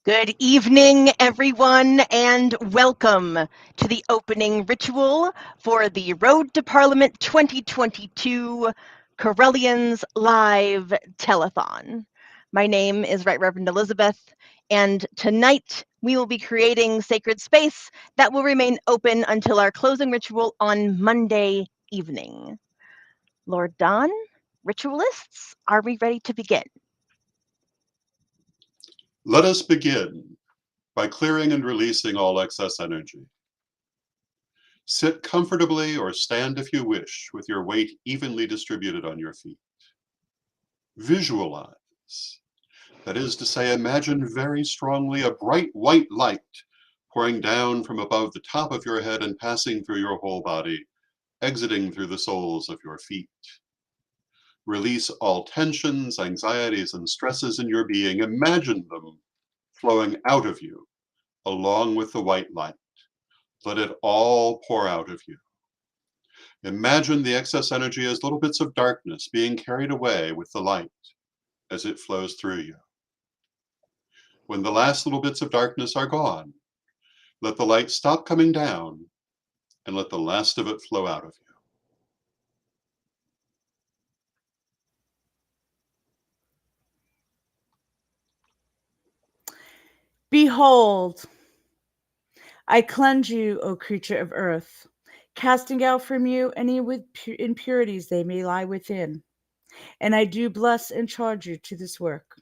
Good evening, everyone, and welcome to the opening ritual for the Road to Parliament 2022 Correllians Live Telethon. My name is Right Reverend Elizabeth, and tonight we will be creating sacred space that will remain open until our closing ritual on Monday evening. Lord Don, ritualists, are we ready to begin? Let us begin by clearing and releasing all excess energy. Sit comfortably or stand if you wish, with your weight evenly distributed on your feet. Visualize, that is to say, imagine very strongly a bright white light pouring down from above the top of your head and passing through your whole body, exiting through the soles of your feet. Release all tensions, anxieties, and stresses in your being. Imagine them flowing out of you along with the white light. Let it all pour out of you. Imagine the excess energy as little bits of darkness being carried away with the light as it flows through you. When the last little bits of darkness are gone, let the light stop coming down and let the last of it flow out of you. Behold, I cleanse you, O creature of earth, casting out from you any impurities they may lie within. And I do bless and charge you to this work.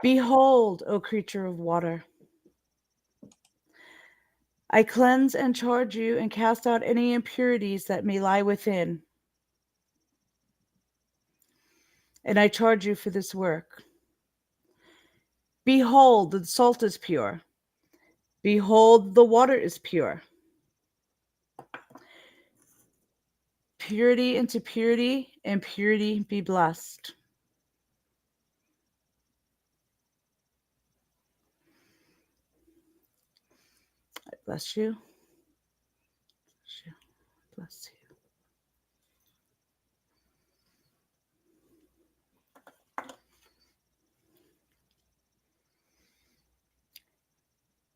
Behold, O creature of water, I cleanse and charge you and cast out any impurities that may lie within. And I charge you for this work. Behold, the salt is pure. Behold, the water is pure. Purity into purity, and purity be blessed. I bless you. Bless you.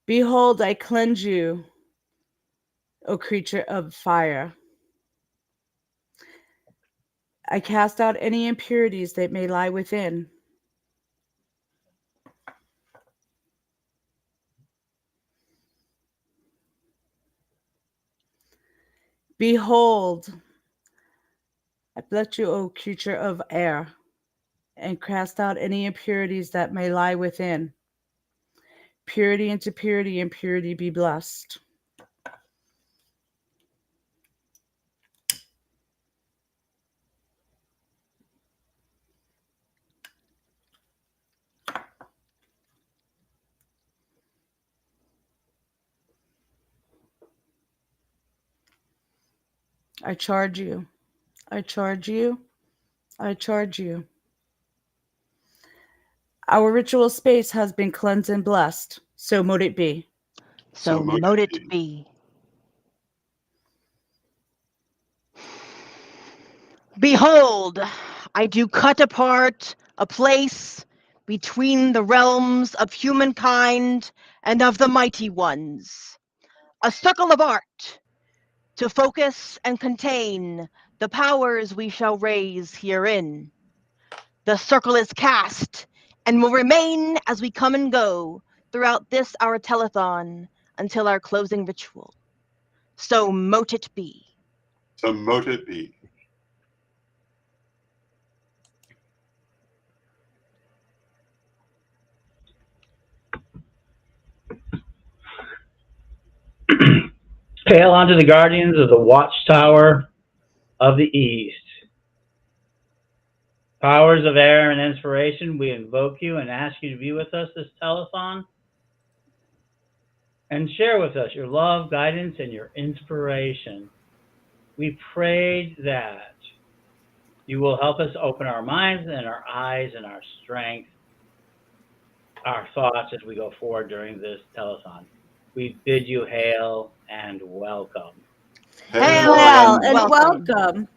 Behold, I cleanse you, O creature of fire. I cast out any impurities that may lie within. Behold, I bless you, O creature of air, and cast out any impurities that may lie within. Purity into purity, and purity be blessed. I charge you. I charge you. I charge you. Our ritual space has been cleansed and blessed, so mote it be. So mote it be. Behold, I do cut apart a place between the realms of humankind and of the mighty ones, a circle of art to focus and contain the powers we shall raise herein. The circle is cast and will remain as we come and go throughout this our telethon until our closing ritual. So mote it be. So mote it be. Hail unto the guardians of the watchtower of the east. Powers of air and inspiration, we invoke you and ask you to be with us this telethon and share with us your love, guidance, and your inspiration. We pray that you will help us open our minds and our eyes and our strength, our thoughts as we go forward during this telethon. We bid you hail and welcome. Hail Well, and welcome. welcome.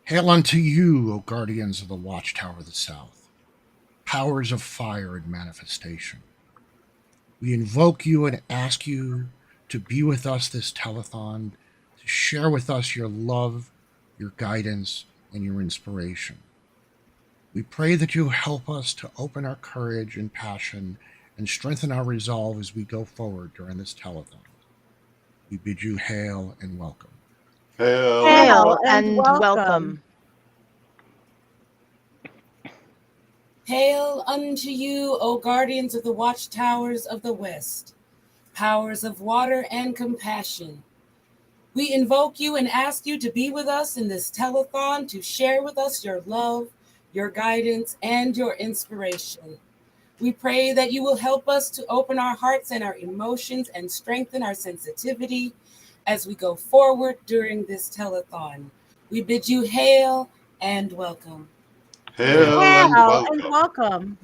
Hail unto you, O guardians of the Watchtower of the South, powers of fire and manifestation. We invoke you and ask you to be with us this telethon, to share with us your love, your guidance, and your inspiration. We pray that you help us to open our courage and passion and strengthen our resolve as we go forward during this telethon. We bid you hail and welcome. Hail and Hail and and welcome. welcome. Hail unto you, O guardians of the watchtowers of the West, powers of water and compassion. We invoke you and ask you to be with us in this telethon to share with us your love, your guidance, and your inspiration. We pray that you will help us to open our hearts and our emotions and strengthen our sensitivity as we go forward during this telethon. We bid you hail and welcome. Hail and Hail and welcome. welcome.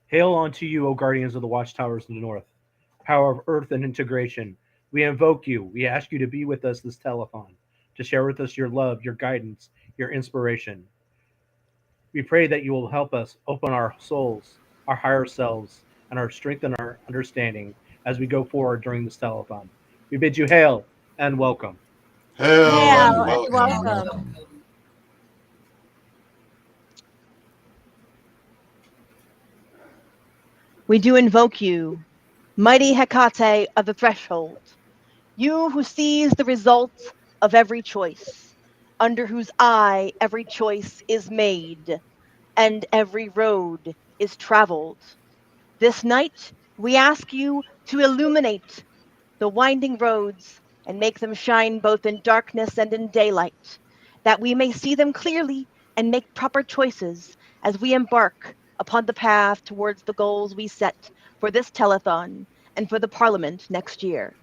Hail unto you, O guardians of the watchtowers in the north, power of earth and integration. We invoke you. We ask you to be with us this telethon, to share with us your love, your guidance, your inspiration. We pray that you will help us open our souls, our higher selves, and strengthen our understanding as we go forward during this telethon. We bid you hail and welcome. Hail and Hail and welcome. welcome. We do invoke you, mighty Hecate of the threshold, you who sees the results of every choice, under whose eye every choice is made, and every road is traveled. This night, we ask you to illuminate the winding roads and make them shine both in darkness and in daylight, that we may see them clearly and make proper choices as we embark upon the path towards the goals we set for this telethon and for the Parliament next year.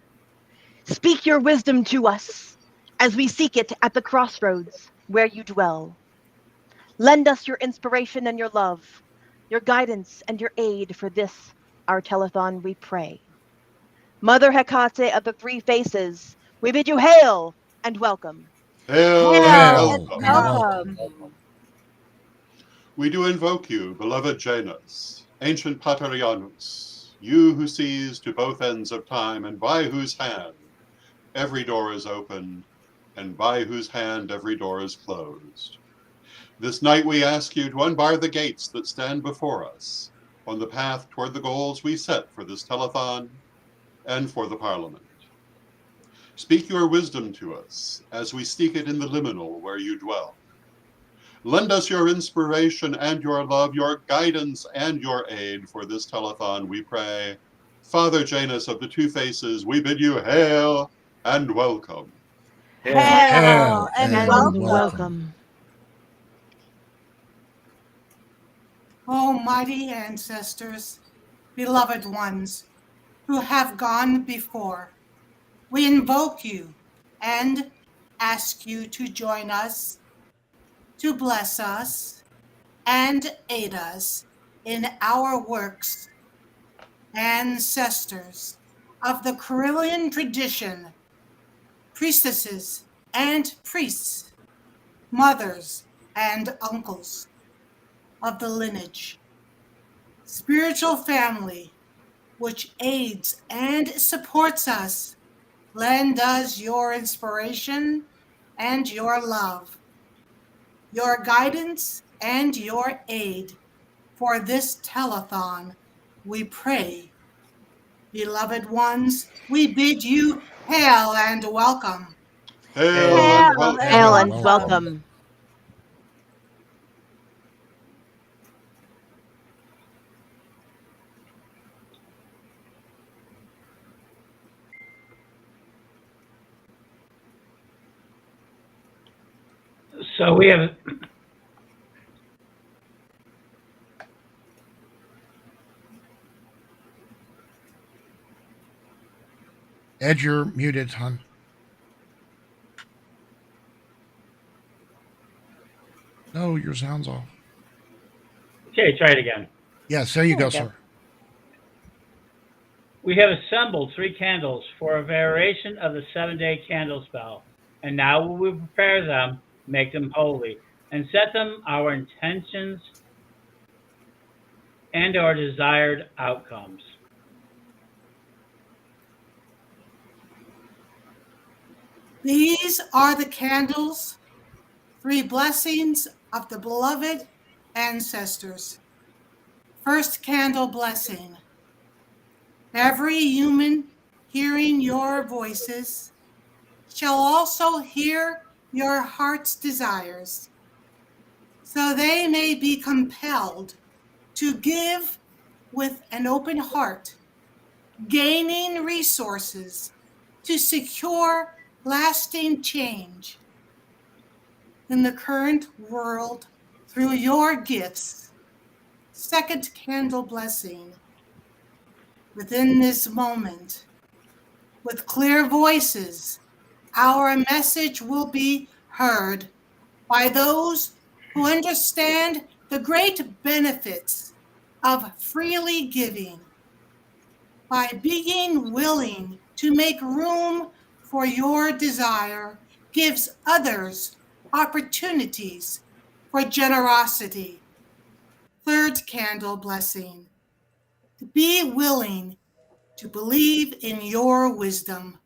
Speak your wisdom to us as we seek it at the crossroads where you dwell. Lend us your inspiration and your love, your guidance and your aid for this, our telethon, we pray. Mother Hecate of the Three Faces, we bid you hail and welcome. Hail Hail and and welcome. welcome. We do invoke you, beloved Janus, ancient Paterianus, you who sees to both ends of time and by whose hand every door is opened and by whose hand every door is closed. This night we ask you to unbar the gates that stand before us on the path toward the goals we set for this telethon and for the Parliament. Speak your wisdom to us as we seek it in the liminal where you dwell. Lend us your inspiration and your love, your guidance and your aid for this telethon, we pray. Father Janus of the Two Faces, we bid you hail and welcome. Hail and Welcome. O mighty ancestors, beloved ones who have gone before, we invoke you and ask you to join us, to bless us, and aid us in our works. Ancestors of the Correllian tradition, priestesses and priests, mothers and uncles of the lineage, spiritual family which aids and supports us, lend us your inspiration and your love, your guidance and your aid for this telethon, we pray. Beloved ones, we bid you hail and welcome. Hail and Hail welcome. and Hail and welcome. welcome. So we have Ed, you're muted, hon. No, your sound's off. okay. Try it again. Yes, there you go, There you go. sir. We have assembled 3 candles for a variation of the 7-day candle spell. And now we will prepare them, make them holy, and set them our intentions and our desired outcomes. These are the candles, 3 blessings of the beloved ancestors. First candle blessing. Every human hearing your voices shall also hear your heart's desires, so they may be compelled to give with an open heart, gaining resources to secure lasting change in the current world through your gifts. Second candle blessing. Within this moment, with clear voices, our message will be heard by those who understand the great benefits of freely giving. By being willing to make room for your desire gives others opportunities for generosity. Third candle blessing. Be willing to believe in your wisdom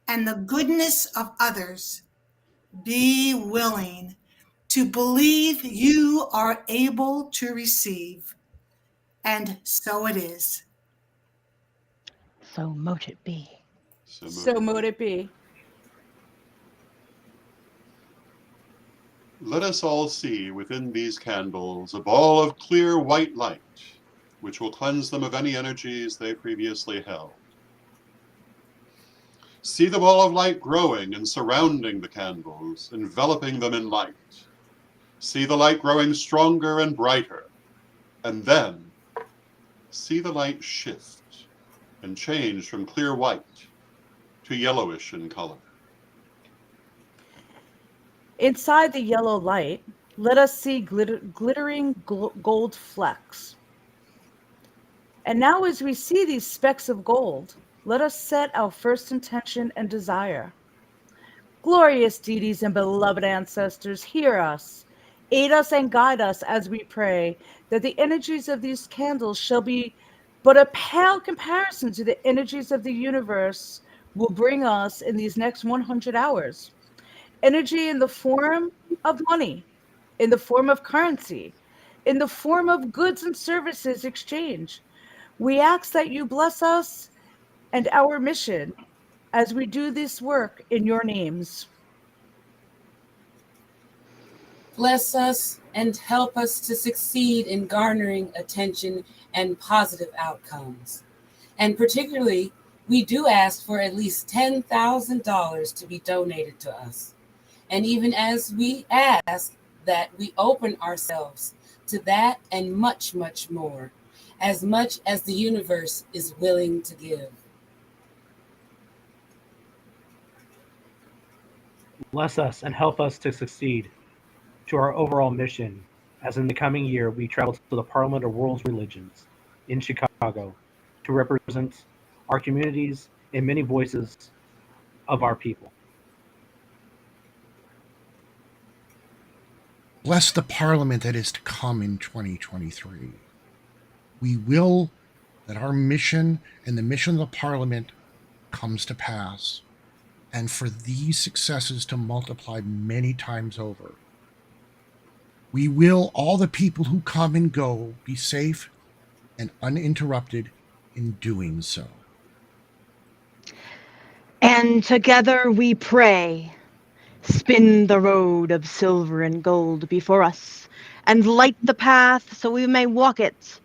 and the goodness of others. Be willing to believe you are able to receive. And so it is. So mote it be. So mote it be. Let us all see within these candles a ball of clear white light, which will cleanse them of any energies they previously held. See the ball of light growing and surrounding the candles, enveloping them in light. See the light growing stronger and brighter, and then see the light shift and change from clear white to yellowish in color. Inside the yellow light, let us see glittering gold flecks. And now as we see these specks of gold, let us set our first intention and desire. Glorious deities and beloved ancestors, hear us. Aid us and guide us as we pray that the energies of these candles shall be but a pale comparison to the energies of the universe will bring us in these next 100 hours. Energy in the form of money, in the form of currency, in the form of goods and services exchange. We ask that you bless us and our mission as we do this work in your names. Bless us and help us to succeed in garnering attention and positive outcomes. And particularly, we do ask for at least $10,000 to be donated to us. And even as we ask that, we open ourselves to that and much, much more, as much as the universe is willing to give. Bless us and help us to succeed to our overall mission, as in the coming year we travel to the Parliament of World Religions in Chicago to represent our communities and many voices of our people. Bless the Parliament that is to come in 2023. We will that our mission and the mission of the Parliament comes to pass, and for these successes to multiply many times over. We will, all the people who come and go, be safe and uninterrupted in doing so. And together we pray. Spin the road of silver and gold before us, and light the path so we may walk it.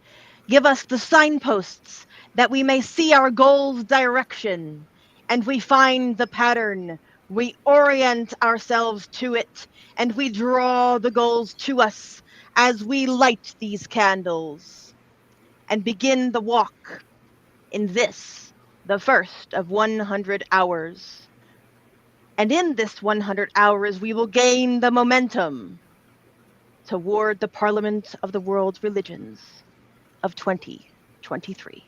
Give us the signposts that we may see our goal's direction, and we find the pattern. We orient ourselves to it, and we draw the goals to us as we light these candles and begin the walk in this, the first of 100 hours. And in this 100 hours, we will gain the momentum toward the Parliament of the World's Religions of 2023.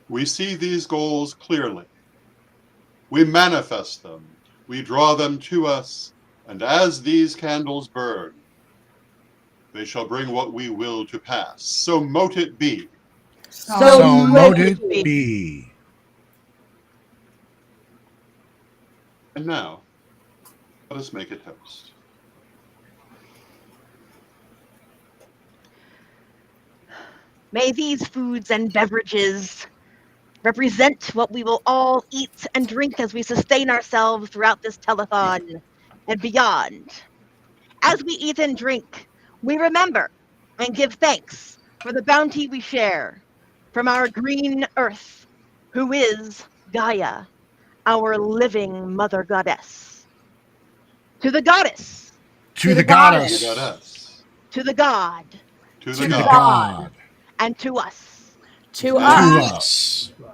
We see these goals clearly. We manifest them, we draw them to us, and as these candles burn, they shall bring what we will to pass. So mote it be. So mote it be. And now, let us make a toast. May these foods and beverages represent what we will all eat and drink as we sustain ourselves throughout this telethon and beyond. As we eat and drink, we remember and give thanks for the bounty we share from our green earth, who is Gaia, our living mother goddess. To the goddess, To the To goddess. the goddess, to the god, to To the the god, god. and to us. To To us. To us.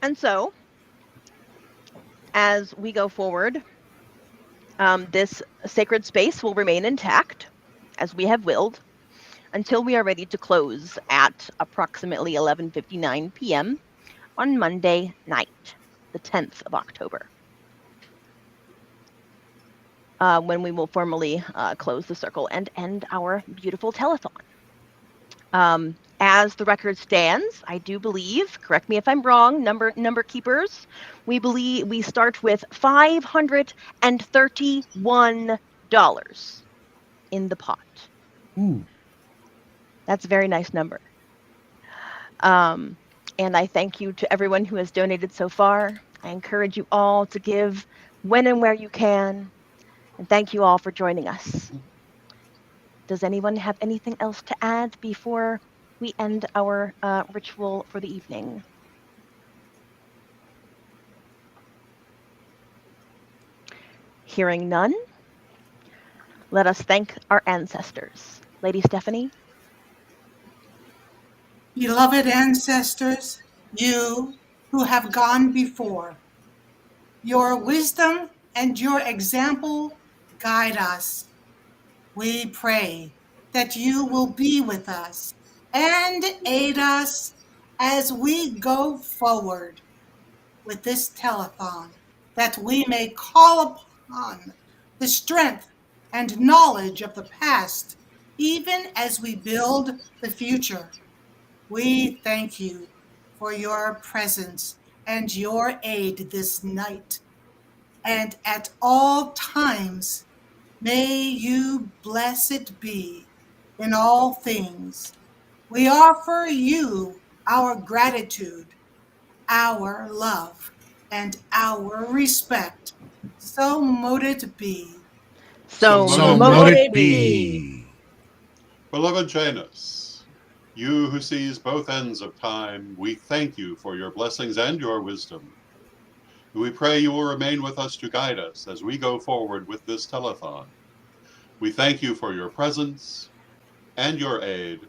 And so, as we go forward, this sacred space will remain intact, as we have willed, until we are ready to close at approximately 11:59 p.m. on Monday night, the 10th of October, when we will formally close the circle and end our beautiful telethon. As the record stands, I do believe, correct me if I'm wrong, number keepers, we believe we start with $531 in the pot. Ooh. That's a very nice number. And I thank you to everyone who has donated so far. I encourage you all to give when and where you can. And thank you all for joining us. Does anyone have anything else to add before we end our ritual for the evening? Hearing none, let us thank our ancestors. Lady Stephanie? Beloved ancestors, you who have gone before, your wisdom and your example guide us. We pray that you will be with us and aid us as we go forward with this telethon, that we may call upon the strength and knowledge of the past, even as we build the future. We thank you for your presence and your aid this night. And at all times, may you blessed be in all things. We offer you our gratitude, our love, and our respect. So mote it be. So So mote mote it it be. Beloved Janus, you who sees both ends of time, we thank you for your blessings and your wisdom. We pray you will remain with us to guide us as we go forward with this telethon. We thank you for your presence and your aid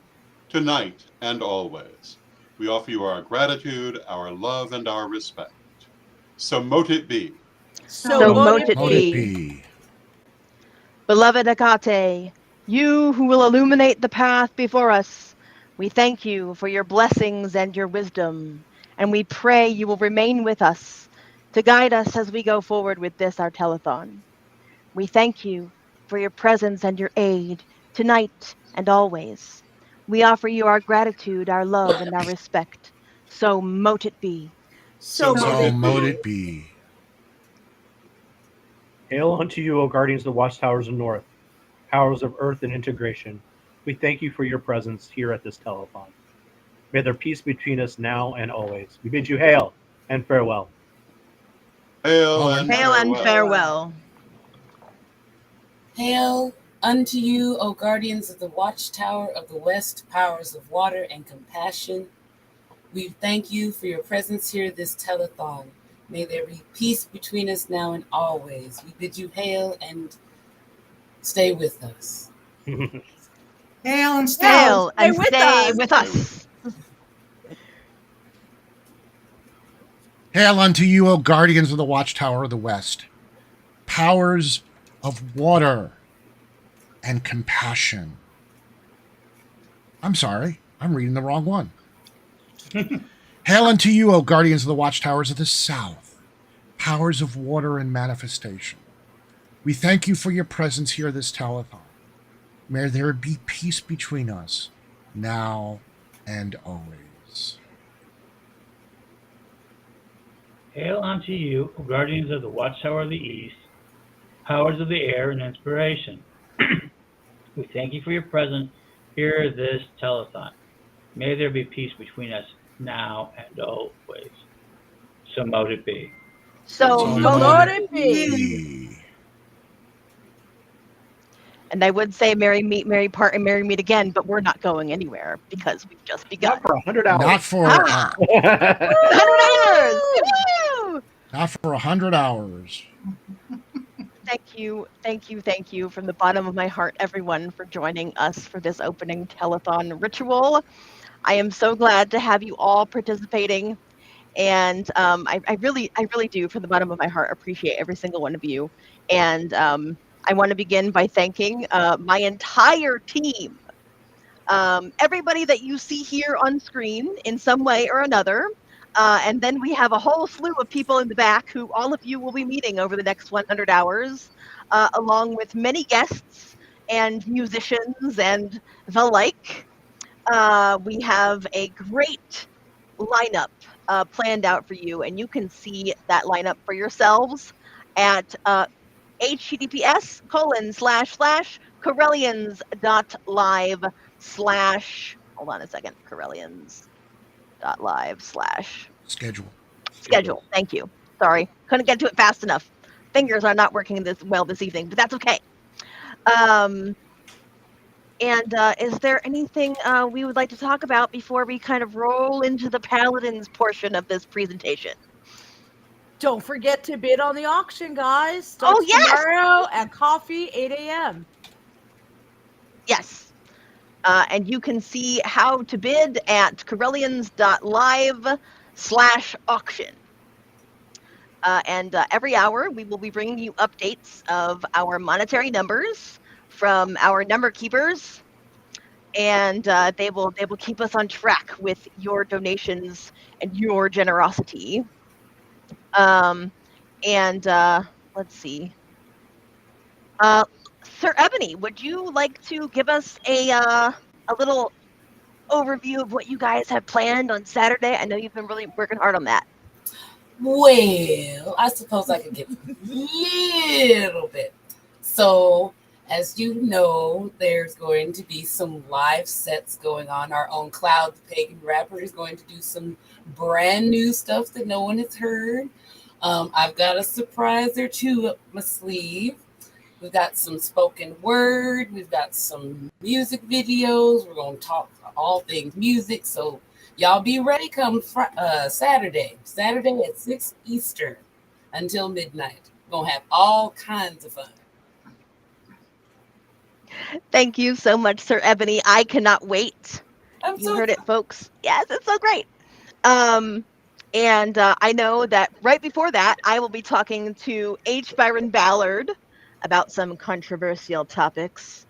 tonight and always. We offer you our gratitude, our love, and our respect. So mote it be. So mote it Mote it be. be. Beloved Akate, you who will illuminate the path before us, we thank you for your blessings and your wisdom, and we pray you will remain with us to guide us as we go forward with this, our telethon. We thank you for your presence and your aid tonight and always. We offer you our gratitude, our love, and our respect. So mote it be. So mote So it mote be. it be. Hail unto you, O guardians of the watchtowers of North, powers of earth and integration. We thank you for your presence here at this telethon. May there peace between us now and always. We bid you hail and farewell. Hail Oh, and Hail and farewell. farewell. Hail unto you, O guardians of the watchtower of the west, powers of water and compassion. We thank you for your presence here this telethon. May there be peace between us now and always. We bid you hail and stay with us. Hail and stay. Hail and stay with stay us. with us. Hail unto you, O guardians of the Watchtower of the West, powers of water and compassion. I'm sorry, I'm reading the wrong one. Hail unto you, O guardians of the Watchtowers of the South, powers of water and manifestation. We thank you for your presence here this telethon. May there be peace between us, now and always. Hail unto you, O guardians of the Watchtower of the East, powers of the air and inspiration. We thank you for your presence here this telethon. May there be peace between us now and always. So mote it be. So mote mote it it be. be. And I would say merry meet, merry part, and merry meet again, but we're not going anywhere because we've just begun. Not for 100 hours. Not for 100 hours! Woo! not for 100 hours. Thank you from the bottom of my heart, everyone, for joining us for this opening telethon ritual. I am so glad to have you all participating, and I really do, from the bottom of my heart, appreciate every single one of you. And I want to begin by thanking my entire team. Everybody that you see here on screen in some way or another. And then we have a whole slew of people in the back who all of you will be meeting over the next 100 hours, along with many guests and musicians and the like. We have a great lineup planned out for you, and you can see that lineup for yourselves at https://correllians.live/ hold on a second, correllians.live/ Schedule. Thank you. Sorry, couldn't get to it fast enough. Fingers are not working this well this evening, but that's okay. And is there anything we would like to talk about before we kind of roll into the Paladins portion of this presentation? Don't forget to bid on the auction, guys. Oh, Starts yes! tomorrow at coffee, 8 a.m. Yes. And you can see how to bid at correllians.live/auction. And every hour we will be bringing you updates of our monetary numbers from our number keepers, and they will keep us on track with your donations and your generosity. And let's see. Sir Ebony, would you like to give us a little overview of what you guys have planned on Saturday? I know you've been really working hard on that. Well, I suppose I could give a little bit. So, as you know, there's going to be some live sets going on. Our own Cloud, the Pagan Rapper, is going to do some brand new stuff that no one has heard. I've got a surprise or two up my sleeve. We've got some spoken word. We've got some music videos. We're going to talk all things music. So y'all be ready come Saturday at 6 Eastern until midnight. We're going to have all kinds of fun. Thank you so much, Sir Ebony. I cannot wait. You heard it, folks. Yes, it's so great. And I know that right before that, I will be talking to H. Byron Ballard about some controversial topics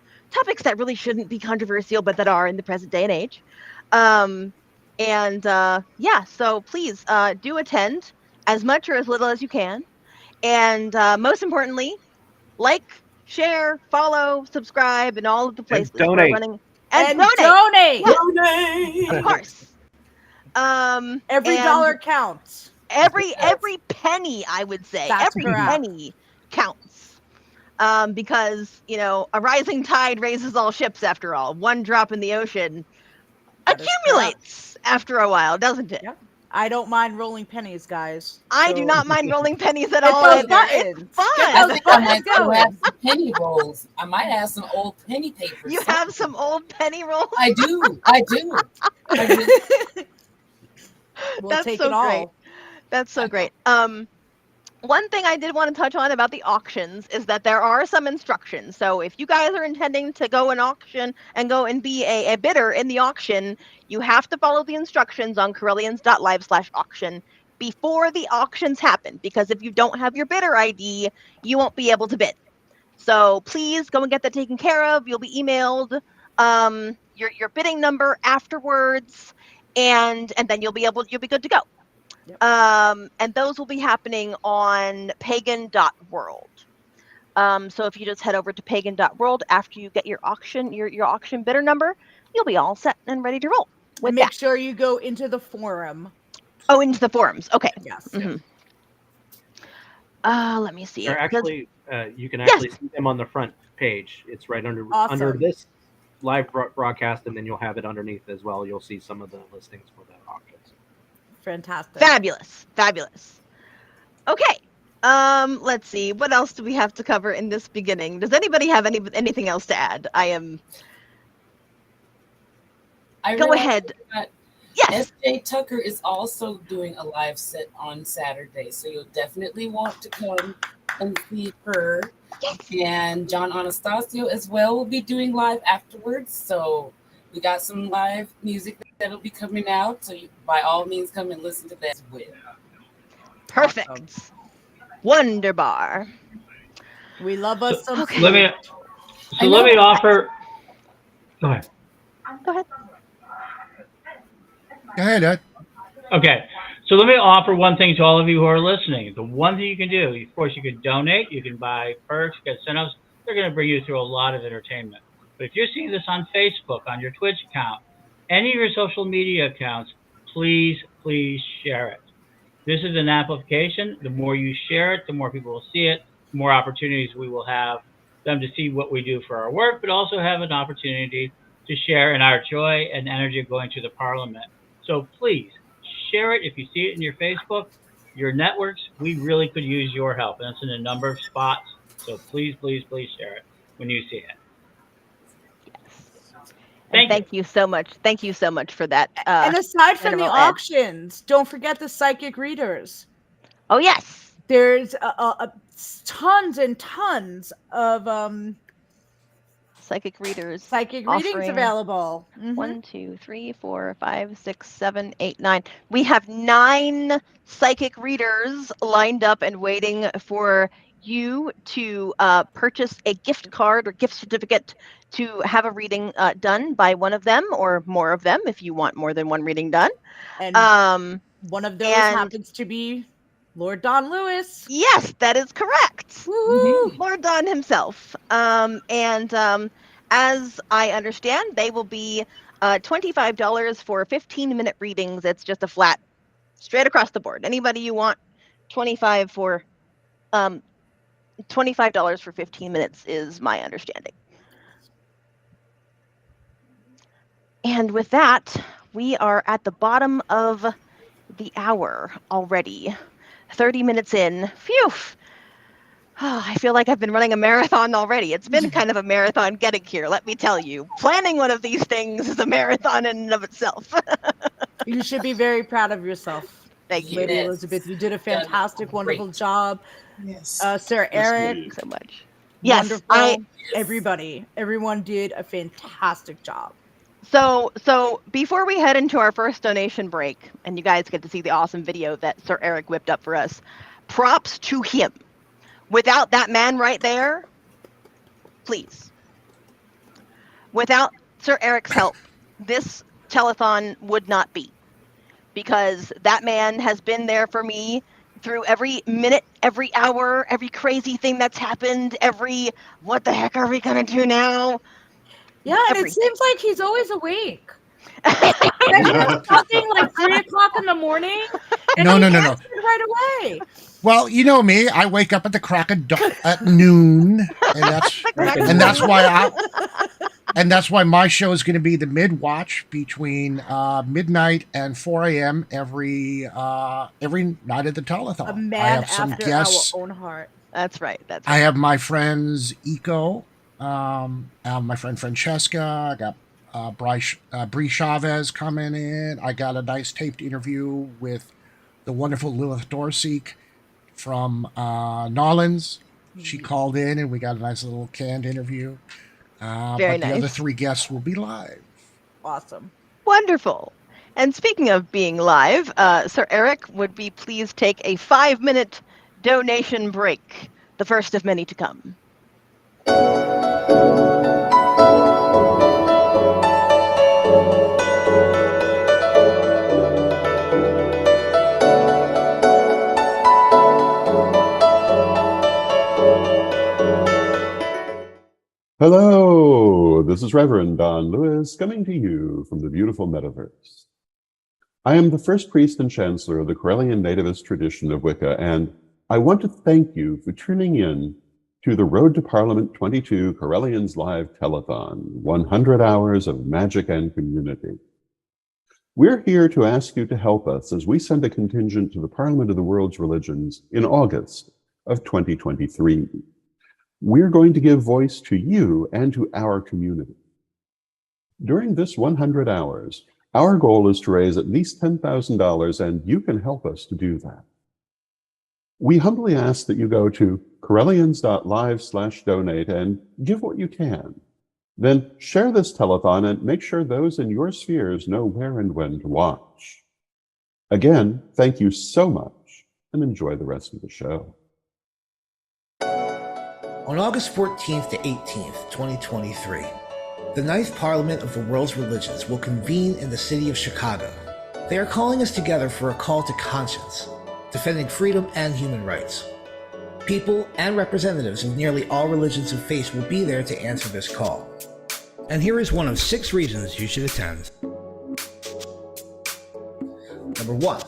that really shouldn't be controversial, but that are in the present day and age. Yeah, so please do attend as much or as little as you can. And most importantly, like, share, follow, subscribe, and all of the places donate. we're running. And donate. Yes, Donate. of course. Every dollar counts. Every penny, I would say. That's every correct. penny counts. Because, you know, a rising tide raises all ships after all. One drop in the ocean accumulates after a while, doesn't it? Yep. I don't mind rolling pennies, guys. I do not mind rolling pennies at Get all. those Either. buttons. It's fun. Get I those think I might buttons still going. have some penny rolls. I might have some old penny papers. You have some old penny rolls? I do. We'll That's take so it all. great. That's so great. one thing I did want to touch on about the auctions is that there are some instructions. So if you guys are intending to go and auction and go and be a bidder in the auction, you have to follow the instructions on Correllians.live/auction before the auctions happen, because if you don't have your bidder ID, you won't be able to bid. So please go and get that taken care of. You'll be emailed your bidding number afterwards, and then you'll be good to go. Yep. And those will be happening on pagan.world. So if you just head over to pagan.world after you get your auction bidder number, you'll be all set and ready to roll with Make that. sure you go into the forum. Oh, into the forums. Okay. Yes. Mhm. Let me see. Or 'cause- actually, you can actually Yes. see them on the front page. It's right under Awesome. this live broadcast, and then you'll have it underneath as well. You'll see some of the listings for the auctions. Fantastic. Fabulous. Okay. Let's see. What else do we have to cover in this beginning? Does anybody have anything else to add? I Go realized ahead. that Yes. SJ Tucker is also doing a live set on Saturday, so you'll definitely want to come and see her. Yes. And John Anastasio as well will be doing live afterwards. So we got some live music that'll be coming out. So you, by all means, come and listen to that as well. Perfect. Awesome. Wonderbar. We love us some Okay. Let me offer. Go ahead. Go ahead. Go ahead, Ed. Okay, so let me offer one thing to all of you who are listening. The one thing you can do, of course, you can donate, you can buy perks, get incentives. They're going to bring you through a lot of entertainment. But if you're seeing this on Facebook, on your Twitch account, any of your social media accounts, please share it. This is an amplification. The more you share it, the more people will see it, the more opportunities we will have them to see what we do for our work, but also have an opportunity to share in our joy and energy of going to the Parliament. So please share it if you see it in your Facebook, your networks. We really could use your help, and it's in a number of spots. So please share it when you see it. And thank you so much. Thank you so much for that. And aside from the General Ed. auctions, don't forget the psychic readers. Oh yes. There's tons and tons of Psychic readings readings available. 1, 2, 3, 4, 5, 6, 7, 8, 9. We have 9 psychic readers lined up and waiting for you to purchase a gift card or gift certificate to have a reading done by one of them or more of them if you want more than one reading done. And one of those happens to be Lord Don Lewis. Yes, that is correct. Woo-hoo. Lord Don himself. As I understand, they will be $25 for 15-minute readings. It's just a flat, straight across the board. Anybody you want, $25 for 15 minutes is my understanding. And with that, we are at the bottom of the hour already. 30 minutes in. Phew. Oh, I feel like I've been running a marathon already. It's been kind of a marathon getting here, let me tell you. Planning one of these things is a marathon in and of itself. You should be very proud of yourself. Thank you. Lady Elizabeth. You did a fantastic, wonderful job. Yes. Sir Eric. Thank you so much. Yes, wonderful. Everyone did a fantastic job. So before we head into our first donation break, and you guys get to see the awesome video that Sir Eric whipped up for us, props to him. Without that man right there, please. Without Sir Eric's help, this telethon would not be. Because that man has been there for me through every minute, every hour, every crazy thing that's happened, every what the heck are we going to do now? Yeah, and Everything. it seems like he's always awake. Something like 3 o'clock in the morning. And No. Right away. Well, you know me. I wake up at the crack of at noon, and that's why my show is going to be the mid watch between midnight and 4 a.m. every night of the telethon. A man I have some after guests. our own heart. That's right. I have my friends Eco, my friend Francesca. I got Bree Chavez coming in. I got a nice taped interview with the wonderful Lilith Dorsey. from Nolans. She called in and we got a nice little canned interview. Very But the other nice. 3 guests will be live. Awesome. Wonderful. And speaking of being live, Sir Eric, would we please take a 5-minute donation break, the first of many to come? Hello, this is Reverend Don Lewis coming to you from the beautiful metaverse. I am the first priest and chancellor of the Correllian Nativist tradition of Wicca, and I want to thank you for tuning in to the Road to Parliament 22 Correllians Live Telethon, 100 hours of magic and community. We're here to ask you to help us as we send a contingent to the Parliament of the World's Religions in August of 2023. We're going to give voice to you and to our community. During this 100 hours, our goal is to raise at least $10,000, and you can help us to do that. We humbly ask that you go to correllians.live/donate and give what you can. Then share this telethon and make sure those in your spheres know where and when to watch. Again, thank you so much, and enjoy the rest of the show. On August 14th to 18th, 2023, the 9th Parliament of the World's Religions will convene in the city of Chicago. They are calling us together for a call to conscience, defending freedom and human rights. People and representatives of nearly all religions and faiths will be there to answer this call. And here is one of 6 reasons you should attend. Number 1,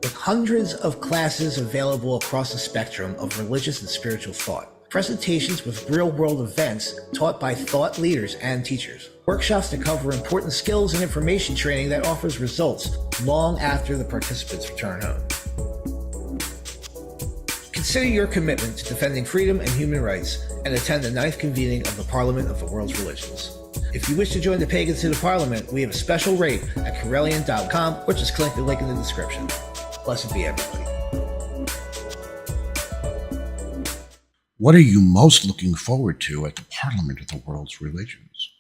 with hundreds of classes available across the spectrum of religious and spiritual thought. Presentations with real-world events taught by thought leaders and teachers. Workshops to cover important skills and information training that offers results long after the participants return home. Consider your commitment to defending freedom and human rights and attend the 9th convening of the Parliament of the World's Religions. If you wish to join the pagans to the Parliament, we have a special rate at Correllian.com, or just click the link in the description. Blessed be everybody. What are you most looking forward to at the Parliament of the World's Religions?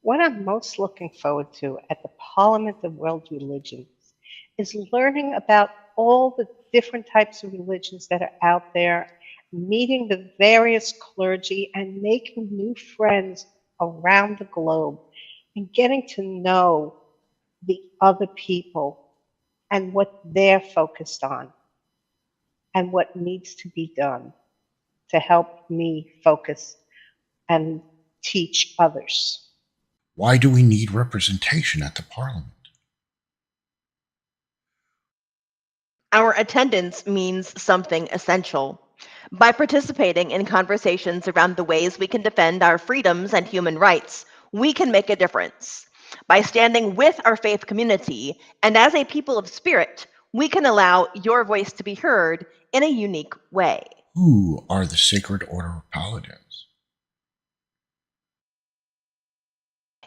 What I'm most looking forward to at the Parliament of World Religions is learning about all the different types of religions that are out there, meeting the various clergy and making new friends around the globe, and getting to know the other people and what they're focused on and what needs to be done to help me focus and teach others. Why do we need representation at the Parliament? Our attendance means something essential. By participating in conversations around the ways we can defend our freedoms and human rights, we can make a difference. By standing with our faith community and as a people of spirit, we can allow your voice to be heard in a unique way. Who are the Sacred Order of Paladins?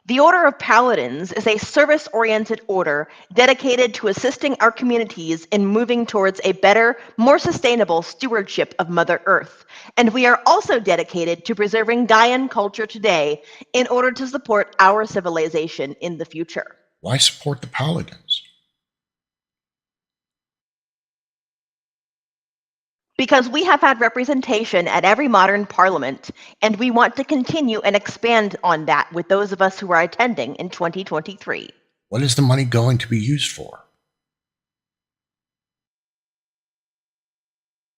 The Order of Paladins is a service-oriented order dedicated to assisting our communities in moving towards a better, more sustainable stewardship of Mother Earth. And we are also dedicated to preserving Gaian culture today in order to support our civilization in the future. Why support the Paladins? Because we have had representation at every modern parliament, and we want to continue and expand on that with those of us who are attending in 2023. What is the money going to be used for?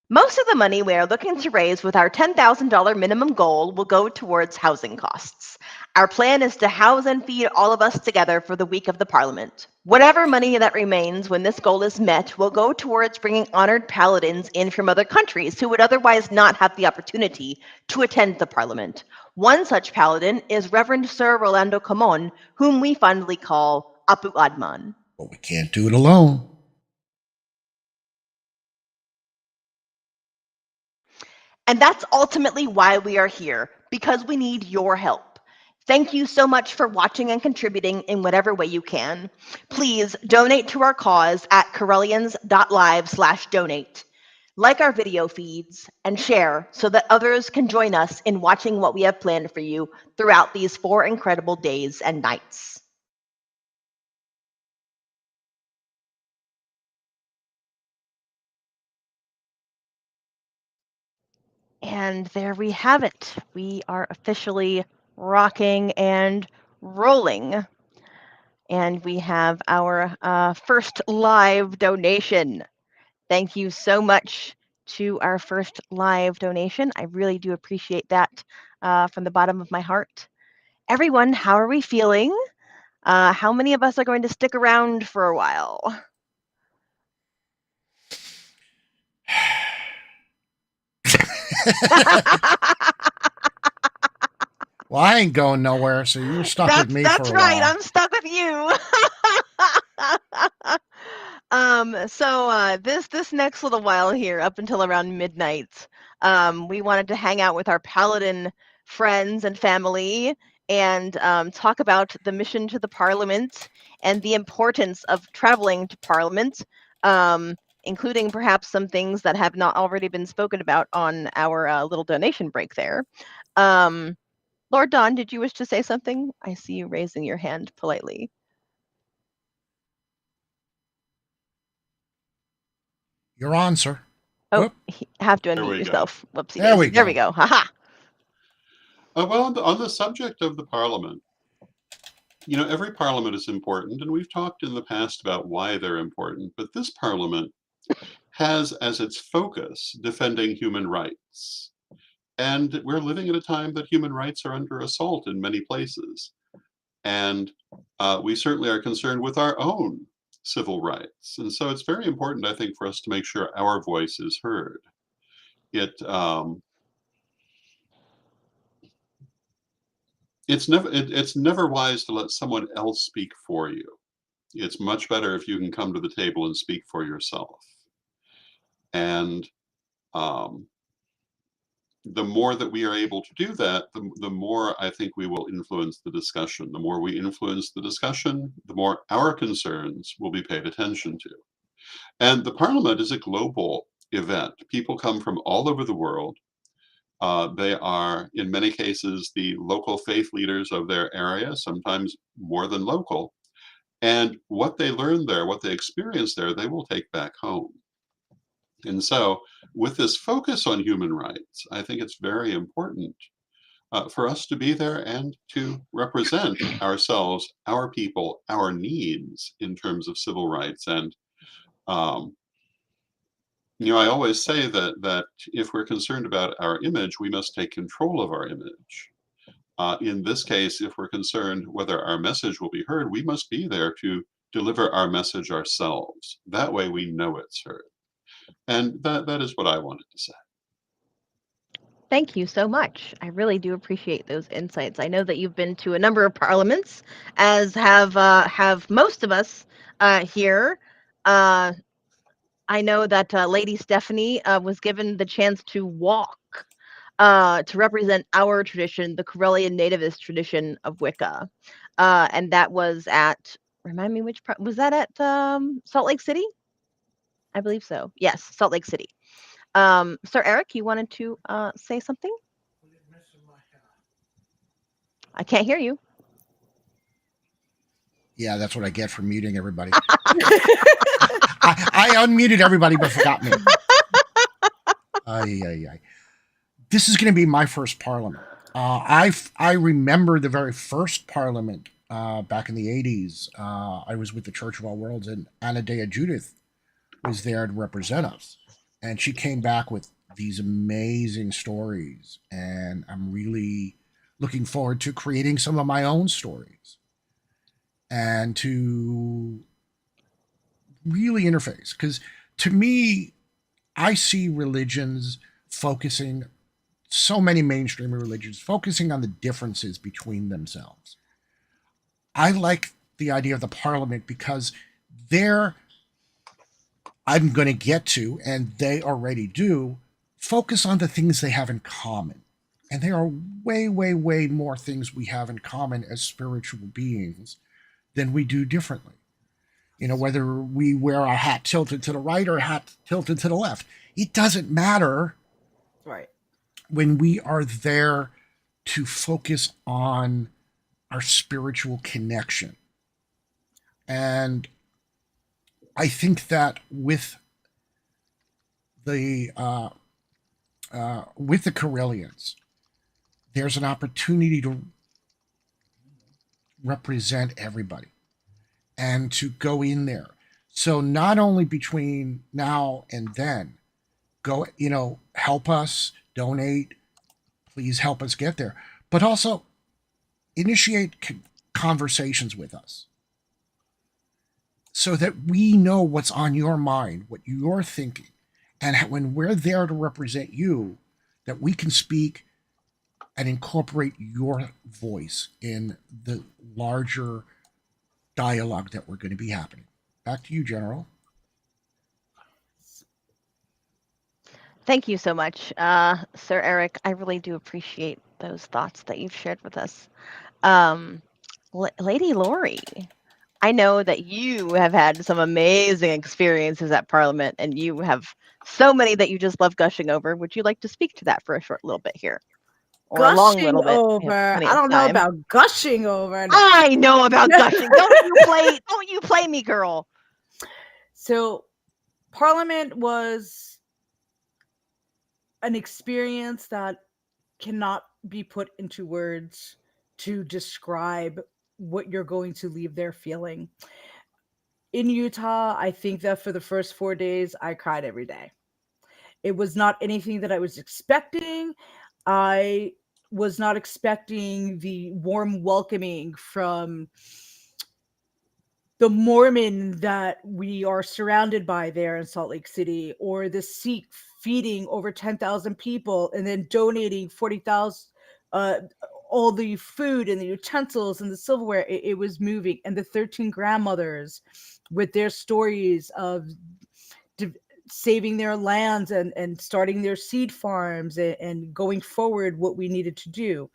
Most of the money we are looking to raise with our $10,000 minimum goal will go towards housing costs. Our plan is to house and feed all of us together for the week of the Parliament. Whatever money that remains when this goal is met will go towards bringing honored paladins in from other countries who would otherwise not have the opportunity to attend the Parliament. One such paladin is Reverend Sir Rolando Camon, whom we fondly call Apu Adman. But we can't do it alone. And that's ultimately why we are here, because we need your help. Thank you so much for watching and contributing in whatever way you can. Please donate to our cause at correllians.live/donate. Like our video feeds and share so that others can join us in watching what we have planned for you throughout these 4 incredible days and nights. And there we have it. We are officially rocking and rolling. And we have our first live donation. Thank you so much to our first live donation. I really do appreciate that from the bottom of my heart. Everyone, how are we feeling? How many of us are going to stick around for a while? Well, I ain't going nowhere, so you're stuck with me for a while. That's right. I'm stuck with you. So this next little while here, up until around midnight, we wanted to hang out with our paladin friends and family and talk about the mission to the Parliament and the importance of traveling to Parliament, including perhaps some things that have not already been spoken about on our little donation break there. Lord Don, did you wish to say something? I see you raising your hand politely. You're on, sir. Oh, have to There we unmute go. yourself. Whoopsie. There we go. Haha. Well, on the subject of the Parliament, every Parliament is important, and we've talked in the past about why they're important, but this Parliament has as its focus defending human rights. And we're living at a time that human rights are under assault in many places. And we certainly are concerned with our own civil rights. And so it's very important, I think, for us to make sure our voice is heard. It's never wise to let someone else speak for you. It's much better if you can come to the table and speak for yourself. And the more that we are able to do that, the more I think we will influence the discussion. The more we influence the discussion, the more our concerns will be paid attention to. And the Parliament is a global event. People come from all over the world. They are, in many cases, the local faith leaders of their area, sometimes more than local. And what they learn there, what they experience there, they will take back home. And so, with this focus on human rights, I think it's very important for us to be there and to represent ourselves, our people, our needs in terms of civil rights. And I always say that if we're concerned about our image, we must take control of our image. In this case, if we're concerned whether our message will be heard, we must be there to deliver our message ourselves. That way we know it's heard. And that is what I wanted to say. Thank you so much. I really do appreciate those insights. I know that you've been to a number of parliaments, as have most of us here. I know that Lady Stephanie was given the chance to walk to represent our tradition, the Correllian Nativist tradition of Wicca, and that was at. Remind me was that at Salt Lake City? I believe so. Yes, Salt Lake City. Sir Eric, you wanted to say something? I can't hear you. Yeah, that's what I get for muting everybody. I unmuted everybody but forgot me. This is going to be my first parliament. I remember the very first parliament back in the 80s. I was with the Church of All Worlds, and Anna Dea Judith was there to represent us. And she came back with these amazing stories. And I'm really looking forward to creating some of my own stories and to really interface. Because to me, I see religions focusing, so many mainstream religions focusing on the differences between themselves. I like the idea of the Parliament because I'm going to get to, and they already do, focus on the things they have in common. And there are way, way, way more things we have in common as spiritual beings than we do differently. You know, whether we wear a hat tilted to the right or a hat tilted to the left, it doesn't matter Right. when we are there to focus on our spiritual connection. And I think that with the Correllians, there's an opportunity to represent everybody and to go in there. So not only between now and then, go, you know, help us, donate, please help us get there, but also initiate conversations with us so that we know what's on your mind, what you're thinking. And when we're there to represent you, that we can speak and incorporate your voice in the larger dialogue that we're going to be happening. Back to you, General. Thank you so much, Sir Eric. I really do appreciate those thoughts that you've shared with us. Lady Lori, I know that you have had some amazing experiences at Parliament, and you have so many that you just love gushing over. Would you like to speak to that for a short little bit here? Or a long Gushing little bit? over. I don't know about gushing over. I know about gushing. Don't you play me, girl. So Parliament was an experience that cannot be put into words to describe what you're going to leave there feeling. In Utah, I think that for the first 4 days, I cried every day. It was not anything that I was expecting. I was not expecting the warm welcoming from the Mormon that we are surrounded by there in Salt Lake City, or the Sikh feeding over 10,000 people and then donating 40,000, all the food and the utensils and the silverware. It was moving. And the 13 grandmothers with their stories of saving their lands and starting their seed farms and going forward what we needed to do.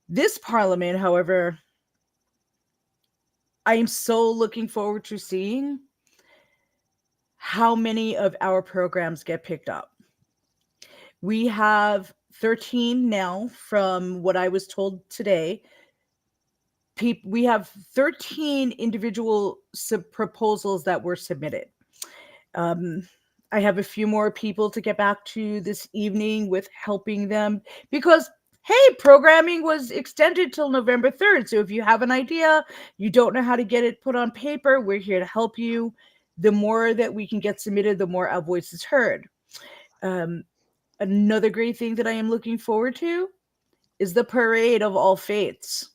This Parliament, however, I am so looking forward to seeing how many of our programs get picked up. We have 13 now, from what I was told today. We have 13 individual proposals that were submitted. I have a few more people to get back to this evening with helping them, because hey, programming was extended till November 3rd. So if you have an idea, you don't know how to get it put on paper, we're here to help you. The more that we can get submitted, the more our voice is heard. Another great thing that I am looking forward to is the Parade of All Faiths.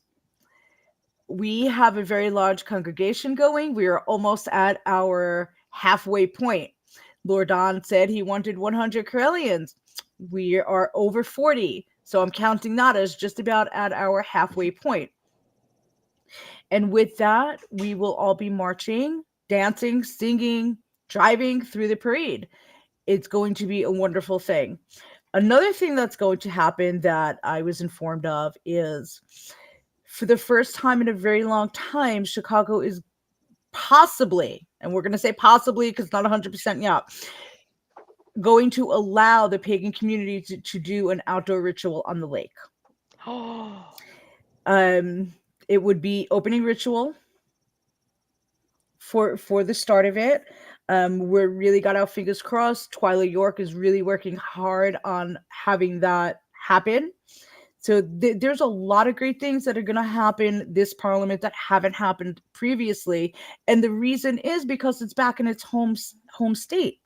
We have a very large congregation going. We are almost at our halfway point. Lord Don said he wanted 100 Correllians. We are over 40. So I'm counting that as just about at our halfway point. And with that, we will all be marching, dancing, singing, driving through the parade. It's going to be a wonderful thing. Another thing that's going to happen that I was informed of is, for the first time in a very long time, Chicago is possibly, and we're going to say possibly because it's not 100% yet, going to allow the pagan community to do an outdoor ritual on the lake. It would be opening ritual for the start of it. We're really got our fingers crossed. Twyla York is really working hard on having that happen. So there's a lot of great things that are going to happen this Parliament that haven't happened previously. And the reason is because it's back in its home state.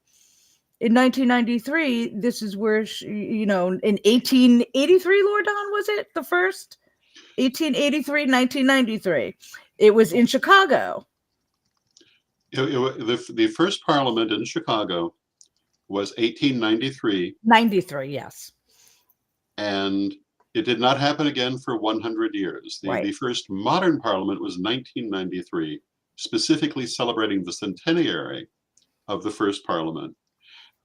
In 1993, this is where, in 1883, Lord Don, was it the first? 1883, 1993. It was in Chicago. The first Parliament in Chicago was 1893. 93, yes. And it did not happen again for 100 years. The first modern Parliament was 1993, specifically celebrating the centenary of the first Parliament.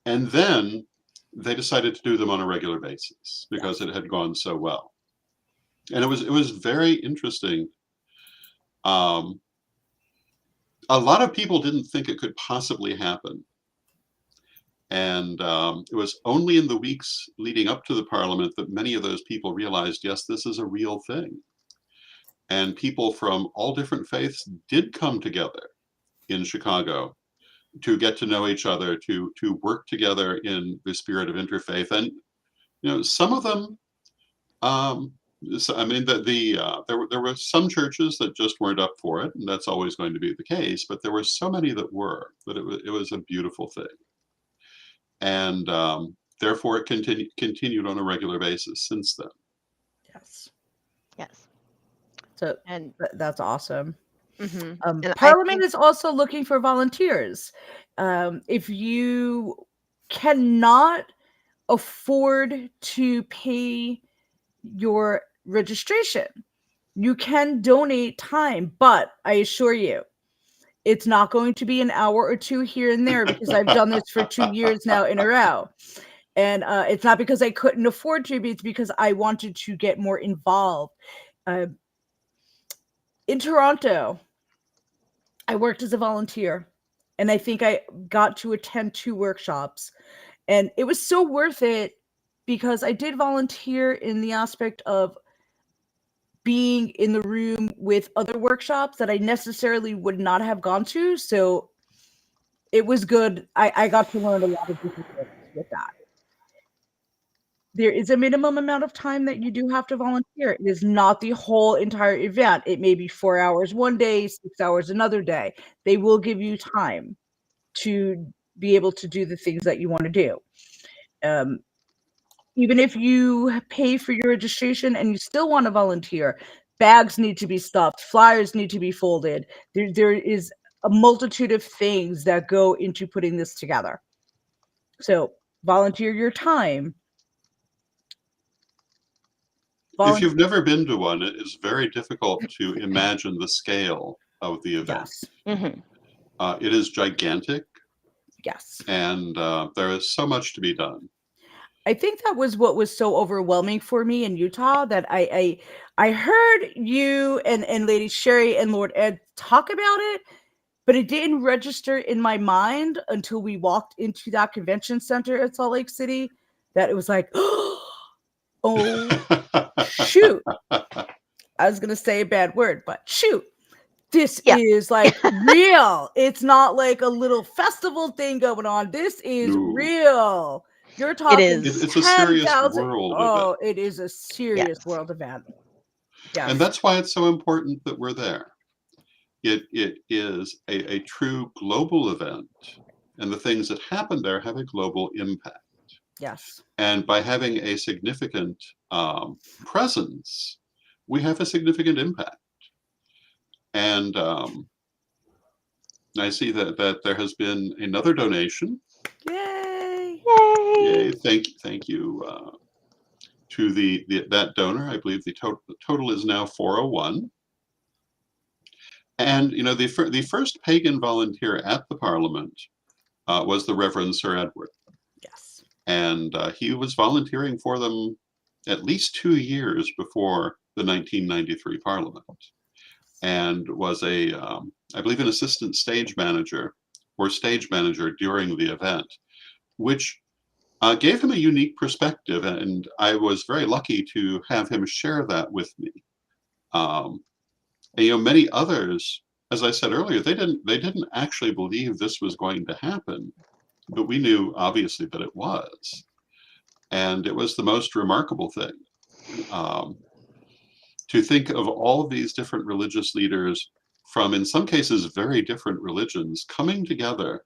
And then they decided to do them on a regular basis because it had gone so well. And it was very interesting. A lot of people didn't think it could possibly happen. And it was only in the weeks leading up to the Parliament that many of those people realized, yes, this is a real thing. And people from all different faiths did come together in Chicago to get to know each other, to work together in the spirit of interfaith. And some of them, I mean, there were some churches that just weren't up for it, and that's always going to be the case. But there were so many that were, that it was a beautiful thing. And therefore, it continued on a regular basis since then. Yes. Yes. So And that's awesome. And Parliament is also looking for volunteers. If you cannot afford to pay your registration, you can donate time, but I assure you, it's not going to be an hour or two here and there, because I've done this for 2 years now in a row. And it's not because I couldn't afford to, but it's because I wanted to get more involved. In Toronto, I worked as a volunteer, and I think I got to attend 2 workshops, and it was so worth it because I did volunteer in the aspect of being in the room with other workshops that I necessarily would not have gone to. So it was good. I got to learn a lot of different things with that. There is a minimum amount of time that you do have to volunteer. It is not the whole entire event. It may be 4 hours one day, 6 hours another day. They will give you time to be able to do the things that you want to do. Even if you pay for your registration and you still want to volunteer, bags need to be stuffed, flyers need to be folded. There is a multitude of things that go into putting this together. So volunteer your time. If you've never been to one, it is very difficult to imagine the scale of the event. Yes. It is gigantic. Yes. And there is so much to be done. I think that was what was so overwhelming for me in Utah, that I heard you and Lady Sherry and Lord Ed talk about it, but it didn't register in my mind until we walked into that convention center at Salt Lake City, that it was like, oh, shoot. I was going to say a bad word, but shoot. This is like real. It's not like a little festival thing going on. This is real. You're talking it's a serious world event. It is a serious world event. Yes. And that's why it's so important that we're there. It is a true global event, and the things that happen there have a global impact. Yes. And by having a significant presence, we have a significant impact. And I see that there has been another donation. Yay! Yay! Thank you to that donor. I believe the total is now 401. And the first pagan volunteer at the Parliament was the Reverend Sir Edward. Yes. And he was volunteering for them at least 2 years before the 1993 Parliament, and was I believe, an assistant stage manager during the event, which gave him a unique perspective, and I was very lucky to have him share that with me. And many others, as I said earlier, they didn't actually believe this was going to happen, but we knew obviously that it was, and it was the most remarkable thing. To think of all of these different religious leaders from, in some cases, very different religions coming together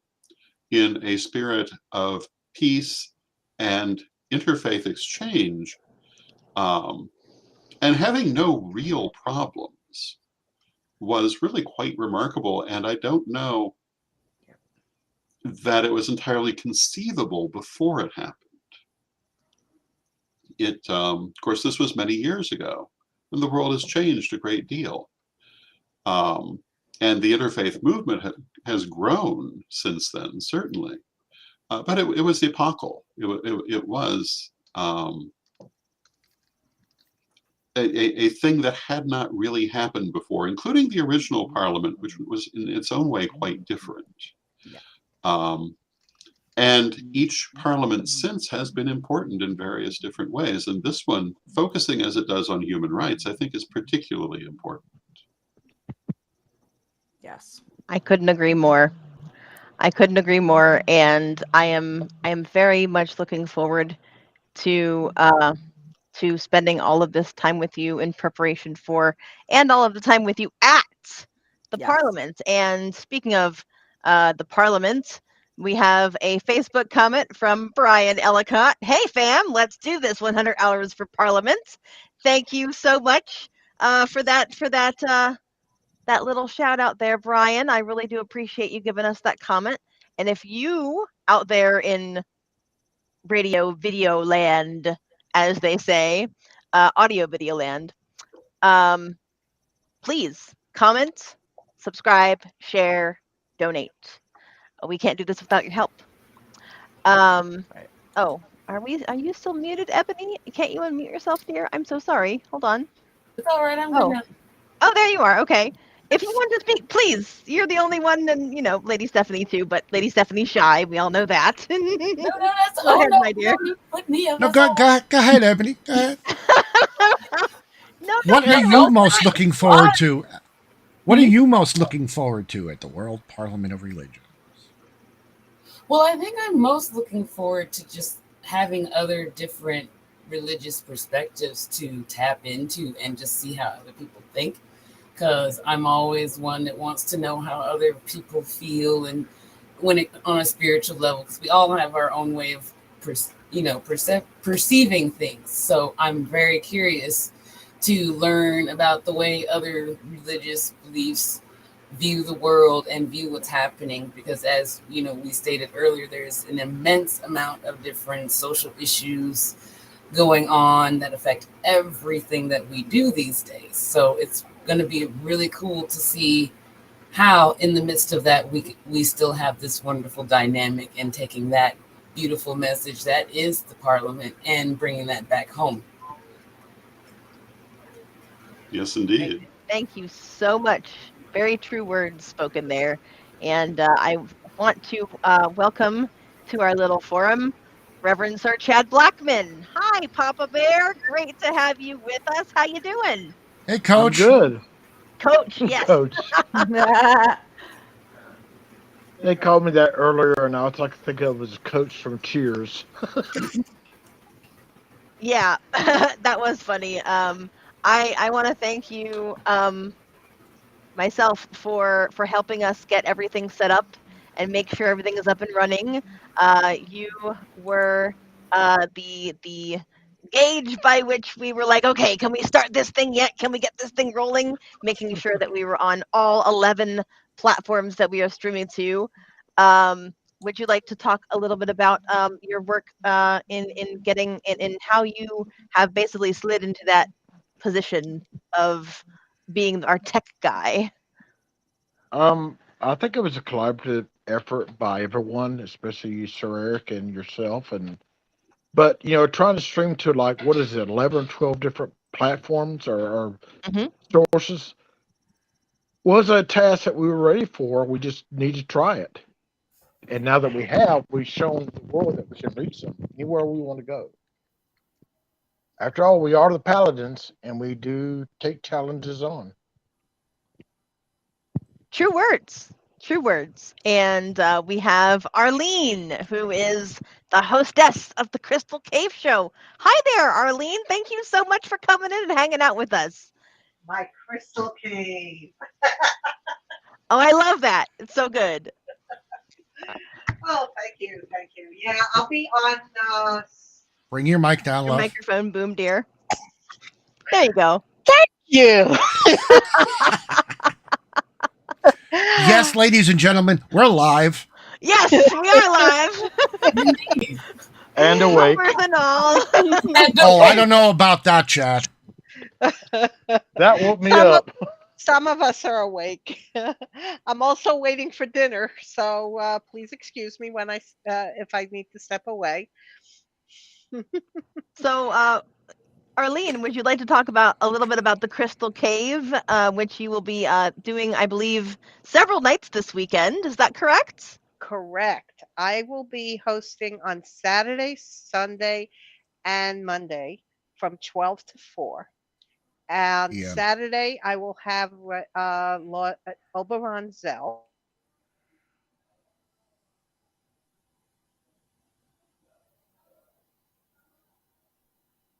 in a spirit of peace and interfaith exchange, and having no real problems, was really quite remarkable. And I don't know that it was entirely conceivable before it happened. Of course, this was many years ago, and the world has changed a great deal. And the interfaith movement has grown since then, certainly. But it was epochal. It was a thing that had not really happened before, including the original Parliament, which was in its own way quite different. And each Parliament since has been important in various different ways. And this one, focusing as it does on human rights, I think is particularly important. Yes. I couldn't agree more. I couldn't agree more, and I am very much looking forward to spending all of this time with you in preparation for, and all of the time with you at the Yes. Parliament. And speaking of the Parliament, we have a Facebook comment from Brian Ellicott. Hey fam, let's do this 100 hours for Parliament. Thank you so much for that little shout out there, Brian. I really do appreciate you giving us that comment. And if you out there in radio video land, as they say, audio video land, please comment, subscribe, share, donate. We can't do this without your help. Right. Oh, are you still muted, Ebony? Can't you unmute yourself, dear? I'm so sorry. Hold on. It's all right. I'm Oh. good now. Oh, there you are. Okay. If you want to speak, please. You're the only one, and Lady Stephanie too. But Lady Stephanie's shy. We all know that. No, that's Go ahead, my dear. No, you put me up. No, That's go ahead, Ebony. Go ahead. No, What are you most looking forward to? What are Hmm? you most looking forward to at the World Parliament of Religions? Well, I think I'm most looking forward to just having other different religious perspectives to tap into and just see how other people think. Because I'm always one that wants to know how other people feel, and on a spiritual level, because we all have our own way of perceiving things. So I'm very curious to learn about the way other religious beliefs view the world and view what's happening, because as we stated earlier, there's an immense amount of different social issues going on that affect everything that we do these days. So it's going to be really cool to see how in the midst of that we still have this wonderful dynamic, and taking that beautiful message that is the Parliament and bringing that back home. Yes, indeed. Thank you so much. Very true words spoken there. And I want to welcome to our little forum Reverend Sir Chad Blackman. Hi, Papa Bear. Great to have you with us. How you doing? Hey, Coach. I'm good. Coach, yes. Coach. They called me that earlier, and I was like, think of it as Coach from Cheers. Yeah, that was funny. I want to thank you myself for helping us get everything set up and make sure everything is up and running. You were the gauge by which we were like, okay, can we start this thing yet? Can we get this thing rolling? Making sure that we were on all 11 platforms that we are streaming to. Would you like to talk a little bit about your work in getting in how you have basically slid into that position of being our tech guy? I think it was a collaborative effort by everyone, especially you, Sir Eric, and yourself. But trying to stream to, like, what is it, 11, 12 different platforms or sources was a task that we were ready for. We just need to try it. And now that we have, we've shown the world that we can reach them anywhere we want to go. After all, we are the Paladins, and we do take challenges on. True words. True words. And we have Arlene, who is the hostess of the Crystal Cave Show. Hi there, Arlene. Thank you so much for coming in and hanging out with us. My Crystal Cave. Oh, I love that. It's so good. Oh, thank you. Thank you. Yeah, I'll be on. Bring your mic down, Your love. microphone boom, dear. There you go. Thank you. Yes, ladies and gentlemen, we're live. Yes, we are live. And awake. Numbers and all. Oh, I don't know about that, Chad. That woke me up. Some of us are awake. I'm also waiting for dinner, so please excuse me when if I need to step away. So, Arlene, would you like to talk about a little bit about the Crystal Cave, which you will be doing, I believe, several nights this weekend? Is that correct? Correct. I will be hosting on Saturday, Sunday, and Monday from 12 to 4. And Yeah. Saturday, I will have Oberon Zell.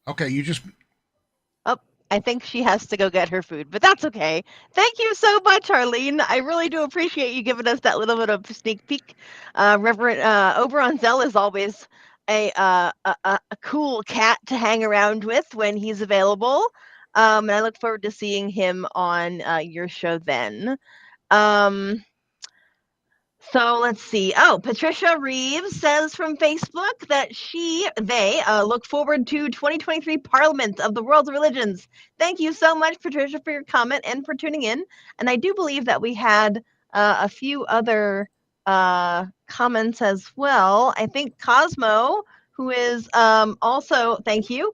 Okay, you just Oh, I think she has to go get her food, but that's okay. Thank you so much, Arlene. I really do appreciate you giving us that little bit of sneak peek. Reverend Oberon Zell is always a cool cat to hang around with when he's available. And I look forward to seeing him on your show then. So let's see. Oh, Patricia Reeves says from Facebook that they look forward to 2023 Parliament of the World's Religions. Thank you so much, Patricia, for your comment and for tuning in. And I do believe that we had a few other comments as well. I think Cosmo, who is also, thank you,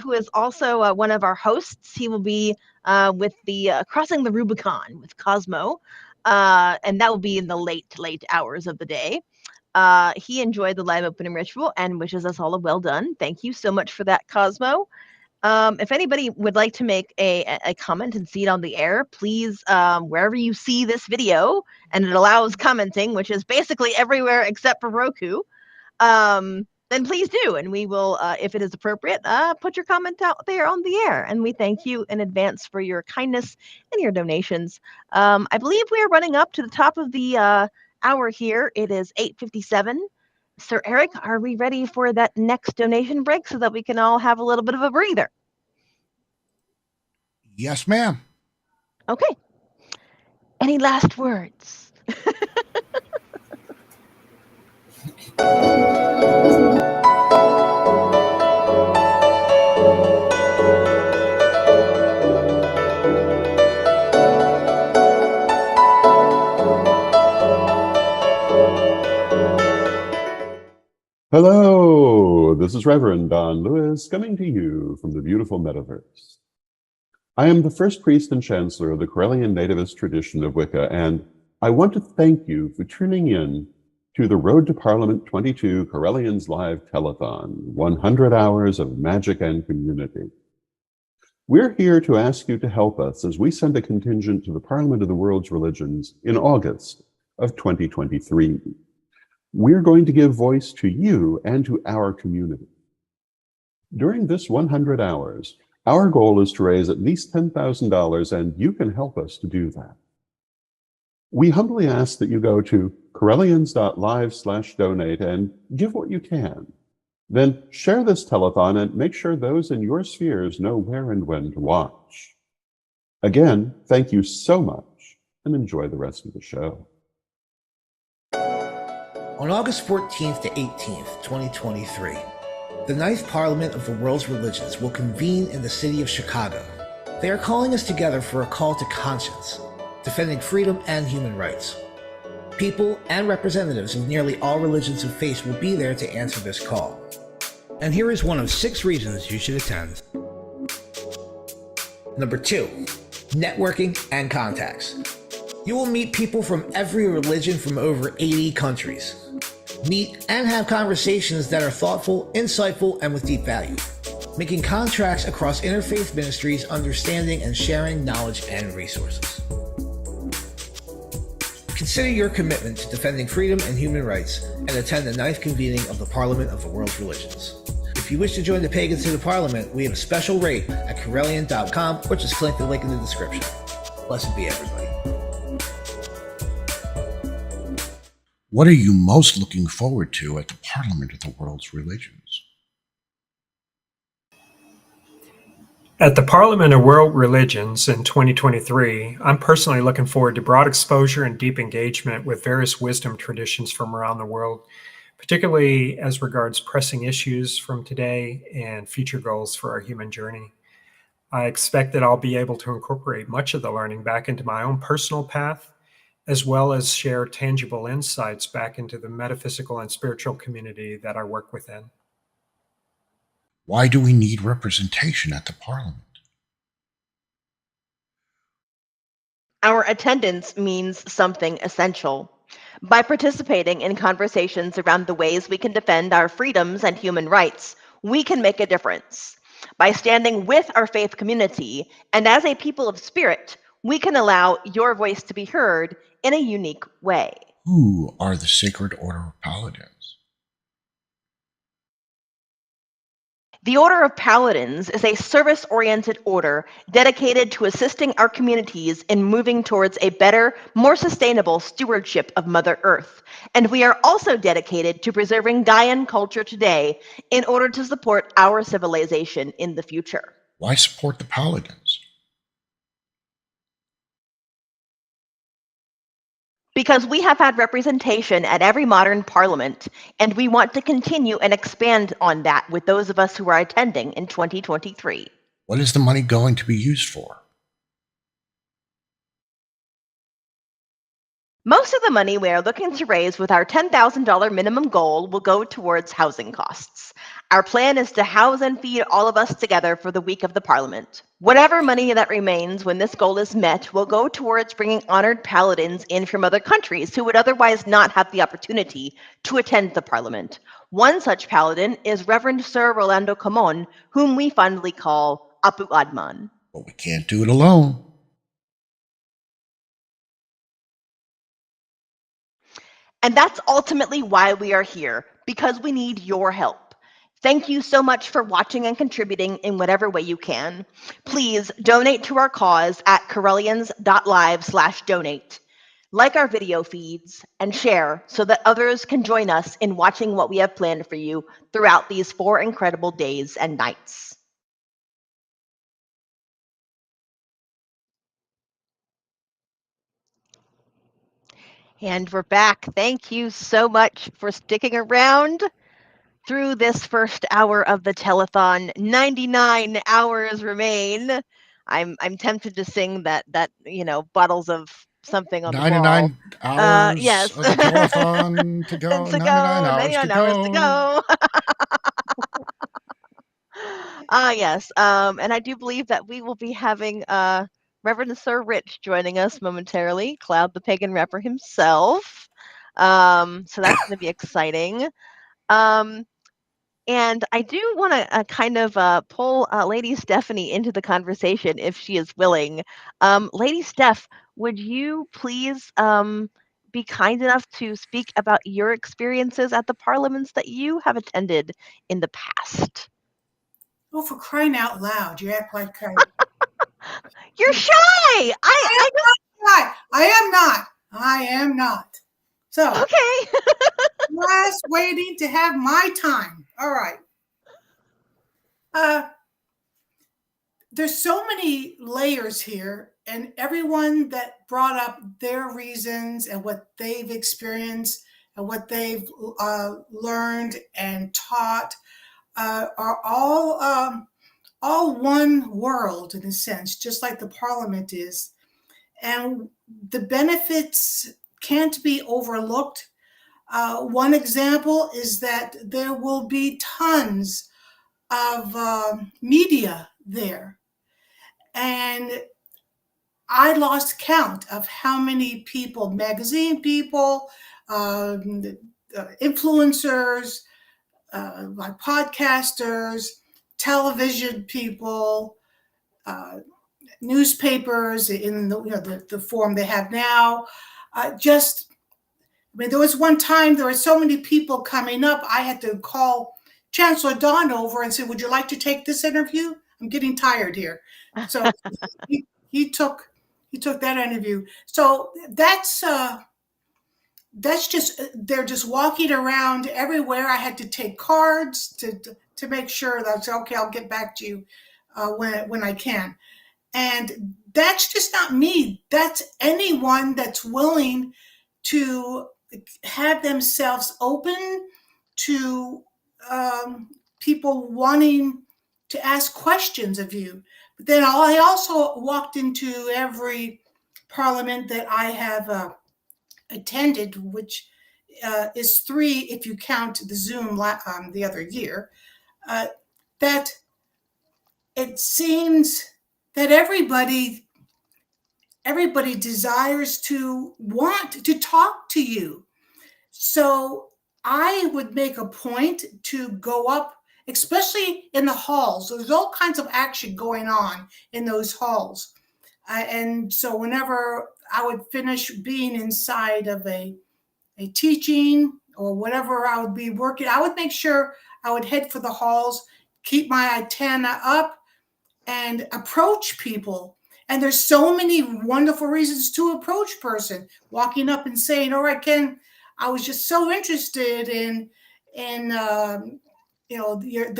who is also one of our hosts. He will be with the Crossing the Rubicon with Cosmo. And that will be in the late hours of the day. He enjoyed the live opening ritual and wishes us all a well done. Thank you so much for that, Cosmo. If anybody would like to make a comment and see it on the air, please, wherever you see this video, and it allows commenting, which is basically everywhere except for Roku, then please do. And we will, if it is appropriate, put your comment out there on the air. And we thank you in advance for your kindness and your donations. I believe we are running up to the top of the hour here. It is 8:57. Sir Eric, are we ready for that next donation break so that we can all have a little bit of a breather? Yes, ma'am. Okay. Any last words? Hello, this is Reverend Don Lewis coming to you from the beautiful metaverse. I am the first priest and chancellor of the Correllian Nativist tradition of Wicca, and I want to thank you for tuning in to the Road to Parliament 22 Correllians Live Telethon, 100 hours of magic and community. We're here to ask you to help us as we send a contingent to the Parliament of the World's Religions in August of 2023. We're going to give voice to you and to our community. During this 100 hours, our goal is to raise at least $10,000, and you can help us to do that. We humbly ask that you go to correllians.live/donate and give what you can. Then share this telethon and make sure those in your spheres know where and when to watch. Again, thank you so much, and enjoy the rest of the show. On August 14th to 18th, 2023, the 9th Parliament of the World's Religions will convene in the city of Chicago. They are calling us together for a call to conscience, defending freedom and human rights. People and representatives of nearly all religions and faiths will be there to answer this call. And here is one of 6 reasons you should attend. Number 2, networking and contacts. You will meet people from every religion from over 80 countries. Meet and have conversations that are thoughtful, insightful, and with deep value. Making contracts across interfaith ministries, understanding and sharing knowledge and resources. Consider your commitment to defending freedom and human rights and attend the 9th convening of the Parliament of the World's Religions. If you wish to join the pagans to the Parliament, we have a special rate at Correllian.com, or just click the link in the description. Blessed be everybody. What are you most looking forward to at the Parliament of the World's Religions? At the Parliament of World Religions in 2023, I'm personally looking forward to broad exposure and deep engagement with various wisdom traditions from around the world, particularly as regards pressing issues from today and future goals for our human journey. I expect that I'll be able to incorporate much of the learning back into my own personal path, as well as share tangible insights back into the metaphysical and spiritual community that I work within. Why do we need representation at the Parliament? Our attendance means something essential. By participating in conversations around the ways we can defend our freedoms and human rights, we can make a difference. By standing with our faith community and as a people of spirit, we can allow your voice to be heard in a unique way. Who are the Sacred Order of Paladins? The Order of Paladins is a service-oriented order dedicated to assisting our communities in moving towards a better, more sustainable stewardship of Mother Earth. And we are also dedicated to preserving Gaian culture today in order to support our civilization in the future. Why support the Paladins? Because we have had representation at every modern parliament, and we want to continue and expand on that with those of us who are attending in 2023. What is the money going to be used for? Most of the money we are looking to raise with our $10,000 minimum goal will go towards housing costs. Our plan is to house and feed all of us together for the week of the Parliament. Whatever money that remains when this goal is met will go towards bringing honored paladins in from other countries who would otherwise not have the opportunity to attend the Parliament. One such paladin is Reverend Sir Rolando Camon, whom we fondly call Apu Adman. But we can't do it alone. And that's ultimately why we are here, because we need your help. Thank you so much for watching and contributing in whatever way you can. Please donate to our cause at Correllians.live/donate. Like our video feeds and share so that others can join us in watching what we have planned for you throughout these 4 incredible days and nights. And we're back. Thank you so much for sticking around through this first hour of the telethon. 99 hours remain. I'm tempted to sing that bottles of something on the 99 wall. hours Yes. of the telethon to go. 99 hours to 99 hours to go. Yes. And I do believe that we will be having Reverend Sir Rich joining us momentarily, Cloud the Pagan Rapper himself. So that's going to be exciting. And I do want to kind of pull Lady Stephanie into the conversation if she is willing. Lady Steph, would you please be kind enough to speak about your experiences at the parliaments that you have attended in the past? Oh, for crying out loud, you act like You're shy. I am not. So, Okay. just waiting to have my time. All right. There's so many layers here, and everyone that brought up their reasons and what they've experienced and what they've learned and taught are all one world in a sense, just like the Parliament is. And the benefits can't be overlooked. One example is that there will be tons of media there. And I lost count of how many people, magazine people, influencers, like podcasters, television people, newspapers in the form they have now. There was one time there were so many people coming up, I had to call Chancellor Don over and say, "Would you like to take this interview? I'm getting tired here." So he took that interview. So that's just, they're just walking around everywhere. I had to take cards to make sure that okay, I'll get back to you when I can. And that's just not me. That's anyone that's willing to have themselves open to people wanting to ask questions of you. then I also walked into every parliament that I have attended, which is 3 if you count the Zoom the other year, that it seems that everybody desires to want to talk to you. So I would make a point to go up, especially in the halls. There's all kinds of action going on in those halls. And so whenever I would finish being inside of a teaching or whatever I would be working, I would make sure I would head for the halls, keep my antenna up, and approach people. And there's so many wonderful reasons to approach person, walking up and saying, all right, Ken, I was just so interested in the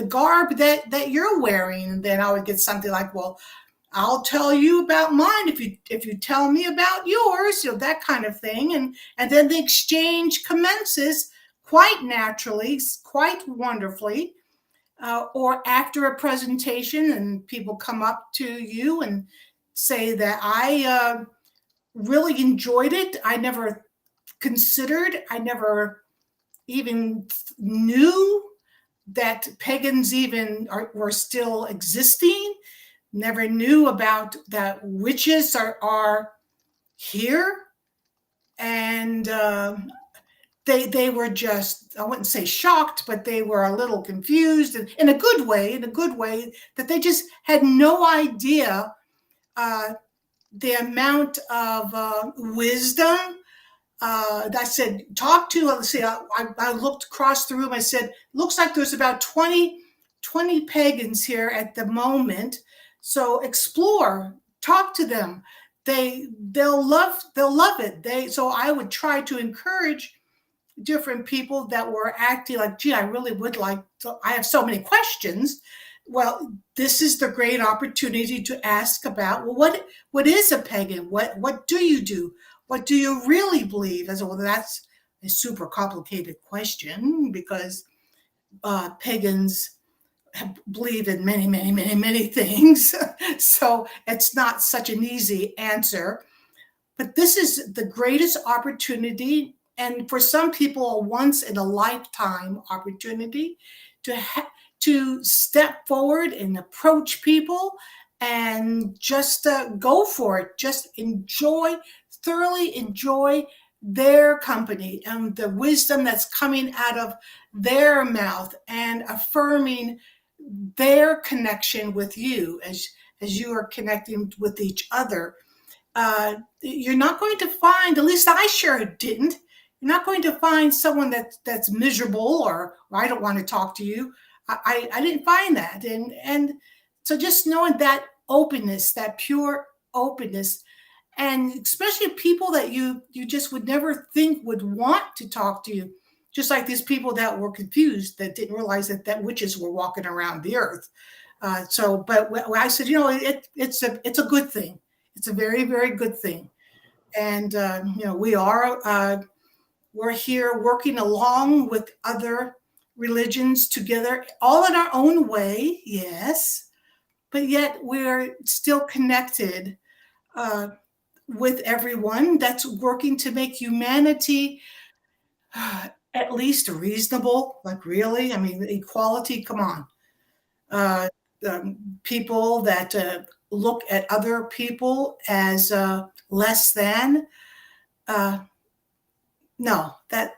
garb that you're wearing. And then I would get something like, well, I'll tell you about mine if you tell me about yours, that kind of thing. And then the exchange commences quite naturally, quite wonderfully. Or after a presentation and people come up to you and say that I really enjoyed it. I never even knew that pagans were still existing. Never knew about that witches are here. And they were just, I wouldn't say shocked, but they were a little confused, and in a good way, that they just had no idea the amount of wisdom. I said, let's see, I looked across the room. I said, looks like there's about 20 pagans here at the moment. So explore, talk to them. They'll love it. So I would try to encourage different people that were acting like, gee, I really would like to, I have so many questions. Well, this is the great opportunity to ask about, well, what is a pagan? What do you do? What do you really believe? As well, that's a super complicated question, because pagans believe in many, many, many, many things. So it's not such an easy answer. But this is the greatest opportunity, and for some people, a once in a lifetime opportunity to step forward and approach people and just go for it. Just thoroughly enjoy their company and the wisdom that's coming out of their mouth, and affirming their connection with you as you are connecting with each other. You're not going to find, at least I sure didn't, you're not going to find someone that's miserable or I don't want to talk to you. I didn't find that. And so just knowing that openness, that pure openness, and especially people that you just would never think would want to talk to you, just like these people that were confused, that didn't realize that witches were walking around the earth. But I said, it's a good thing. It's a very, very good thing. And, we're here working along with other religions together, all in our own way, yes, but yet we're still connected with everyone that's working to make humanity at least reasonable. Like, really? I mean, equality, come on. People that look at other people as less than, no, that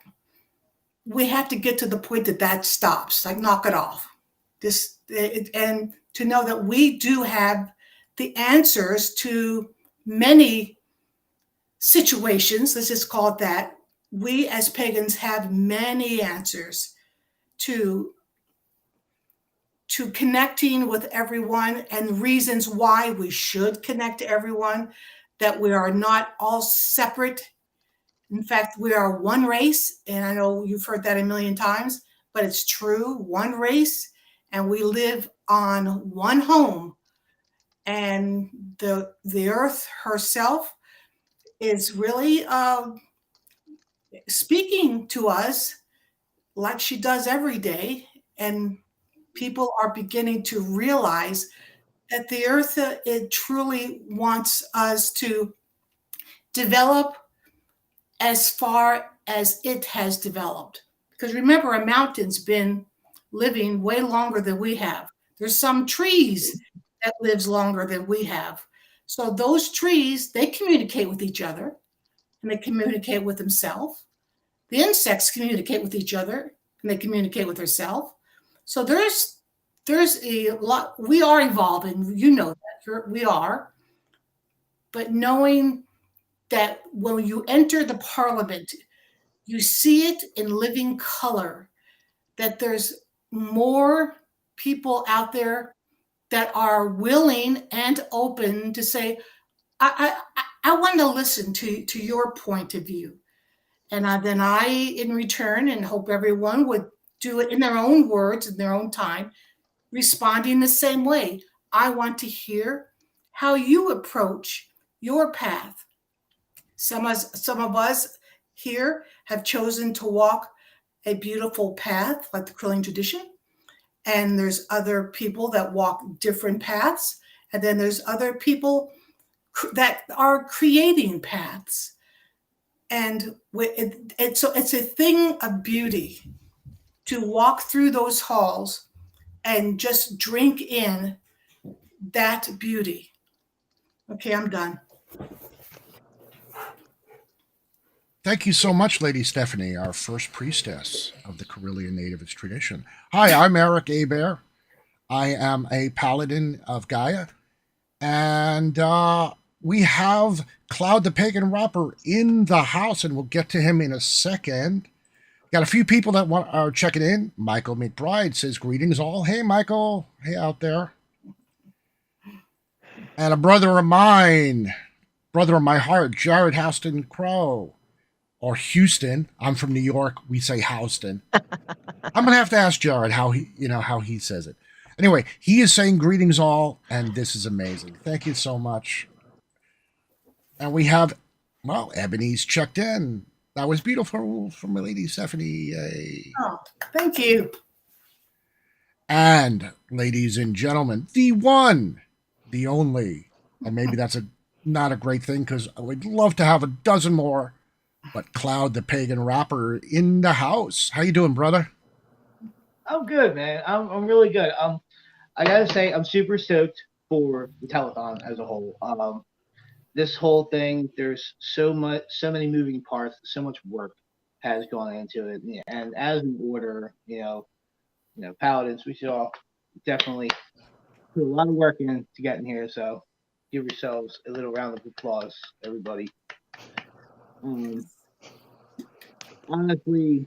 we have to get to the point that stops, like knock it off. And to know that we do have the answers to many situations, let's just call it that. We as pagans have many answers to connecting with everyone, and reasons why we should connect to everyone, that we are not all separate. In fact, we are one race, and I know you've heard that a million times, but it's true, one race, and we live on one home. And the earth herself is really speaking to us like she does every day, and people are beginning to realize that the earth, it truly wants us to develop as far as it has developed. Because remember, a mountain's been living way longer than we have. There's some trees that lives longer than we have. So those trees, they communicate with each other, and they communicate with themselves. The insects communicate with each other, and they communicate with themselves. So there's a lot. We are evolving. You know that we are. But knowing that when you enter the parliament, you see it in living color, that there's more people out there that are willing and open to say, I want to listen to your point of view. And then I, in return, and hope everyone would do it in their own words, in their own time, responding the same way. I want to hear how you approach your path. Some of us here have chosen to walk a beautiful path, like the Correllian tradition. And there's other people that walk different paths. And then there's other people that are creating paths. And it's a thing of beauty to walk through those halls and just drink in that beauty. Okay, I'm done. Thank you so much, Lady Stephanie, our first priestess of the Correllian Nativist tradition. Hi, I'm Eric Abear. I am a paladin of Gaia, and we have Cloud the Pagan Rapper in the house, and we'll get to him in a second. Got a few people that are checking in. Michael McBride says, greetings all. Hey, Michael. Hey, out there. And a brother of mine, brother of my heart, Jared Houston Crow. Or Houston. I'm from New York. We say Houston. I'm gonna have to ask Jared how he says it. Anyway, he is saying greetings all, and this is amazing. Thank you so much. And we have, Ebony's checked in. That was beautiful from my Lady Stephanie. Yay. Oh, thank you. And ladies and gentlemen, the one, the only, and maybe that's not a great thing because I would love to have a dozen more. But Cloud the Pagan Rapper in the house. How you doing, brother? I'm good, man. I'm really good. I gotta say, I'm super stoked for the telethon as a whole. This whole thing, there's so many moving parts, so much work has gone into it, and as an order, paladins, we should all definitely put a lot of work in to get in here. So, give yourselves a little round of applause, everybody. Honestly,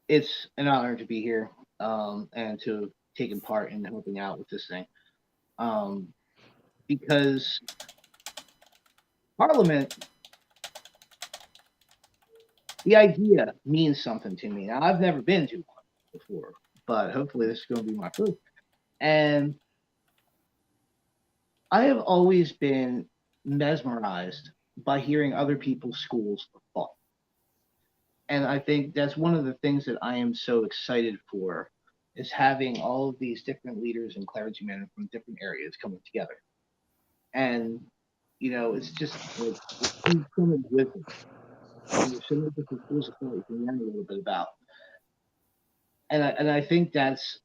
it's an honor to be here and to taking part in helping out with this thing. Because Parliament, the idea means something to me. Now, I've never been to one before, but hopefully this is going to be my first. And I have always been mesmerized by hearing other people's schools of thought. And I think that's one of the things that I am so excited for, is having all of these different leaders and clergymen from different areas coming together. And, it's just like so much wisdom. There's so many different schools of thought you can learn a little bit about. And I think that's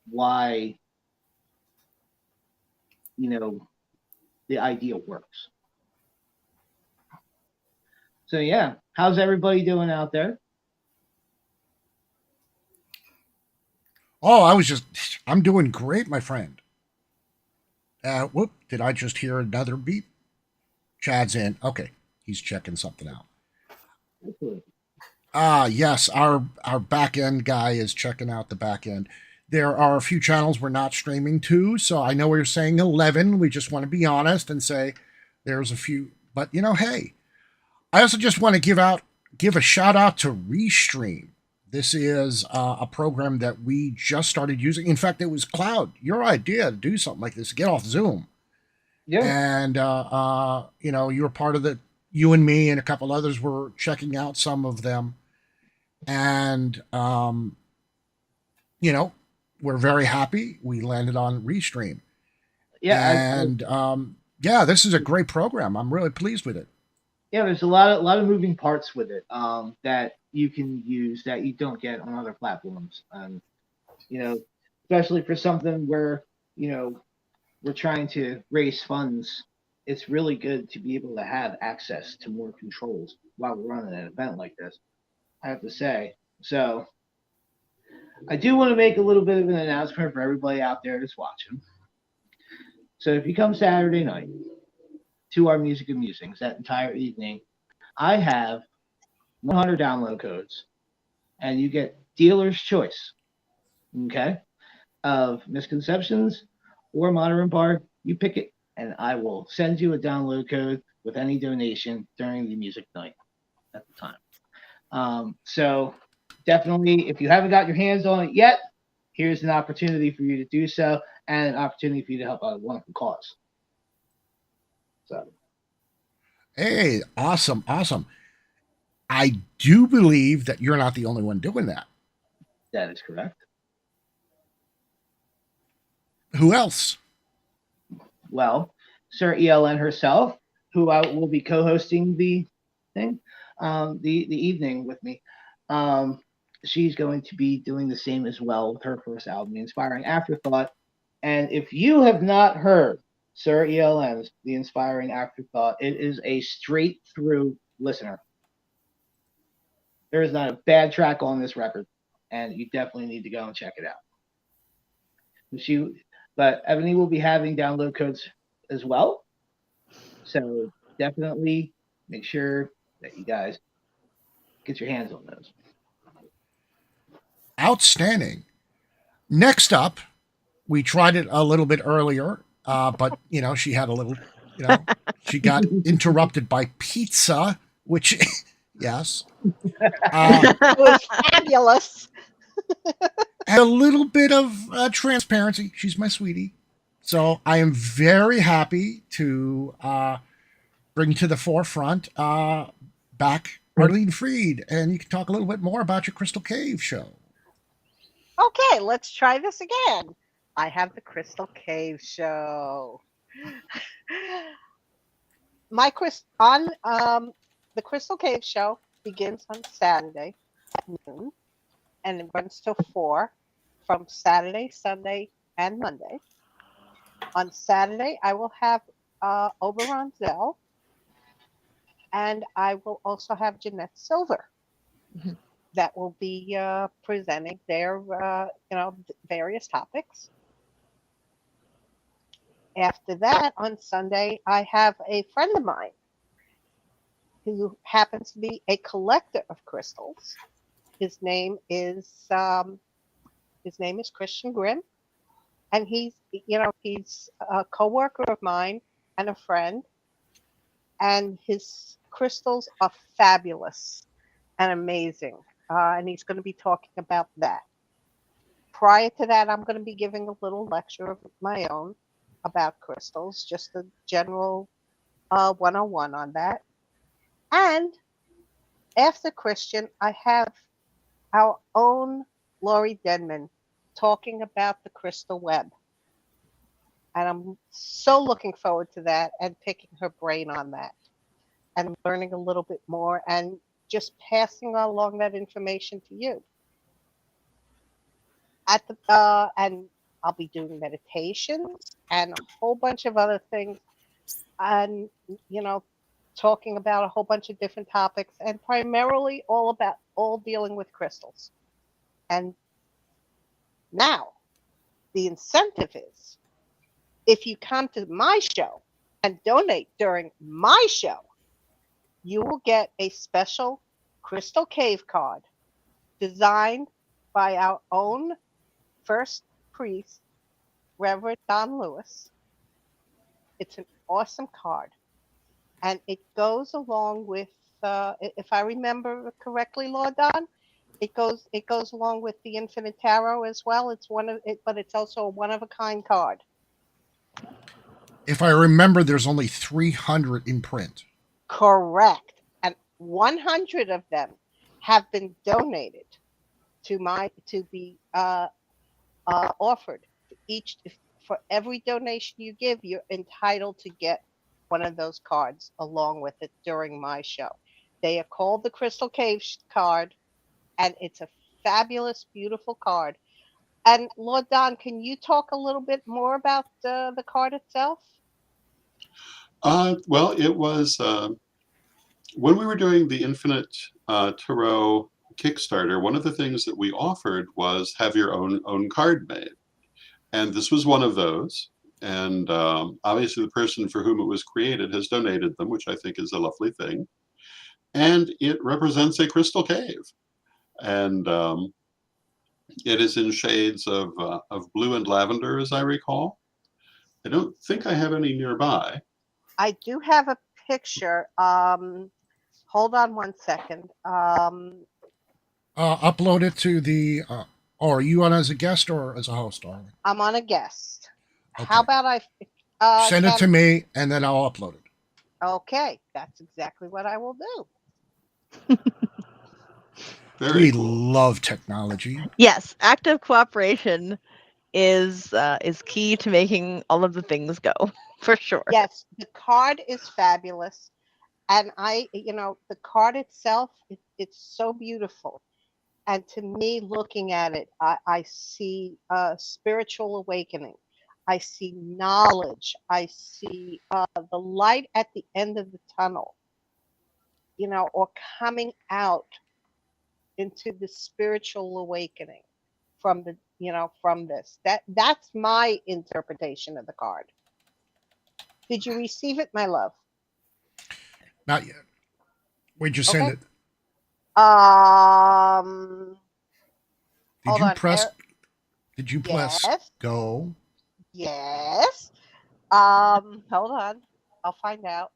why, the idea works. So yeah, how's everybody doing out there? Oh, I'm doing great, my friend. Did I just hear another beep? Chad's in. Okay, he's checking something out. Yes, our back end guy is checking out the back end. There are a few channels we're not streaming to, so I know we're saying 11. We just want to be honest and say there's a few, but hey, I also just want to give a shout out to Restream. This is a program that we just started using. In fact, it was Cloud, your idea to do something like this, get off Zoom. Yeah. And, you were part of the, you and me and a couple others were checking out some of them. And, we're very happy we landed on Restream. Yeah, And yeah, this is a great program. I'm really pleased with it. yeah. There's a lot of moving parts with it that you can use that you don't get on other platforms. You know, especially for something where we're trying to raise funds. It's really good to be able to have access to more controls while we're running an event like this. I have to say. So I do want to make a little bit of an announcement for everybody out there that's watching. So if you come Saturday night to our Music and Musings that entire evening, I have 100 download codes, and you get dealer's choice, okay, of misconceptions or modern bar. You pick it, and I will send you a download code with any donation during the music night at the time. So definitely, if you haven't got your hands on it yet, here's an opportunity for you to do so, and an opportunity for you to help out a wonderful cause. So, Hey, awesome, awesome. I do believe that you're not the only one doing that. that is correct. Who else? Well, Sir ELN herself, who I will be co-hosting the thing, the evening with me. She's going to be doing the same as well with her first album, The Inspiring Afterthought. And if you have not heard Sir ELN's The Inspiring Afterthought, it is a straight through listener. There is not a bad track on this record, and you definitely need to go and check it out. But Ebony will be having download codes as well. So definitely make sure that you guys get your hands on those. Outstanding. Next up, we tried it a little bit earlier, but she had a little, she got interrupted by pizza, which, yes, It was fabulous. had a little bit of transparency. She's my sweetie, so I am very happy to bring to the forefront back Arlene Freed, and you can talk a little bit more about your Crystal Cave show. Okay, let's try this again. I have the Crystal Cave show. The Crystal Cave show begins on Saturday at noon, and it runs till 4 from Saturday, Sunday, and Monday. On Saturday, I will have Oberon Zell, and I will also have Jeanette Silver. Mhm. That will be presenting their, various topics. After that, on Sunday, I have a friend of mine who happens to be a collector of crystals. His name is Christian Grimm, and he's a coworker of mine and a friend, and his crystals are fabulous and amazing. And he's going to be talking about that. Prior to that, I'm going to be giving a little lecture of my own about crystals, just a general 101 on that. And after Christian, I have our own Laurie Denman talking about the crystal web. And I'm so looking forward to that and picking her brain on that and learning a little bit more and just passing along that information to you. And I'll be doing meditations and a whole bunch of other things, and talking about a whole bunch of different topics, and primarily all dealing with crystals. And now, the incentive is, if you come to my show and donate during my show, you will get a special Crystal Cave card designed by our own first priest, Reverend Don Lewis. It's an awesome card, and it goes along with, if I remember correctly, Lord Don, it goes along with the Infinite Tarot as well. But it's also a one-of-a-kind card. If I remember, there's only 300 in print. Correct. And 100 of them have been donated to be offered each for every donation you give, you're entitled to get one of those cards along with it during my show. They are called the Crystal Cave card, and it's a fabulous, beautiful card. And Lord Don, can you talk a little bit more about the card itself? Well, it was when we were doing the Infinite Tarot Kickstarter. One of the things that we offered was have your own card made, and this was one of those. And obviously, the person for whom it was created has donated them, which I think is a lovely thing. And it represents a crystal cave, and it is in shades of blue and lavender, as I recall. I don't think I have any nearby. I do have a picture. Hold on one second. Upload it to the. Or are you on as a guest or as a host, darling? I'm on a guest. Okay. How about I send it to me and then I'll upload it. Okay, that's exactly what I will do. We love technology. Yes, active cooperation is key to making all of the things go, for sure. Yes, the card is fabulous, and the card itself, it's so beautiful. And to me, looking at it, I see spiritual awakening. I see knowledge. I see the light at the end of the tunnel, or coming out into the spiritual awakening from from this. That's my interpretation of the card. Did you receive it, my love? Not yet. Where'd you send it? Did you press go? Yes. Hold on. I'll find out.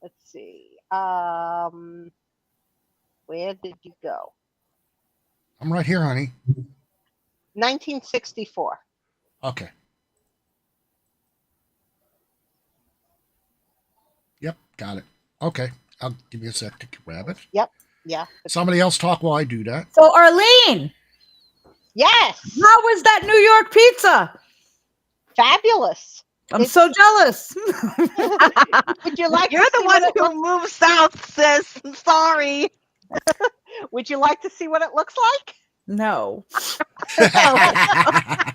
Let's see. Where did you go? I'm right here, honey. 1964. Okay. Yep, got it. Okay, I'll give you a sec to grab it. Yep. Yeah. Somebody else talk while I do that. So, Arlene. Yes. How was that New York pizza? Fabulous. I'm so jealous. Would you like? You're the one who moved south, sis. I'm sorry. Would you like to see what it looks like? No. I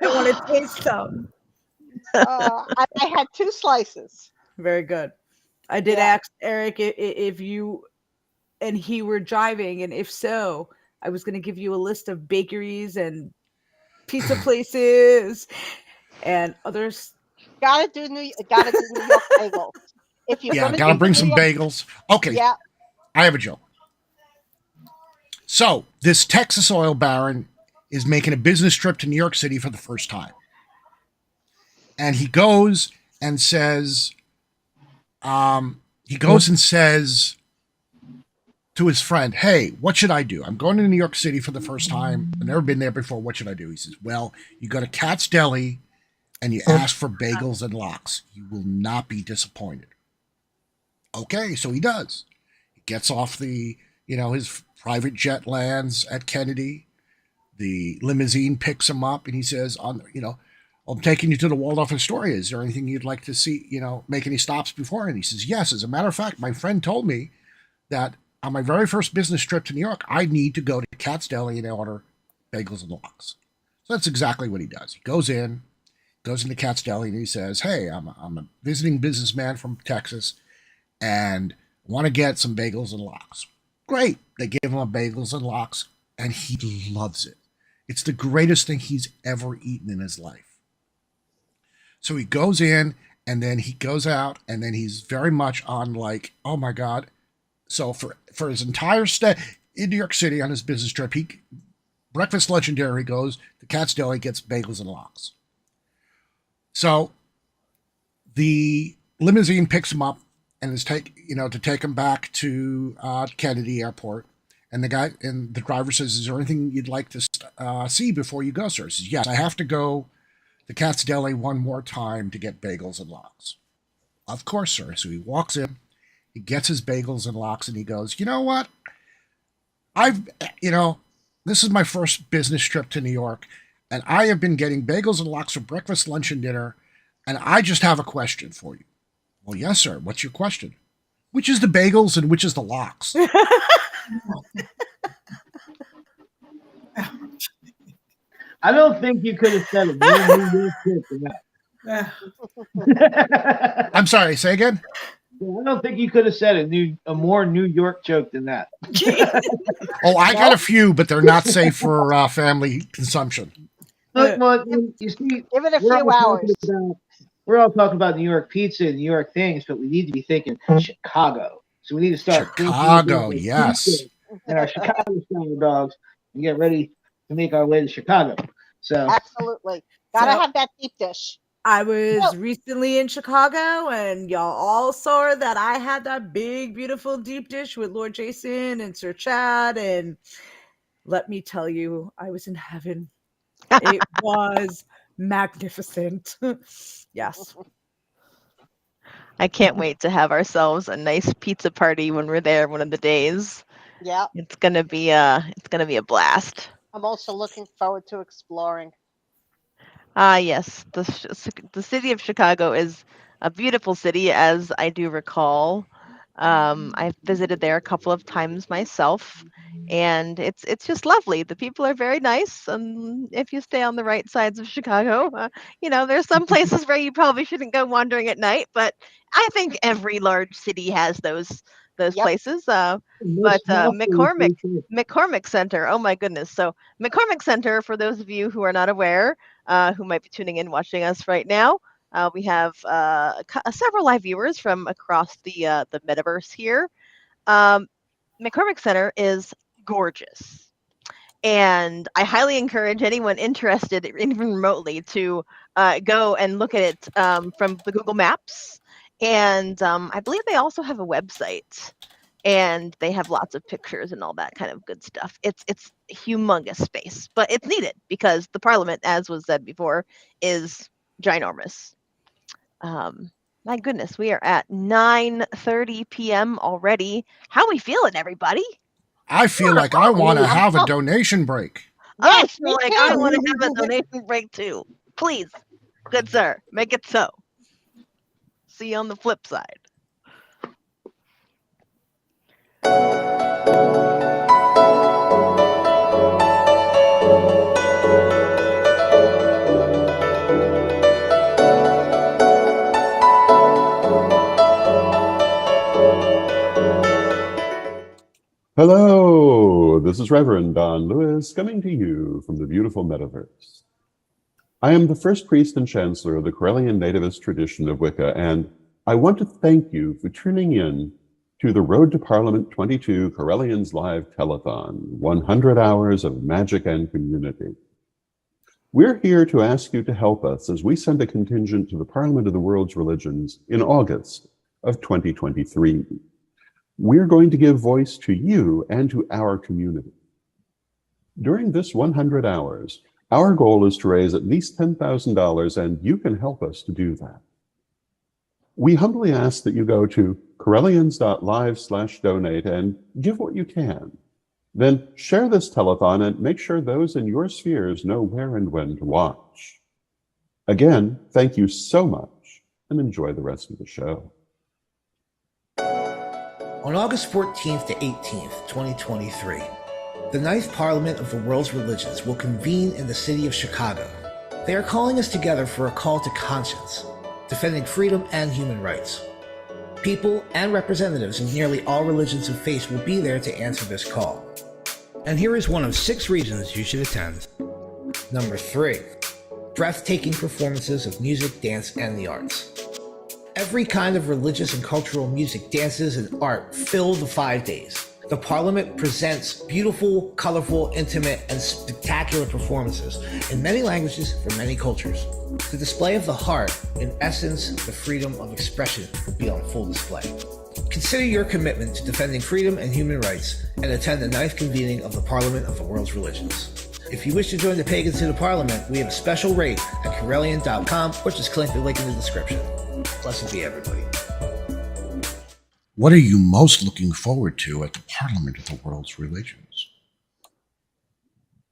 want to taste some. I had 2 slices. Very good. I did ask Eric if you and he were driving, and if so, I was going to give you a list of bakeries and pizza places and others. Gotta do New York bagels. If you're gotta bring some bagels. Okay. Yeah. I have a joke. So this Texas oil baron is making a business trip to New York City for the first time. And he goes and says, to his friend, hey, what should I do? I'm going to New York City for the first time. I've never been there before. What should I do? He says, well, you go to Cat's Deli and you ask for bagels and lox. You will not be disappointed. Okay, so he does. He gets off his private jet lands at Kennedy. The limousine picks him up and he says, I'm taking you to the Waldorf Astoria. Is there anything you'd like to see, make any stops before? And he says, yes. As a matter of fact, my friend told me that on my very first business trip to New York, I need to go to Cat's Deli and order bagels and lox. So that's exactly what he does. He goes into Cat's Deli and he says, hey, I'm a visiting businessman from Texas and want to get some bagels and lox. Great. They give him a bagels and lox and he loves it. It's the greatest thing he's ever eaten in his life. So he goes in and then he goes out and then he's very much on like, oh my God. So for his entire stay in New York City on his business trip, breakfast, lunch, and dinner, he goes to Cat's Deli, gets bagels and lox. So the limousine picks him up and is to take him back to Kennedy Airport. And the driver says, is there anything you'd like to see before you go, sir? He says, yes, I have to go to Cat's Deli one more time to get bagels and lox. Of course, sir. So he walks in, He gets his bagels and lox and he goes, you know what? This is my first business trip to New York, and I have been getting bagels and lox for breakfast, lunch, and dinner, and I just have a question for you. Well, yes, sir. What's your question? Which is the bagels and which is the lox? I don't think you could have said it more New York than that. I'm sorry, say again? I don't think you could have said a more New York joke than that. Oh, I got a few, but they're not safe for family consumption. Look, well, you see, Give it a few hours. We're all talking about New York pizza and New York things, but we need to be thinking Chicago. So we need to start Chicago, yes. And our Chicago style dogs and get ready to make our way to Chicago. So absolutely. Gotta have that deep dish. I was recently in Chicago, and y'all all saw that I had that big, beautiful deep dish with Lord Jason and Sir Chad. And let me tell you, I was in heaven. It was magnificent. Yes. I can't wait to have ourselves a nice pizza party when we're there one of the days. Yeah. It's gonna be a blast. I'm also looking forward to exploring. Yes, the city of Chicago is a beautiful city, as I do recall. I've visited there a couple of times myself, and it's just lovely. The people are very nice, and if you stay on the right sides of Chicago, there's some places where you probably shouldn't go wandering at night, but I think every large city has those places. But McCormick Center, oh my goodness! So McCormick Center, for those of you who are not aware, who might be tuning in, watching us right now. We have several live viewers from across the metaverse here. McCormick Center is gorgeous, and I highly encourage anyone interested, even remotely, to go and look at it from the Google Maps. And I believe they also have a website, and they have lots of pictures and all that kind of good stuff. It's humongous space, but it's needed because the Parliament, as was said before, is ginormous. My goodness, we are at 9:30 p.m. already. How we feeling, everybody? I feel like I want to have a donation break. I feel like I want to have a donation break too. Please, good sir, make it so. See you on the flip side. Hello, this is Reverend Don Lewis coming to you from the beautiful metaverse. I am the first priest and chancellor of the Correllian Nativist tradition of Wicca, and I want to thank you for tuning in to the Road to Parliament 22 Correllians Live Telethon, 100 hours of magic and community. We're here to ask you to help us as we send a contingent to the Parliament of the World's Religions in August of 2023. We're going to give voice to you and to our community. During this 100 hours, our goal is to raise at least $10,000, and you can help us to do that. We humbly ask that you go to Correllians.live/donate and give what you can. Then share this telethon and make sure those in your spheres know where and when to watch. Again, thank you so much, and enjoy the rest of the show. On August 14th to 18th, 2023, the Ninth Parliament of the World's Religions will convene in the city of Chicago. They are calling us together for a call to conscience, defending freedom and human rights. People and representatives of nearly all religions and faiths will be there to answer this call. And here is one of 6 reasons you should attend. Number 3, breathtaking performances of music, dance, and the arts. Every kind of religious and cultural music, dances, and art fill the 5 days. The Parliament presents beautiful, colorful, intimate, and spectacular performances in many languages from many cultures. The display of the heart, in essence, the freedom of expression, will be on full display. Consider your commitment to defending freedom and human rights and attend the 9th convening of the Parliament of the World's Religions. If you wish to join the pagans to the Parliament, we have a special rate at Correllian.com, or just click the link in the description. Blessed be everybody. What are you most looking forward to at the Parliament of the World's Religions?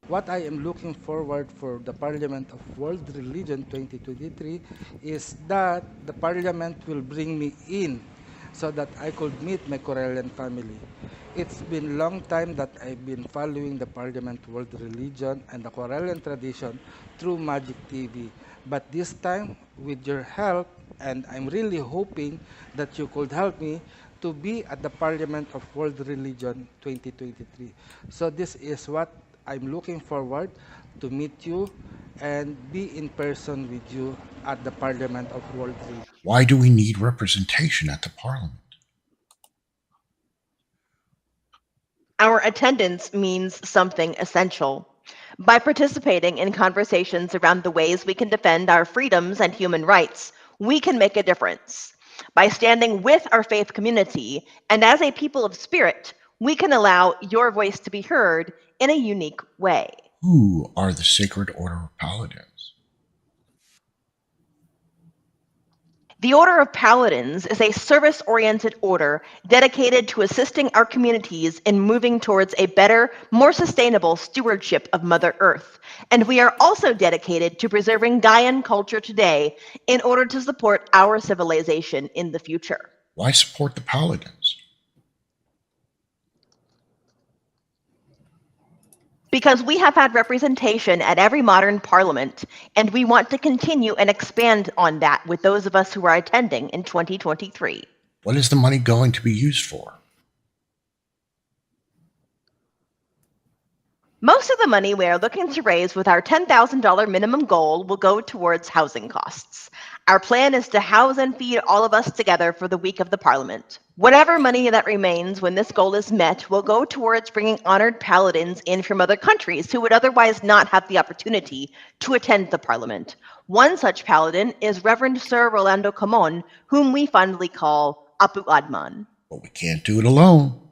What I am looking forward for the Parliament of World Religion 2023 is that the Parliament will bring me in so that I could meet my Correllian family. It's been a long time that I've been following the Parliament World Religion and the Correllian tradition through Magic TV. But this time, with your help, and I'm really hoping that you could help me to be at the Parliament of World Religion 2023. So this is what I'm looking forward to meet you and be in person with you at the Parliament of World Religion. Why do we need representation at the Parliament? Our attendance means something essential. By participating in conversations around the ways we can defend our freedoms and human rights, we can make a difference. By standing with our faith community and as a people of spirit, we can allow your voice to be heard in a unique way. Who are the Sacred Order of Paladins? The Order of Paladins is a service-oriented order dedicated to assisting our communities in moving towards a better, more sustainable stewardship of Mother Earth. And we are also dedicated to preserving Gaian culture today in order to support our civilization in the future. Why support the Paladins? Because we have had representation at every modern parliament, and we want to continue and expand on that with those of us who are attending in 2023. What is the money going to be used for? Most of the money we are looking to raise with our $10,000 minimum goal will go towards housing costs. Our plan is to house and feed all of us together for the week of the Parliament. Whatever money that remains when this goal is met will go towards bringing honored paladins in from other countries who would otherwise not have the opportunity to attend the Parliament. One such paladin is Reverend Sir Rolando Camon, whom we fondly call Apu Adman. But we can't do it alone.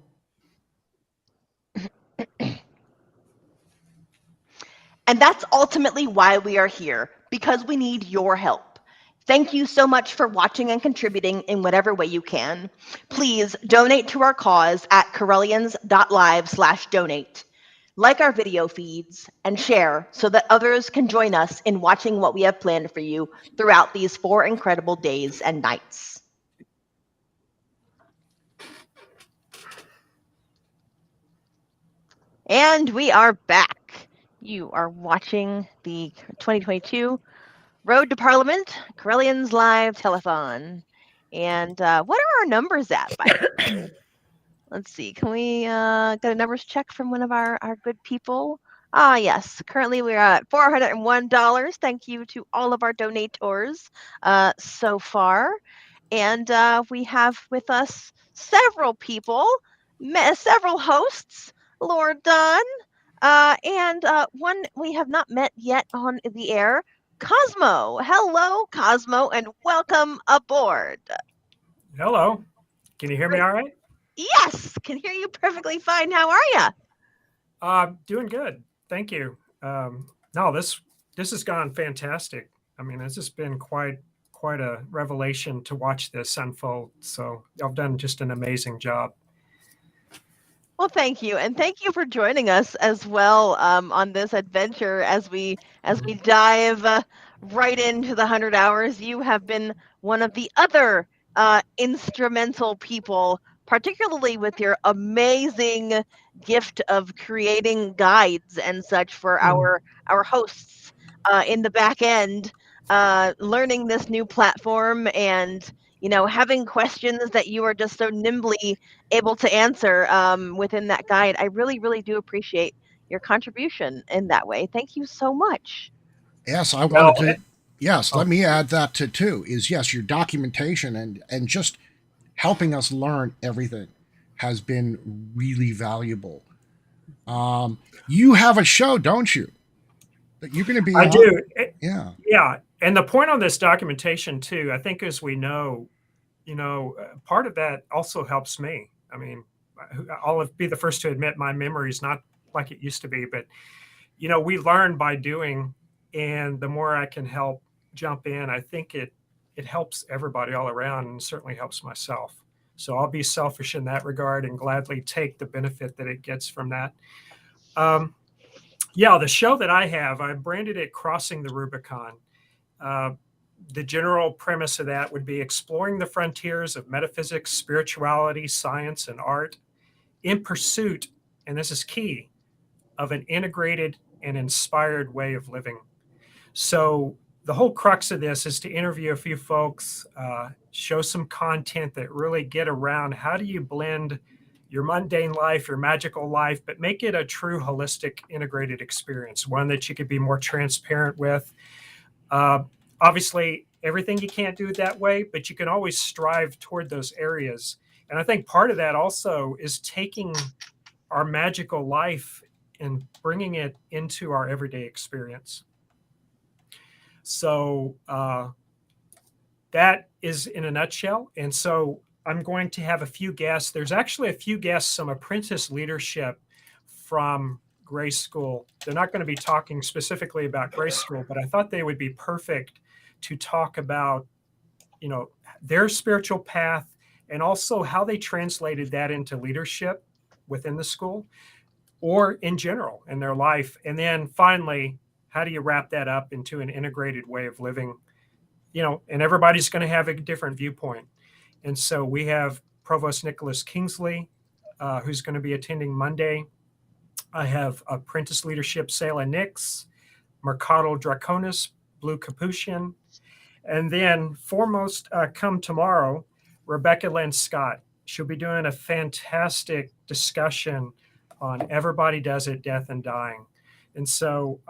And that's ultimately why we are here, because we need your help. Thank you so much for watching and contributing in whatever way you can. Please donate to our cause at correllians.live/donate. Like our video feeds and share so that others can join us in watching what we have planned for you throughout these 4 incredible days and nights. And we are back. You are watching the 2022 Road to Parliament Correllians Live Telethon. And what are our numbers at, by the way? Let's see. Can we get a numbers check from one of our good people? Ah, yes. Currently, we're at $401. Thank you to all of our donators so far. And we have with us several people, several hosts, Lord Don, and one we have not met yet on the air, Cosmo. Hello, Cosmo, and welcome aboard. Hello. Can you hear me all right? Yes, can hear you perfectly fine. How are you? Doing good. Thank you. No, this has gone fantastic. I mean, it's just been quite a revelation to watch this unfold. So y'all done just an amazing job. Well, thank you, and thank you for joining us as well on this adventure as we dive right into the 100 hours. You have been one of the other instrumental people, particularly with your amazing gift of creating guides and such for our hosts in the back end, learning this new platform and having questions that you are just so nimbly able to answer within that guide. I really, really do appreciate your contribution in that way. Thank you so much. Yes, I wanted to. Yes, let me add that too. Is yes, your documentation and just helping us learn everything has been really valuable. You have a show, don't you? That you're going to be. I do. Yeah. Yeah, and the point on this documentation too, I think, as we know, part of that also helps me. I mean, I'll be the first to admit my memory is not like it used to be, but we learn by doing, and the more I can help jump in, I think it helps everybody all around, and certainly helps myself. So I'll be selfish in that regard and gladly take the benefit that it gets from that. Yeah, the show that I have, I branded it Crossing the Rubicon. The general premise of that would be exploring the frontiers of metaphysics, spirituality, science, and art in pursuit, and this is key, of an integrated and inspired way of living. So the whole crux of this is to interview a few folks, show some content that really get around how do you blend your mundane life, your magical life, but make it a true holistic integrated experience, one that you could be more transparent with. Obviously, everything you can't do that way, but you can always strive toward those areas. And I think part of that also is taking our magical life and bringing it into our everyday experience. So that is in a nutshell. And so I'm going to have a few guests. There's actually a few guests, some apprentice leadership from Grace School. They're not going to be talking specifically about Grace School, but I thought they would be perfect to talk about, you know, their spiritual path and also how they translated that into leadership within the school or in general in their life. And then finally, how do you wrap that up into an integrated way of living? You know, and everybody's going to have a different viewpoint. And so we have Provost Nicholas Kingsley, who's going to be attending Monday. I have apprentice leadership Selah Nix, Mercado Draconis, Blue Capuchin, and then foremost come tomorrow, Rebecca Lynn Scott. She'll be doing a fantastic discussion on Everybody Does It, Death and Dying. And so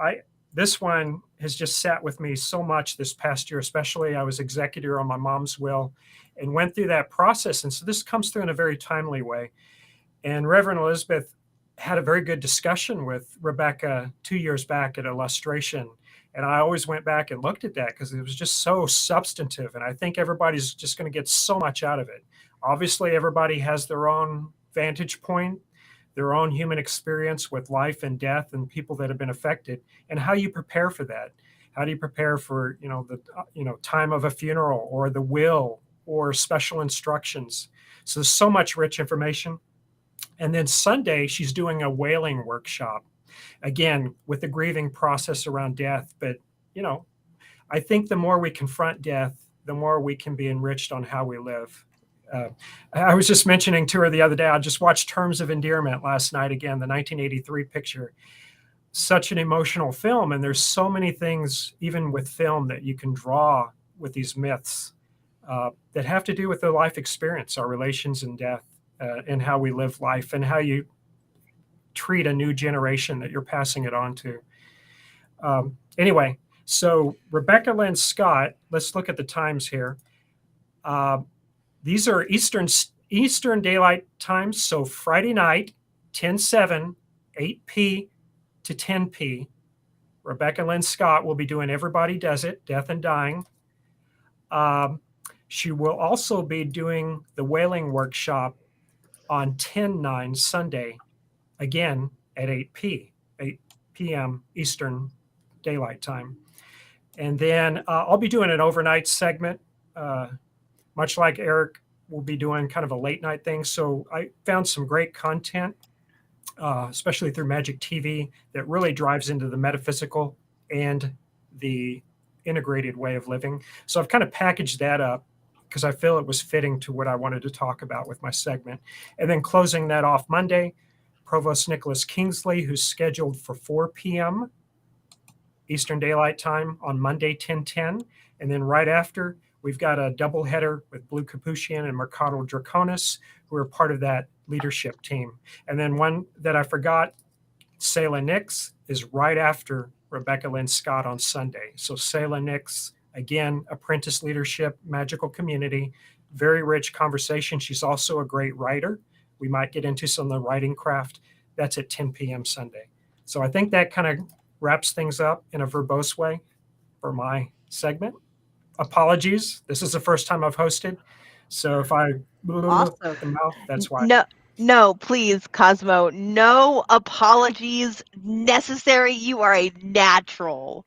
this one has just sat with me so much this past year, especially I was executor on my mom's will and went through that process. And so this comes through in a very timely way. And Reverend Elizabeth had a very good discussion with Rebecca 2 years back at Illustration. And I always went back and looked at that because it was just so substantive. And I think everybody's just going to get so much out of it. Obviously, everybody has their own vantage point, their own human experience with life and death and people that have been affected, and how you prepare for that. How do you prepare for, the time of a funeral or the will or special instructions? So there's so much rich information. And then Sunday, she's doing a wailing workshop, again, with the grieving process around death. But, I think the more we confront death, the more we can be enriched on how we live. I was just mentioning to her the other day, I just watched Terms of Endearment last night again, the 1983 picture. Such an emotional film. And there's so many things, even with film, that you can draw with these myths that have to do with the life experience, our relations in death, and how we live life and how you treat a new generation that you're passing it on to. Anyway, so Rebecca Lynn Scott, let's look at the times here. These are Eastern Daylight Times. So Friday night, 10/7, 8p to 10p. Rebecca Lynn Scott will be doing Everybody Does It, Death and Dying. She will also be doing the wailing workshop on 10/9 Sunday, again at 8 p.m. Eastern Daylight Time. And then I'll be doing an overnight segment, much like Eric will be doing kind of a late night thing. So I found some great content, especially through Magic TV, that really drives into the metaphysical and the integrated way of living. So I've kind of packaged that up because I feel it was fitting to what I wanted to talk about with my segment. And then closing that off Monday, Provost Nicholas Kingsley, who's scheduled for 4 p.m. Eastern Daylight Time on Monday, 10/10. And then right after, we've got a doubleheader with Blue Capuchin and Mercado Draconis, who are part of that leadership team. And then one that I forgot, Selah Nix, is right after Rebecca Lynn Scott on Sunday. So Selah Nix, again, apprentice leadership, magical community, very rich conversation. She's also a great writer. We might get into some of the writing craft. That's at 10 p.m. Sunday. So I think that kind of wraps things up in a verbose way for my segment. Apologies. This is the first time I've hosted. So if I Awesome. the mouth, that's why. No, please, Cosmo. No apologies necessary. You are a natural.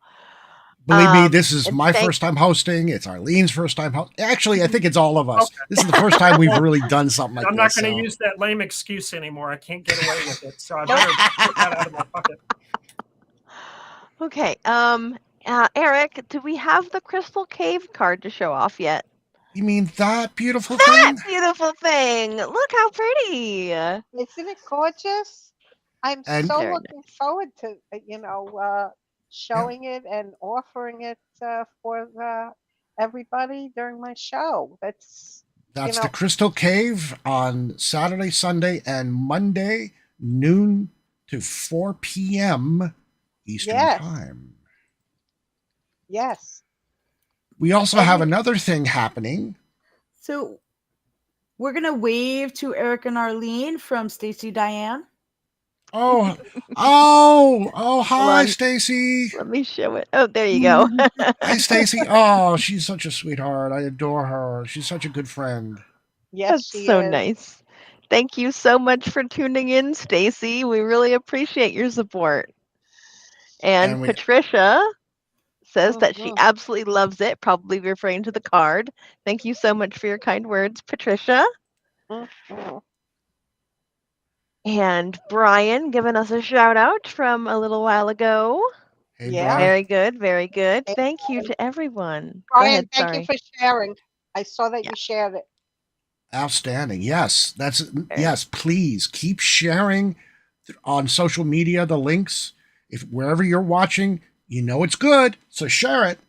Believe me, this is And my thank- first time hosting. It's Arlene's first time Actually, I think it's all of us. This is the first time we've really done something like I'm this. not going to use that lame excuse anymore. I can't get away with it, so I better get that out of my pocket. Okay. Eric, do we have the Crystal Cave card to show off yet? You mean that beautiful That thing? beautiful thing! Look how pretty! Isn't it gorgeous? I'm And- so Very looking forward to showing it and offering it for everybody during my show. That's the Crystal Cave on Saturday, Sunday, and Monday, noon to 4 p.m. Eastern Yes. Time. Yes. We also have another thing happening. So we're gonna wave to Eric and Arlene from Stacy Diane. Oh, hi, Stacy. Let me show it. Oh, there you go. Hi, Stacy. Oh, she's such a sweetheart. I adore her. She's such a good friend. Yes, That's she so is. nice. Thank you so much for tuning in, Stacy. We really appreciate your support. And Patricia says that she absolutely loves it, probably referring to the card. Thank you so much for your kind words, Patricia. And Brian giving us a shout out from a little while ago. Hey, Yeah. Brian. Very good, very good. Thank you to everyone. Go Brian, ahead, thank sorry. you for sharing. I saw that you shared it. Outstanding. Yes, yes. Please keep sharing on social media the links. If wherever you're watching, it's good, so share it.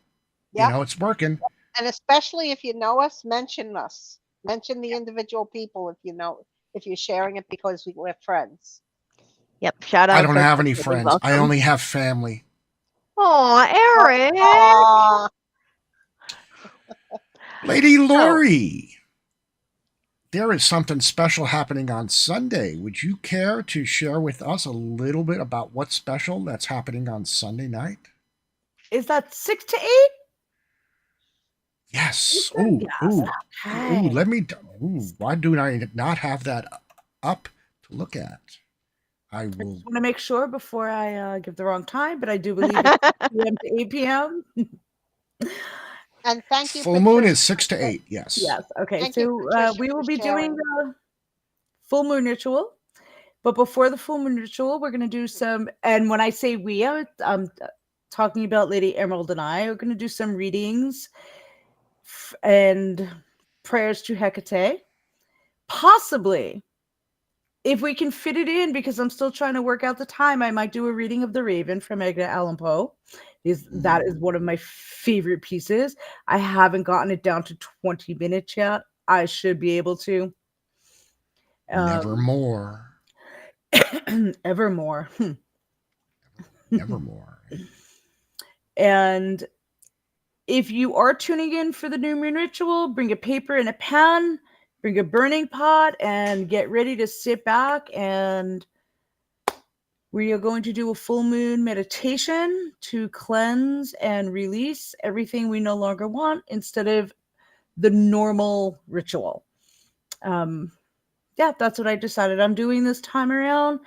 Yep. It's working. And especially if you know us, mention us. Mention the individual people if you're sharing it because we're friends. Yep. Shout out. I don't have any friends. Welcome. I only have family. Aw, Eric. Aw. Lady Lori, there is something special happening on Sunday. Would you care to share with us a little bit about what's special that's happening on Sunday night? Is that 6 to 8? Yes. Yes. Ooh, let me. Why do I not have that up to look at? I will. I want to make sure before I give the wrong time, but I do believe it's 6 p.m. to 8 p.m. And thank you. Full moon is 6 to 8. Yes. Yes. Okay. Thank you, So Patricia, we will for be doing sharing. the full moon ritual. But before the full moon ritual, we're going to do some. And when I say we, I'm talking about Lady Emerald and I are going to do some readings and prayers to Hecate. Possibly, if we can fit it in, because I'm still trying to work out the time, I might do a reading of The Raven from Edgar Allan Poe. That is one of my favorite pieces. I haven't gotten it down to 20 minutes yet. I should be able to. Nevermore. Evermore. Nevermore. And if you are tuning in for the new moon ritual, bring a paper and a pen, bring a burning pot, and get ready to sit back. And we are going to do a full moon meditation to cleanse and release everything we no longer want instead of the normal ritual. That's what I decided I'm doing this time around.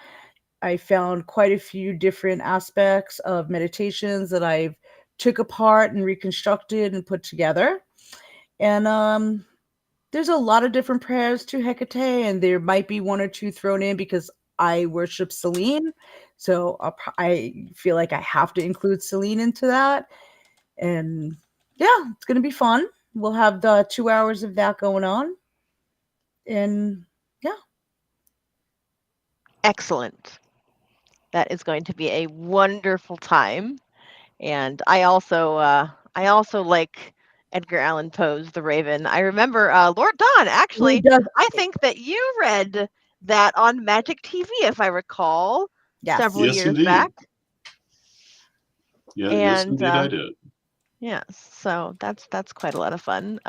I found quite a few different aspects of meditations that I've took apart and reconstructed and put together. And there's a lot of different prayers to Hecate, and there might be one or two thrown in because I worship Selene. So I feel like I have to include Selene into that. And it's going to be fun. We'll have the 2 hours of that going on. And Excellent. That is going to be a wonderful time. And I also like Edgar Allan Poe's The Raven. I remember Lord Don, actually, I think that you read that on Magic TV, if I recall, several Yes, years indeed. back. Yeah, yes, And, indeed, I did. Yes, so that's quite a lot of fun.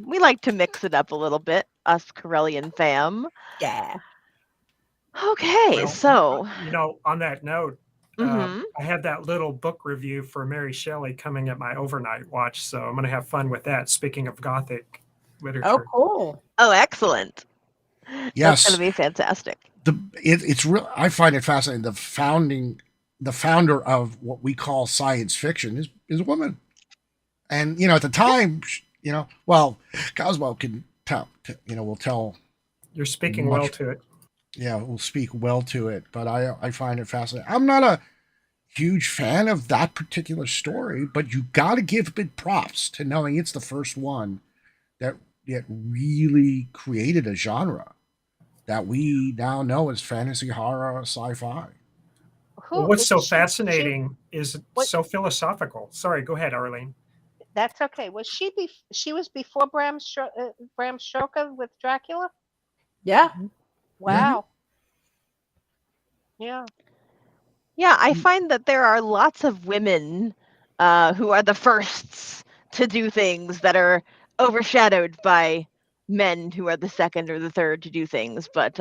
We like to mix it up a little bit, us Correllian fam. Yeah. Okay, Well, so on that note, Mhm. I have that little book review for Mary Shelley coming at my overnight watch, so I'm going to have fun with that. Speaking of Gothic literature. Oh, cool. Oh, excellent. Yes. That's going to be fantastic. It's real. I find it fascinating. The founder of what we call science fiction is a woman. And at the time, well, Cosmo can tell. Will tell. You're speaking well to it. Yeah, we'll speak well to it. But I find it fascinating. I'm not a huge fan of that particular story, but you got to give big props to knowing it's the first one that really created a genre that we now know as fantasy, horror, sci-fi. Well, what's so fascinating is it's so philosophical. Sorry, go ahead, Arlene. That's okay. Was she was before Bram Stoker with Dracula? Yeah. Wow. Yeah. Yeah, I find that there are lots of women who are the firsts to do things that are overshadowed by men who are the second or the third to do things. But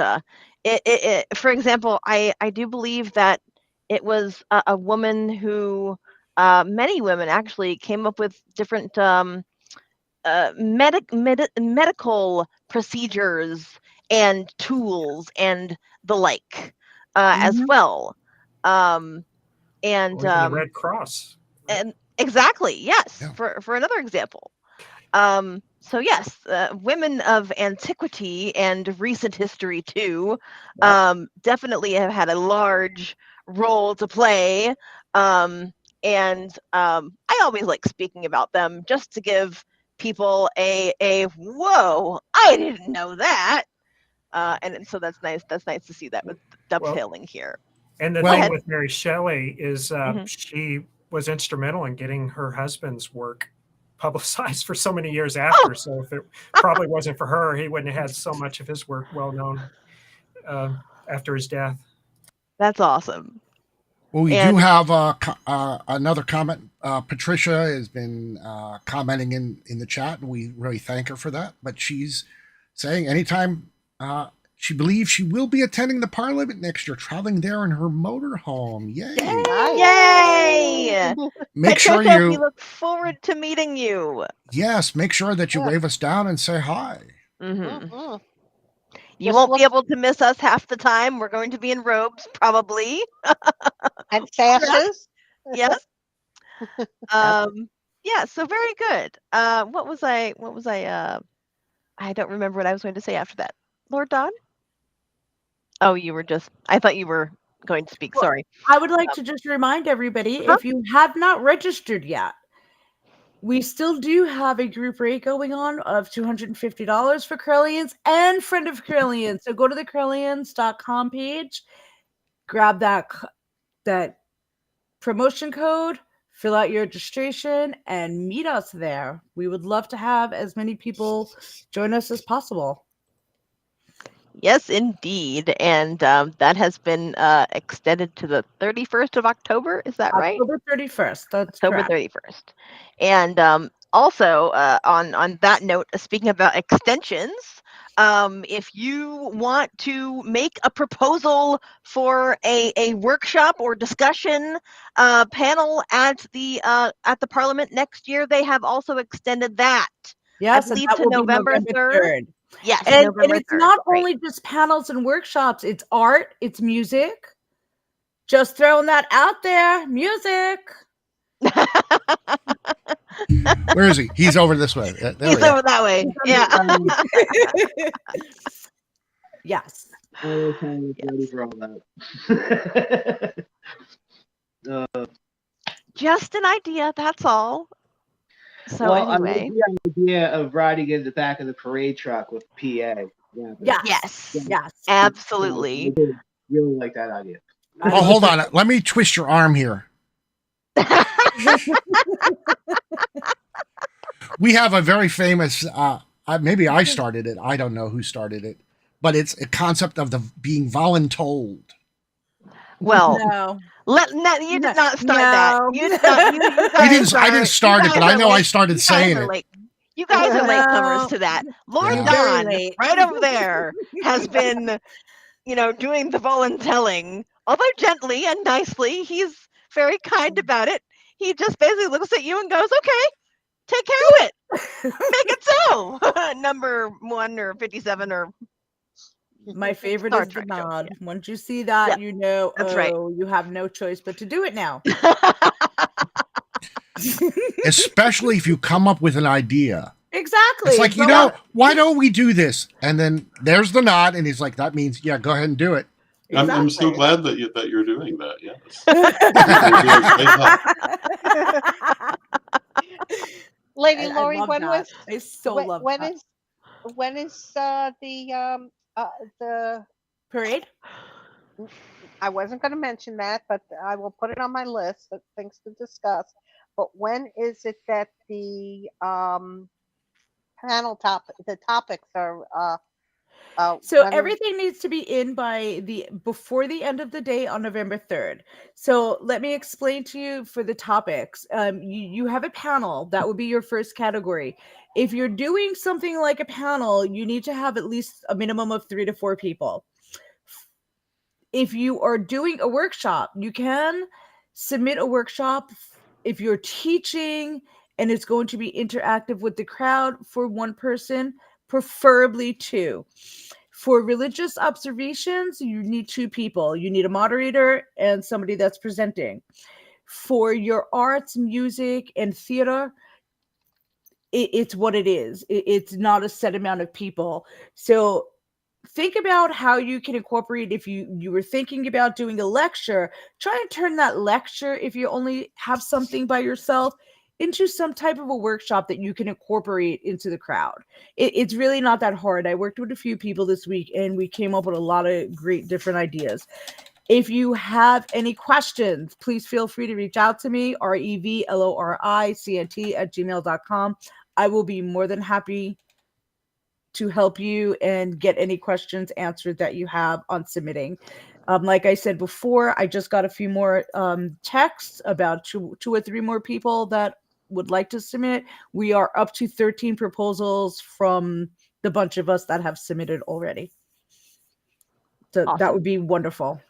for example, I do believe that it was a woman who, many women actually came up with different medical procedures and tools and the like as well. And the Red Cross. And exactly, yes. Yeah. For another example. So yes, women of antiquity and recent history too, definitely have had a large role to play. And I always like speaking about them just to give people a whoa, I didn't know that. And so that's nice. That's nice to see that with dovetailing here. And the thing with Mary Shelley is she was instrumental in getting her husband's work publicized for so many years after. Oh. So if it probably wasn't for her, he wouldn't have had so much of his work well known after his death. That's awesome. Well, we do have another comment. Patricia has been commenting in the chat, and we really thank her for that. But she's saying anytime she believes she will be attending the Parliament next year, traveling there in her motorhome. Yay! Yay! Make sure we look forward to meeting you. Yes, make sure that you wave us down and say hi. Mm-hmm. You won't be able to miss us half the time. We're going to be in robes, probably. And sashes. Yes. Yeah. So very good. What was I? I don't remember what I was going to say after that. Lord Don? Oh, I thought you were going to speak. Sorry. I would like to just remind everybody, if you have not registered yet, we still do have a group rate going on of $250 for Correllians and Friend of Correllians. So go to the Correllians.com page, grab that promotion code, fill out your registration, and meet us there. We would love to have as many people join us as possible. Yes, indeed. And that has been extended to the 31st of October. Is that right? October 31st. That's October correct. 31st. And also, on that note, speaking about extensions, if you want to make a proposal for a workshop or discussion panel at the Parliament next year, they have also extended that. Yes, I believe to November 3rd. Yes, and it's not only just panels and workshops, it's art, it's music. Just throwing that out there. Music. Where is he? He's over this way. He's over that way. Yeah. Yes. I was kind of ready for all that. Just an idea, that's all. So anyway, the idea of riding in the back of the parade truck with PA. Yeah, yes, absolutely. I really like that idea. Oh, hold on. Let me twist your arm here. We have a very famous, maybe I started it. I don't know who started it, but it's a concept of being voluntold. Well, no. You did not start that. You I didn't start it, but I know I started saying it. You guys are latecomers to that. Lord Don, right over there, has been, doing the voluntelling, although gently and nicely. He's very kind about it. He just basically looks at you and goes, "Okay, take care of it. Make it so." Number 1 or 57 or. My favorite is the nod. Yeah. Once you see that, that's right. You have no choice but to do it now. Especially if you come up with an idea. Exactly. It's like, why don't we do this? And then there's the nod, and he's like, that means, yeah, go ahead and do it. Exactly. I'm so glad that you're doing that. Yes. Lady I Lori, love when that. was I so when, love when that. is when is the Parade? I wasn't going to mention that, but I will put it on my list of things to discuss. But when is it that the the topics are So when everything needs to be in by before the end of the day on November 3rd. So let me explain to you for the topics. You have a panel. That would be your first category. If you're doing something like a panel, you need to have at least a minimum of 3 to 4 people. If you are doing a workshop, you can submit a workshop if you're teaching and it's going to be interactive with the crowd for 1 person, preferably 2. For religious observations, you need 2 people. You need a moderator and somebody that's presenting. For your arts, music, and theater, it's what it is. It's not a set amount of people. So think about how you can incorporate. If you were thinking about doing a lecture, try and turn that lecture, if you only have something by yourself, into some type of a workshop that you can incorporate into the crowd. It's really not that hard. I worked with a few people this week and we came up with a lot of great different ideas. If you have any questions, please feel free to reach out to me, revloricnt@gmail.com. I will be more than happy to help you and get any questions answered that you have on submitting. Like I said before, I just got a few more texts about two or three more people that would like to submit. We are up to 13 proposals from the bunch of us that have submitted already. So Awesome. that would be wonderful.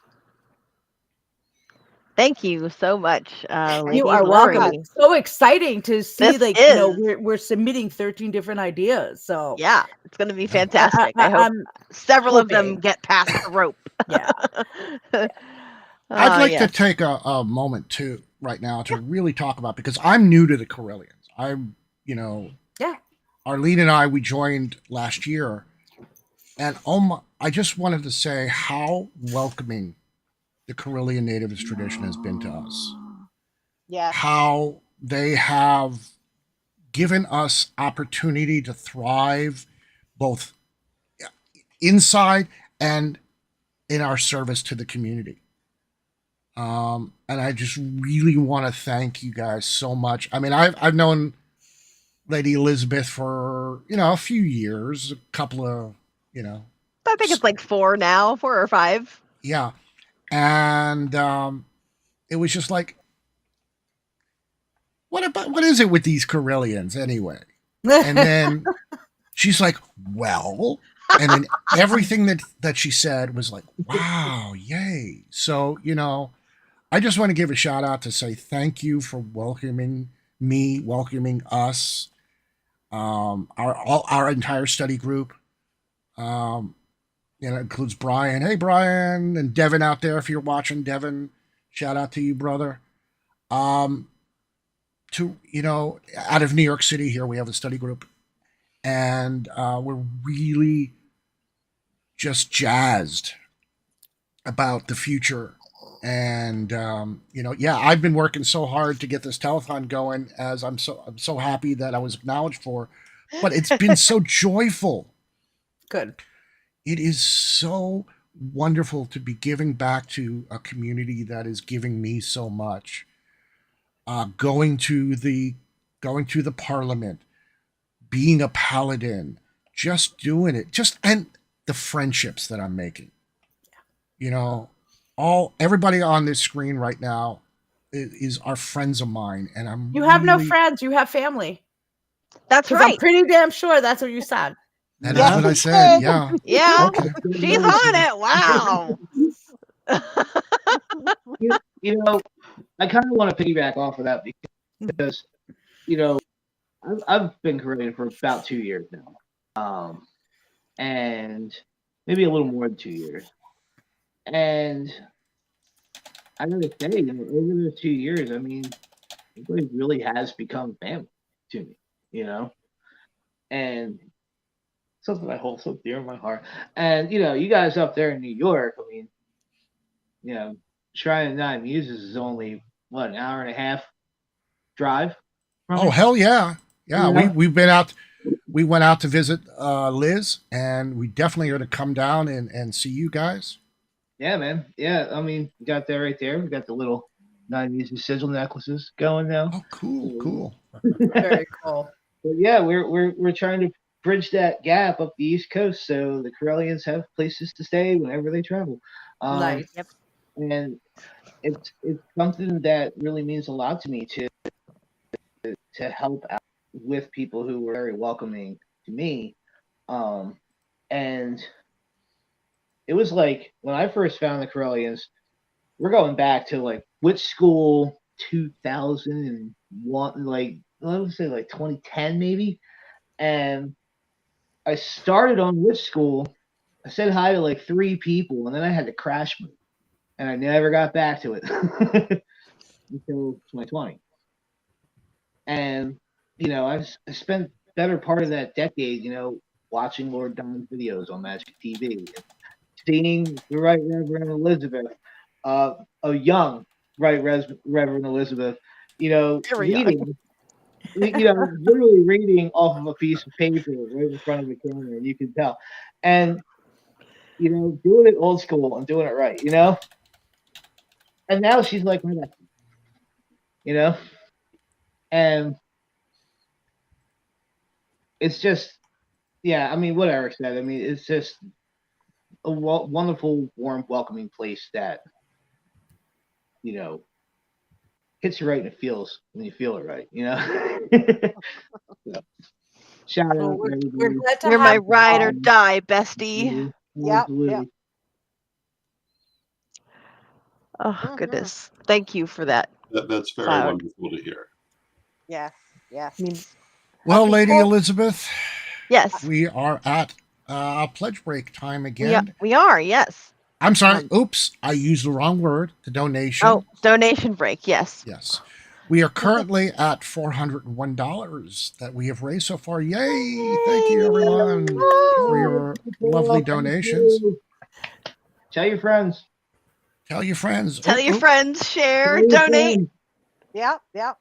Thank you so much, Lady You are Lori. welcome. It's so exciting to see, This is. we're submitting 13 different ideas. So Yeah, it's going to be fantastic. I hope several of them get past the rope. Yeah. I'd like yes. to take a moment too right now to really talk about, because I'm new to the Correllians. I'm, yeah. Arlene and I, we joined last year, and I just wanted to say how welcoming the Correllian Nativist tradition has been to us. Yeah. How they have given us opportunity to thrive both inside and in our service to the community. And I just really want to thank you guys so much. I mean, I've known Lady Elizabeth for, a few years, a couple of, I think it's like 4 now, 4 or 5. Yeah. And it was just like, what is it with these Correllians anyway? And then she's like, well, and then everything that she said was like, wow, yay. So, I just want to give a shout out to say thank you for welcoming me, welcoming us, our entire study group. It includes Brian. Hey, Brian, and Devin out there. If you're watching, Devin, shout out to you, brother. Out of New York City here, we have a study group, and we're really just jazzed about the future. And I've been working so hard to get this telethon going, as I'm so happy that I was acknowledged for, but it's been so joyful. Good. It is so wonderful to be giving back to a community that is giving me so much. Going to the Parliament, being a paladin, just doing it, and the friendships that I'm making. Everybody on this screen right now is our friends of mine, and you have no friends, you have family. That's right. I'm pretty damn sure that's what you said. That is what I said. Yeah. Yeah. Okay. She's on it. Wow. I kind of want to piggyback off of that because, I've been Correllian for about 2 years now, and maybe a little more than 2 years. And I gotta say, over those 2 years, I mean, everybody really has become family to me, you know, and something I hold so dear in my heart. And you know, you guys up there in New York, I mean, you know, Shrine of Nine Muses is only what, an hour and a half drive from Oh, me. hell yeah. Yeah, You know? we've been out. We went out to visit Liz, and we definitely are to come down and see you guys. Yeah, man. Yeah, I mean, we got that right there. We got the little Nine Muses sigil necklaces going now. Oh, cool. Very cool. But yeah, we're trying to bridge that gap up the East Coast so the Correllians have places to stay whenever they travel. Nice. Yep. And it's something that really means a lot to me to help out with people who were very welcoming to me. And it was like when I first found the Correllians, we're going back to like Witch School 2001, like I would say like 2010 maybe. And I started on Witch School. I said hi to like 3 people, and then I had to crash move, and I never got back to it until 2020. And you know, I spent better part of that decade, you know, watching Lord Don's videos on Magic TV, seeing the Right Reverend Elizabeth, a young Right Reverend Elizabeth, you know, reading, you know, literally reading off of a piece of paper right in front of the camera, and you can tell. And, you know, doing it old school and doing it right, you know? And now she's like my nephew, you know? And it's just, yeah, I mean, what Eric said, I mean, it's just a wonderful, warm, welcoming place that, you know, hits you right and it feels when you feel it right, you know? So, shout out to everybody. We're glad to You're have my you ride or on. die, bestie. Yep. Oh, goodness. Thank you for that. That's very Cloud. wonderful to hear. Yes. Well, Lady Elizabeth. Yes. We are at pledge break time again. We are, yes. I'm sorry. Oops, I used the wrong word. The donation. Oh, donation break, yes. Yes. We are currently at $401 that we have raised so far. Yay! Thank you, everyone, for your lovely donations. Tell your friends. Tell your friends. Tell your friends, share, Tell your donate. friends. Yep.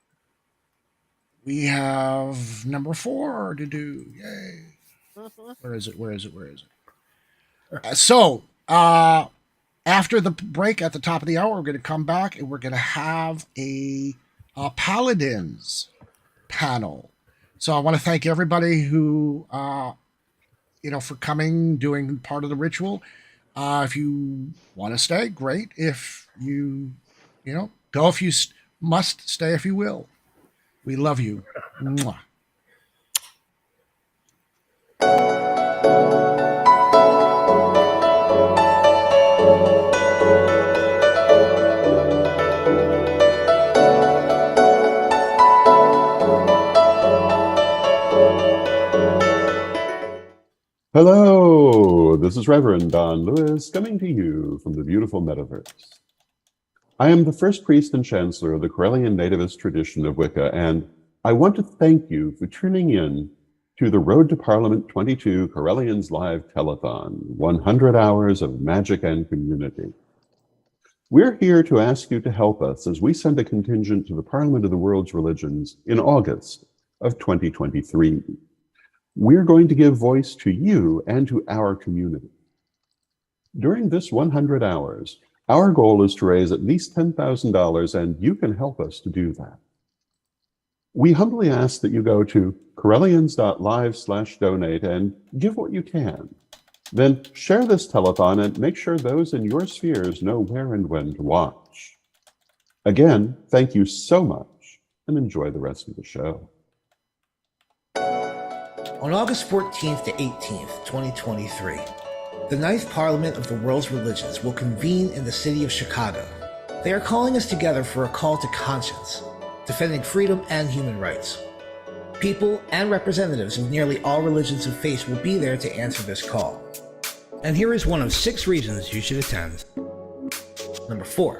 We have number 4 to do. Yay. Where is it? So, after the break at the top of the hour, we're going to come back and we're going to have a Paladins panel. So I want to thank everybody who, for coming, doing part of the ritual. If you want to stay, great. If you, go if you must, stay if you will. We love you. Mwah. Hello, this is Reverend Don Lewis coming to you from the beautiful metaverse. I am the first priest and chancellor of the Correllian Nativist tradition of Wicca, and I want to thank you for tuning in to the Road to Parliament 22 Correllians Live Telethon, 100 hours of magic and community. We're here to ask you to help us as we send a contingent to the Parliament of the World's Religions in August of 2023. We're going to give voice to you and to our community. During this 100 hours, our goal is to raise at least $10,000, and you can help us to do that. We humbly ask that you go to Correllians.live/donate and give what you can. Then share this telethon and make sure those in your spheres know where and when to watch. Again, thank you so much, and enjoy the rest of the show. On August 14th to 18th, 2023, the Ninth Parliament of the World's Religions will convene in the city of Chicago. They are calling us together for a call to conscience, defending freedom and human rights. People and representatives of nearly all religions and faiths will be there to answer this call. And here is one of 6 reasons you should attend. Number 4,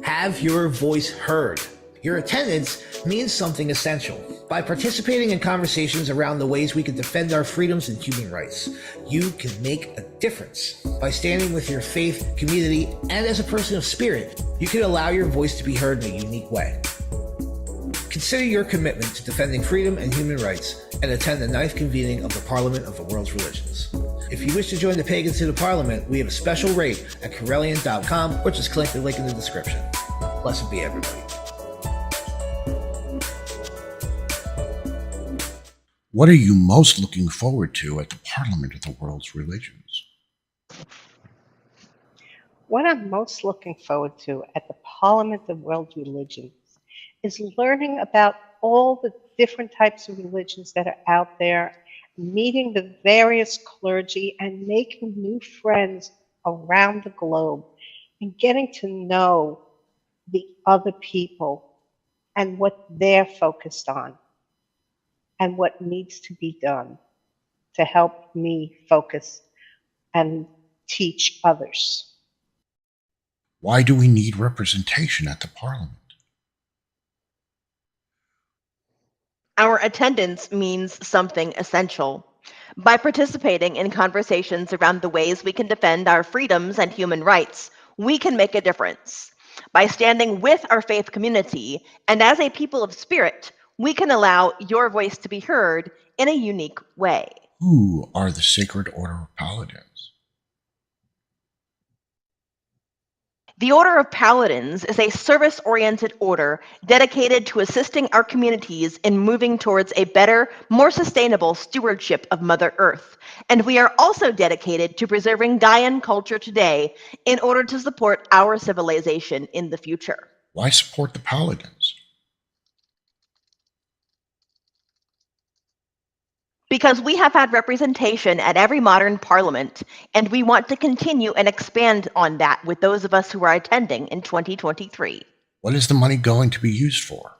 have your voice heard. Your attendance means something essential. By participating in conversations around the ways we can defend our freedoms and human rights, you can make a difference. By standing with your faith, community, and as a person of spirit, you can allow your voice to be heard in a unique way. Consider your commitment to defending freedom and human rights and attend the 9th convening of the Parliament of the World's Religions. If you wish to join the pagans to the Parliament, we have a special rate at Correllian.com, or just click the link in the description. Blessed be everybody. What are you most looking forward to at the Parliament of the World's Religions? What I'm most looking forward to at the Parliament of World Religions is learning about all the different types of religions that are out there, meeting the various clergy and making new friends around the globe and getting to know the other people and what they're focused on and what needs to be done to help me focus and teach others. Why do we need representation at the Parliament? Our attendance means something essential. By participating in conversations around the ways we can defend our freedoms and human rights, we can make a difference. By standing with our faith community and as a people of spirit, we can allow your voice to be heard in a unique way. Who are the Sacred Order of Paladins? The Order of Paladins is a service-oriented order dedicated to assisting our communities in moving towards a better, more sustainable stewardship of Mother Earth. And we are also dedicated to preserving Gaian culture today in order to support our civilization in the future. Why support the Paladins? Because we have had representation at every modern parliament, and we want to continue and expand on that with those of us who are attending in 2023. What is the money going to be used for?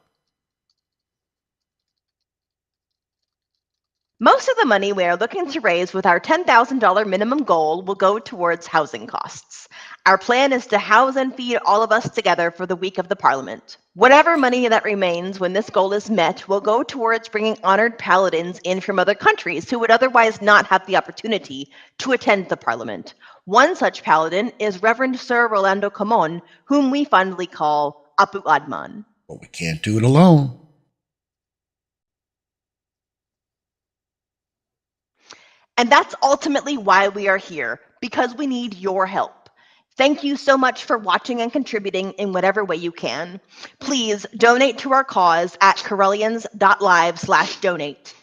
Most of the money we are looking to raise with our $10,000 minimum goal will go towards housing costs. Our plan is to house and feed all of us together for the week of the Parliament. Whatever money that remains when this goal is met will go towards bringing honored paladins in from other countries who would otherwise not have the opportunity to attend the Parliament. One such paladin is Reverend Sir Rolando Camon, whom we fondly call Apu Adman. But we can't do it alone. And that's ultimately why we are here, because we need your help. Thank you so much for watching and contributing in whatever way you can. Please donate to our cause at Correllians.live/donate.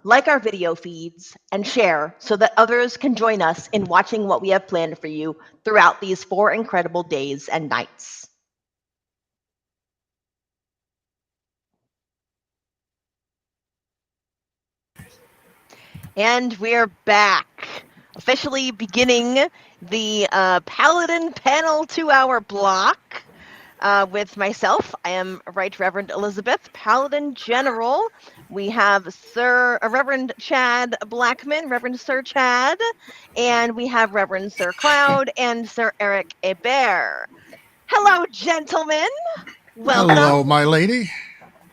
Like our video feeds and share so that others can join us in watching what we have planned for you throughout these 4 incredible days and nights. And we're back, officially beginning the Paladin Panel 2-hour block with myself. I am Right Reverend Elizabeth, Paladin General. We have Reverend Chad Blackman, Reverend Sir Chad, and we have Reverend Sir Cloud and Sir Eric Hebert. Hello, gentlemen. Welcome. Hello, my lady.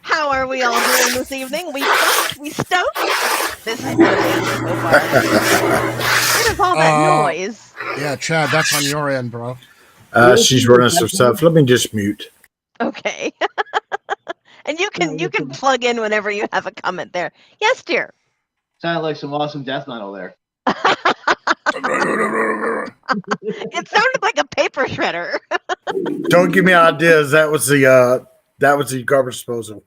How are we all doing this evening? We pumped? We stoked? This has been amazing so far. What is all that noise? Yeah, Chad, that's on your end, bro. She's running some stuff. Let me just mute. Okay. And you can plug in whenever you have a comment there. Yes, dear. Sounded like some awesome death metal there. It sounded like a paper shredder. Don't give me ideas. That was the garbage disposal.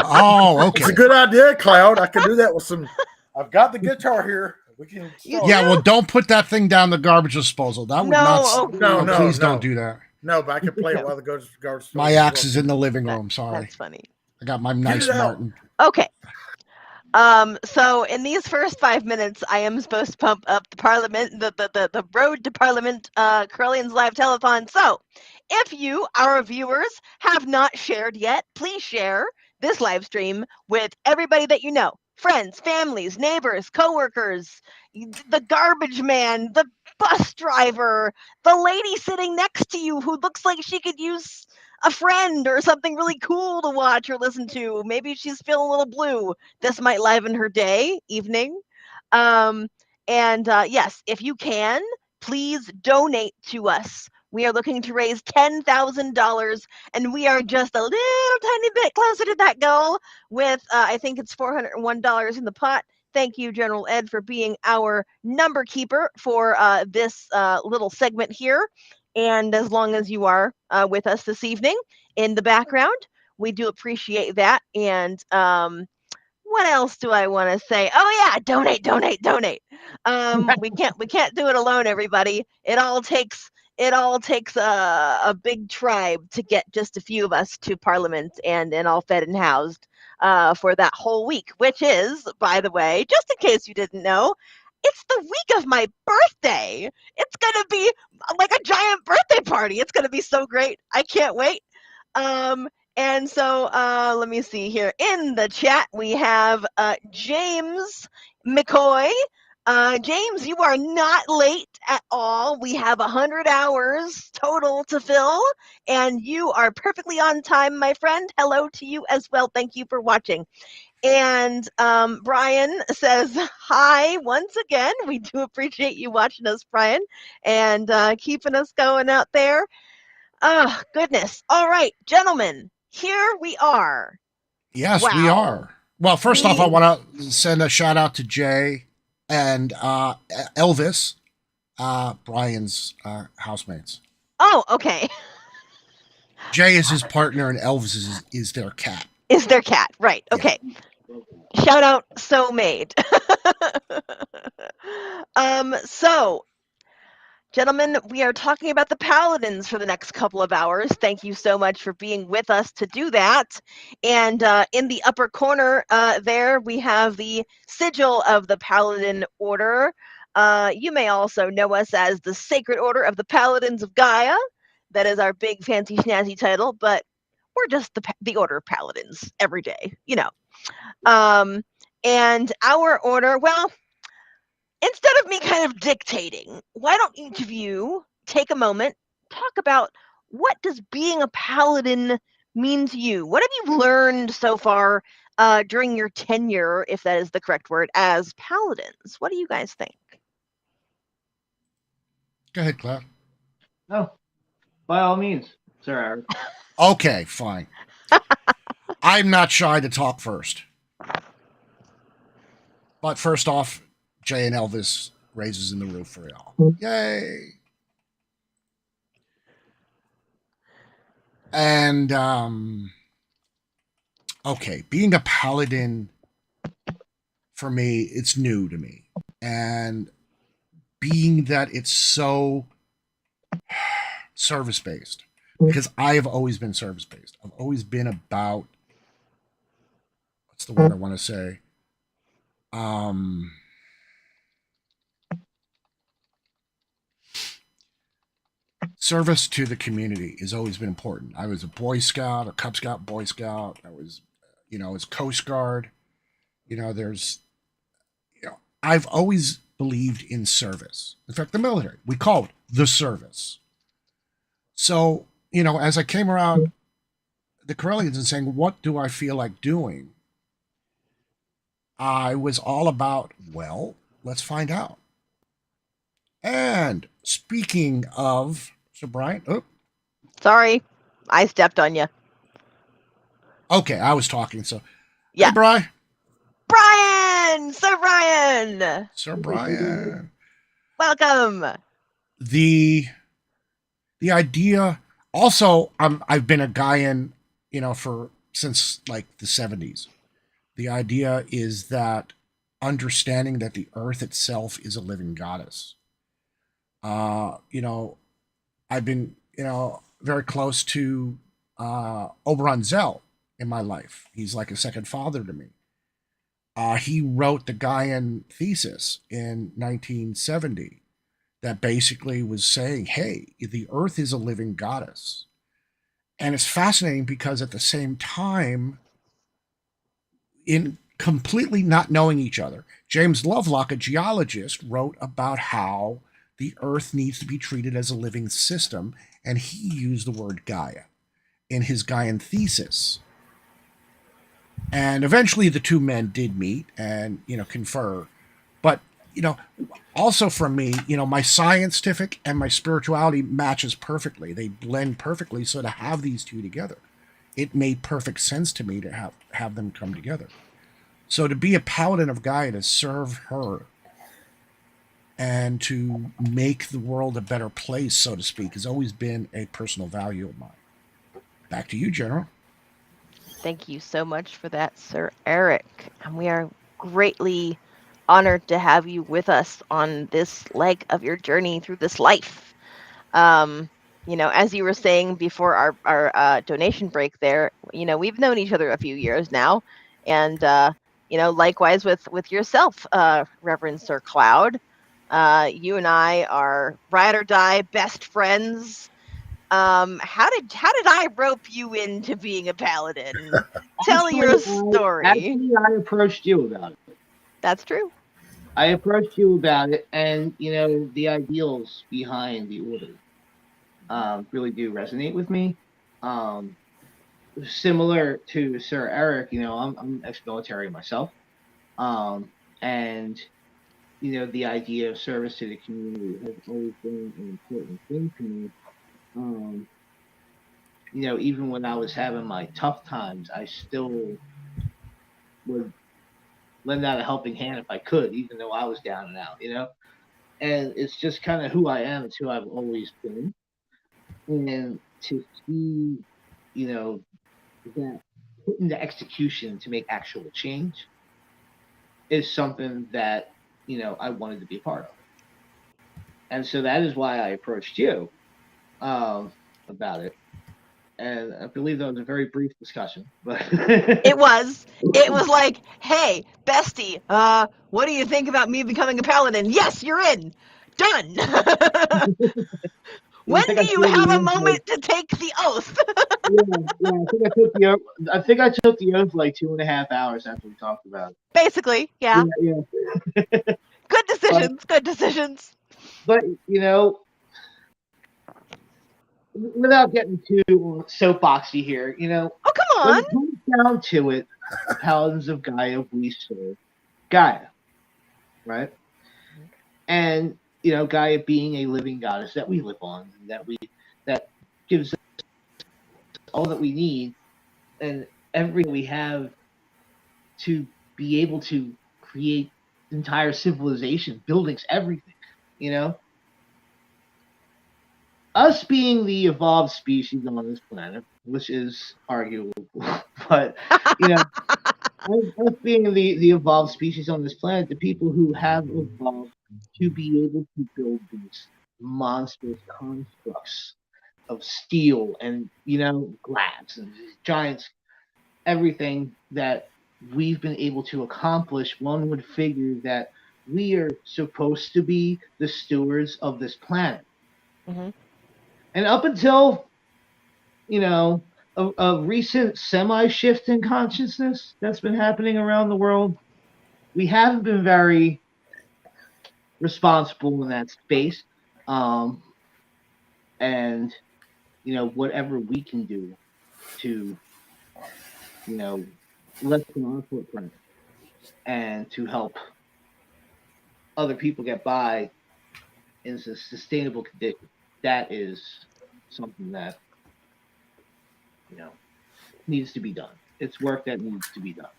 Oh, okay. It's a good idea, Cloud. I can do that with some. I've got the guitar here. We can. Yeah, well, don't put that thing down the garbage disposal. That would not. No, please don't do that. No, but I can play it while the garbage disposal. My axe is in the living room. Sorry. That's funny. I got my nice Martin. Okay. So in these first 5 minutes, I am supposed to pump up the Parliament, the Road to Parliament Correllians Live Telethon. So if you, our viewers, have not shared yet, please share this live stream with everybody that you know. Friends, families, neighbors, coworkers, the garbage man, the bus driver, the lady sitting next to you who looks like she could use a friend or something really cool to watch or listen to. Maybe she's feeling a little blue. This might liven her day, evening. And yes, if you can, please donate to us. We are looking to raise $10,000, and we are just a little tiny bit closer to that goal with, I think it's $401 in the pot. Thank you, General Ed, for being our number keeper for this little segment here. And as long as you are with us this evening in the background, we do appreciate that. And what else do I want to say? Oh yeah, donate, donate, donate. We can't do it alone, everybody. It all takes a big tribe to get just a few of us to Parliament and all fed and housed for that whole week, which is, by the way, just in case you didn't know, it's the week of my birthday. It's gonna be like a giant birthday party. It's gonna be so great. I can't wait. And so let me see here. In the chat, we have James McCoy. James, you are not late at all. We have 100 hours total to fill, and you are perfectly on time, my friend. Hello to you as well. Thank you for watching. And Brian says, hi once again. We do appreciate you watching us, Brian, and keeping us going out there. Oh, goodness. All right, gentlemen, here we are. Yes, Wow. we are. Well, first off, I want to send a shout out to Jay and Elvis, Brian's housemates. Oh, okay. Jay is his partner and Elvis is their cat. Is their cat, right. Okay. Yeah. Shout out so made. So, gentlemen, we are talking about the Paladins for the next couple of hours. Thank you so much for being with us to do that. And in the upper corner there, we have the sigil of the Paladin Order. You may also know us as the Sacred Order of the Paladins of Gaia. That is our big fancy snazzy title, but we're just the Order of Paladins every day, you know. And our order, well, instead of me kind of dictating, why don't each of you take a moment, talk about what does being a paladin mean to you? What have you learned so far during your tenure, if that is the correct word, as paladins? What do you guys think? Go ahead, Cloud. No, by all means, Sir Eric. Okay, fine. I'm not shy to talk first. But first off, Jay and Elvis raises in the roof for y'all. Yay! And okay, being a paladin for me, it's new to me. And being that it's so service based, because I have always been service based. I've always been about, what's the word I want to say? Service to the community has always been important. I was a Boy Scout, a Cub Scout, Boy Scout. I was, as Coast Guard. I've always believed in service. In fact, the military, we call it the service. So, as I came around the Correllians and saying, what do I feel like doing? I was all about, well, let's find out. And speaking of, Sir Brian, sorry, I stepped on you. Okay, I was talking, so. Yeah. Hey, Brian. Brian! Sir Brian! Sir Brian. Welcome. The idea, also, I've been a Gaian, since like the 70s. The idea is that understanding that the earth itself is a living goddess. I've been, very close to Oberon Zell in my life. He's like a second father to me. He wrote the Gaian thesis in 1970 that basically was saying, hey, the earth is a living goddess. And it's fascinating because at the same time, in completely not knowing each other, James Lovelock, a geologist, wrote about how the earth needs to be treated as a living system, and he used the word Gaia. in his Gaian thesis. And eventually the two men did meet and, confer. But, also for me, my scientific and my spirituality matches perfectly. They blend perfectly. So to have these two together, it made perfect sense to me to have them come together. So to be a paladin of Gaia, to serve her and to make the world a better place, so to speak, has always been a personal value of mine. Back to you, General. Thank you so much for that, Sir Eric. And we are greatly honored to have you with us on this leg of your journey through this life. As you were saying before our donation break there, we've known each other a few years now. And, likewise with yourself, Reverend Sir Cloud. You and I are ride or die best friends. How did I rope you into being a paladin? Tell your story. Actually, I approached you about it. That's true. I approached you about it, and the ideals behind the order really do resonate with me. Similar to Sir Eric, I'm ex-military myself, and the idea of service to the community has always been an important thing to me. Even when I was having my tough times, I still would lend out a helping hand if I could, even though I was down and out, And it's just kind of who I am. It's who I've always been. And to see, that put into execution to make actual change is something that, I wanted to be a part of. And so that is why I approached you about it. And I believe that was a very brief discussion. But It was like, hey, bestie, what do you think about me becoming a paladin? Yes, you're in. Done. When do you have a moment to take the oath? yeah. I think I took the oath like 2.5 hours after we talked about it. Basically, yeah. Good decisions. But without getting too soapboxy here, oh, come on. When it comes down to it, Paladins of Gaia, we serve Gaia, right? And Gaia being a living goddess that we live on, that gives us all that we need and everything we have to be able to create entire civilization, buildings, everything, Us being the evolved species on this planet, which is arguable, but us being the evolved species on this planet, the people who have evolved to be able to build these monstrous constructs of steel and glass and giants, everything that we've been able to accomplish, one would figure that we are supposed to be the stewards of this planet. Mm-hmm. And up until, a recent semi-shift in consciousness that's been happening around the world, we haven't been very responsible in that space. And, whatever we can do to, lessen our footprint and to help other people get by in a sustainable condition, that is something that needs to be done. It's work that needs to be done.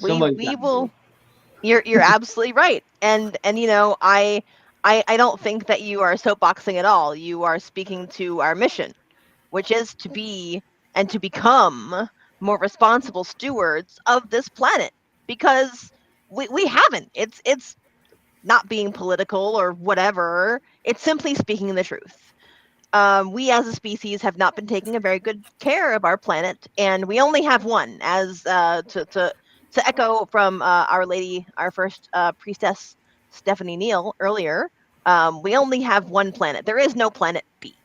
We will. You're absolutely right, and I don't think that you are soapboxing at all. You are speaking to our mission, which is to be and to become more responsible stewards of this planet, because we haven't. It's not being political or whatever. It's simply speaking the truth. We as a species have not been taking a very good care of our planet, and we only have one. As to echo from Our Lady, our first priestess, Stephanie Neal, earlier, we only have one planet. There is no planet B.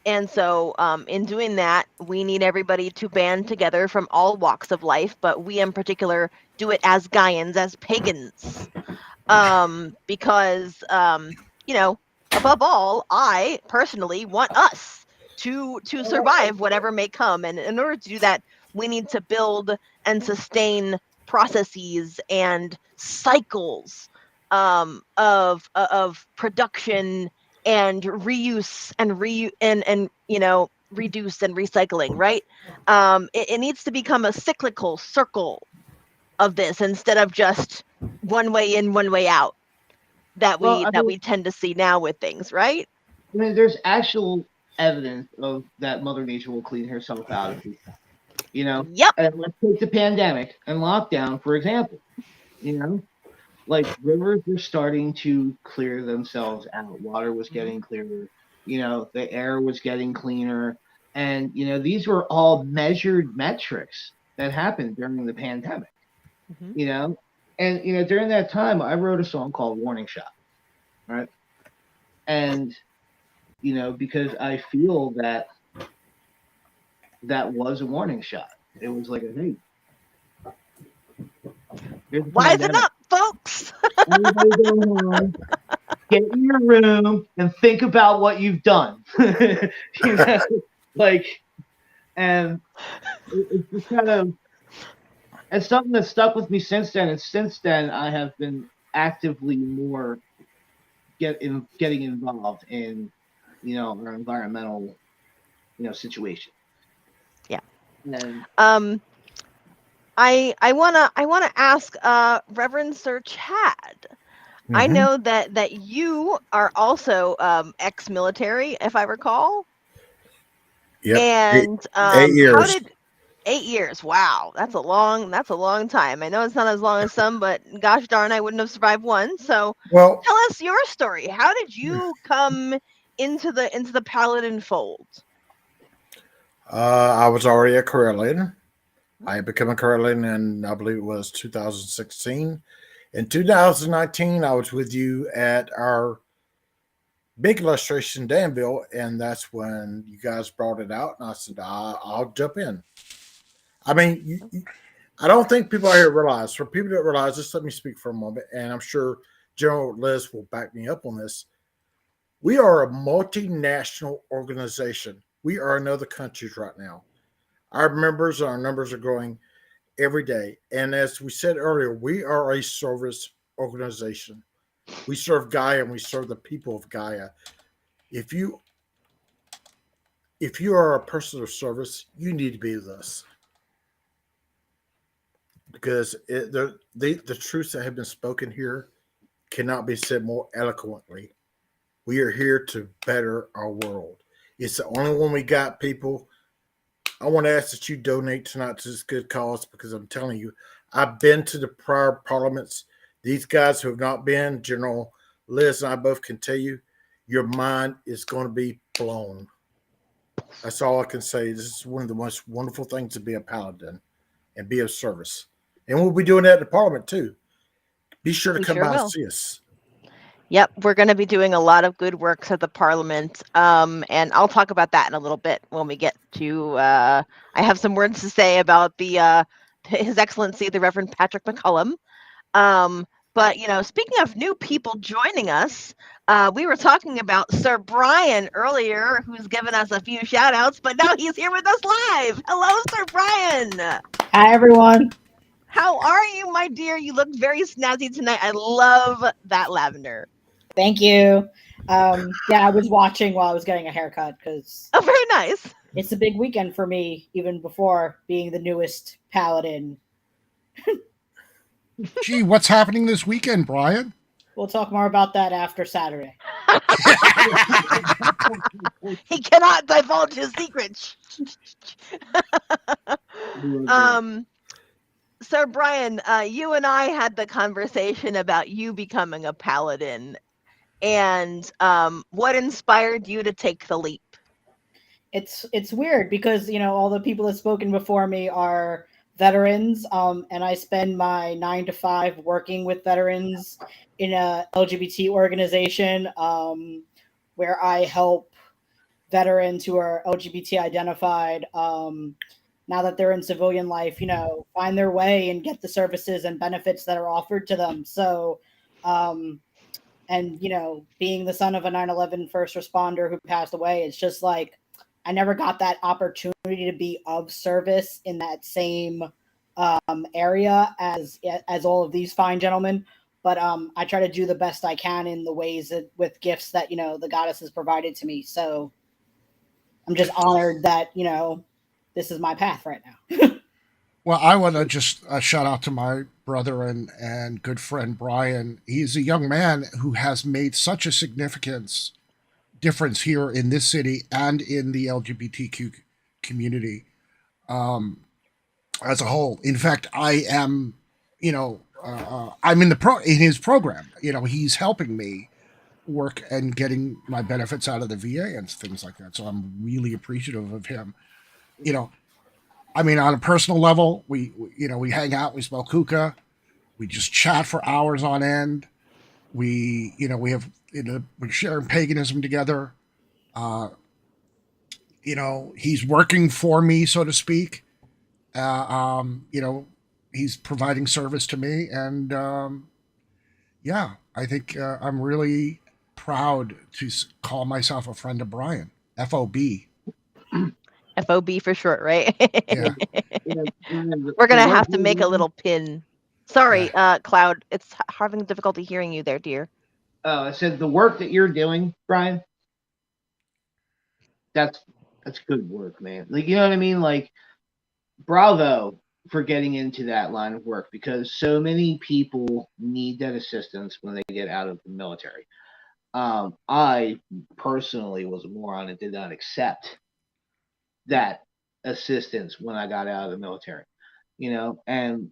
And so in doing that, we need everybody to band together from all walks of life, but we in particular do it as Gaians, as pagans, because, above all, I personally want us to survive whatever may come. And in order to do that, we need to build and sustain processes and cycles of production and reuse and reduce and recycling, right? It needs to become a cyclical circle of this instead of just one way in, one way out that we tend to see now with things, right? I mean, there's actual evidence of that Mother Nature will clean herself out of these. Yep. And let's take the pandemic and lockdown, for example. Like rivers were starting to clear themselves out. Water was getting clearer. The air was getting cleaner. And, these were all measured metrics that happened during the pandemic. And, during that time, I wrote a song called Warning Shot. Right. And, because I feel that was a warning shot. It was like, hey, wisen up, folks. Everybody go home, get in your room, and think about what you've done. And it's just kind of, it's something that stuck with me since then. And since then, I have been actively more getting involved in, our environmental, situation. Yeah. And I wanna ask Reverend Sir Chad. I know that you are also ex-military, if I recall. Yep. And 8 years. 8 years? Wow, that's a long time. I know it's not as long as some, but gosh darn, I wouldn't have survived one. So Well, tell us your story. How did you come into the Paladin fold? I was already a Correllian. I had become a Correllian in, I believe it was 2016. In 2019, I was with you at our big illustration in Danville, and that's when you guys brought it out, and I said, I'll jump in. I mean, I don't think people out here realize, for people that realize, just let me speak for a moment, and I'm sure General Liz will back me up on this. We are a multinational organization. We are in other countries right now. Our numbers are growing every day. And as we said earlier, we are a service organization. We serve Gaia and we serve the people of Gaia. If you are a person of service, you need to be with us. Because the truths that have been spoken here cannot be said more eloquently. We are here to better our world. It's the only one we got, people. I want to ask that you donate tonight to this good cause, because I'm telling you, I've been to the prior parliaments. These guys who have not been, General Liz and I both can tell you, your mind is going to be blown. That's all I can say. This is one of the most wonderful things to be a paladin and be of service. And we'll be doing that at the parliament too. Be sure to come by and see us. Yep, we're going to be doing a lot of good works at the Parliament, and I'll talk about that in a little bit when we get to. I have some words to say about His Excellency the Reverend Patrick McCullum. But speaking of new people joining us, we were talking about Sir Brian earlier, who's given us a few shout outs, but now he's here with us live. Hello, Sir Brian. Hi, everyone. How are you, my dear? You look very snazzy tonight. I love that lavender. Thank you. Yeah, I was watching while I was getting a haircut because very nice. It's a big weekend for me, even before being the newest paladin. Gee, what's happening this weekend, Brian? We'll talk more about that after Saturday. He cannot divulge his secrets. Sir Brian, you and I had the conversation about you becoming a paladin, and what inspired you to take the leap? It's weird because all the people that have spoken before me are veterans, and I spend my 9 to 5 working with veterans in a LGBT organization where I help veterans who are LGBT identified, now that they're in civilian life, find their way and get the services and benefits that are offered to them. So And, being the son of a 9/11 first responder who passed away, it's just like I never got that opportunity to be of service in that same area as all of these fine gentlemen. But I try to do the best I can in the ways with gifts that, the goddess has provided to me. So I'm just honored that, this is my path right now. Well, I want to just shout out to my brother and good friend Brian. He's a young man who has made such a significance difference here in this city and in the LGBTQ community as a whole. In fact, I am, I'm in in his program. He's helping me work and getting my benefits out of the VA and things like that. So I'm really appreciative of him. On a personal level, we hang out, we smoke hookah, we just chat for hours on end. We have we're sharing paganism together. He's working for me, so to speak. He's providing service to me, and I think I'm really proud to call myself a friend of Brian. FOB. FOB for short, right? Yeah. We're gonna have to make a little pin. Sorry, Cloud. It's having difficulty hearing you there, dear. Oh, I said the work that you're doing, Brian. That's good work, man. Like, you know what I mean? Like, bravo for getting into that line of work, because so many people need that assistance when they get out of the military. I personally was a moron and did not accept that assistance when I got out of the military, and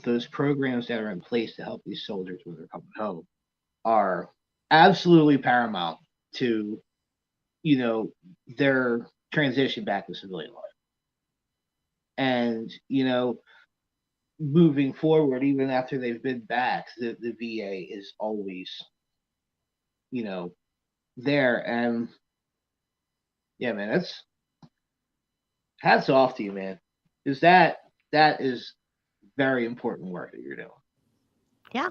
those programs that are in place to help these soldiers when they're coming home are absolutely paramount to their transition back to civilian life. And moving forward, even after they've been back, the VA is always there. And yeah, man, that's hats off to you, man, because that is very important work that you're doing. Yeah,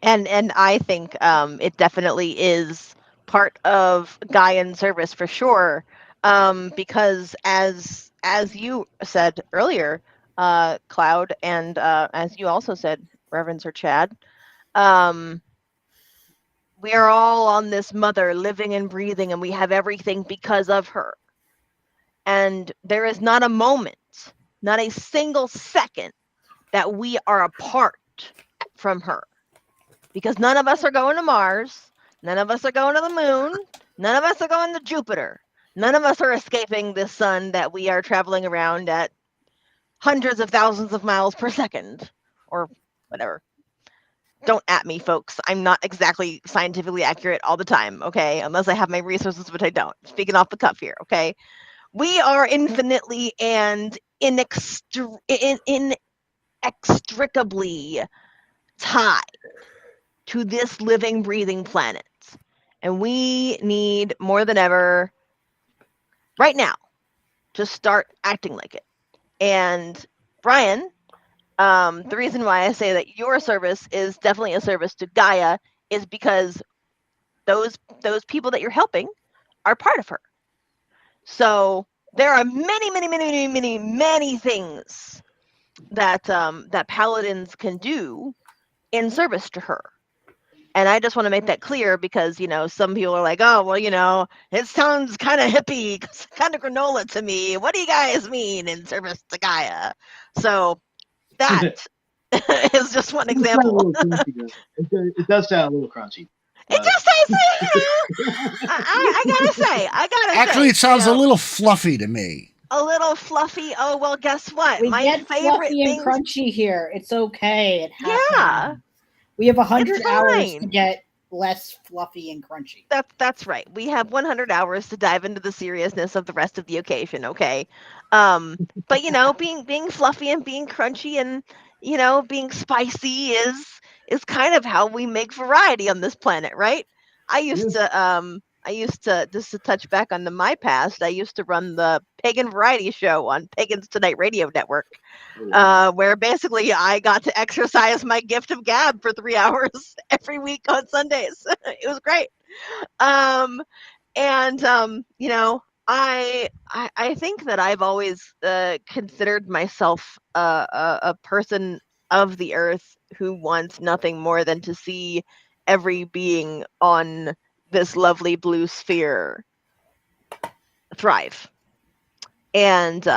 and I think it definitely is part of Gaian service for sure, because as you said earlier, Cloud, and as you also said, Reverend Sir Chad, we are all on this mother living and breathing, and we have everything because of her. And there is not a moment, not a single second, that we are apart from her. Because none of us are going to Mars, none of us are going to the moon, none of us are going to Jupiter. None of us are escaping this sun that we are traveling around at hundreds of thousands of miles per second, or whatever. Don't at me, folks. I'm not exactly scientifically accurate all the time, okay? Unless I have my resources, which I don't. Speaking off the cuff here, okay? We are infinitely and inextricably tied to this living, breathing planet. And we need more than ever, right now, to start acting like it. And Brian, the reason why I say that your service is definitely a service to Gaia is because those people that you're helping are part of her. So there are many things that that paladins can do in service to her. And I just want to make that clear because, some people are like, oh, well, it sounds kind of hippie, kind of granola to me. What do you guys mean in service to Gaia? So that is just one example. It does sound a little crunchy. It just sounds, I gotta say. Actually, it sounds a little fluffy to me. A little fluffy. Oh, well, guess what? We My get favorite fluffy and things... crunchy here. It's okay. It happens. Yeah. We have 100 hours to get less fluffy and crunchy. That's right. We have 100 hours to dive into the seriousness of the rest of the occasion, okay? But being fluffy and being crunchy and being spicy is kind of how we make variety on this planet, right? I used to used to, just to touch back on my past, I used to run the Pagan Variety Show on Pagans Tonight Radio Network, where basically I got to exercise my gift of gab for 3 hours every week on Sundays. It was great. You know, I think that I've always considered myself a person of the earth who wants nothing more than to see every being on this lovely blue sphere thrive. And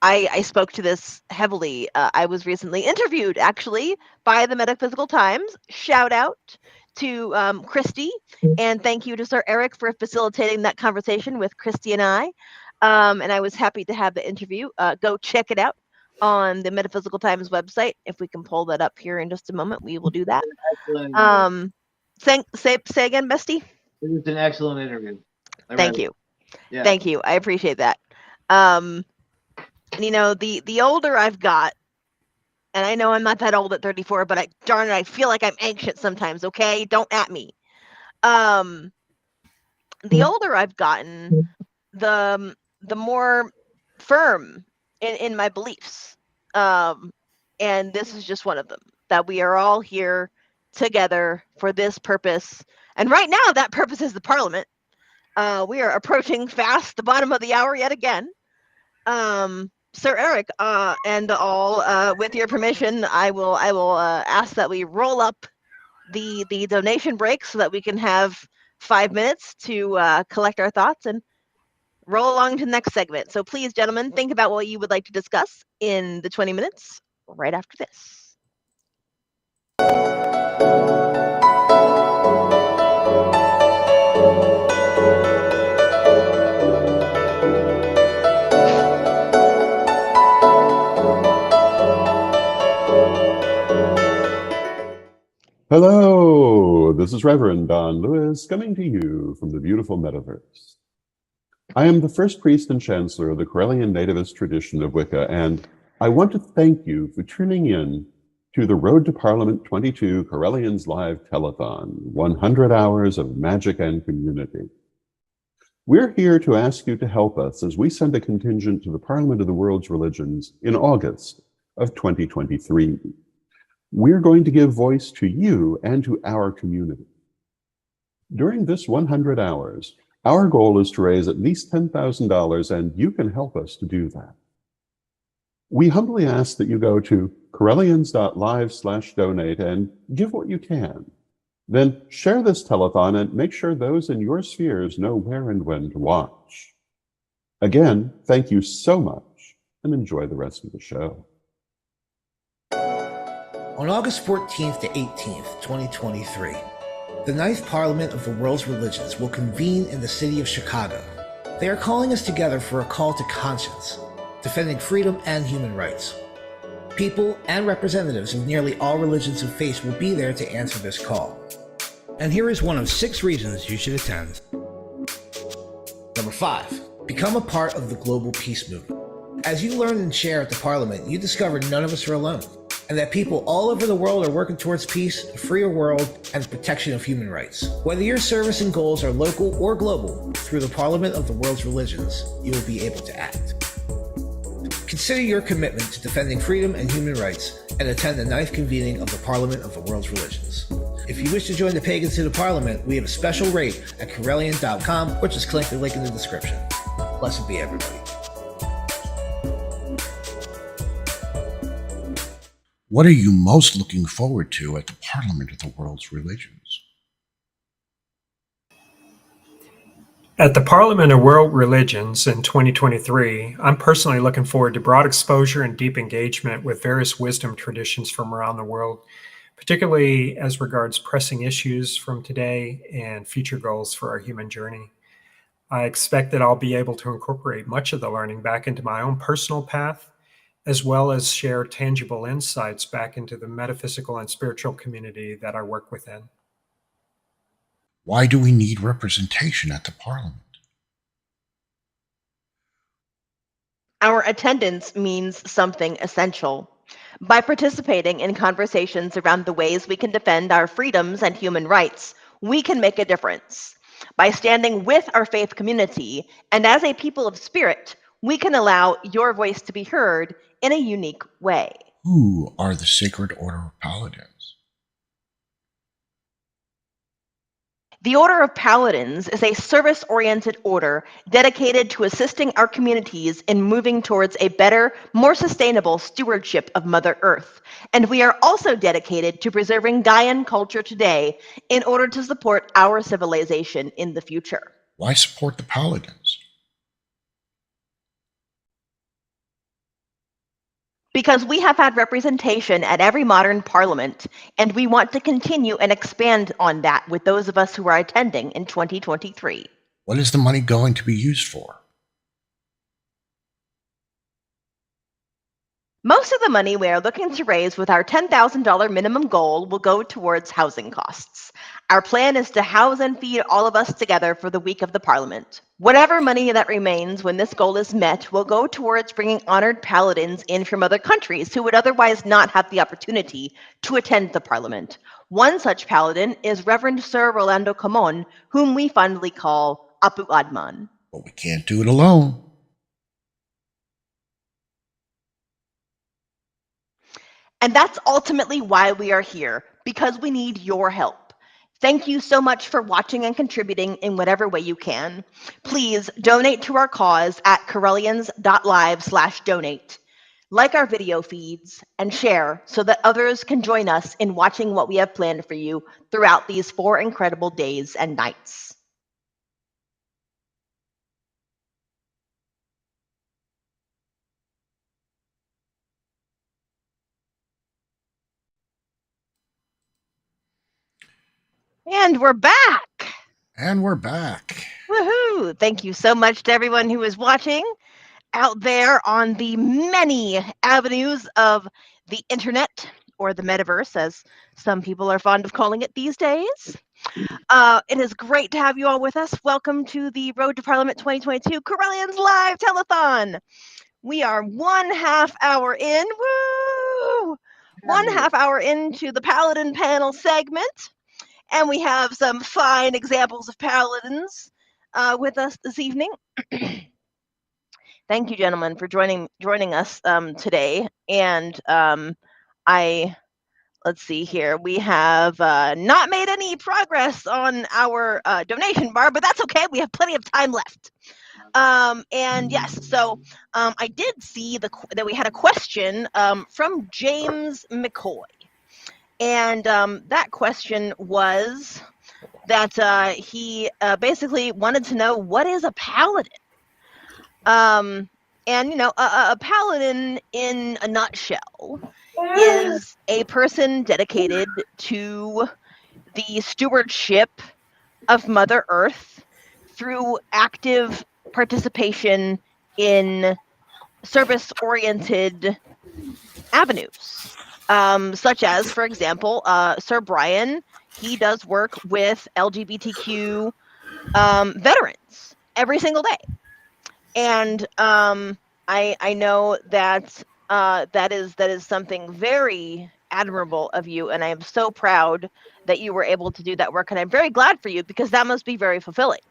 I spoke to this heavily. I was recently interviewed, actually, by the Metaphysical Times. Shout out to Christy, and thank you to Sir Eric for facilitating that conversation with Christy and I. And I was happy to have the interview. Go check it out on the Metaphysical Times website. If we can pull that up here in just a moment, we will do that. Say again, Bestie. It was an excellent interview. Thank you. Yeah. Thank you. I appreciate that. You know, the older I've got, and I know I'm not that old at 34, but darn it, I feel like I'm anxious sometimes, okay? Don't at me. The older I've gotten, the more firm in my beliefs. And this is just one of them, that we are all here together for this purpose. And right now, that purpose is the Parliament. We are approaching fast the bottom of the hour yet again. Sir Eric, and all, with your permission, I will ask that we roll up the donation break so that we can have 5 minutes to collect our thoughts and roll along to the next segment. So please, gentlemen, think about what you would like to discuss in the 20 minutes right after this. Hello, this is Reverend Don Lewis coming to you from the beautiful metaverse. I am the first priest and chancellor of the Correllian Nativist tradition of Wicca, and I want to thank you for tuning in to the Road to Parliament 22 Correllians Live Telethon, 100 hours of magic and community. We're here to ask you to help us as we send a contingent to the Parliament of the World's Religions in August of 2023. We're going to give voice to you and to our community. During this 100 hours, our goal is to raise at least $10,000, and you can help us to do that. We humbly ask that you go to correllians.live/donate and give what you can. Then share this telethon and make sure those in your spheres know where and when to watch. Again, thank you so much, and enjoy the rest of the show. On August 14th to 18th, 2023, the 9th Parliament of the World's Religions will convene in the city of Chicago. They are calling us together for a call to conscience, defending freedom and human rights. People and representatives of nearly all religions and faiths will be there to answer this call. And here is one of 6 reasons you should attend. Number 5, become a part of the global peace movement. As you learn and share at the Parliament, you discover none of us are alone, and that people all over the world are working towards peace, a freer world, and the protection of human rights. Whether your service and goals are local or global, through the Parliament of the World's Religions, you will be able to act. Consider your commitment to defending freedom and human rights, and attend the 9th convening of the Parliament of the World's Religions. If you wish to join the pagans to the Parliament, we have a special rate at Correllian.com, or just click the link in the description. Blessed be everybody. What are you most looking forward to at the Parliament of the World's Religions? At the Parliament of World Religions in 2023, I'm personally looking forward to broad exposure and deep engagement with various wisdom traditions from around the world, particularly as regards pressing issues from today and future goals for our human journey. I expect that I'll be able to incorporate much of the learning back into my own personal path, as well as share tangible insights back into the metaphysical and spiritual community that I work within. Why do we need representation at the Parliament? Our attendance means something essential. By participating in conversations around the ways we can defend our freedoms and human rights, we can make a difference. By standing with our faith community, and as a people of spirit, we can allow your voice to be heard in a unique way. Who are the Sacred Order of Paladins? The Order of Paladins is a service-oriented order dedicated to assisting our communities in moving towards a better, more sustainable stewardship of Mother Earth. And we are also dedicated to preserving Gaian culture today in order to support our civilization in the future. Why support the Paladins? Because we have had representation at every modern parliament, and we want to continue and expand on that with those of us who are attending in 2023. What is the money going to be used for? Most of the money we are looking to raise with our $10,000 minimum goal will go towards housing costs. Our plan is to house and feed all of us together for the week of the Parliament. Whatever money that remains when this goal is met will go towards bringing honored paladins in from other countries who would otherwise not have the opportunity to attend the Parliament. One such paladin is Reverend Sir Rolando Camon, whom we fondly call Apu Adman. But we can't do it alone. And that's ultimately why we are here, because we need your help. Thank you so much for watching and contributing in whatever way you can. Please donate to our cause at Correllians.live/donate. Like our video feeds and share so that others can join us in watching what we have planned for you throughout these 4 incredible days and nights. And we're back. And we're back. Woohoo! Thank you so much to everyone who is watching out there on the many avenues of the internet, or the metaverse, as some people are fond of calling it these days. It is great to have you all with us. Welcome to the Road to Parliament 2022 Correllians Live Telethon. We are 1/2 hour in. Woo! 1/2 hour into the Paladin panel segment. And we have some fine examples of paladins with us this evening. Thank you, gentlemen, for joining us today. And let's see here. We have not made any progress on our donation bar, but that's okay. We have plenty of time left. And yes, so I did see that we had a question from James McCoy. And that question was that he basically wanted to know, what is a paladin? And, you know, a paladin in a nutshell is a person dedicated to the stewardship of Mother Earth through active participation in service-oriented avenues. Such as, for example, Sir Brian, he does work with LGBTQ veterans every single day. And I know that that is something very admirable of you, and I am so proud that you were able to do that work, and I'm very glad for you, because that must be very fulfilling.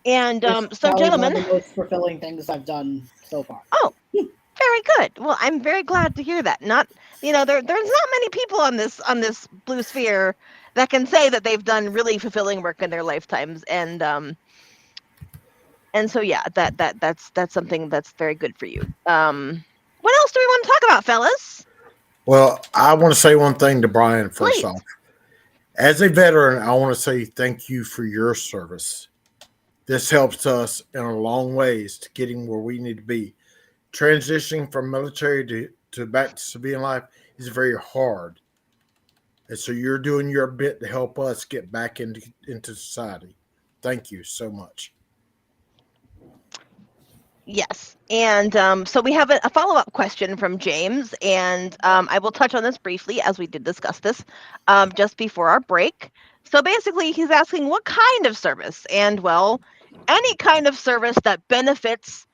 And so, gentlemen, one of the most fulfilling things I've done so far. Oh, very good. Well, I'm very glad to hear that. Not, you know, there's not many people on this blue sphere that can say that they've done really fulfilling work in their lifetimes, and so yeah, that's something that's very good for you. What else do we want to talk about, fellas? Well, I want to say one thing to Brian first Please. off. As a veteran, I want to say thank you for your service. This helps us in a long ways to getting where we need to be. Transitioning from military to back to civilian life is very hard. And so you're doing your bit to help us get back into society. Thank you so much. Yes, and so we have a follow-up question from James, and I will touch on this briefly, as we did discuss this just before our break. So basically, he's asking what kind of service, and well, any kind of service that benefits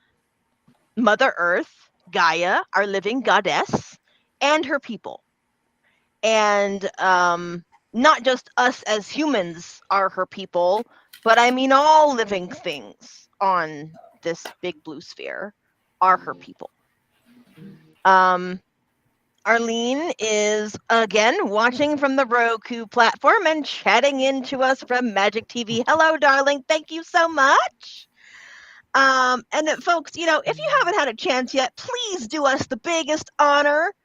Mother Earth, Gaia, our living goddess, and her people. And not just us as humans are her people, but I mean all living things on this big blue sphere are her people. Arlene is again watching from the Roku platform and chatting into us from Magic TV. Hello, darling. Thank you so much. And folks, you know, if you haven't had a chance yet, please do us the biggest honor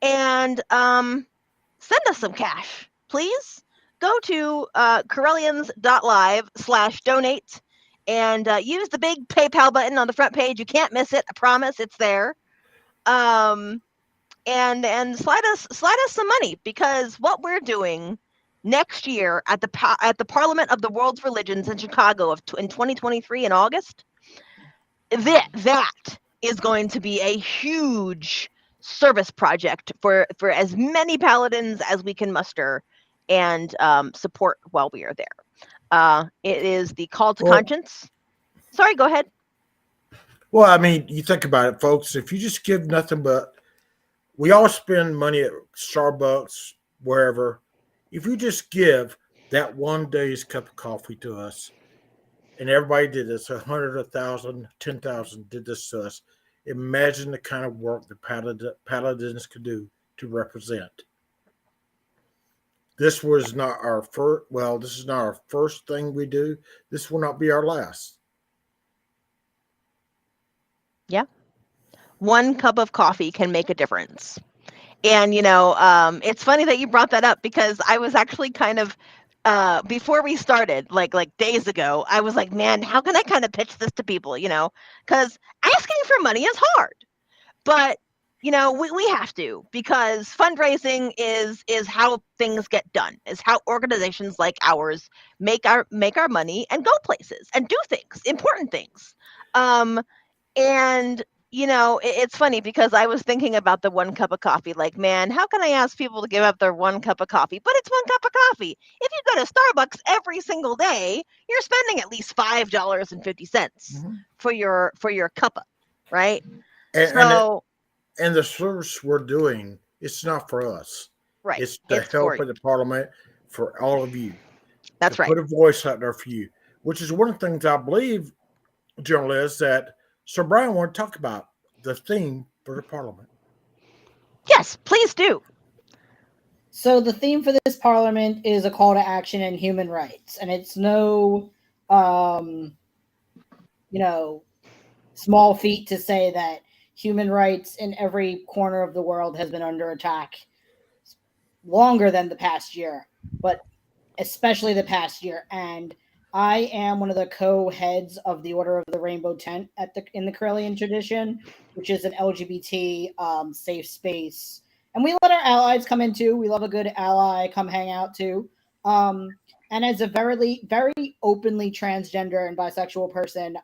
and send us some cash, please. Go to Correllians.live/donate and use the big PayPal button on the front page. You can't miss it. I promise it's there. And slide us some money, because what we're doing next year at the Parliament of the World's Religions in Chicago in 2023 in August, that is going to be a huge service project for as many paladins as we can muster and support while we are there. It is the call to conscience. Sorry, go ahead. Well, I mean, you think about it, folks. If you just give nothing but, we all spend money at Starbucks, wherever. If you just give that one day's cup of coffee to us, and everybody did this, 100, 1,000, 10,000 did this to us, imagine the kind of work the paladins could do to represent. This was not our first, well, this is not our first thing we do. This will not be our last. Yeah. One cup of coffee can make a difference. And, you know, it's funny that you brought that up, because I was actually kind of, before we started, like days ago, I was like, man, how can I kind of pitch this to people, you know? Because asking for money is hard. But, you know, we have to, because fundraising is how things get done, is how organizations like ours make our money and go places and do things, important things. And you know, it's funny, because I was thinking about the one cup of coffee, like, man, how can I ask people to give up their one cup of coffee? But it's one cup of coffee. If you go to Starbucks every single day, you're spending at least $5.50 for your cuppa, right? And the service we're doing, it's not for us. Right. It's to help in the Parliament for all of you. That's right. Put a voice out there for you, which is one of the things I believe, General Liz, that Sir Brian want to talk about the theme for the Parliament. Yes, please do. So the theme for this Parliament is a call to action in human rights, and it's no, you know, small feat to say that human rights in every corner of the world has been under attack longer than the past year, but especially the past year. And I am one of the co-heads of the Order of the Rainbow Tent in the Correllian tradition, which is an LGBT safe space. And we let our allies come in too. We love a good ally come hang out too. And as a very, very openly transgender and bisexual person,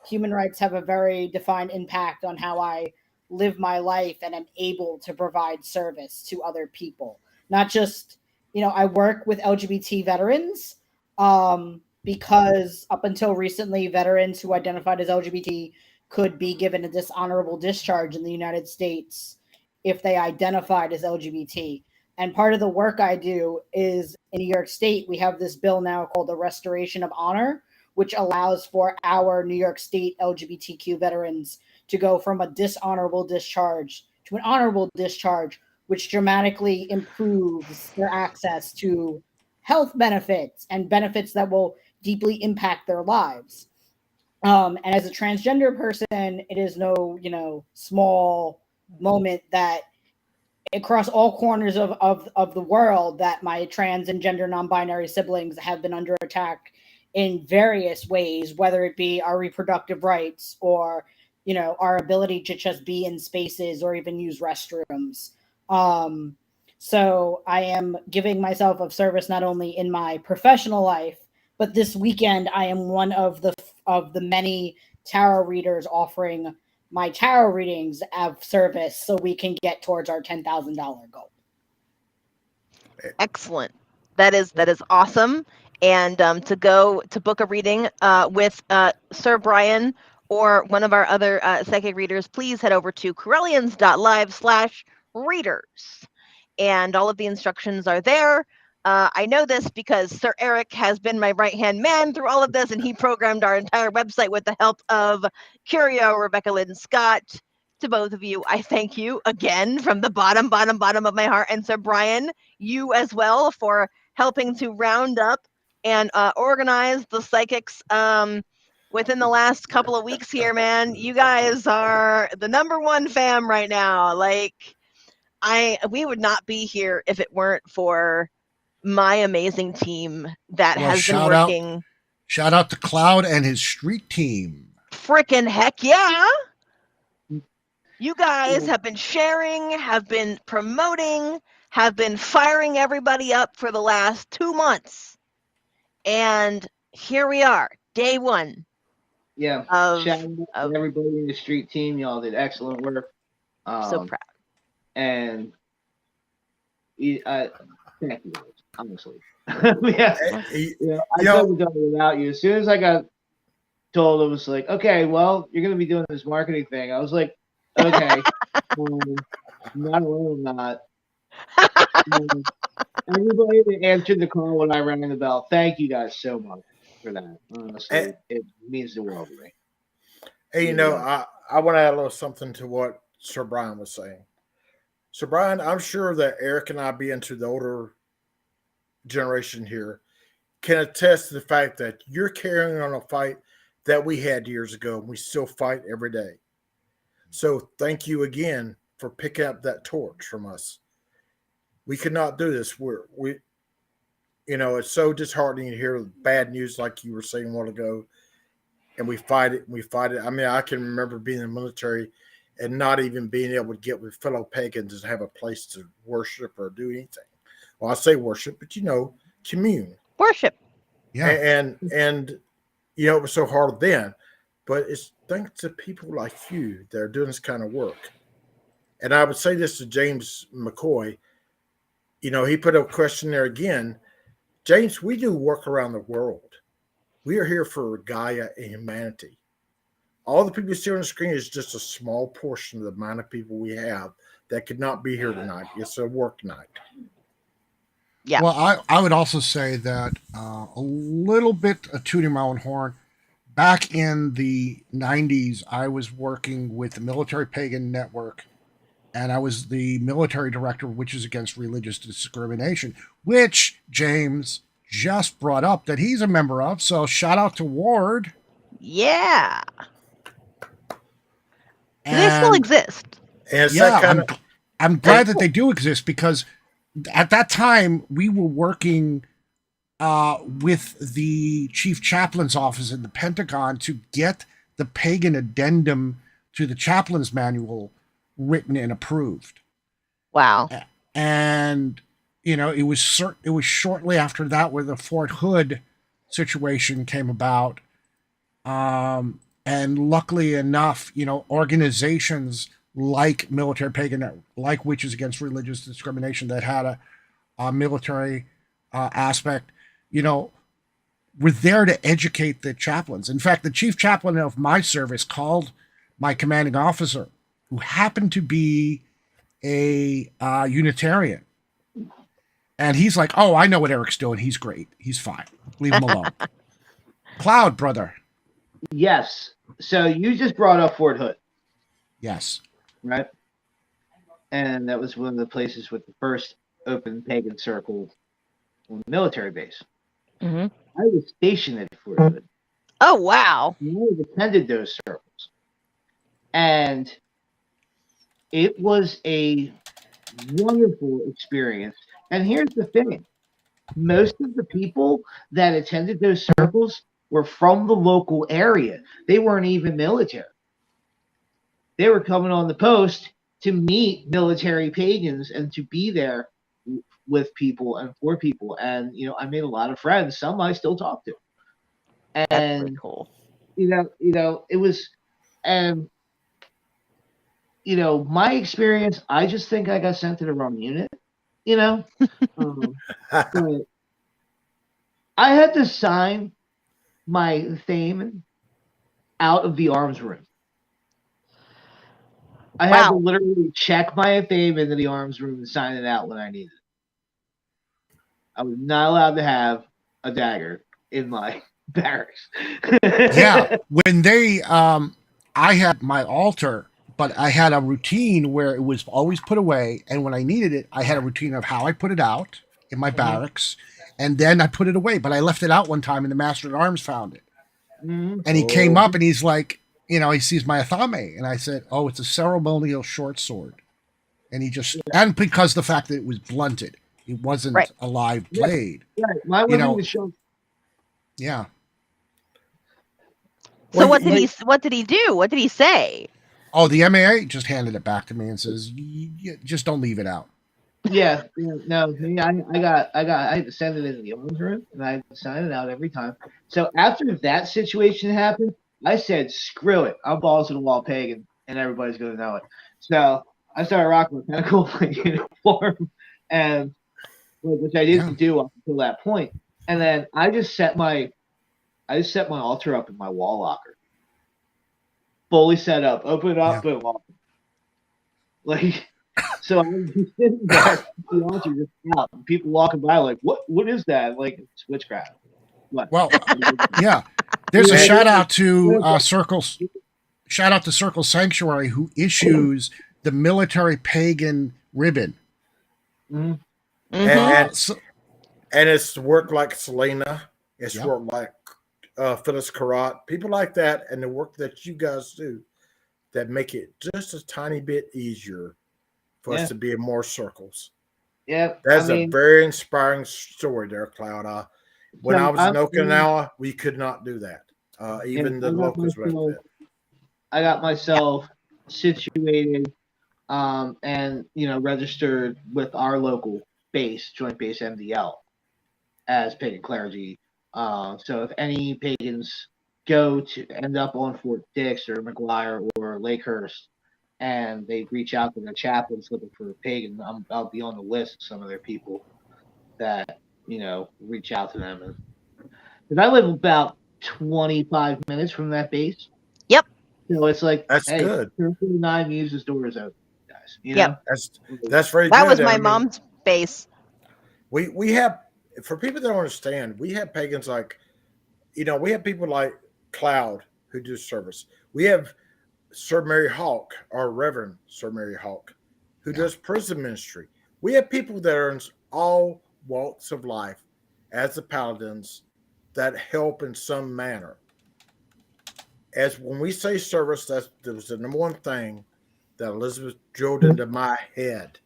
human rights have a very defined impact on how I live my life and am able to provide service to other people. Not just, you know, I work with LGBT veterans, because up until recently, veterans who identified as LGBT could be given a dishonorable discharge in the United States if they identified as LGBT. And part of the work I do is in New York State, we have this bill now called the Restoration of Honor, which allows for our New York State LGBTQ veterans to go from a dishonorable discharge to an honorable discharge, which dramatically improves their access to health benefits and benefits that will deeply impact their lives. And as a transgender person, it is no, you know, small moment that across all corners of the world that my trans and gender non-binary siblings have been under attack in various ways, whether it be our reproductive rights or, you know, our ability to just be in spaces or even use restrooms. So I am giving myself of service not only in my professional life, but this weekend I am one of the many tarot readers offering my tarot readings of service so we can get towards our $10,000 goal. Excellent. That is awesome. And to book a reading with Sir Brian or one of our other psychic readers, please head over to Correllians.live/readers. And all of the instructions are there. I know this because Sir Eric has been my right-hand man through all of this, and he programmed our entire website with the help of Curio, Rebecca Lynn Scott. To both of you, I thank you again from the bottom of my heart. And Sir Brian, you as well, for helping to round up and organize the psychics within the last couple of weeks here, man. You guys are the #1 fam right now. Like, we would not be here if it weren't for my amazing team that Well, has been working. Shout out to Cloud and his street team. Frickin' heck yeah! You guys have been sharing, have been promoting, have been firing everybody up for the last 2 months. And here we are, day 1. Yeah. Shout out to everybody in the street team. Y'all did excellent work. So proud. And thank you, honestly. Yeah, I couldn't have done it without you. As soon as I got told, it was like, okay, well, you're going to be doing this marketing thing. I was like, okay, not alone, not. Everybody that answered the call when I rang the bell, thank you guys so much for that. Honestly, it means the world to me. Hey, I want to add a little something to what Sir Brian was saying. Sir Brian, I'm sure that Eric and I, being to the older generation here, can attest to the fact that you're carrying on a fight that we had years ago, and we still fight every day. So thank you again for picking up that torch from us. We could not do this. It's so disheartening to hear bad news like you were saying a while ago, and we fight it. I mean, I can remember being in the military and not even being able to get with fellow pagans and have a place to worship or do anything. Well, I say worship, but commune. Worship. Yeah. And it was so hard then, but it's thanks to people like you that are doing this kind of work. And I would say this to James McCoy. He put a question there again. James, we do work around the world. We are here for Gaia and humanity. All the people you see on the screen is just a small portion of the amount of people we have that could not be here tonight. It's a work night. Yeah. Well, I would also say that a little bit of tooting my own horn. Back in the 90s, I was working with the Military Pagan Network, and I was the military director of Witches Against Religious Discrimination, which James just brought up that he's a member of. So shout out to Ward. Yeah. Do they still exist? I'm glad that they do exist, because at that time we were working with the chief chaplain's office in the Pentagon to get the pagan addendum to the chaplain's manual written and approved. Wow. And it was shortly after that where the Fort Hood situation came about. And luckily enough, organizations like Military Pagan, like Witches Against Religious Discrimination, that had a military aspect, were there to educate the chaplains. In fact, the chief chaplain of my service called my commanding officer, who happened to be a Unitarian. And he's like, oh, I know what Eric's doing. He's great. He's fine. Leave him alone. Cloud, brother. Yes. So you just brought up Fort Hood. Yes. Right? And that was one of the places with the first open pagan circle on the military base. Mm-hmm. I was stationed at Fort Hood. Oh, wow. I attended those circles. And it was a wonderful experience. And here's the thing. Most of the people that attended those circles were from the local area. They weren't even military. They were coming on the post to meet military pagans and to be there with people and for people. And, I made a lot of friends. Some I still talk to. And, that's pretty cool. It was, my experience, I just think I got sent to the wrong unit, but I had to sign my Thaman out of the arms room. I had to literally check my Thaman into the arms room and sign it out when I needed it. I was not allowed to have a dagger in my barracks. Yeah, when they I had my altar, but I had a routine where it was always put away, and when I needed it, I had a routine of how I put it out in my barracks, and then I put it away. But I left it out one time, and the Master at Arms found it, and he came up and he's like, he sees my athame, and I said, "Oh, it's a ceremonial short sword," and he just and because the fact that it was blunted, it wasn't a live blade. Right. My women was short. Yeah. So what did he do? What did he say? Oh, the MAA just handed it back to me and says, "Just don't leave it out." Yeah, no, me, I had to send it into the arms room, and I had to sign it out every time. So after that situation happened, I said, "Screw it, I'm balls to the wall pagan, and everybody's gonna know it." So I started rocking a kind of cool uniform, and which I didn't do up until that point. And then I just set my altar up in my wall locker, fully set up, open it up, boom, off. Like. So I was just sitting there, the altar just out, and people walking by like, "What is that?" Like, it's witchcraft. What? Well, yeah. There's a shout out to Circles. Shout out to Circle Sanctuary, who issues the military pagan ribbon. Mm-hmm. And it's work like Selena. It's work like Phyllis Karat, people like that, and the work that you guys do that make it just a tiny bit easier for us to be in more circles. Yeah, that's a very inspiring story there, Cloud. When I was in Okinawa, we could not do that. Even the locals were. I got myself situated, and registered with our local base, Joint Base MDL, as pagan clergy. So if any pagans go to end up on Fort Dix or McGuire or Lakehurst, and they reach out to their chaplains looking for a pagan, I'll be on the list of some of their people that reach out to them. Because I live about 25 minutes from that base. Yep. So it's like, that's good. 39 uses doors open, guys. Yep. That's very good. That was my mom's base. We have, for people that don't understand, we have pagans like, we have people like Cloud who do service. We have Sir Mary Hawk, or Reverend Sir Mary Hawk, who does prison ministry. We have people that are in all walks of life as the paladins that help in some manner. As when we say service, that was the number one thing that Elizabeth drilled into my head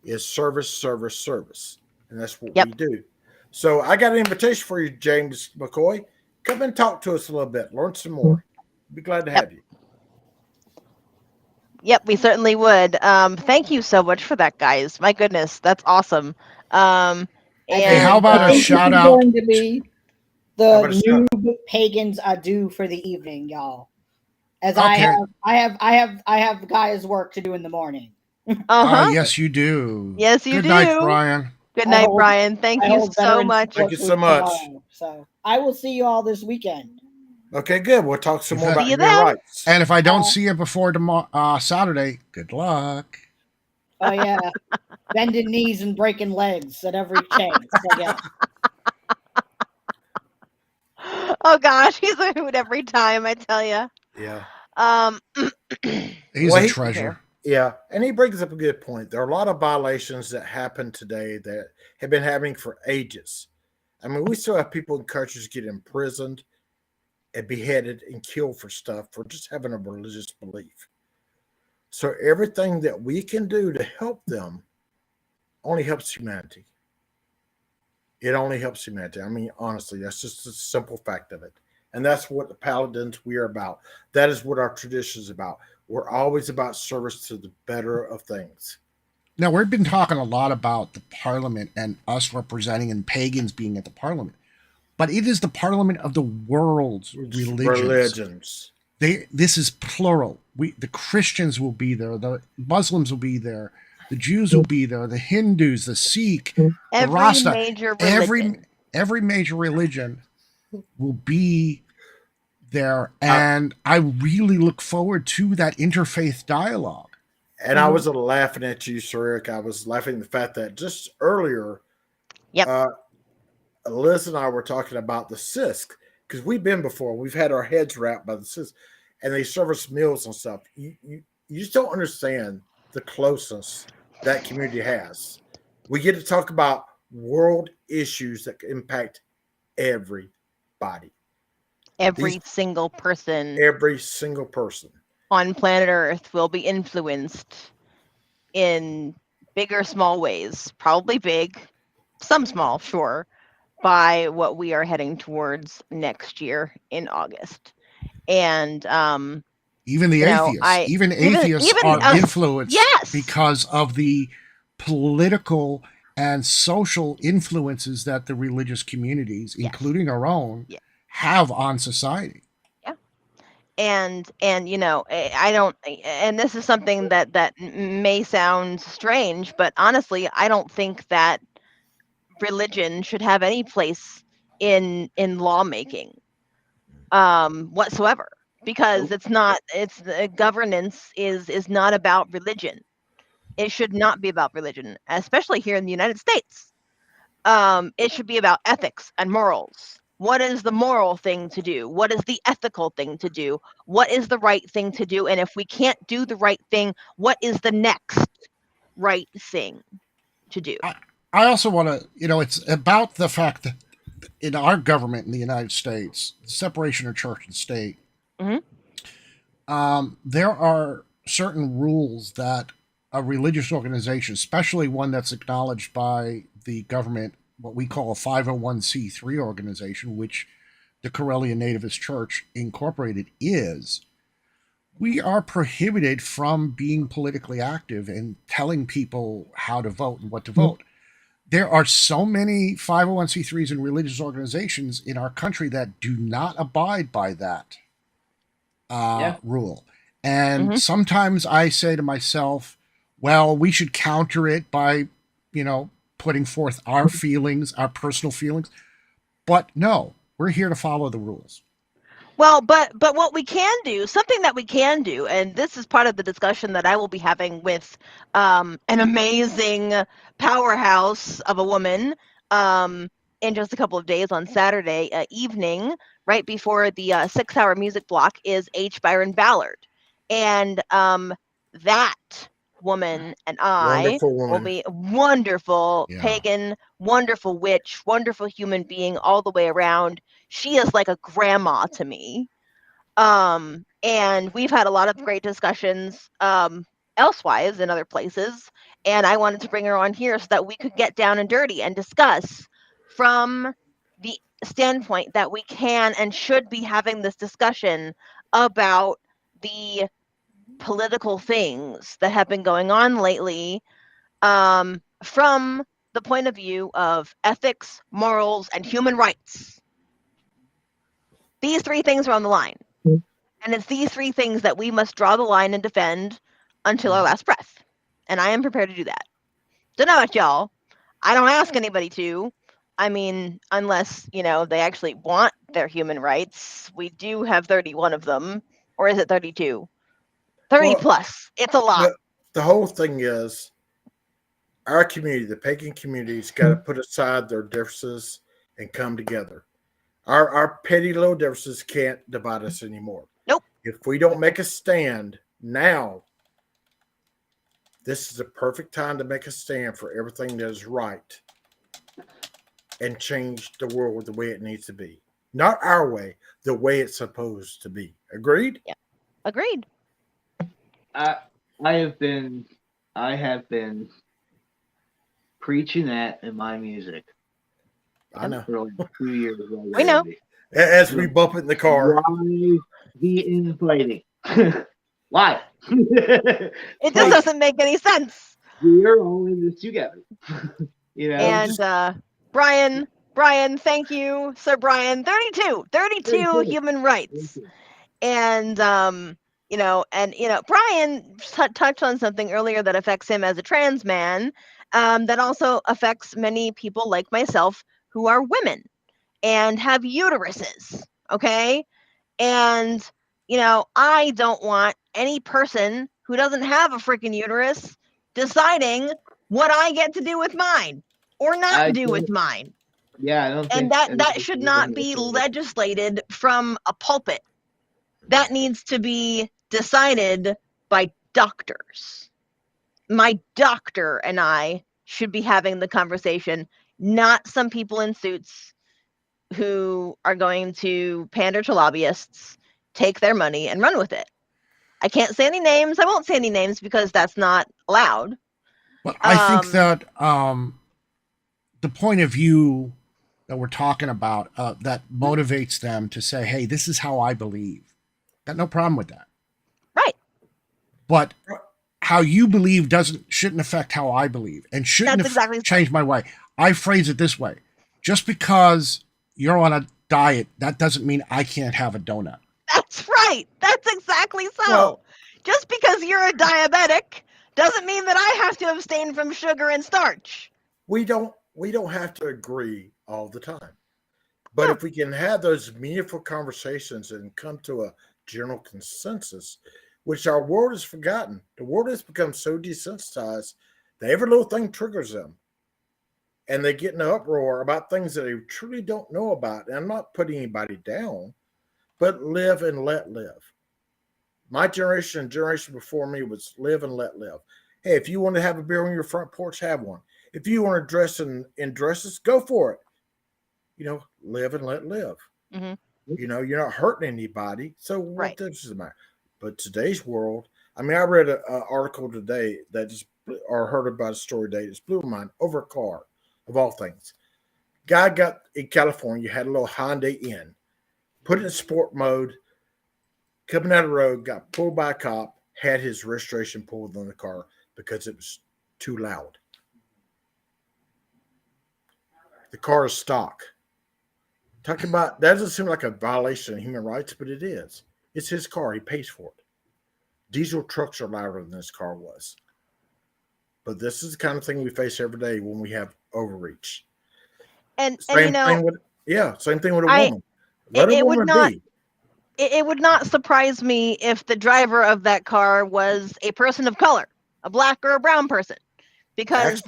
is service, service, service. And that's what we do. So I got an invitation for you, James McCoy. Come and talk to us a little bit, learn some more. Be glad to have you. Yep, we certainly would. Thank you so much for that, guys. My goodness, that's awesome. And hey, how about a shout out? Going to be the new pagans I do for the evening, y'all. As I have guys' work to do in the morning. Yes, you do. Yes, you do. Good night, Brian. Good night, Brian. Thank you so much. Thank you so much. So I will see you all this weekend. Okay, good. We'll talk some more about your rights. And if I don't see you before tomorrow, Saturday, good luck. Oh yeah, bending knees and breaking legs at every chance. Oh gosh, he's a hoot every time. I tell you. Yeah. He's a treasure. Yeah, and he brings up a good point. There are a lot of violations that happen today that have been happening for ages. I mean, we still have people in countries get imprisoned and beheaded and killed for stuff for just having a religious belief. So everything that we can do to help them only helps humanity. It only helps humanity. I mean, honestly, that's just a simple fact of it. And that's what the Paladins we are about. That is what our tradition is about. We're always about service to the better of things. Now, we've been talking a lot about the Parliament and us representing and pagans being at the Parliament. But it is the Parliament of the world's religions. This is plural. The Christians will be there. The Muslims will be there. The Jews will be there. The Hindus, the Sikh, the Rasta. Every major religion will be there. And I really look forward to that interfaith dialogue. And I was laughing at you, Sir Eric. I was laughing at the fact that just earlier, Liz and I were talking about the CISC, because we've been before. We've had our heads wrapped by the CISC, and they serve us meals and stuff. You just don't understand the closeness that community has. We get to talk about world issues that impact everybody. Every single person on planet Earth will be influenced in big or small ways, probably big, some small, sure, by what we are heading towards next year in August. And even the atheists are influenced because of the political and social influences that the religious communities, including our own, have on society. And I don't, and this is something that may sound strange, but honestly, I don't think that religion should have any place in lawmaking whatsoever, because governance is not about religion. It should not be about religion, especially here in the United States. It should be about ethics and morals. What is the moral thing to do? What is the ethical thing to do? What is the right thing to do? And if we can't do the right thing, what is the next right thing to do? I also want to, it's about the fact that in our government in the United States, the separation of church and state, there are certain rules that a religious organization, especially one that's acknowledged by the government, what we call a 501c3 organization, which the Correllian Nativist Church Incorporated is, we are prohibited from being politically active and telling people how to vote and what to vote. There are so many 501c3s and religious organizations in our country that do not abide by that rule. And sometimes I say to myself, well, we should counter it by, putting forth our feelings, our personal feelings. But no, we're here to follow the rules. Well, but what we can do, something that we can do, and this is part of the discussion that I will be having with an amazing powerhouse of a woman in just a couple of days on Saturday evening, right before the 6-hour music block, is H. Byron Ballard. And that woman and I will be wonderful pagan, wonderful witch, wonderful human being all the way around. She is like a grandma to me. And we've had a lot of great discussions elsewise in other places. And I wanted to bring her on here so that we could get down and dirty and discuss from the standpoint that we can and should be having this discussion about the political things that have been going on lately from the point of view of ethics, morals, and human rights. These three things are on the line. And it's these three things that we must draw the line and defend until our last breath. And I am prepared to do that. Don't know about y'all. I don't ask anybody to. I mean, unless, they actually want their human rights. We do have 31 of them. Or is it 32? 30 plus. It's a lot. The whole thing is our community, the pagan community's got to put aside their differences and come together. Our petty little differences can't divide us anymore. Nope. If we don't make a stand now, this is the perfect time to make a stand for everything that is right and change the world the way it needs to be. Not our way, the way it's supposed to be. Agreed? Yeah. Agreed. I have been preaching that in my music. I know. For like 2 years already. We know. As we bump it in the car. Why be inflating? Why? It just doesn't make any sense. We're all in this together. And Brian, thank you, Sir Brian. 32 human rights. And Brian touched on something earlier that affects him as a trans man, that also affects many people like myself who are women and have uteruses, okay? And, I don't want any person who doesn't have a freaking uterus deciding what I get to do with mine or not do with mine. Yeah, I don't And think that should not be legislated from a pulpit. That needs to be decided by doctors. My doctor and I should be having the conversation, not some people in suits who are going to pander to lobbyists, take their money, and run with it. I can't say any names. I won't say any names because that's not allowed. But I think that the point of view that we're talking about that motivates them to say, hey, this is how I believe. Got no problem with that. Right. But how you believe shouldn't affect how I believe and shouldn't change my way. I phrase it this way. Just because you're on a diet, that doesn't mean I can't have a donut. That's right. That's exactly so. Well, just because you're a diabetic doesn't mean that I have to abstain from sugar and starch. We don't have to agree all the time. But if we can have those meaningful conversations and come to a general consensus, which our world has forgotten. The world has become so desensitized that every little thing triggers them. And they get in an uproar about things that they truly don't know about. And I'm not putting anybody down, but live and let live. My generation and generation before me was live and let live. Hey, if you want to have a beer on your front porch, have one. If you want to dress in dresses, go for it. Live and let live. Mm-hmm. You're not hurting anybody. So what does it matter? But today's world, I read an article today that heard about a story today. It's blew my mind over a car, of all things. Guy got in California, had a little Hyundai in, put it in sport mode, coming out of the road, got pulled by a cop, had his registration pulled on the car because it was too loud. The car is stock. Talking about, that doesn't seem like a violation of human rights, but it is. It's his car. He pays for it. Diesel trucks are louder than this car was. But this is the kind of thing we face every day when we have overreach. Same thing with a woman. Let a woman be. It would not surprise me if the driver of that car was a person of color, a black or a brown person, because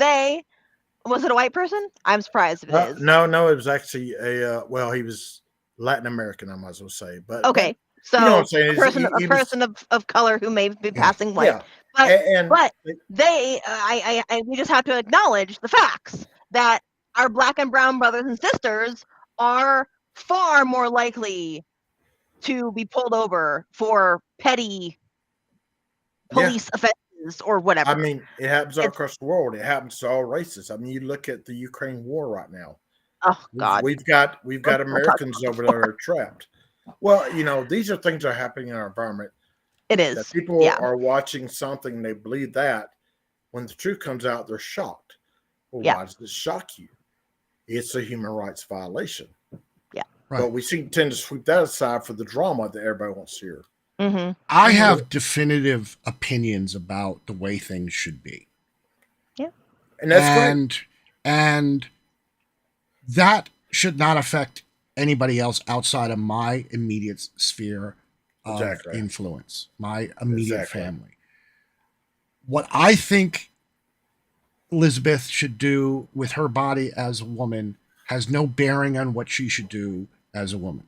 was it a white person? I'm surprised if it is. No, it was actually he was Latin American, I might as well say. But okay, so you know what I'm saying? a person of color who may be passing white. Yeah. But we just have to acknowledge the facts that our black and brown brothers and sisters are far more likely to be pulled over for petty police offenses or whatever. It happens all across the world. It happens to all races. You look at the Ukraine war right now. Oh God, we've got Americans over there are trapped. Well, these are things that are happening in our environment. It is. That people are watching something, they believe that. When the truth comes out, they're shocked. Well, why does it shock you? It's a human rights violation. Yeah. Right. But we tend to sweep that aside for the drama that everybody wants to hear. Mm-hmm. I have definitive opinions about the way things should be. Yeah. And that's great. And that should not affect anybody else outside of my immediate sphere of influence, my immediate family. What I think Elizabeth should do with her body as a woman has no bearing on what she should do as a woman.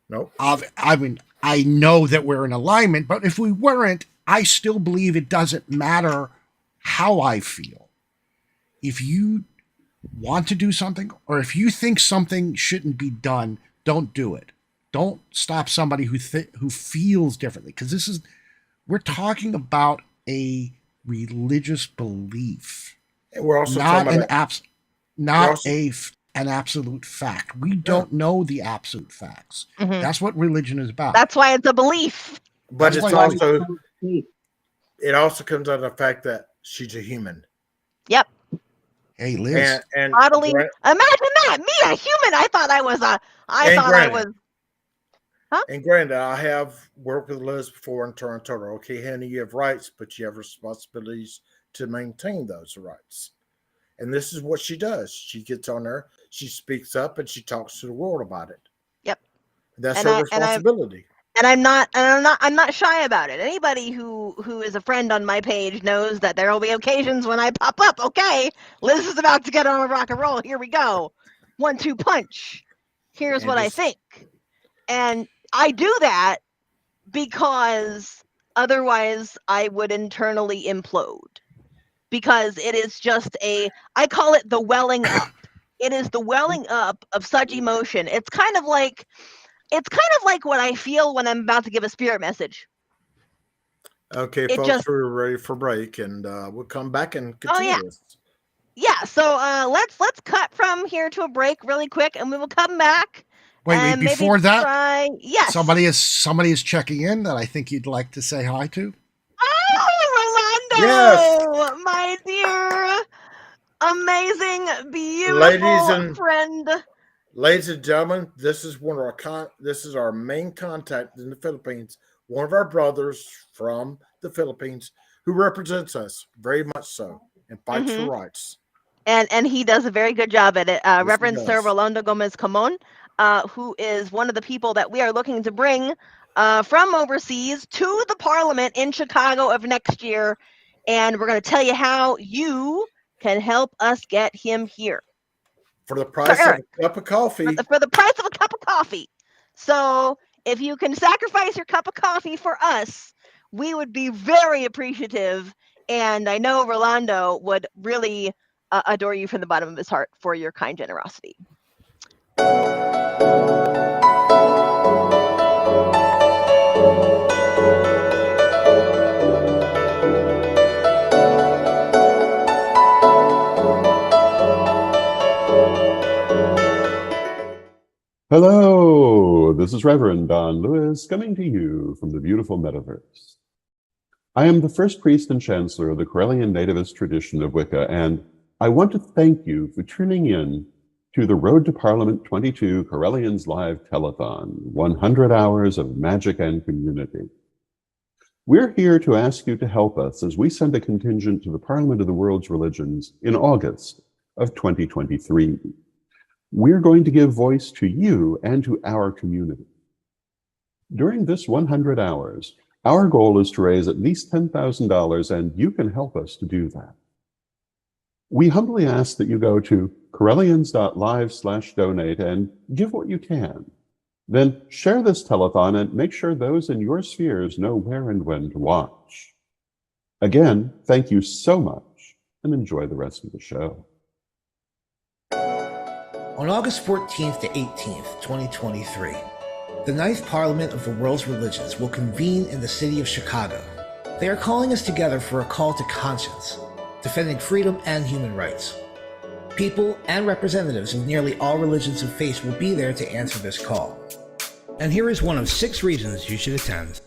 Nope. I know that we're in alignment, but if we weren't, I still believe it doesn't matter how I feel. If you want to do something, or if you think something shouldn't be done, don't do it. Don't stop somebody who feels differently, because we're talking about a religious belief. We're also not talking about an absolute fact. We don't know the absolute facts. Mm-hmm. That's what religion is about. That's why it's a belief. But it also comes out of the fact that she's a human. Yep. Hey, Liz. And bodily. Imagine that. Me, a human. I thought I was. Huh? And granted, I have worked with Liz before and told her, okay, honey, you have rights, but you have responsibilities to maintain those rights. And this is what she does. She gets on there, she speaks up, and she talks to the world about it. Yep. That's her responsibility. And I'm not shy about it. Anybody who is a friend on my page knows that there will be occasions when I pop up. Okay, Liz is about to get on a rock and roll. Here we go. 1-2 punch. Here's And what I just think. And I do that because otherwise I would internally implode. Because it is just I call it the welling up. It is the welling up of such emotion. It's kind of like what I feel when I'm about to give a spirit message. okay, It folks, just we're ready for break, and we'll come back and oh continue yeah. this. Yeah, so let's cut from here to a break really quick, and we will come back Wait, and maybe before that, try. Yes. somebody is checking in that I think you'd like to say hi to. Yes, Rolando, my dear, amazing, ladies beautiful and friend. ladies and gentlemen, this is one of our this is our main contact in the Philippines. One of our brothers from the Philippines who represents us very much so and fights for rights. And he does a very good job at it. Yes, he Reverend Sir does. Rolando Gomez Camon, who is one of the people that we are looking to bring from overseas to the Parliament in Chicago of next year, and we're going to tell you how you can help us get him here. For the price of a cup of coffee. For the price of a cup of coffee. So if you can sacrifice your cup of coffee for us, we would be very appreciative. And I know Rolando would really adore you from the bottom of his heart for your kind generosity. Hello, this is Reverend Don Lewis coming to you from the beautiful metaverse. I am the first priest and chancellor of the Correllian Nativist tradition of Wicca, and I want to thank you for tuning in to the Road to Parliament 22 Correllians Live Telethon, 100 hours of magic and community. We're here to ask you to help us as we send a contingent to the Parliament of the World's Religions in August of 2023. We're going to give voice to you and to our community. During this 100 hours, our goal is to raise at least $10,000, and you can help us to do that. We humbly ask that you go to Correllians.live/donate and give what you can. Then share this telethon and make sure those in your spheres know where and when to watch. Again, thank you so much, and enjoy the rest of the show. On August 14th to 18th, 2023, the Ninth Parliament of the World's Religions will convene in the city of Chicago. They are calling us together for a call to conscience, defending freedom and human rights. People and representatives of nearly all religions and faiths will be there to answer this call. And here is one of 6 reasons you should attend.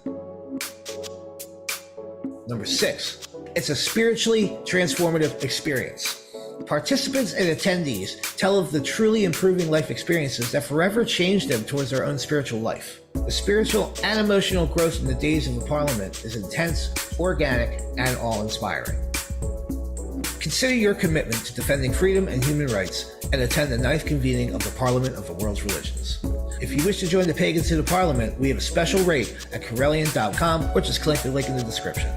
Number 6, it's a spiritually transformative experience. Participants and attendees tell of the truly improving life experiences that forever change them towards their own spiritual life. The spiritual and emotional growth in the days of the Parliament is intense, organic, and awe-inspiring. Consider your commitment to defending freedom and human rights and attend the 9th convening of the Parliament of the World's Religions. If you wish to join the pagans to the Parliament, we have a special rate at Correllian.com, or just click the link in the description.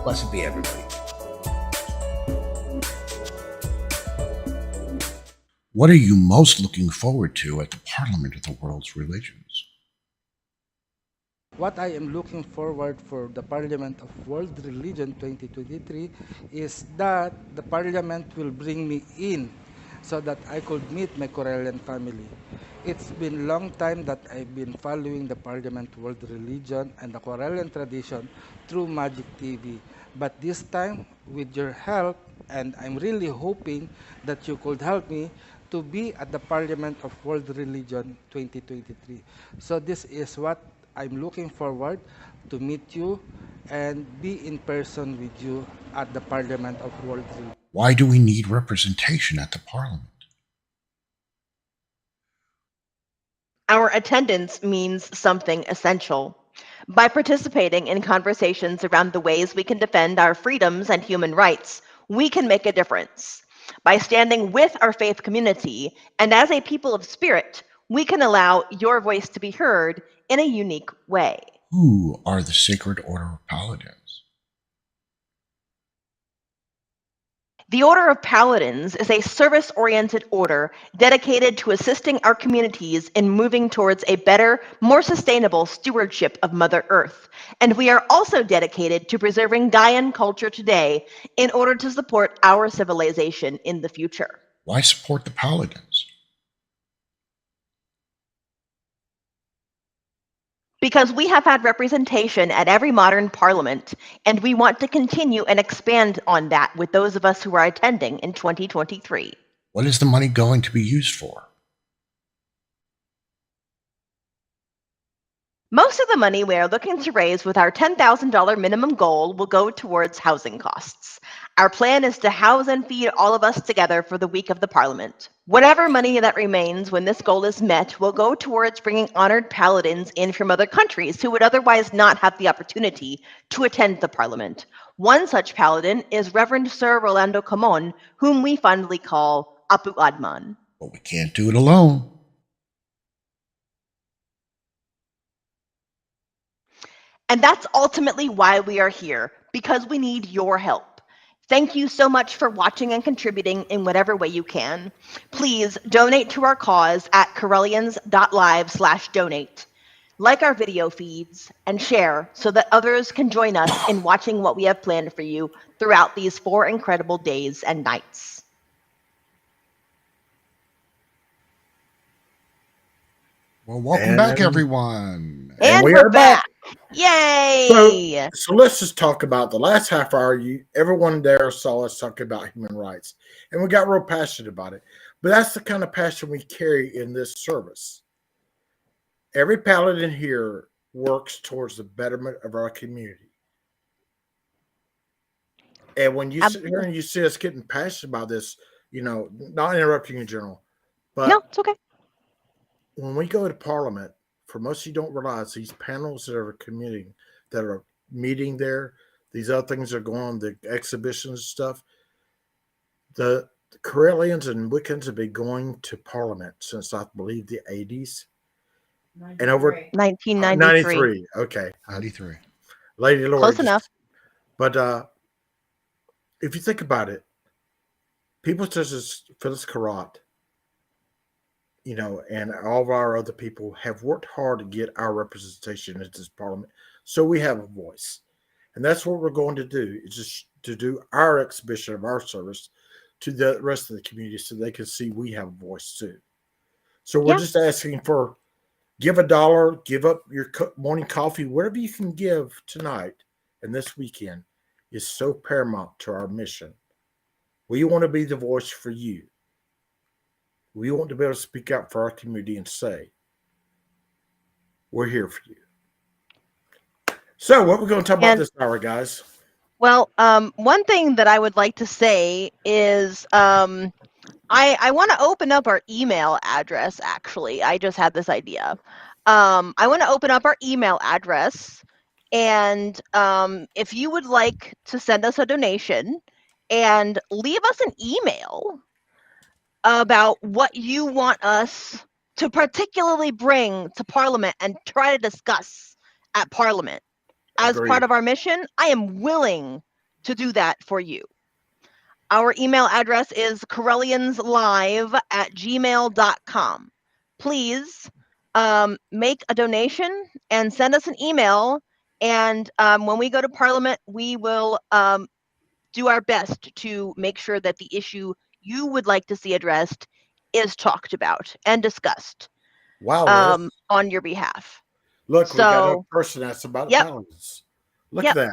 Blessed be everybody. What are you most looking forward to at the Parliament of the World's Religions? What I am looking forward for the Parliament of World Religion 2023 is that the Parliament will bring me in so that I could meet my Correllian family. It's been a long time that I've been following the Parliament World Religion and the Correllian tradition through Magic TV. But this time, with your help, and I'm really hoping that you could help me to be at the Parliament of World Religion 2023. So this is what I'm looking forward to meet you and be in person with you at the Parliament of World Religion. Why do we need representation at the Parliament? Our attendance means something essential. By participating in conversations around the ways we can defend our freedoms and human rights, we can make a difference. By standing with our faith community and as a people of spirit, we can allow your voice to be heard in a unique way. Who are the Sacred Order of Paladins? The Order of Paladins is a service-oriented order dedicated to assisting our communities in moving towards a better, more sustainable stewardship of Mother Earth. And we are also dedicated to preserving Gaian culture today in order to support our civilization in the future. Why support the Paladins? Because we have had representation at every modern parliament, and we want to continue and expand on that with those of us who are attending in 2023. What is the money going to be used for? Most of the money we are looking to raise with our $10,000 minimum goal will go towards housing costs. Our plan is to house and feed all of us together for the week of the Parliament. Whatever money that remains when this goal is met will go towards bringing honored paladins in from other countries who would otherwise not have the opportunity to attend the Parliament. One such paladin is Reverend Sir Rolando Camon, whom we fondly call Apu Adman. But we can't do it alone. And that's ultimately why we are here, because we need your help. Thank you so much for watching and contributing in whatever way you can. Please donate to our cause at Correllians.live/donate. Like our video feeds and share so that others can join us in watching what we have planned for you throughout these 4 incredible days and nights. Well, welcome back, everyone. And we we're are back. Yay! So let's just talk about the last half hour. Everyone there saw us talk about human rights, and we got real passionate about it. But that's the kind of passion we carry in this service. Every paladin here works towards the betterment of our community. And when you sit here and you see us getting passionate about this, not interrupting you, General, but no, it's okay. When we go to Parliament, for most of you don't realize these panels that are meeting there, these other things are going on, the exhibitions and stuff. The Correllians and Wiccans have been going to Parliament since, I believe, the 80s. And over 1993. Okay. 93. Lady Lori. Close enough. But if you think about it, people such as Phyllis Carrot, and all of our other people have worked hard to get our representation into this Parliament, so we have a voice. And that's what we're going to do, is just to do our exhibition of our service to the rest of the community so they can see we have a voice too. So we're just asking for, give $1, give up your morning coffee, whatever you can give tonight and this weekend is so paramount to our mission. We want to be the voice for you. We want to be able to speak out for our community and say, we're here for you. So what we're going to talk about this hour, guys? Well, one thing that I would like to say is I want to open up our email address, actually. I just had this idea. I want to open up our email address, and if you would like to send us a donation and leave us an email about what you want us to particularly bring to Parliament and try to discuss at Parliament as part of our mission, I am willing to do that for you. Our email address is correllianslive@gmail.com. Please make a donation and send us an email, and when we go to Parliament, we will do our best to make sure that the issue you would like to see addressed is talked about and discussed on your behalf. Look, we got a person that's about paladins. Look at that.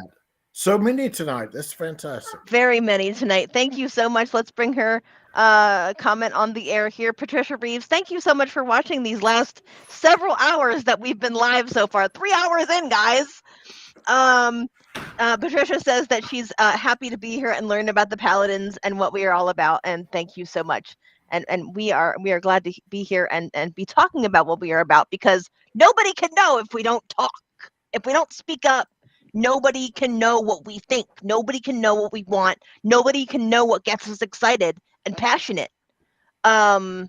So many tonight. That's fantastic. Very many tonight. Thank you so much. Let's bring her comment on the air here. Patricia Reeves, thank you so much for watching these last several hours that we've been live so far. 3 hours in, guys. Patricia says that she's happy to be here and learn about the Paladins and what we are all about. And thank you so much. And we are glad to be here and be talking about what we are about, because nobody can know if we don't talk. If we don't speak up, nobody can know what we think. Nobody can know what we want. Nobody can know what gets us excited and passionate. So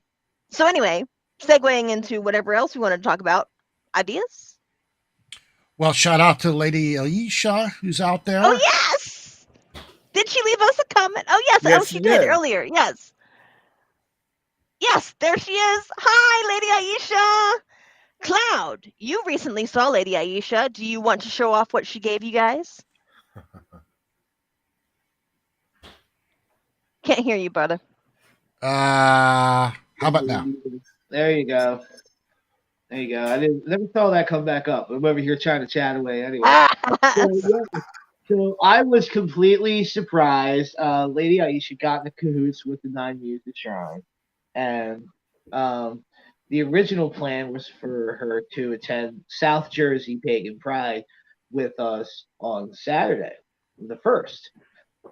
anyway, segueing into whatever else we want to talk about, ideas? Well, shout out to Lady Aisha, who's out there. Oh, yes! Did she leave us a comment? Oh, yes. Yes, Oh, she she did did. earlier. Yes. Yes, there she is. Hi, Lady Aisha. Cloud, you recently saw Lady Aisha. Do you want to show off what she gave you guys? Can't hear you, brother. How about now? There you go. There you go. I never saw that come back up. I'm over here trying to chat away anyway. So I was completely surprised. Lady Aisha got in the cahoots with the Nine Music Shrine, and the original plan was for her to attend South Jersey Pagan Pride with us on Saturday, the 1st.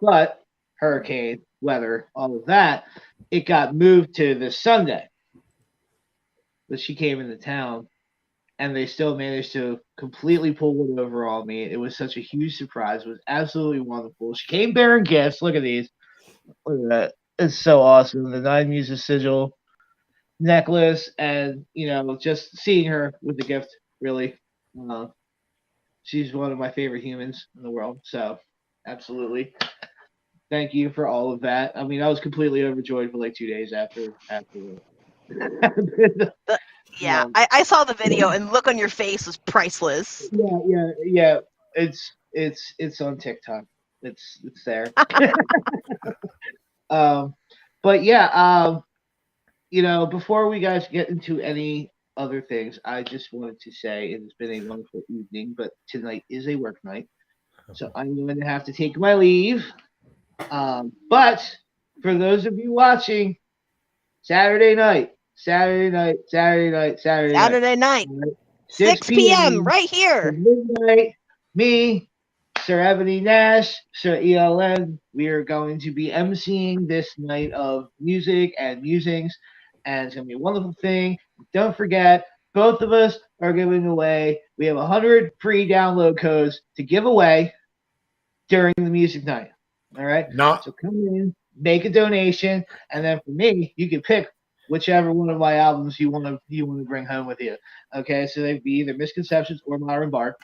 But hurricane, weather, all of that, it got moved to this Sunday. But she came into town, and they still managed to completely pull one over on me. It was such a huge surprise. It was absolutely wonderful. She came bearing gifts. Look at these. Look at that. It's so awesome. The Nine Muses sigil necklace, and just seeing her with the gift, really. She's one of my favorite humans in the world. So, absolutely. Thank you for all of that. I mean, I was completely overjoyed for like 2 days after. Yeah, I saw the video, and the look on your face was priceless. Yeah. It's on TikTok. It's there. But yeah, before we guys get into any other things, I just wanted to say it has been a wonderful evening, but tonight is a work night, so I'm going to have to take my leave. But for those of you watching, Saturday night, 6 p.m. right here. Midnight, me, Sir Ebony Nash, Sir ELN, we are going to be emceeing this night of music and musings, and it's going to be a wonderful thing. Don't forget, both of us are giving away, we have 100 free download codes to give away during the music night. All right? So come in, make a donation, and then for me, you can pick whichever one of my albums you want to bring home with you. Okay, so they'd be either Misconceptions or Modern Bark.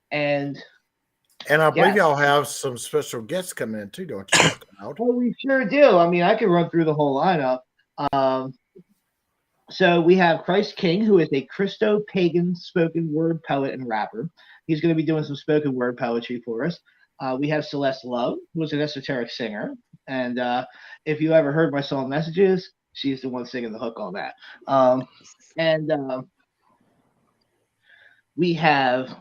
And I believe y'all have some special guests coming in too, don't you? Oh, we sure do. I mean, I could run through the whole lineup. So we have Christ King, who is a Christo-pagan spoken word poet and rapper. He's going to be doing some spoken word poetry for us. We have Celeste Love, who is an esoteric singer. And if you ever heard my song Messages, she's the one singing the hook on that. We have,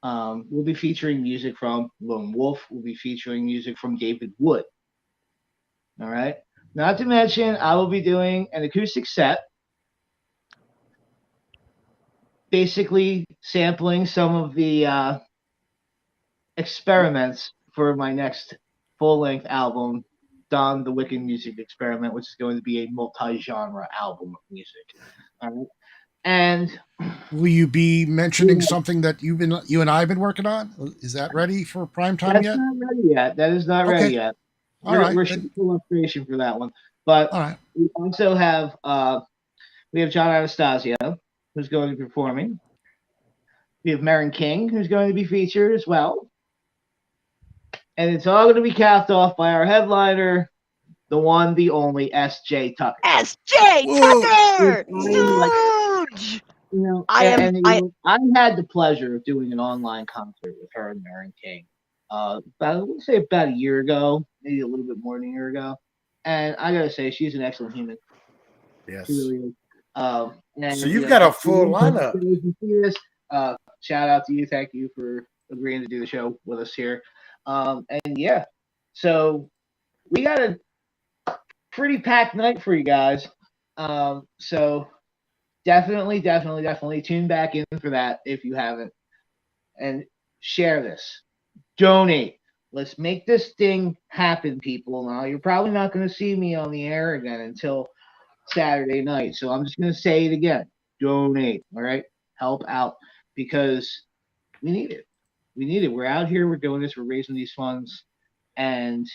we'll be featuring music from Lone Wolf. We'll be featuring music from David Wood. All right. Not to mention, I will be doing an acoustic set, basically sampling some of the experiments for my next full-length album, Don the Wiccan Music Experiment, which is going to be a multi-genre album of music. All right. And will you be mentioning something that you and I have been working on? Is that ready for prime time yet? That's not ready yet. That is not ready yet. We're shooting illustration for that one. But we also have we have John Anastasio, who's going to be performing. We have Marin King, who's going to be featured as well. And it's all going to be capped off by our headliner, the one, the only S.J. Tucker. S.J. Tucker! Huge! I had the pleasure of doing an online concert with her and Marin King about a year ago, maybe a little bit more than a year ago. And I gotta say, she's an excellent human. Yes. She really is. So you've got a full lineup. Shout out to you. Thank you for agreeing to do the show with us here. And yeah, so we got a pretty packed night for you guys. So definitely tune back in for that if you haven't. And share this. Donate. Let's make this thing happen, people. Now, you're probably not going to see me on the air again until Saturday night. So I'm just going to say it again. Donate. All right? Help out because we need it. We need it. We're out here. We're doing this. We're raising these funds. And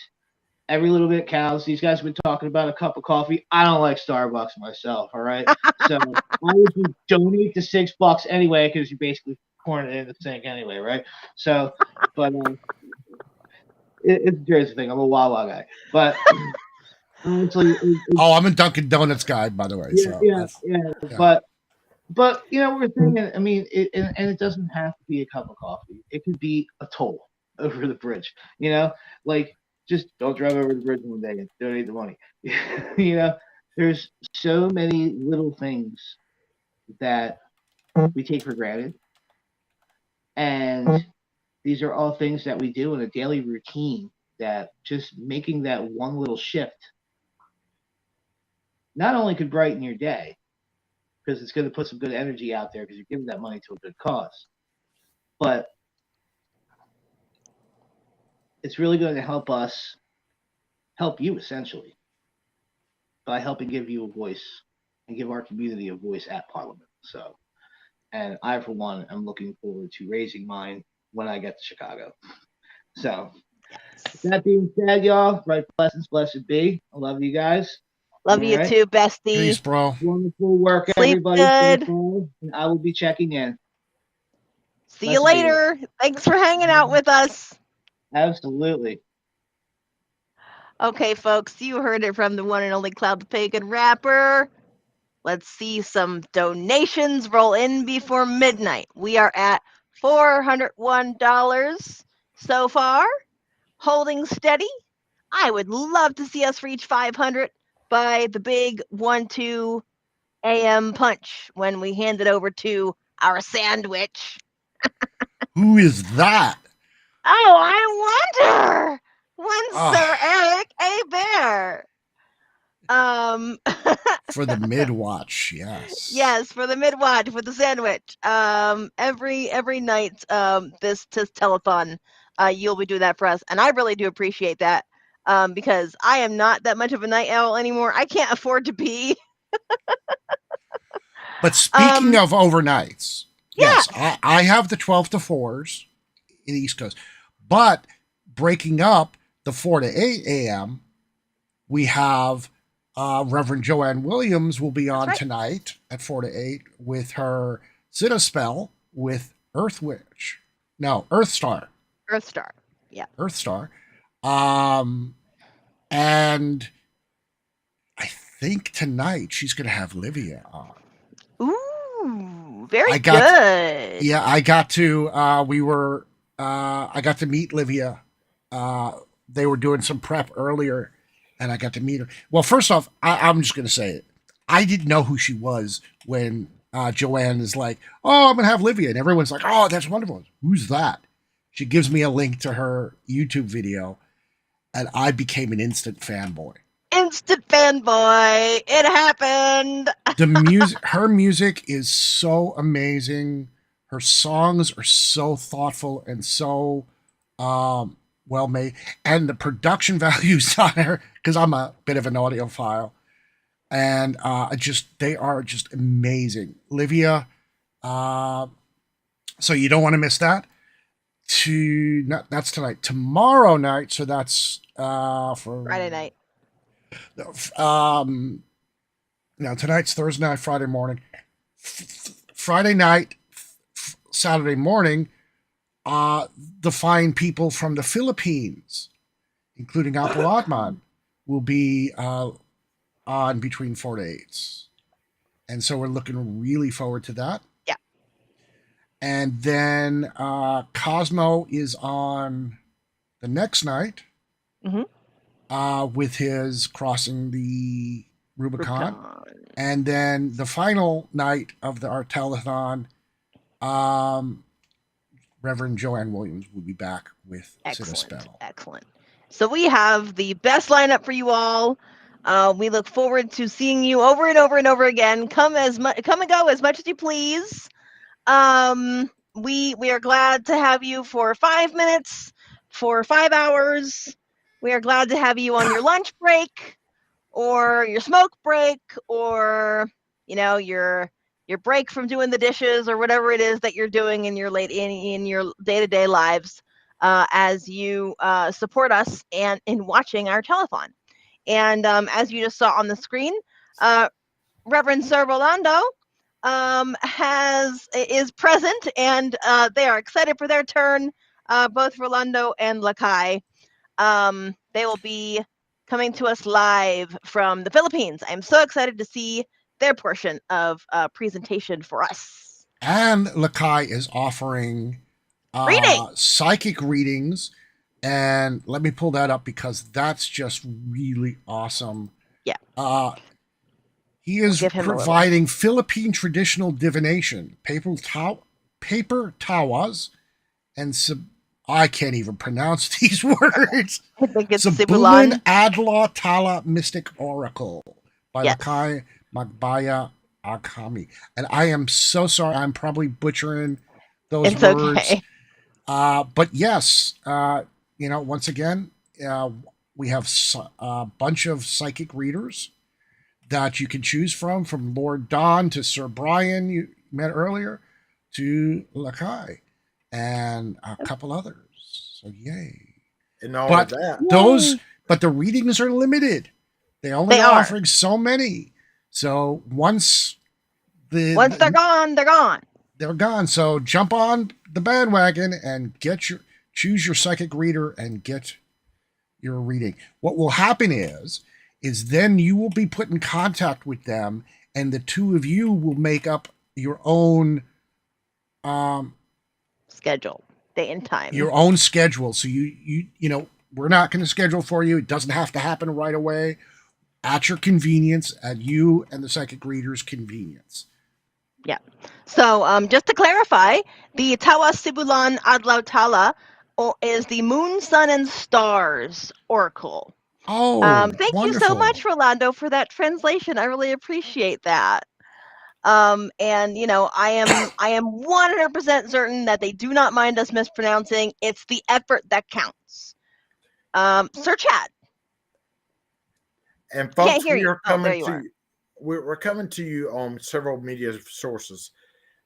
every little bit counts. These guys have been talking about a cup of coffee. I don't like Starbucks myself, all right? So I would just donate the $6 anyway, because you basically pouring it in the sink anyway, right? So, but it's a Jersey thing. I'm a Wawa guy. But honestly, Oh, I'm a Dunkin' Donuts guy, by the way. yeah, So yeah, yeah. yeah. But you know, we're saying, I mean, and it doesn't have to be a cup of coffee. It could be a toll over the bridge. You know, like just don't drive over the bridge one day and donate the money. You know, there's so many little things that we take for granted, and these are all things that we do in a daily routine. That just making that one little shift not only could brighten your day, because it's going to put some good energy out there because you're giving that money to a good cause. But it's really going to help us help you essentially by helping give you a voice and give our community a voice at Parliament. So, and I, for one, am looking forward to raising mine when I get to Chicago. So, with that being said, y'all, right blessings, blessed be. I love you guys. Love you too, bestie. Peace, bro. Wonderful work, Sleep everybody. good. And I will be checking in. See you Blessed be. later. Thanks for hanging out with us. Absolutely. Okay, folks, you heard it from the one and only Cloud the Pagan Rapper. Let's see some donations roll in before midnight. We are at $401 so far, holding steady. I would love to see us reach 500 by the big 1-2 a.m. punch when we hand it over to our sandwich. Who is that? Oh, I wonder. One Sir Eric A. Bear. For the mid-watch, yes. Yes, for the mid-watch with the sandwich. Every night, this telethon, you'll be doing that for us, and I really do appreciate that. Because I am not that much of a night owl anymore. I can't afford to be. But speaking of overnights, yes, I have the 12 to 4s in the East Coast. But breaking up the 4 to 8 a.m., we have Reverend Joanne Williams will be on tonight at 4 to 8 with her Zita spell with Earth Witch. No, Earth Star. Earth Star. Yeah. Earth Star. And I think tonight she's going to have Livia on. Ooh, very good. Yeah, I got to. I got to meet Livia. They were doing some prep earlier, and I got to meet her. Well, first off, I'm just going to say it. I didn't know who she was when Joanne is like, "Oh, I'm going to have Livia," and everyone's like, "Oh, that's wonderful. Who's that?" She gives me a link to her YouTube video, and I became an instant fanboy. Instant fanboy. It happened. Her music is so amazing. Her songs are so thoughtful and so well made, and the production values on her, because I'm a bit of an audiophile, and they are just amazing. Livia, so you don't want to miss that. That's tonight. Tomorrow night, so that's for Friday night. Now tonight's Thursday night, Friday morning. Friday night, Saturday morning, the fine people from the Philippines, including Apple Atman, will be on between 4 to 8. And so we're looking really forward to that. Yeah. And then Cosmo is on the next night. Mm-hmm. With his crossing the Rubicon. And then the final night of our telethon, Reverend Joanne Williams will be back with Zita Spell. Excellent. So we have the best lineup for you all. We look forward to seeing you over and over and over again. Come and go as much as you please. We are glad to have you for 5 minutes, for 5 hours. We are glad to have you on your lunch break, or your smoke break, or your break from doing the dishes, or whatever it is that you're doing in your in your day-to-day lives. as you support us and in watching our telethon. And as you just saw on the screen, Reverend Sir Rolando is present, and they are excited for their turn. Both Rolando and Lakai. They will be coming to us live from the Philippines. I'm so excited to see their portion of presentation for us. And Lakai is offering psychic readings. And let me pull that up because that's just really awesome. Yeah. He is providing Philippine traditional divination, paper tawas, and I can't even pronounce these words. I think it's Sibulan Adlaw Tala Mystic Oracle by Lakai Magbaya Akami. And I am so sorry. I'm probably butchering those words. Okay. But yes, once again, we have a bunch of psychic readers that you can choose from Lord Don to Sir Brian you met earlier to Lakai and a couple others. So yay. And all of that. But the readings are limited. They only are offering so many. So once they're gone, they're gone. They're gone. So jump on the bandwagon and choose your psychic reader and get your reading. What will happen is then you will be put in contact with them, and the two of you will make up your own schedule, day and time. Your own schedule. So you we're not going to schedule for you. It doesn't have to happen right away. At your convenience, at you and the psychic reader's convenience. Yeah. So just to clarify, the Tawa Sibulan Adlaw Tala is the Moon, Sun, and Stars Oracle. Oh, thank you so much, Rolando, for that translation. I really appreciate that. And I am 100% certain that they do not mind us mispronouncing. It's the effort that counts. Sir Chad. And folks, Can't hear you. We're coming to you on several media sources.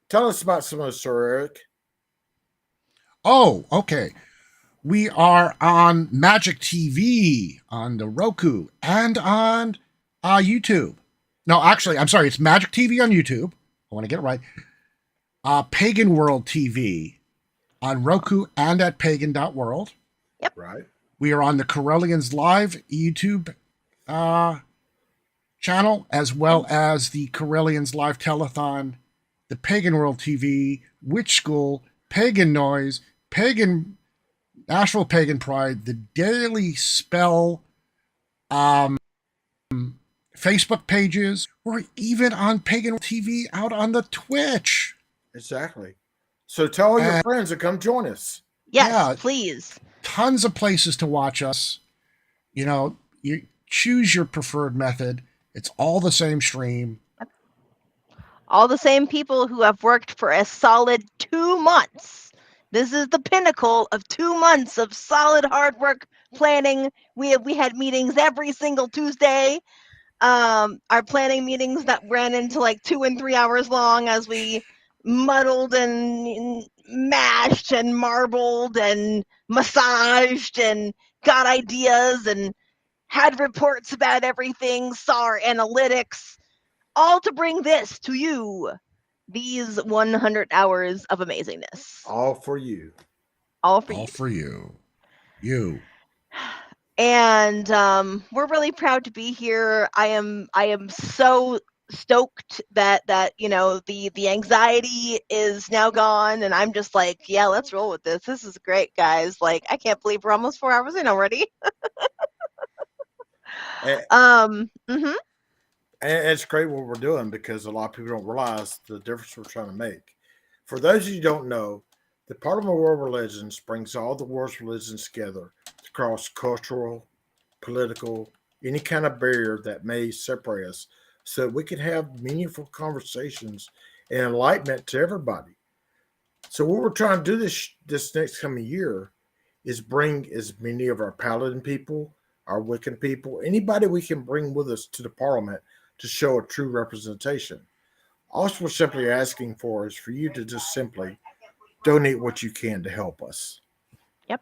Tell us about some of those, Sir Eric. Oh, okay. We are on Magic TV, on the Roku, and on YouTube. No, actually, I'm sorry. It's Magic TV on YouTube. I want to get it right. Pagan World TV on Roku and at pagan.world. Yep. Right. We are on the Correllians Live YouTube channel, as well as the Correllians Live Telethon, the Pagan World TV, Witch School, Pagan Noise, Nashville Pagan Pride, the Daily Spell Facebook pages. We're even on Pagan TV out on the Twitch. Exactly. So tell all your friends to come join us. Yes, please. Tons of places to watch us. You choose your preferred method. It's all the same stream. All the same people who have worked for a solid 2 months. This is the pinnacle of 2 months of solid hard work planning. We had meetings every single Tuesday. Our planning meetings that ran into like 2 and 3 hours long as we muddled and mashed and marbled and massaged and got ideas and had reports about everything, saw our analytics, all to bring this to you. These 100 hours of amazingness. All for you. All for you. You. And we're really proud to be here. I am so stoked that the anxiety is now gone, and I'm just like, yeah, let's roll with this. This is great, guys. Like, I can't believe we're almost 4 hours in already. And it's great what we're doing because a lot of people don't realize the difference we're trying to make. For those of you who don't know, the Parliament of World Religions brings all the world's religions together across cultural, political, any kind of barrier that may separate us so we can have meaningful conversations and enlightenment to everybody. So what we're trying to do this next coming year is bring as many of our Paladin people, our Wiccan people, anybody we can bring with us to the Parliament to show a true representation. All we're simply asking for is for you to just simply donate what you can to help us. Yep.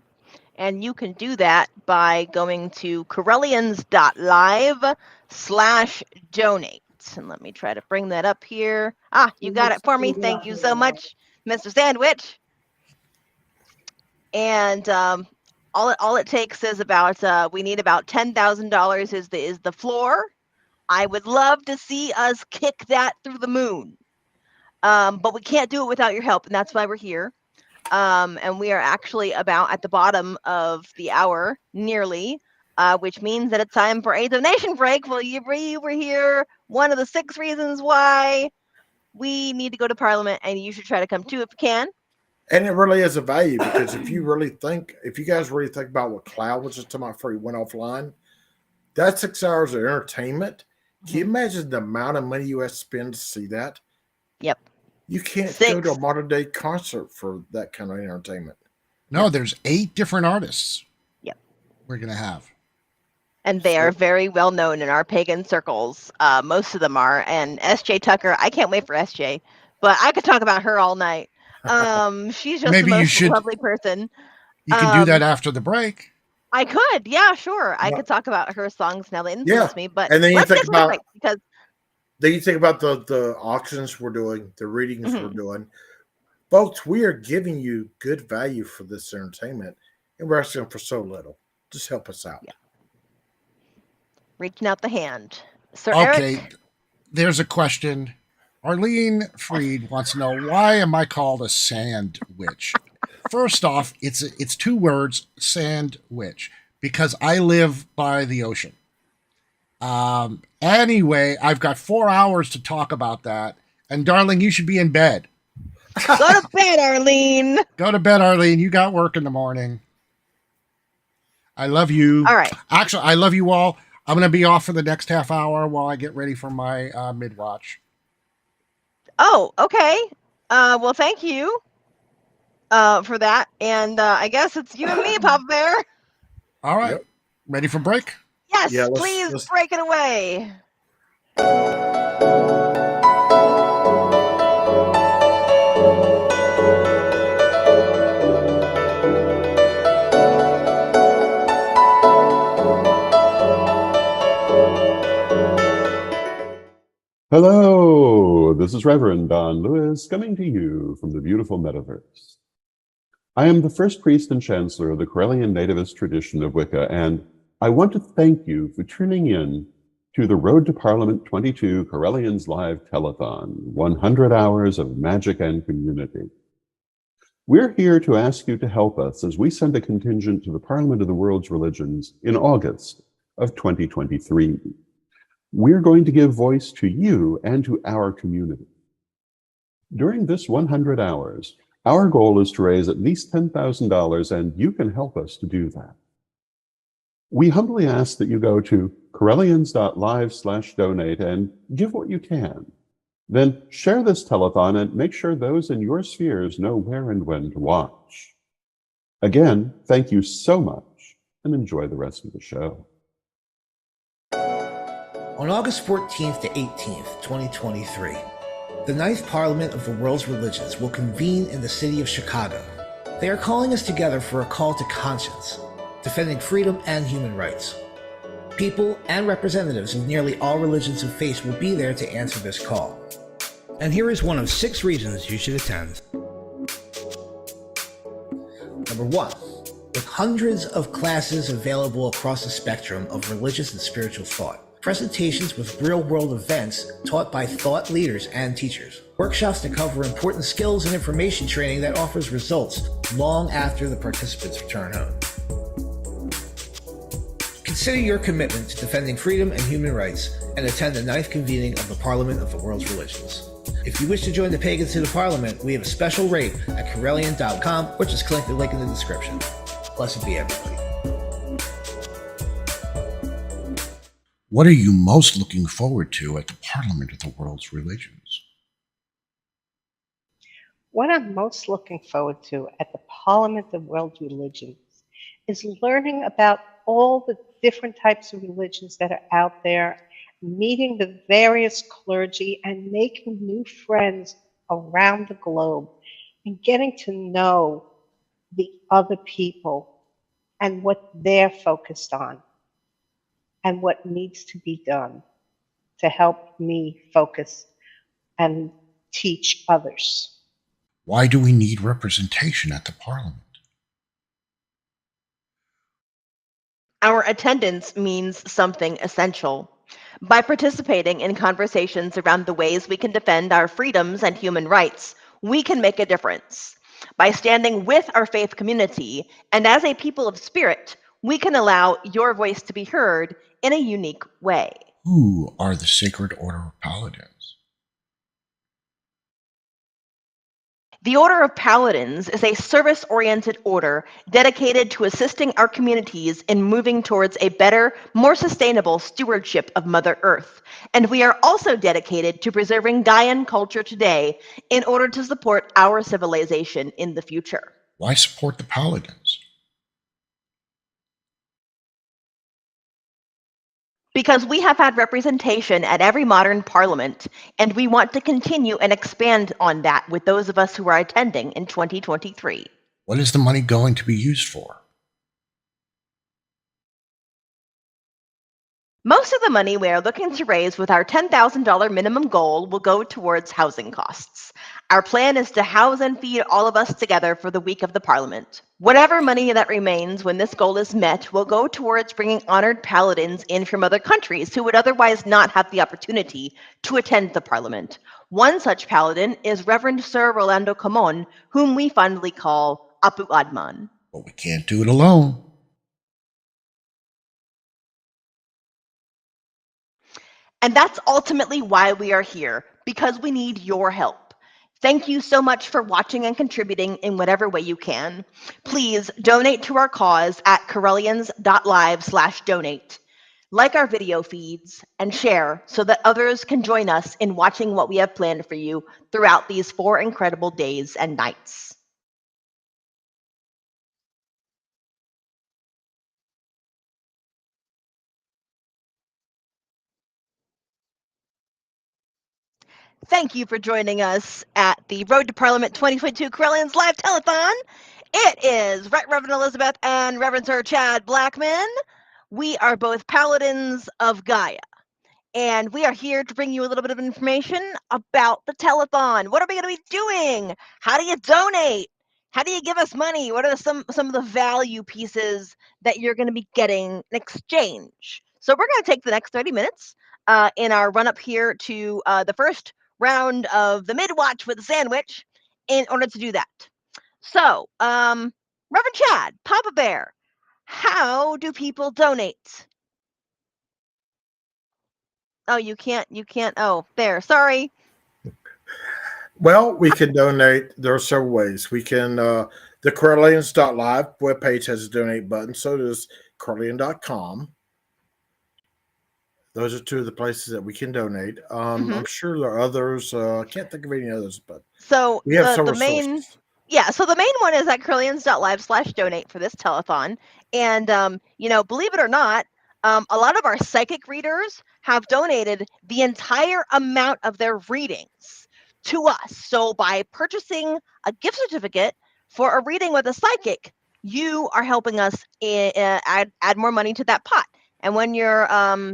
And you can do that by going to Correllians.live/donate. And let me try to bring that up here. Ah, you got it for me. Thank you so much, Mr. Sandwich. And all it takes is about we need about $10,000 is the floor. I would love to see us kick that through the moon. But we can't do it without your help, and that's why we're here. And we are actually about at the bottom of the hour, nearly, which means that it's time for a donation break. Well, you were here. One of the 6 reasons why we need to go to Parliament, and you should try to come too if you can. And it really is a value, because if you guys really think about what Cloud was just talking about before he went offline, that's 6 hours of entertainment. Can you imagine the amount of money you have to spend to see that? Yep. You can't go to a modern day concert for that kind of entertainment. No, there's 8 different artists. Yep. We're going to have. And they are very well known in our pagan circles. Most of them are. And S.J. Tucker, I can't wait for S.J., but I could talk about her all night. She's just the most lovely person. You can do that after the break. I could, yeah, sure. I could talk about her songs now that influence me, but and then you think about because then you think about the auctions we're doing, the readings we're doing. Folks, we are giving you good value for this entertainment, and we're asking for so little. Just help us out. Yeah. Reaching out the hand. Sir Okay, Eric? There's a question. Arlene Freed wants to know, why am I called a sand witch? First off, it's 2 words, sand witch, because I live by the ocean. Anyway, I've got 4 hours to talk about that. And darling, you should be in bed. Go to bed, Arlene. Go to bed, Arlene. You got work in the morning. I love you. All right. Actually, I love you all. I'm going to be off for the next half hour while I get ready for my mid-watch. Oh, okay. Well, thank you for that. And I guess it's you and me, Papa Bear. All right. Yep. Ready for break? Yes, please break it away. Hello, this is Reverend Don Lewis coming to you from the beautiful metaverse. I am the first priest and chancellor of the Correllian Nativist tradition of Wicca, and I want to thank you for tuning in to the Road to Parliament 22 Correllians Live Telethon, 100 hours of magic and community. We're here to ask you to help us as we send a contingent to the Parliament of the World's Religions in August of 2023. We're going to give voice to you and to our community. During this 100 hours, our goal is to raise at least $10,000, and you can help us to do that. We humbly ask that you go to Correllians.live/donate and give what you can. Then share this telethon and make sure those in your spheres know where and when to watch. Again, thank you so much, and enjoy the rest of the show. On August 14th to 18th, 2023, the Ninth Parliament of the World's Religions will convene in the city of Chicago. They are calling us together for a call to conscience, defending freedom and human rights. People and representatives of nearly all religions and faiths will be there to answer this call. And here is one of 6 reasons you should attend. Number 1, with hundreds of classes available across the spectrum of religious and spiritual thought. Presentations with real-world events taught by thought leaders and teachers. Workshops that cover important skills and information training that offers results long after the participants return home. Consider your commitment to defending freedom and human rights and attend the 9th convening of the Parliament of the World's Religions. If you wish to join the pagans to the Parliament, we have a special rate at Correllian.com, or just click the link in the description. Blessed be everybody. What are you most looking forward to at the Parliament of the World's Religions? What I'm most looking forward to at the Parliament of World Religions is learning about all the different types of religions that are out there, meeting the various clergy and making new friends around the globe, and getting to know the other people and what they're focused on and what needs to be done to help me focus and teach others. Why do we need representation at the Parliament? Our attendance means something essential. By participating in conversations around the ways we can defend our freedoms and human rights, we can make a difference. By standing with our faith community and as a people of spirit, we can allow your voice to be heard in a unique way. Who are the Sacred Order of Paladins? The Order of Paladins is a service-oriented order dedicated to assisting our communities in moving towards a better, more sustainable stewardship of Mother Earth. And we are also dedicated to preserving Gaian culture today in order to support our civilization in the future. Why support the Paladins? Because we have had representation at every modern parliament, and we want to continue and expand on that with those of us who are attending in 2023. What is the money going to be used for? Most of the money we are looking to raise with our $10,000 minimum goal will go towards housing costs. Our plan is to house and feed all of us together for the week of the Parliament. Whatever money that remains when this goal is met will go towards bringing honored paladins in from other countries who would otherwise not have the opportunity to attend the Parliament. One such paladin is Reverend Sir Rolando Camon, whom we fondly call Apu Adman. But we can't do it alone. And that's ultimately why we are here, because we need your help. Thank you so much for watching and contributing in whatever way you can. Please donate to our cause at Correllians.live/donate. Like our video feeds and share so that others can join us in watching what we have planned for you throughout these 4 incredible days and nights. Thank you for joining us at the Road to Parliament 2022 Correllians Live Telethon. It is Right Reverend Elizabeth and Reverend Sir Chad Blackman. We are both paladins of Gaia, and we are here to bring you a little bit of information about the telethon. What are we going to be doing? How do you donate? How do you give us money? What are some of the value pieces that you're going to be getting in exchange? So we're going to take the next 30 minutes in our run up here to the first round of the mid-watch with a sandwich in order to do that. So, Reverend Chad, Papa Bear, how do people donate? Oh, you can't. Oh, there. Sorry. Well, we can donate. There are several ways. We can, the Correllians.live webpage has a donate button. So does Correllian.com. Those are two of the places that we can donate. I'm sure there are others. I can't think of any others, but so we have the several main sources. Yeah, so the main one is at Correllians.live/donate for this telethon. And believe it or not, a lot of our psychic readers have donated the entire amount of their readings to us. So by purchasing a gift certificate for a reading with a psychic, you are helping us add more money to that pot. And when your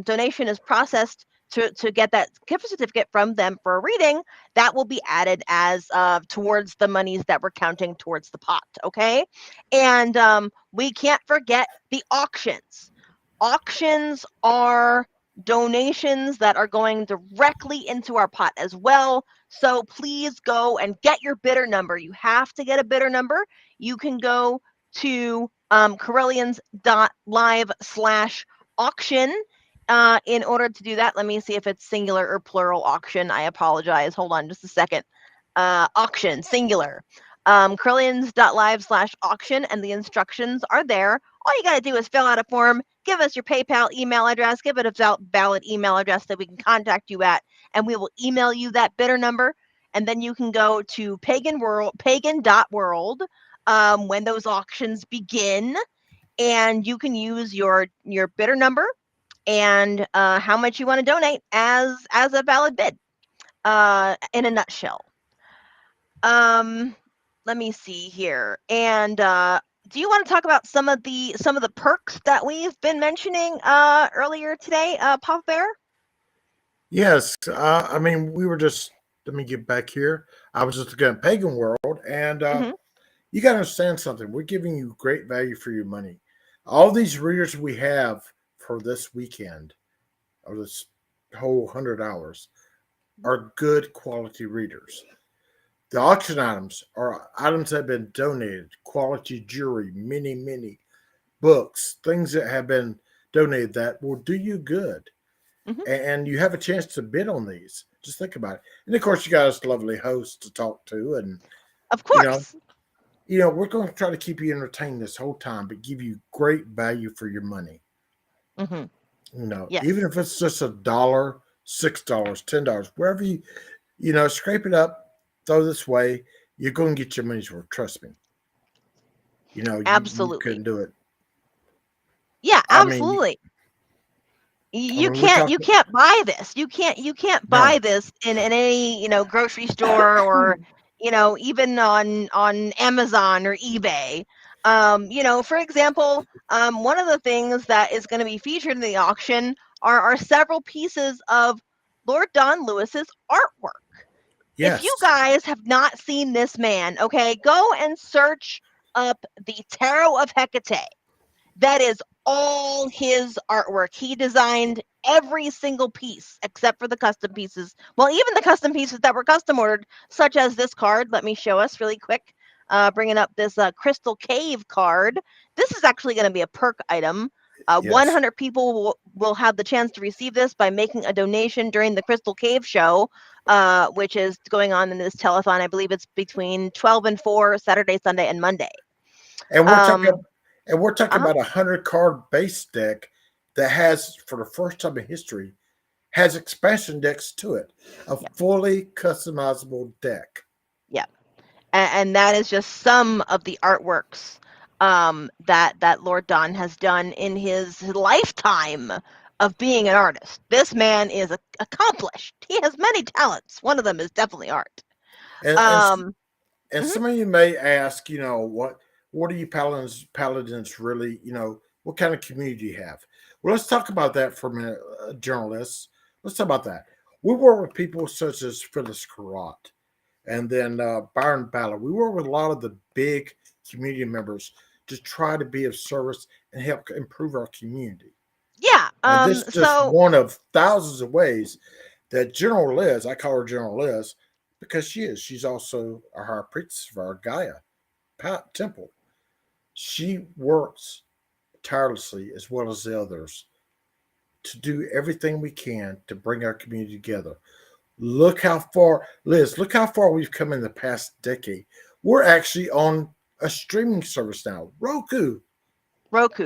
donation is processed to get that gift certificate from them for a reading, that will be added as towards the monies that we're counting towards the pot, okay? And we can't forget the auctions. Auctions are donations that are going directly into our pot as well. So please go and get your bidder number. You have to get a bidder number. You can go to Correllians.live/auction. In order to do that, let me see if it's singular or plural auction. I apologize. Hold on just a second. Auction, singular. Correllians.live/auction, and the instructions are there. All you got to do is fill out a form, give us your PayPal email address, give it a valid email address that we can contact you at, and we will email you that bidder number. And then you can go to pagan.world when those auctions begin, and you can use your bidder number and how much you want to donate as a valid bid in a nutshell. Let me see here. And do you want to talk about some of the perks that we've been mentioning earlier today, Papa Bear? Yes, I mean, we were just. Let me get back here. I was just looking at Pagan World, and Mm-hmm. you got to understand something. We're giving you great value for your money. All these readers we have for this weekend, or this whole 100 hours, are good quality readers. The auction items are items that have been donated, quality jewelry, many books, things that have been donated that will do you good. Mm-hmm. And you have a chance to bid on these. Just think about it. And of course, you got us lovely hosts to talk to, and Of you know, course. we're going to try to keep you entertained this whole time, but give you great value for your money. Mm-hmm. Yes. Even if it's just $1, $6, $10, wherever scrape it up, throw this way, you're going to get your money's worth. Trust me. You Absolutely. couldn't do it. Yeah, I mean, absolutely. You we're can't talking. buy this. You can't buy No, this in any grocery store or even on Amazon or eBay. For example, one of the things that is going to be featured in the auction are several pieces of Lord Don Lewis's artwork. If you yes, guys have not seen this man, okay, go and search up the Tarot of Hecate. That is all his artwork. He designed every single piece except for the custom pieces. Well, even the custom pieces that were custom ordered, such as this card. Let me show us really quick. Bringing up this Crystal Cave card. This is actually going to be a perk item. yes. 100 people will have the chance to receive this by making a donation during the Crystal Cave show, which is going on in this telethon. I believe it's between 12 and 4, Saturday, Sunday, and Monday. And we're talking Uh-huh. about 100 card base deck that has, for the first time in history, has expansion decks to it. A fully customizable deck. Yeah. And that is just some of the artworks that Lord Don has done in his lifetime of being an artist. This man is accomplished. He has many talents. One of them is definitely art. And Mhm. some of you may ask, what are you paladins really, what kind of community do you have? Well, let's talk about that for a minute, journalists. Let's talk about that. We work with people such as Phyllis Carrot and then Byron Ballard. We work with a lot of the big community members to try to be of service and help improve our community. Yeah. And this is just So one of thousands of ways that General Liz, I call her General Liz, because she's also a high priestess of our Gaia temple. She works tirelessly as well as the others to do everything we can to bring our community together. Look how far, Liz, look how far we've come in the past decade. We're actually on a streaming service now, Roku. Would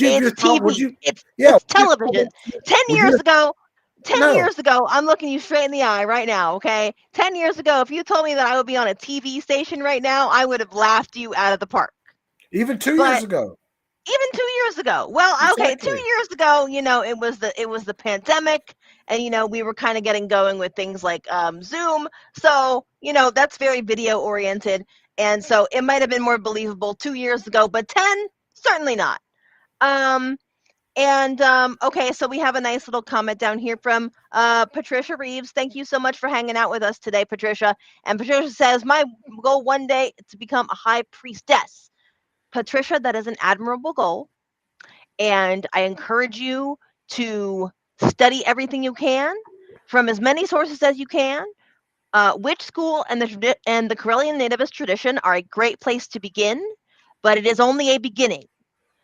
you it's have thought, TV. It's would you have television. 10 would years you ago, no, I'm looking you straight in the eye right now, okay? 10 years ago, if you told me that I would be on a TV station right now, I would have laughed you out of the park. even 2 But years ago. even 2 years ago. Well, okay, 2 Exactly. years ago, it was the pandemic, and we were kind of getting going with things like Zoom. So, that's very video oriented, and so it might have been more believable 2 years ago, but 10 certainly not. Okay, so we have a nice little comment down here from Patricia Reeves. Thank you so much for hanging out with us today, Patricia. And Patricia says, my goal one day is to become a high priestess. Patricia, that is an admirable goal. And I encourage you to study everything you can from as many sources as you can. Witch school and the Correllian Nativist tradition are a great place to begin, but it is only a beginning.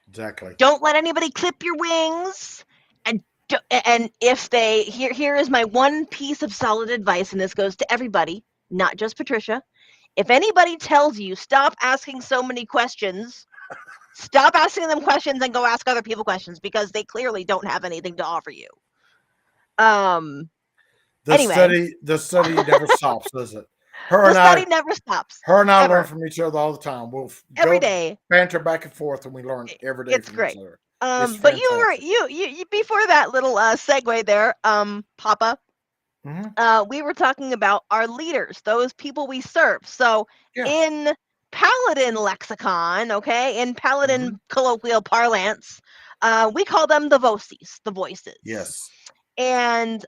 Exactly. Don't let anybody clip your wings. And if here is my one piece of solid advice, and this goes to everybody, not just Patricia. If anybody tells you stop asking so many questions, stop asking them questions and go ask other people questions, because they clearly don't have anything to offer you. Anyway. The study never stops, does it? The study never stops. Her and I ever. learn from each other all the time. We'll every day banter back and forth, and we learn every day it's from great. each other. But you before that little segue there, Papa. Mm-hmm. We were talking about our leaders, those people we serve. So in Paladin lexicon, okay, in Paladin colloquial parlance, we call them the Voces, the voices. Yes. And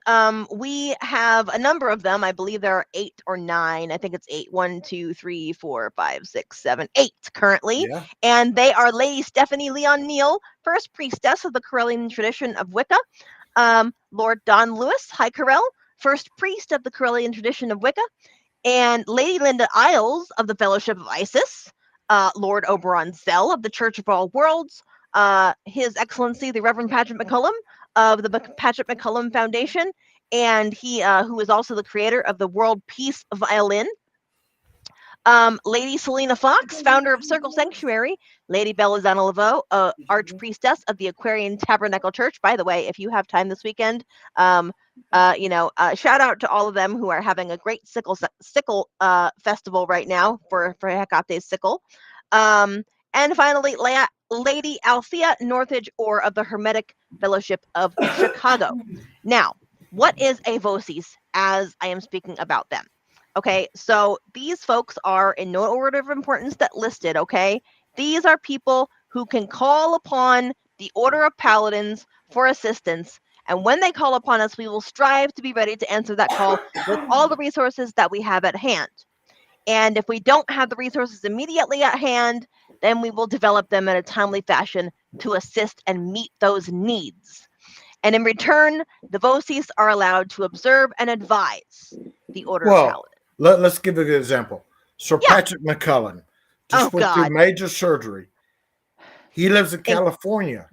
we have a number of them. I believe there are 8 or 9. I think it's 8. 1, 2, 3, 4, 5, 6, 7, 8 currently. Yeah. And they are Lady Stephanie Leon Neal, first priestess of the Correllian tradition of Wicca. Lord Don Lewis, High Correll, first priest of the Correllian tradition of Wicca. And Lady Linda Isles of the Fellowship of Isis. Lord Oberon Zell of the Church of All Worlds. His Excellency, the Reverend Patrick McCullum of the Patrick McCullum Foundation, and he who is also the creator of the World Peace Violin. Lady Selena Fox, founder of Circle Sanctuary. Lady Belizana Laveau, archpriestess of the Aquarian Tabernacle Church. By the way, if you have time this weekend, shout out to all of them who are having a great sickle festival right now for Hecate's sickle. And finally, Lady Althea Northridge, or of the Hermetic Fellowship of Chicago. Now, what is a Voces as I am speaking about them? Okay, so these folks are in no order of importance that listed, okay? These are people who can call upon the Order of Paladins for assistance. And when they call upon us, we will strive to be ready to answer that call with all the resources that we have at hand. And if we don't have the resources immediately at hand, then we will develop them in a timely fashion to assist and meet those needs. And in return, the Voces are allowed to observe and advise the Order of Paladins. Let's give a good example. Sir Patrick McCullum just went through major surgery. He lives in California.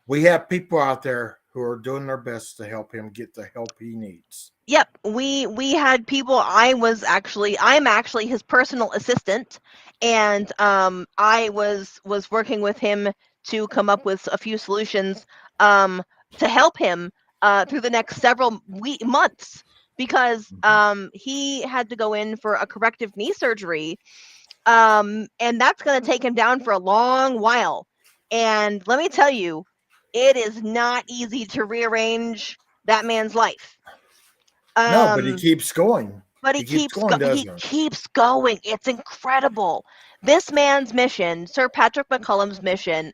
We have people out there who are doing their best to help him get the help he needs. Yep, we had people. I'm actually his personal assistant, and I was working with him to come up with a few solutions to help him through the next several months, because he had to go in for a corrective knee surgery, and that's going to take him down for a long while. And let me tell you, it is not easy to rearrange that man's life. No, but he keeps going. But he keeps going. It's incredible. This man's mission, Sir Patrick McCullum's mission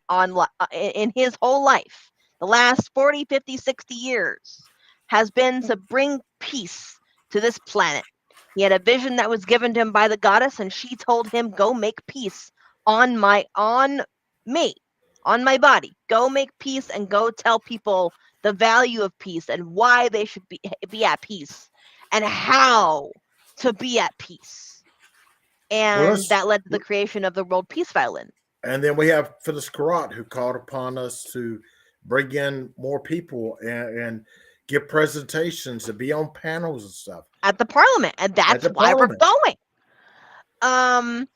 in his whole life, the last 40, 50, 60 years, has been to bring peace to this planet. He had a vision that was given to him by the goddess, and she told him, go make peace on my body. Go make peace and go tell people the value of peace and why they should be at peace and how to be at peace. And that led to the creation of the World Peace Violin. And then we have Phyllis Carrot, who called upon us to bring in more people and give presentations and be on panels and stuff. At the Parliament. And that's why we're going. And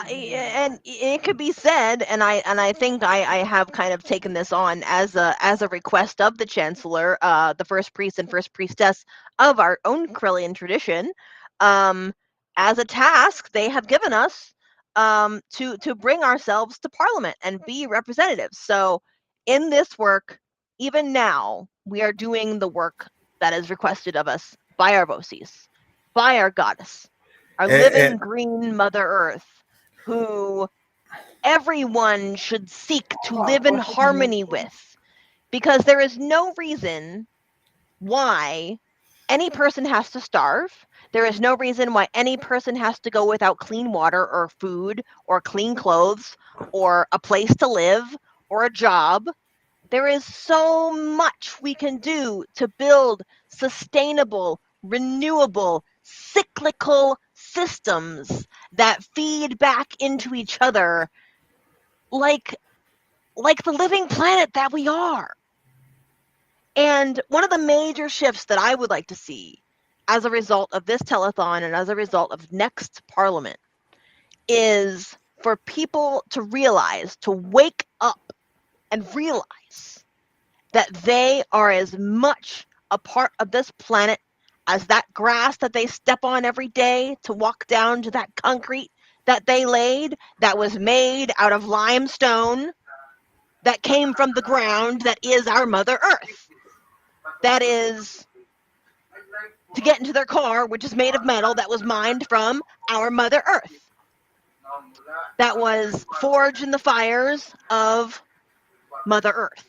it could be said, and I think I have kind of taken this on as a request of the Chancellor, the first priest and first priestess of our own Correllian tradition, as a task they have given us to bring ourselves to Parliament and be representatives. So in this work, even now, we are doing the work that is requested of us by our Voces, by our goddess, our living green Mother Earth, who everyone should seek to live in harmony with, because there is no reason why any person has to starve. There is no reason why any person has to go without clean water or food or clean clothes or a place to live or a job. There is so much we can do to build sustainable, renewable, cyclical systems that feed back into each other like the living planet that we are. And one of the major shifts that I would like to see as a result of this telethon and as a result of next Parliament is for people to realize, to wake up and realize that they are as much a part of this planet as that grass that they step on every day to walk down to that concrete that they laid, that was made out of limestone, that came from the ground, that is our Mother Earth. That is to get into their car, which is made of metal that was mined from our Mother Earth, that was forged in the fires of Mother Earth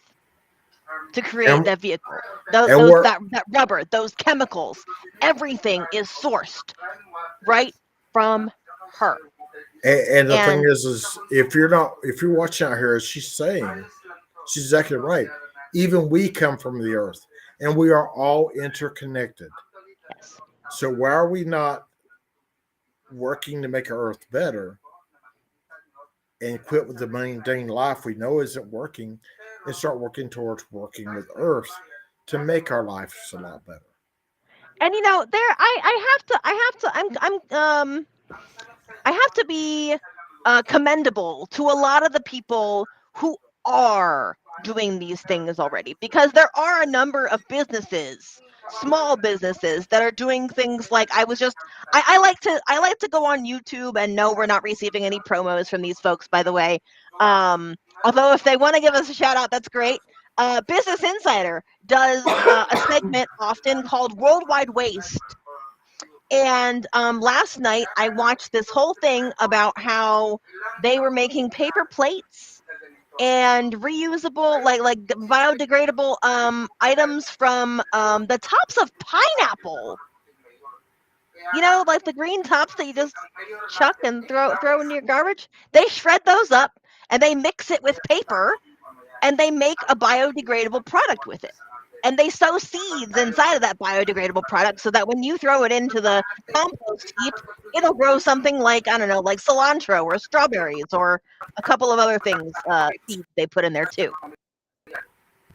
to create And, that vehicle. and we're That rubber, those chemicals, everything is sourced right from her. and the thing And is if you're watching out here, as she's saying, she's exactly right. Even we come from the earth, and we are all interconnected. yes. So why are we not working to make our earth better and quit with the mundane life we know isn't working and start working towards working with earth to make our lives a lot better? And I have to be commendable to a lot of the people who are doing these things already, because there are a number of businesses, small businesses, that are doing things like I like to go on YouTube, and no, we're not receiving any promos from these folks, by the way. Although if they want to give us a shout out, that's great. Business Insider does a segment often called Worldwide Waste. And last night I watched this whole thing about how they were making paper plates and reusable, like biodegradable items from the tops of pineapple. You know, like the green tops that you just chuck and throw into your garbage. They shred those up and they mix it with paper and they make a biodegradable product with it. And they sow seeds inside of that biodegradable product so that when you throw it into the compost heap, it'll grow something like, I don't know, like cilantro or strawberries or a couple of other things, seeds they put in there too.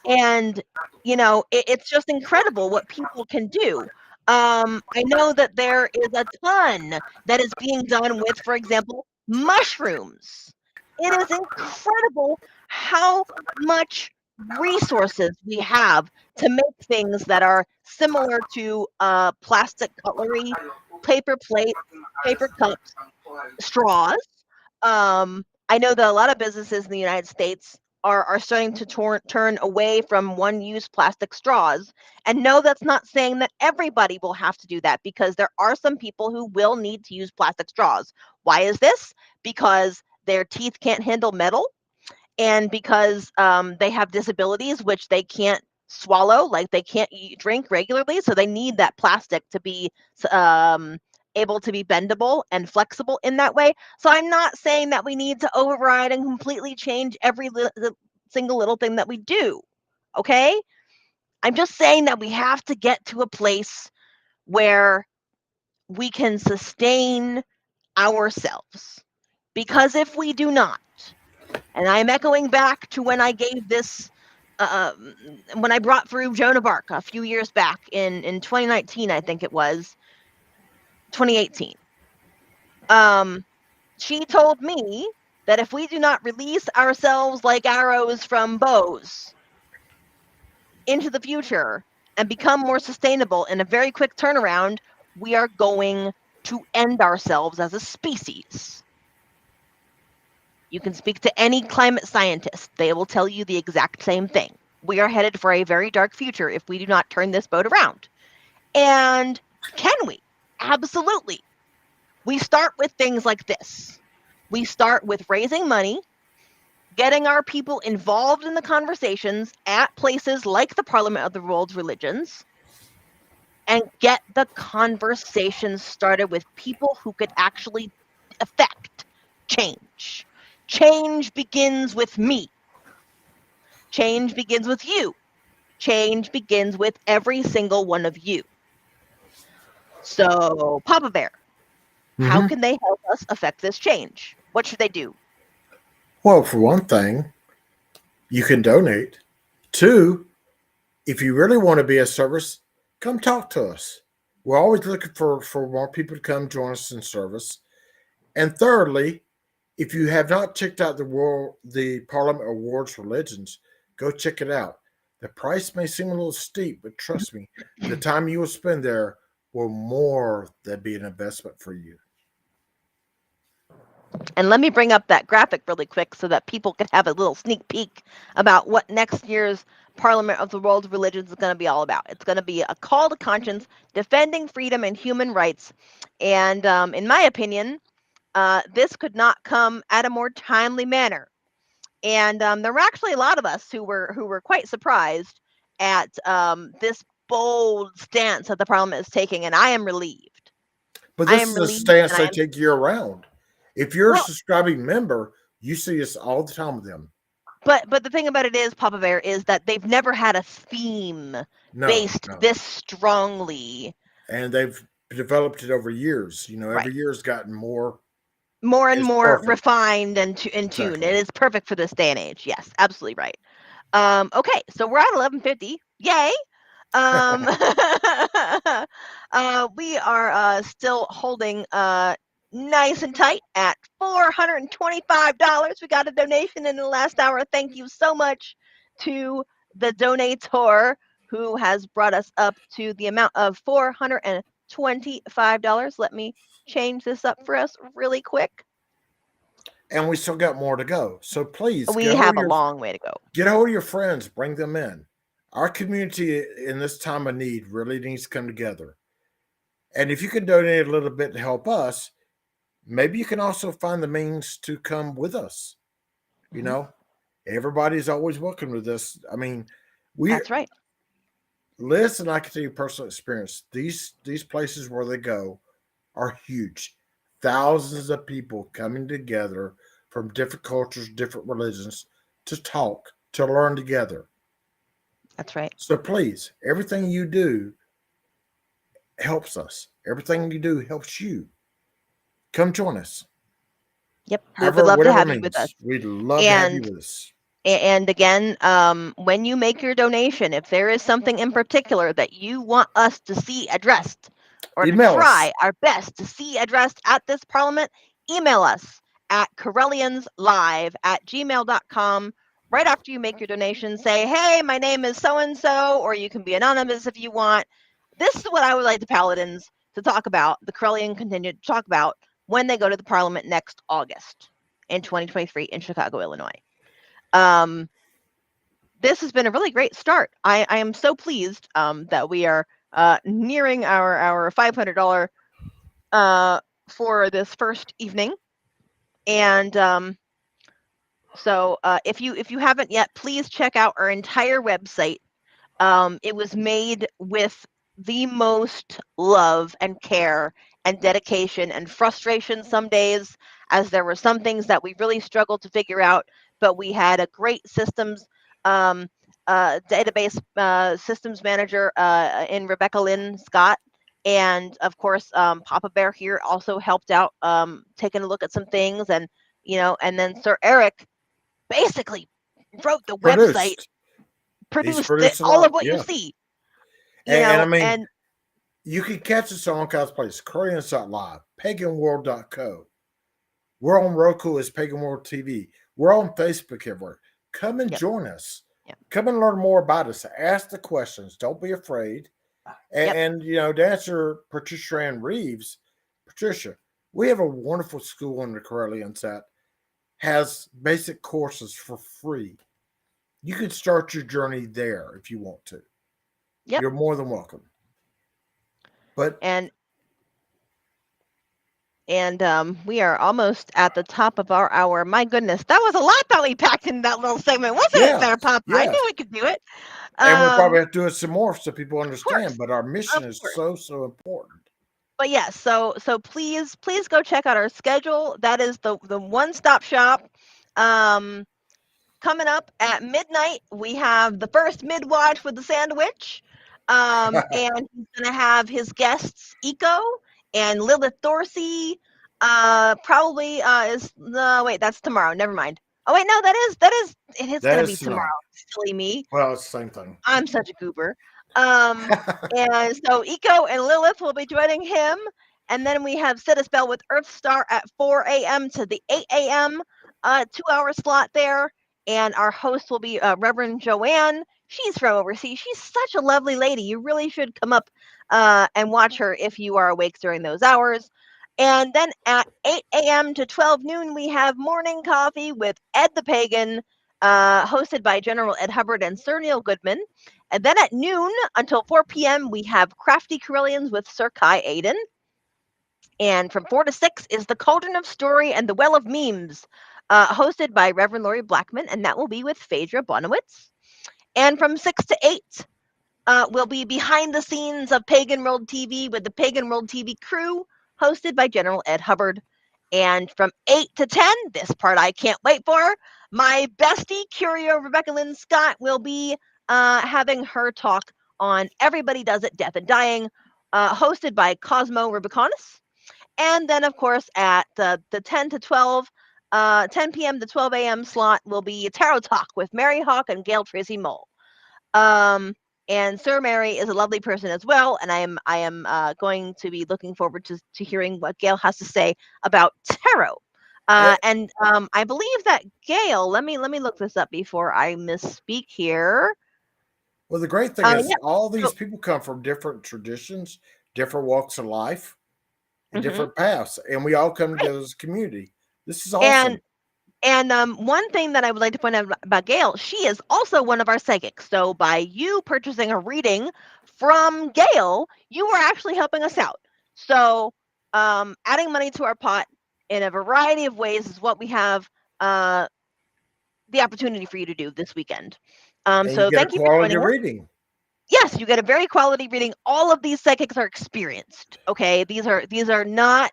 And, you know, it's just incredible what people can do. I know that there is a ton that is being done with, for example, mushrooms. It is incredible how much resources we have to make things that are similar to plastic cutlery, paper plates, paper cups, straws. I know that a lot of businesses in the United States are starting to turn away from one-use plastic straws. And no, that's not saying that everybody will have to do that, because there are some people who will need to use plastic straws. Why is this? Because their teeth can't handle metal, and because they have disabilities which they can't swallow, like they can't drink regularly, so they need that plastic to be able to be bendable and flexible in that way. So I'm not saying that we need to override and completely change every single little thing that we do, okay? I'm just saying that we have to get to a place where we can sustain ourselves, because if we do not, and I'm echoing back to when I gave this, when I brought through Joan of Arc a few years back in 2019, I think it was 2018. She told me that if we do not release ourselves like arrows from bows into the future and become more sustainable in a very quick turnaround, we are going to end ourselves as a species. You can speak to any climate scientist. They will tell you the exact same thing. We are headed for a very dark future if we do not turn this boat around. And can we? Absolutely. We start with things like this. We start with raising money, getting our people involved in the conversations at places like the Parliament of the World's Religions, and get the conversations started with people who could actually affect change. Change begins with me. Change begins with you. Change begins with every single one of you. So, Papa Bear, how can they help us affect this change? What should they do? Well, for one thing, you can donate. Two, if you really want to be a service, come talk to us. We're always looking for more people to come join us in service. And thirdly, if you have not checked out the Parliament of World's Religions, go check it out. The price may seem a little steep, but trust me, the time you will spend there will more than be an investment for you. And let me bring up that graphic really quick so that people can have a little sneak peek about what next year's Parliament of the World's Religions is going to be all about. It's going to be a call to conscience, defending freedom and human rights. And in my opinion, this could not come at a more timely manner. And there were actually a lot of us who were quite surprised at this bold stance that the Parliament is taking, and I am relieved. But I this am is a relieved, stance and they I am take year round. If you're a well. subscribing member, you see us all the time with them. But the thing about it is, Papa Bear, is that they've never had a theme based No. this strongly. And they've developed it over years. You know, every Right. year's gotten more. More and It's more perfect. refined and in tune. Exactly. It is perfect for this day and age. Yes, absolutely right. Okay, so we're at 11:50. Yay! We are still holding nice and tight at $425. We got a donation in the last hour. Thank you so much to the donator who has brought us up to the amount of $425. Let me change this up for us really quick. And we still got more to go. So please, We have a long way to go. Get a hold of your friends, bring them in. Our community in this time of need really needs to come together. And if you can donate a little bit to help us, maybe you can also find the means to come with us. You know, everybody's always welcome with this. I mean, That's right. Liz and I can tell you personal experience. These places where they go are huge. Thousands of people coming together from different cultures, different religions to talk, to learn together. That's right. So please, everything you do helps us. Everything you do helps you. Come join us. Yep. We would love to have you with us. We'd love to have you with us. And again, when you make your donation, if there is something in particular that you want us to see addressed or Email to try us. our best to see addressed at this Parliament, email us at correllianslive@gmail.com. Right after you make your donation, say, hey, my name is so-and-so, or you can be anonymous if you want. This is what I would like the Paladins to talk about, the Correllian contingent to talk about when they go to the Parliament next August in 2023 in Chicago, Illinois. This has been a really great start. I am so pleased that we are nearing our $500 for this first evening. And so if you haven't yet, please check out our entire website. It was made with the most love and care and dedication and frustration some days, as there were some things that we really struggled to figure out, but we had a great systems database systems manager in Rebecca Lynn Scott. And of course, Papa Bear here also helped out taking a look at some things, and and then Sir Eric basically wrote the website, produced all of what you see. And I mean, you can catch us on all kinds of places. Correllians.live, paganworld.co. We're on Roku as Pagan World TV. We're on Facebook everywhere. Come and join us. Come and learn more about us. Ask the questions. Don't be afraid. And to answer Patricia Ann Reeves, Patricia, we have a wonderful school in the Correllians that has basic courses for free. You can start your journey there if you want to. You're more than welcome. But and we are almost at the top of our hour. My goodness, that was a lot that we packed in that little segment, wasn't it, there, Papa? I knew we could do it. And we'll probably have to do it some more so people understand. But our mission is so important. But yes, so please go check out our schedule. That is the one-stop shop. Coming up at midnight, we have the first midwatch with the sandwich. And he's gonna have his guests Eco and Lilith Dorsey. Probably is that's tomorrow. Never mind. Oh wait, no, it is gonna be tomorrow. Silly me. Well, it's the same thing. I'm such a goober. And so Eco and Lilith will be joining him. And then we have Set a Spell with Earthstar at 4 a.m. to the 8 a.m. 2-hour slot there. And our host will be Reverend Joanne. She's from overseas. She's such a lovely lady. You really should come up and watch her if you are awake during those hours. And then at 8 a.m. to 12 noon, we have Morning Coffee with Ed the Pagan, hosted by General Ed Hubbard and Sir Neil Goodman. And then at noon until 4 p.m., we have Crafty Correllians with Sir Kai Aiden. And from 4 to 6 is The Cauldron of Story and the Well of Memes, hosted by Reverend Laurie Blackman, and that will be with Phaedra Bonowitz. And from 6 to 8, will be Behind the Scenes of Pagan World TV with the Pagan World TV crew, hosted by General Ed Hubbard. And from 8 to 10, this part I can't wait for, my bestie, Curio Rebecca Lynn Scott, will be having her talk on Everybody Does It, Death and Dying, hosted by Cosmo Rubiconis. And then, of course, at the 10 to 12, 10 p.m. to 12 a.m. slot will be Tarot Talk with Mary Hawk and Gail Tracy Mole. And Sir Mary is a lovely person as well, and I am going to be looking forward to hearing what Gail has to say about tarot. And I believe that Gail, let me look this up before I misspeak here. Well, the great thing is all these people come from different traditions, different walks of life, and different paths, and we all come together as a community. This is awesome. And one thing that I would like to point out about Gail, she is also one of our psychics. So by you purchasing a reading from Gail, you are actually helping us out. So adding money to our pot in a variety of ways is what we have the opportunity for you to do this weekend. So thank you for joining us. Reading. Yes, you get a very quality reading. All of these psychics are experienced. Okay, these are not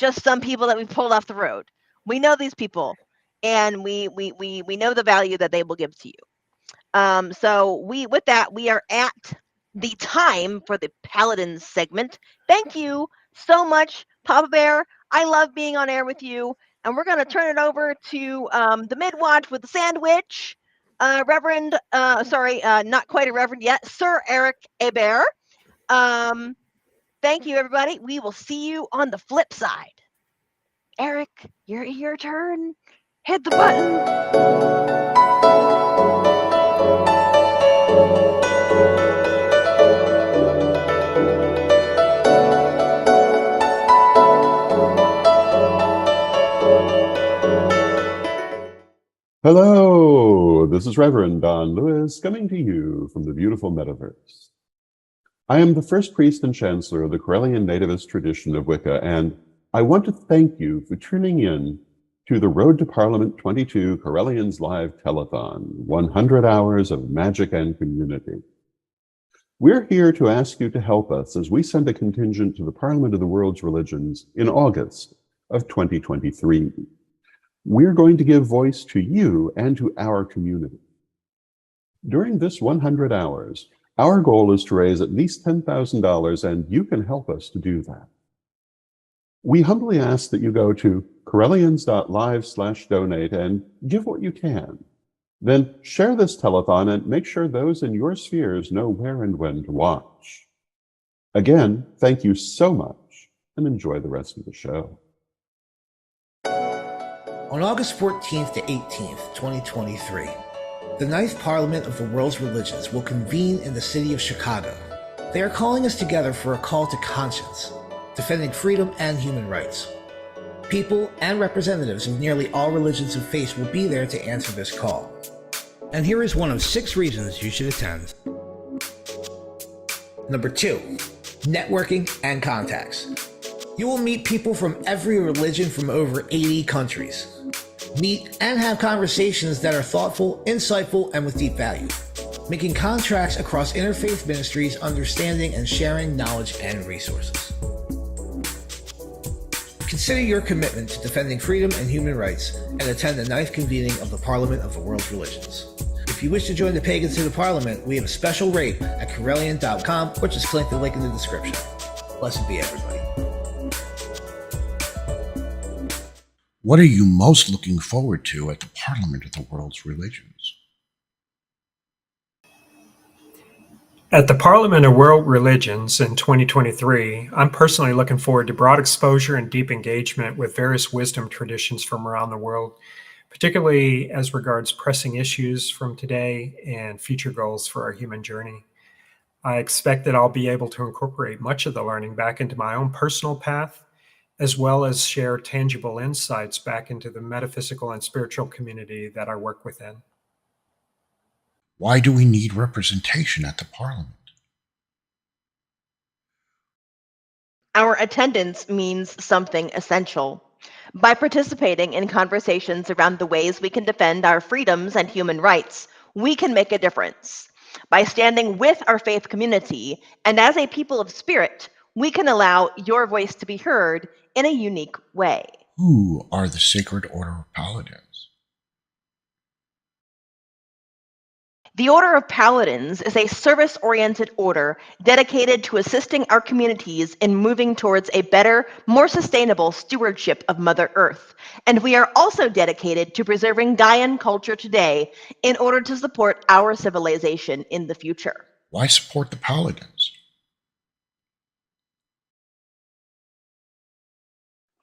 just some people that we pulled off the road. We know these people, and we know the value that they will give to you. So with that, we are at the time for the Paladins segment. Thank you so much, Papa Bear. I love being on air with you, and we're going to turn it over to the Midwatch with the sandwich. Reverend, not quite a reverend yet, Sir Eric Hebert. Thank you, everybody. We will see you on the flip side. Eric, your turn. Hit the button. Hello, this is Reverend Don Lewis coming to you from the beautiful metaverse. I am the first priest and chancellor of the Correllian Nativist tradition of Wicca, and I want to thank you for tuning in to the Road to Parliament 22 Correllians Live Telethon, 100 hours of magic and community. We're here to ask you to help us as we send a contingent to the Parliament of the World's Religions in August of 2023. We're going to give voice to you and to our community. During this 100 hours, our goal is to raise at least $10,000, and you can help us to do that. We humbly ask that you go to correllians.live/donate and give what you can. Then share this telethon and make sure those in your spheres know where and when to watch. Again, thank you so much, and enjoy the rest of the show. On August 14th to 18th, 2023, the Ninth Parliament of the World's Religions will convene in the city of Chicago. They are calling us together for a call to conscience, defending freedom and human rights. People and representatives of nearly all religions and faiths will be there to answer this call. And here is one of 6 reasons you should attend. Number 2, networking and contacts. You will meet people from every religion from over 80 countries. Meet and have conversations that are thoughtful, insightful, and with deep value. Making contracts across interfaith ministries, understanding and sharing knowledge and resources. Consider your commitment to defending freedom and human rights and attend the 9th convening of the Parliament of the World's Religions. If you wish to join the pagans to the Parliament, we have a special rate at Correllian.com, or just click the link in the description. Blessed be everybody. What are you most looking forward to at the Parliament of the World's Religions? At the Parliament of World Religions in 2023, I'm personally looking forward to broad exposure and deep engagement with various wisdom traditions from around the world, particularly as regards pressing issues from today and future goals for our human journey. I expect that I'll be able to incorporate much of the learning back into my own personal path as well as share tangible insights back into the metaphysical and spiritual community that I work within. Why do we need representation at the Parliament? Our attendance means something essential. By participating in conversations around the ways we can defend our freedoms and human rights, we can make a difference. By standing with our faith community and as a people of spirit, we can allow your voice to be heard in a unique way. Who are the Sacred Order of Paladins? The Order of Paladins is a service-oriented order dedicated to assisting our communities in moving towards a better, more sustainable stewardship of Mother Earth. And we are also dedicated to preserving Gaian culture today in order to support our civilization in the future. Why support the Paladins?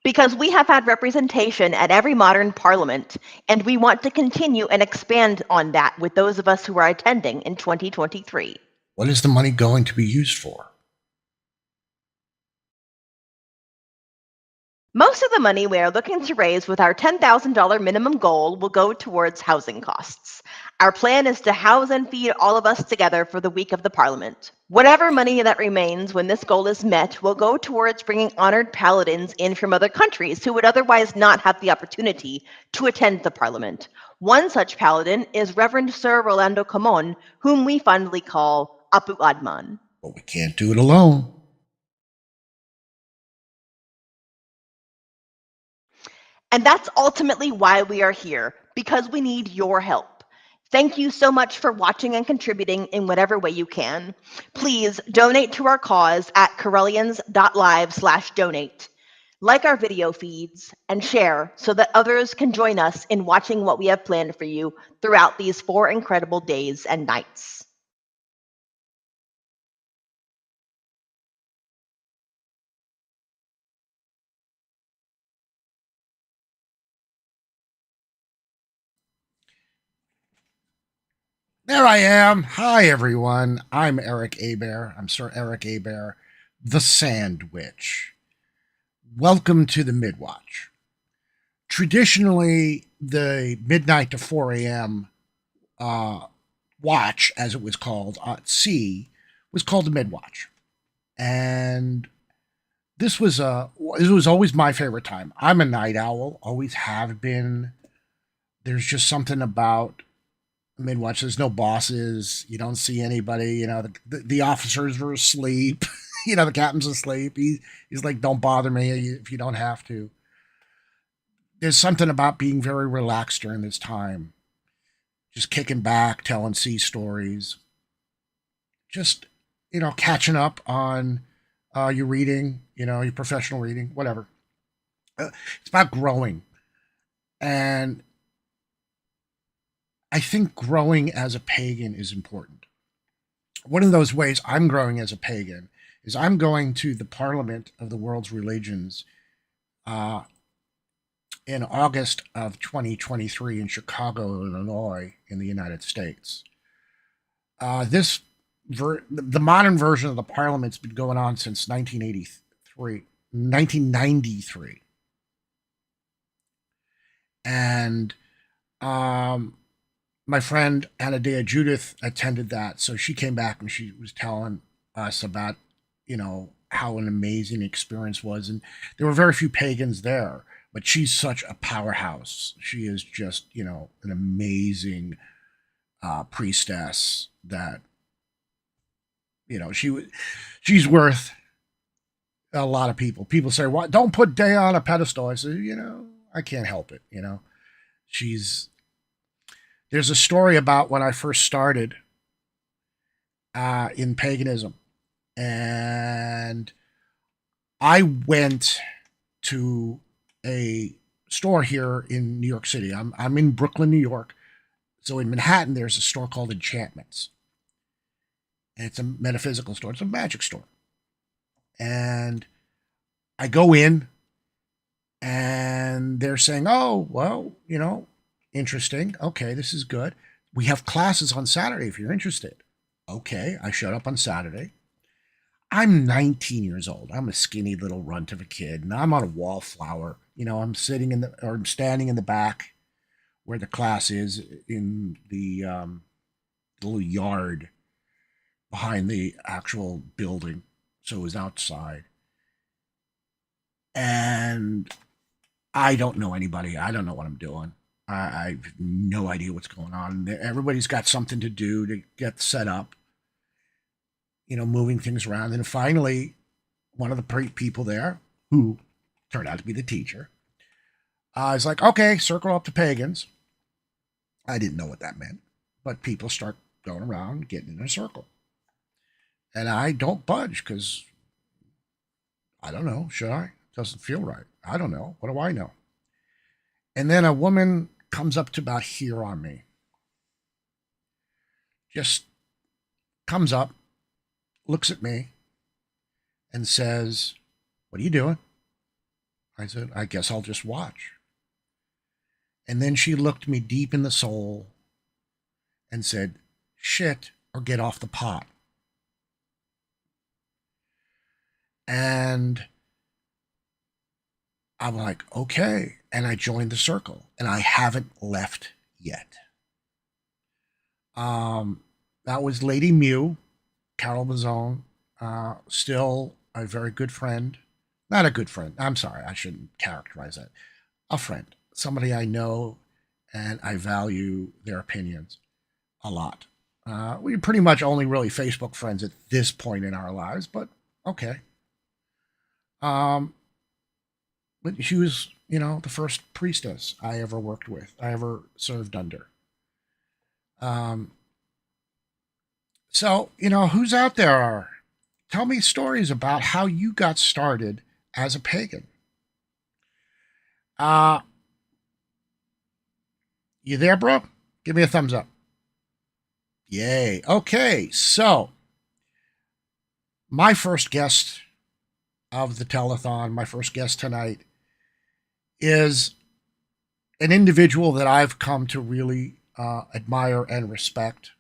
Because we have had representation at every modern parliament, and we want to continue and expand on that with those of us who are attending in 2023. What is the money going to be used for? Most of the money we are looking to raise with our $10,000 minimum goal will go towards housing costs. Our plan is to house and feed all of us together for the week of the Parliament. Whatever money that remains when this goal is met will go towards bringing honored paladins in from other countries who would otherwise not have the opportunity to attend the Parliament. One such paladin is Reverend Sir Rolando Camon, whom we fondly call Apu Adman. But we can't do it alone. And that's ultimately why we are here, because we need your help. Thank you so much for watching and contributing in whatever way you can. Please donate to our cause at correllians.live/donate. Like our video feeds and share so that others can join us in watching what we have planned for you throughout these 4 incredible days and nights. There I am. Hi, everyone. I'm Eric Abear. I'm Sir Eric Abear, the Sand Witch. Welcome to the Midwatch. Traditionally, the midnight to 4 a.m. Watch, as it was called at sea, was called the Midwatch. And this was always my favorite time. I'm a night owl, always have been. There's just something about Midwatch. There's no bosses. You don't see anybody. You know, the officers are asleep. You know, the captain's asleep. He's like, don't bother me if you don't have to. There's something about being very relaxed during this time. Just kicking back, telling sea stories. Just, you know, catching up on your reading, you know, your professional reading, whatever. It's about growing. And I think growing as a pagan is important. One of those ways I'm growing as a pagan is I'm going to the Parliament of the World's Religions in August of 2023 in Chicago, Illinois, in the United States. The modern version of the Parliament's been going on since 1993. And my friend Anadea Judith attended that, so she came back and she was telling us about, you know, how an amazing experience was. And there were very few pagans there, but she's such a powerhouse. She is just, you know, an amazing priestess that, you know, she's worth a lot of people. People say, "What? Don't put Dea on a pedestal." I say, you know, I can't help it. You know, there's a story about when I first started in paganism, and I went to a store here in New York City. I'm in Brooklyn, New York. So in Manhattan, there's a store called Enchantments. And it's a metaphysical store. It's a magic store. And I go in, and they're saying, oh, well, you know, interesting. Okay, this is good. We have classes on Saturday if you're interested. Okay, I showed up on Saturday. I'm 19 years old. I'm a skinny little runt of a kid, and I'm on a wallflower. I'm I'm standing in the back where the class is in the little yard behind the actual building. So it was outside. And I don't know anybody. I don't know what I'm doing. I have no idea what's going on. Everybody's got something to do to get set up, moving things around. And finally, one of the people there, who turned out to be the teacher, is like, okay, circle up to pagans. I didn't know what that meant, but people start going around, getting in a circle. And I don't budge because I don't know. Should I? Doesn't feel right. I don't know. What do I know? And then a woman comes up to about here on me. Just comes up, looks at me, and says, "What are you doing?" I said, "I guess I'll just watch." And then she looked me deep in the soul and said, "Shit, or get off the pot." And I'm like, okay. And I joined the circle, and I haven't left yet. That was Lady Mew, Carol Mazone, still a very good friend. Not a good friend. I'm sorry, I shouldn't characterize that. A friend, somebody I know, and I value their opinions a lot. We pretty much only really Facebook friends at this point in our lives, but okay. But she was, the first priestess I ever worked with, I ever served under. So, who's out there? Tell me stories about how you got started as a pagan. You there, bro? Give me a thumbs up. Yay. Okay, so my first guest of the telethon, my first guest tonight, is an individual that I've come to really admire and respect.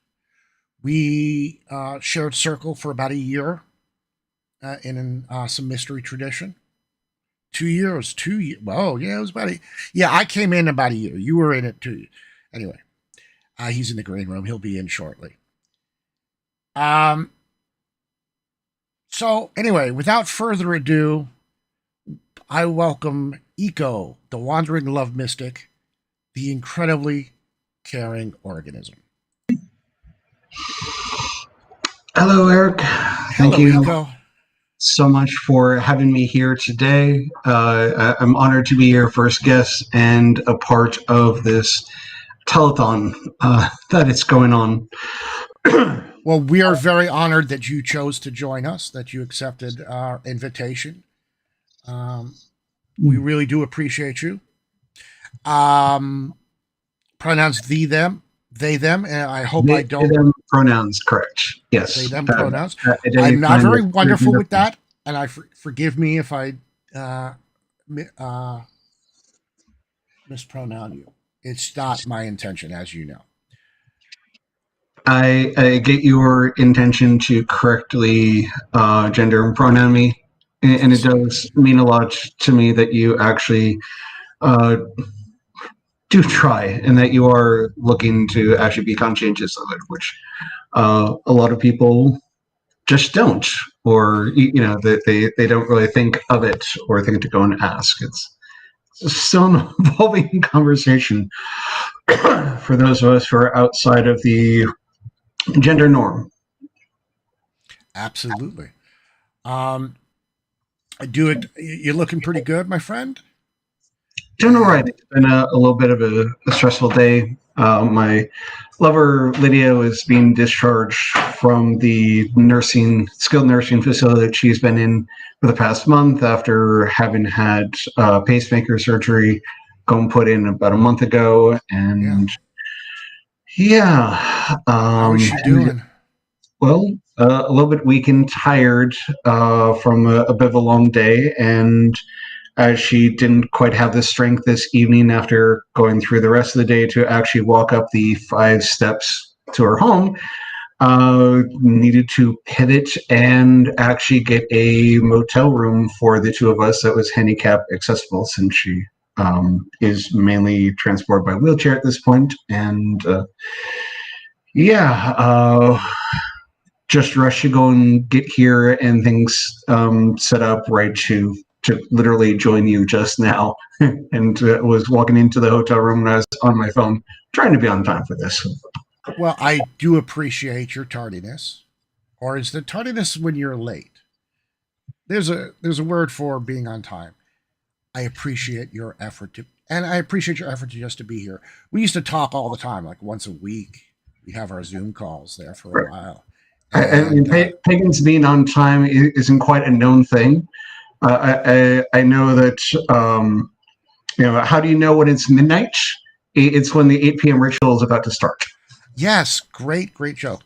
We shared circle for about a year in some mystery tradition. 2 years. Well, yeah, it was about I came in about a year. You were in it too. Anyway, he's in the green room. He'll be in shortly. So anyway, without further ado, I welcome Eco, the wandering love mystic, the incredibly caring organism. Hello, Eric. Thank you Eco. so much for having me here today. I'm honored to be your first guest and a part of this telethon that is going on. Well, we are very honored that you chose to join us, that you accepted our invitation. We really do appreciate you. Pronouns thee, them, they, them, and I hope I don't. They, them pronouns, correct. Yes. They, them pronouns. I'm not very wonderful with that, and forgive me if I mispronounce you. It's not my intention, as you know. I get your intention to correctly gender and pronoun me, and it does mean a lot to me that you actually do try, and that you are looking to actually be conscientious of it, which a lot of people just don't, or they don't really think of it or think to go and ask. It's still an evolving conversation for those of us who are outside of the gender norm. Absolutely. You're looking pretty good, my friend. Doing all right. It's been a little bit of a stressful day. My lover Lydia was being discharged from the skilled nursing facility that she's been in for the past month after having had pacemaker surgery put in about a month ago. And how is she doing? Well, a little bit weak and tired from a bit of a long day, and she didn't quite have the strength this evening after going through the rest of the day to actually walk up the 5 steps to her home. needed to pivot and actually get a motel room for the two of us that was handicap accessible, since she is mainly transported by wheelchair at this point. And just rushed to go and get here and things set up right to literally join you just now. And was walking into the hotel room and I was on my phone trying to be on time for this. Well, I do appreciate your tardiness. Or is the tardiness when you're late? There's a word for being on time. I appreciate your effort to just to be here. We used to talk all the time, like once a week. We have our Zoom calls there for a while. I mean, Pagans being on time isn't quite a known thing. I know that, how do you know when it's midnight? It's when the 8 p.m. ritual is about to start. Yes, great joke.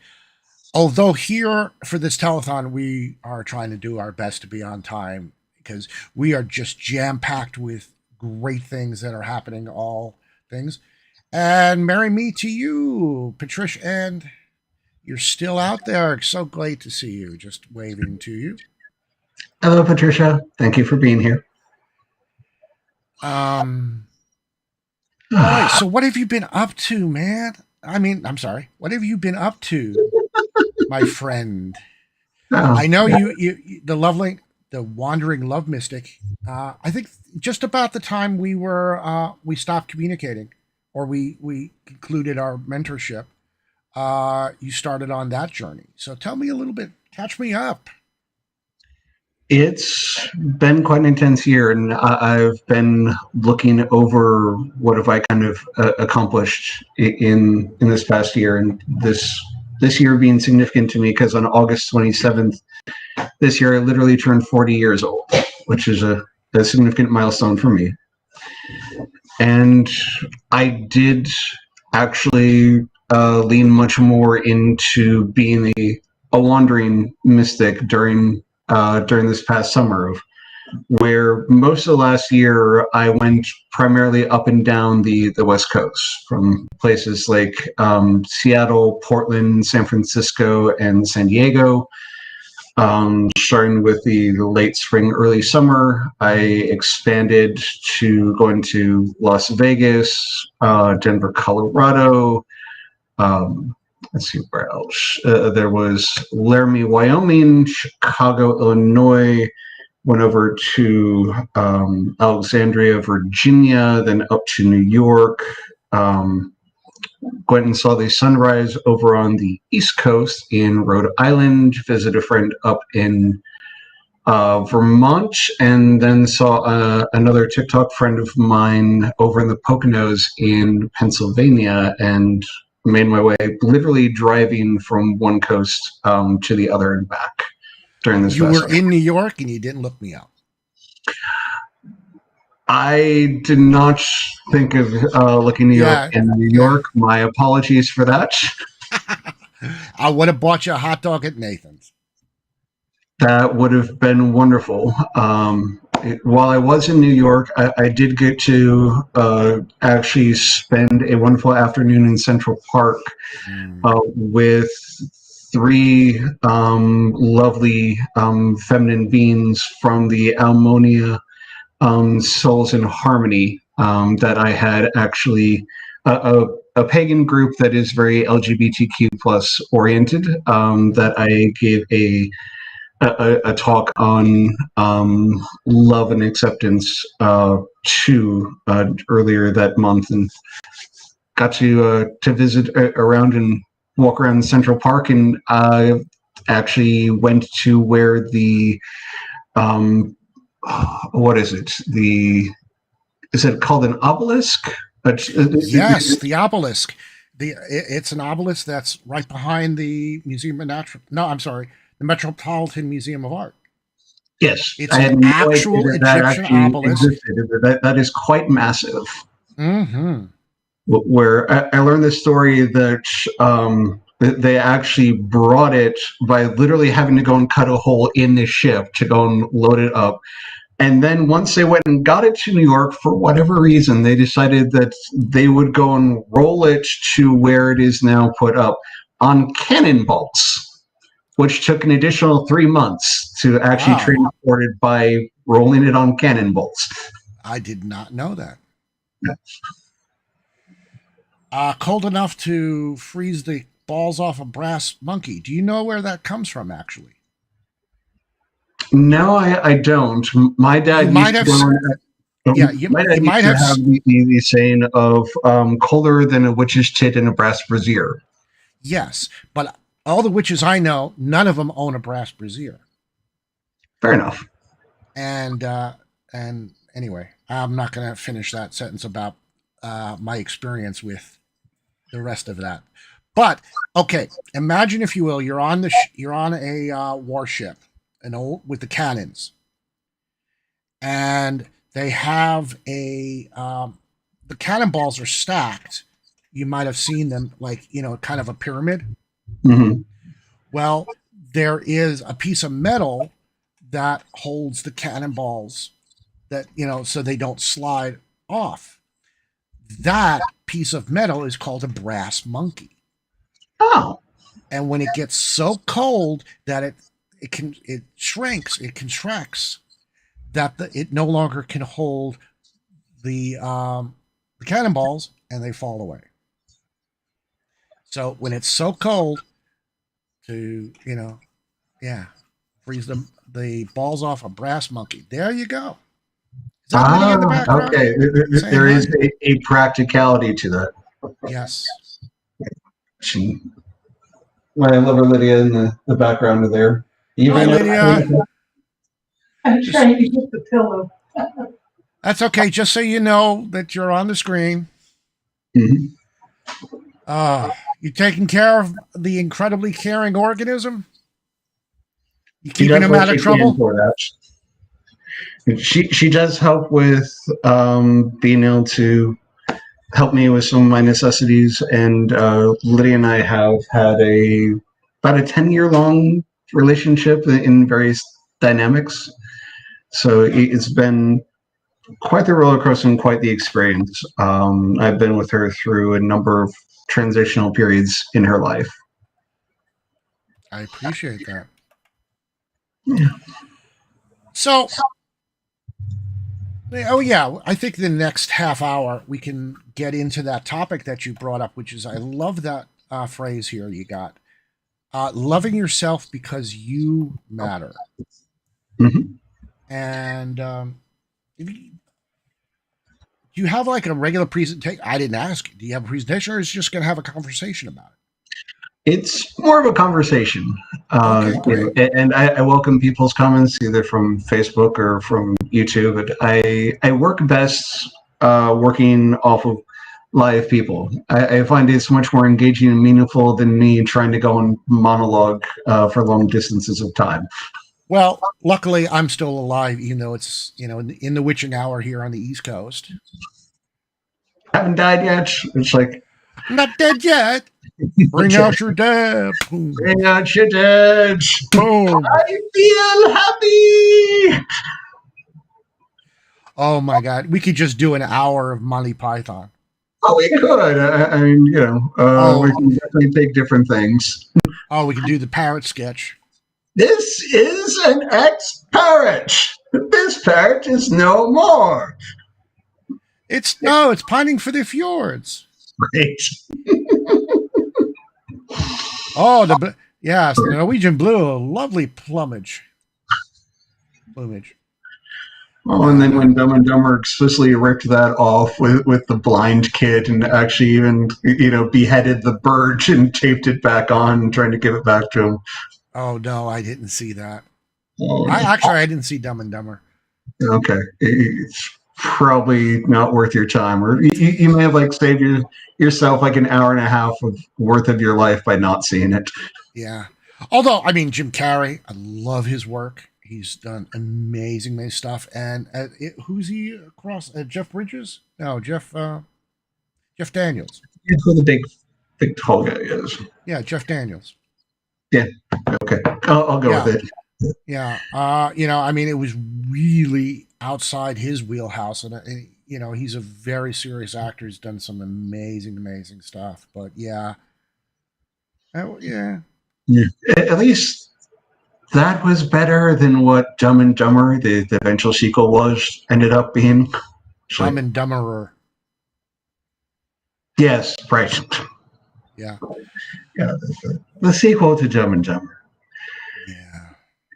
Although here for this telethon, we are trying to do our best to be on time because we are just jam-packed with great things that are happening, all things. And marry me to you, Patricia, and you're still out there. So great to see you. Just waving to you. Hello, Patricia. Thank you for being here. All right, so what have you been up to, man? I mean, I'm sorry. What have you been up to, my friend? I know you the wandering love mystic. I think just about the time we stopped communicating, or we concluded our mentorship, you started on that journey. So tell me a little bit. Catch me up. It's been quite an intense year, and I've been looking over what have I kind of accomplished in this past year, and this year being significant to me because on August 27th this year I literally turned 40 years old, which is a significant milestone for me. And I did actually lean much more into being a wandering mystic during this past summer, where most of the last year I went primarily up and down the West Coast, from places like Seattle, Portland, San Francisco, and San Diego. Starting with the late spring, early summer, I expanded to going to Las Vegas, Denver, Colorado. Let's see where else. There was Laramie, Wyoming, Chicago, Illinois, went over to Alexandria, Virginia, then up to New York. Went and saw the sunrise over on the East Coast in Rhode Island, visited a friend up in Vermont, and then saw another TikTok friend of mine over in the Poconos in Pennsylvania, and made my way, literally driving from one coast to the other and back during this. You were in New York and you didn't look me up. I did not think of looking New York in New York. My apologies for that. I would have bought you a hot dog at Nathan's. That would have been wonderful. While I was in New York, I did get to actually spend a wonderful afternoon in Central Park with three lovely feminine beings from the Almonia Souls in Harmony that I had actually a pagan group that is very LGBTQ plus oriented that I gave a talk on love and acceptance to earlier that month, and got to visit around and walk around Central Park, and I actually went to where the what is it? Is it called an obelisk? Yes, the obelisk. It's an obelisk that's right behind the Museum of Natural. No, I'm sorry, the Metropolitan Museum of Art. Yes, it's an actual Egyptian obelisk. That is quite massive. Mm-hmm. Where I learned this story that they actually brought it by literally having to go and cut a hole in the ship to go and load it up. And then once they went and got it to New York, for whatever reason, they decided that they would go and roll it to where it is now put up. on cannon bolts, which took an additional 3 months to actually transport it by rolling it on cannon bolts. I did not know that. Cold enough to freeze the balls off a brass monkey. Do you know where that comes from, actually? No, I don't. My dad used to go. My dad used to have the saying of colder than a witch's tit in a brass brazier. Yes, but all the witches I know, none of them own a brass brazier. Fair enough. And anyway, I'm not going to finish that sentence about my experience with the rest of that. But okay, imagine, if you will, you're on a warship, with the cannons, and they have the cannonballs are stacked. You might have seen them, like, kind of a pyramid. Mm-hmm. Well, there is a piece of metal that holds the cannonballs, that, so they don't slide off. That piece of metal is called a brass monkey. Oh. And when it gets so cold that it shrinks, it contracts, that it no longer can hold the cannonballs, and they fall away. So when it's so cold to, freeze the balls off a brass monkey. There you go. Is that Lydia in the background? Okay. There is a practicality to that. Yes. My lover Lydia in the background there. Hi, Lydia. I'm trying to get the pillow. That's okay. Just so you know that you're on the screen. Mm-hmm. You taking care of the incredibly caring organism? You keeping him out of trouble? She does help with being able to help me with some of my necessities, and Lydia and I have had about a 10-year-long relationship in various dynamics. So it's been quite the roller coaster and quite the experience. I've been with her through a number of transitional periods in her life. I appreciate that. Yeah. So, I think the next half hour we can get into that topic that you brought up, which is, I love that phrase here you got. Loving yourself because you matter. Mm-hmm. And do you have like a regular presentation? I didn't ask. Do you have a presentation, or is it just going to have a conversation about it? It's more of a conversation. And I welcome people's comments, either from Facebook or from YouTube. But I work best working off of live people. I find it's much more engaging and meaningful than me trying to go on monologue for long distances of time. Well, luckily, I'm still alive, even though it's, in the witching hour here on the East Coast. Haven't died yet. It's like, not dead yet. Bring out your dead. Boom. Bring out your dead. Boom. I feel happy. Oh my God. We could just do an hour of Monty Python. Oh, we could. I mean, we can definitely take different things. Oh, we can do the parrot sketch. This is an ex-parrot. This parrot is no more. It's pining for the fjords. Right. Oh, the Norwegian blue, lovely plumage. Oh, and then when Dumb and Dumber explicitly ripped that off with the blind kid, and actually even beheaded the bird and taped it back on, trying to give it back to him. Oh no, I didn't see that. Oh, I didn't see Dumb and Dumber. Okay, it's probably not worth your time, or you may have saved yourself an hour and a half worth of your life by not seeing it. Yeah, although Jim Carrey, I love his work. He's done amazing stuff. And who's he across? Jeff Bridges? No, Jeff Daniels. That's who the big tall guy is. Yeah, Jeff Daniels. Yeah. Okay. I'll go with it. Yeah. It was really outside his wheelhouse, and he's a very serious actor. He's done some amazing stuff. But yeah, Yeah. Yeah. At least that was better than what Dumb and Dumber, the eventual sequel, ended up being. Dumb and Dumberer. Yes, right. Yeah. Yeah, the sequel to Dumb and Dumber.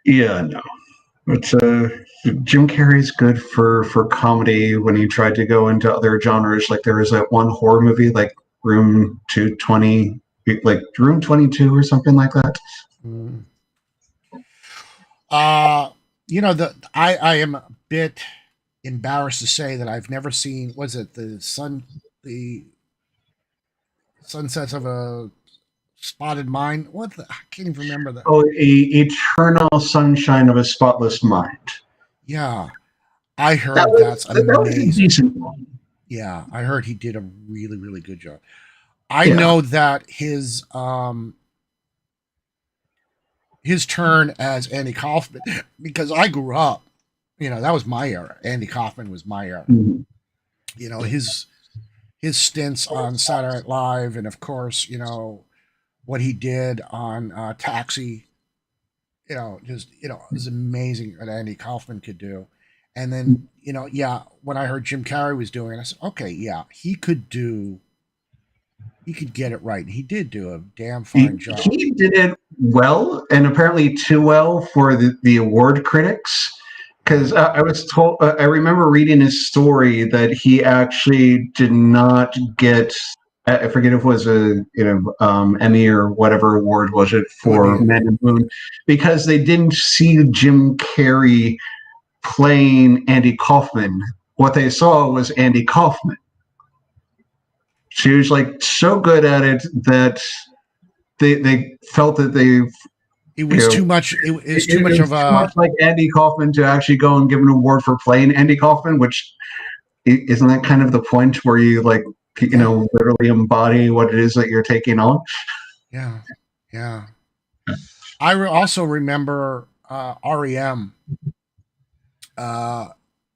Yeah, no. But Jim Carrey's good for comedy when he tried to go into other genres. Like there was that one horror movie, like Room 220, like Room 22 or something like that. Mm. I am a bit embarrassed to say that I've never seen. Was it the Sunsets of a Spotted Mind? I can't even remember that. Oh, Eternal Sunshine of a Spotless Mind. Yeah, I heard that's amazing. That was a decent one. Yeah, I heard he did a really, really good job. I know that his turn as Andy Kaufman, because I grew up, that was my era. Andy Kaufman was my era. Mm-hmm. His stints on Saturday Night Live, and of course, what he did on Taxi. It was amazing what Andy Kaufman could do. And then, when I heard Jim Carrey was doing it, I said, okay, yeah, he could get it right. He did do a damn fine job. He did it well, and apparently too well for the award critics. Because I was told, I remember reading his story that he actually did not get. I forget if it was a Emmy or whatever award was it for Man in the Moon, because they didn't see Jim Carrey playing Andy Kaufman. What they saw was Andy Kaufman. She was like so good at it that they felt that it was too much. It was too much of a too much like Andy Kaufman to actually go and give an award for playing Andy Kaufman, which isn't that kind of the point where you literally embody what it is that you're taking on. Yeah. I also remember REM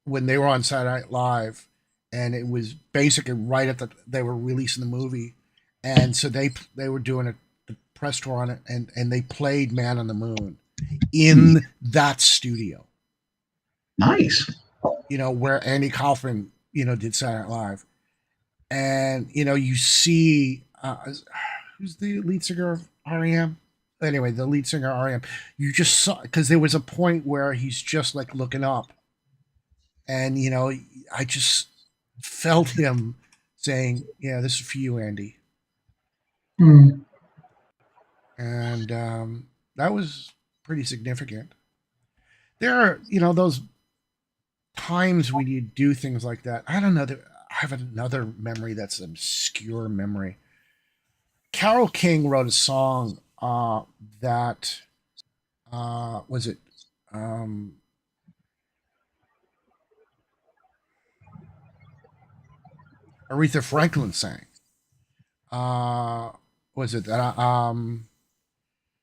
when they were on Saturday Night Live, and it was basically right at they were releasing the movie, and so they were doing the press tour on it, and they played Man on the Moon in that studio. Nice. Where Andy Kaufman did Saturday Night Live, and you see who's the lead singer of REM. Anyway, the lead singer of REM, you just saw, because there was a point where he's just like looking up, and I just felt him saying, "Yeah, this is for you, Andy." Mm. And that was pretty significant. There are those times when you do things like that. I don't know. I have another memory that's an obscure memory. Carole King wrote a song that was it Aretha Franklin sang. Was it that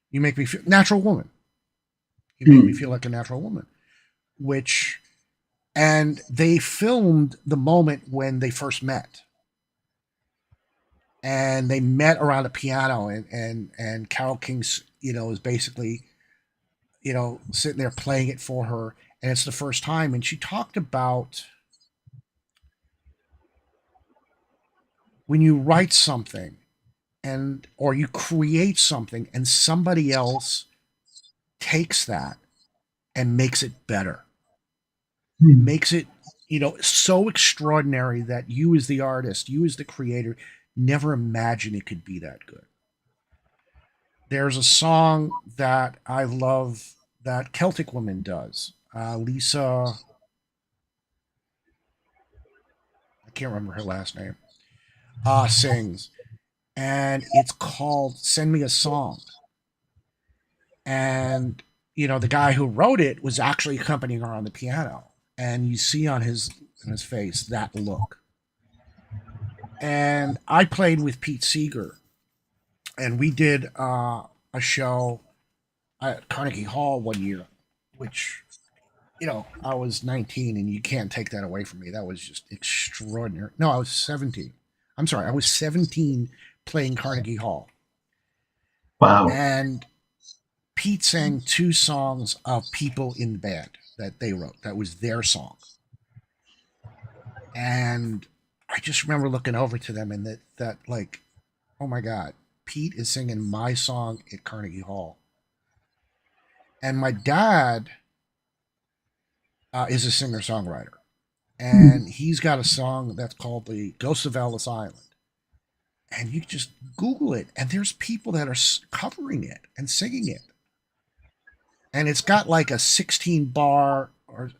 you make me feel natural woman? You make me feel like a natural woman. And they filmed the moment when they first met. And they met around a piano, and Carole King's, is basically, sitting there playing it for her, and it's the first time. And she talked about when you write something or you create something and somebody else takes that and makes it better, makes it, so extraordinary that you as the artist, you as the creator, never imagined it could be that good. There's a song that I love that Celtic woman does. Lisa, I can't remember her last name, sings. And it's called Send Me a Song. And, the guy who wrote it was actually accompanying her on the piano. And you see on his face that look. And I played with Pete Seeger, and we did a show at Carnegie Hall one year, which, I was 19, and you can't take that away from me. That was just extraordinary. No, I was 17. I'm sorry, I was 17 playing Carnegie Hall. Wow. And Pete sang 2 songs of people in the band that they wrote. That was their song. And I just remember looking over to them and that like, oh my God, Pete is singing my song at Carnegie Hall. And my dad is a singer-songwriter. And he's got a song that's called The Ghosts of Ellis Island. And you just Google it, and there's people that are covering it and singing it. And it's got like a 16 bar or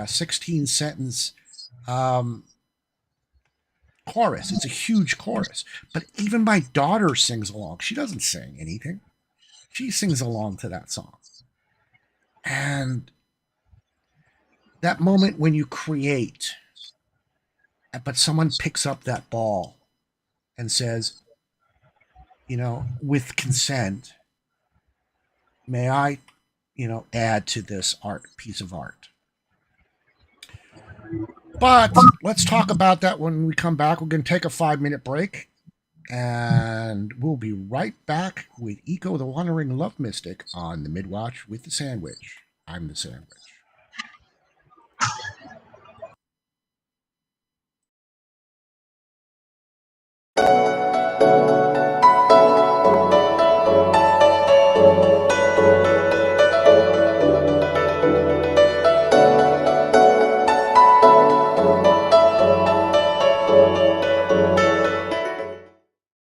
16 sentence chorus. It's a huge chorus. But even my daughter sings along. She doesn't sing anything. She sings along to that song. And that moment when you create, but someone picks up that ball and says, with consent, may I, add to this piece of art. But let's talk about that when we come back. We're going to take a 5-minute break, and we'll be right back with Eco the Wandering Love Mystic on the Midwatch with the Sandwich. I'm the Sandwich.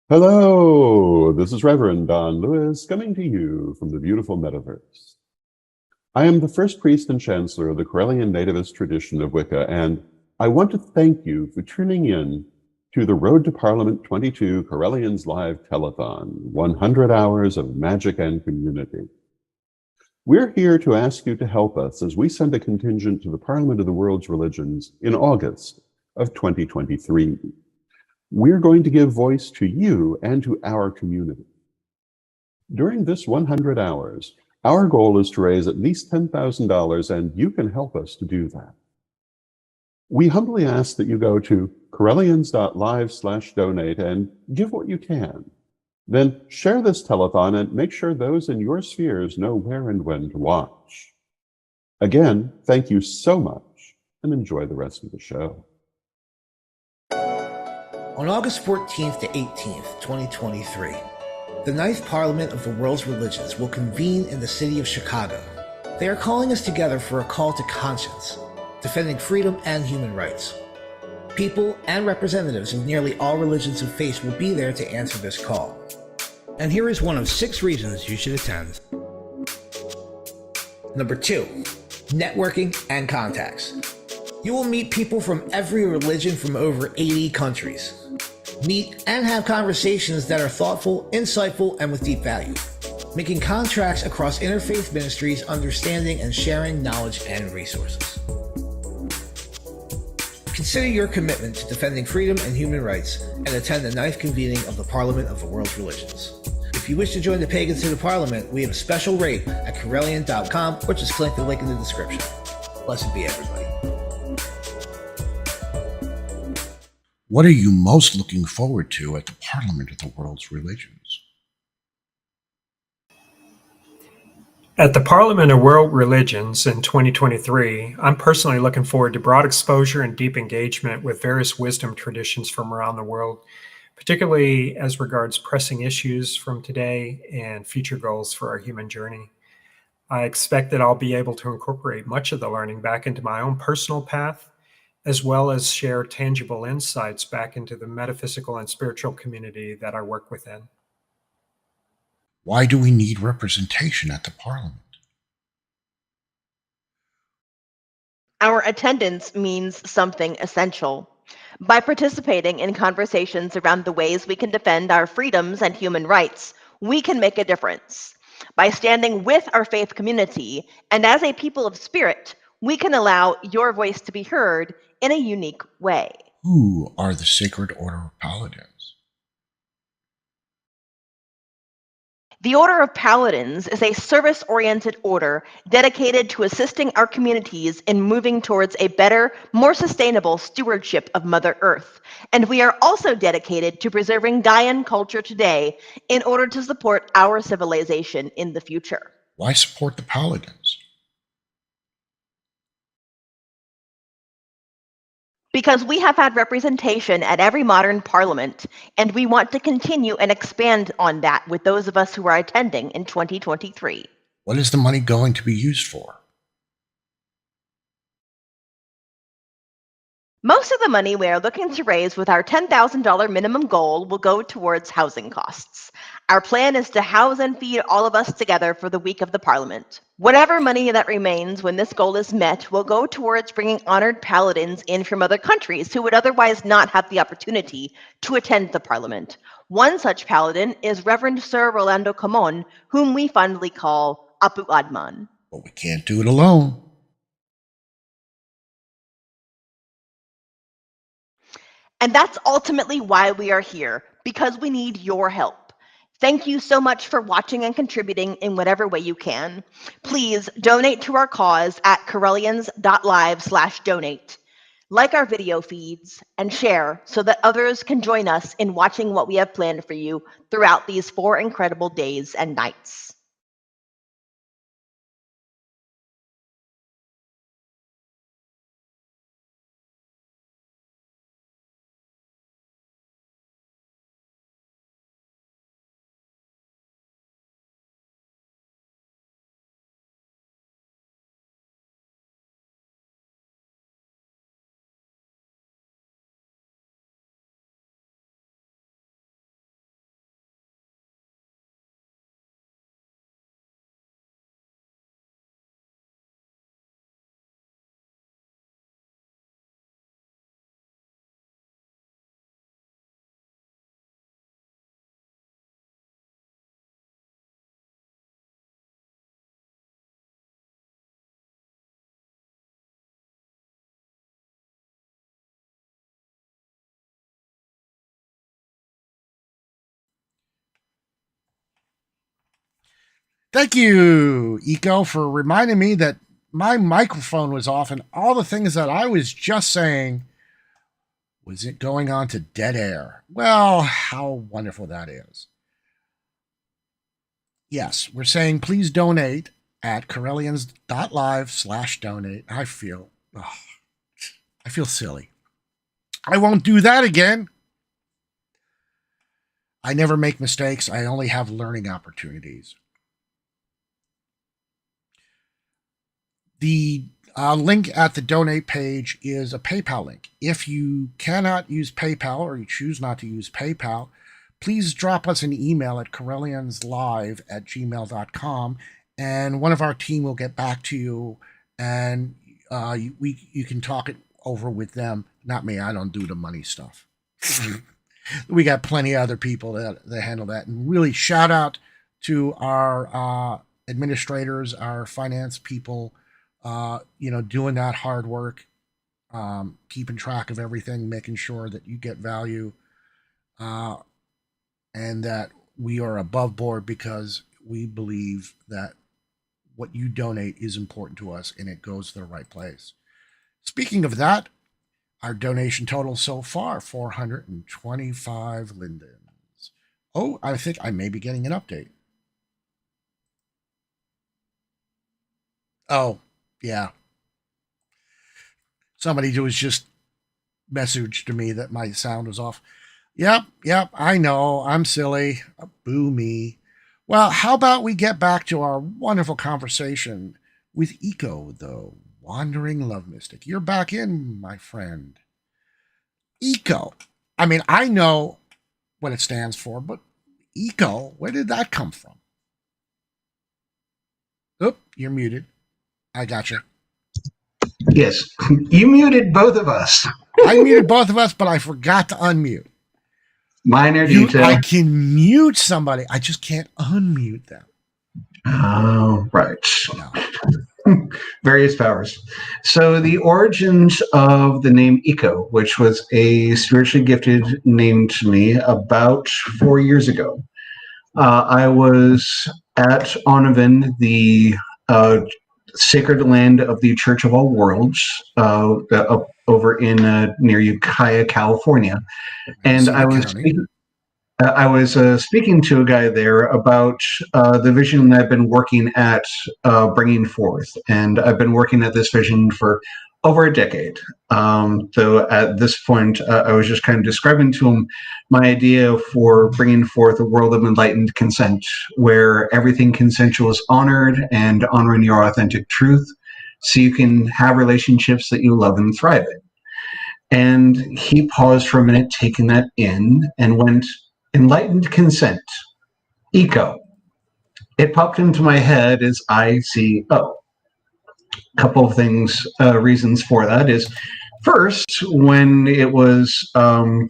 Hello, this is Reverend Don Lewis coming to you from the beautiful metaverse. I am the first priest and chancellor of the Correllian Nativist tradition of Wicca, and I want to thank you for tuning in to the Road to Parliament 22 Correllians Live Telethon, 100 hours of magic and community. We're here to ask you to help us as we send a contingent to the Parliament of the World's Religions in August of 2023. We're going to give voice to you and to our community. During this 100 hours, our goal is to raise at least $10,000, and you can help us to do that. We humbly ask that you go to correllians.live/donate and give what you can. Then share this telethon and make sure those in your spheres know where and when to watch. Again, thank you so much, and enjoy the rest of the show. On August 14th to 18th, 2023, the 9th Parliament of the World's Religions will convene in the city of Chicago. They are calling us together for a call to conscience, defending freedom and human rights. People and representatives of nearly all religions of faith will be there to answer this call. And here is one of 6 reasons you should attend. Number 2, networking and contacts. You will meet people from every religion from over 80 countries. Meet and have conversations that are thoughtful, insightful, and with deep value. Making contracts across interfaith ministries, understanding and sharing knowledge and resources. Consider your commitment to defending freedom and human rights and attend the 9th convening of the Parliament of the World's Religions. If you wish to join the pagans to the Parliament, we have a special rate at Correllian.com, or just click the link in the description. Blessed be everybody. What are you most looking forward to at the Parliament of the World's Religions? At the Parliament of World Religions in 2023, I'm personally looking forward to broad exposure and deep engagement with various wisdom traditions from around the world, particularly as regards pressing issues from today and future goals for our human journey. I expect that I'll be able to incorporate much of the learning back into my own personal path, as well as share tangible insights back into the metaphysical and spiritual community that I work within. Why do we need representation at the Parliament? Our attendance means something essential. By participating in conversations around the ways we can defend our freedoms and human rights, we can make a difference. By standing with our faith community and as a people of spirit, we can allow your voice to be heard in a unique way. Who are the Sacred Order of Paladins? The Order of Paladins is a service-oriented order dedicated to assisting our communities in moving towards a better, more sustainable stewardship of Mother Earth. And we are also dedicated to preserving Gaian culture today in order to support our civilization in the future. Why support the Paladins? Because we have had representation at every modern parliament, and we want to continue and expand on that with those of us who are attending in 2023. What is the money going to be used for? Most of the money we are looking to raise with our $10,000 minimum goal will go towards housing costs. Our plan is to house and feed all of us together for the week of the Parliament. Whatever money that remains when this goal is met will go towards bringing honored paladins in from other countries who would otherwise not have the opportunity to attend the Parliament. One such paladin is Reverend Sir Rolando Camon, whom we fondly call Apu Adman. But we can't do it alone. And that's ultimately why we are here, because we need your help. Thank you so much for watching and contributing in whatever way you can. Please donate to our cause at Correllians.live/donate. Like our video feeds and share so that others can join us in watching what we have planned for you throughout these 4 incredible days and nights. Thank you, Eco, for reminding me that my microphone was off and all the things that I was just saying was it going on to dead air. Well, how wonderful that is. Yes, we're saying please donate at Correllians.live/donate. I feel silly. I won't do that again. I never make mistakes. I only have learning opportunities. The link at the donate page is a PayPal link. If you cannot use PayPal or you choose not to use PayPal, please drop us an email at correllianslive@gmail.com and one of our team will get back to you and you can talk it over with them. Not me. I don't do the money stuff. We got plenty of other people that handle that. And really shout out to our administrators, our finance people, doing that hard work, keeping track of everything, making sure that you get value, and that we are above board because we believe that what you donate is important to us and it goes to the right place. Speaking of that, our donation total so far, 425 lindens. Oh, I think I may be getting an update. Oh, yeah. Somebody was just messaged to me that my sound was off. Yep, I know. I'm silly. Boo me. Well, how about we get back to our wonderful conversation with Eco, the Wandering Love Mystic. You're back in, my friend. Eco. I mean, I know what it stands for, but Eco, where did that come from? Oop, you're muted. I got you. Yes, you muted both of us. I muted both of us, but I forgot to unmute. Minor detail. I can mute somebody. I just can't unmute them. Oh, right. No. Various powers. So the origins of the name Eco, which was a spiritually gifted name to me about 4 years ago. I was at Onavin, the sacred land of the Church of All Worlds, up over in near Ukiah, California, and I was speaking to a guy there about the vision that I've been working at bringing forth, and I've been working at this vision for over a decade. So at this point, I was just kind of describing to him my idea for bringing forth a world of enlightened consent, where everything consensual is honored and honoring your authentic truth, so you can have relationships that you love and thrive in. And he paused for a minute, taking that in, and went, enlightened consent, eco. It popped into my head as ICO. Couple of things, reasons for that is, first, when it was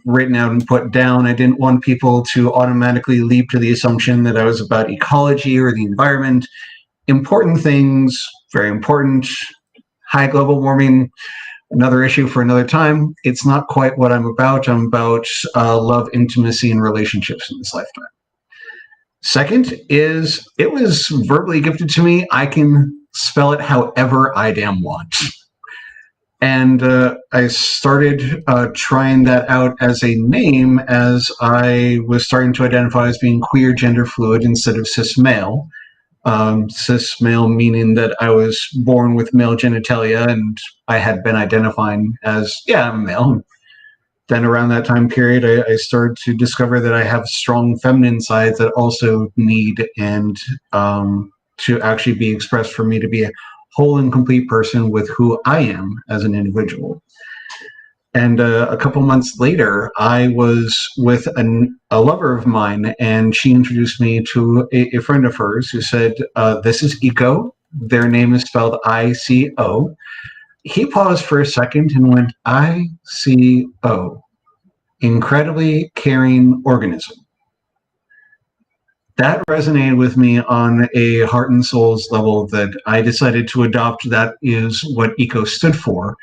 written out and put down, I didn't want people to automatically leap to the assumption that I was about ecology or the environment. Important things, very important. High global warming, another issue for another time. It's not quite what I'm about. I'm about love, intimacy, and relationships in this lifetime. Second is, it was verbally gifted to me. I can spell it however I damn want. And I started trying that out as a name as I was starting to identify as being queer, gender fluid instead of cis male. Cis male meaning that I was born with male genitalia and I had been identifying as, yeah, I'm male. Then around that time period, I started to discover that I have strong feminine sides that also need and to actually be expressed for me to be a whole and complete person with who I am as an individual. And a couple months later, I was with a lover of mine, and she introduced me to a friend of hers who said, this is Eco. Their name is spelled ICO. He paused for a second and went, ICO. Incredibly caring organism. That resonated with me on a heart and souls level that I decided to adopt. That is what ECO stood for.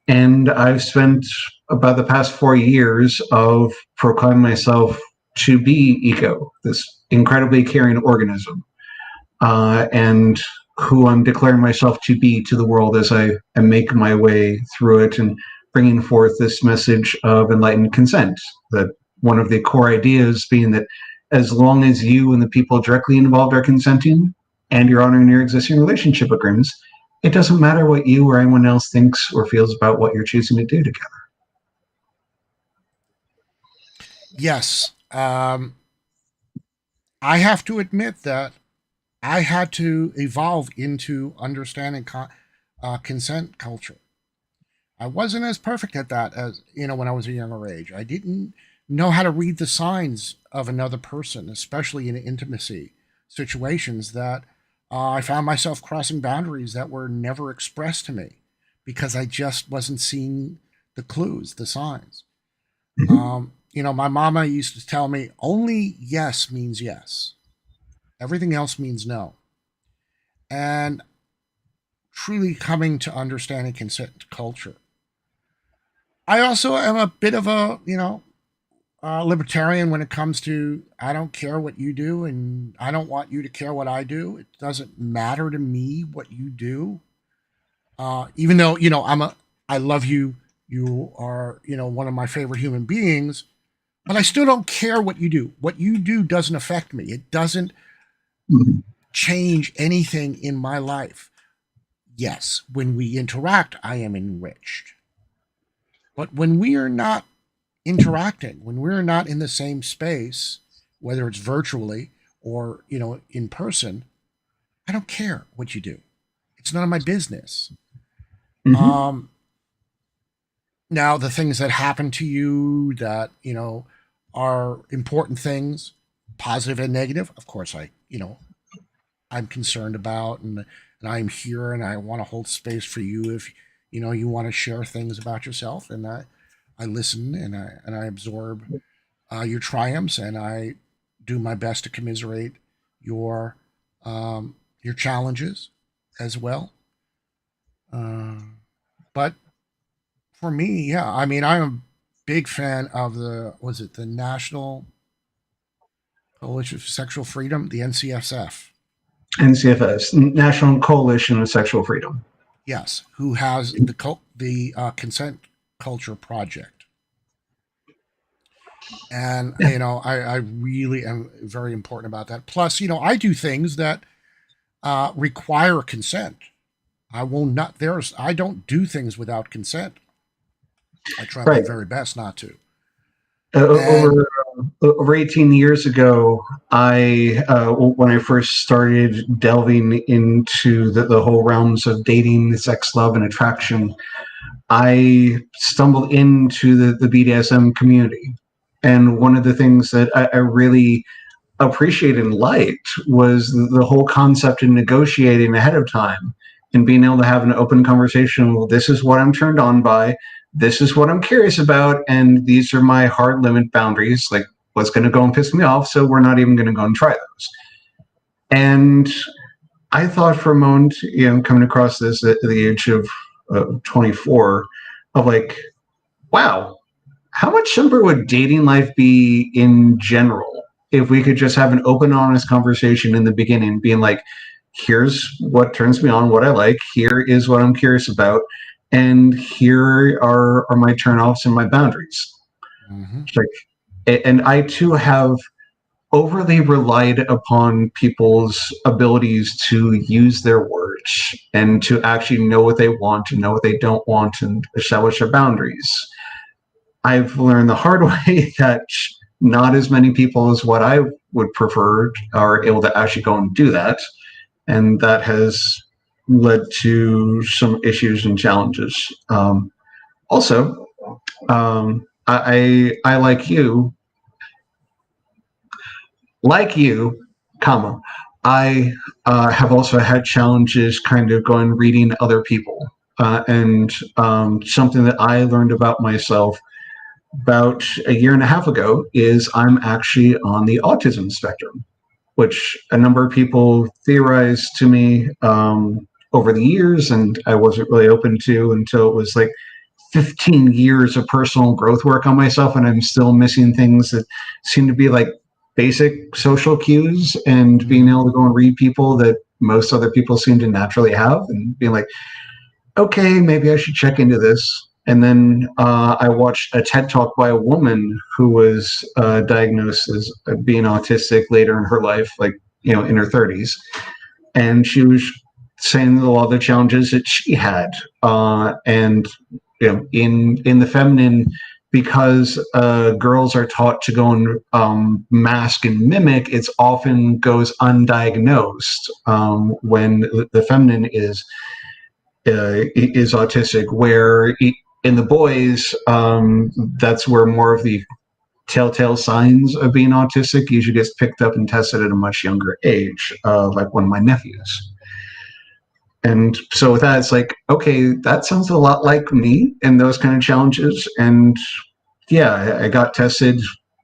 And I've spent about the past 4 years of proclaiming myself to be ECO, this incredibly caring organism, and who I'm declaring myself to be to the world as I make my way through it and bringing forth this message of enlightened consent. That one of the core ideas being that as long as you and the people directly involved are consenting and you're honoring your existing relationship agreements, it doesn't matter what you or anyone else thinks or feels about what you're choosing to do together. Yes. I have to admit that I had to evolve into understanding consent culture. I wasn't as perfect at that as, when I was a younger age. I didn't know how to read the signs of another person, especially in intimacy situations that I found myself crossing boundaries that were never expressed to me because I just wasn't seeing the clues, the signs. My mama used to tell me only yes means yes. Everything else means no. And truly coming to understanding consent culture. I also am a bit of a, libertarian when it comes to I don't care what you do and I don't want you to care what I do. It doesn't matter to me what you do. Even though, I love you. You are, one of my favorite human beings, but I still don't care what you do. What you do doesn't affect me. It doesn't change anything in my life. Yes, when we interact, I am enriched. But when we are not interacting, when we're not in the same space, whether it's virtually or, in person, I don't care what you do. It's none of my business. Now, the things that happen to you that, are important things, positive and negative, of course, I'm concerned about, and I'm here and I want to hold space for you if, you want to share things about yourself, and I listen and I absorb your triumphs, and I do my best to commiserate your challenges as well. But for me, yeah, I'm a big fan of the National Coalition for Sexual Freedom, the NCSF. NCFS, National Coalition of Sexual Freedom. Yes, who has the Consent Culture Project. And, I really am very important about that. Plus, I do things that require consent. I don't do things without consent. I try my very best not to. Over 18 years ago, when I first started delving into the whole realms of dating, sex, love, and attraction, I stumbled into the BDSM community. And one of the things that I really appreciated and liked was the whole concept of negotiating ahead of time and being able to have an open conversation. Well, this is what I'm turned on by. This is what I'm curious about. And these are my hard limit boundaries. Like, what's going to go and piss me off. So we're not even going to go and try those. And I thought for a moment, coming across this at the age of 24, of like, wow, how much simpler would dating life be in general if we could just have an open, honest conversation in the beginning, being like, here's what turns me on, what I like, here is what I'm curious about, and here are my turnoffs and my boundaries. Mm-hmm. And I too have overly relied upon people's abilities to use their words and to actually know what they want and know what they don't want and establish their boundaries. I've learned the hard way that not as many people as what I would prefer are able to actually go and do that. And that has led to some issues and challenges. Also, I like you, I have also had challenges kind of going reading other people. And something that I learned about myself about a year and a half ago is I'm actually on the autism spectrum, which a number of people theorized to me over the years, and I wasn't really open to until it was like 15 years of personal growth work on myself, and I'm still missing things that seem to be like basic social cues and being able to go and read people that most other people seem to naturally have, and being like, okay, maybe I should check into this. And then I watched a TED Talk by a woman who was diagnosed as being autistic later in her life, like, in her 30s. And she was saying a lot of the challenges that she had. And, in the feminine, because girls are taught to go and mask and mimic, it often goes undiagnosed when the feminine is autistic, where in the boys, that's where more of the telltale signs of being autistic usually gets picked up and tested at a much younger age, like one of my nephews. And so with that, it's like, okay, that sounds a lot like me and those kind of challenges. And yeah, I got tested,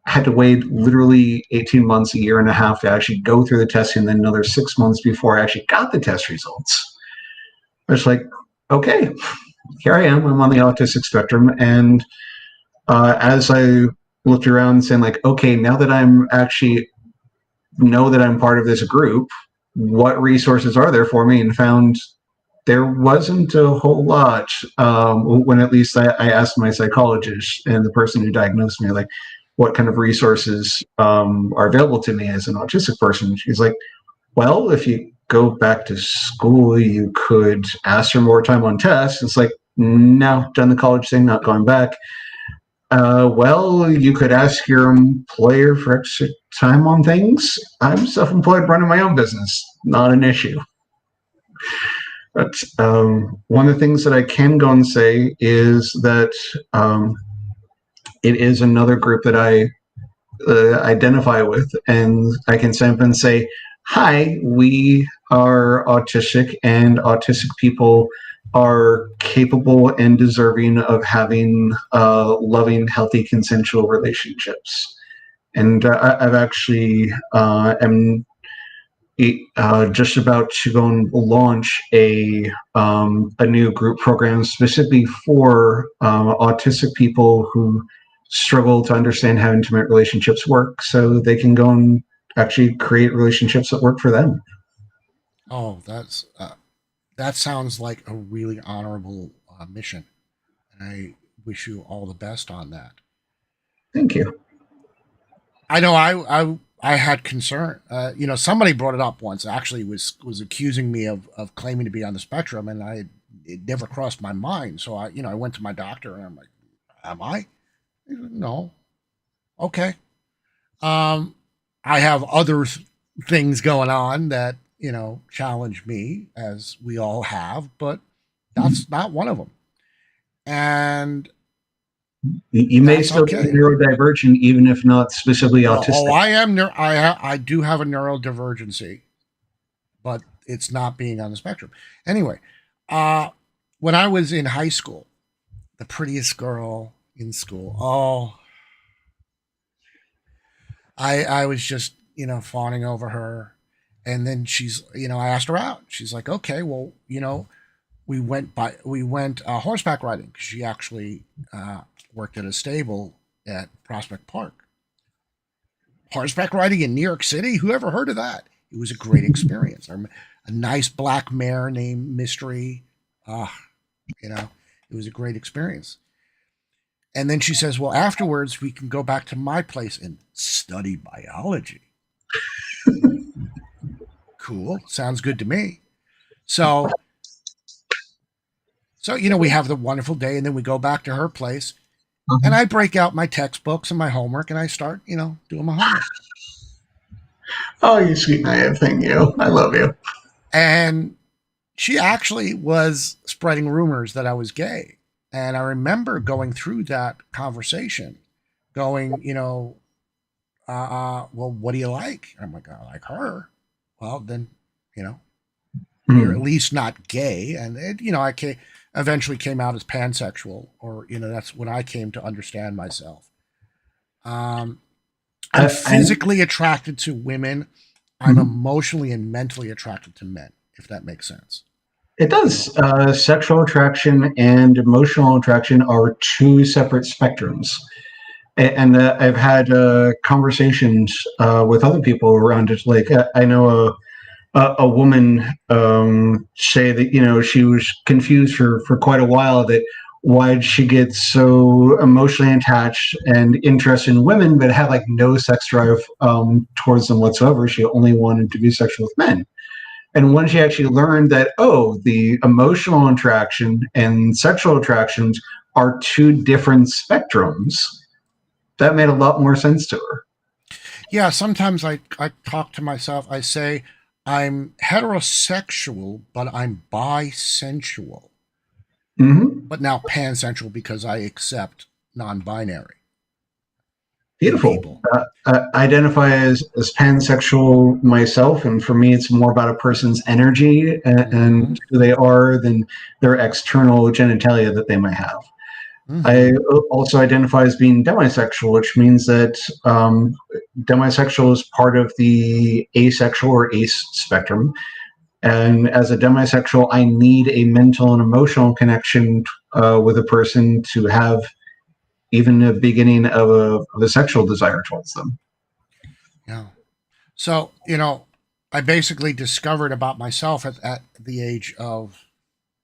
had to wait literally 18 months, a year and a half to actually go through the testing, and then another 6 months before I actually got the test results. I was like, okay, here I am. I'm on the autistic spectrum. And as I looked around saying like, okay, now that I'm actually know that I'm part of this group, what resources are there for me? And found there wasn't a whole lot when at least I asked my psychologist and the person who diagnosed me, like, what kind of resources are available to me as an autistic person. She's like, well, if you go back to school, you could ask for more time on tests. It's like, no, done the college thing, not going back. Well, you could ask your employer for extra time on things. I'm self-employed, running my own business, not an issue. But one of the things that I can go and say is that it is another group that I identify with, and I can stand up and say, hi, we are autistic, and autistic people are capable and deserving of having loving, healthy, consensual relationships. And I've actually am just about to go and launch a new group program specifically for autistic people who struggle to understand how intimate relationships work, so they can go and actually create relationships that work for them. Oh, that sounds like a really honorable mission. And I wish you all the best on that. Thank you. I know I had concern. Somebody brought it up once. Actually, was accusing me of claiming to be on the spectrum, and it never crossed my mind. So I went to my doctor, and I'm like, "Am I?" He said, "No." Okay. I have other things going on that challenge me, as we all have, but that's not one of them. And you may that's still okay. be neurodivergent, even if not specifically autistic. Oh, I am. I do have a neurodivergency, but it's not being on the spectrum. Anyway, when I was in high school, the prettiest girl in school. Oh, I was just fawning over her, and then she's I asked her out. She's like, okay, well we went horseback riding, because she actually worked at a stable at Prospect Park. Horseback riding in New York City? Who ever heard of that? It was a great experience. A nice black mare named Mystery. It was a great experience. And then she says, well, afterwards we can go back to my place and study biology. Cool. Sounds good to me. So we have the wonderful day, and then we go back to her place, and I break out my textbooks and my homework, and I start, doing my homework. Oh, you sweet naive thing, you. I love you. And she actually was spreading rumors that I was gay. And I remember going through that conversation, going, well, what do you like? And I'm like, I like her. Well, then, you're at least not gay. And, I eventually came out as pansexual, or, that's when I came to understand myself. I'm physically attracted to women. I'm emotionally and mentally attracted to men, if that makes sense. It does. Sexual attraction and emotional attraction are two separate spectrums. And I've had conversations with other people around it. Like, I know a woman say that, she was confused for quite a while, that why did she get so emotionally attached and interested in women, but had like no sex drive towards them whatsoever. She only wanted to be sexual with men. And when she actually learned that, the emotional attraction and sexual attractions are two different spectrums, that made a lot more sense to her. Yeah, sometimes I talk to myself. I say, I'm heterosexual, but I'm bisensual. Mm-hmm. But now pansexual, because I accept non-binary. Beautiful. I identify as pansexual myself, and for me, it's more about a person's energy and who they are than their external genitalia that they might have. I also identify as being demisexual, which means that demisexual is part of the asexual or ace spectrum. And as a demisexual, I need a mental and emotional connection with a person to have even a beginning of a sexual desire towards them. Yeah. So, I basically discovered about myself at the age of,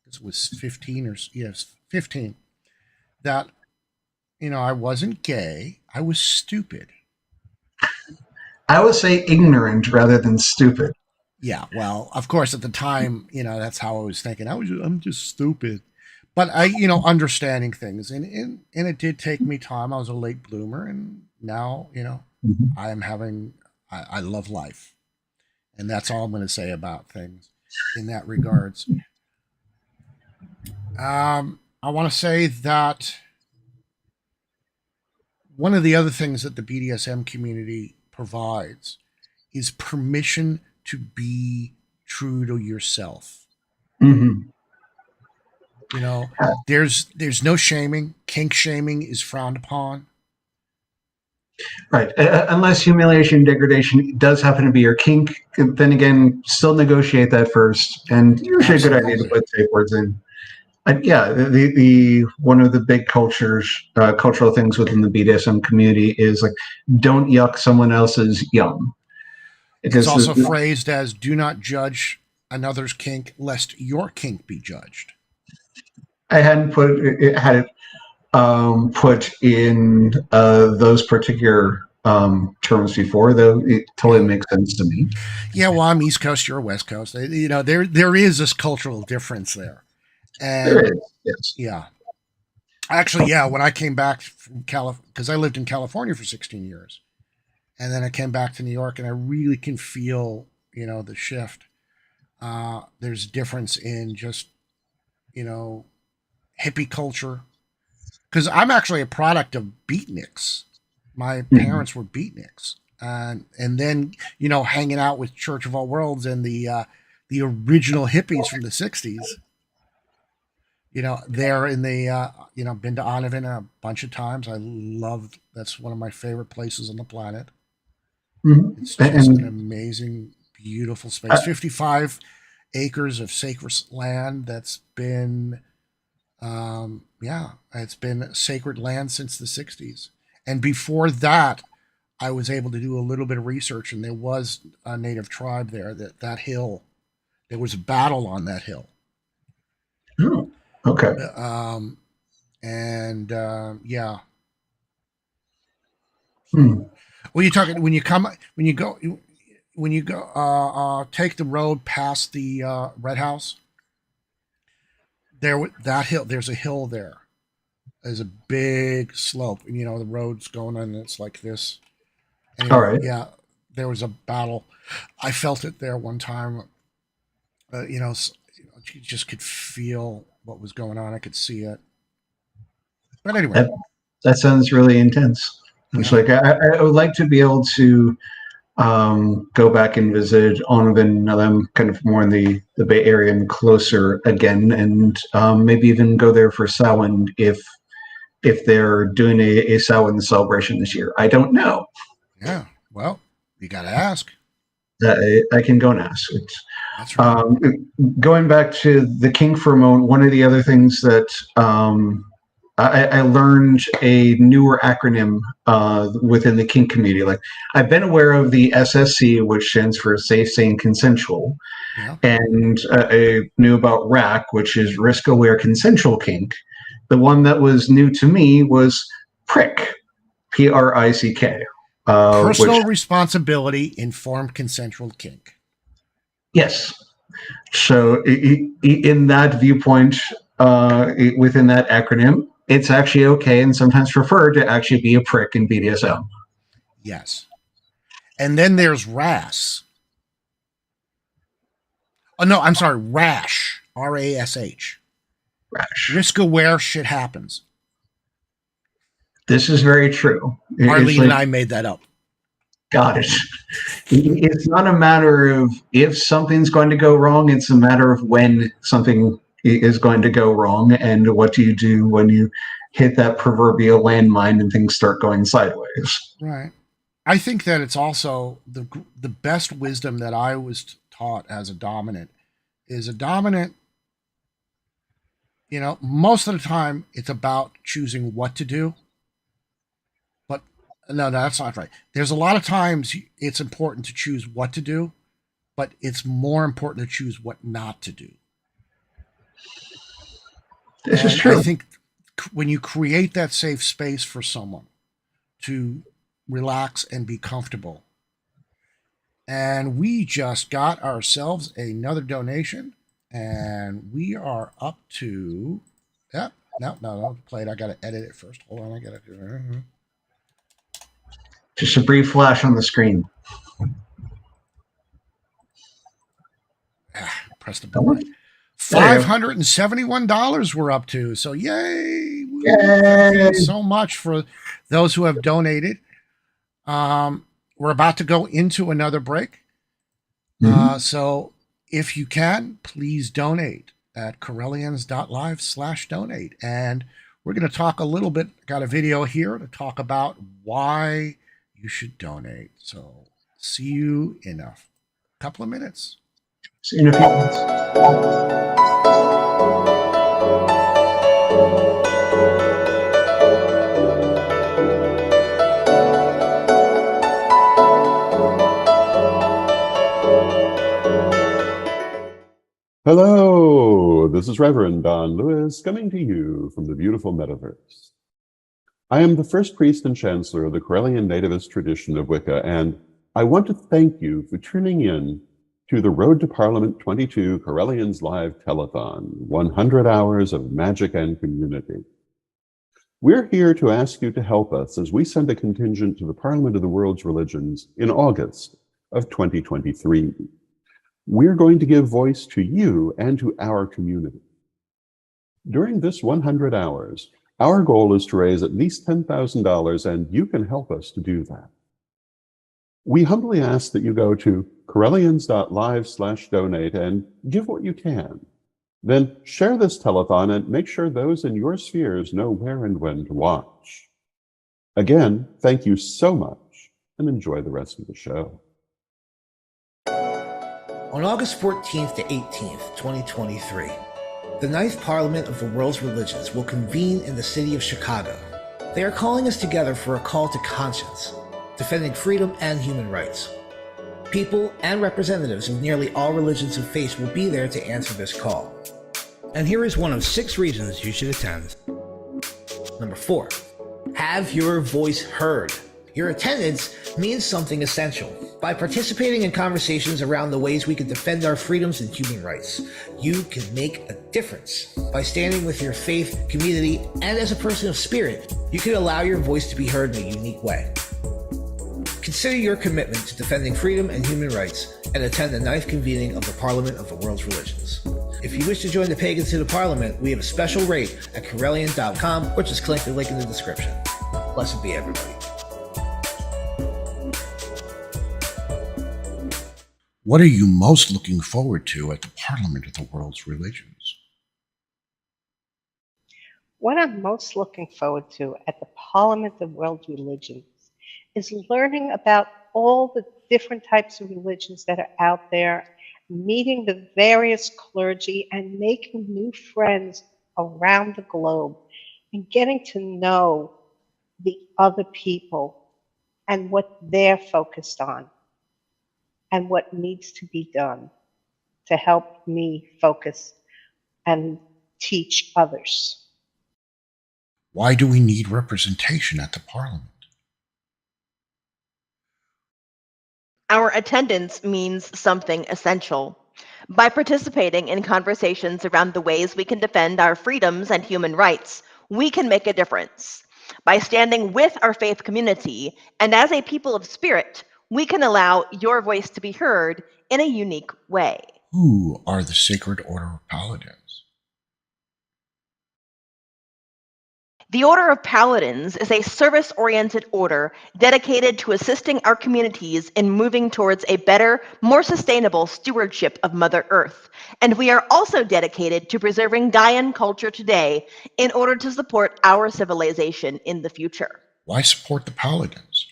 this was 15 15, that, I wasn't gay. I was stupid. I would say ignorant rather than stupid. Yeah, well, of course, at the time, that's how I was thinking. I'm just stupid. But I, understanding things, and it did take me time. I was a late bloomer, and now, I am I love life, and that's all I'm going to say about things in that regards. I want to say that one of the other things that the BDSM community provides is permission to be true to yourself. Mm-hmm. There's no shaming. Kink shaming is frowned upon. Right. Unless humiliation, degradation does happen to be your kink, then again, still negotiate that first. And usually a good idea to put safe words in. The one of the big cultural things within the BDSM community is like, don't yuck someone else's yum. It's also phrased as "Do not judge another's kink, lest your kink be judged." I hadn't had it put in those particular terms before, though it totally makes sense to me. Yeah, well, I'm East Coast, you're West Coast. You know, there is this cultural difference there. And there is, yes. Yeah. Actually, yeah, when I came back from California, because I lived in California for 16 years, and then I came back to New York, and I really can feel, you know, the shift. There's a difference in just, you know, hippie culture. Because I'm actually a product of beatniks. My parents were beatniks. And then, you know, hanging out with Church of All Worlds and the original hippies from the 60s. You know, they're in the, you know, been to Onavin a bunch of times. That's one of my favorite places on the planet. It's just an amazing, beautiful space. 55 acres of sacred land that's been, it's been sacred land since the 60s. And before that, I was able to do a little bit of research, and there was a native tribe there, that hill. There was a battle on that hill. Oh, okay. Yeah. Hmm. Well, you're talking when you go take the road past the Red House. That hill, there's a hill there. There's a big slope, and you know the road's going on. And it's like this. Anyway, All right. Yeah, there was a battle. I felt it there one time. You know, you just could feel what was going on. I could see it. But anyway, that sounds really intense. It's like I would like to be able to go back and visit Onavin. Now that I'm kind of more in the Bay Area and closer again, and maybe even go there for Samhain if they're doing a Samhain celebration this year. I don't know. Yeah, well, you got to ask. I can go and ask. That's right. Going back to the kink for a moment, one of the other things that I learned a newer acronym within the kink community. Like I've been aware of the SSC, which stands for Safe, Sane, Consensual, and I knew about RAC, which is Risk Aware Consensual Kink. The one that was new to me was PRICK, PRICK. Personal responsibility, informed consensual kink. Yes. So in that viewpoint, within that acronym, it's actually okay and sometimes preferred to actually be a prick in BDSM. Yes. And then there's RAS. Oh, no, I'm sorry, RASH. RASH. RASH. Risk aware shit happens. This is very true. Arlene and I made that up. Got it. It's not a matter of if something's going to go wrong. It's a matter of when something is going to go wrong and what do you do when you hit that proverbial landmine and things start going sideways. Right. I think that it's also the best wisdom that I was taught as a dominant is a dominant, you know, most of the time it's about choosing what to do. But no, that's not right. There's a lot of times it's important to choose what to do, but it's more important to choose what not to do. This is true. I think when you create that safe space for someone to relax and be comfortable, and we just got ourselves another donation, and we are up to, no, play it. I got to edit it first. Hold on, I got to do it. Just a brief flash on the screen. Press the button. $571 we're up to. So yay. Thank you so much for those who have donated. We're about to go into another break. So if you can, please donate at Correllians.live/donate. And we're going to talk a little bit. Got a video here to talk about why you should donate. So see you in a couple of minutes. See you in a few minutes. Hello, this is Reverend Don Lewis coming to you from the beautiful metaverse. I am the first priest and chancellor of the Correllian Nativist tradition of Wicca, and I want to thank you for tuning in to the Road to Parliament 22 Correllians Live Telethon, 100 hours of magic and community. We're here to ask you to help us as we send a contingent to the Parliament of the World's Religions in August of 2023. We're going to give voice to you and to our community. During this 100 hours, our goal is to raise at least $10,000, and you can help us to do that. We humbly ask that you go to correllians.live/donate and give what you can. Then share this telethon and make sure those in your spheres know where and when to watch. Again, thank you so much, and enjoy the rest of the show. On August 14th to 18th, 2023, the Ninth Parliament of the World's Religions will convene in the city of Chicago. They are calling us together for a call to conscience, defending freedom and human rights. People and representatives of nearly all religions and faiths will be there to answer this call. And here is one of 6 reasons you should attend. Number 4, have your voice heard. Your attendance means something essential. By participating in conversations around the ways we can defend our freedoms and human rights, you can make a difference. By standing with your faith, community, and as a person of spirit, you can allow your voice to be heard in a unique way. Consider your commitment to defending freedom and human rights and attend the 9th convening of the Parliament of the World's Religions. If you wish to join the pagans to the Parliament, we have a special rate at Correllian.com, or just click the link in the description. Blessed be everybody. What are you most looking forward to at the Parliament of the World's Religions? What I'm most looking forward to at the Parliament of World Religions is learning about all the different types of religions that are out there, meeting the various clergy and making new friends around the globe, and getting to know the other people and what they're focused on and what needs to be done to help me focus and teach others. Why do we need representation at the Parliament? Our attendance means something essential. By participating in conversations around the ways we can defend our freedoms and human rights, we can make a difference. By standing with our faith community and as a people of spirit, we can allow your voice to be heard in a unique way. Who are the Sacred Order of Paladins? The Order of Paladins is a service-oriented order dedicated to assisting our communities in moving towards a better, more sustainable stewardship of Mother Earth. And we are also dedicated to preserving Gaian culture today in order to support our civilization in the future. Why support the Paladins?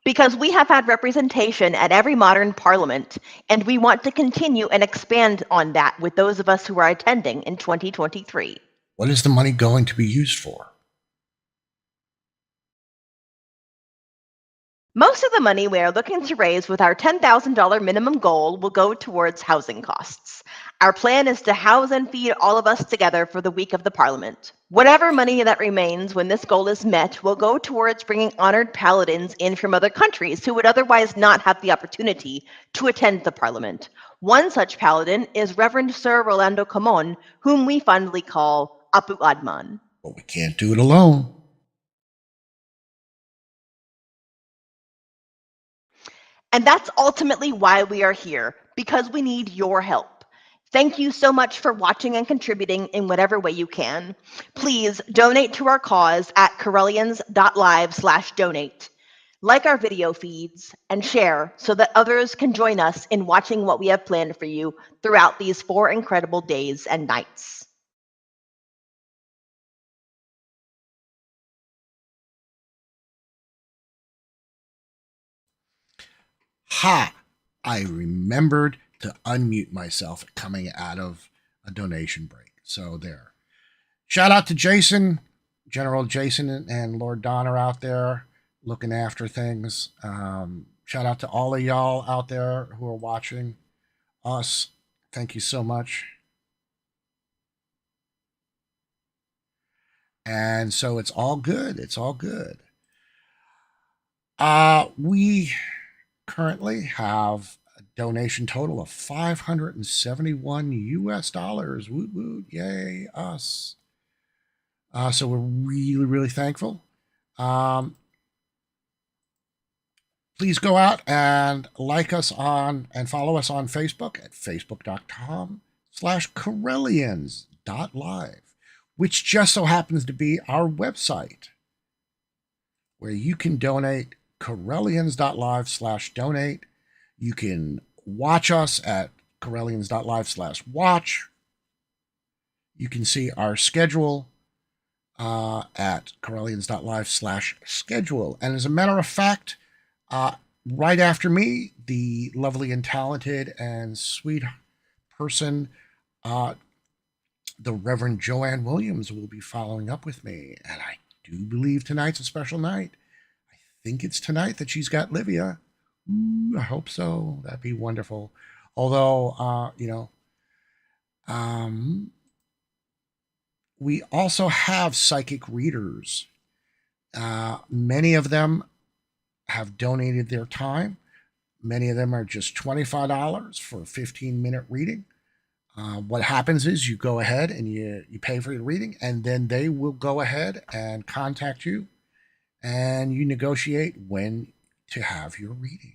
Because we have had representation at every modern parliament, and we want to continue and expand on that with those of us who are attending in 2023. What is the money going to be used for? Most of the money we are looking to raise with our $10,000 minimum goal will go towards housing costs. Our plan is to house and feed all of us together for the week of the Parliament. Whatever money that remains when this goal is met will go towards bringing honored paladins in from other countries who would otherwise not have the opportunity to attend the Parliament. One such paladin is Reverend Sir Rolando Camon, whom we fondly call Apu Adman. But we can't do it alone. And that's ultimately why we are here, because we need your help. Thank you so much for watching and contributing in whatever way you can. Please donate to our cause at correllians.live/donate. Like our video feeds and share so that others can join us in watching what we have planned for you throughout these 4 incredible days and nights. Ha! I remembered to unmute myself coming out of a donation break. So there. Shout out to Jason, General Jason and Lord Don are out there looking after things. Shout out to all of y'all out there who are watching us. Thank you so much. And so it's all good. It's all good. We currently have a donation total of $571. Woot woot, yay us. So we're really, really thankful. Please go out and like us on and follow us on Facebook at facebook.com/Correllians.live, which just so happens to be our website, where you can donate Correllians.live/donate. You can watch us at Correllians.live/watch. You can see our schedule at Correllians.live/schedule. And as a matter of fact, right after me, the lovely and talented and sweet person, the Reverend Joanne Williams, will be following up with me. And I do believe tonight's a special night. I think it's tonight that she's got Livia. Ooh, I hope so. That'd be wonderful. Although, we also have psychic readers. Many of them have donated their time. Many of them are just $25 for a 15-minute reading. What happens is you go ahead and you pay for your reading, and then they will go ahead and contact you, and you negotiate when to have your reading.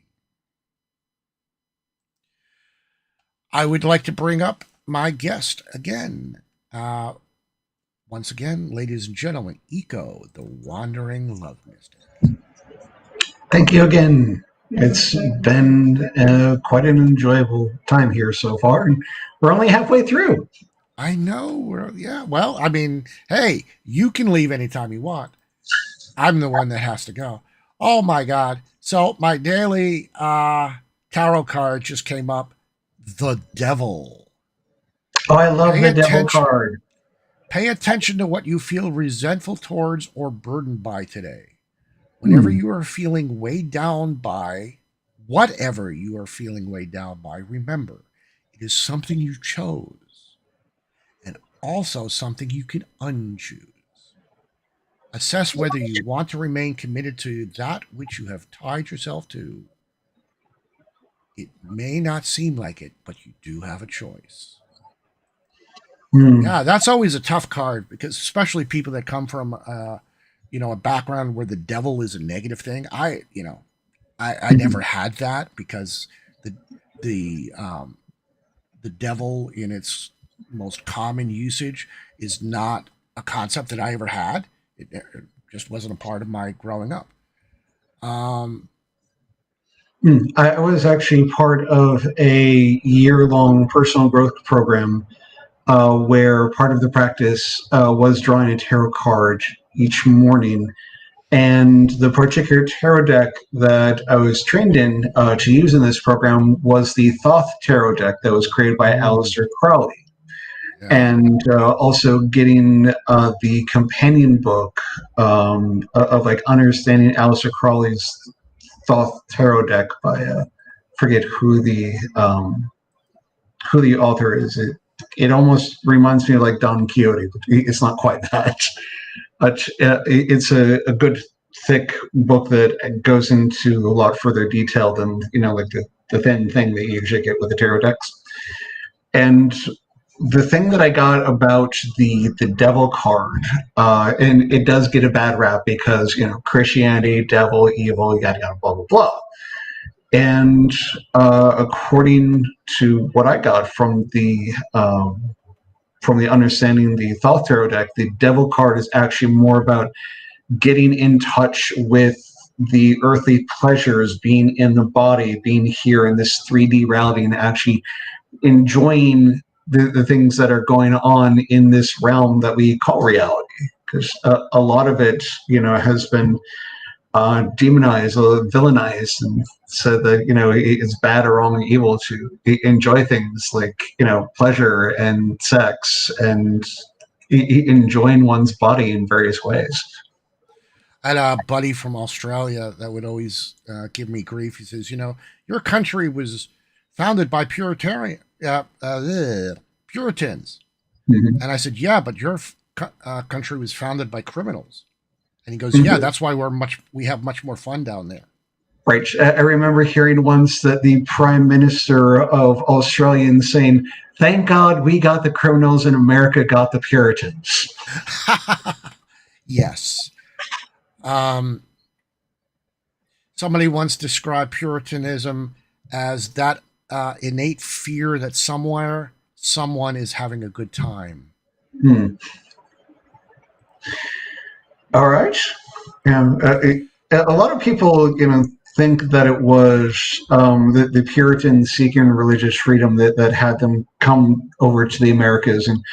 I would like to bring up my guest again. Once again, ladies and gentlemen, Eco, the Wandering Love Mystic. Thank you again. It's been quite an enjoyable time here so far, and we're only halfway through. I know. Yeah, well, I mean, hey, you can leave anytime you want. I'm the one that has to go. Oh, my God. So my daily tarot card just came up. The Devil. Oh, I love the Devil card. Pay attention to what you feel resentful towards or burdened by today. Whenever you are feeling weighed down by whatever you are feeling weighed down by, remember, it is something you chose and also something you can unchoose. Assess whether you want to remain committed to that which you have tied yourself to. It may not seem like it, but you do have a choice. Yeah, that's always a tough card, because especially people that come from a background where the devil is a negative thing. I never had that, because the devil in its most common usage is not a concept that I ever had. It just wasn't a part of my growing up. I was actually part of a year-long personal growth program where part of the practice was drawing a tarot card each morning. And the particular tarot deck that I was trained in to use in this program was the Thoth tarot deck that was created by Aleister Crowley. Yeah. And also getting the companion book of like understanding Aleister Crowley's Thoth tarot deck by forget who the author is. It almost reminds me of like Don Quixote, but it's not quite that. But it's a good thick book that goes into a lot further detail than like the thin thing that you usually get with the tarot decks. And the thing that I got about the devil card, and it does get a bad rap because Christianity, devil, evil, yada yada, blah blah blah. And according to what I got from the understanding the Thoth tarot deck, the devil card is actually more about getting in touch with the earthly pleasures, being in the body, being here in this 3D reality, and actually enjoying the things that are going on in this realm that we call reality. Because a lot of it, has been demonized or villainized and said that it's bad or wrong or evil to enjoy things like pleasure and sex and enjoying one's body in various ways. I had a buddy from Australia that would always give me grief. He says, your country was founded by Puritans. Mhm. And I said, yeah, but your country was founded by criminals. And he goes, yeah, that's why we have much more fun down there. Right. I remember hearing once that the Prime Minister of Australia saying, "Thank God we got the criminals and America got the Puritans." Yes. Somebody once described Puritanism as that innate fear that somewhere someone is having a good time. All right. A lot of people, think that it was the Puritans seeking religious freedom that had them come over to the Americas, and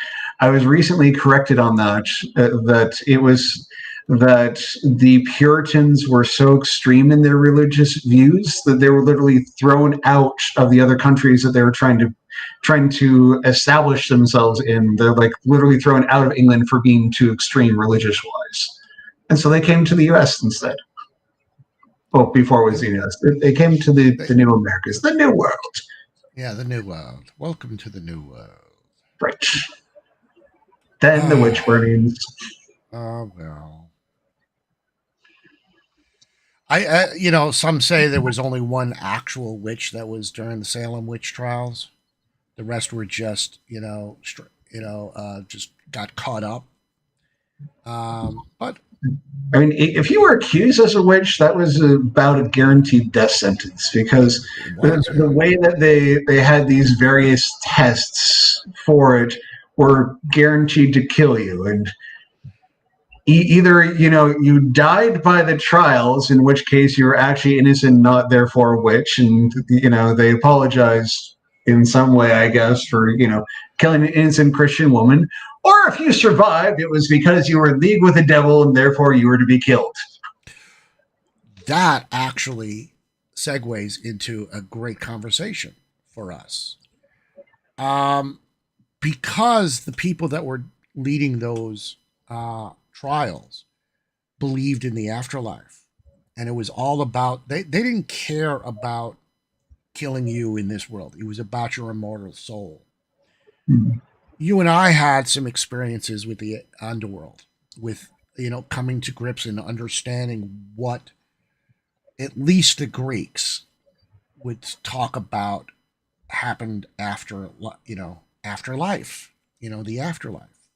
I was recently corrected on that. That it was that the Puritans were so extreme in their religious views that they were literally thrown out of the other countries that they were trying to establish themselves in. They're like literally thrown out of England for being too extreme religious wise. And so they came to the U.S. instead. Well, before it was the U.S., they came to the new Americas, the new world. Yeah, the new world. Welcome to the new world. Right. Then the witch burnings. Oh, well. Some say there was only one actual witch that was during the Salem witch trials. The rest were just, just got caught up. But I mean, if you were accused as a witch, that was about a guaranteed death sentence because the way that they had these various tests for it were guaranteed to kill you. And either, you died by the trials, in which case you were actually innocent, not therefore a witch. And, they apologized in some way, I guess, for, killing an innocent Christian woman. Or if you survived, it was because you were in league with the devil and therefore you were to be killed. That actually segues into a great conversation for us. Because the people that were leading those trials believed in the afterlife. And it was all about, they didn't care about killing you in this world. It was about your immortal soul. Mm-hmm. You and I had some experiences with the underworld, with, coming to grips and understanding what at least the Greeks would talk about happened after, after life, the afterlife.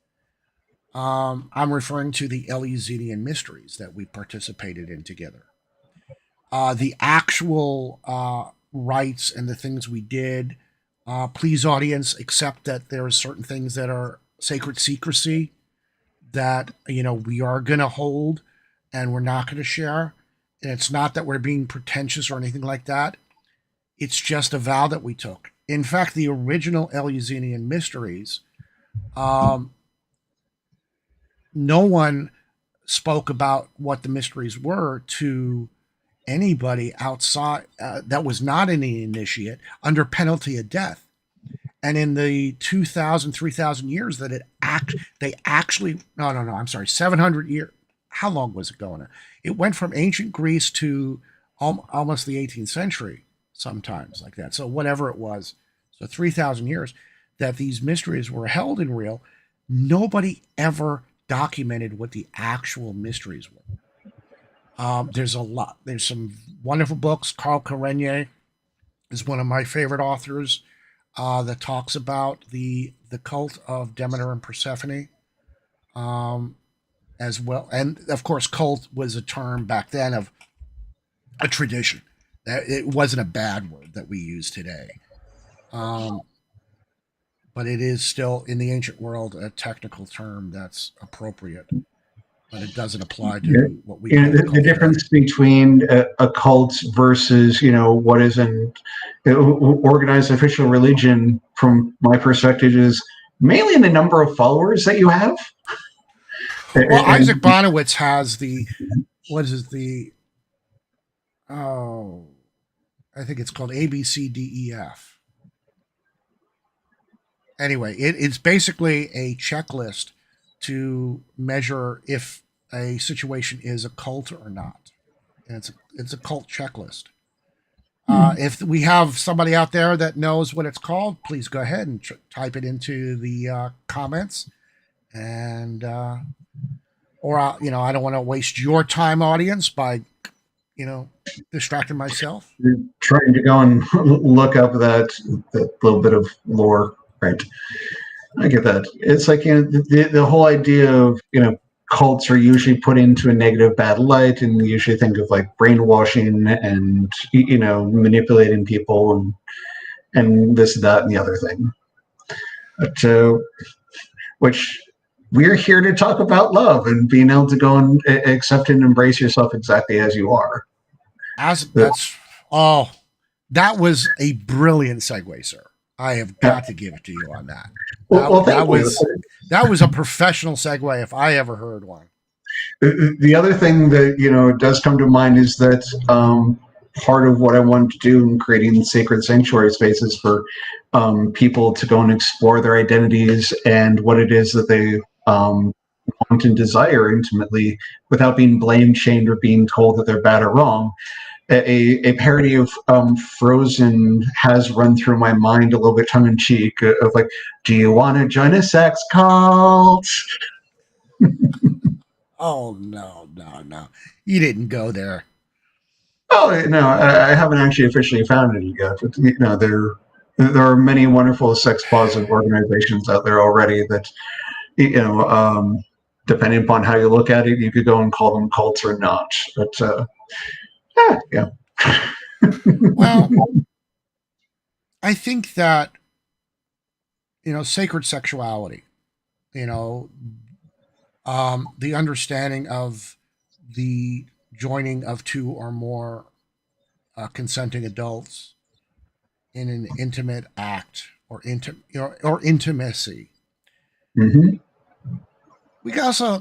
I'm referring to the Eleusinian mysteries that we participated in together. The actual rites and the things we did. Please, audience, accept that there are certain things that are sacred secrecy that we are going to hold and we're not going to share. And it's not that we're being pretentious or anything like that. It's just a vow that we took. In fact, the original Eleusinian mysteries, no one spoke about what the mysteries were to anybody outside that was not an initiate under penalty of death. And in the 3,000 years that they actually, I'm sorry, 700 years. How long was it going? It went from ancient Greece to almost the 18th century, sometimes like that. So whatever it was, so 3,000 years that these mysteries were held in real. Nobody ever documented what the actual mysteries were. There's a lot. There's some wonderful books. Correllian is one of my favorite authors that talks about the cult of Demeter and Persephone as well. And of course, cult was a term back then of a tradition. It wasn't a bad word that we use today. But it is still, in the ancient world, a technical term that's appropriate. But it doesn't apply to what we call the difference between a cult versus what is an organized official religion, from my perspective, is mainly in the number of followers that you have. Well, Isaac Bonowitz has I think it's called ABCDEF. Anyway, it's basically a checklist to measure if a situation is a cult or not. And it's a cult checklist. If we have somebody out there that knows what it's called, please go ahead and type it into the comments. And or I don't want to waste your time, audience, by distracting myself. You're trying to go and look up that little bit of lore, right? I get that. It's like the whole idea of cults are usually put into a negative, bad light, and you usually think of like brainwashing and manipulating people and this, that, and the other thing. But which we're here to talk about love and being able to go and accept and embrace yourself exactly as you are. That was a brilliant segue, sir. I have got to give it to you on that. That was a professional segue if I ever heard one. The other thing that does come to mind is that part of what I wanted to do in creating sacred sanctuary spaces for people to go and explore their identities and what it is that they want and desire intimately without being blamed, shamed, or being told that they're bad or wrong. A parody of Frozen has run through my mind a little bit tongue-in-cheek of like, do you want to join a sex cult? Oh, no. You didn't go there. Oh, no, I haven't actually officially founded it yet. But, there are many wonderful sex-positive organizations out there already that, depending upon how you look at it, you could go and call them cults or not. But, yeah. Well, I think that, sacred sexuality, the understanding of the joining of two or more consenting adults in an intimate act or intimacy. Mm-hmm. We can also,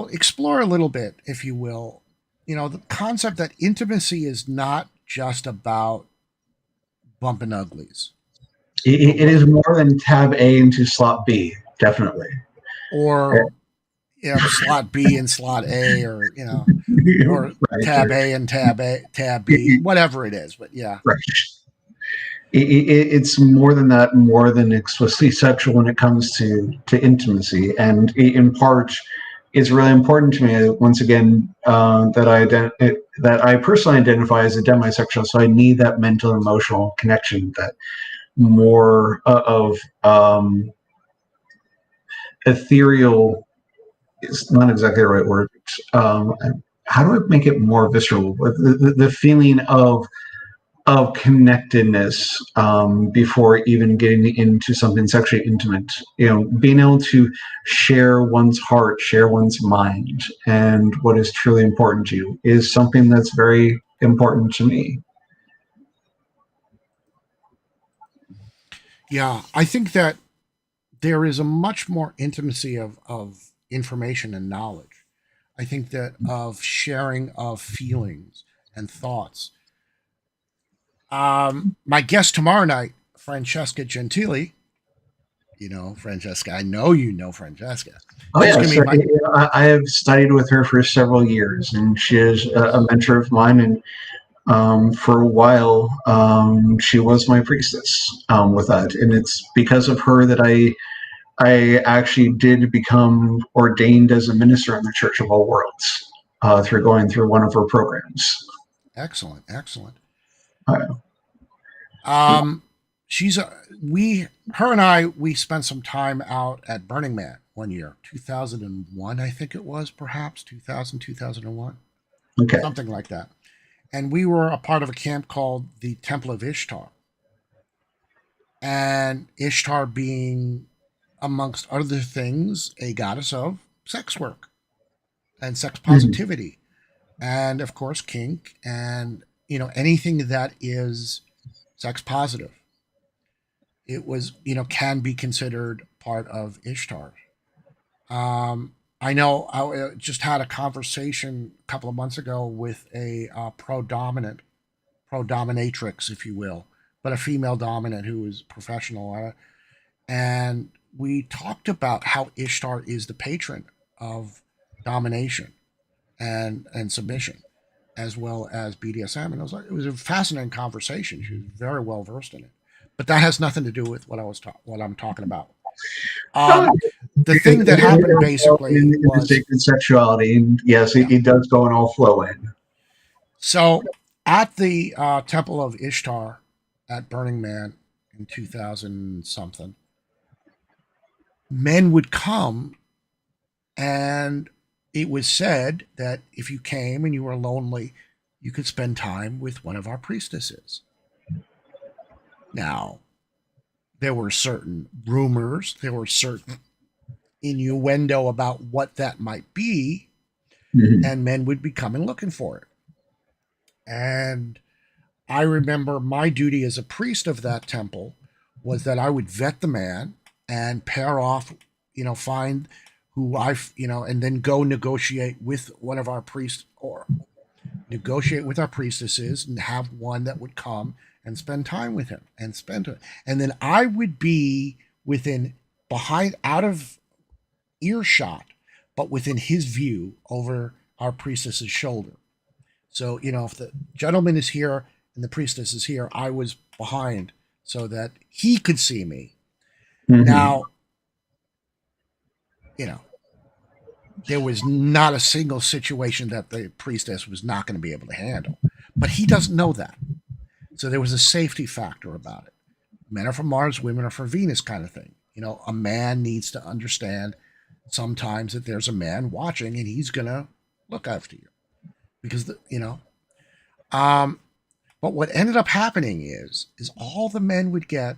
explore a little bit, if you will, the concept that intimacy is not just about bumping uglies. It is more than tab A into slot B, definitely. Or slot B and slot A, or or right, tab A and tab B, whatever it is. But yeah, right. It's more than that, more than explicitly sexual when it comes to intimacy, and in part, it's really important to me. Once again, that I personally identify as a demisexual, so I need that mental, emotional connection, that more of ethereal. It's not exactly the right word. How do I make it more visceral? The feeling of connectedness before even getting into something sexually intimate. Being able to share one's heart, share one's mind, and what is truly important to you is something that's very important to me. Yeah, I think that there is a much more intimacy of information and knowledge. I think that of sharing of feelings and thoughts. My guest tomorrow night, Francesca Gentili. Francesca. I know you know Francesca. Oh, yeah. So, I have studied with her for several years, and she is a mentor of mine. And for a while, she was my priestess with that. And it's because of her that I actually did become ordained as a minister in the Church of All Worlds through going through one of her programs. Excellent. Her and I, we spent some time out at Burning Man one year, 2001, I think it was, perhaps 2001. Okay. Something like that. And we were a part of a camp called the Temple of Ishtar. And Ishtar being, amongst other things, a goddess of sex work and sex positivity. And of course, kink and, anything that is sex positive. It was, can be considered part of Ishtar. I know I just had a conversation a couple of months ago with a pro-dominatrix, if you will, but a female dominant who is professional. And we talked about how Ishtar is the patron of domination and submission, as well as BDSM. And it was a fascinating conversation. She was very well versed in it, but that has nothing to do with what I'm talking about. The thing that happened basically in the was sacred sexuality, and yes, it does go and all flow in. So at the Temple of Ishtar at Burning Man in 2000 something, men would come, and it was said that if you came and you were lonely, you could spend time with one of our priestesses. Now, there were certain rumors, there were certain innuendo about what that might be, and men would be coming looking for it. And I remember my duty as a priest of that temple was that I would vet the man and pair off, find who and then go negotiate with one of our priests or negotiate with our priestesses and have one that would come and spend time with him and and then I would be out of earshot, but within his view over our priestess's shoulder. So, if the gentleman is here and the priestess is here, I was behind so that he could see me. Now, there was not a single situation that the priestess was not going to be able to handle, but he doesn't know that. So there was a safety factor about it. Men are from Mars, women are from Venus kind of thing. A man needs to understand sometimes that there's a man watching and he's going to look after you because, but what ended up happening is all the men would get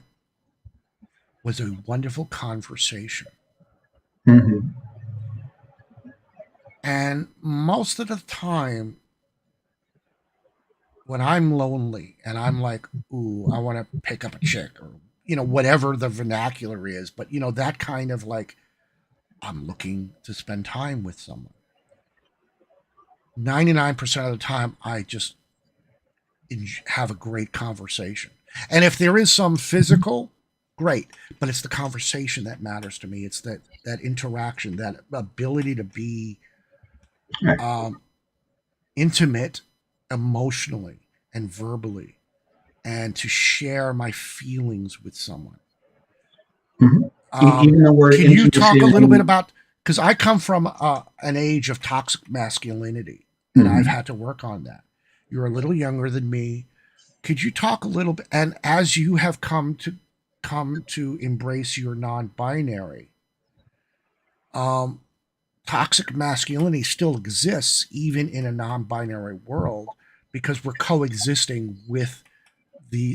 was a wonderful conversation. And most of the time, when I'm lonely and I'm like, ooh, I want to pick up a chick or, whatever the vernacular is, but, that kind of like, I'm looking to spend time with someone. 99% of the time, I just have a great conversation. And if there is some physical, great, but it's the conversation that matters to me. It's that interaction, that ability to be intimate emotionally and verbally and to share my feelings with someone. Even though we're can you talk a little bit about, because I come from an age of toxic masculinity and I've had to work on that. You're a little younger than me. Could you talk a little bit, and as you have come to embrace your non-binary, toxic masculinity still exists even in a non-binary world because we're coexisting with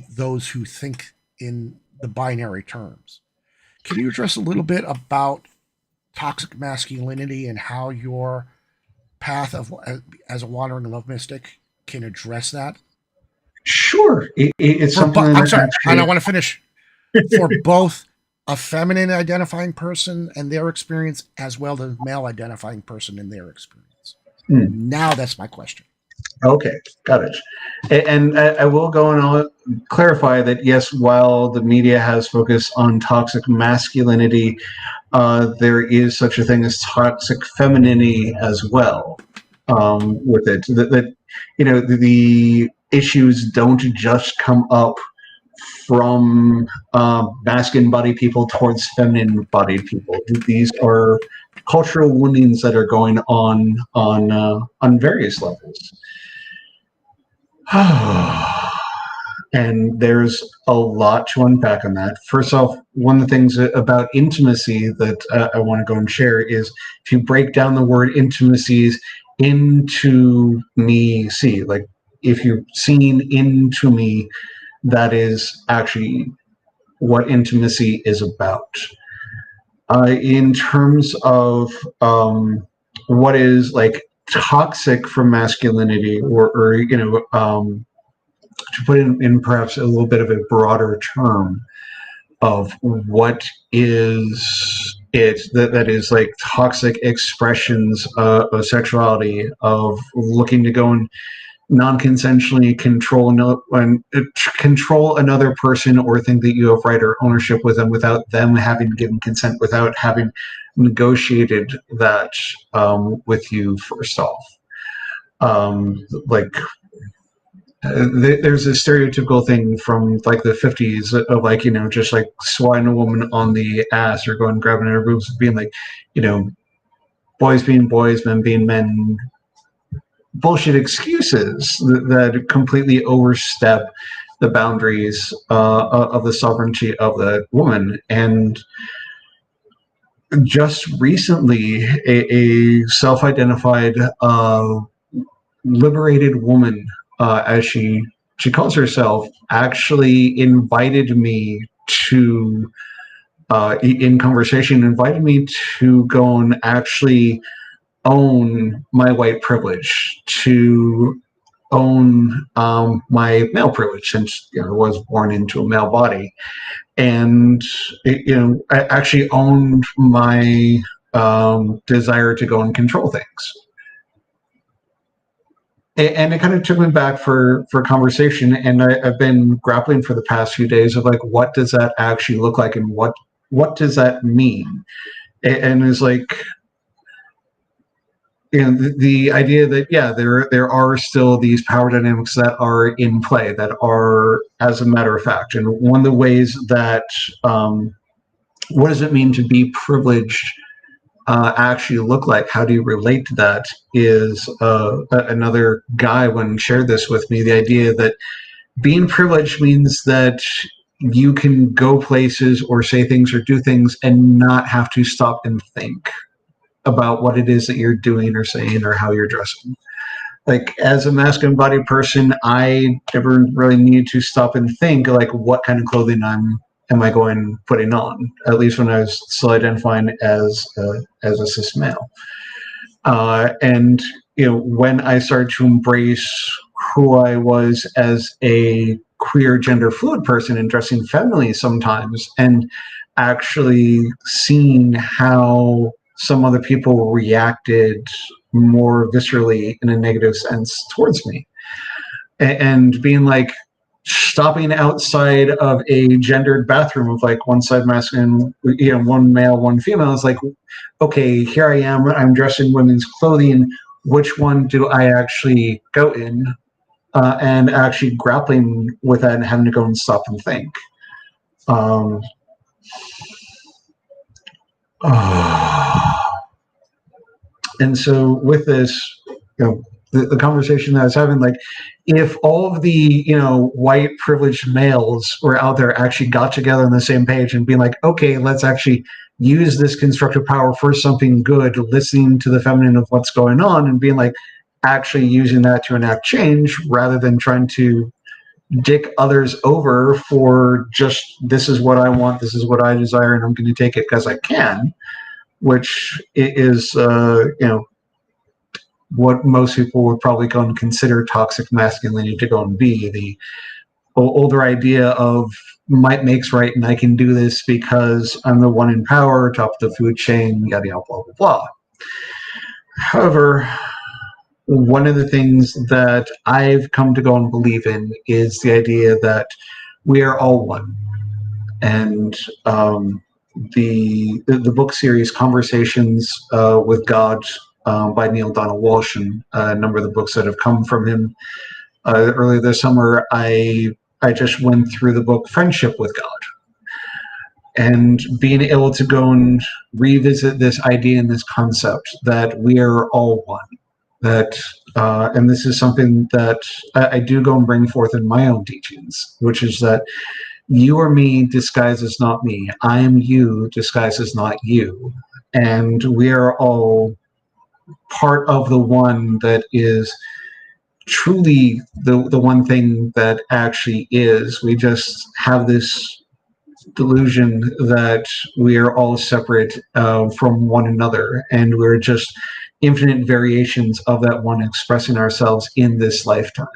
those who think in the binary terms. Can you address a little bit about toxic masculinity and how your path as a wandering love mystic can address that? Sure. It's something I'm sorry, and I want to finish. For both a feminine identifying person and their experience, as well as a male identifying person and their experience. Now that's my question. Okay, got it. And I will go and I'll clarify that, yes, while the media has focused on toxic masculinity, there is such a thing as toxic femininity as well with it. The issues don't just come up from masculine-bodied people towards feminine-bodied people. These are cultural woundings that are going on various levels. And there's a lot to unpack on that. First off, one of the things about intimacy that I want to go and share is if you break down the word intimacies into me, see, like if you're seeing into me, that is actually what intimacy is about. In terms of what is like toxic for masculinity, or to put it in perhaps a little bit of a broader term of what is it that is like toxic expressions of sexuality, of looking to go and non-consensually control another person or think that you have right or ownership with them without them having given consent, without having negotiated that with you first off. like there's a stereotypical thing from like the 50s of like, you know, just like swatting a woman on the ass or going grabbing her boobs, being like, you know, boys being boys, men being men, bullshit excuses that completely overstep the boundaries of the sovereignty of the woman. And just recently, a self-identified liberated woman, as she calls herself, actually invited me to, in conversation, invited me to go and actually own my white privilege, to own my male privilege, since, you know, I was born into a male body, and you know, I actually owned my desire to go and control things. And it kind of took me back for conversation, and I've been grappling for the past few days of like, what does that actually look like, and what does that mean? And it's like, you know, the idea that, yeah, there are still these power dynamics that are in play, that are, as a matter of fact. And one of the ways that what does it mean to be privileged actually look like? How do you relate to that? Is another guy when shared this with me, the idea that being privileged means that you can go places or say things or do things and not have to stop and think about what it is that you're doing or saying or how you're dressing. Like, as a masculine body person, I never really need to stop and think like, what kind of clothing am I going putting on? At least when I was still identifying as a cis male. And you know, when I started to embrace who I was as a queer gender fluid person and dressing femininely sometimes, and actually seeing how some other people reacted more viscerally in a negative sense towards me, and being like, stopping outside of a gendered bathroom of like one side masculine, you know, one male, one female, is like, okay, here I am, I'm dressed in women's clothing, which one do I actually go in? And actually grappling with that and having to go and stop and think. And so with this, you know, the conversation that I was having, like, if all of the, you know, white privileged males were out there actually got together on the same page and being like, okay, let's actually use this constructive power for something good, listening to the feminine of what's going on and being like, actually using that to enact change rather than trying to dick others over for just, this is what I want, this is what I desire, and I'm going to take it because I can, which is, you know, what most people would probably go and consider toxic masculinity to go and be, the older idea of might makes right, and I can do this because I'm the one in power, top of the food chain, yada yada, blah blah blah. However, one of the things that I've come to go and believe in is the idea that we are all one. And the book series Conversations with God by Neil Donald Walsh, and a number of the books that have come from him. Earlier this summer, I just went through the book Friendship with God. And being able to go and revisit this idea and this concept that we are all one. That, and this is something that I do go and bring forth in my own teachings, which is that you are me disguised as not me. I am you disguised as not you. And we are all part of the one that is truly the one thing that actually is. We just have this delusion that we are all separate from one another, and we're just infinite variations of that one expressing ourselves in this lifetime.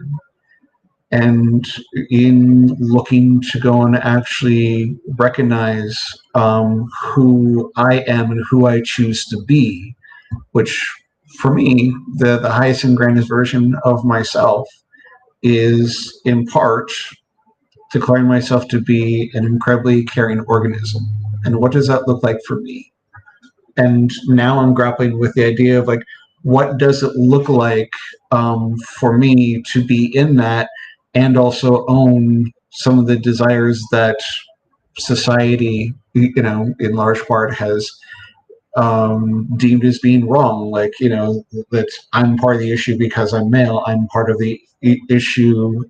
And in looking to go and actually recognize who I am and who I choose to be, which for me, the highest and grandest version of myself is in part declaring myself to be an incredibly caring organism. And what does that look like for me? And now I'm grappling with the idea of like, what does it look like for me to be in that and also own some of the desires that society, in large part has deemed as being wrong. Like, that I'm part of the issue because I'm male, I'm part of the issue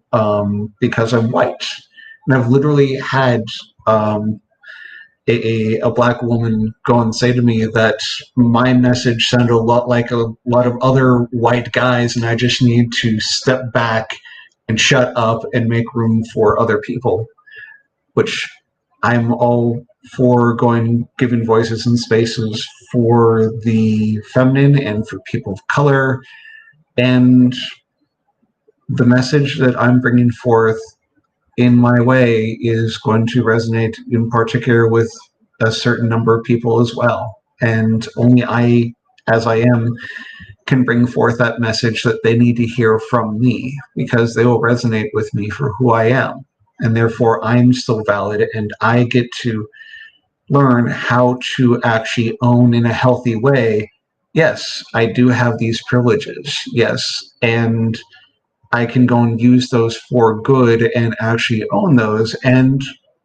because I'm white. And I've literally had a black woman go and say to me that my message sounded a lot like a lot of other white guys, and I just need to step back and shut up and make room for other people, which I'm all for giving voices and spaces for the feminine and for people of color. And the message that I'm bringing forth in my way is going to resonate in particular with a certain number of people as well. And only I, as I am, can bring forth that message that they need to hear from me, because they will resonate with me for who I am. And therefore, I'm still valid, and I get to learn how to actually own in a healthy way. Yes, I do have these privileges. Yes. And I can go and use those for good and actually own those, and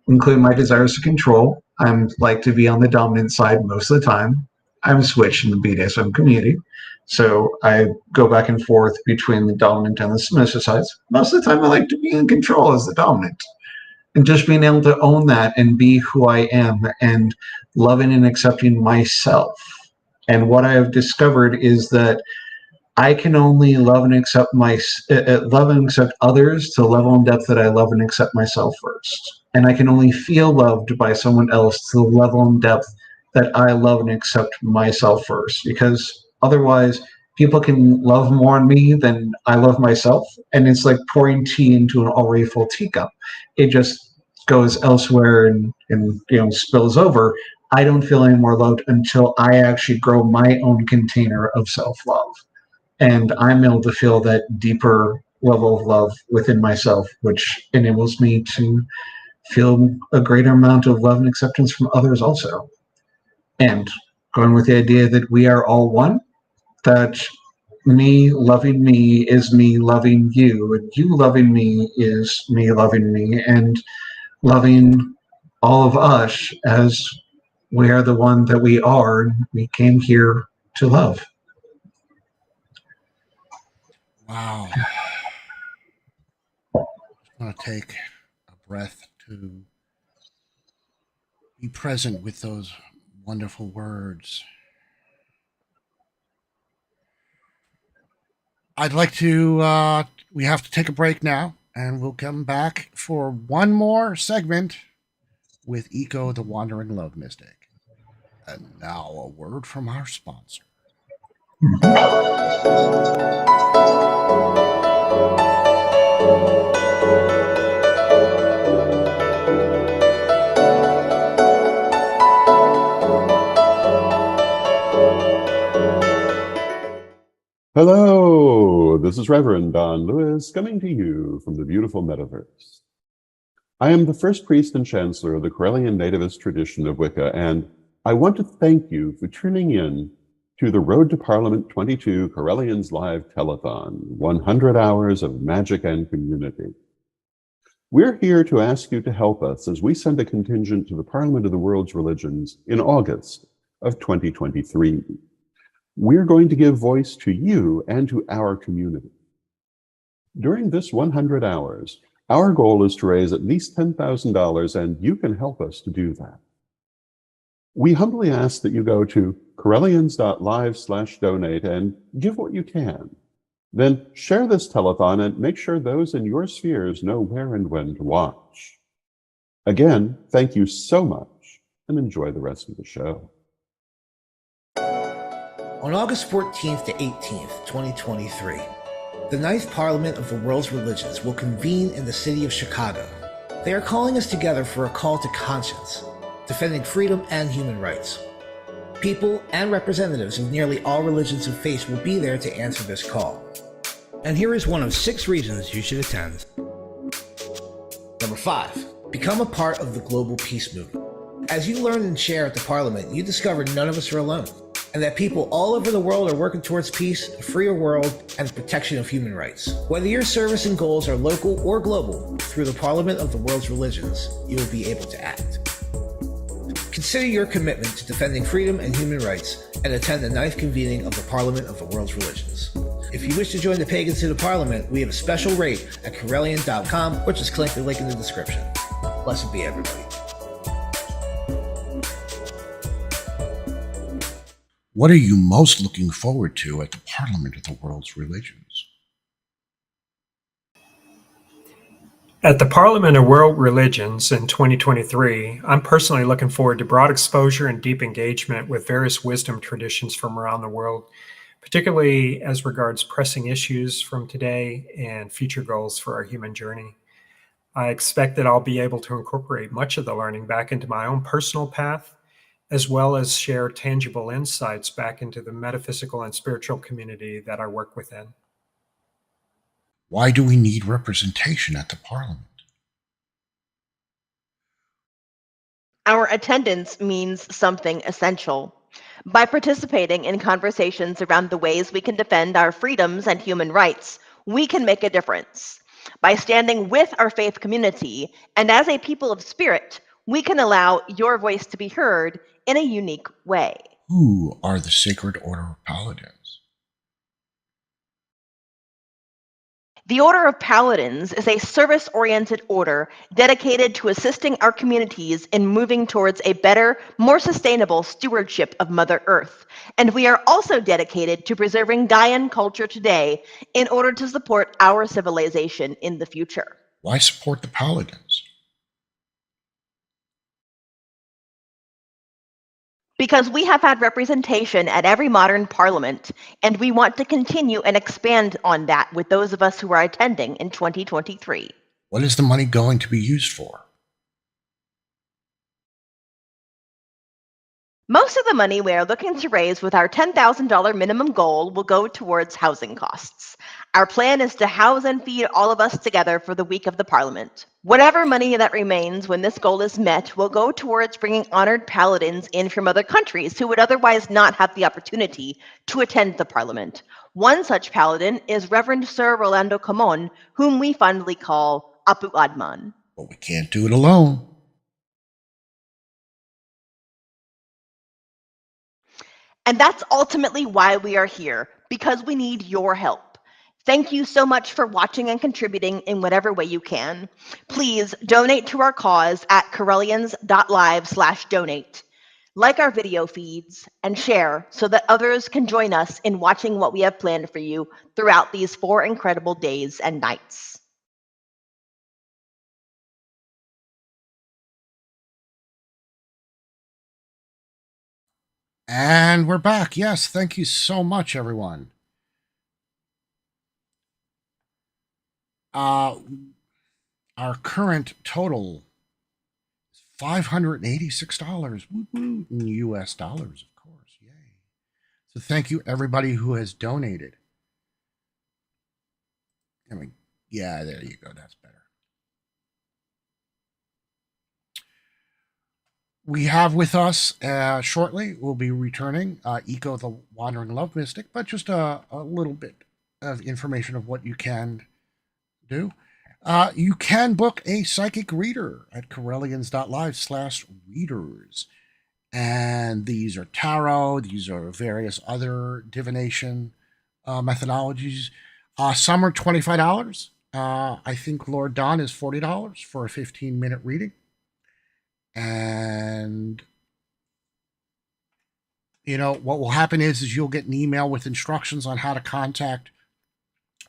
include my desires to control. I'm like to be on the dominant side most of the time. I'm switched in the BDSM community. So I go back and forth between the dominant and the submissive sides. Most of the time I like to be in control as the dominant. And just being able to own that and be who I am and loving and accepting myself. And what I have discovered is that I can only love and accept others to the level and depth that I love and accept myself first. And I can only feel loved by someone else to the level and depth that I love and accept myself first. Because otherwise, people can love more on me than I love myself. And it's like pouring tea into an already full teacup. It just goes elsewhere and spills over. I don't feel any more loved until I actually grow my own container of self-love. And I'm able to feel that deeper level of love within myself, which enables me to feel a greater amount of love and acceptance from others also. And going with the idea that we are all one, that me loving me is me loving you, and you loving me is me loving me, and loving all of us as we are the one that we are, and we came here to love. Wow. I'm going to take a breath to be present with those wonderful words. I'd like to, we have to take a break now, and we'll come back for one more segment with Eco, the Wandering Love Mystic. And now a word from our sponsor. Hello, this is Reverend Don Lewis coming to you from the beautiful metaverse. I am the first priest and chancellor of the Correllian Nativist tradition of Wicca, and I want to thank you for tuning in to the Road to Parliament 22 Correllians Live Telethon, 100 hours of magic and community. We're here to ask you to help us as we send a contingent to the Parliament of the World's Religions in August of 2023. We're going to give voice to you and to our community. During this 100 hours, our goal is to raise at least $10,000, and you can help us to do that. We humbly ask that you go to Correllians.live/donate and give what you can. Then share this telethon and make sure those in your spheres know where and when to watch. Again, thank you so much, and enjoy the rest of the show. On August 14th to 18th, 2023, the Ninth Parliament of the World's Religions will convene in the city of Chicago. They are calling us together for a call to conscience, defending freedom and human rights. People and representatives of nearly all religions and faiths will be there to answer this call. And here is one of 6 reasons you should attend. Number 5, become a part of the global peace movement. As you learn and share at the Parliament, you discover none of us are alone. and that people all over the world are working towards peace, a freer world, and the protection of human rights. Whether your service and goals are local or global, through the Parliament of the World's Religions, you will be able to act. Consider your commitment to defending freedom and human rights and attend the 9th convening of the Parliament of the World's Religions. If you wish to join the pagans to the Parliament, we have a special rate at Correllian.com, or just click the link in the description. Blessed be everybody. What are you most looking forward to at the Parliament of the World's Religions? At the Parliament of World Religions in 2023, I'm personally looking forward to broad exposure and deep engagement with various wisdom traditions from around the world, particularly as regards pressing issues from today and future goals for our human journey. I expect that I'll be able to incorporate much of the learning back into my own personal path, as well as share tangible insights back into the metaphysical and spiritual community that I work within. Why do we need representation at the Parliament? Our attendance means something essential. By participating in conversations around the ways we can defend our freedoms and human rights, we can make a difference. By standing with our faith community and as a people of spirit, we can allow your voice to be heard in a unique way. Who are the Sacred Order of Paladins? The Order of Paladins is a service-oriented order dedicated to assisting our communities in moving towards a better, more sustainable stewardship of Mother Earth. And we are also dedicated to preserving Gaian culture today in order to support our civilization in the future. Why support the Paladins? Because we have had representation at every modern parliament, and we want to continue and expand on that with those of us who are attending in 2023. What is the money going to be used for? Most of the money we are looking to raise with our $10,000 minimum goal will go towards housing costs. Our plan is to house and feed all of us together for the week of the Parliament. Whatever money that remains when this goal is met will go towards bringing honored paladins in from other countries who would otherwise not have the opportunity to attend the Parliament. One such paladin is Reverend Sir Rolando Camon, whom we fondly call Apu Adman. But we can't do it alone. And that's ultimately why we are here, because we need your help. Thank you so much for watching and contributing in whatever way you can. Please donate to our cause at Correllians.live/donate. Like our video feeds and share so that others can join us in watching what we have planned for you throughout these 4 incredible days and nights. And we're back. Yes, thank you so much, everyone. Our current total is $586 in US dollars, of course. Yay. So thank you, everybody who has donated. Yeah, there you go. That's better. We have with us shortly, we'll be returning Eco the Wandering Love Mystic, but just a little bit of information of what you can do. You can book a psychic reader at Correllians.live/readers. And these are tarot, these are various other divination methodologies. Some are $25. I think Lord Don is $40 for a 15-minute reading. And what will happen is you'll get an email with instructions on how to contact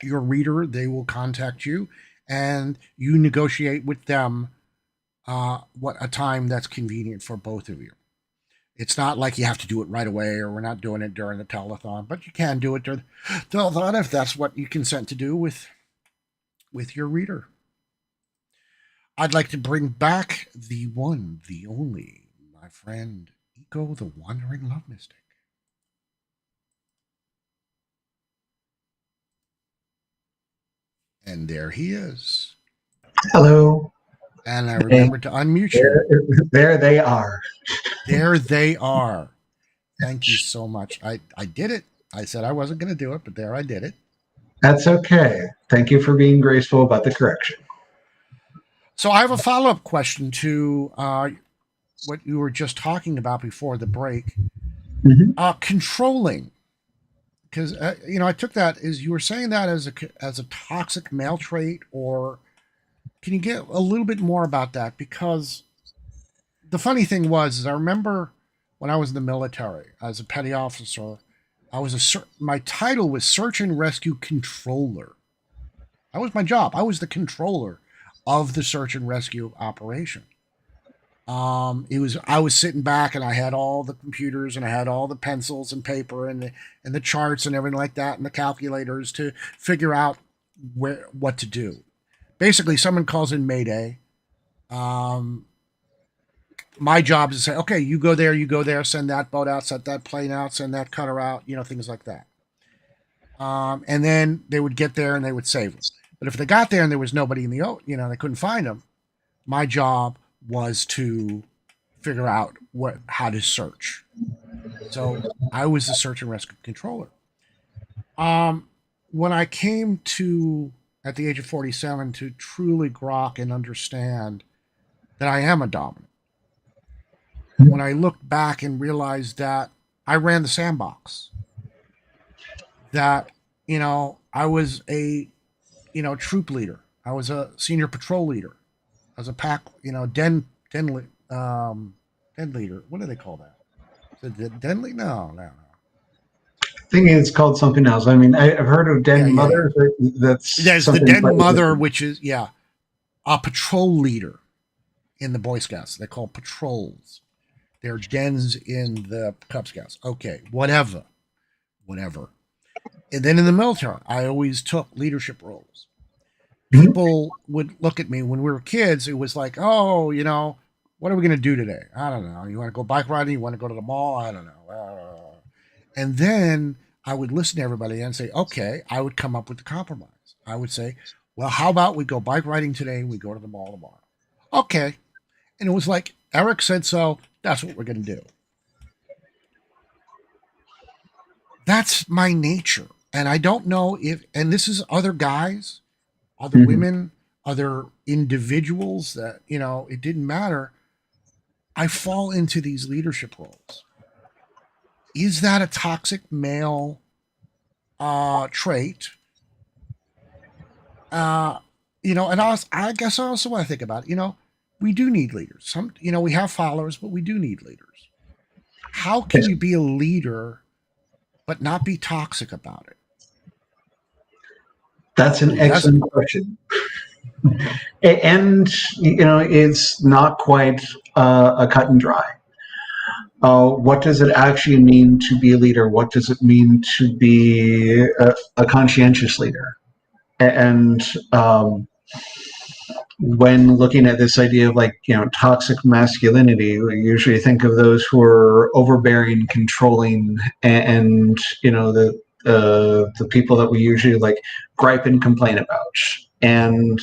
your reader. They will contact you and you negotiate with them what a time that's convenient for both of you. It's not like you have to do it right away, or we're not doing it during the telethon, but you can do it during the telethon if that's what you consent to do with your reader. I'd like to bring back the one, the only, my friend, Eco the Wandering Love Mystic. And there he is. Hello. And I remembered to unmute you. There they are. There they are. Thank you so much. I did it. I said I wasn't going to do it, but there I did it. That's okay. Thank you for being graceful about the correction. So I have a follow-up question to what you were just talking about before the break. Controlling, because I took that as you were saying that as a toxic male trait, or can you get a little bit more about that? Because the funny thing was, is I remember when I was in the military as a petty officer, my title was Search and Rescue Controller. That was my job. I was the controller of the search and rescue operation. I was sitting back and I had all the computers and I had all the pencils and paper and the charts and everything like that and the calculators to figure out what to do. Basically, someone calls in Mayday. My job is to say, okay, you go there, send that boat out, send that plane out, send that cutter out, things like that. And then they would get there and they would save them. But if they got there and there was nobody in the they couldn't find them, my job was to figure out how to search. So I was the search and rescue controller. When I came to, at the age of 47, to truly grok and understand that I am a dominant, when I looked back and realized that I ran the sandbox, that, I was a, troop leader. I was a senior patrol leader. I was a pack, den leader. What do they call that? Is it den leader? No. I think it's called something else. I mean, I've heard of den mother. There's the den mother, which is, a patrol leader in the Boy Scouts. They're called patrols. They're dens in the Cub Scouts. Okay, whatever. And then in the military, I always took leadership roles. People would look at me when we were kids. It was like, oh, what are we going to do today? I don't know. You want to go bike riding? You want to go to the mall? I don't know. And then I would listen to everybody and say, okay, I would come up with the compromise. I would say, well, how about we go bike riding today and we go to the mall tomorrow? Okay. And it was like, Eric said so, that's what we're going to do. That's my nature. And I don't know and this is other guys, other women, other individuals that, it didn't matter. I fall into these leadership roles. Is that a toxic male trait? And I guess also when I think about it, we do need leaders. We have followers, but we do need leaders. How can you be a leader but not be toxic about it? That's an excellent question. And, it's not quite a cut and dry. What does it actually mean to be a leader? What does it mean to be a conscientious leader? And when looking at this idea of toxic masculinity, we usually think of those who are overbearing, controlling, and the people that we usually gripe and complain about. And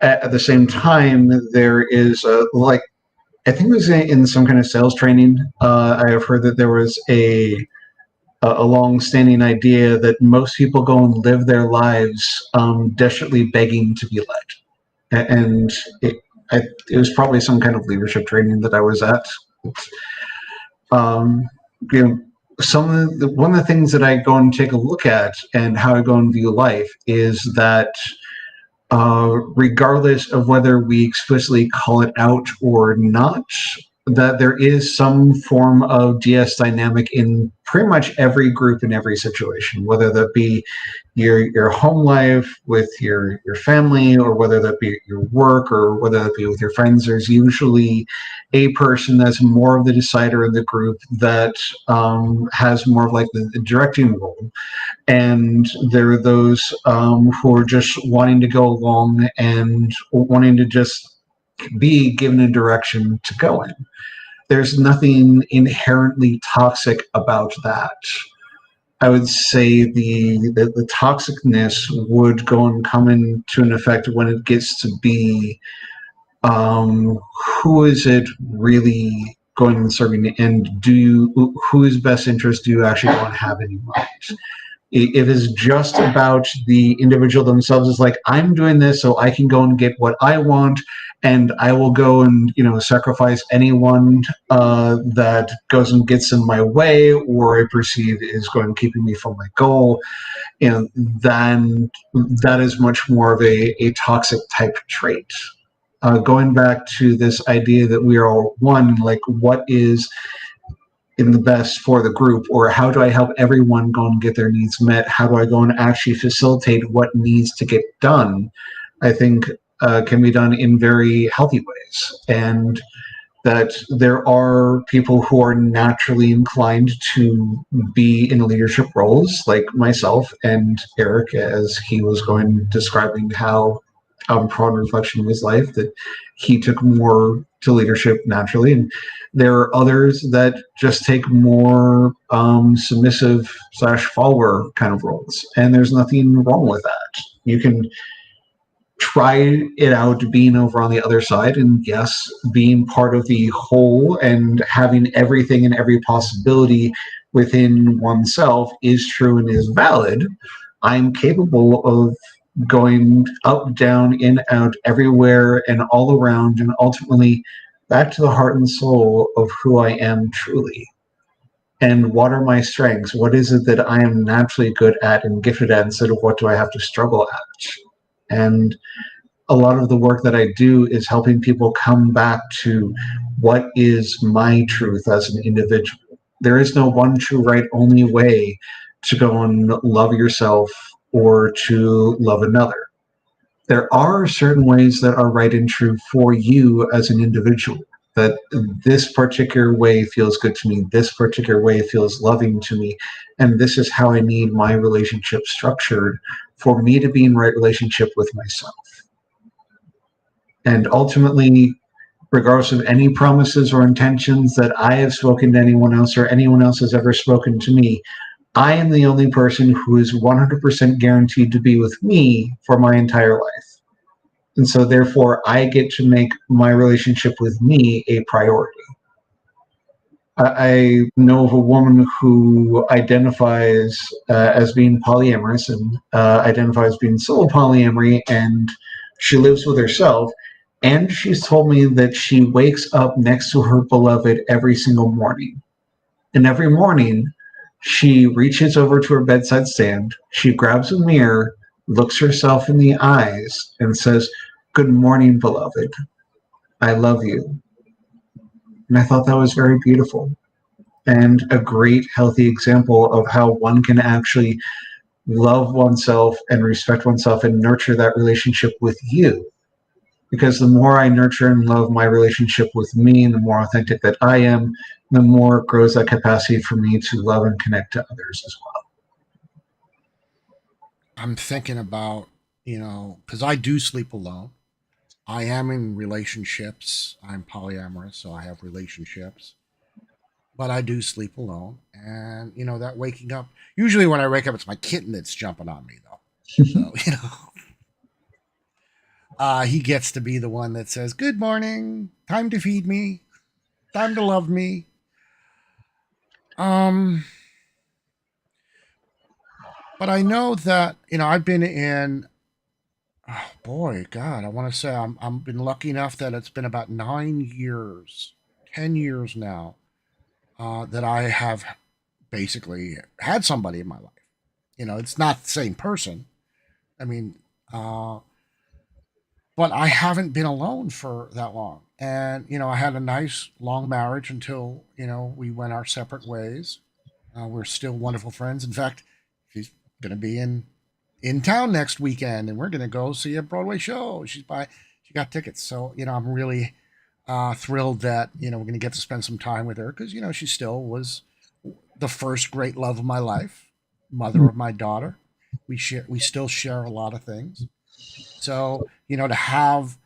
at the same time, there is I think it was in some kind of sales training. I have heard that there was a long-standing idea that most people go and live their lives desperately begging to be led, and it was probably some kind of leadership training that I was at. One of the things that I go and take a look at and how I go and view life is that regardless of whether we explicitly call it out or not, that there is some form of DS dynamic in pretty much every group in every situation, whether that be your home life with your family, or whether that be your work, or whether that be with your friends. There's usually a person that's more of the decider in the group that has more of the directing role. And there are those who are just wanting to go along and wanting to just be given a direction to go in. There's nothing inherently toxic about that. I would say the toxicness would go and come into an effect when it gets to be who is it really going and serving, and whose best interest do you actually want to have in mind? If it's just about the individual themselves, it's like, I'm doing this so I can go and get what I want, and I will go and sacrifice anyone that goes and gets in my way or I perceive is going to keeping me from my goal. Then that is much more of a toxic type trait. Going back to this idea that we are all one, like what is in the best for the group, or how do I help everyone go and get their needs met? How do I go and actually facilitate what needs to get done? I think can be done in very healthy ways, and that there are people who are naturally inclined to be in leadership roles, like myself and Eric, as he was describing how upon reflection of his life that he took more to leadership naturally, and there are others that just take more submissive / follower kind of roles, and there's nothing wrong with that. You can try it out being over on the other side, and yes, being part of the whole and having everything and every possibility within oneself is true and is valid. I'm capable of going up, down, in, out, everywhere, and all around, and ultimately back to the heart and soul of who I am truly. And what are my strengths? What is it that I am naturally good at and gifted at, instead of what do I have to struggle at? And a lot of the work that I do is helping people come back to what is my truth as an individual. There is no one true, right, only way to go and love yourself or to love another. There are certain ways that are right and true for you as an individual, that this particular way feels good to me, this particular way feels loving to me, and this is how I need my relationship structured for me to be in right relationship with myself. And ultimately, regardless of any promises or intentions that I have spoken to anyone else or anyone else has ever spoken to me, I am the only person who is 100% guaranteed to be with me for my entire life. And so therefore, I get to make my relationship with me a priority. I know of a woman who identifies as being polyamorous and identifies being solo polyamory, and she lives with herself. And she's told me that she wakes up next to her beloved every single morning. And every morning, she reaches over to her bedside stand, she grabs a mirror, looks herself in the eyes, and says, "Good morning, beloved. I love you." And I thought that was very beautiful and a great, healthy example of how one can actually love oneself and respect oneself and nurture that relationship with you. Because the more I nurture and love my relationship with me, and the more authentic that I am, the more it grows that capacity for me to love and connect to others as well. I'm thinking about, because I do sleep alone. I am in relationships. I'm polyamorous, so I have relationships. But I do sleep alone. And, that waking up, usually when I wake up, it's my kitten that's jumping on me, though. So, he gets to be the one that says, "Good morning, time to feed me, time to love me." But I know that, I've been in, oh boy, God, I want to say I'm been lucky enough that it's been about 9 years, 10 years now, that I have basically had somebody in my life. It's not the same person. I mean, but I haven't been alone for that long. And, I had a nice long marriage until, we went our separate ways. We're still wonderful friends. In fact, she's going to be in town next weekend, and we're going to go see a Broadway show. She got tickets. So, I'm really thrilled that, we're going to get to spend some time with her, because, she still was the first great love of my life, mother of my daughter. We still share a lot of things. So, to have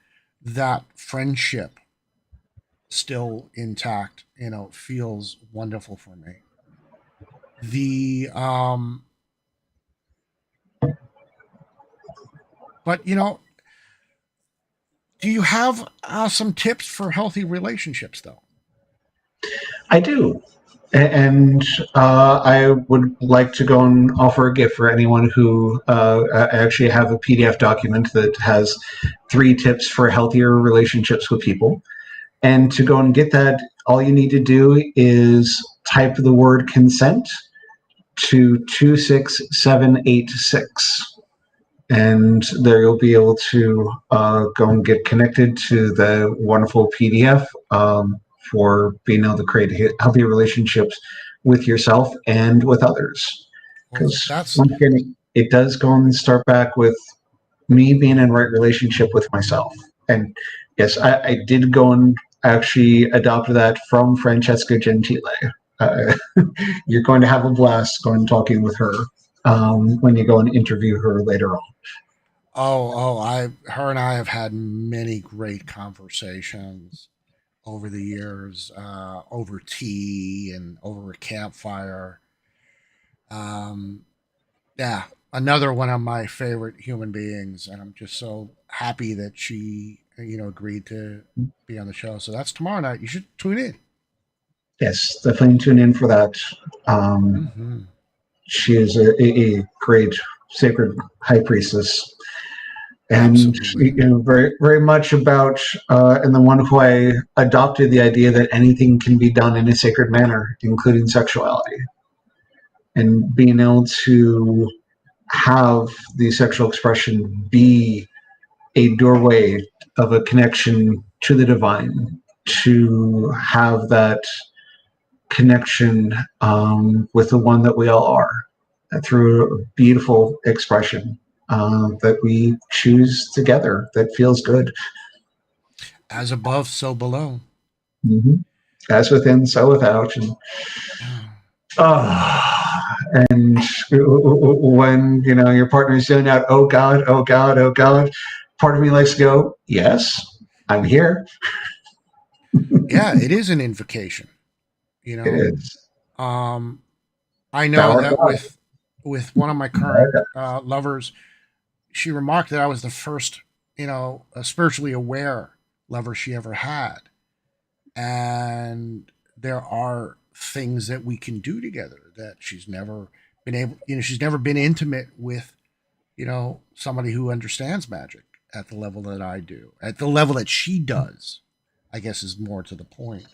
that friendship still intact, feels wonderful for me. But do you have some tips for healthy relationships, though? I do. And I would like to go and offer a gift for anyone who I actually have a PDF document that has 3 tips for healthier relationships with people. And to go and get that, all you need to do is type the word consent to 26786. And there you'll be able to go and get connected to the wonderful PDF for being able to create healthy relationships with yourself and with others. Because once again, it does go and start back with me being in right relationship with myself. And yes, I did go and actually adopt that from Francesca Gentile. You're going to have a blast going talking with her when you go and interview her later on. Her and I have had many great conversations over the years, over tea and over a campfire. Yeah, another one of my favorite human beings, and I'm just so happy that she, agreed to be on the show. So that's tomorrow night. You should tune in. Yes, definitely tune in for that. She is a great sacred high priestess. And very, very much about, and the one who I adopted the idea that anything can be done in a sacred manner, including sexuality, and being able to have the sexual expression be a doorway of a connection to the divine, to have that connection with the one that we all are through a beautiful expression. That we choose together that feels good. As above, so below. Mm-hmm. As within, so without. And when your partner's doing that, oh God, oh God, oh God, part of me likes to go, yes, I'm here. Yeah, it is an invocation. It is. I know that with one of my current lovers, she remarked that I was the first, spiritually aware lover she ever had. And there are things that we can do together that she's never been able, she's never been intimate with, somebody who understands magic at the level that I do, at the level that she does, I guess is more to the point.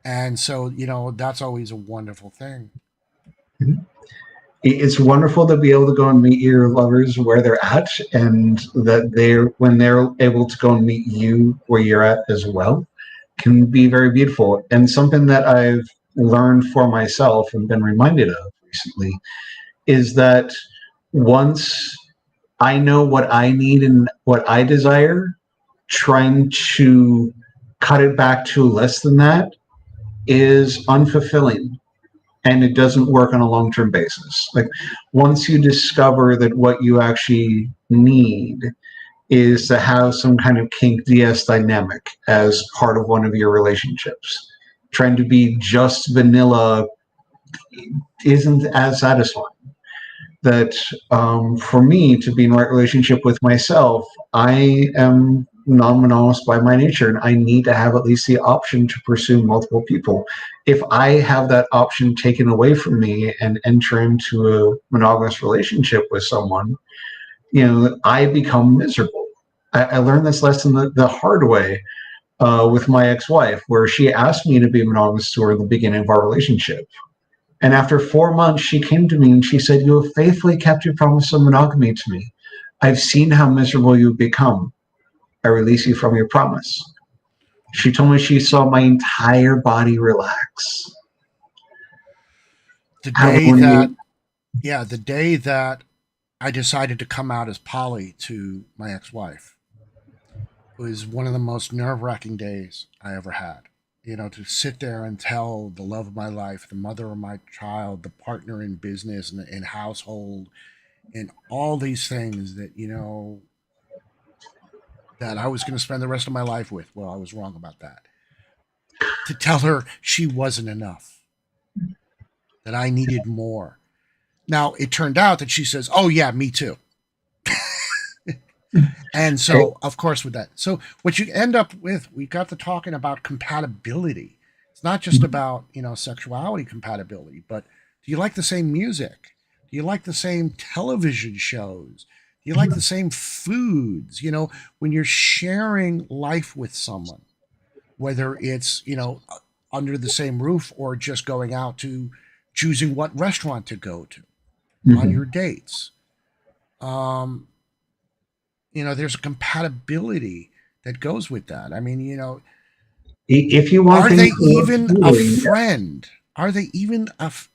And so, that's always a wonderful thing. It's wonderful to be able to go and meet your lovers where they're at, and that when they're able to go and meet you where you're at as well, can be very beautiful. And something that I've learned for myself and been reminded of recently is that once I know what I need and what I desire, trying to cut it back to less than that is unfulfilling. And it doesn't work on a long-term basis. Like once you discover that what you actually need is to have some kind of kink DS dynamic as part of one of your relationships, trying to be just vanilla isn't as satisfying. That for me to be in the right relationship with myself, I am non-monogamous by my nature, and I need to have at least the option to pursue multiple people. If I have that option taken away from me and enter into a monogamous relationship with someone, I become miserable. I learned this lesson the hard way with my ex-wife, where she asked me to be monogamous to her at the beginning of our relationship. And after 4 months, she came to me and she said, "You have faithfully kept your promise of monogamy to me. I've seen how miserable you've become. I release you from your promise." She told me she saw my entire body relax. The day that I decided to come out as poly to my ex-wife was one of the most nerve-wracking days I ever had. To sit there and tell the love of my life, the mother of my child, the partner in business and in household, and all these things that, that I was going to spend the rest of my life with. Well, I was wrong about that. To tell her she wasn't enough, that I needed more. Now, it turned out that she says, "Oh, yeah, me too." And so, of course, with that. So what you end up with, we got to talking about compatibility. It's not just about, sexuality compatibility, but do you like the same music? Do you like the same television shows? Do you like the same foods? When you're sharing life with someone, whether it's, under the same roof or just going out to choosing what restaurant to go to on your dates. There's a compatibility that goes with that. I mean, if you want are things they to work even a smoothly, yes. friend? Are they even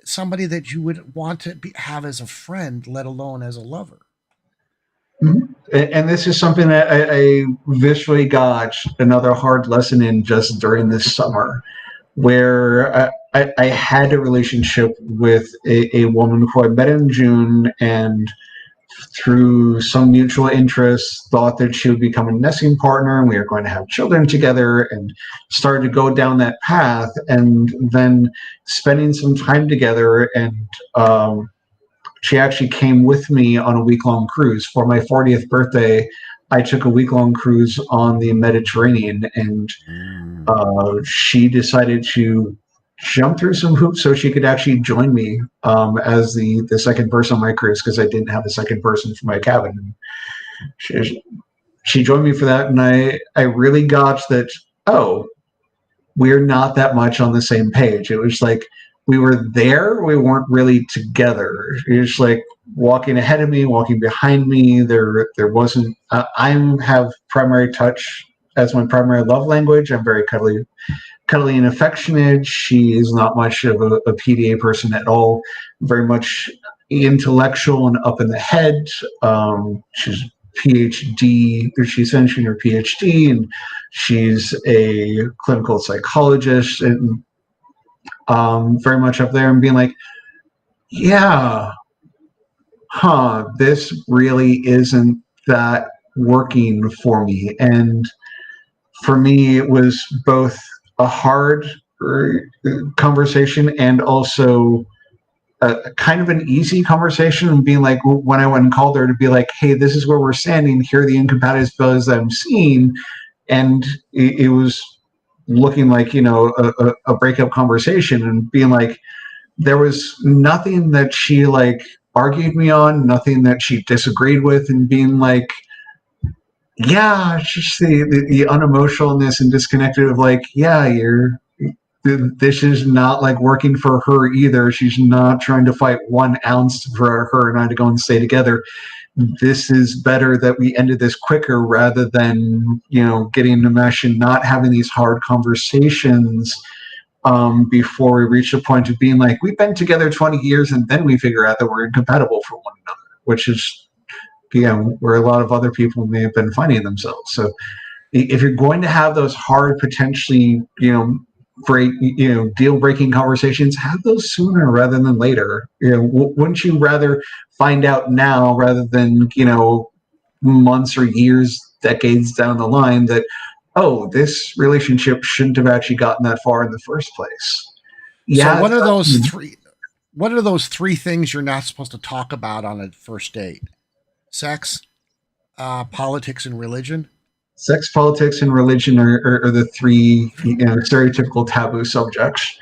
somebody that you would want to have as a friend, let alone as a lover? Mhm. And this is something that I visually got another hard lesson in just during this summer, where I had a relationship with a woman who I met in June, and through some mutual interests thought that she would become a nesting partner and we were going to have children together, and started to go down that path, and then spending some time together. And she actually came with me on a week-long cruise. For my 40th birthday, I took a week-long cruise on the Mediterranean, and she decided to jump through some hoops so she could actually join me as the second person on my cruise, because I didn't have a second person for my cabin. She joined me for that, and I really got that, oh, we're not that much on the same page. It was like we were there, we weren't really together. It was like walking ahead of me, walking behind me. There wasn't. I have primary touch as my primary love language. I'm very cuddly and affectionate. She is not much of a PDA person at all. Very much intellectual and up in the head. She's PhD, or she's finishing her PhD, and she's a clinical psychologist, and very much up there, and being like, yeah, this really isn't that working for me. And for me, it was both a hard conversation and also a kind of an easy conversation, and being like, when I went and called her to be like, hey, this is where we're standing, here are the incompatibilities that I'm seeing. And it was looking like, a breakup conversation, and being like, there was nothing that she like argued me on, nothing that she disagreed with, and being like, yeah, just the unemotionalness and disconnected of like, yeah, this is not like working for her either. She's not trying to fight 1 ounce for her and I to go and stay together. This is better that we ended this quicker, rather than, getting the mesh and not having these hard conversations before we reach the point of being like, we've been together 20 years and then we figure out that we're incompatible for one another, which is, where a lot of other people may have been finding themselves. So if you're going to have those hard, potentially, deal breaking conversations, have those sooner rather than later. Wouldn't you rather find out now rather than, months or years, decades down the line, that, oh, this relationship shouldn't have actually gotten that far in the first place? Yeah. So what are those three? What are those 3 things you're not supposed to talk about on a first date? Sex, politics, and religion. Sex, politics, and religion are the 3 stereotypical taboo subjects.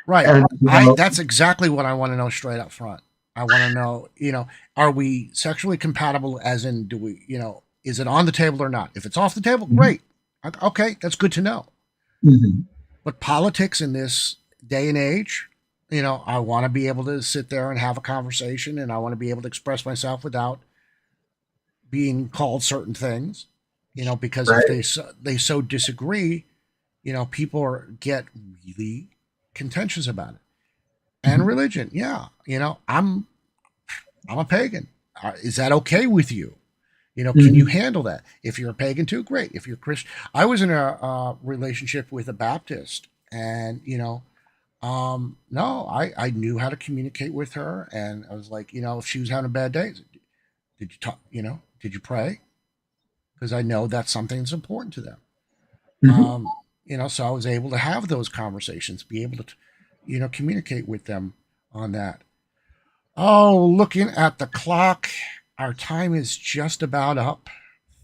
Right. And, that's exactly what I want to know straight up front. I want to know, are we sexually compatible, as in, do we, is it on the table or not? If it's off the table, great. Okay, that's good to know. Mm-hmm. But politics in this day and age, I want to be able to sit there and have a conversation, and I want to be able to express myself without being called certain things, because right. if they so disagree, people get really contentious about it. And religion, yeah, I'm a pagan. Is that okay with you? Can you handle that? If you're a pagan too, great. If you're Christian, I was in a relationship with a Baptist, and no, I knew how to communicate with her, and I was like, if she was having a bad day, did you talk? Did you pray? Because I know that's something that's important to them. So I was able to have those conversations, be able to, communicate with them on that. Oh, looking at the clock, our time is just about up.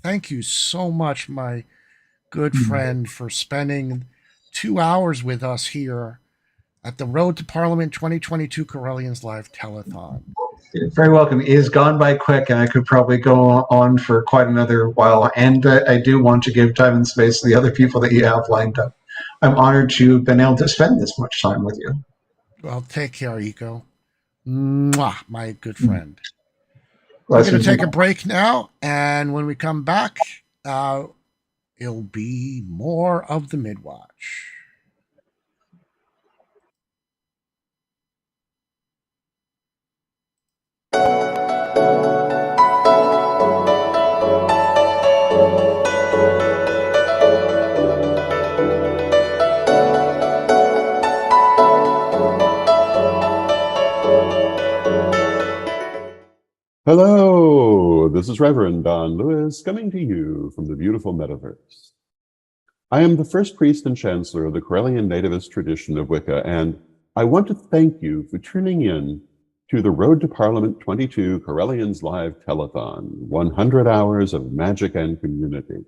Thank you so much, my good friend, for spending 2 hours with us here at the Road to Parliament 2022 Correllians Live Telethon. You're very welcome. It has gone by quick, and I could probably go on for quite another while. And I do want to give time and space to the other people that you have lined up. I'm honored to have been able to spend this much time with you. Well, take care, Eco. Mwah, my good friend. We're going to take a break now, and when we come back, it'll be more of the Midwatch. Hello, this is Reverend Don Lewis coming to you from the beautiful metaverse. I am the first priest and chancellor of the Correllian Nativist tradition of Wicca, and I want to thank you for tuning in to the Road to Parliament 22 Correllians Live Telethon, 100 hours of magic and community.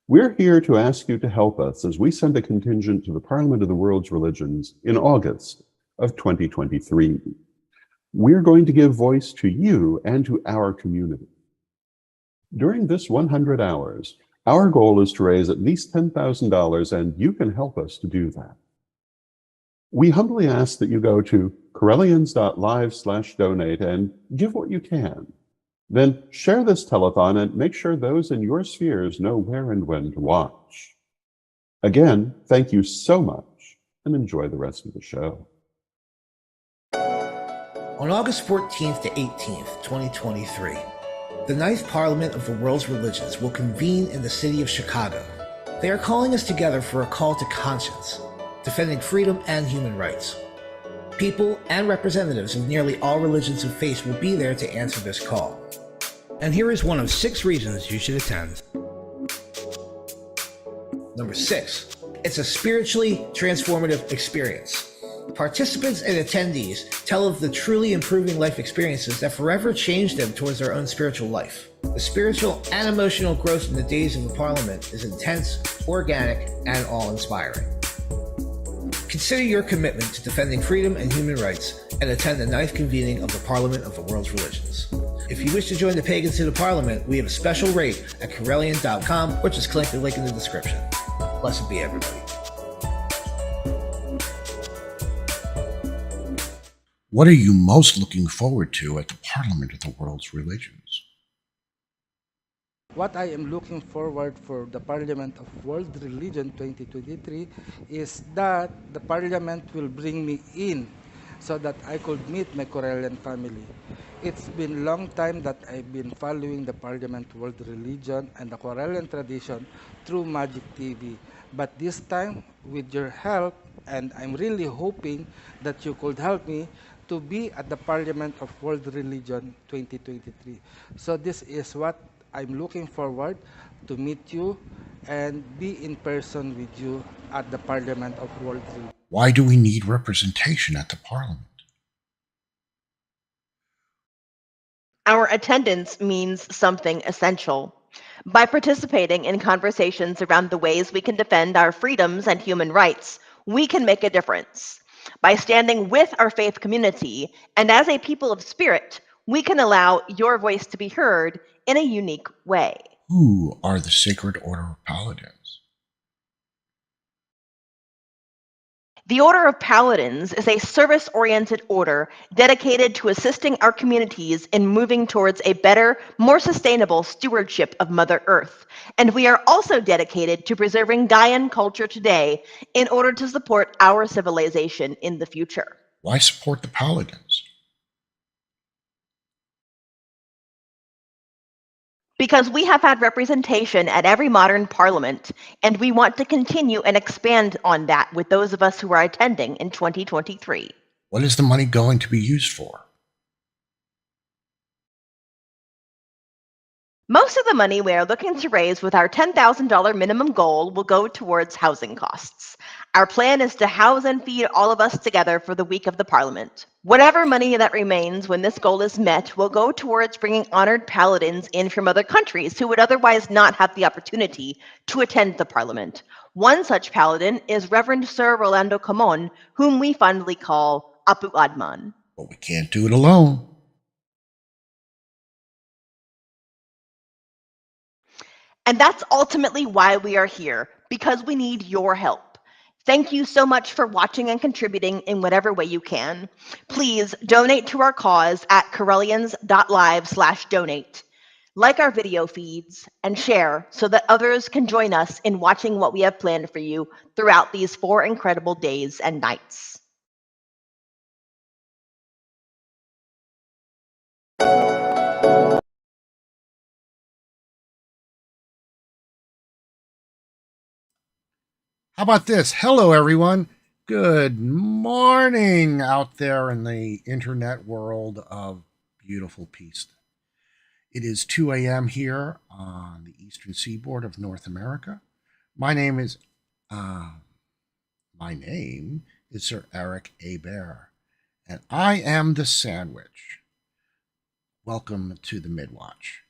We're here to ask you to help us as we send a contingent to the Parliament of the World's Religions in August of 2023. We're going to give voice to you and to our community. During this 100 hours, our goal is to raise at least $10,000, and you can help us to do that. We humbly ask that you go to correllians.live/donate and give what you can. Then share this telethon and make sure those in your spheres know where and when to watch. Again, thank you so much, and enjoy the rest of the show. On August 14th to 18th, 2023, the Ninth Parliament of the World's Religions will convene in the city of Chicago. They are calling us together for a call to conscience, defending freedom and human rights. People and representatives of nearly all religions and faiths will be there to answer this call. And here is one of 6 reasons you should attend. Number 6, it's a spiritually transformative experience. Participants and attendees tell of the truly improving life experiences that forever changed them towards their own spiritual life. The spiritual and emotional growth in the days of the Parliament is intense, organic, and awe-inspiring. Consider your commitment to defending freedom and human rights and attend the 9th convening of the Parliament of the World's Religions. If you wish to join the pagans to the Parliament, we have a special rate at Correllian.com, or just click the link in the description. Blessed be everybody. What are you most looking forward to at the Parliament of the World's Religions? What I am looking forward for the Parliament of World Religion 2023 is that the Parliament will bring me in so that I could meet my Correllian family. It's been a long time that I've been following the Parliament World Religion and the Correllian tradition through Magic TV. But this time, with your help, and I'm really hoping that you could help me to be at the Parliament of World Religion 2023. So this is what I'm looking forward to meet you and be in person with you at the Parliament of World Religion. Why do we need representation at the Parliament? Our attendance means something essential. By participating in conversations around the ways we can defend our freedoms and human rights, we can make a difference. By standing with our faith community and as a people of spirit, we can allow your voice to be heard in a unique way. Who are the Sacred Order of Paladins? The Order of Paladins is a service-oriented order dedicated to assisting our communities in moving towards a better, more sustainable stewardship of Mother Earth. And we are also dedicated to preserving Gaian culture today in order to support our civilization in the future. Why support the Paladins? Because we have had representation at every modern parliament, and we want to continue and expand on that with those of us who are attending in 2023. What is the money going to be used for? Most of the money we are looking to raise with our $10,000 minimum goal will go towards housing costs. Our plan is to house and feed all of us together for the week of the Parliament. Whatever money that remains when this goal is met will go towards bringing honored paladins in from other countries who would otherwise not have the opportunity to attend the Parliament. One such paladin is Reverend Sir Rolando Camon, whom we fondly call Apu Adman. But we can't do it alone. And that's ultimately why we are here, because we need your help. Thank you so much for watching and contributing in whatever way you can. Please donate to our cause at correllians.live/donate. Like our video feeds and share so that others can join us in watching what we have planned for you throughout these 4 incredible days and nights. How about this? Hello, everyone. Good morning out there in the internet world of beautiful peace. It is 2 a.m. here on the eastern seaboard of North America. My name is Sir Eric A. Bear, and I am the Sandwich. Welcome to the Midwatch.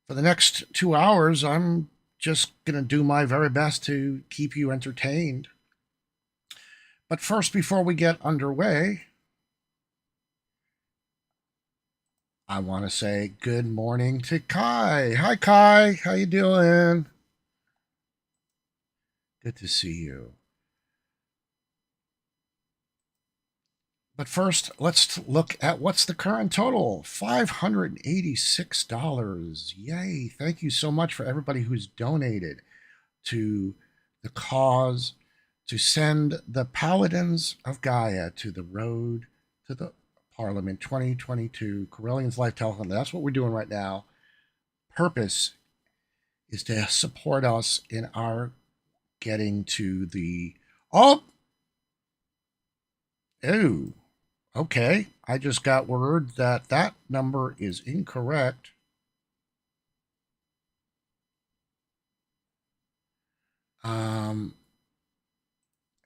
For the next 2 hours, I'm just going to do my very best to keep you entertained. But first, before we get underway, I want to say good morning to Kai. Hi, Kai. How you doing? Good to see you. But first, let's look at what's the current total. $586. Yay. Thank you so much for everybody who's donated to the cause to send the Paladins of Gaia to the road to the Parliament 2022 Correllians Life Telethon. That's what we're doing right now. Purpose is to support us in our getting to the okay. I just got word that that number is incorrect.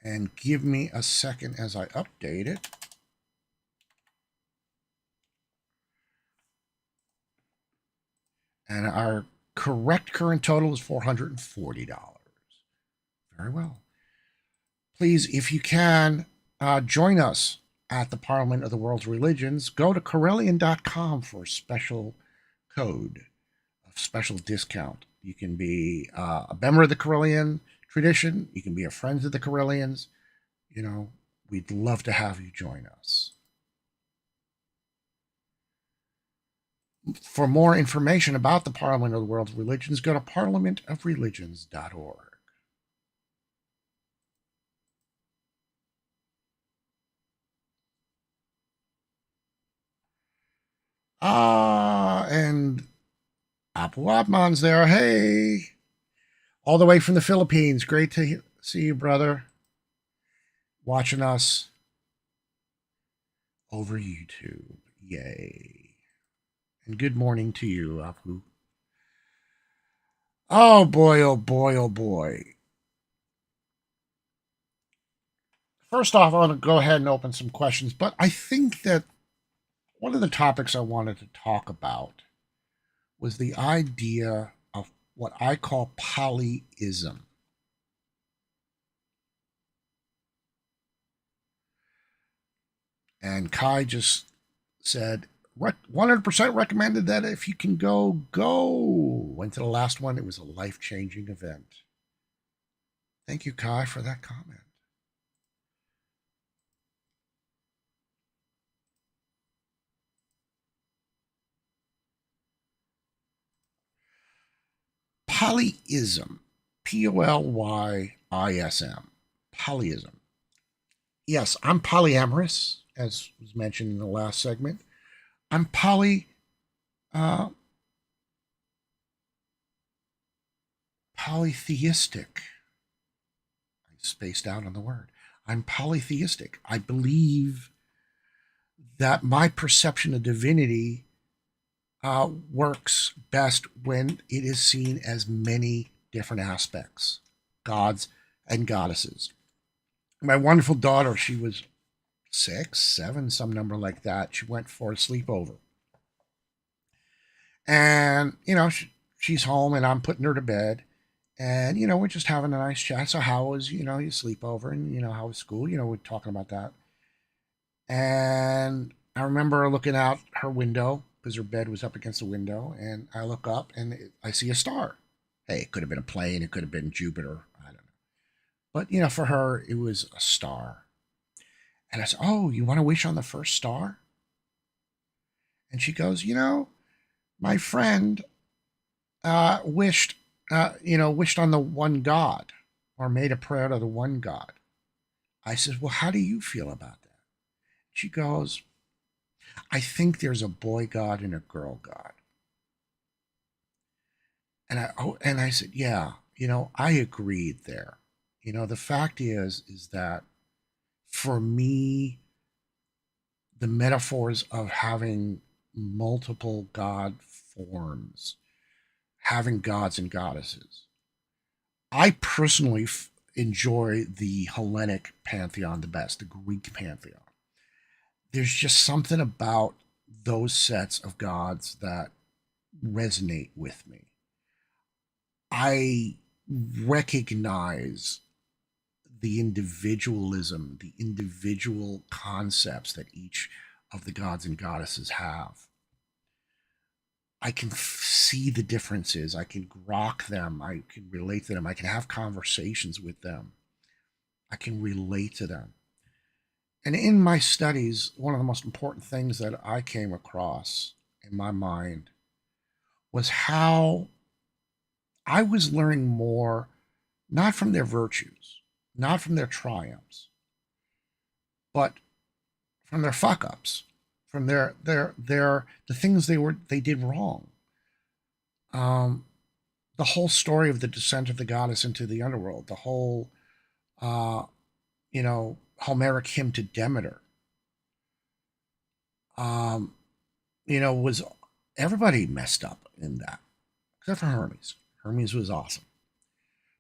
And give me a second as I update it. And our correct current total is $440. Very well. Please, if you can, join us at the Parliament of the World's Religions. Go to Correllian.com for a special code, a special discount. You can be a member of the Correllian tradition. You can be a friend of the Correllians. You know, we'd love to have you join us. For more information about the Parliament of the World's Religions, go to parliamentofreligions.org. And Apu Atman's there. Hey, all the way from the Philippines. Great to see you, brother. Watching us over YouTube. Yay. And good morning to you, Apu. Oh boy, oh boy, oh boy. First off, I want to go ahead and open some questions, but I think that one of the topics I wanted to talk about was the idea of what I call polyism. And Kai just said, 100% recommended that if you can go, go. Went to the last one. It was a life-changing event. Thank you, Kai, for that comment. Polyism. Polyism. Polyism. Yes, I'm polyamorous, as was mentioned in the last segment. I'm polytheistic. I spaced out on the word. I'm polytheistic. I believe that my perception of divinity works best when it is seen as many different aspects, gods and goddesses. My wonderful daughter, she was 6, 7, some number like that. She went for a sleepover. And, you know, she's home and I'm putting her to bed. And, we're just having a nice chat. So how was, your sleepover, and, how was school? We're talking about that. And I remember looking out her window because her bed was up against the window. And I look up and I see a star. Hey, it could have been a plane. It could have been Jupiter. I don't know. But, for her, it was a star. And I said, oh, you want to wish on the first star? And she goes, my friend wished on the one God, or made a prayer to the one God. I said, well, how do you feel about that? She goes, I think there's a boy God and a girl God. And I said, yeah, I agreed there. The fact is that for me, the metaphors of having multiple God forms, having gods and goddesses, I personally enjoy the Hellenic pantheon the best, the Greek pantheon. There's just something about those sets of gods that resonate with me. I recognize the individualism, the individual concepts that each of the gods and goddesses have. I can see the differences. I can grok them. I can relate to them. I can have conversations with them. I can relate to them. And in my studies, one of the most important things that I came across in my mind was how I was learning more, not from their virtues, not from their triumphs, but from their fuck ups, from the things they did wrong. The whole story of the descent of the goddess into the underworld, the whole Homeric hymn to Demeter, was everybody messed up in that, except for Hermes. Hermes was awesome,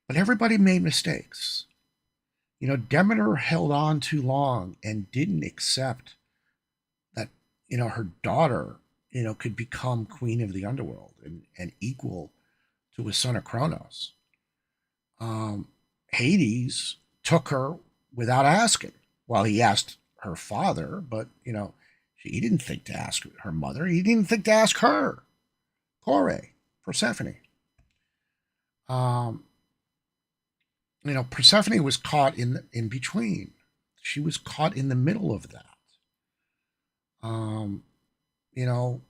but everybody made mistakes. Demeter held on too long and didn't accept that, her daughter, could become queen of the underworld and equal to his son of Kronos. Hades took her without asking. Well, he asked her father, but, he didn't think to ask her mother. He didn't think to ask her. Persephone. Persephone was caught in between. She was caught in the middle of that.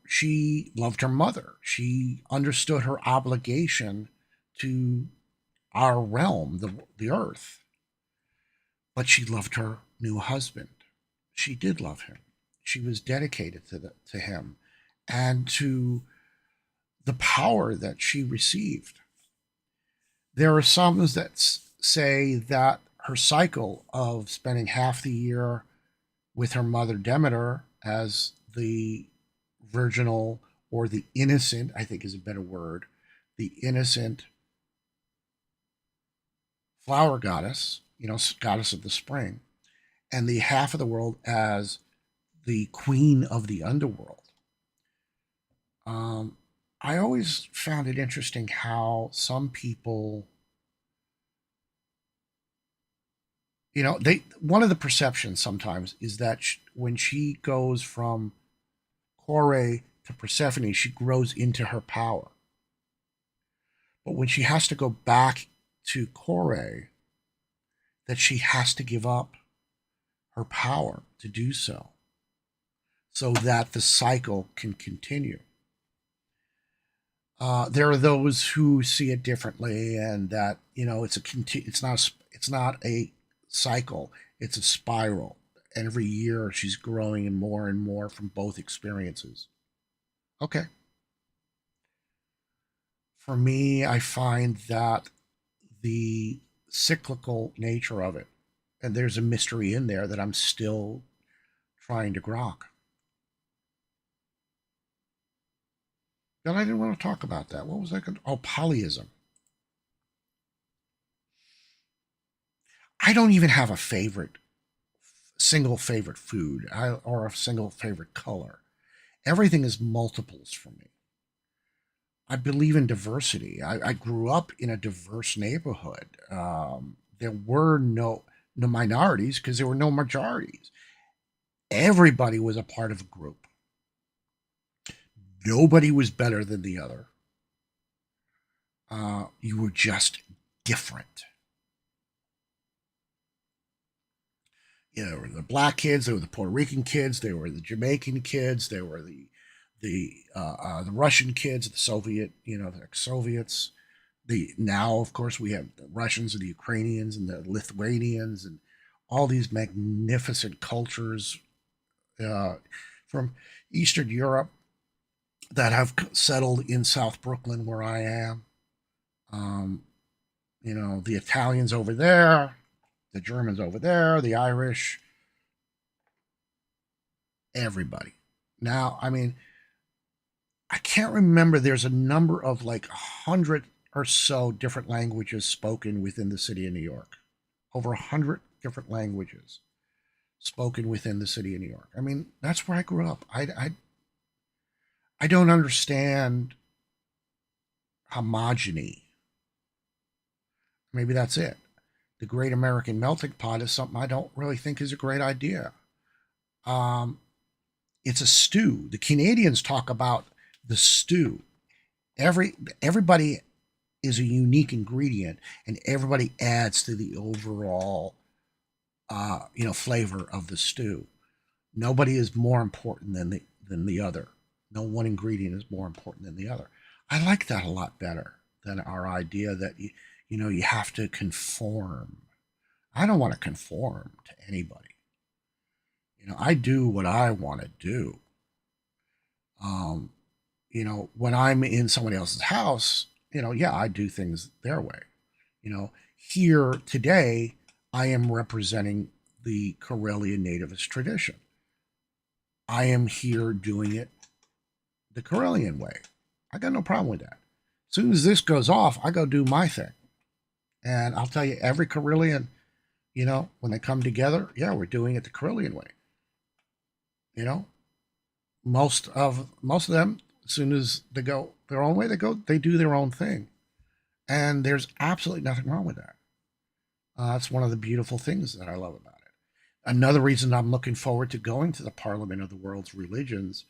She loved her mother. She understood her obligation to our realm, the earth. But she loved her new husband. She did love him. She was dedicated to him and to the power that she received. There are some that say that her cycle of spending half the year with her mother Demeter as the virginal, or the innocent, I think is a better word, the innocent flower goddess, goddess of the spring, and the half of the world as the queen of the underworld. I always found it interesting how some people, one of the perceptions sometimes is that when she goes from Kore to Persephone, she grows into her power. But when she has to go back to Kore, that she has to give up her power to do so that the cycle can continue. There are those who see it differently, and that it's not a cycle; it's a spiral. Every year, she's growing and more from both experiences. Okay. For me, I find that the cyclical nature of it, and there's a mystery in there that I'm still trying to grok. But I didn't want to talk about that. What was I going to? Oh, polyism. I don't even have a single favorite food, or a single favorite color. Everything is multiples for me. I believe in diversity. I grew up in a diverse neighborhood. There were no minorities because there were no majorities. Everybody was a part of a group. Nobody was better than the other. You were just different. There were the black kids, there were the Puerto Rican kids, there were the Jamaican kids, there were the Russian kids, the Soviet, the ex-Soviets. Now, of course, we have the Russians and the Ukrainians and the Lithuanians and all these magnificent cultures from Eastern Europe that have settled in South Brooklyn, where I am. The Italians over there, the Germans over there, the Irish, everybody. Now, I can't remember. There's a number of like 100 or so different languages spoken within the city of New York. Over 100 different languages spoken within the city of New York. That's where I grew up. I don't understand homogeny. Maybe that's it. The Great American Melting Pot is something I don't really think is a great idea. It's a stew. The Canadians talk about the stew. Everybody is a unique ingredient, and everybody adds to the overall, flavor of the stew. Nobody is more important than the other. No one ingredient is more important than the other. I like that a lot better than our idea that you have to conform. I don't want to conform to anybody. I do what I want to do. When I'm in somebody else's house, I do things their way. Here today, I am representing the Correllian nativist tradition. I am here doing it the Correllian way. I got no problem with that. As soon as this goes off, I go do my thing. And I'll tell you, every Correllian, when they come together, we're doing it the Correllian way. Most of them, as soon as they go their own way, they do their own thing. And there's absolutely nothing wrong with that. That's one of the beautiful things that I love about it. Another reason I'm looking forward to going to the Parliament of the World's Religions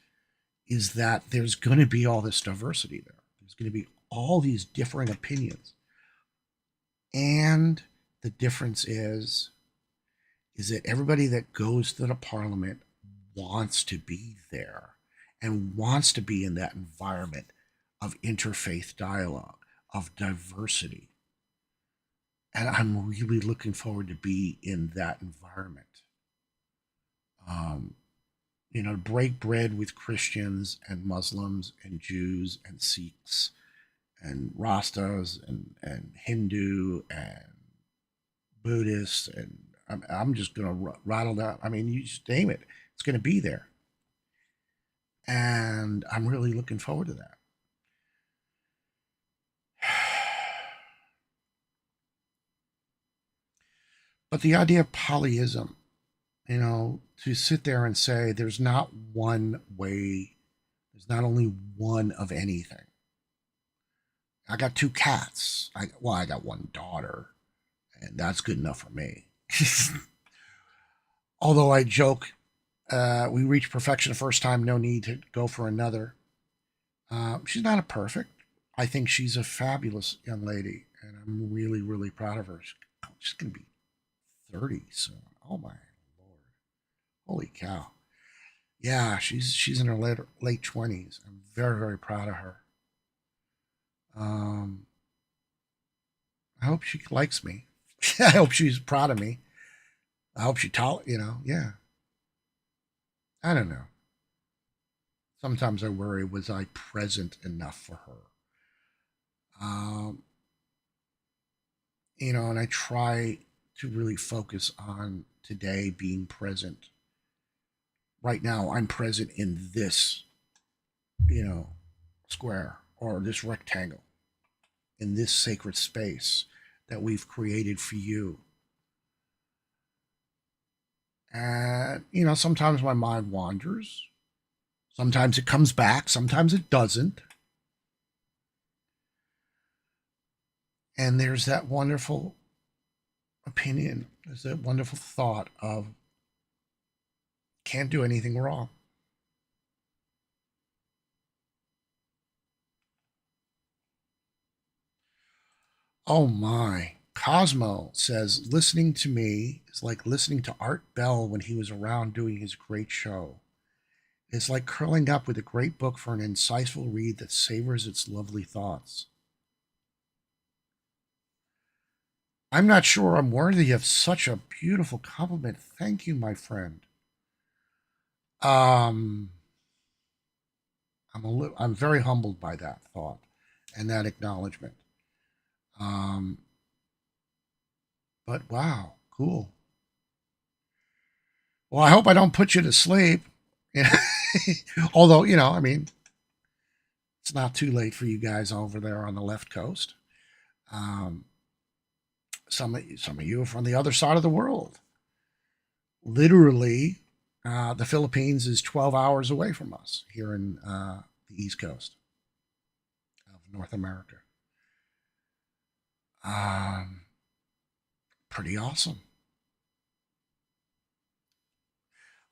is that there's going to be all this diversity there. There's going to be all these differing opinions. And the difference is that everybody that goes to the Parliament wants to be there and wants to be in that environment of interfaith dialogue, of diversity. And I'm really looking forward to be in that environment. To break bread with Christians and Muslims and Jews and Sikhs and Rastas and Hindu and Buddhists, and I'm just going to rattle down. You just name it. It's going to be there. And I'm really looking forward to that. But the idea of polyism, to sit there and say there's not one way, there's not only one of anything. I got 2 cats. I got 1 daughter, and that's good enough for me. Although I joke, we reach perfection the first time, no need to go for another. She's not a perfect. I think she's a fabulous young lady, and I'm really, really proud of her. She's going to be 30 soon. Oh my Lord. Holy cow. Yeah, she's in her late 20s. I'm very, very proud of her. I hope she likes me. I hope she's proud of me. I hope she yeah. I don't know. Sometimes I worry, was I present enough for her? And I try to really focus on today being present. Right now, I'm present in this, square or this rectangle, in this sacred space that we've created for you. And, sometimes my mind wanders. Sometimes it comes back. Sometimes it doesn't. And there's that wonderful opinion, there's that wonderful thought of can't do anything wrong. Oh my. Cosmo says, listening to me is like listening to Art Bell when he was around doing his great show. It's like curling up with a great book for an insightful read that savors its lovely thoughts. I'm not sure I'm worthy of such a beautiful compliment. Thank you, my friend. I'm very humbled by that thought and that acknowledgement. But wow, cool. Well, I hope I don't put you to sleep. Although, I mean, it's not too late for you guys over there on the left coast. Some of you are from the other side of the world. Literally, the Philippines is 12 hours away from us here in the East Coast of North America. Pretty awesome.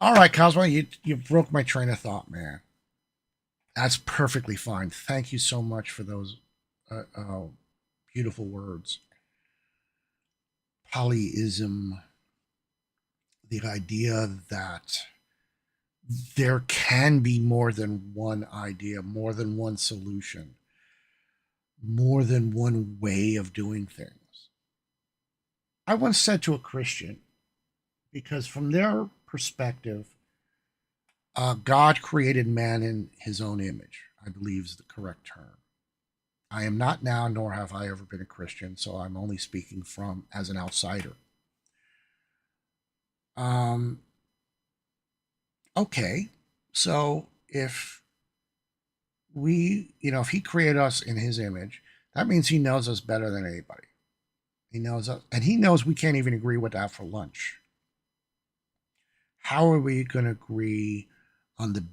All right, Cosmo, you broke my train of thought, man. That's perfectly fine. Thank you so much for those beautiful words. Polyism, the idea that there can be more than one idea, more than one solution, more than one way of doing things. I once said to a Christian, because from their perspective, God created man in his own image, I believe is the correct term. I am not now, nor have I ever been a Christian, so I'm only speaking from as an outsider. Okay, so if if he created us in his image, that means he knows us better than anybody. He knows us, and he knows we can't even agree what to have for lunch. How are we going to agree on the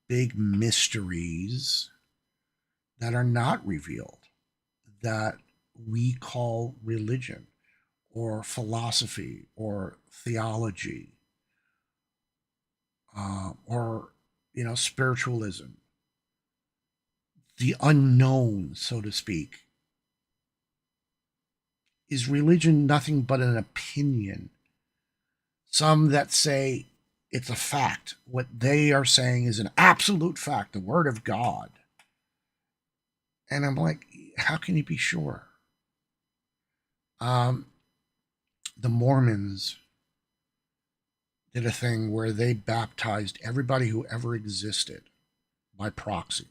big mysteries that are not revealed, that we call religion or philosophy or theology or spiritualism, the unknown, so to speak? Is religion nothing but an opinion? Some that say it's a fact. What they are saying is an absolute fact, the word of God. And I'm like, how can you be sure? The Mormons did a thing where they baptized everybody who ever existed by proxy.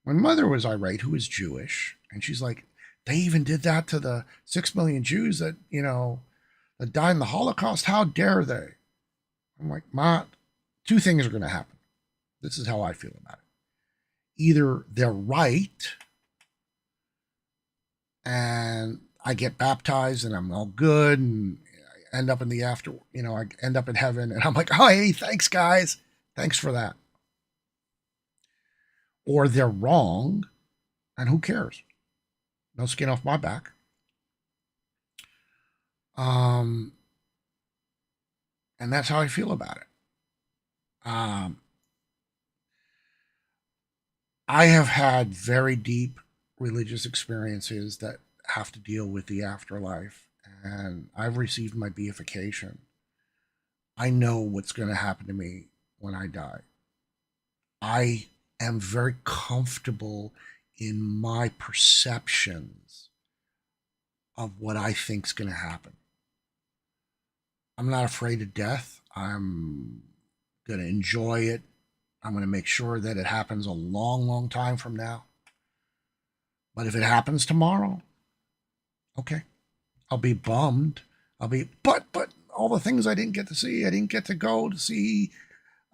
My mother was irate, who is Jewish, and she's like, they even did that to the 6 million Jews that, that died in the Holocaust. How dare they? I'm like, Ma, two things are going to happen. This is how I feel about it. Either they're right and I get baptized and I'm all good and I end up in the I end up in heaven and I'm like, oh, hey, thanks, guys. Thanks for that. Or they're wrong and who cares? No skin off my back. And that's how I feel about it. I have had very deep religious experiences that have to deal with the afterlife, and I've received my beatification. I know what's going to happen to me when I die. I am very comfortable in my perceptions of what I think is going to happen. I'm not afraid of death. I'm going to enjoy it. I'm going to make sure that it happens a long, long time from now. But if it happens tomorrow, okay, I'll be bummed. But all the things I didn't get to see. I didn't get to go to see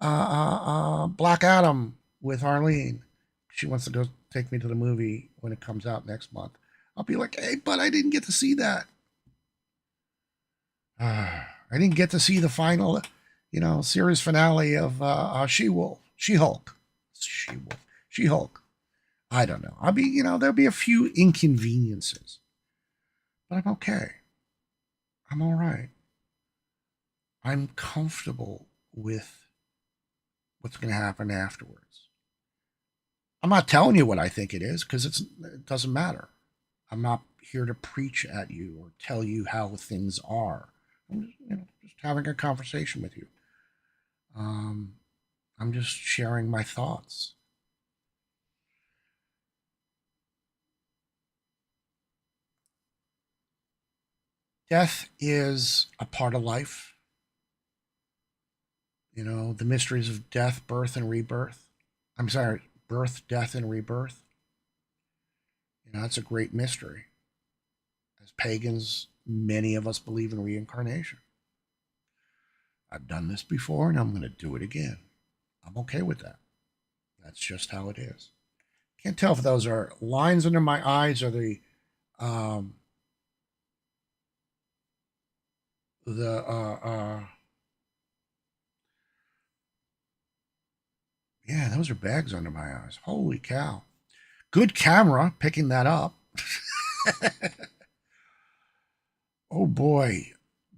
Black Adam with Arlene. She wants to go take me to the movie when it comes out next month. I'll be like, hey, but I didn't get to see that. I didn't get to see the final, series finale of She-Hulk. I don't know. I'll be, there'll be a few inconveniences. But I'm okay. I'm all right. I'm comfortable with what's going to happen afterwards. I'm not telling you what I think it is because it doesn't matter. I'm not here to preach at you or tell you how things are. I'm just having a conversation with you. I'm just sharing my thoughts. Death is a part of life. The mysteries of death, birth, and rebirth. I'm sorry, birth, death, and rebirth. That's a great mystery. As pagans, many of us believe in reincarnation. I've done this before and I'm going to do it again. I'm okay with that. That's just how it is. Can't tell if those are lines under my eyes or the yeah, those are bags under my eyes. Holy cow. Good camera picking that up. Oh boy.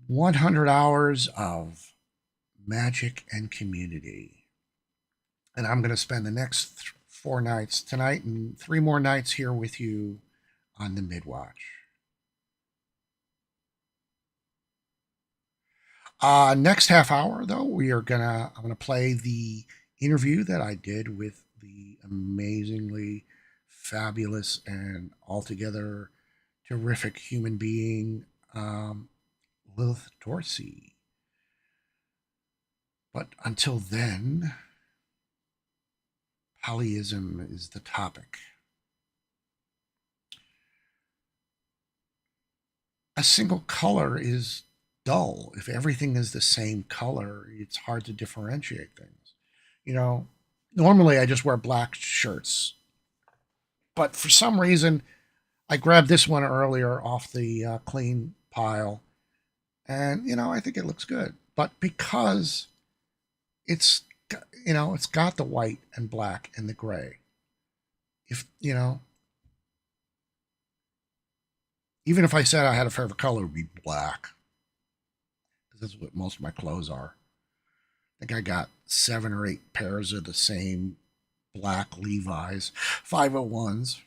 100 hours of magic and community. And I'm going to spend the next 4 nights tonight and 3 more nights here with you on the Midwatch. Next half hour, though, I'm gonna play the interview that I did with the amazingly fabulous and altogether terrific human being, Lilith Dorsey. But until then, polyism is the topic. A single color is dull. If everything is the same color, it's hard to differentiate things. Normally I just wear black shirts, but for some reason I grabbed this one earlier off the clean pile, and I think it looks good. But because it's got the white and black and the gray. If even if I said I had a favorite color, it would be black, because that's what most of my clothes are. I think I got 7 or 8 pairs of the same black Levi's 501s.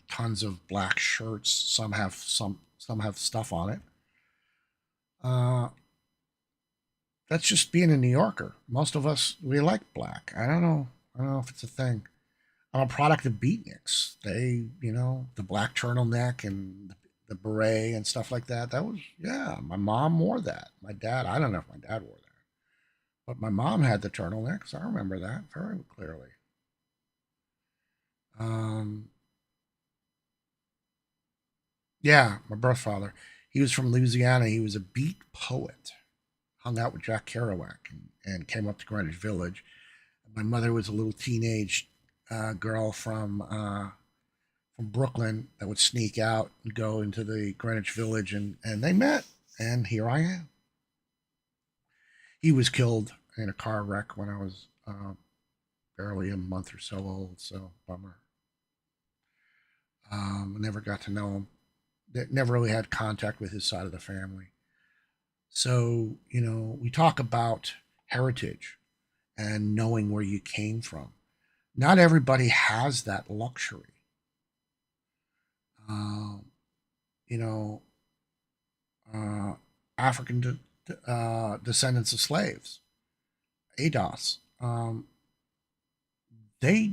Tons of black shirts. Some have stuff on it. That's just being a New Yorker. Most of us, we like black. I don't know if it's a thing. I'm a product of beatniks. They, the black turtleneck and the beret and stuff like that. That was, yeah, my mom wore that. My dad, I don't know if my dad wore that. But my mom had the turtlenecks. I remember that very clearly. Yeah, my birth father. He was from Louisiana. He was a beat poet. Hung out with Jack Kerouac and came up to Greenwich Village. My mother was a little teenage girl from Brooklyn that would sneak out and go into the Greenwich Village, and they met, and here I am. He was killed in a car wreck when I was barely a month or so old, so bummer. I never got to know him. Never really had contact with his side of the family. So, we talk about heritage and knowing where you came from. Not everybody has that luxury. African descendants of slaves, ADOS, they,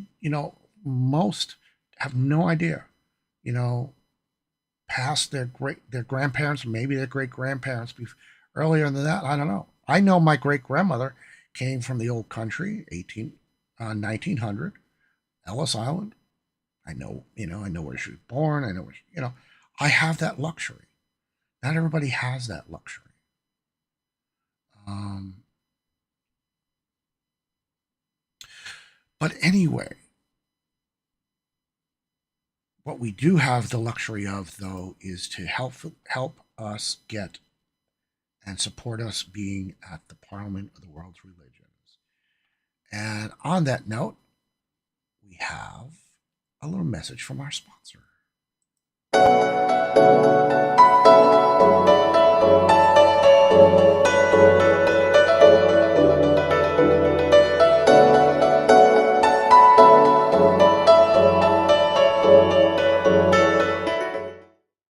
most have no idea, past their grandparents, maybe their great grandparents. Earlier than that, I don't know. I know my great grandmother came from the old country, 1900, Ellis Island. I know where she was born. I know where I have that luxury. Not everybody has that luxury. But anyway, what we do have the luxury of, though, is to help us get and support us being at the Parliament of the World's Religions. And on that note, we have a little message from our sponsor.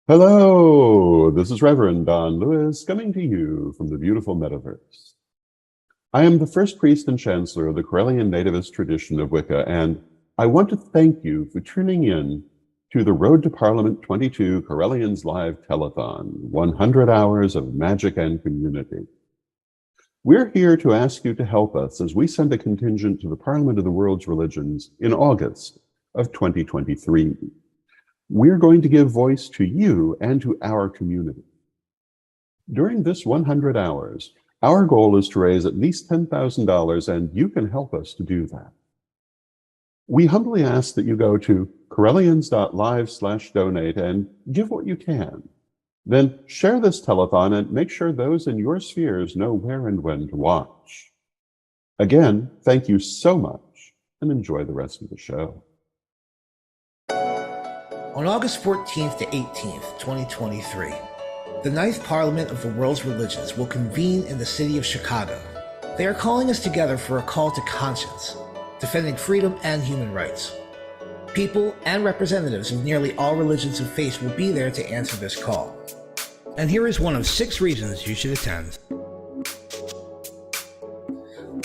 Hello, this is Reverend Don Lewis coming to you from the beautiful metaverse. I am the first priest and chancellor of the Correllian Nativist tradition of Wicca, and I want to thank you for tuning in to the Road to Parliament 22 Correllians Live Telethon, 100 hours of magic and community. We're here to ask you to help us as we send a contingent to the Parliament of the World's Religions in August of 2023. We're going to give voice to you and to our community. During this 100 hours, our goal is to raise at least $10,000, and you can help us to do that. We humbly ask that you go to correllians.live/donate and give what you can. Then share this telethon and make sure those in your spheres know where and when to watch. Again, thank you so much, and enjoy the rest of the show. On August 14th to 18th, 2023, the Ninth Parliament of the World's Religions will convene in the city of Chicago. They are calling us together for a call to conscience, defending freedom and human rights. People and representatives of nearly all religions and faiths will be there to answer this call. And here is one of 6 reasons you should attend.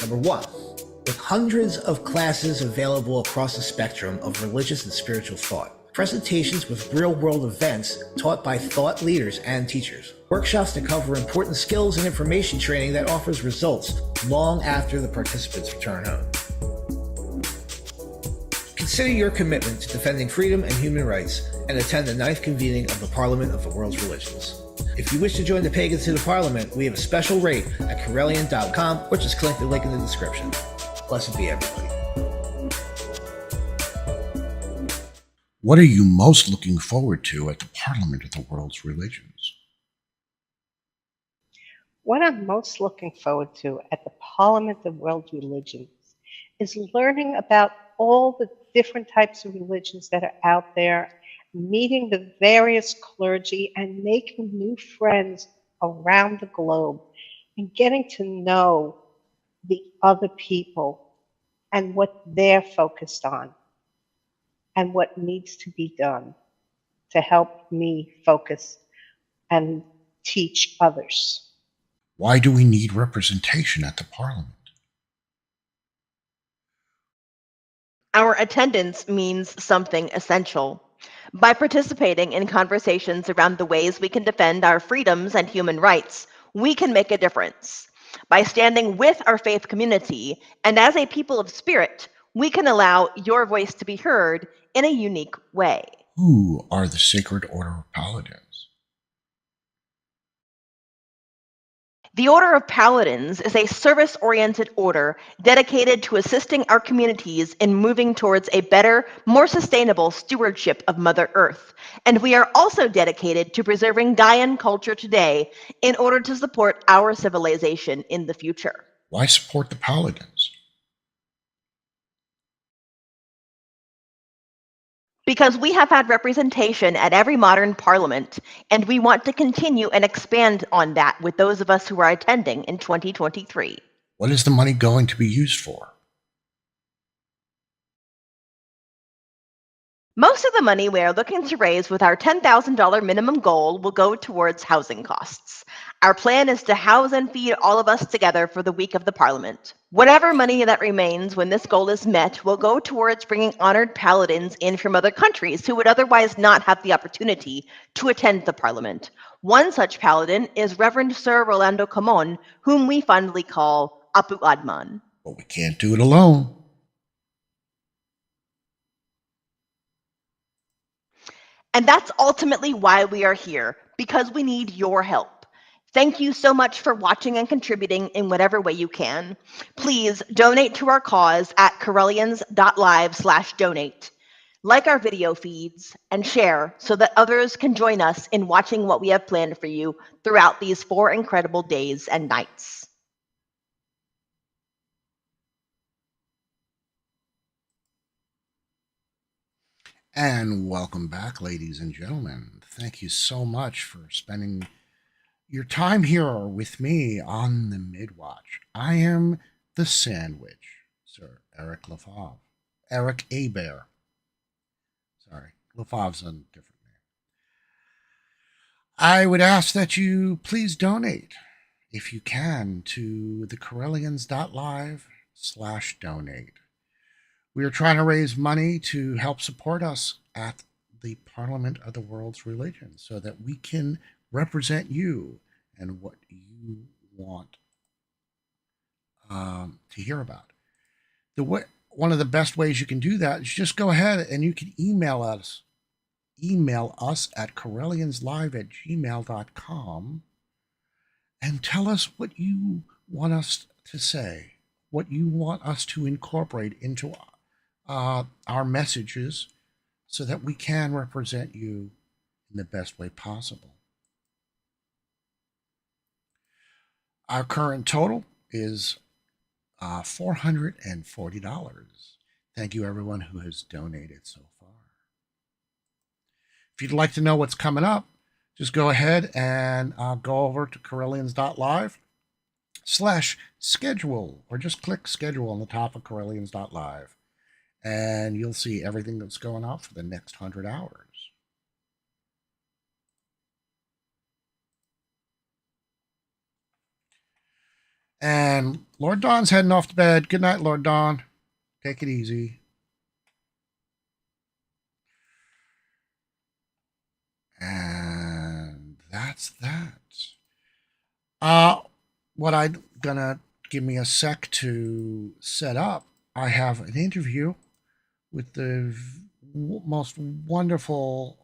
Number 1. With hundreds of classes available across the spectrum of religious and spiritual thought, presentations with real-world events taught by thought leaders and teachers, workshops to cover important skills and information training that offers results long after the participants return home. Consider your commitment to defending freedom and human rights and attend the 9th convening of the Parliament of the World's Religions. If you wish to join the pagans to the Parliament, we have a special rate at Correllian.com, or just click the link in the description. Blessed be everybody. What are you most looking forward to at the Parliament of the World's Religions? What I'm most looking forward to at the Parliament of World Religions is learning about all the different types of religions that are out there, meeting the various clergy and making new friends around the globe, and getting to know the other people and what they're focused on and what needs to be done to help me focus and teach others. Why do we need representation at the Parliament? Our attendance means something essential. By participating in conversations around the ways we can defend our freedoms and human rights, we can make a difference. By standing with our faith community and as a people of spirit, we can allow your voice to be heard in a unique way. Who are the Sacred Order of Paladins? The Order of Paladins is a service-oriented order dedicated to assisting our communities in moving towards a better, more sustainable stewardship of Mother Earth. And we are also dedicated to preserving Gaian culture today in order to support our civilization in the future. Why support the Paladins? Because we have had representation at every modern parliament, and we want to continue and expand on that with those of us who are attending in 2023. What is the money going to be used for? Most of the money we are looking to raise with our $10,000 minimum goal will go towards housing costs. Our plan is to house and feed all of us together for the week of the Parliament. Whatever money that remains when this goal is met will go towards bringing honored paladins in from other countries who would otherwise not have the opportunity to attend the Parliament. One such paladin is Reverend Sir Rolando Camon, whom we fondly call Apu Adman. But we can't do it alone. And that's ultimately why we are here, because we need your help. Thank you so much for watching and contributing in whatever way you can. Please donate to our cause at correllians.live/donate. Like our video feeds and share so that others can join us in watching what we have planned for you throughout these 4 incredible days and nights. And welcome back, ladies and gentlemen. Thank you so much for spending your time here with me on the Midwatch. I am the Sandwich, Sir Eric Lefebvre. Eric Abear. Sorry, Lefebvre's a different name. I would ask that you please donate, if you can, to the Correllians.live/donate. We are trying to raise money to help support us at the Parliament of the World's Religions so that we can represent you and what you want to hear about. One of the best ways you can do that is just go ahead and you can email us. Email us at correllianslive@gmail.com and tell us what you want us to say, what you want us to incorporate into our messages so that we can represent you in the best way possible. Our current total is $440. Thank you, everyone who has donated so far. If you'd like to know what's coming up, just go ahead and go over to Correllians.live/schedule, or just click schedule on the top of Correllians.live. And you'll see everything that's going on for the next 100 hours. And Lord Don's heading off to bed. Good night, Lord Don. Take it easy. And that's that. What I'm gonna give me a sec to set up. I have an interview with the most wonderful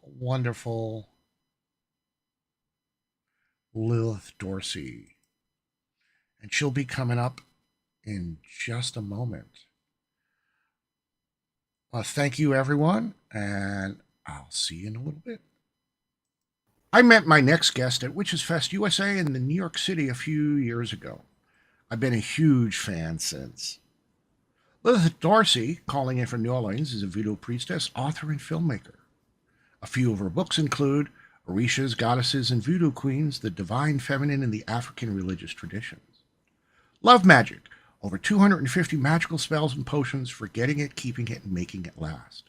Lilith Dorsey. And she'll be coming up in just a moment. Thank you, everyone, and I'll see you in a little bit. I met my next guest at Witches Fest USA in New York City a few years ago. I've been a huge fan since. Lilith Dorsey, calling in from New Orleans, is a voodoo priestess, author, and filmmaker. A few of her books include Orishas, Goddesses, and Voodoo Queens, The Divine Feminine in the African Religious Traditions. Love Magic, over 250 magical spells and potions for getting it, keeping it, and making it last.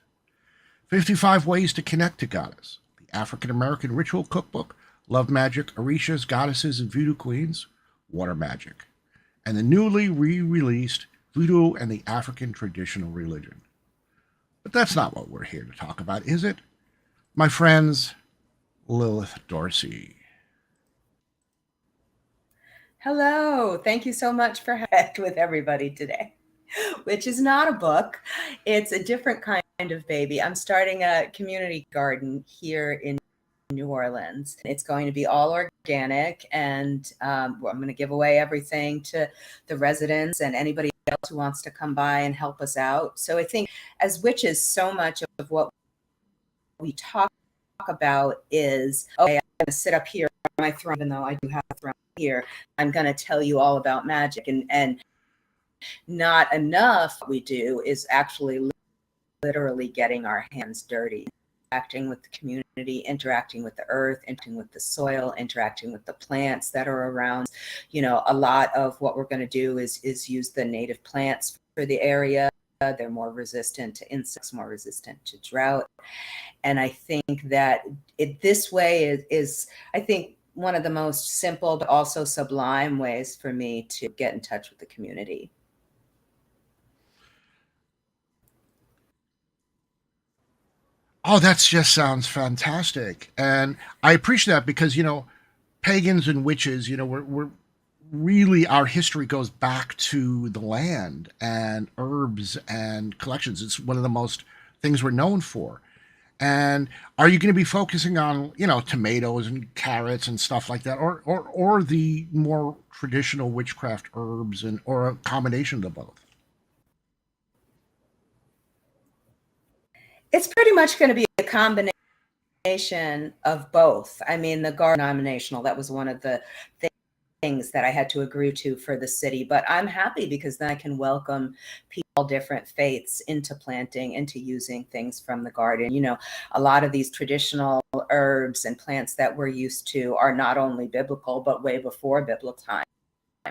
55 Ways to Connect to Goddess, the African American Ritual Cookbook, Love Magic, Orishas, Goddesses, and Voodoo Queens, Water Magic, and the newly re-released Voodoo and the African Traditional Religion. But that's not what we're here to talk about, is it? My friends, Lilith Dorsey. Hello. Thank you so much for having with everybody today, which is not a book. It's a different kind of baby. I'm starting a community garden here in New Orleans. It's going to be all organic, and I'm going to give away everything to the residents and anybody else who wants to come by and help us out. So I think as witches, so much of what we talk about is, okay, I'm going to sit up here on my throne, even though I do have a throne here. I'm going to tell you all about magic, and not enough we do is actually literally getting our hands dirty, interacting with the community, interacting with the earth, interacting with the soil, interacting with the plants that are around. You know, a lot of what we're going to do is use the native plants for the area. They're more resistant to insects, more resistant to drought. And I think that this way is, I think, one of the most simple but also sublime ways for me to get in touch with the community. Oh, that just sounds fantastic. And I appreciate that because, you know, pagans and witches, you know, we're really, our history goes back to the land and herbs and collections. It's one of the most things we're known for. And are you going to be focusing on, you know, tomatoes and carrots and stuff like that, or the more traditional witchcraft herbs, and or a combination of both? It's pretty much going to be a combination of both. I mean, the garden denominational, that was one of the things things that I had to agree to for the city, but I'm happy because then I can welcome people of different faiths into planting, into using things from the garden. You know, a lot of these traditional herbs and plants that we're used to are not only biblical, but way before biblical times.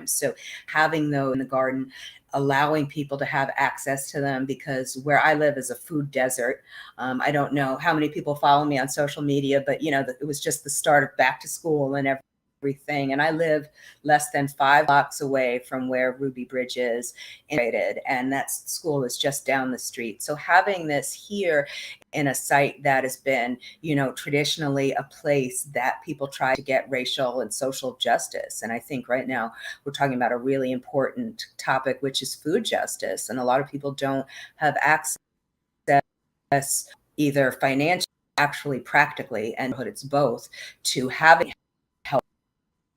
So having those in the garden, allowing people to have access to them, because where I live is a food desert. I don't know how many people follow me on social media, but you know, it was just the start of back to school and everything. And I live less than 5 blocks away from where Ruby Bridge is integrated, and that school is just down the street. So having this here in a site that has been, you know, traditionally a place that people try to get racial and social justice. And I think right now we're talking about a really important topic, which is food justice. And a lot of people don't have access either financially, actually practically, and but it's both, to having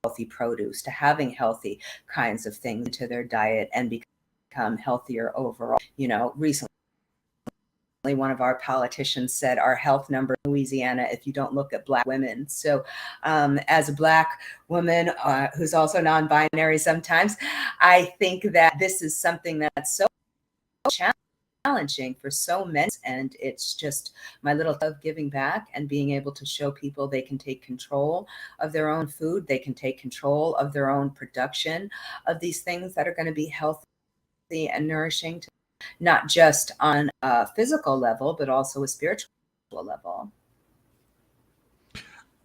healthy produce, to having healthy kinds of things into their diet and become healthier overall. You know, recently one of our politicians said our health number in Louisiana if you don't look at Black women. So as a Black woman who's also non-binary sometimes, I think that this is something that's so challenging for so many, and it's just my little of giving back and being able to show people they can take control of their own food, they can take control of their own production of these things that are going to be healthy and nourishing to not just on a physical level, but also a spiritual level.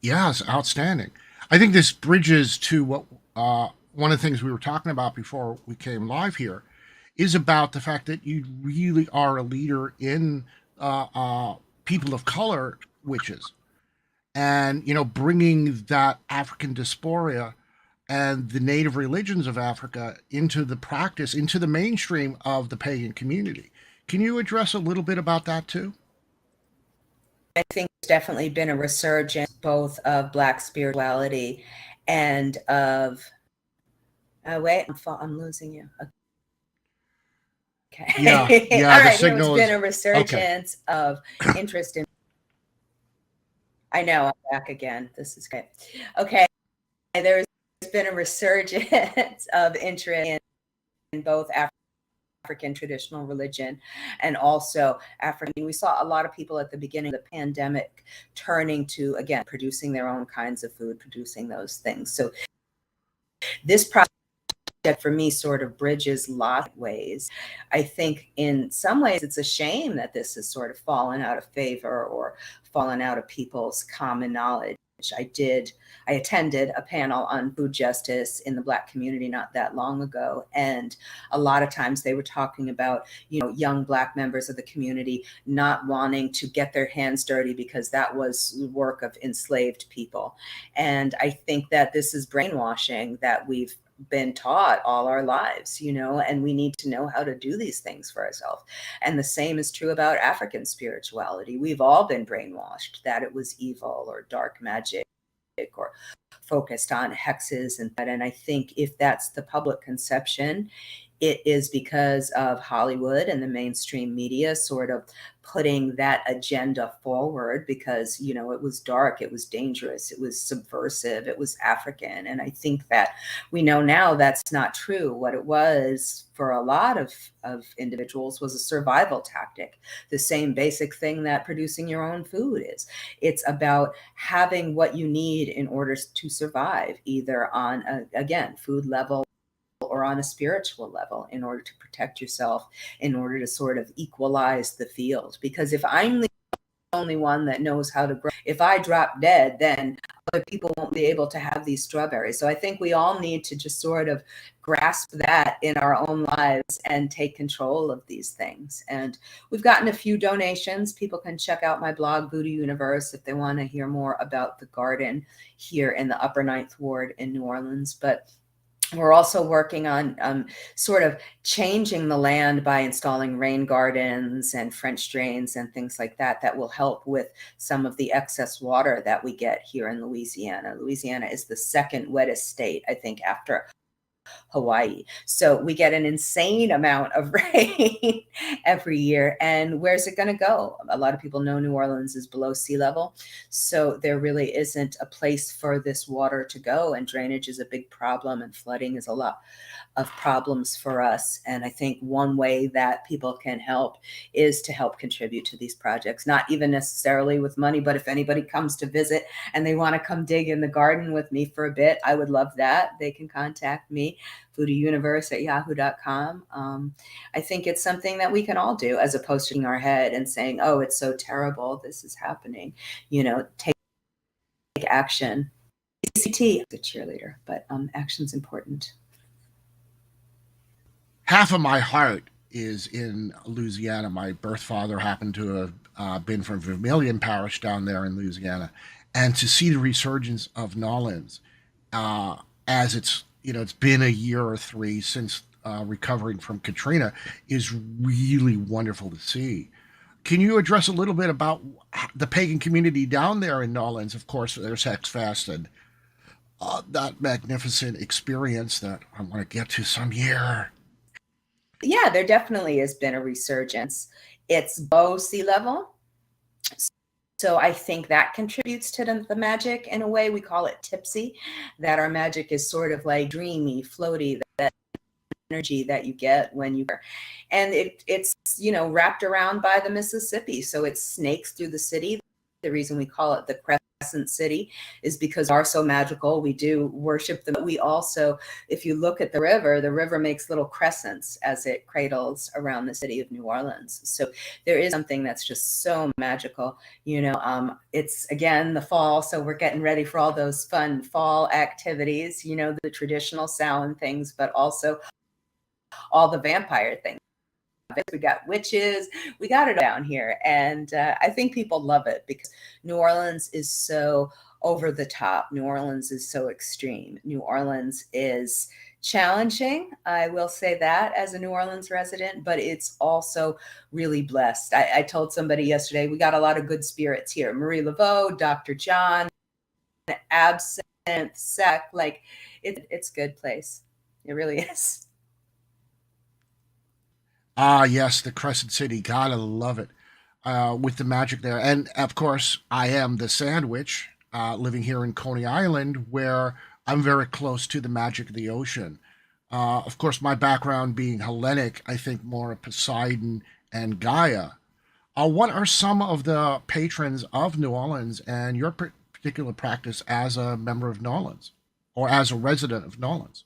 Yes, outstanding. I think this bridges to what one of the things we were talking about before we came live here is about the fact that you really are a leader in people of color witches, and you know, bringing that African diaspora and the native religions of Africa into the practice, into the mainstream of the pagan community. Can you address a little bit about that too? I think there's definitely been a resurgence both of Black spirituality and of, wait, I'm losing you. Okay. Yeah. All right. Signal There's been a okay. resurgence of interest in. I know, I'm back again. This is great. Okay. There's been a resurgence of interest in both African traditional religion and also African. We saw a lot of people at the beginning of the pandemic turning to, again, producing their own kinds of food, producing those things. So this project for me sort of bridges lots of ways. I think in some ways it's a shame that this has sort of fallen out of favor or fallen out of people's common knowledge. I attended a panel on food justice in the Black community not that long ago. And a lot of times they were talking about, you know, young Black members of the community not wanting to get their hands dirty because that was the work of enslaved people. And I think that this is brainwashing that we've been taught all our lives, you know, and we need to know how to do these things for ourselves. And the same is true about African spirituality. We've all been brainwashed that it was evil or dark magic or focused on hexes and that. And I think if that's the public conception, it is because of Hollywood and the mainstream media sort of putting that agenda forward because, you know, it was dark, it was dangerous, it was subversive, it was African. And I think that we know now that's not true. What it was for a lot of individuals was a survival tactic, the same basic thing that producing your own food is. It's about having what you need in order to survive, either on, again, food level or on a spiritual level, in order to protect yourself, in order to sort of equalize the field. Because if I'm the only one that knows how to grow, if I drop dead, then other people won't be able to have these strawberries. So I think we all need to just sort of grasp that in our own lives and take control of these things. And we've gotten a few donations. People can check out my blog, Voodoo Universe, if they want to hear more about the garden here in the Upper Ninth Ward in New Orleans. But we're also working on sort of changing the land by installing rain gardens and French drains and things like that that will help with some of the excess water that we get here in Louisiana. Louisiana is the second wettest state, I think, after Hawaii. So we get an insane amount of rain every year. And where's it going to go? A lot of people know New Orleans is below sea level. So there really isn't a place for this water to go. And drainage is a big problem, and flooding is a lot of problems for us. And I think one way that people can help is to help contribute to these projects, not even necessarily with money, but if anybody comes to visit and they want to come dig in the garden with me for a bit, I would love that. They can contact me, voodoouniverse@yahoo.com. I think it's something that we can all do, as opposed to shaking our head and saying, oh, it's so terrible, this is happening. Take action. ACT is a cheerleader, but action's important. Half of my heart is in Louisiana. My birth father happened to have been from Vermilion Parish down there in Louisiana, and to see the resurgence of Nolens, as it's been a year or three since recovering from Katrina, is really wonderful to see. Can you address a little bit about the pagan community down there in Nolens? Of course, there's Hexfest and that magnificent experience that I want to get to some year. Yeah, there definitely has been a resurgence. It's below sea level. So I think that contributes to the magic in a way. We call it tipsy, that our magic is sort of like dreamy, floaty, that energy that you get when you, and it's wrapped around by the Mississippi. So it snakes through the city. The reason we call it the Crescent City is because we are so magical. We do worship them. We also, if you look at the river makes little crescents as it cradles around the city of New Orleans. So there is something that's just so magical. It's again the fall, so we're getting ready for all those fun fall activities, the traditional Samhain things, but also all the vampire things. We got witches, we got it down here. And I think people love it because New Orleans is so over the top. New Orleans is so extreme. New Orleans is challenging. I will say that as a New Orleans resident, but it's also really blessed. I told somebody yesterday, we got a lot of good spirits here. Marie Laveau, Dr. John, Absinthe, Sec, it's a good place. It really is. Yes, the Crescent City. Gotta love it. With the magic there. And of course, I am the Sandwich, living here in Coney Island, where I'm very close to the magic of the ocean. Of course, my background being Hellenic, I think more of Poseidon and Gaia. What are some of the patrons of New Orleans and your particular practice as a member of New Orleans or as a resident of New Orleans?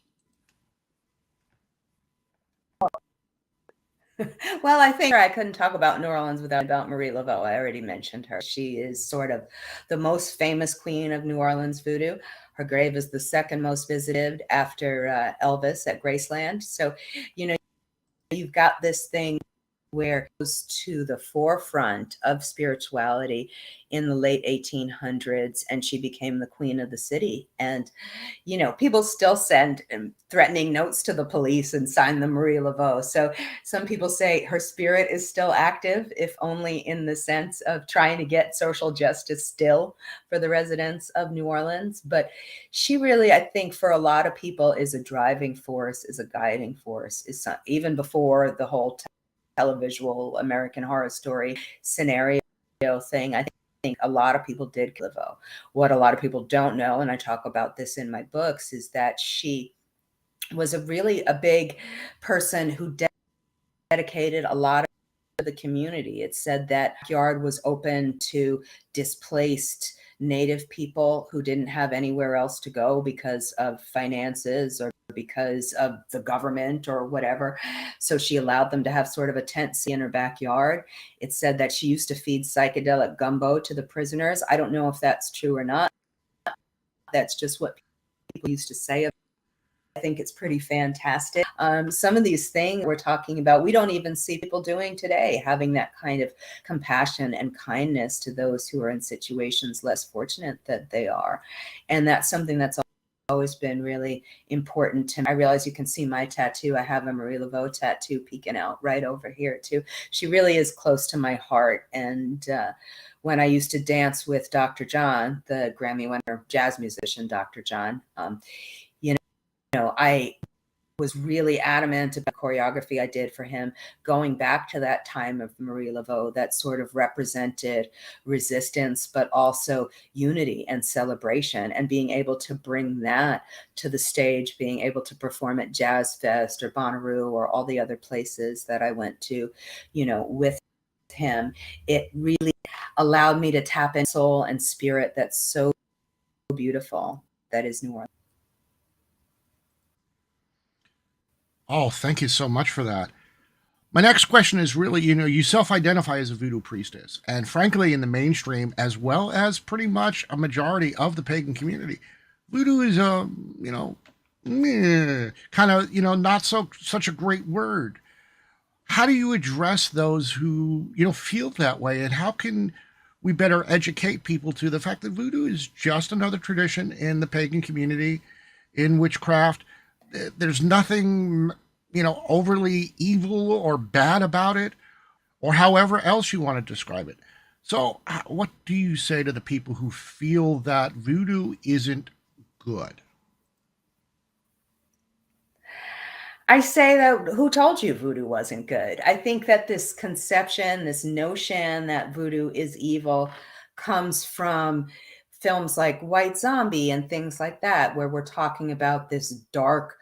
Well, I think I couldn't talk about New Orleans without Marie Laveau. I already mentioned her. She is sort of the most famous queen of New Orleans voodoo. Her grave is the second most visited after Elvis at Graceland. So, you've got this thing where it goes to the forefront of spirituality in the late 1800s, and she became the queen of the city. And, people still send threatening notes to the police and sign them Marie Laveau. So some people say her spirit is still active, if only in the sense of trying to get social justice still for the residents of New Orleans. But she really, I think, for a lot of people is a driving force, is a guiding force, even before the whole televisual American Horror Story scenario thing. I think a lot of people did Laveau. What a lot of people don't know, and I talk about this in my books, is that she was a big person who dedicated a lot of the community. It said that yard was open to displaced Native people who didn't have anywhere else to go because of finances or because of the government or whatever. So she allowed them to have sort of a tent city in her backyard. It said that she used to feed psychedelic gumbo to the prisoners. I don't know if that's true or not. That's just what people used to say. I think it's pretty fantastic. Some of these things we're talking about, we don't even see people doing today, having that kind of compassion and kindness to those who are in situations less fortunate than they are. And that's something that's always been really important to me. I realize you can see my tattoo. I have a Marie Laveau tattoo peeking out right over here too. She really is close to my heart. And when I used to dance with Dr. John, the Grammy winner jazz musician, Dr. John, I was really adamant about choreography I did for him, going back to that time of Marie Laveau that sort of represented resistance, but also unity and celebration, and being able to bring that to the stage, being able to perform at Jazz Fest or Bonnaroo or all the other places that I went to, with him. It really allowed me to tap in soul and spirit that's so beautiful, that is New Orleans. Oh, thank you so much for that. My next question is really, you self-identify as a voodoo priestess, and frankly, in the mainstream, as well as pretty much a majority of the pagan community, voodoo is kind of, not such a great word. How do you address those who, feel that way, and how can we better educate people to the fact that voodoo is just another tradition in the pagan community, in witchcraft? There's nothing, overly evil or bad about it, or however else you want to describe it. So, what do you say to the people who feel that voodoo isn't good? I say that who told you voodoo wasn't good? I think that this conception, this notion that voodoo is evil comes from films like White Zombie and things like that, where we're talking about this dark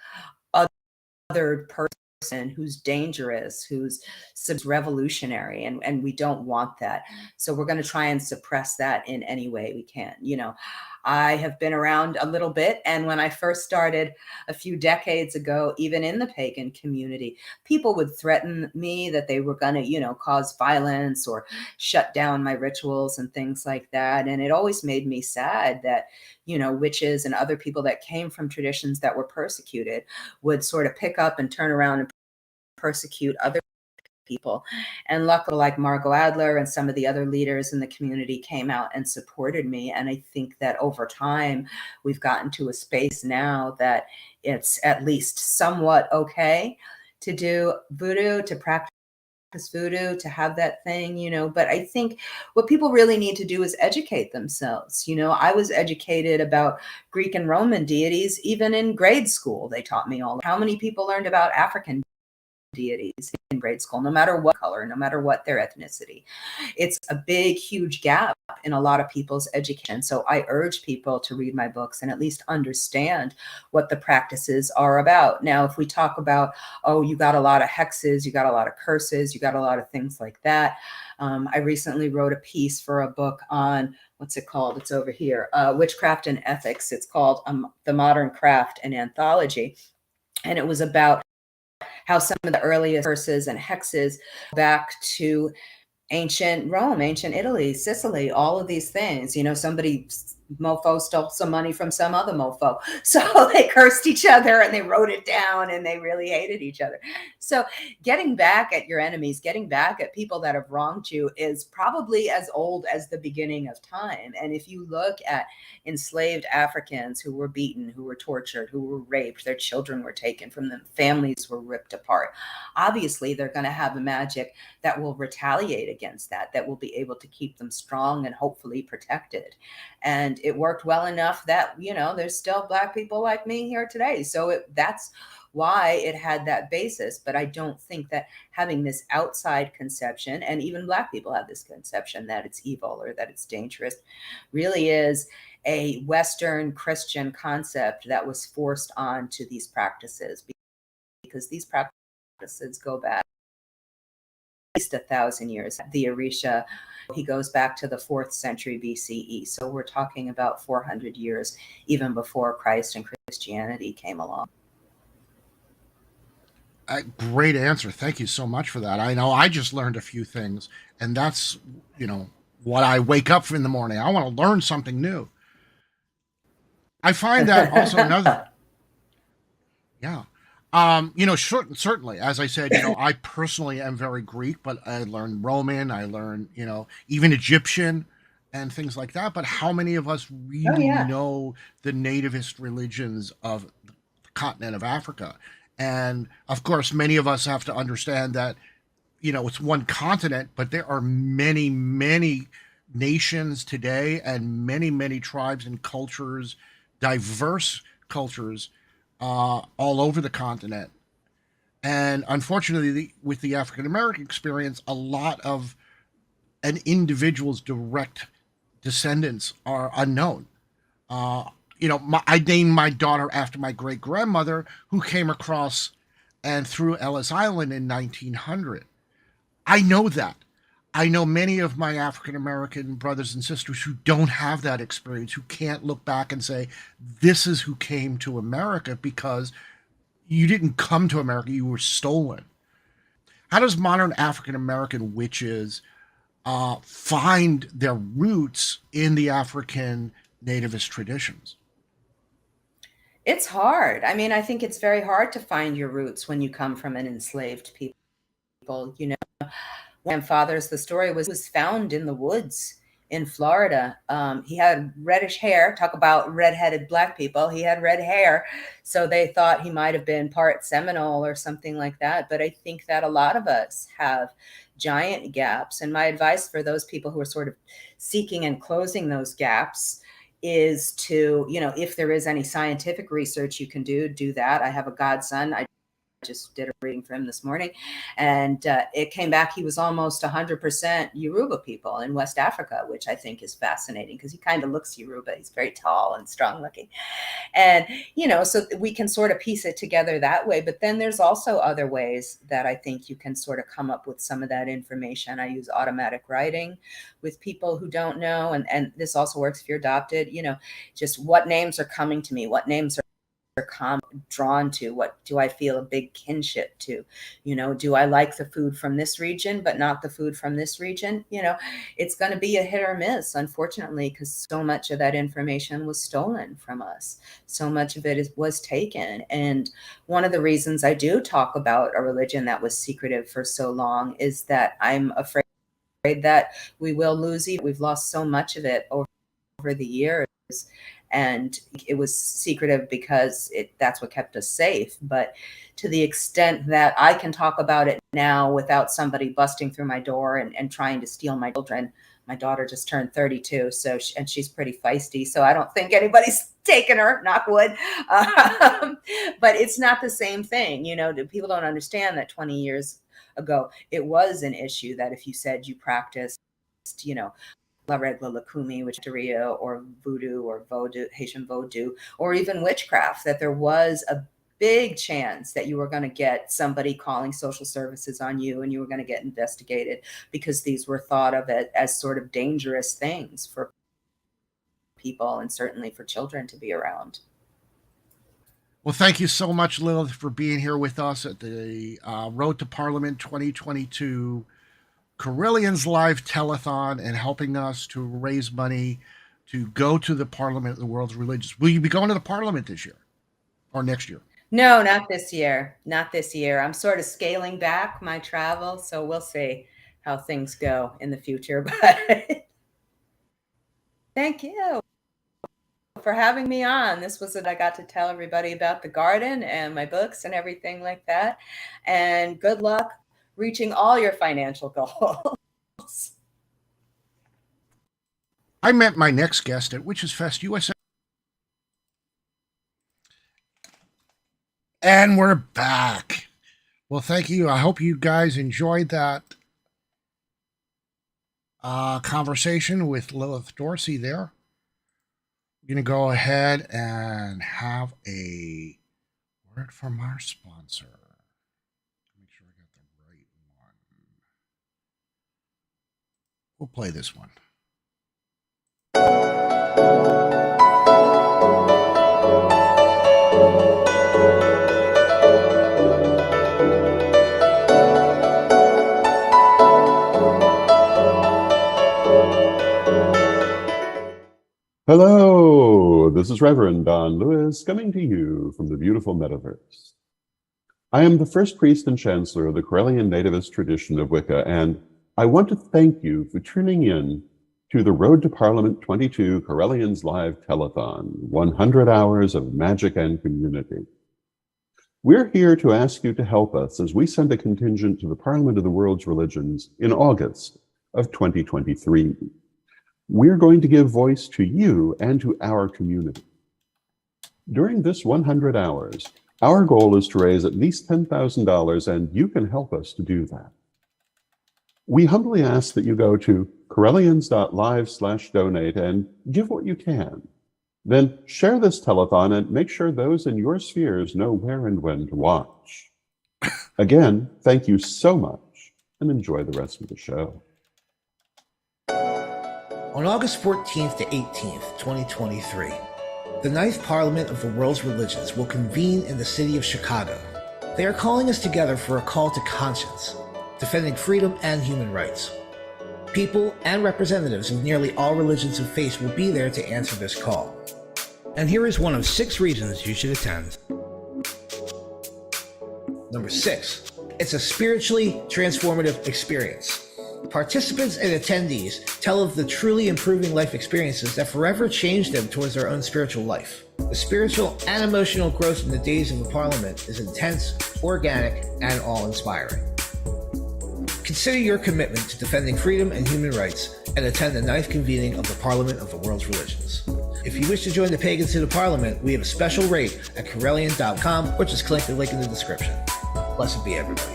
other person who's dangerous, who's revolutionary, and we don't want that. So we're going to try and suppress that in any way we can. I have been around a little bit, and when I first started a few decades ago, even in the pagan community, people would threaten me that they were going to, cause violence or shut down my rituals and things like that. And it always made me sad that, witches and other people that came from traditions that were persecuted would sort of pick up and turn around and persecute other people. And luckily, like Margot Adler and some of the other leaders in the community came out and supported me. And I think that over time, we've gotten to a space now that it's at least somewhat okay to do voodoo, to practice voodoo, to have that thing, but I think what people really need to do is educate themselves. I was educated about Greek and Roman deities, even in grade school. They taught me all. How many people learned about African deities in grade school, no matter what color, no matter what their ethnicity? It's a big, huge gap in a lot of people's education. So I urge people to read my books and at least understand what the practices are about. Now, if we talk about, you got a lot of hexes, you got a lot of curses, you got a lot of things like that. I recently wrote a piece for a book on, what's it called? It's over here, Witchcraft and Ethics. It's called The Modern Craft, an Anthology. And it was about how some of the earliest curses and hexes back to ancient Rome, ancient Italy, Sicily, all of these things. Somebody mofo stole some money from some other mofo. So they cursed each other and they wrote it down and they really hated each other. So getting back at your enemies, getting back at people that have wronged you is probably as old as the beginning of time. And if you look at enslaved Africans who were beaten, who were tortured, who were raped, their children were taken from them, families were ripped apart. Obviously, they're going to have a magic that will retaliate against that, that will be able to keep them strong and hopefully protected. And it worked well enough that, there's still Black people like me here today. So that's why it had that basis. But I don't think that having this outside conception, and even Black people have this conception that it's evil or that it's dangerous, really is a Western Christian concept that was forced onto these practices, because these practices go back at least 1,000 years. The Orisha, he goes back to the 4th century BCE. So we're talking about 400 years, even before Christ and Christianity came along. Great answer. Thank you so much for that. I know I just learned a few things, and that's, what I wake up in the morning. I want to learn something new. I find that also another. Yeah. Certainly, as I said, I personally am very Greek, but I learned Roman, I learned, even Egyptian and things like that. But how many of us really know the nativist religions of the continent of Africa? And of course, many of us have to understand that, it's one continent, but there are many, many nations today and many, many tribes and cultures, diverse cultures all over the continent. And unfortunately, with the African American experience, a lot of an individual's direct descendants are unknown. I named my daughter after my great grandmother, who came across and through Ellis Island in 1900. I know that. I know many of my African American brothers and sisters who don't have that experience, who can't look back and say, this is who came to America, because you didn't come to America, you were stolen. How does modern African American witches find their roots in the African nativist traditions? It's hard. I mean, I think it's very hard to find your roots when you come from an enslaved people. You know, grandfather's, the story was found in the woods in Florida. He had reddish hair. Talk about redheaded Black people. He had red hair. So they thought he might have been part Seminole or something like that. But I think that a lot of us have giant gaps. And my advice for those people who are sort of seeking and closing those gaps is to, if there is any scientific research you can do that. I have a godson. I just did a reading for him this morning, and it came back he was almost 100% Yoruba people in West Africa, which I think is fascinating because he kind of looks Yoruba. He's very tall and strong looking. And, so we can sort of piece it together that way. But then there's also other ways that I think you can sort of come up with some of that information. I use automatic writing with people who don't know. And this also works if you're adopted, just what names are coming to me, what names are drawn to, what do I feel a big kinship to, do I like the food from this region but not the food from this region? It's going to be a hit or miss, unfortunately, because so much of that information was stolen from us. So much of it was taken. And one of the reasons I do talk about a religion that was secretive for so long is that I'm afraid that we will lose it. We've lost so much of it over the years. And it was secretive because that's what kept us safe. But to the extent that I can talk about it now without somebody busting through my door and trying to steal my children. My daughter just turned 32, and she's pretty feisty, so I don't think anybody's taken her, knock wood. But it's not the same thing. People don't understand that 20 years ago, it was an issue that if you said you practiced, La Regla Lacumi, which Sharia or voodoo or Vodou, Haitian Vodou, or even witchcraft, that there was a big chance that you were going to get somebody calling social services on you and you were going to get investigated because these were thought of as sort of dangerous things for people and certainly for children to be around. Well, thank you so much, Lilith, for being here with us at the Road to Parliament 2022 Correllians Live Telethon and helping us to raise money to go to the Parliament of the World's Religions. Will you be going to the Parliament this year or next year? No, not this year. Not this year. I'm sort of scaling back my travel, so we'll see how things go in the future. But thank you for having me on. This was I got to tell everybody about the garden and my books and everything like that. And good luck reaching all your financial goals. I met my next guest at Witches Fest USA. And we're back. Well, thank you. I hope you guys enjoyed that conversation with Lilith Dorsey there. We're going to go ahead and have a word from our sponsor. Make sure I got the right one. We'll play this one. Hello, this is Reverend Don Lewis coming to you from the beautiful metaverse. I am the first priest and chancellor of the Correllian nativist tradition of Wicca, and I want to thank you for tuning in to the Road to Parliament 22 Correllians Live Telethon, 100 hours of magic and community. We're here to ask you to help us as we send a contingent to the Parliament of the World's Religions in August of 2023. We're going to give voice to you and to our community. During this 100 hours, our goal is to raise at least $10,000, and you can help us to do that. We humbly ask that you go to Correllians.live/donate and give what you can. Then share this telethon and make sure those in your spheres know where and when to watch. Again, thank you so much, and enjoy the rest of the show. On August 14th to 18th, 2023, the Ninth Parliament of the World's Religions will convene in the city of Chicago. They are calling us together for a call to conscience, defending freedom and human rights. People and representatives of nearly all religions and faiths will be there to answer this call. And here is one of 6 reasons you should attend. Number 6, it's a spiritually transformative experience. Participants and attendees tell of the truly improving life experiences that forever changed them towards their own spiritual life. The spiritual and emotional growth in the days of the Parliament is intense, organic, and awe-inspiring. Consider your commitment to defending freedom and human rights and attend the 9th convening of the Parliament of the World's Religions. If you wish to join the pagans to the Parliament, we have a special rate at Correllian.com, or just click the link in the description. Blessed be everybody.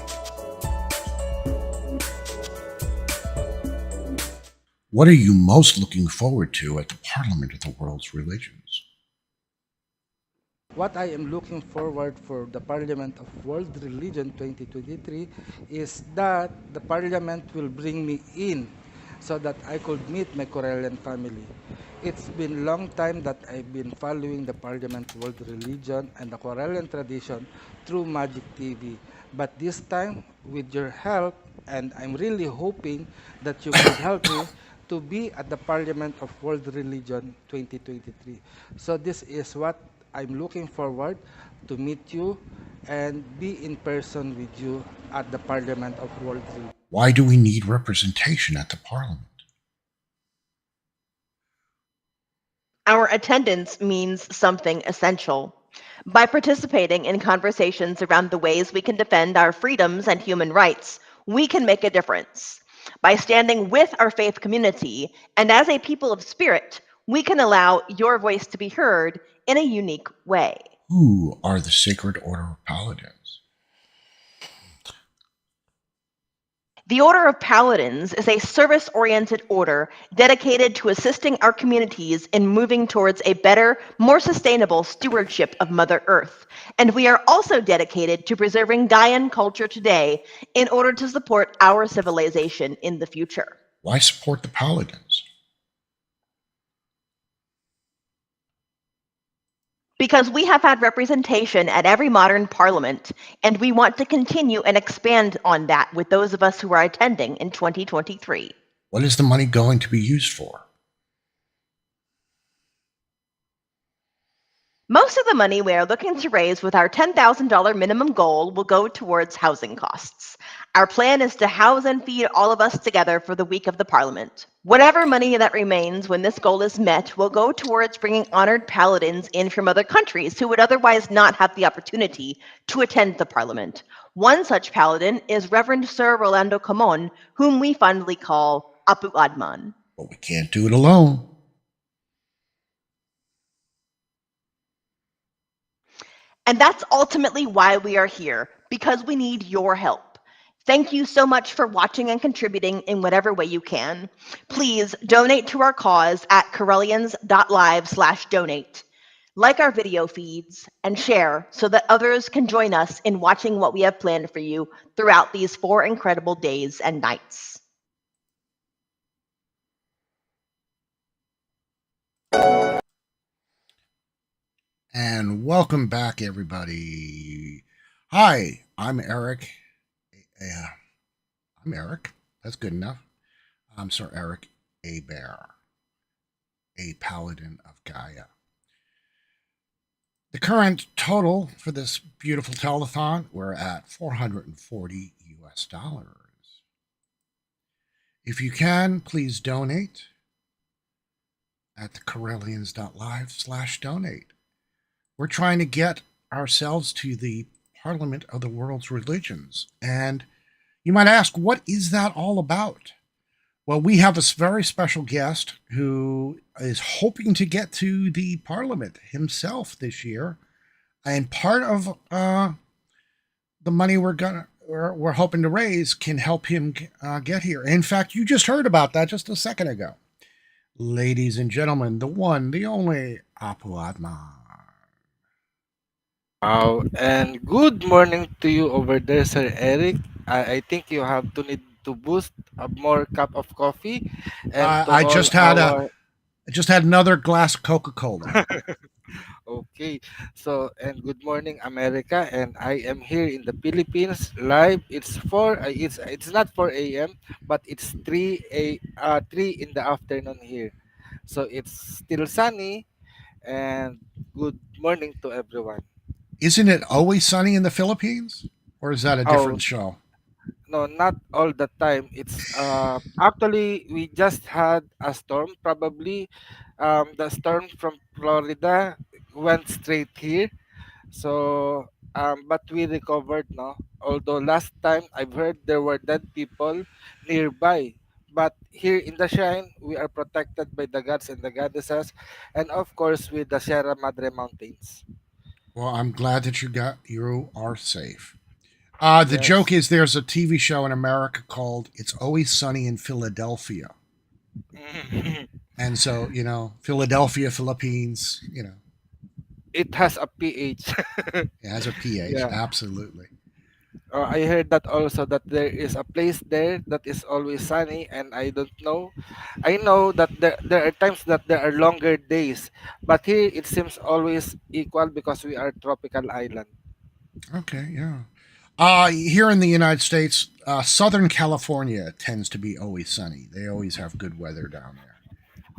What are you most looking forward to at the Parliament of the World's Religions? What I am looking forward for the Parliament of World Religion 2023 is that the Parliament will bring me in so that I could meet my Correllian family. It's been a long time that I've been following the Parliament World Religion and the Correllian tradition through Magic TV. But this time, with your help, and I'm really hoping that you could help me to be at the Parliament of World Religion 2023. So this is what I'm looking forward to meet you and be in person with you at the Parliament of World Religion. Why do we need representation at the Parliament? Our attendance means something essential. By participating in conversations around the ways we can defend our freedoms and human rights, we can make a difference. By standing with our faith community and as a people of spirit, we can allow your voice to be heard in a unique way. Who are the Sacred Order of Paladins? The Order of Paladins is a service-oriented order dedicated to assisting our communities in moving towards a better, more sustainable stewardship of Mother Earth. And we are also dedicated to preserving Gaian culture today in order to support our civilization in the future. Why support the Paladins? Because we have had representation at every modern parliament, and we want to continue and expand on that with those of us who are attending in 2023. What is the money going to be used for? Most of the money we are looking to raise with our $10,000 minimum goal will go towards housing costs. Our plan is to house and feed all of us together for the week of the Parliament. Whatever money that remains when this goal is met will go towards bringing honored paladins in from other countries who would otherwise not have the opportunity to attend the Parliament. One such paladin is Reverend Sir Rolando Camon, whom we fondly call Apu Adman. But we can't do it alone. And that's ultimately why we are here, because we need your help. Thank you so much for watching and contributing in whatever way you can. Please donate to our cause at Correllians.live/donate. Like our video feeds and share so that others can join us in watching what we have planned for you throughout these 4 incredible days and nights. And welcome back, everybody. Hi, I'm Eric. I'm Eric. That's good enough. I'm Sir Eric A. Bear, a paladin of Gaia. The current total for this beautiful telethon, we're at $440 US. If you can, please donate at the Correllians.live/donate. We're trying to get ourselves to the Parliament of the World's Religions. And you might ask, what is that all about? Well, we have a very special guest who is hoping to get to the Parliament himself this year, and part of the money we're hoping to raise can help him get here. In fact, you just heard about that just a second ago. Ladies and gentlemen, the one, the only Apu Adman. And good morning to you over there, Sir Eric. I think you have to need to boost a more cup of coffee, and to I all just had our another glass of Coca-Cola. okay. So and good morning, America, and I am here in the Philippines live. It's it's not 4 a.m., but it's 3 in the afternoon here. So it's still sunny, and good morning to everyone. Isn't it always sunny in the Philippines? Or is that a Oh, different show? no, not all the time. It's actually we just had a storm. Probably, the storm from Florida went straight here. So, but we recovered, no. Although last time I've heard there were dead people nearby. But here in the shrine, we are protected by the gods and the goddesses, and of course with the Sierra Madre Mountains. Well, I'm glad that you are safe. The Yes. joke is there's a TV show in America called "It's Always Sunny in Philadelphia," and so Philadelphia, Philippines. It has a pH. It has a pH. Yeah. Absolutely. I heard that also that there is a place there that is always sunny, and I don't know. I know that there are times that there are longer days, but here it seems always equal because we are tropical island. Okay. Yeah. Here in the United States, Southern California tends to be always sunny. They always have good weather down there.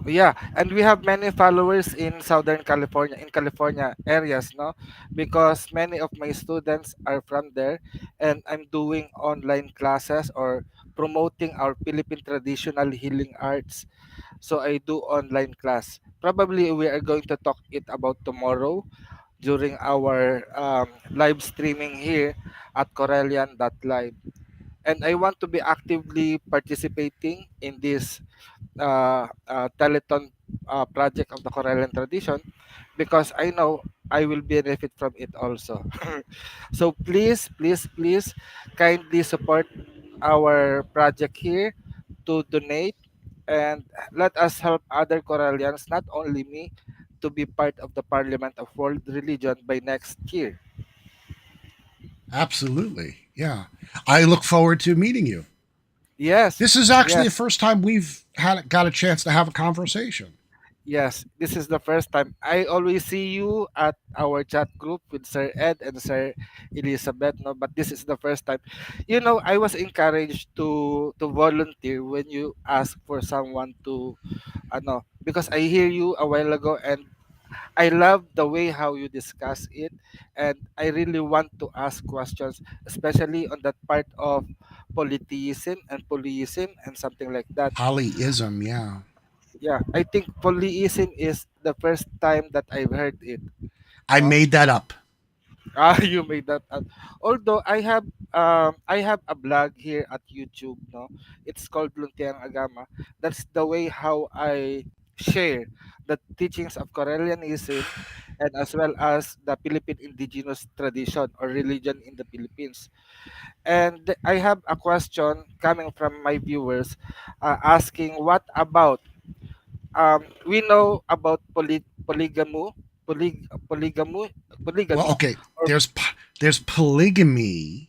Yeah, and we have many followers in Southern California, in California areas, no, because many of my students are from there, and I'm doing online classes or promoting our Philippine traditional healing arts. So I do online class. Probably we are going to talk it about tomorrow during our live streaming here at Correllian.live. And I want to be actively participating in this Telethon project of the Correllian tradition because I know I will benefit from it also. So please, please, please kindly support our project here to donate and let us help other Correllians, not only me, to be part of the Parliament of World Religion by next year. Absolutely. Yeah. I look forward to meeting you. Yes, This is actually the yes, first time we've got a chance to have a conversation. yes. This is the first time. I always see you at our chat group with Sir Ed and Sir Elizabeth, no, but this is the first time. You know, I was encouraged to volunteer when you ask for someone to because I hear you a while ago and I love the way how you discuss it, and I really want to ask questions, especially on that part of polytheism and polyism and something like that. Polyism, yeah. Yeah, I think polyism is the first time that I've heard it. I No, made that up. you made that up. Although I have a blog here at YouTube. No, it's called Luntiang Agama. That's the way how I share the teachings of Correllianism and as well as the Philippine indigenous tradition or religion in the Philippines. And I have a question coming from my viewers asking what about we know about Well, polygamy okay. or There's polygamy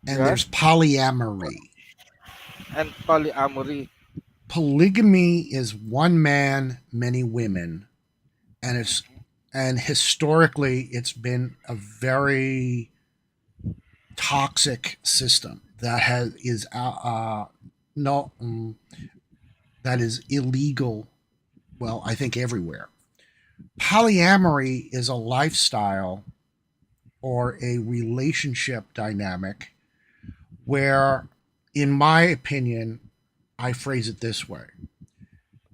and there's yes polyamory. and polyamory. Polygamy is one man, many women, and historically it's been a very toxic system that is no that is illegal. Well, I think everywhere. Polyamory is a lifestyle or a relationship dynamic where, in my opinion, I phrase it this way: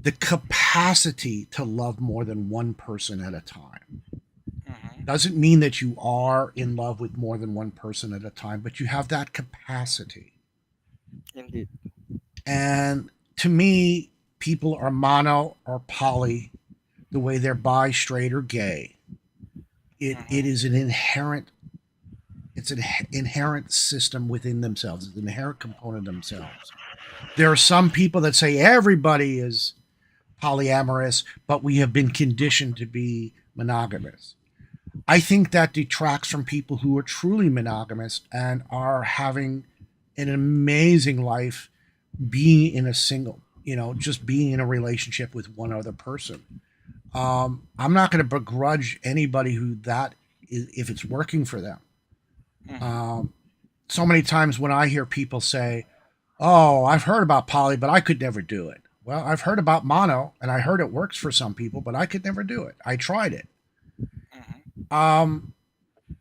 the capacity to love more than one person at a time. Doesn't mean that you are in love with more than one person at a time, but you have that capacity. Indeed. And to me, people are mono or poly the way they're bi, straight, or gay. It is an inherent it's an inherent system within themselves. It's an inherent component of themselves. There are some people that say everybody is polyamorous, but we have been conditioned to be monogamous. I think that detracts from people who are truly monogamous and are having an amazing life being in a single, just being in a relationship with one other person. I'm not going to begrudge anybody who that is, if it's working for them. So many times when I hear people say, "Oh, I've heard about poly, but I could never do it." Well, I've heard about mono, and I heard it works for some people, but I could never do it. I tried it.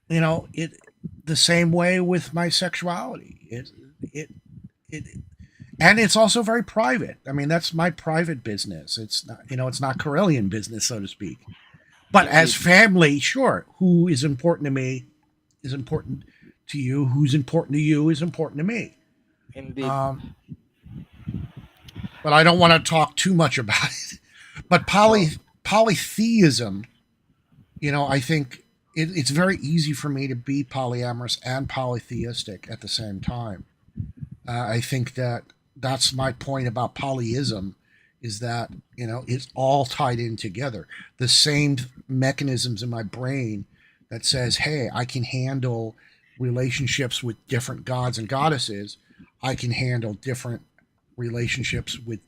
It the same way with my sexuality. It and it's also very private. I mean, that's my private business. It's not, it's not Correllian business, so to speak. But as family, sure, who is important to me is important to you. Who's important to you is important to me. Indeed. But I don't want to talk too much about it. But polytheism, I think it's very easy for me to be polyamorous and polytheistic at the same time. I think that's my point about polyism, is that it's all tied in together. The same mechanisms in my brain that says, "Hey, I can handle relationships with different gods and goddesses. I can handle different relationships with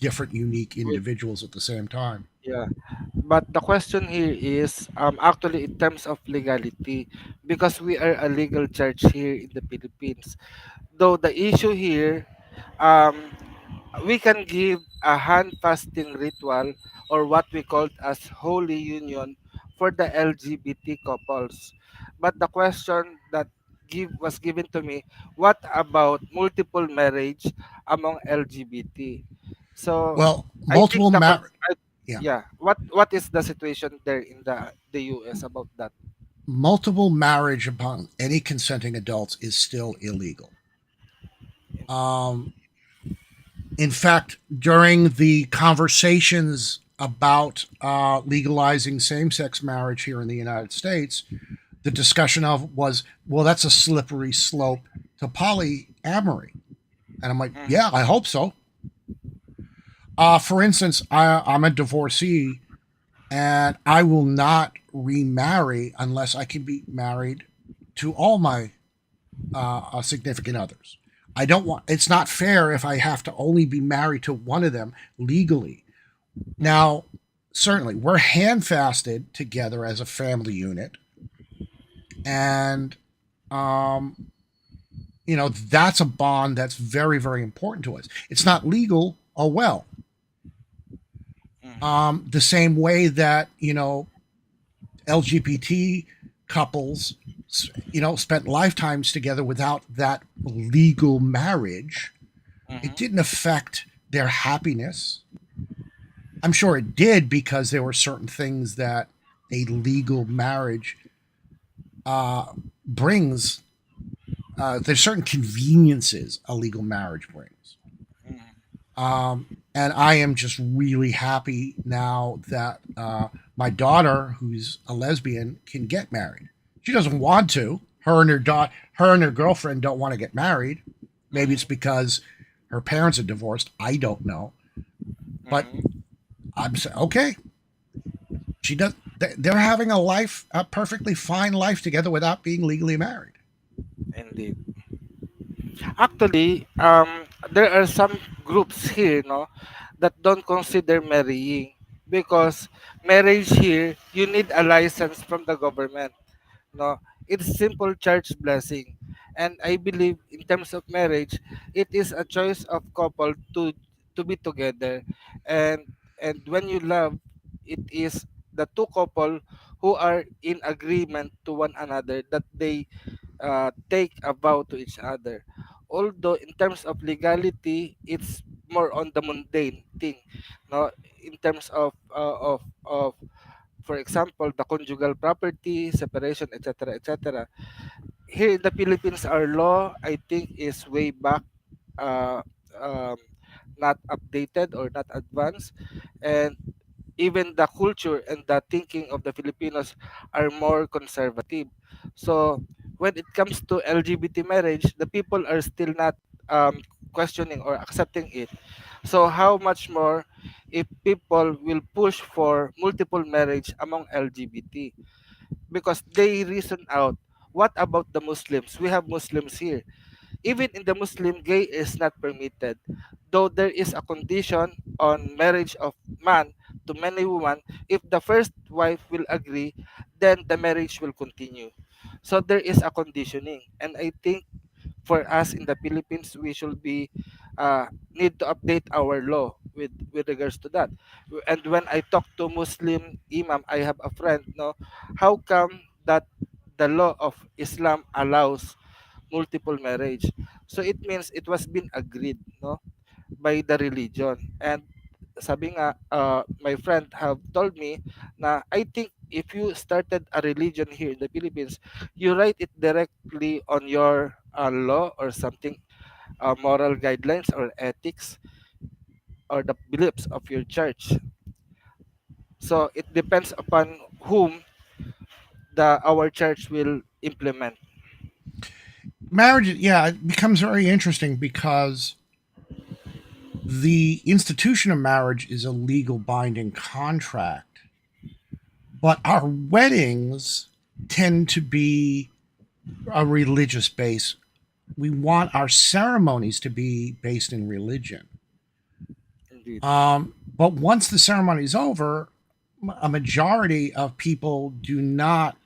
different unique individuals at the same time." Yeah, but the question here is actually in terms of legality, because we are a legal church here in the Philippines. Though the issue here, um, we can give a hand fasting ritual, or what we call as holy union, for the LGBT couples. But the question that was given to me, what about multiple marriage among LGBT? So Well, I think multiple yeah, yeah, what is the situation there in the US about that? multiple marriage among any consenting adults is still illegal. In fact, during the conversations about legalizing same-sex marriage here in the United States, the discussion of was, well, that's a slippery slope to polyamory. And I'm like, yeah, I hope so. For instance, I'm a divorcee, and I will not remarry unless I can be married to all my significant others. I don't want. It's not fair if I have to only be married to one of them legally. Now, certainly, we're handfasted together as a family unit, and that's a bond that's very, very important to us. It's not legal. Oh well. The same way that LGBT couples, spent lifetimes together without that legal marriage, it didn't affect their happiness. I'm sure it did, because there were certain things that a legal marriage brings. There's certain conveniences a legal marriage brings. And I am just really happy now that my daughter, who's a lesbian, can get married. She doesn't want to. Her and her girlfriend don't want to get married. Maybe it's because her parents are divorced. I don't know. But I'm saying, okay. She does. They're having a perfectly fine life together without being legally married. Indeed. Actually, there are some groups here, no, that don't consider marrying, because marriage here you need a license from the government. No, it's simple church blessing, and I believe in terms of marriage, it is a choice of couple to be together, and when you love, it is the two couple who are in agreement to one another that they take a vow to each other. Although in terms of legality, it's more on the mundane thing, no, in terms of for example, the conjugal property, separation, etc., etc. Here in the Philippines, our law, I think, is way back uh, um, not updated or not advanced, and even the culture and the thinking of the Filipinos are more conservative. So when it comes to LGBT marriage, the people are still not questioning or accepting it. So how much more if people will push for multiple marriage among LGBT? Because they reason out, what about the Muslims? We have Muslims here. Even in the Muslim, gay is not permitted. Though there is a condition on marriage of man to many women, if the first wife will agree, then the marriage will continue. So there is a conditioning. And I think for us in the Philippines, we should be need to update our law with regards to that. And when I talk to Muslim imam, I have a friend. No, how come that the law of Islam allows multiple marriage? So it means it was been agreed, no, by the religion. And sabi nga, my friend have told me na I think if you started a religion here in the Philippines, you write it directly on your law or something, moral guidelines or ethics or the beliefs of your church. So it depends upon whom the our church will implement. Marriage, yeah, it becomes very interesting because the institution of marriage is a legal binding contract, but our weddings tend to be a religious base. We want our ceremonies to be based in religion. Indeed. But once the ceremony is over, a majority of people do not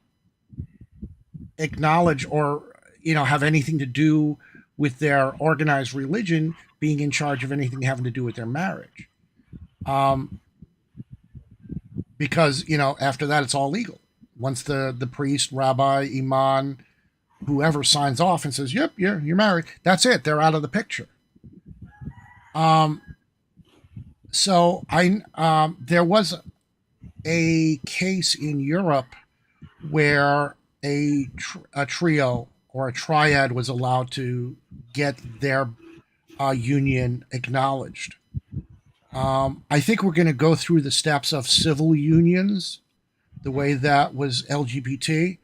acknowledge or have anything to do with their organized religion being in charge of anything having to do with their marriage. Because after that it's all legal. Once the priest, rabbi, imam, whoever signs off and says, "Yep, you're married," that's it. They're out of the picture. So there was a case in Europe where a trio or a triad was allowed to get their union acknowledged. I think we're going to go through the steps of civil unions, the way that was LGBT,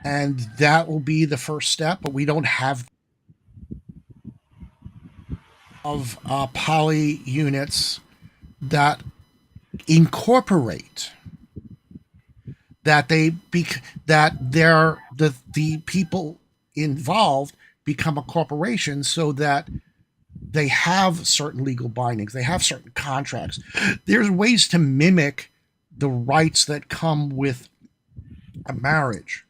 and that will be the first step. But we don't have of poly units that incorporate that the people involved become a corporation so that they have certain legal bindings, they have certain contracts. There's ways to mimic the rights that come with a marriage.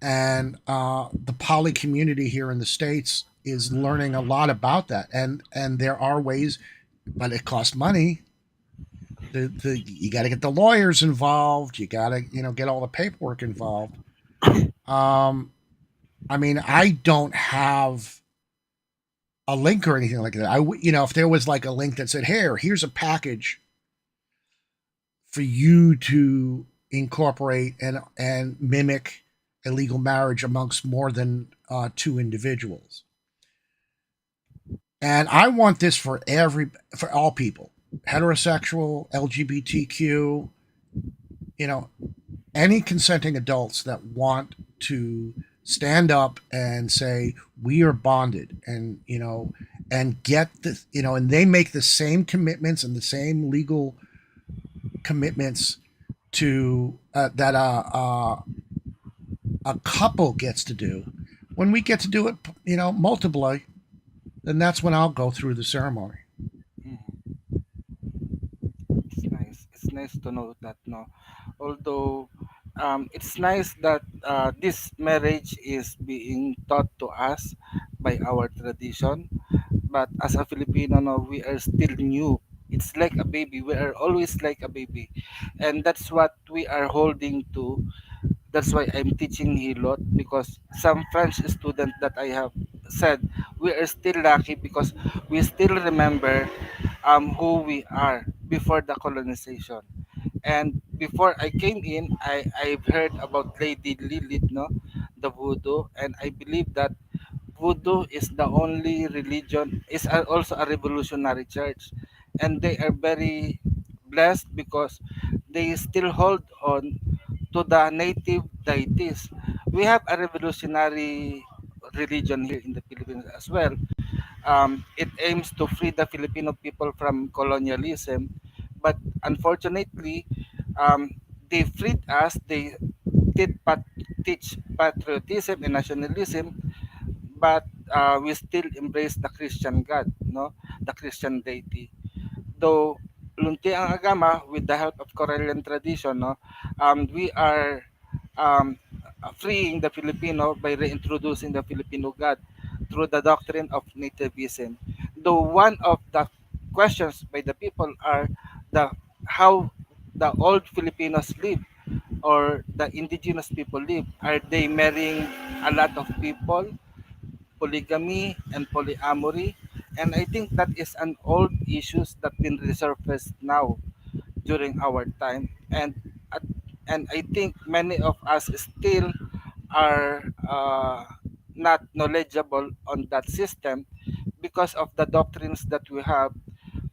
And the poly community here in the States is learning a lot about that. And there are ways, but it costs money. You got to get the lawyers involved. You got to get all the paperwork involved. I mean, I don't have a link or anything like that. If there was like a link that said, here's a package for you to incorporate and mimic a legal marriage amongst more than two individuals. And I want this for all people, heterosexual, LGBTQ, any consenting adults that want to stand up and say we are bonded, and and get the and they make the same commitments and the same legal commitments to that a couple gets to do. When we get to do it multiply, then that's when I'll go through the ceremony. It's nice to know that, no, although it's nice that this marriage is being taught to us by our tradition, but as a Filipino, no, we are still new. It's like a baby. We are always like a baby, and that's what we are holding to. That's why I'm teaching Hilot, because some French student that I have said we are still lucky because we still remember who we are before the colonization. And before I came in, I've heard about Lady Lilith, no, the voodoo, and I believe that Voodoo is the only religion, also a revolutionary church. And they are very blessed because they still hold on to the native deities. We have a revolutionary religion here in the Philippines as well. It aims to free the Filipino people from colonialism, but unfortunately, um, they freed us. They teach patriotism and nationalism, but we still embrace the Christian God, no, the Christian deity. Though lunti ang agama, with the help of Correllian tradition, no, we are um, freeing the Filipino by reintroducing the Filipino God through the doctrine of nativism. Though one of the questions by the people are the how the old Filipinos live or the indigenous people live. Are they marrying a lot of people, polygamy and polyamory? And I think that is an old issues that been resurfaced now during our time. And I think many of us still are not knowledgeable on that system because of the doctrines that we have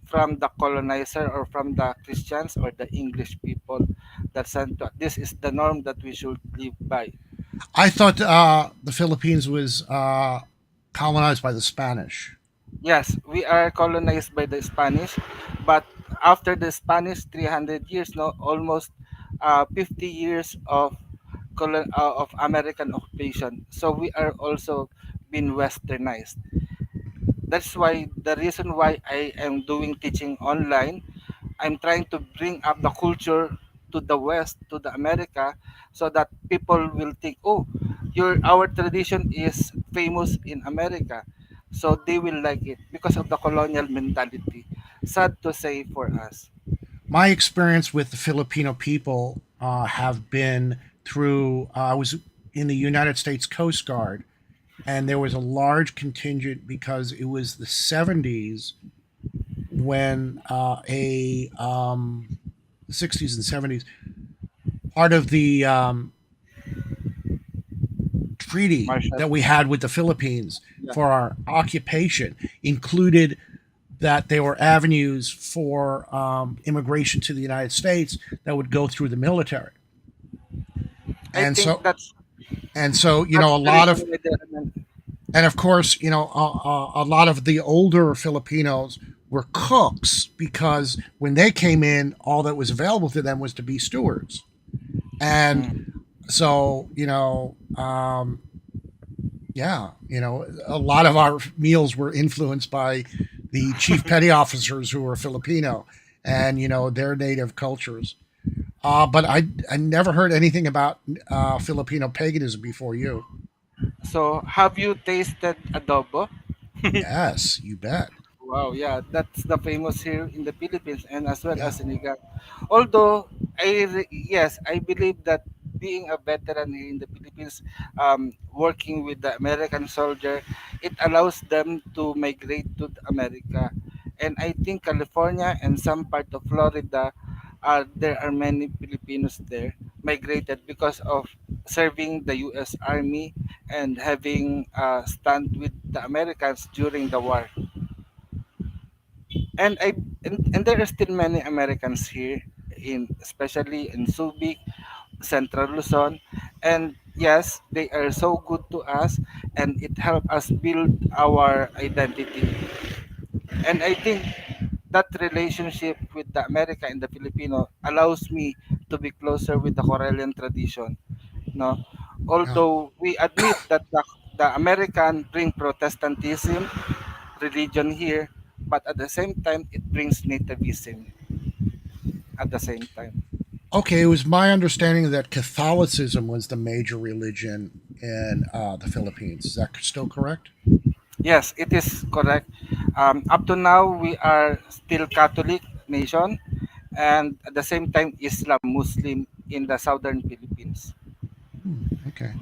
from the colonizer or from the Christians or the English people that sent to, this is the norm that we should live by. I thought the Philippines was colonized by the Spanish. Yes, we are colonized by the Spanish, but after the Spanish 300 years, no, almost 50 years of of American occupation. So we are also been westernized. That's why the reason why I am doing teaching online, I'm trying to bring up the culture to the West, to the America, so that people will think, oh, your our tradition is famous in America, so they will like it because of the colonial mentality. Sad to say for us. My experience with the Filipino people have been through. I was in the United States Coast Guard, and there was a large contingent because it was the '70s when a 60s and '70s part of the treaty Marshall. that we had with the Philippines Yeah. for our occupation included that there were avenues for immigration to the United States that would go through the military. I And think so, you that's know, a the lot reason of, why they and of course, you know, a lot of the older Filipinos were cooks because when they came in, all that was available to them was to be stewards. And so, yeah, a lot of our meals were influenced by the chief petty officers who were Filipino and, their native cultures. But I never heard anything about Filipino paganism before you. So have you tasted adobo? Yes, you bet. Wow, yeah, that's the famous here in the Philippines and as well Yeah. as in Iga. Although yes, I believe that being a veteran here in the Philippines, working with the American soldier, it allows them to migrate to America. And I think California and some part of Florida, there are many Filipinos there migrated because of serving the U.S. Army and having stand with the Americans during the war. And and there are still many Americans here in especially in Subic, Central Luzon, and yes, they are so good to us, and it helped us build our identity. And I think that relationship with the America and the Filipino allows me to be closer with the Correllian tradition. No, Yeah. although we admit that the American bring Protestantism religion here, but at the same time, it brings nativism at the same time. Okay, it was my understanding that Catholicism was the major religion in the Philippines. Is that still correct? Yes, it is correct. Up to now, we are still Catholic nation, and at the same time, Islam Muslim in the southern Philippines. Okay.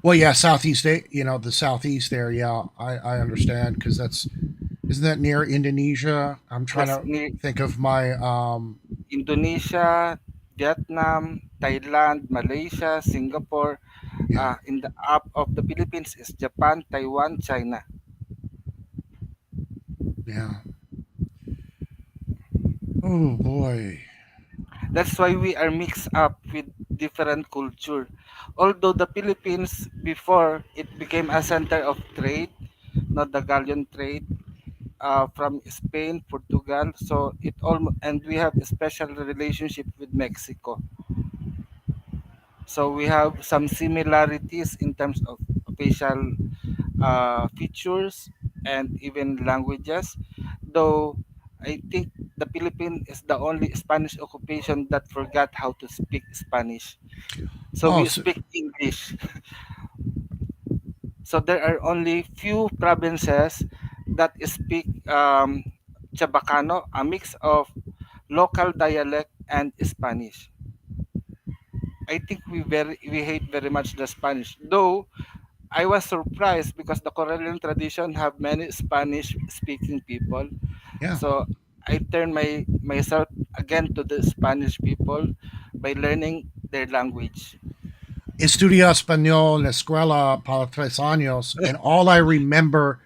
Well, yeah, southeast, the southeast there. Yeah, I understand because isn't that near Indonesia? I'm trying Yes, to near think of my Indonesia, Vietnam, Thailand, Malaysia, Singapore. Yeah. In the up of the Philippines is Japan, Taiwan, China. Yeah. Oh boy. That's why we are mixed up with different culture. Although the Philippines before it became a center of trade, not the galleon trade, from Spain, Portugal. So it all and we have a special relationship with Mexico. So we have some similarities in terms of facial features and even languages. Though I think the Philippines is the only Spanish occupation that forgot how to speak Spanish. So Oh, we so, speak English. So there are only few provinces that speak Chabacano, a mix of local dialect and Spanish. I think we hate very much the Spanish. Though I was surprised because the Correllian tradition have many Spanish speaking people. yeah. So I turned myself again to the Spanish people by learning their language. Estudié español en la escuela para 3 años, and all I remember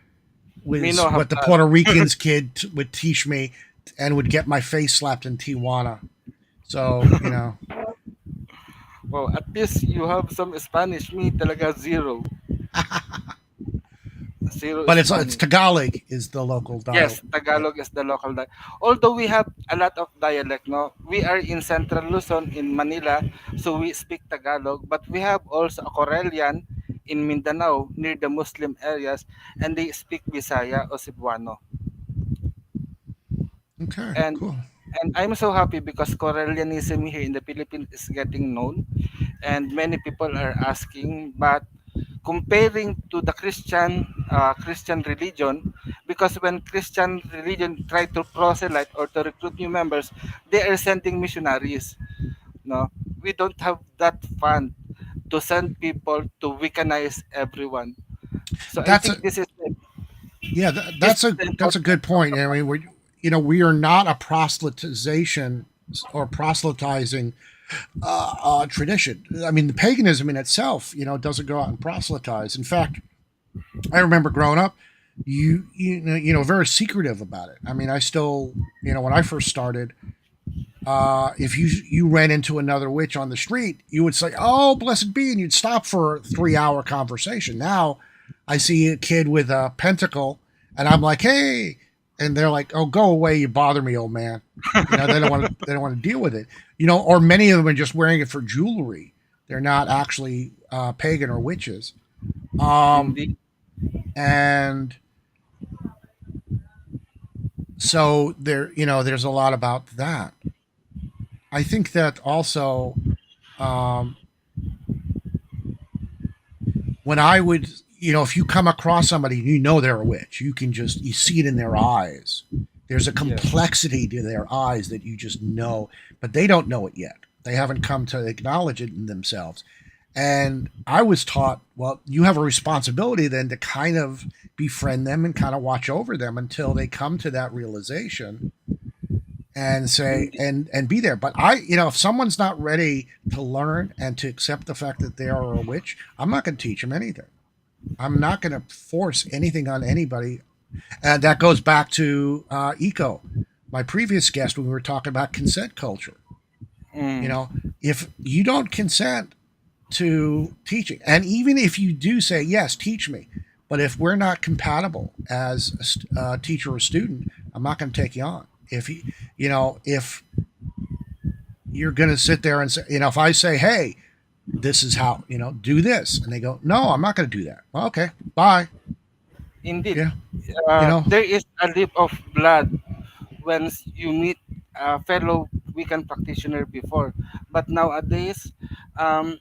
Me was no have what the Puerto that. Ricans kid would teach me and would get my face slapped in Tijuana. So, Well, at least you have some Spanish. Me talaga zero. Zero but it's Spanish. Tagalog is the local Yes, dialect. Yeah. Tagalog is the local dialect. Although we have a lot of dialect, no, we are in Central Luzon in Manila, so we speak Tagalog. But we have also a Correllian in Mindanao near the Muslim areas, and they speak Bisaya or Cebuano. Okay, And cool. I'm so happy because Correllianism here in the Philippines is getting known, and many people are asking, but comparing to the Christian religion, because when Christian religion try to proselyte or to recruit new members, they are sending missionaries. No, we don't have that fund to send people to weekenize everyone. So I That's a think this is yeah. this That's is a the that's a importance good of point. the I mean, we are not a proselytization or proselytizing tradition. I mean, the paganism in itself, doesn't go out and proselytize. In fact, I remember growing up, very secretive about it. I mean, I still, when I first started, if you ran into another witch on the street, you would say, "Oh, blessed be," and you'd stop for a 3 hour conversation. Now, I see a kid with a pentacle, and I'm like, "Hey," and they're like, "Oh, go away, you bother me, old man." They don't want to deal with it. Or many of them are just wearing it for jewelry. They're not actually pagan or witches. Um, indeed. and so there's a lot about that. I think that also, um, when I would, if you come across somebody, they're a witch. You see it in their eyes. There's a Yes. complexity to their eyes that you just know, but they don't know it yet. They haven't come to acknowledge it in themselves. And I was taught, well, you have a responsibility then to kind of befriend them and kind of watch over them until they come to that realization and say and be there. But if someone's not ready to learn and to accept the fact that they are a witch, I'm not going to teach them anything. I'm not going to force anything on anybody. And that goes back to Eco, my previous guest, when we were talking about consent culture. Mm. If you don't consent to teaching, and even if you do say yes, teach me, but if we're not compatible as a teacher or student, I'm not going to take you on. If you're going to sit there and say, if I say, hey, this is how, do this, and they go, no, I'm not going to do that. Well, okay, bye. Indeed, Yeah, you know, there is a leap of blood when you meet a fellow weekend practitioner before. But nowadays, um,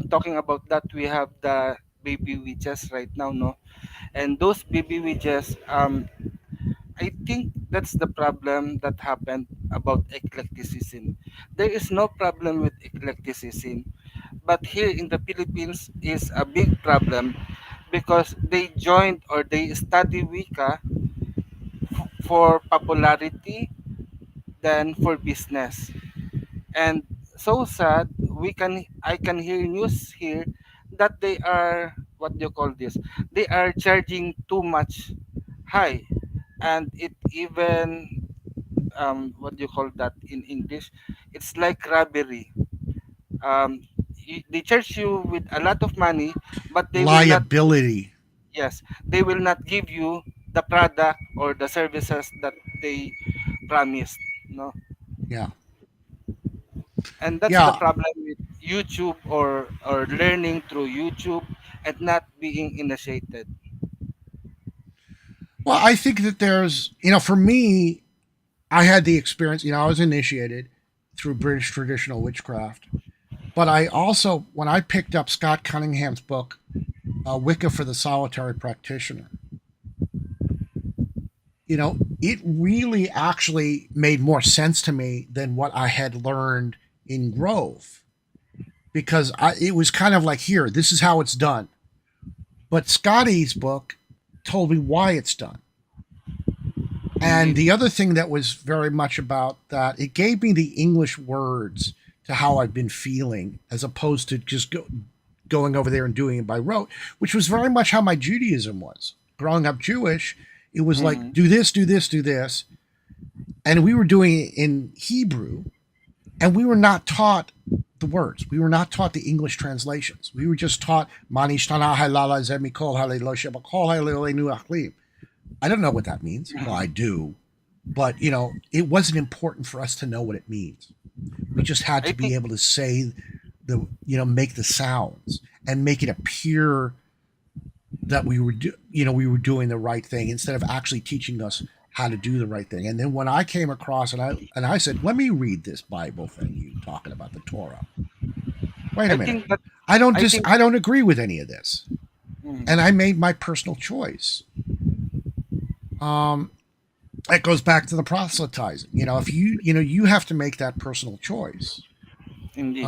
talking about that, we have the baby witches right now, no? And those baby witches, I think that's the problem that happened about eclecticism. There is no problem with eclecticism, but here in the Philippines is a big problem because they joined or they study Wicca for popularity than for business. And so sad, I can hear news here that they are, what do you call this? They are charging too much high, and it even, what do you call that in English? It's like robbery. They charge you with a lot of money, but they will not. Liability. Yes, they will not give you the product or the services that they promised. No, Yeah. and that's the Yeah. problem with YouTube, or learning through YouTube and not being initiated. Well, I think that there's, for me, I had the experience, I was initiated through British traditional witchcraft. But I also, when I picked up Scott Cunningham's book, Wicca for the Solitary Practitioner, it really actually made more sense to me than what I had learned in Grove. Because it was kind of like, here, this is how it's done. But Scotty's book told me why it's done. And the other thing that was very much about that, it gave me the English words to how I've been feeling, as opposed to just going over there and doing it by rote, which was very much how my Judaism was. Growing up Jewish, it was like, do this, do this, do this. And we were doing it in Hebrew, and we were not taught the words. We were not taught the English translations. We were just taught, I don't know what that means. Well, I do. But, it wasn't important for us to know what it means. We just had to be able to say make the sounds and make it appear that we were doing the right thing, instead of actually teaching us how to do the right thing. And then when I came across and I said, let me read this Bible thing you talking about, the Torah. Wait a minute. I don't agree with any of this. And I made my personal choice. It goes back to the proselytizing. If you have to make that personal choice. Indeed.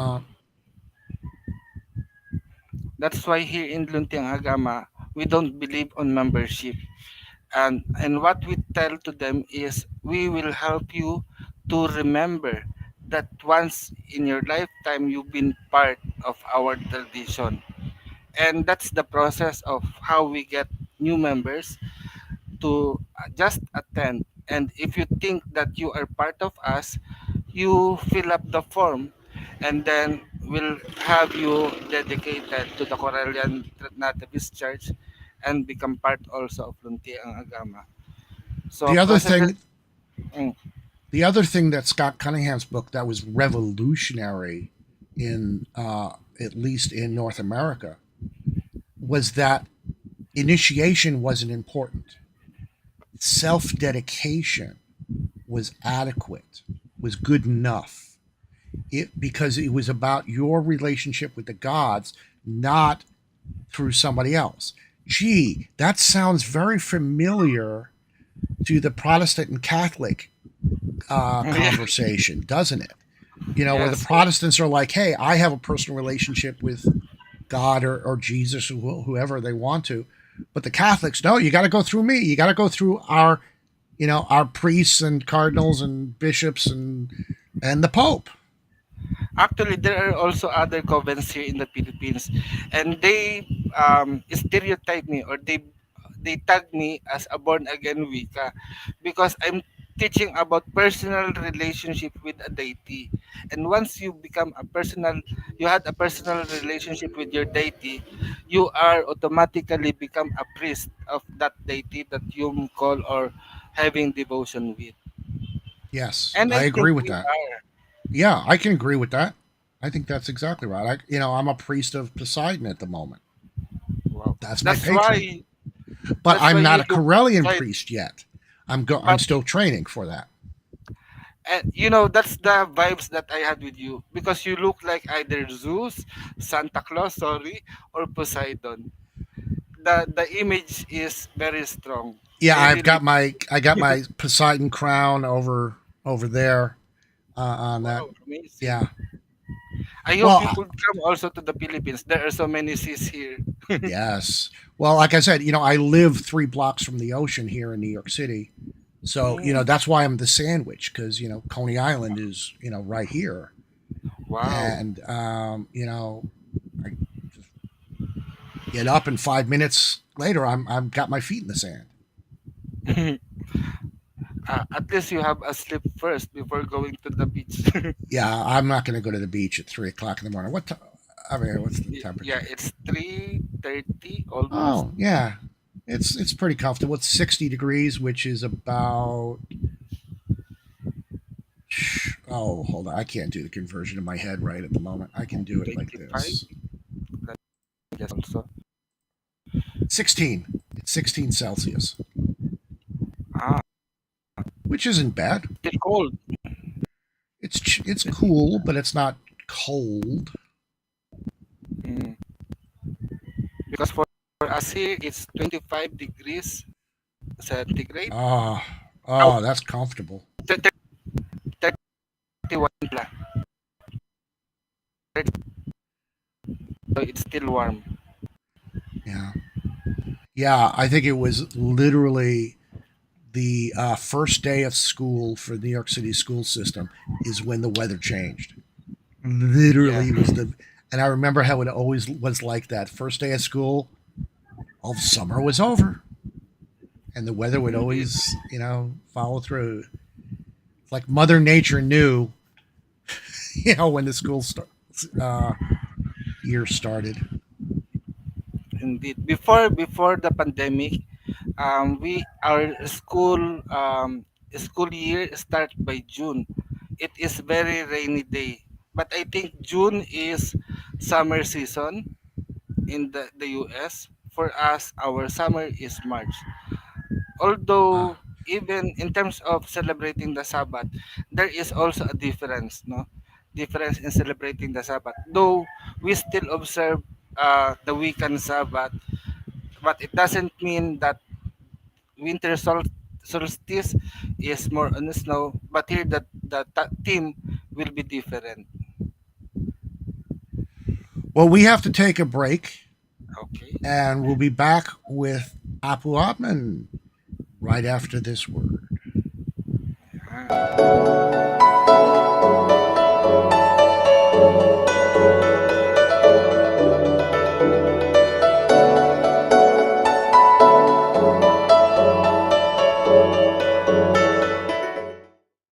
That's why here in Luntiang Agama, we don't believe on membership. And what we tell to them is, we will help you to remember that once in your lifetime you've been part of our tradition. And that's the process of how we get new members to just attend. And if you think that you are part of us, you fill up the form, and then we'll have you dedicated to the Correllian Nativist Church and become part also of Luntiang Agama. So the other thing Mm. the other thing that Scott Cunningham's book that was revolutionary in at least in North America was that initiation wasn't important. Self-dedication was adequate, was good enough. Because it was about your relationship with the gods, not through somebody else. Gee, that sounds very familiar to the Protestant and Catholic conversation, doesn't it? Where the Protestants are like, hey, I have a personal relationship with God or Jesus or whoever they want to. But the Catholics, no, you got to go through me. You got to go through our priests and cardinals and bishops and the Pope. Actually, there are also other convents here in the Philippines, and they stereotype me, or they tag me as a born again Wicca, because I'm teaching about personal relationship with a deity. And once you you had a personal relationship with your deity, you are automatically become a priest of that deity that you call or having devotion with. Yes, And I I agree think with we that. are. Yeah, I can agree with that. I think that's exactly right. I'm a priest of Poseidon at the moment. Wow. That's my That's patron. why. But That's I'm why not you a look Correllian quite. priest yet. I'm still training for that. And that's the vibes that I had with you, because you look like either Zeus, Santa Claus, sorry, or Poseidon. The image is very strong. Yeah, I really. I got my Poseidon crown over there on that. Wow, amazing. Yeah. I hope Well, you could come also to the Philippines. There are so many seas here. yes. Well, like I said, I live 3 blocks from the ocean here in New York City. So, that's why I'm the sandwich, because, Coney Island is, right here. Wow. And, I just get up, and 5 minutes later, I'm got my feet in the sand. At least you have a sleep first before going to the beach. Yeah, I'm not going to go to the beach at 3 o'clock in the morning. What? What's the temperature? Yeah, it's 3:30 almost. Oh, yeah, it's pretty comfortable. It's 60 degrees, which is about. Oh, hold on. I can't do the conversion in my head right at the moment. I can do it like this. Yes, also. 16. It's 16 Celsius. Ah. Which isn't bad. It's cold. It's cool, but it's not cold. Because for us here, it's 25 degrees centigrade. Oh, that's comfortable. 31 pla. So it's still warm. Yeah, I think it was literally the first day of school for the New York City school system is when the weather changed. Literally was and I remember how it always was like that. First day of school, all of summer was over. And the weather would always, follow through. It's like Mother Nature knew, when the school year started. Indeed. Before the pandemic, our school year start by June. It is very rainy day, but I think June is summer season in the US. For us, our summer is March. Although even in terms of celebrating the Sabbath, there is also a difference, no? Difference in celebrating the Sabbath. Though we still observe the weekend Sabbath, but it doesn't mean that winter solstice is more on the snow. But here, the theme will be different. Well, we have to take a break. Okay. And we'll be back with Apu Atman right after this word.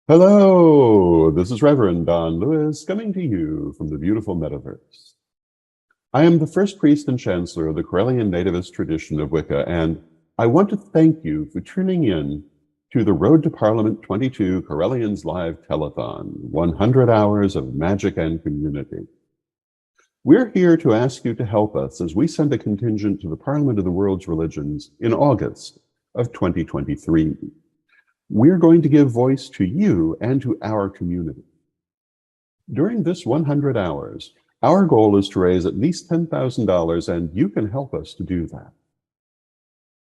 Hello, this is Reverend Don Lewis coming to you from the beautiful metaverse. I am the first priest and chancellor of the Correllian Nativist tradition of Wicca, and I want to thank you for tuning in to the Road to Parliament 22 Correllians Live Telethon, 100 hours of magic and community. We're here to ask you to help us as we send a contingent to the Parliament of the World's Religions in August of 2023. We're going to give voice to you and to our community. During this 100 hours, our goal is to raise at least $10,000, and you can help us to do that.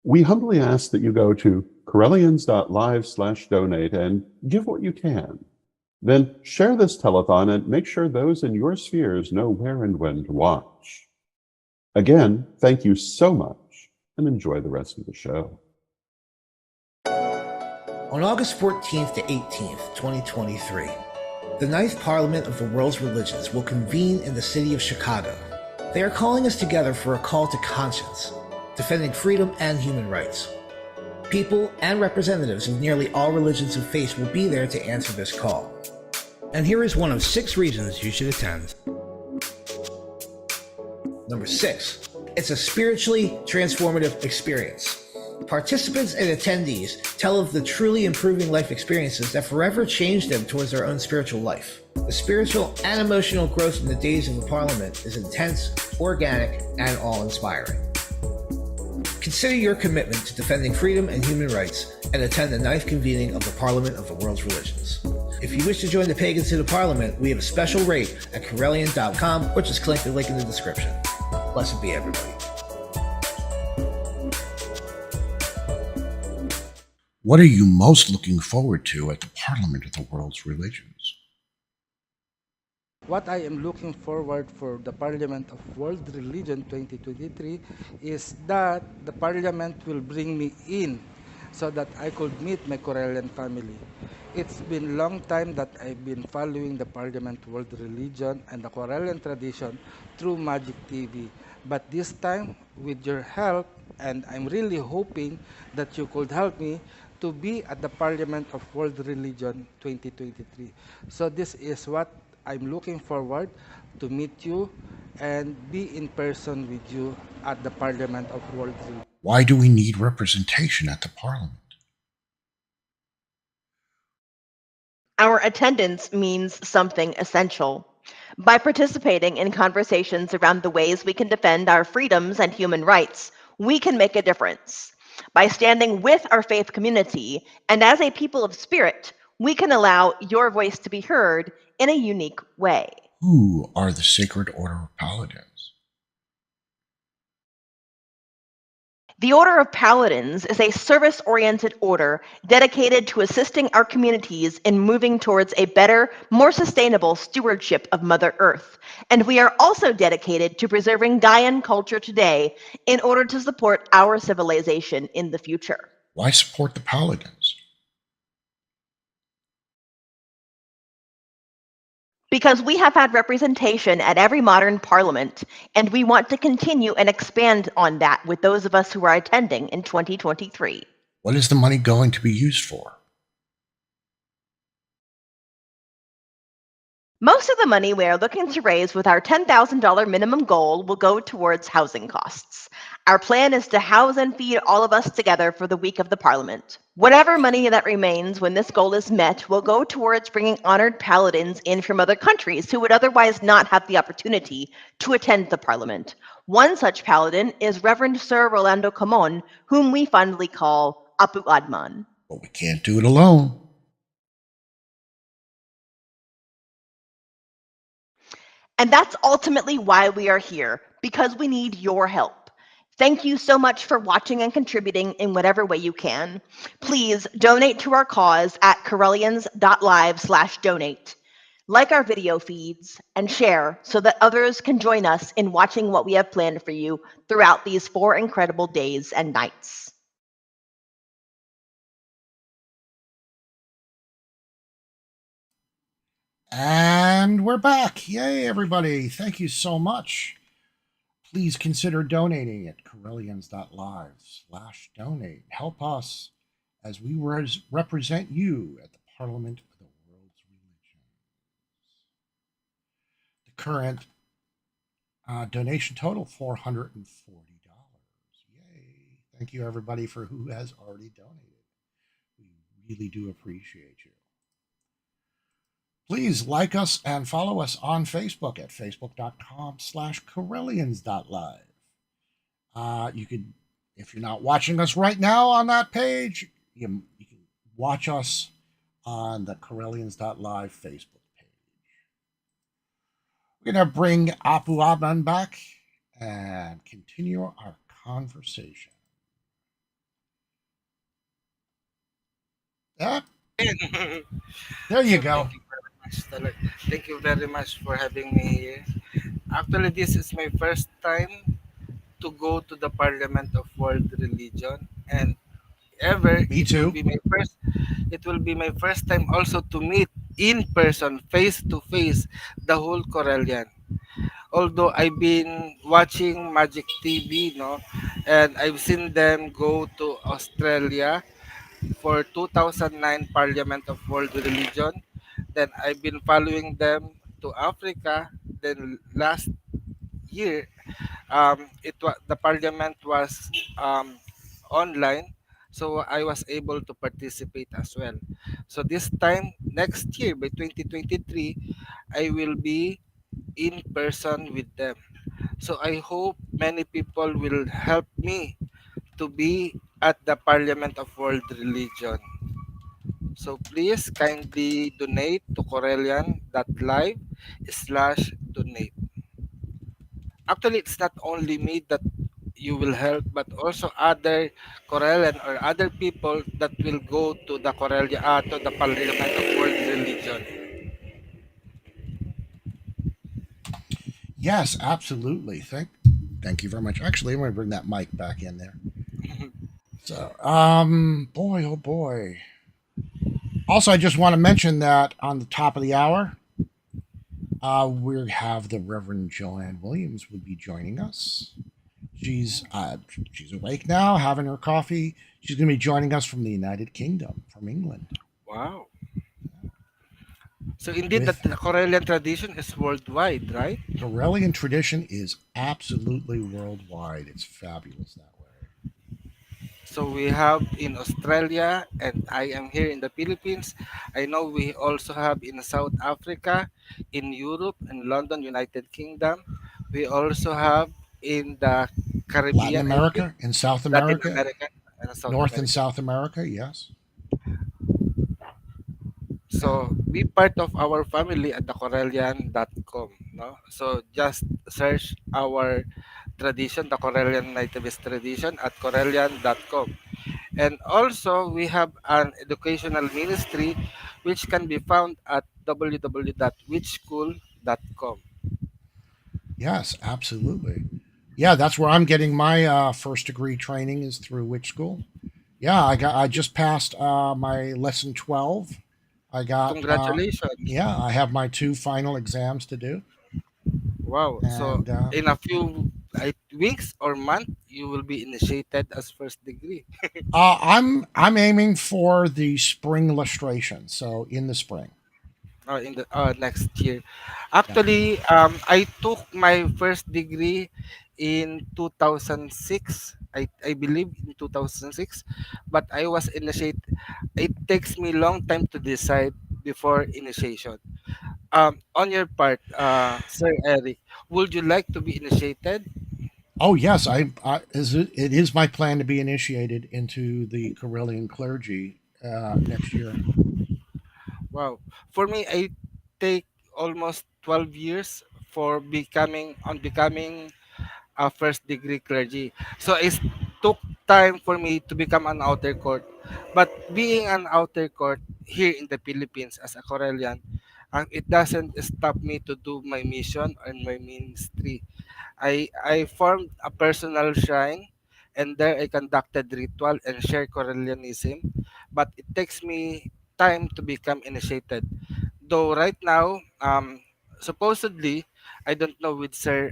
We humbly ask that you go to Correllians.live/donate and give what you can. Then share this telethon and make sure those in your spheres know where and when to watch. Again, thank you so much, and enjoy the rest of the show. On August 14th to 18th, 2023, the Ninth Parliament of the World's Religions will convene in the city of Chicago. They are calling us together for a call to conscience, defending freedom and human rights. People and representatives of nearly all religions and faiths will be there to answer this call. And here is one of 6 reasons you should attend. Number 6, it's a spiritually transformative experience. Participants and attendees tell of the truly improving life experiences that forever changed them towards their own spiritual life. The spiritual and emotional growth in the days of the Parliament is intense, organic, and awe-inspiring. Consider your commitment to defending freedom and human rights and attend the 9th convening of the Parliament of the World's Religions. If you wish to join the pagans to the Parliament, we have a special rate at Correllian.com, or just click the link in the description. Blessed be everybody. What are you most looking forward to at the Parliament of the World's Religions? What I am looking forward for the Parliament of World Religion 2023 is that the Parliament will bring me in so that I could meet my Correllian family. It's been a long time that I've been following the Parliament World Religion and the Correllian tradition through Magic TV. But this time, with your help, and I'm really hoping that you could help me to be at the Parliament of World Religion 2023. So this is what I'm looking forward to meet you and be in person with you at the Parliament of World Religion. Why do we need representation at the Parliament? Our attendance means something essential. By participating in conversations around the ways we can defend our freedoms and human rights, we can make a difference. By standing with our faith community and as a people of spirit, we can allow your voice to be heard in a unique way. Who are the Sacred Order of Paladins? The Order of Paladins is a service-oriented order dedicated to assisting our communities in moving towards a better, more sustainable stewardship of Mother Earth. And we are also dedicated to preserving Gaian culture today in order to support our civilization in the future. Why support the Paladins? Because we have had representation at every modern parliament, and we want to continue and expand on that with those of us who are attending in 2023. What is the money going to be used for? Most of the money we are looking to raise with our $10,000 minimum goal will go towards housing costs. Our plan is to house and feed all of us together for the week of the Parliament. Whatever money that remains when this goal is met will go towards bringing honored paladins in from other countries who would otherwise not have the opportunity to attend the Parliament. One such paladin is Reverend Sir Rolando Camon, whom we fondly call Apu Adman. But we can't do it alone. And that's ultimately why we are here, because we need your help. Thank you so much for watching and contributing in whatever way you can. Please donate to our cause at Correllians.live/donate. Like our video feeds and share so that others can join us in watching what we have planned for you throughout these 4 incredible days and nights. And we're back. Yay, everybody. Thank you so much. Please consider donating at Correllians.live/donate. Help us as we represent you at the Parliament of the World's Religions. The current donation total, $440. Yay. Thank you, everybody, for who has already donated. We really do appreciate you. Please like us and follow us on Facebook at facebook.com/Correllians.live. You could, if you're not watching us right now on that page, you can watch us on the Correllians.live Facebook page. We're going to bring Apu Adman back and continue our conversation. Yeah. There you go. Thank you very much for having me here. Actually, this is my first time to go to the Parliament of World Religion, and ever Me it will too. be my first. It will be my first time also to meet in person, face to face, the whole Correllian. Although I've been watching Magic TV, no, and I've seen them go to Australia for 2009 Parliament of World Religion. Then I've been following them to Africa. Then last year, the Parliament was online, so I was able to participate as well. So this time next year by 2023, I will be in person with them. So I hope many people will help me to be at the Parliament of World Religion. So please kindly donate to Correllian.live/donate. Actually, it's not only me that you will help, but also other Correllian or other people that will go to the to the Parliament of World Religion. Yes, absolutely. Thank you very much. Actually, I'm going to bring that mic back in there. So, boy, oh boy. Also, I just want to mention that on the top of the hour, we have the Reverend Joanne Williams would be joining us. She's awake now, having her coffee. She's going to be joining us from the United Kingdom, from England. Wow. So indeed, that With the Correllian tradition is worldwide, right? Correllian tradition is absolutely worldwide. It's fabulous that way. So we have in Australia, and I am here in the Philippines. I know we also have in South Africa, in Europe, in London, United Kingdom. We also have in the Latin Caribbean, I think, America and South Latin America, America, and South North and America. South America, yes. So be part of our family at the Correllian.com. No? So just search our tradition, the Correllian Nativist tradition at Correllian.com. And also, we have an educational ministry which can be found at www.witchschool.com. Yes, absolutely. Yeah, that's where I'm getting my first degree training is through Witch School. Yeah, I just passed my lesson 12. I got Congratulations. yeah, I have my two final exams to do. Wow. So, And in a few weeks or month, you will be initiated as first degree. I'm aiming for the spring illustration, so in the spring. In the next year. Yeah. Actually, I took my first degree in 2006. I believe in 2006, but I was initiated. It takes me long time to decide before initiation. On your part, Sir Eric, would you like to be initiated? Oh yes, it is my plan to be initiated into the Correllian clergy next year. Wow. For me, I take almost 12 years for becoming a first degree clergy. So it took time for me to become an outer court. But being an outer court here in the Philippines as a Correllian, it doesn't stop me to do my mission and my ministry. I formed a personal shrine, and there I conducted ritual and shared Correllianism, but it takes me time to become initiated. Though right now, supposedly, I don't know with Sir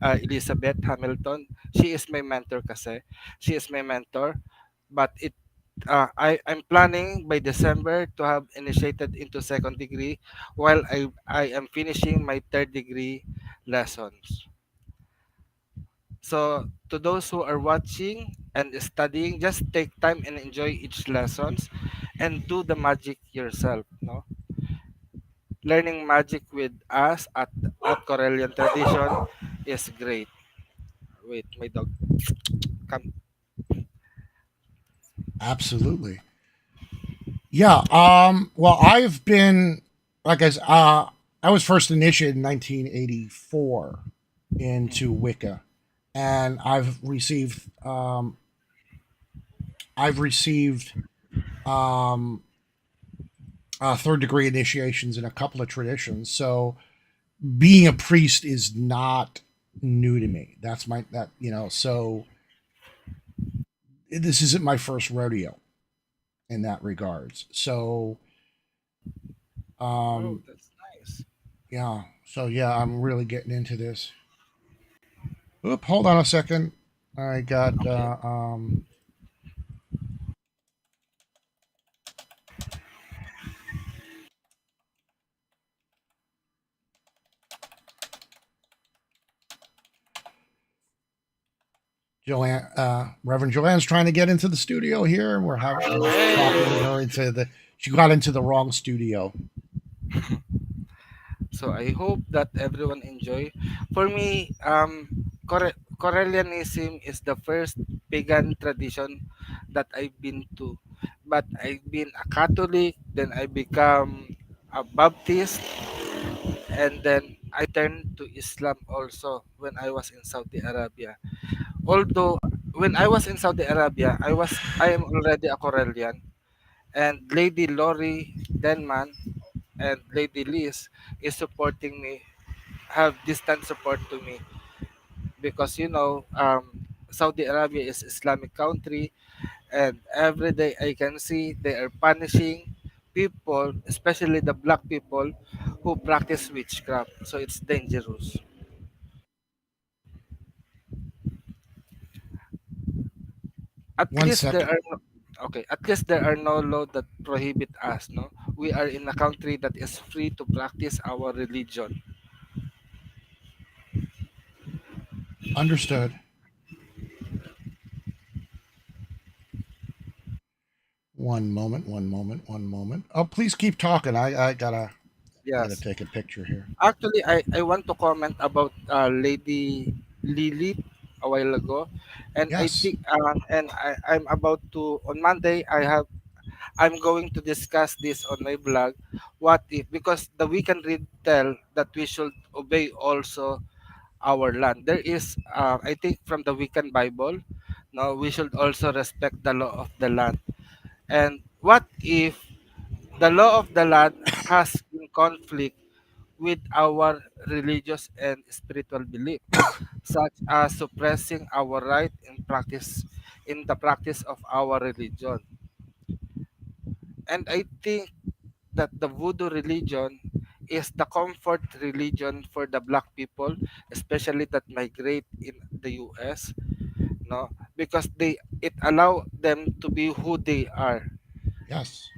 Elizabeth Hamilton, she is my mentor kasi. She is my mentor, but I'm planning by December to have initiated into second degree while I am finishing my third degree lessons. So to those who are watching and studying, just take time and enjoy each lessons and do the magic yourself. No, learning magic with us at Correllian tradition is great. Wait, my dog, come. Absolutely. Yeah. Well, I've been like I was first initiated in 1984 into Wicca, and I've received um, third degree initiations in a couple of traditions. So being a priest is not new to me. That's my that you know. So this isn't my first rodeo in that regards. So Oh, um, that's nice. yeah. So yeah, I'm really getting into this. Oop, hold on a second. I got Okay. Joanne, Reverend Joanne's trying to get into the studio here, and we're talking her into the. She got into the wrong studio. So I hope that everyone enjoy. For me, Correllianism is the first pagan tradition that I've been to. But I've been a Catholic, then I become a Baptist, and then I turned to Islam also when I was in Saudi Arabia. Although when I was in Saudi Arabia, I am already a Correllian, and Lady Lori Denman and Lady Liz is supporting me, have distant support to me because Saudi Arabia is Islamic country, And every day I can see they are punishing people, especially the black people who practice witchcraft. So it's dangerous. At One least there second. are no, okay, at least there are no law that prohibit us, no? We are in a country that is free to practice our religion. Understood. One moment, one moment, one moment. Oh, please keep talking. I gotta Yes. take a picture here. Actually, I want to comment about Lady Lilith a while ago, and I Yes. think I'm about to on Monday. I'm going to discuss this on my blog. What if, because the we can read tell that we should obey also our land. There is I think from the Wiccan Bible, no, we should also respect the law of the land. And what if the law of the land has in conflict with our religious and spiritual belief, such as suppressing our right in the practice of our religion. And I think that the voodoo religion is the comfort religion for the black people, especially that migrate in the US, no, because they it allow them to be who they are. Yes.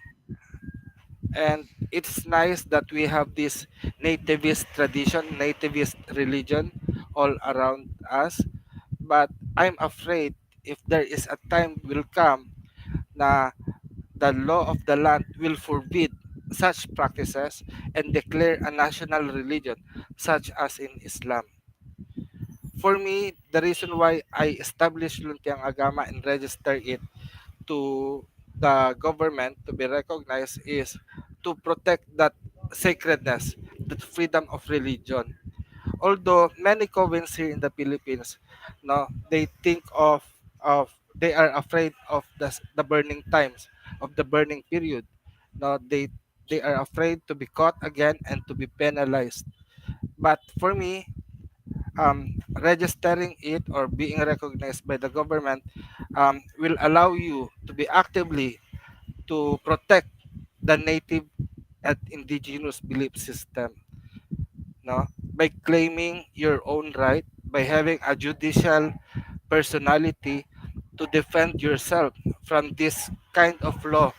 And it's nice that we have this nativist tradition, nativist religion all around us. But I'm afraid if there is a time will come na the law of the land will forbid such practices and declare a national religion such as in Islam. For me, the reason why I established Luntiang Agama and register it to the government to be recognized is to protect that sacredness, that freedom of religion. Although many covens here in the Philippines, no, they think of they are afraid of the burning times, of the burning period. No, they are afraid to be caught again and to be penalized. But for me, registering it or being recognized by the government will allow you to be actively to protect the native and indigenous belief system, no, by claiming your own right, by having a judicial personality to defend yourself from this kind of law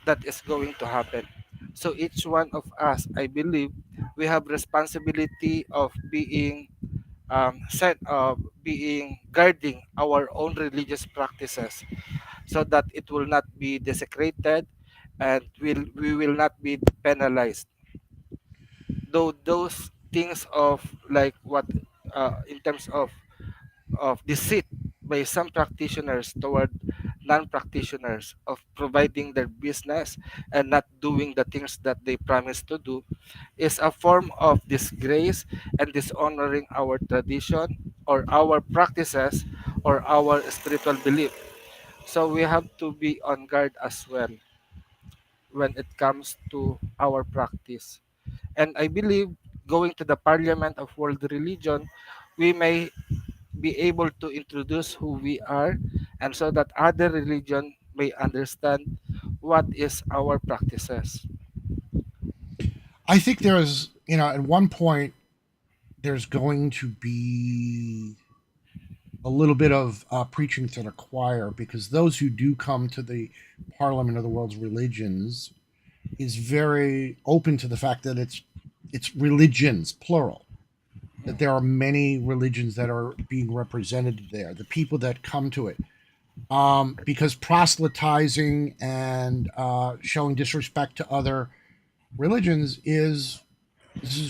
that is going to happen. So each one of us, I believe, we have responsibility of being set of being guarding our own religious practices so that it will not be desecrated and we will not be penalized. Though those things of like what in terms of deceit by some practitioners toward non-practitioners of providing their business and not doing the things that they promise to do is a form of disgrace and dishonoring our tradition or our practices or our spiritual belief. So we have to be on guard as well when it comes to our practice. And I believe going to the Parliament of World Religion, we may be able to introduce who we are and so that other religion may understand what is our practices. I think there's, at one point, there's going to be a little bit of preaching to the choir because those who do come to the Parliament of the World's Religions is very open to the fact that it's religions plural, that there are many religions that are being represented there, the people that come to it, because proselytizing and showing disrespect to other religions is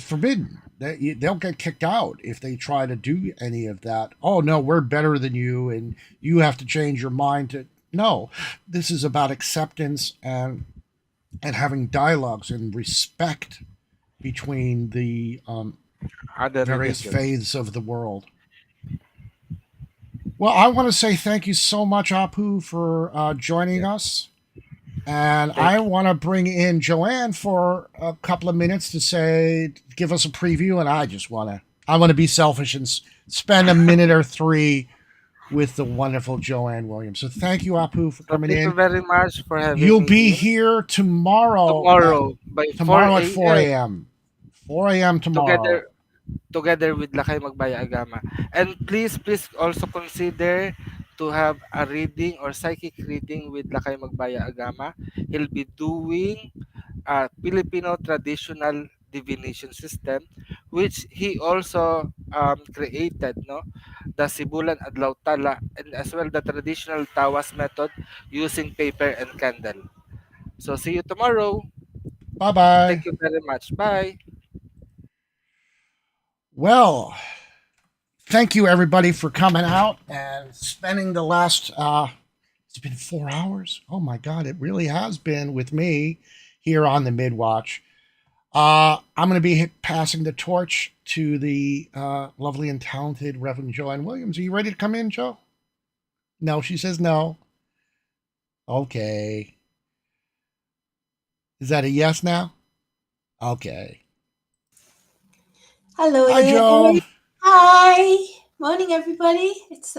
forbidden. They'll get kicked out if they try to do any of that. Oh no, we're better than you, and you have to change your mind to no. This is about acceptance and having dialogues and respect between the Other various religions. faiths of the world. Well, I want to say thank you so much, Apu, for joining us. And I want to bring in Joanne for a couple of minutes to give us a preview. And I want to be selfish and spend a minute or three with the wonderful Joanne Williams. So thank you, Apu, for So coming thank you in. very much for having You'll me be in. here tomorrow. Tomorrow by 4 Tomorrow at 4 a.m. a.m. 4 a.m. tomorrow. together with Lakay Magbaya Agama. And please also consider to have a reading or psychic reading with Lakay Magbaya Agama. He'll be doing a Filipino traditional divination system, which he also created, no, the Sibulan Adlaw Tala, and as well the traditional Tawas method using paper and candle. So see you tomorrow. Bye-bye. Thank you very much. Bye. Well, thank you, everybody, for coming out and spending the last, it's been 4 hours. Oh, my God, it really has been with me here on the Midwatch. I'm going to be passing the torch to the lovely and talented Reverend Joanne Williams. Are you ready to come in, Joe? No, she says no. Okay. Is that a yes now? Okay. Hello Hi, there, Joe. Eric. Hi. Morning, everybody. It's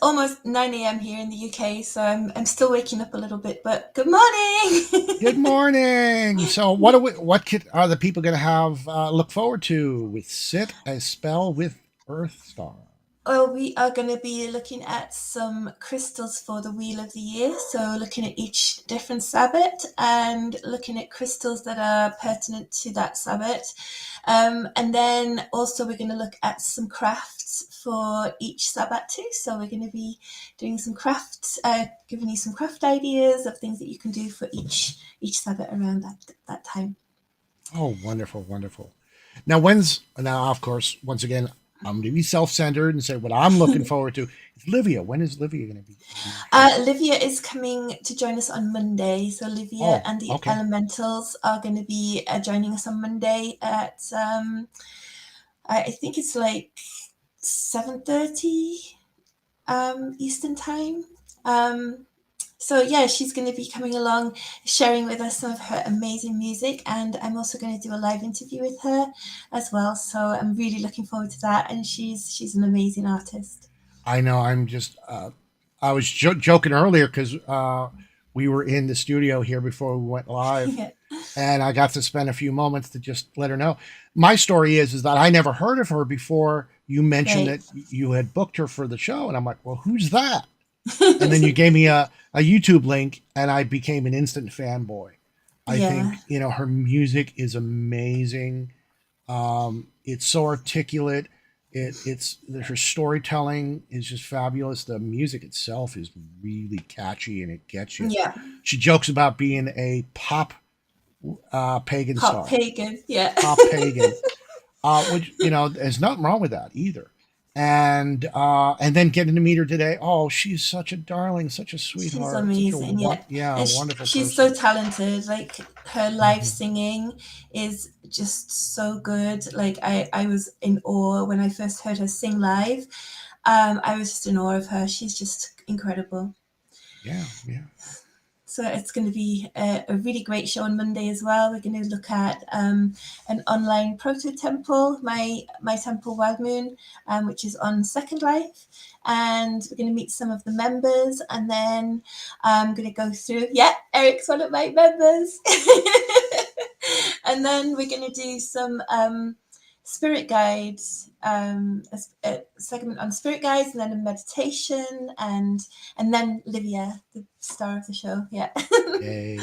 almost 9 a.m. here in the UK, so I'm still waking up a little bit, but good morning. Good morning. So, are the people going to have look forward to with Sit a Spell with Earthstar? Well, we are going to be looking at some crystals for the Wheel of the Year. So looking at each different Sabbath and looking at crystals that are pertinent to that Sabbath. And then also we're going to look at some crafts for each Sabbath too. So we're going to be doing some crafts, giving you some craft ideas of things that you can do for each Sabbath around that time. Oh, wonderful, wonderful. Now, of course, once again, I'm going to be self-centered and say what I'm looking forward to. Is Livia. When is Livia going to be? Livia is coming to join us on Monday. So Livia and the Elementals are going to be joining us on Monday at, I think it's like 7:30 Eastern time. So yeah, she's going to be coming along, sharing with us some of her amazing music, and I'm also going to do a live interview with her as well. So I'm really looking forward to that, and she's an amazing artist. I know. I'm just. I was joking earlier because we were in the studio here before we went live, and I got to spend a few moments to just let her know. My story is that I never heard of her before you mentioned that you had booked her for the show, and I'm like, well, who's that? And then you gave me a YouTube link, and I became an instant fanboy. I think her music is amazing. It's so articulate. It's her storytelling is just fabulous. The music itself is really catchy, and it gets you. Yeah. She jokes about being a pop pagan star. Pop pagan, yeah. Pop pagan, which there's nothing wrong with that either. And then getting to meet her today. Oh, she's such a darling, such a sweetheart. She's amazing, and wonderful. person. She's so talented. Like her live singing is just so good. Like I was in awe when I first heard her sing live. I was just in awe of her. She's just incredible. Yeah. So it's going to be a really great show on Monday as well. We're going to look at an online proto-temple, my temple Wild Moon, which is on Second Life. And we're going to meet some of the members. And then I'm going to go through, Eric's one of my members. And then we're going to do some spirit guides, a segment on spirit guides, and then a meditation, and then Livia, the star of the show. Yeah. Yay.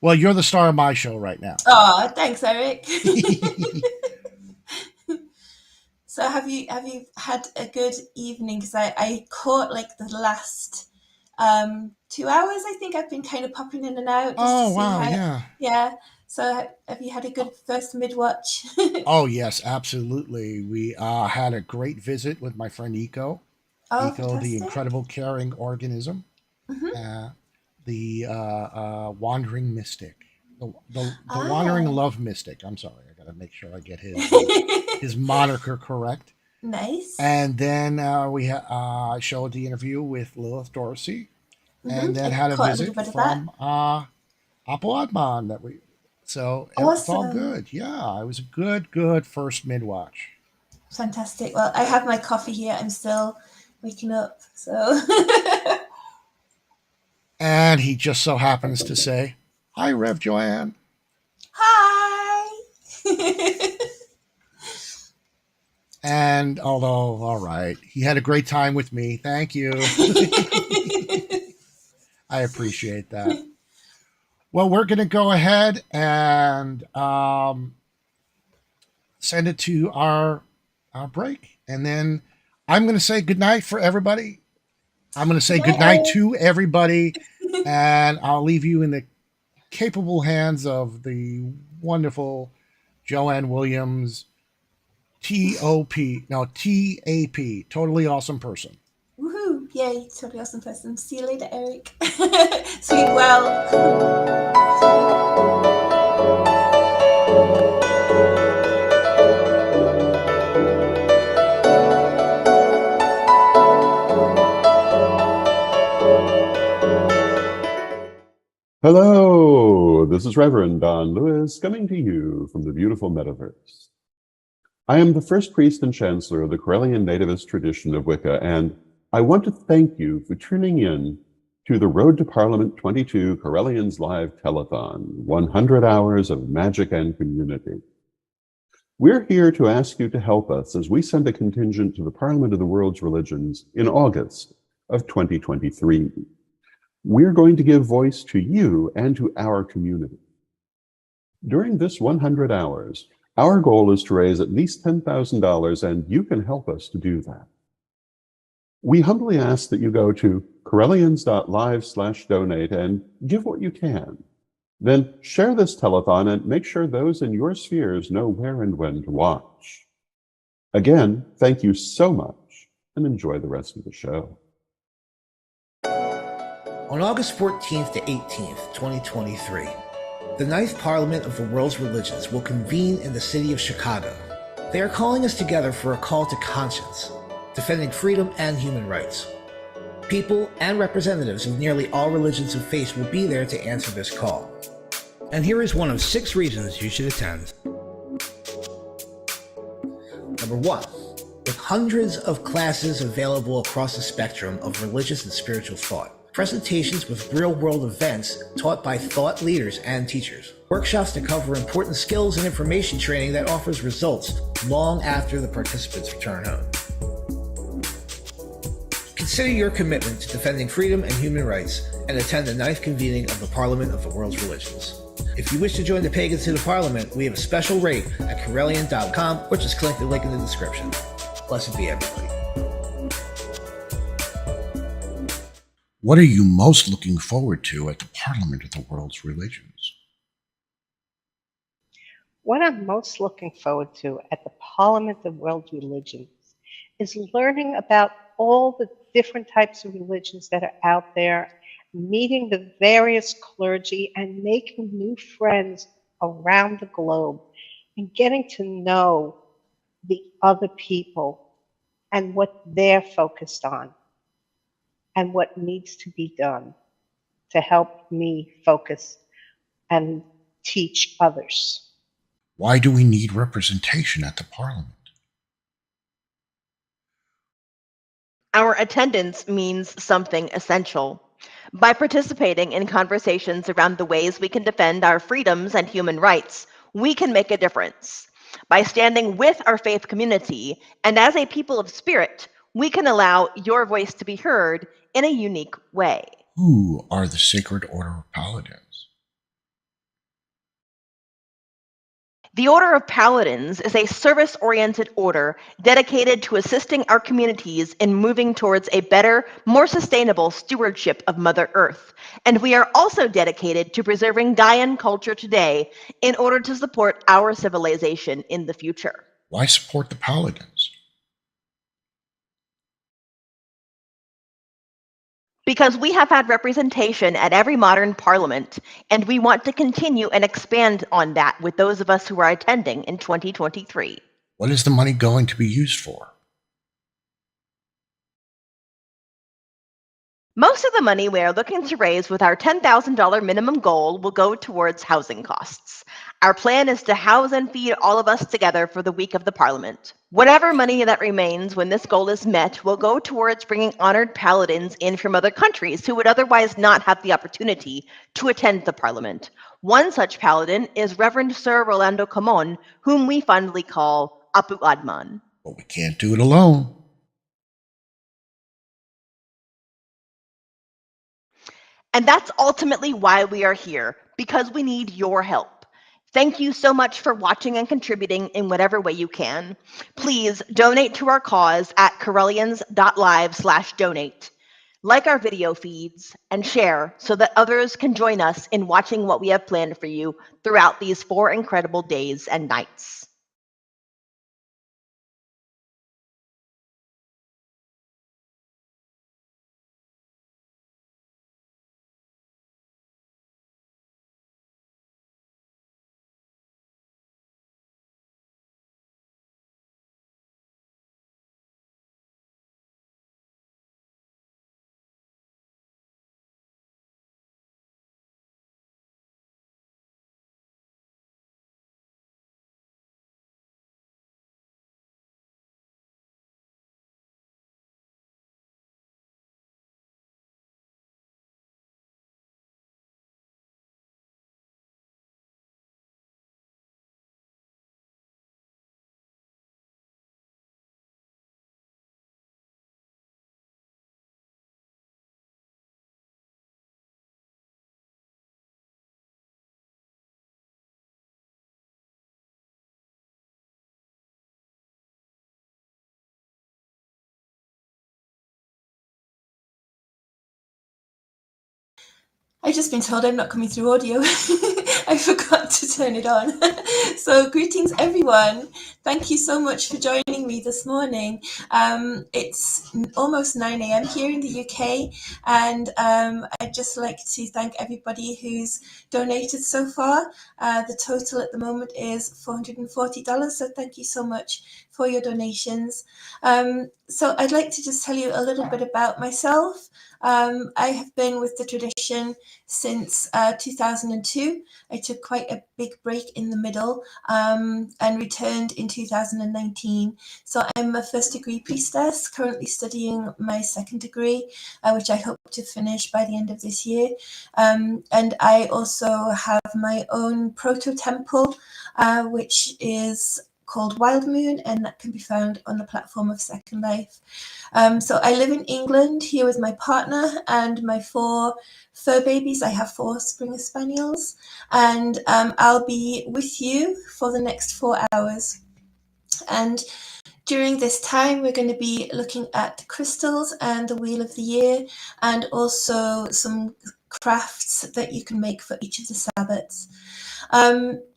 Well, you're the star of my show right now. Oh, thanks, Eric. So have you had a good evening? Because I caught like the last 2 hours. I think I've been kind of popping in and out. Just to see how, yeah. So have you had a good first mid-watch? Oh, yes, absolutely. We had a great visit with my friend Eco. Eco, fantastic. The incredible caring organism. The wandering mystic. The wandering love mystic. I'm sorry. I got to make sure I get his moniker correct. Nice. And then I showed the interview with Lilith Dorsey. And then had a visit from Apoadman that we... So it's all good. Yeah, it was a good first mid-watch. Fantastic. Well, I have my coffee here. I'm still waking up, so. And he just so happens to say, "Hi, Rev Joanne." Hi. And although, all right, he had a great time with me. Thank you. I appreciate that. Well, we're going to go ahead and send it to our break. And then I'm going to say goodnight for everybody. I'm going to say goodnight to everybody. And I'll leave you in the capable hands of the wonderful Joanne Williams, TAP, totally awesome person. Woohoo! Yay, totally awesome person. See you later, Eric. Sleep well. Hello, this is Reverend Don Lewis coming to you from the beautiful metaverse. I am the first priest and chancellor of the Correllian Nativist tradition of Wicca, and I want to thank you for tuning in to the Road to Parliament 22 Correllians Live Telethon, 100 hours of magic and community. We're here to ask you to help us as we send a contingent to the Parliament of the World's Religions in August of 2023. We're going to give voice to you and to our community. During this 100 hours, our goal is to raise at least $10,000, and you can help us to do that. We humbly ask that you go to correllians.live/donate and give what you can. Then share this telethon and make sure those in your spheres know where and when to watch. Again, thank you so much, and enjoy the rest of the show. On August 14th to 18th, 2023, the Ninth Parliament of the World's Religions will convene in the city of Chicago. They are calling us together for a call to conscience, defending freedom and human rights. People and representatives of nearly all religions of faith will be there to answer this call. And here is one of 6 reasons you should attend. Number 1, with hundreds of classes available across the spectrum of religious and spiritual thought. Presentations with real-world events taught by thought leaders and teachers. Workshops to cover important skills and information training that offers results long after the participants return home. Consider your commitment to defending freedom and human rights and attend the 9th convening of the Parliament of the World's Religions. If you wish to join the pagans to the Parliament, we have a special rate at Correllian.com, or just click the link in the description. Blessed be everybody. What are you most looking forward to at the Parliament of the World's Religions? What I'm most looking forward to at the Parliament of World Religions is learning about all the different types of religions that are out there, meeting the various clergy and making new friends around the globe and getting to know the other people and what they're focused on and what needs to be done to help me focus and teach others. Why do we need representation at the Parliament? Our attendance means something essential. By participating in conversations around the ways we can defend our freedoms and human rights, we can make a difference. By standing with our faith community and as a people of spirit, we can allow your voice to be heard in a unique way. Who are the Sacred Order of Paladins? The Order of Paladins is a service-oriented order dedicated to assisting our communities in moving towards a better, more sustainable stewardship of Mother Earth. And we are also dedicated to preserving Gaian culture today in order to support our civilization in the future. Why support the Paladins? Because we have had representation at every modern parliament, and we want to continue and expand on that with those of us who are attending in 2023. What is the money going to be used for? Most of the money we are looking to raise with our $10,000 minimum goal will go towards housing costs. Our plan is to house and feed all of us together for the week of the Parliament. Whatever money that remains when this goal is met will go towards bringing honored paladins in from other countries who would otherwise not have the opportunity to attend the Parliament. One such paladin is Reverend Sir Rolando Camon, whom we fondly call Apu Adman. But we can't do it alone. And that's ultimately why we are here, because we need your help. Thank you so much for watching and contributing in whatever way you can. Please donate to our cause at Correllians.live/donate. Like our video feeds and share so that others can join us in watching what we have planned for you throughout these 4 incredible days and nights. I've just been told I'm not coming through audio. I forgot to turn it on. So greetings everyone. Thank you so much for joining me this morning. It's almost 9 a.m. here in the UK, and I'd just like to thank everybody who's donated so far. The total at the moment is $440, so thank you so much for your donations. So I'd like to just tell you a little bit about myself. I have been with the tradition since 2002. I took quite a big break in the middle and returned in 2019. So I'm a first degree priestess, currently studying my second degree, which I hope to finish by the end of this year. And I also have my own proto-temple, which is called Wild Moon, and that can be found on the platform of Second Life. So I live in England here with my partner and my 4 fur babies. I have 4 Springer Spaniels, and I'll be with you for the next 4 hours. And during this time, we're going to be looking at crystals and the Wheel of the Year, and also some crafts that you can make for each of the Sabbats.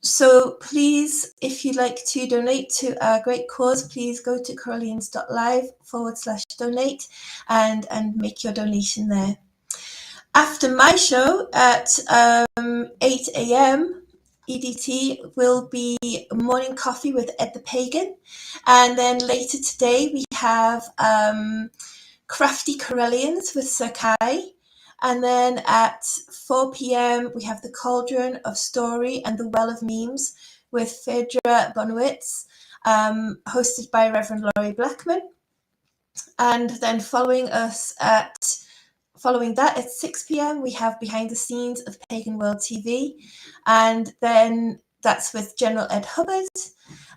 So please, if you'd like to donate to our great cause, please go to Correllians.live/donate and make your donation there. After my show at 8 a.m. EDT will be morning coffee with Ed the Pagan. And then later today we have Crafty Correllians with Sir Kai. And then at 4 p.m. we have the Cauldron of Story and the Well of Memes with Phaedra Bonowitz, hosted by Reverend Laurie Blackman. And then following that at 6 p.m. we have Behind the Scenes of Pagan World TV, and then that's with General Ed Hubbard.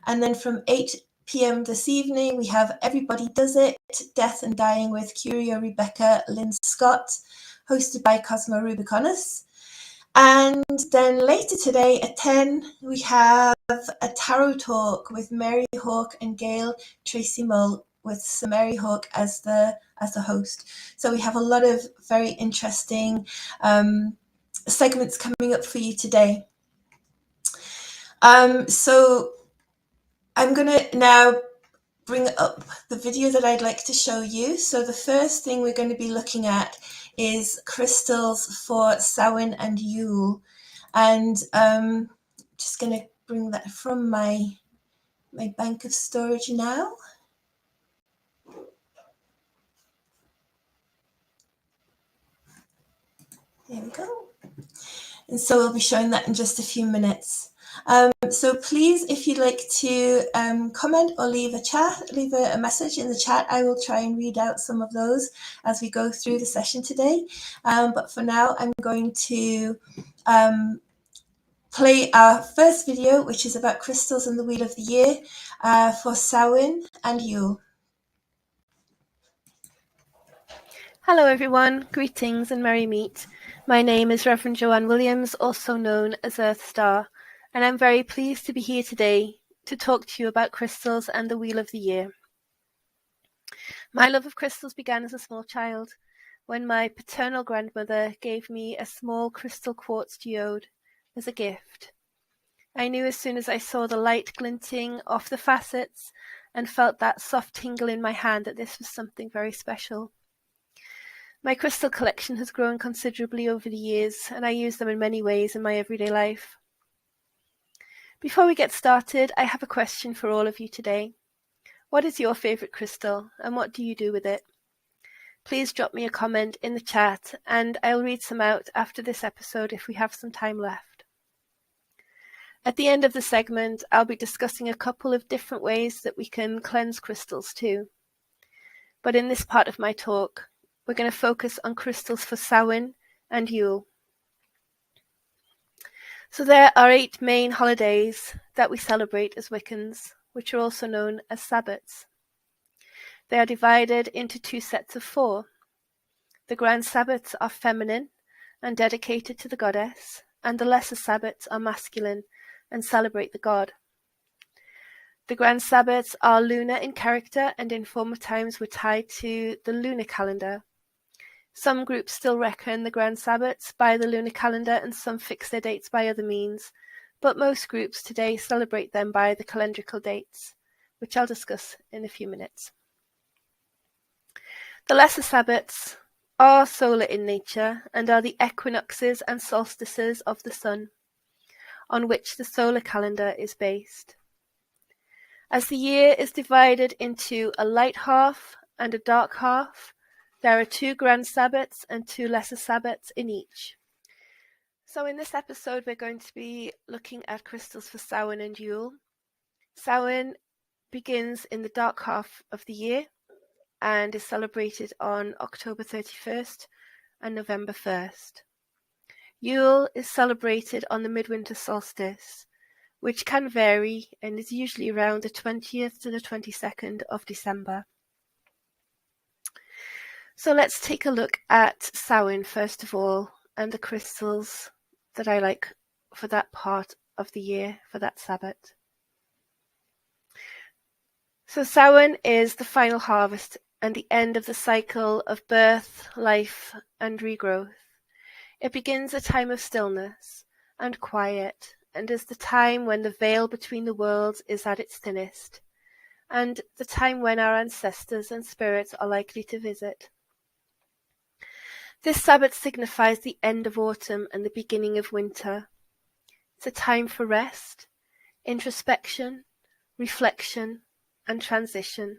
And then from 8 p.m. this evening we have Everybody Does It, Death and Dying with Curio Rebecca Lynn Scott, hosted by Cosmo Rubiconus. And then later today at 10 we have a tarot talk with Mary Hawke and Gail Tracy Mull, with Sir Mary Hawke as the host. So we have a lot of very interesting segments coming up for you today. So I'm going to now bring up the video that I'd like to show you. So the first thing we're going to be looking at is crystals for Samhain and Yule. And just going to bring that from my bank of storage now. There we go. And so we'll be showing that in just a few minutes. So please, if you'd like to comment or leave a message in the chat, I will try and read out some of those as we go through the session today. But for now, I'm going to play our first video, which is about crystals and the Wheel of the Year for Samhain and Yule. Hello everyone, greetings and merry meet. My name is Reverend Joanne Williams, also known as Earth Star, and I'm very pleased to be here today to talk to you about crystals and the Wheel of the Year. My love of crystals began as a small child, when my paternal grandmother gave me a small crystal quartz geode as a gift. I knew as soon as I saw the light glinting off the facets and felt that soft tingle in my hand that this was something very special. My crystal collection has grown considerably over the years, and I use them in many ways in my everyday life. Before we get started, I have a question for all of you today. What is your favourite crystal, and what do you do with it? Please drop me a comment in the chat, and I'll read some out after this episode if we have some time left. At the end of the segment, I'll be discussing a couple of different ways that we can cleanse crystals too. But in this part of my talk, we're going to focus on crystals for Samhain and Yule. So there are 8 main holidays that we celebrate as Wiccans, which are also known as Sabbats. They are divided into 2 sets of 4. The grand Sabbats are feminine and dedicated to the goddess, and the lesser Sabbats are masculine and celebrate the god. The grand Sabbats are lunar in character and in former times were tied to the lunar calendar. Some groups still reckon the grand Sabbats by the lunar calendar and some fix their dates by other means, but most groups today celebrate them by the calendrical dates, which I'll discuss in a few minutes. The lesser Sabbats are solar in nature and are the equinoxes and solstices of the sun, on which the solar calendar is based. As the year is divided into a light half and a dark half, there are 2 grand Sabbats and 2 lesser Sabbats in each. So in this episode, we're going to be looking at crystals for Samhain and Yule. Samhain begins in the dark half of the year and is celebrated on October 31st and November 1st. Yule is celebrated on the midwinter solstice, which can vary and is usually around the 20th to the 22nd of December. So let's take a look at Samhain first of all, and the crystals that I like for that part of the year, for that Sabbat. So Samhain is the final harvest and the end of the cycle of birth, life, and regrowth. It begins a time of stillness and quiet, and is the time when the veil between the worlds is at its thinnest, and the time when our ancestors and spirits are likely to visit. This Sabbath signifies the end of autumn and the beginning of winter. It's a time for rest, introspection, reflection, and transition.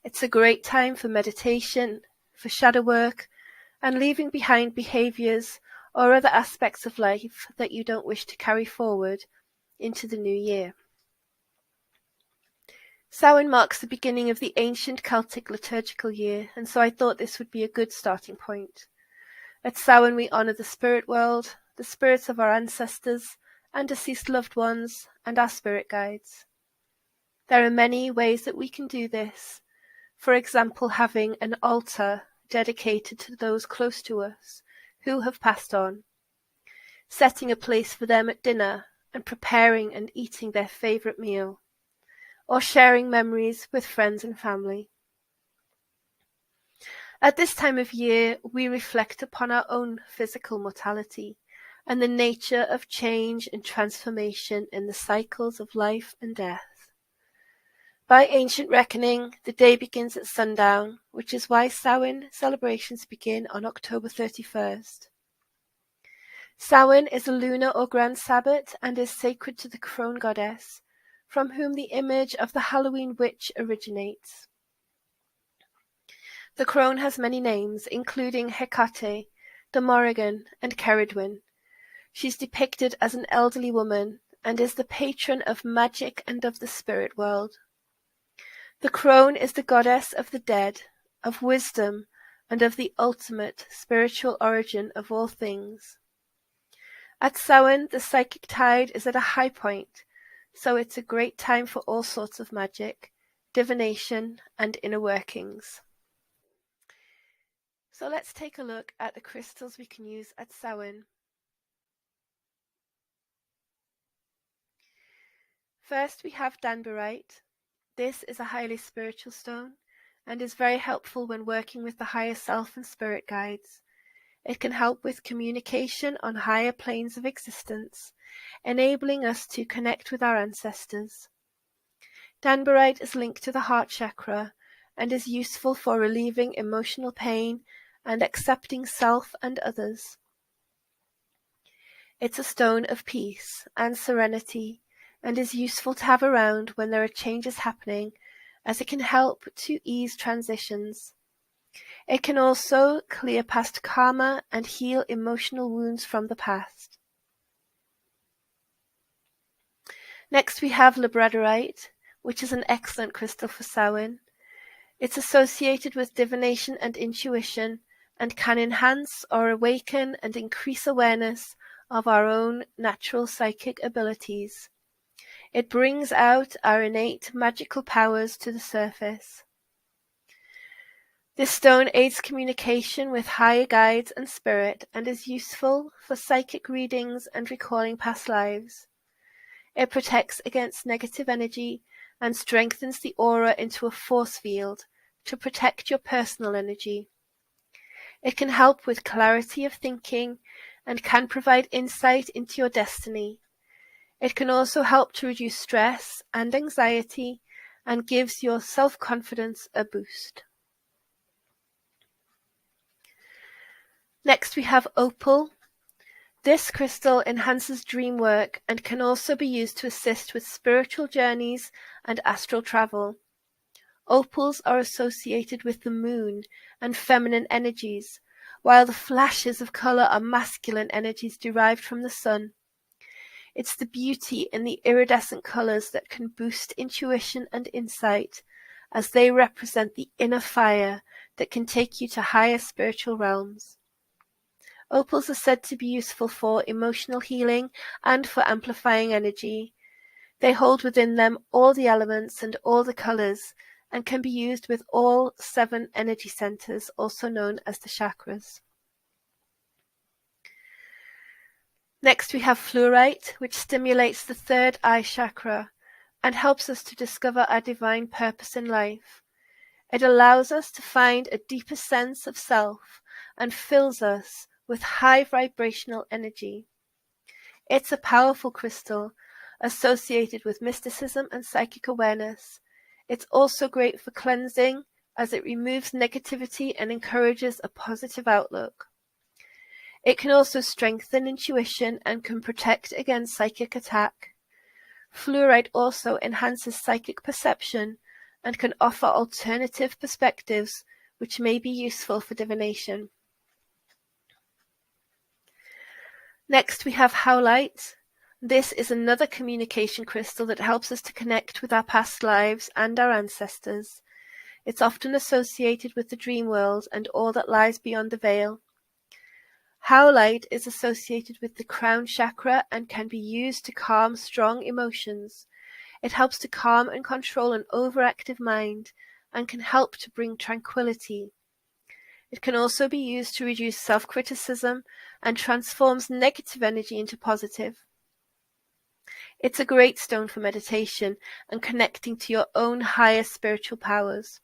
It's a great time for meditation, for shadow work, and leaving behind behaviors or other aspects of life that you don't wish to carry forward into the new year. Samhain marks the beginning of the ancient Celtic liturgical year, and so I thought this would be a good starting point. At Samhain we honour the spirit world, the spirits of our ancestors and deceased loved ones, and our spirit guides. There are many ways that we can do this. For example, having an altar dedicated to those close to us who have passed on, setting a place for them at dinner and preparing and eating their favourite meal, or sharing memories with friends and family. At this time of year, we reflect upon our own physical mortality and the nature of change and transformation in the cycles of life and death. By ancient reckoning, the day begins at sundown, which is why Samhain celebrations begin on October 31st. Samhain is a lunar or grand Sabbath and is sacred to the crone goddess, from whom the image of the Halloween witch originates. The crone has many names, including Hecate, the Morrigan, and Ceridwen. She's depicted as an elderly woman and is the patron of magic and of the spirit world. The crone is the goddess of the dead, of wisdom, and of the ultimate spiritual origin of all things. At Samhain, the psychic tide is at a high point, so it's a great time for all sorts of magic, divination, and inner workings. So let's take a look at the crystals we can use at Samhain. First, we have danburite. This is a highly spiritual stone and is very helpful when working with the higher self and spirit guides. It can help with communication on higher planes of existence, enabling us to connect with our ancestors. Danburite is linked to the heart chakra and is useful for relieving emotional pain and accepting self and others. It's a stone of peace and serenity and is useful to have around when there are changes happening, as it can help to ease transitions. It can also clear past karma and heal emotional wounds from the past. Next we have labradorite, which is an excellent crystal for Samhain. It's associated with divination and intuition and can enhance or awaken and increase awareness of our own natural psychic abilities. It brings out our innate magical powers to the surface. This stone aids communication with higher guides and spirit and is useful for psychic readings and recalling past lives. It protects against negative energy and strengthens the aura into a force field to protect your personal energy. It can help with clarity of thinking and can provide insight into your destiny. It can also help to reduce stress and anxiety and gives your self-confidence a boost. Next we have opal. This crystal enhances dream work and can also be used to assist with spiritual journeys and astral travel. Opals are associated with the moon and feminine energies, while the flashes of color are masculine energies derived from the sun. It's the beauty in the iridescent colors that can boost intuition and insight, as they represent the inner fire that can take you to higher spiritual realms. Opals are said to be useful for emotional healing and for amplifying energy. They hold within them all the elements and all the colors and can be used with all 7 energy centers, also known as the chakras. Next we have fluorite, which stimulates the 3rd eye chakra and helps us to discover our divine purpose in life. It allows us to find a deeper sense of self and fills us with high vibrational energy. It's a powerful crystal associated with mysticism and psychic awareness. It's also great for cleansing, as it removes negativity and encourages a positive outlook. It can also strengthen intuition and can protect against psychic attack. Fluorite also enhances psychic perception and can offer alternative perspectives which may be useful for divination. Next we have howlite. This is another communication crystal that helps us to connect with our past lives and our ancestors. It's often associated with the dream world and all that lies beyond the veil. Howlite is associated with the crown chakra and can be used to calm strong emotions. It helps to calm and control an overactive mind and can help to bring tranquility. It can also be used to reduce self-criticism and transforms negative energy into positive. It's a great stone for meditation and connecting to your own higher spiritual powers.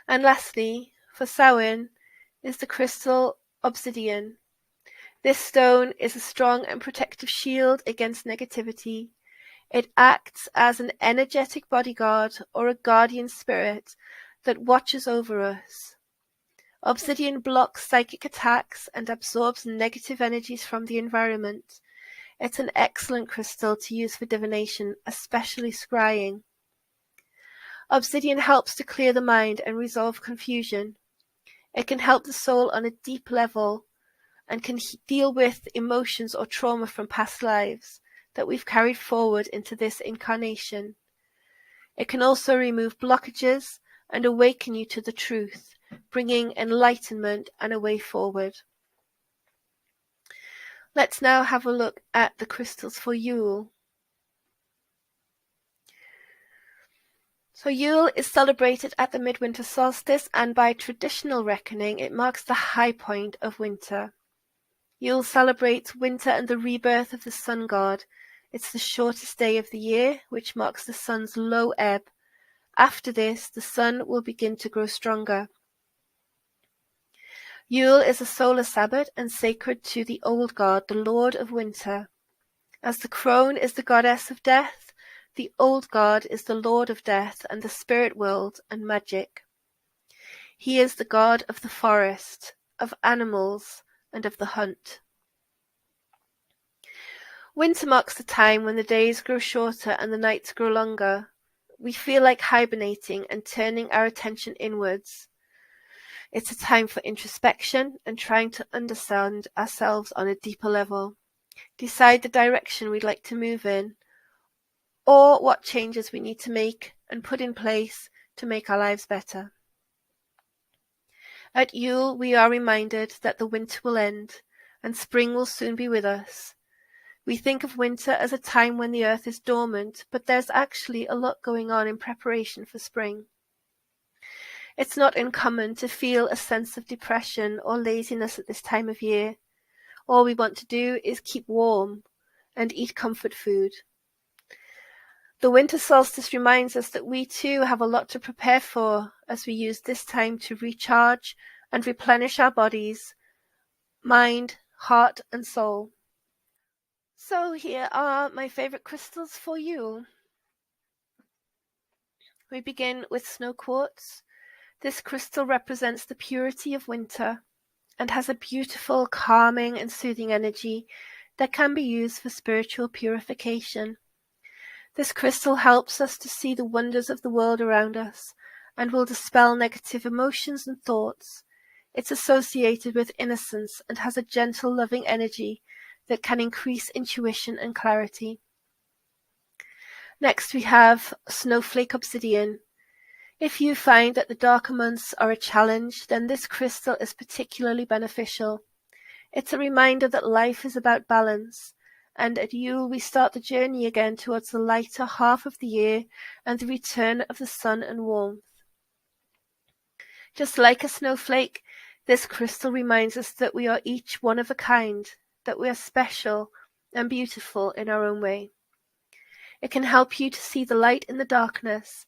And lastly, for Samhain, is the crystal obsidian. This stone is a strong and protective shield against negativity. It acts as an energetic bodyguard or a guardian spirit that watches over us. Obsidian blocks psychic attacks and absorbs negative energies from the environment. It's an excellent crystal to use for divination, especially scrying. Obsidian helps to clear the mind and resolve confusion. It can help the soul on a deep level and can deal with emotions or trauma from past lives that we've carried forward into this incarnation. It can also remove blockages and awaken you to the truth, bringing enlightenment and a way forward. Let's now have a look at the crystals for Yule. So Yule is celebrated at the midwinter solstice, and by traditional reckoning it marks the high point of winter. Yule celebrates winter and the rebirth of the sun god. It's the shortest day of the year, which marks the sun's low ebb. After this, the sun will begin to grow stronger. Yule is a solar Sabbath and sacred to the old god, the lord of winter. As the crone is the goddess of death, the old god is the lord of death and the spirit world and magic. He is the god of the forest, of animals, and of the hunt. Winter marks the time when the days grow shorter and the nights grow longer. We feel like hibernating and turning our attention inwards. It's a time for introspection and trying to understand ourselves on a deeper level, decide the direction we'd like to move in, or what changes we need to make and put in place to make our lives better. At Yule, we are reminded that the winter will end and spring will soon be with us. We think of winter as a time when the earth is dormant, but there's actually a lot going on in preparation for spring. It's not uncommon to feel a sense of depression or laziness at this time of year. All we want to do is keep warm and eat comfort food. The winter solstice reminds us that we too have a lot to prepare for as we use this time to recharge and replenish our bodies, mind, heart, and soul. So here are my favorite crystals for you. We begin with snow quartz. This crystal represents the purity of winter and has a beautiful, calming and soothing energy that can be used for spiritual purification. This crystal helps us to see the wonders of the world around us and will dispel negative emotions and thoughts. It's associated with innocence and has a gentle, loving energy that can increase intuition and clarity. Next we have snowflake obsidian. If you find that the darker months are a challenge, then this crystal is particularly beneficial. It's a reminder that life is about balance, and at Yule we start the journey again towards the lighter half of the year and the return of the sun and warmth. Just like a snowflake, this crystal reminds us that we are each one of a kind, that we are special and beautiful in our own way. It can help you to see the light in the darkness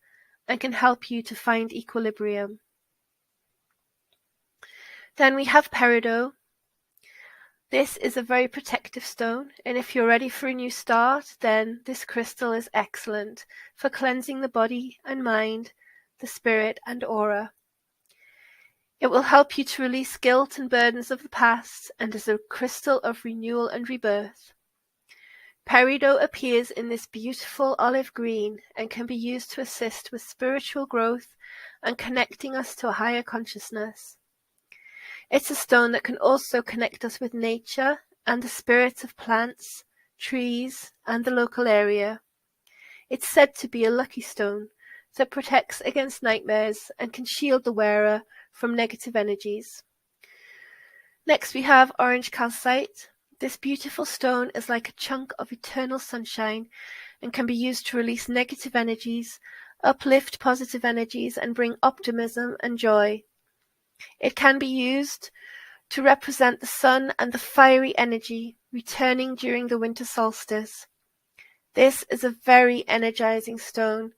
and can help you to find equilibrium. Then we have peridot. This is a very protective stone, and if you're ready for a new start, then this crystal is excellent for cleansing the body and mind, the spirit and aura. It will help you to release guilt and burdens of the past and is a crystal of renewal and rebirth. Peridot appears in this beautiful olive green and can be used to assist with spiritual growth and connecting us to a higher consciousness. It's a stone that can also connect us with nature and the spirits of plants, trees, and the local area. It's said to be a lucky stone that protects against nightmares and can shield the wearer from negative energies. Next we have orange calcite. This beautiful stone is like a chunk of eternal sunshine and can be used to release negative energies, uplift positive energies, and bring optimism and joy. It can be used to represent the sun and the fiery energy returning during the winter solstice. This is a very energizing stone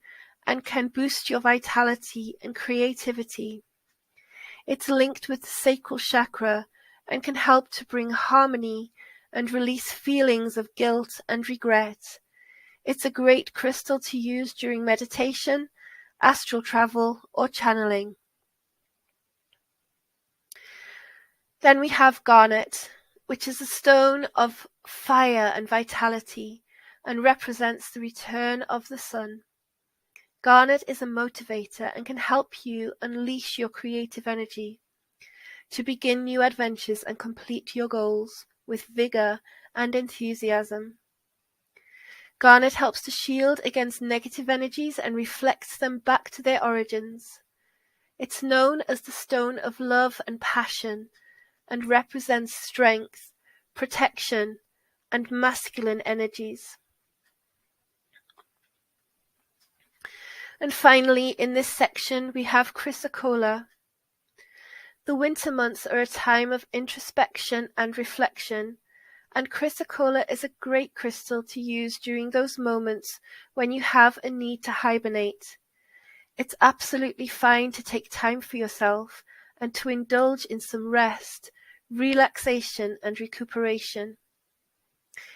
and can boost your vitality and creativity. It's linked with the sacral chakra and can help to bring harmony and release feelings of guilt and regret. It's a great crystal to use during meditation, astral travel, or channeling. Then we have garnet, which is a stone of fire and vitality and represents the return of the sun. Garnet is a motivator and can help you unleash your creative energy. to begin new adventures and complete your goals with vigor and enthusiasm. Garnet helps to shield against negative energies and reflects them back to their origins. It's known as the stone of love and passion and represents strength, protection, and masculine energies. And finally, in this section, we have Chrysocolla. The winter months are a time of introspection and reflection, and Chrysocolla is a great crystal to use during those moments when you have a need to hibernate. It's absolutely fine to take time for yourself and to indulge in some rest, relaxation, and recuperation.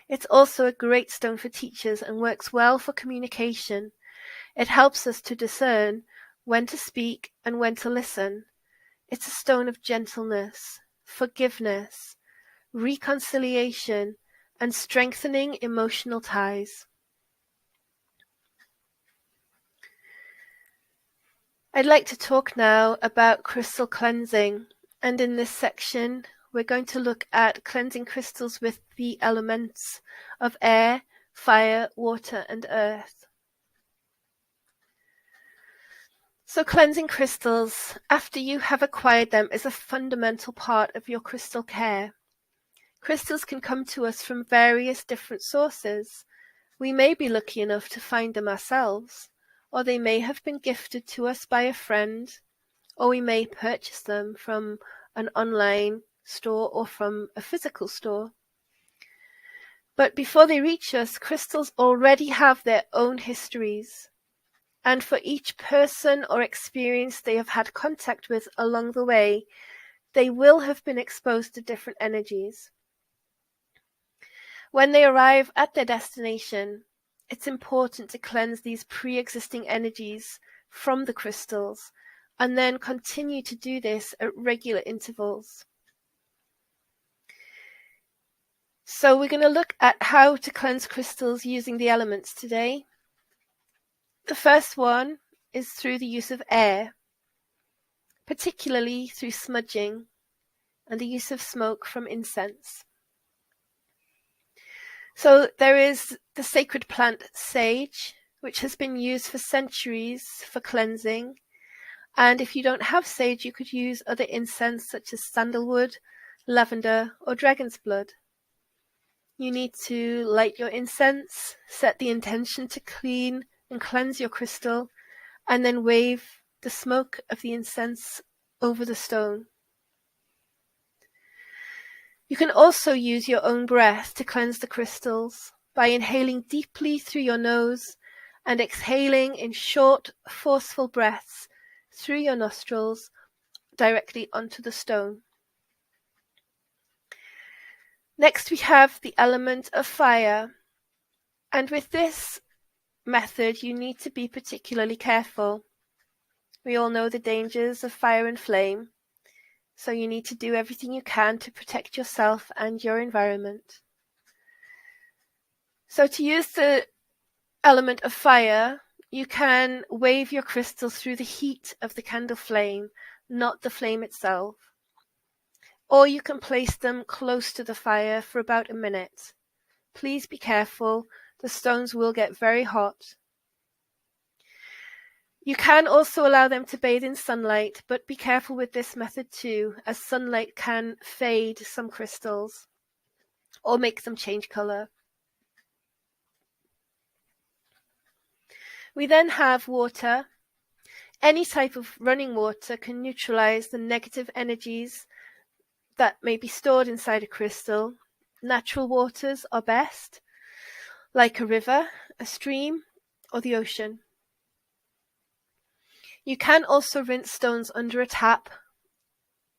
It's also a great stone for teachers and works well for communication. It helps us to discern when to speak and when to listen. It's a stone of gentleness, forgiveness, reconciliation, and strengthening emotional ties. I'd like to talk now about crystal cleansing, and in this section we're going to look at cleansing crystals with the elements of air, fire, water, and earth. So cleansing crystals after you have acquired them is a fundamental part of your crystal care. Crystals can come to us from various different sources. We may be lucky enough to find them ourselves, or they may have been gifted to us by a friend, or we may purchase them from an online store or from a physical store. But before they reach us, crystals already have their own histories, and for each person or experience they have had contact with along the way, they will have been exposed to different energies. When they arrive at their destination, it's important to cleanse these pre-existing energies from the crystals and then continue to do this at regular intervals. So we're going to look at how to cleanse crystals using the elements today. The first one is through the use of air, particularly through smudging and the use of smoke from incense. So there is the sacred plant sage, which has been used for centuries for cleansing. And if you don't have sage, you could use other incense such as sandalwood, lavender, or dragon's blood. You need to light your incense, set the intention to clean and cleanse your crystal, and then wave the smoke of the incense over the stone. You can also use your own breath to cleanse the crystals by inhaling deeply through your nose and exhaling in short, forceful breaths through your nostrils directly onto the stone. Next, we have the element of fire, and with this method you need to be particularly careful. We all know the dangers of fire and flame, so you need to do everything you can to protect yourself and your environment. So to use the element of fire, you can wave your crystal through the heat of the candle flame, not the flame itself. Or you can place them close to the fire for about a minute. Please be careful, the stones will get very hot. You can also allow them to bathe in sunlight, but be careful with this method too, as sunlight can fade some crystals or make them change color. We then have water. Any type of running water can neutralize the negative energies that may be stored inside a crystal. Natural waters are best, like a river, a stream, or the ocean. You can also rinse stones under a tap.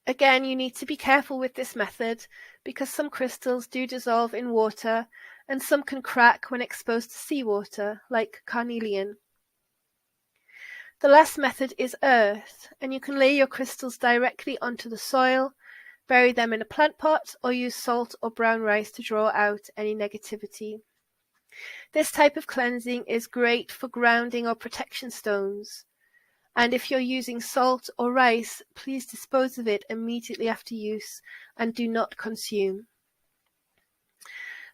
Again, you need to be careful with this method because some crystals do dissolve in water and some can crack when exposed to seawater, like carnelian. The last method is earth, and you can lay your crystals directly onto the soil, bury them in a plant pot, or use salt or brown rice to draw out any negativity. This type of cleansing is great for grounding or protection stones, And if you're using salt or rice, please dispose of it immediately after use and do not consume.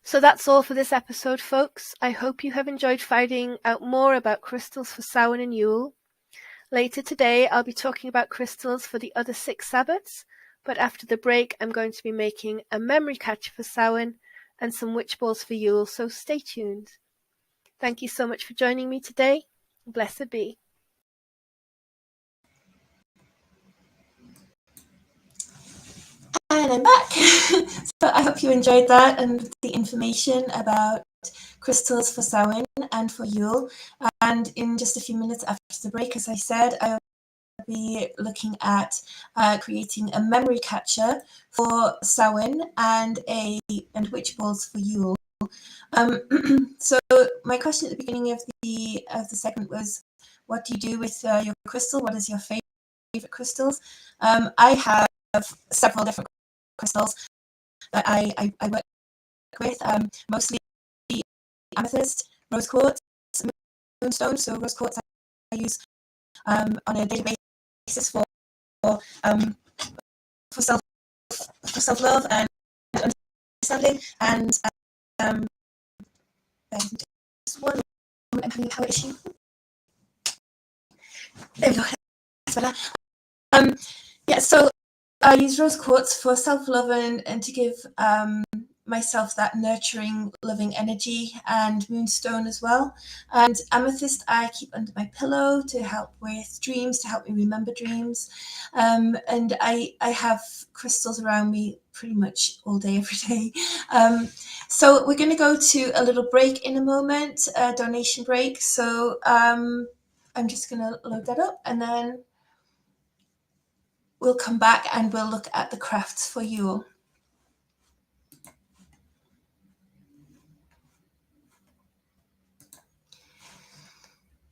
So that's all for this episode, folks. I hope you have enjoyed finding out more about crystals for Samhain and Yule. Later today, I'll be talking about crystals for the other 6 Sabbats, but after the break, I'm going to be making a memory catcher for Samhain and some witch balls for Yule, so stay tuned. Thank you so much for joining me today. Blessed be. And I'm back. So I hope you enjoyed that and the information about crystals for Samhain and for Yule. And in just a few minutes after the break, as I said, I will be looking at creating a memory catcher for Samhain and witch balls for Yule. So my question at the beginning of the segment was, what do you do with your crystal? What is your favorite crystals? I have several different crystals that I work with, mostly amethyst, rose quartz, moonstone. So rose quartz I use on a daily basis for self-love and understanding, and just one moment, I'm having a power issue. There we go. That's better. Yeah, so I use rose quartz for self-love and to give myself that nurturing, loving energy, and moonstone as well. And amethyst I keep under my pillow to help with dreams, to help me remember dreams. And I have crystals around me pretty much all day, every day. So we're going to go to a little break in a moment, a donation break. So I'm just going to load that up, and then we'll come back and we'll look at the crafts for Yule.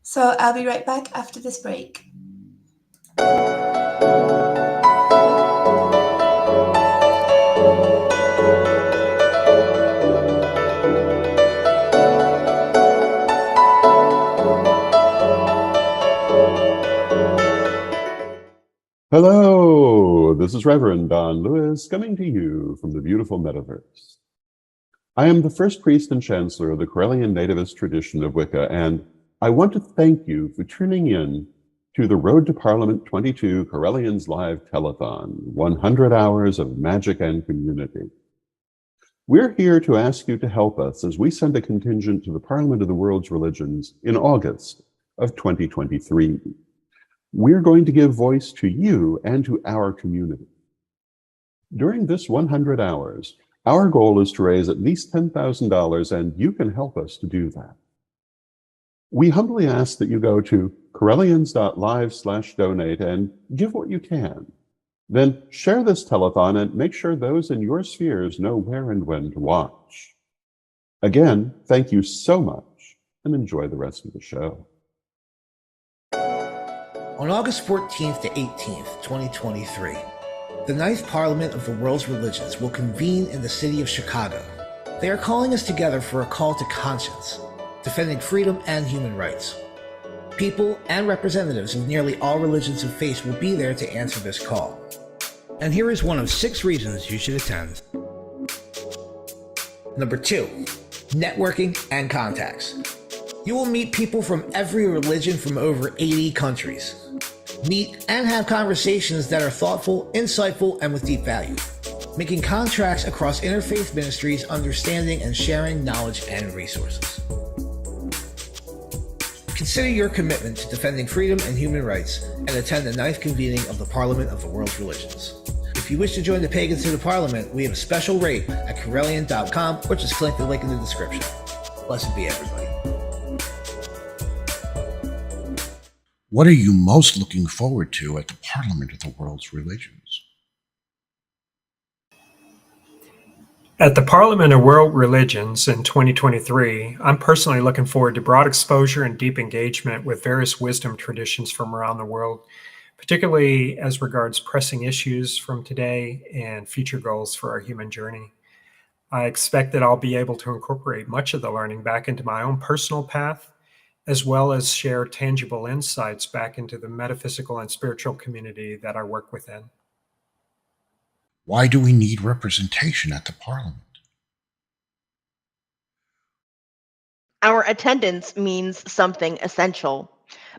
So I'll be right back after this break. Hello, this is Reverend Don Lewis coming to you from the beautiful metaverse. I am the first priest and chancellor of the Correllian Nativist tradition of Wicca, and I want to thank you for tuning in to the Road to Parliament 22 Correllians Live Telethon, 100 hours of magic and community. We're here to ask you to help us as we send a contingent to the Parliament of the World's Religions in August of 2023. We're going to give voice to you and to our community. During this 100 hours, our goal is to raise at least $10,000, and you can help us to do that. We humbly ask that you go to correllians.live/donate and give what you can. Then share this telethon and make sure those in your spheres know where and when to watch. Again, thank you so much, and enjoy the rest of the show. On August 14th to 18th, 2023, the Ninth Parliament of the World's Religions will convene in the city of Chicago. They are calling us together for a call to conscience, defending freedom and human rights. People and representatives of nearly all religions and faiths will be there to answer this call. And here is one of 6 reasons you should attend. Number 2, networking and contacts. You will meet people from every religion from over 80 countries. Meet and have conversations that are thoughtful, insightful, and with deep value. Making contracts across interfaith ministries, understanding and sharing knowledge and resources. Consider your commitment to defending freedom and human rights and attend the 9th convening of the Parliament of the World's Religions. If you wish to join the pagans to the Parliament, we have a special rate at Correllian.com, or just click the link in the description. Blessed be everybody. What are you most looking forward to at the Parliament of the World's Religions? At the Parliament of World Religions in 2023, I'm personally looking forward to broad exposure and deep engagement with various wisdom traditions from around the world, particularly as regards pressing issues from today and future goals for our human journey. I expect that I'll be able to incorporate much of the learning back into my own personal path, as well as share tangible insights back into the metaphysical and spiritual community that I work within. Why do we need representation at the Parliament? Our attendance means something essential.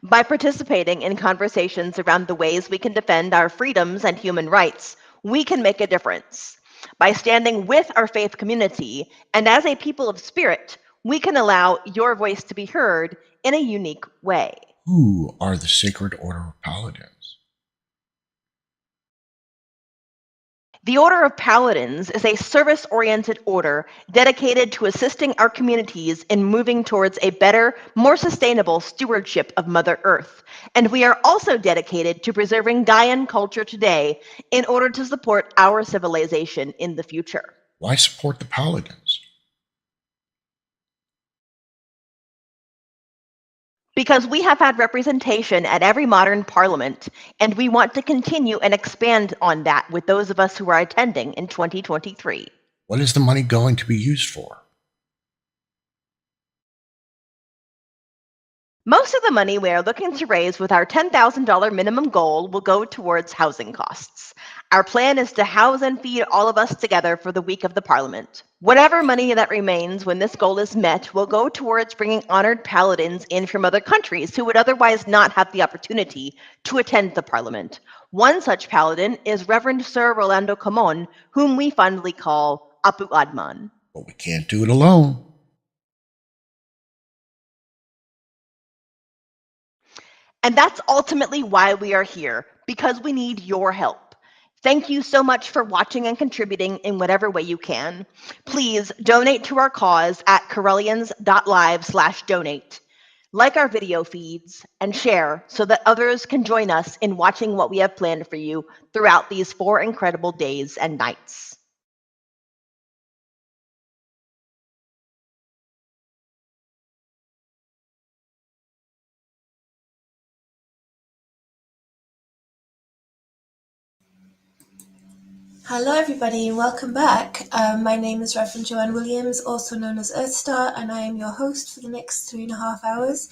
By participating in conversations around the ways we can defend our freedoms and human rights, we can make a difference. By standing with our faith community and as a people of spirit, we can allow your voice to be heard in a unique way. Who are the Sacred Order of Paladins? The Order of Paladins is a service-oriented order dedicated to assisting our communities in moving towards a better, more sustainable stewardship of Mother Earth. And we are also dedicated to preserving Gaian culture today in order to support our civilization in the future. Why support the Paladins? Because we have had representation at every modern parliament, and we want to continue and expand on that with those of us who are attending in 2023. What is the money going to be used for? Most of the money we are looking to raise with our $10,000 minimum goal will go towards housing costs. Our plan is to house and feed all of us together for the week of the Parliament. Whatever money that remains when this goal is met will go towards bringing honored paladins in from other countries who would otherwise not have the opportunity to attend the Parliament. One such paladin is Reverend Sir Rolando Camon, whom we fondly call Apu Adman. But we can't do it alone. And that's ultimately why we are here, because we need your help. Thank you so much for watching and contributing in whatever way you can. Please donate to our cause at Correllians.live/donate. Like our video feeds and share so that others can join us in watching what we have planned for you throughout these 4 incredible days and nights. Hello everybody and welcome back. My name is Reverend Joanne Williams, also known as Earthstar, and I am your host for the next 3.5 hours.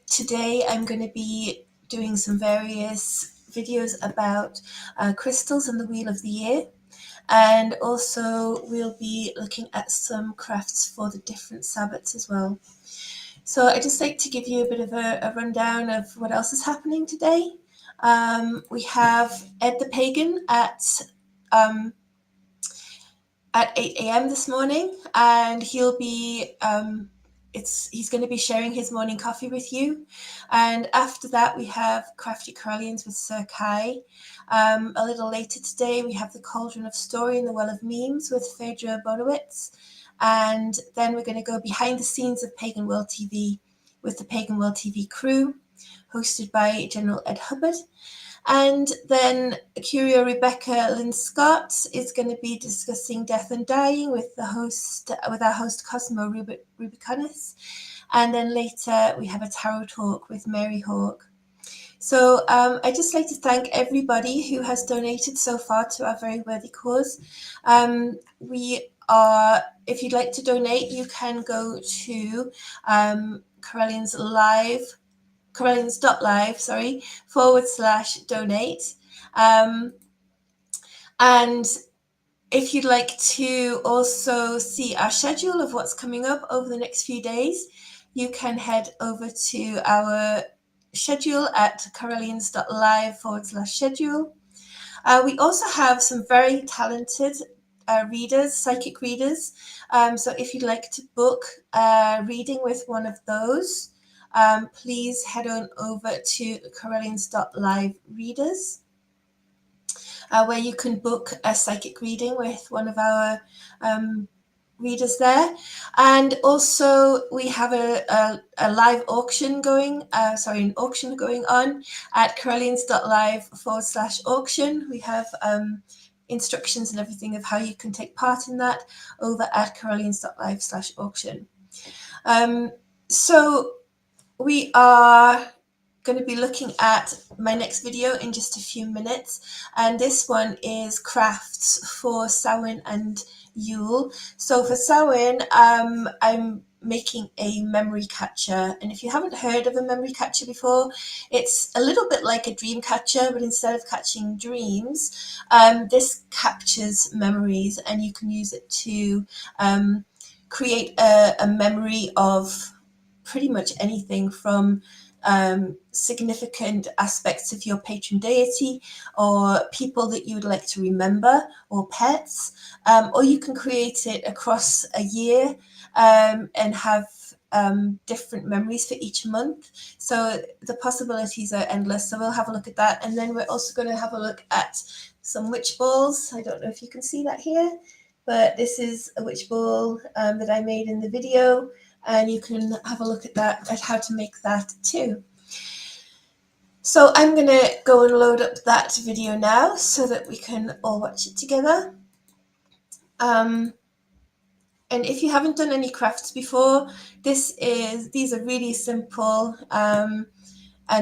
Today I'm going to be doing some various videos about crystals and the Wheel of the Year, and also we'll be looking at some crafts for the different Sabbats as well. So I'd just like to give you a bit of a rundown of what else is happening today. We have Ed the Pagan at 8 a.m. this morning, and he'll be he's going to be sharing his morning coffee with you. And after that, we have Crafty Correllians with Sir Kai. A little later today, we have the Cauldron of Story and the Well of Memes with Phaedra Bonowitz. And then we're going to go behind the scenes of Pagan World TV with the Pagan World TV crew, hosted by General Ed Hubbard. And then Curio Rebecca Lynn Scott is going to be discussing death and dying with our host Cosmo Rubiconis. And then later we have a tarot talk with Mary Hawke. So I'd just like to thank everybody who has donated so far to our very worthy cause. If you'd like to donate, you can go to Correllians.live/donate. And if you'd like to also see our schedule of what's coming up over the next few days, you can head over to our schedule at Correllians.live/schedule. We also have some very talented psychic readers. So if you'd like to book a reading with one of those, please head on over to Correllians.live readers, where you can book a psychic reading with one of our readers there. And also we have a live auction going on at Correllians.live/auction. We have instructions and everything of how you can take part in that over at Correllians.live/auction. So we are going to be looking at my next video in just a few minutes, and this one is crafts for Samhain and Yule. So for Samhain, I'm making a memory catcher. And if you haven't heard of a memory catcher before, it's a little bit like a dream catcher, but instead of catching dreams, this captures memories, and you can use it to create a memory of pretty much anything from significant aspects of your patron deity, or people that you would like to remember, or pets, or you can create it across a year and have different memories for each month. So the possibilities are endless. So we'll have a look at that, and then we're also going to have a look at some witch balls. I don't know if you can see that here, but this is a witch ball that I made in the video, and you can have a look at that, at how to make that too. So I'm going to go and load up that video now so that we can all watch it together. And if you haven't done any crafts before, these are really simple, and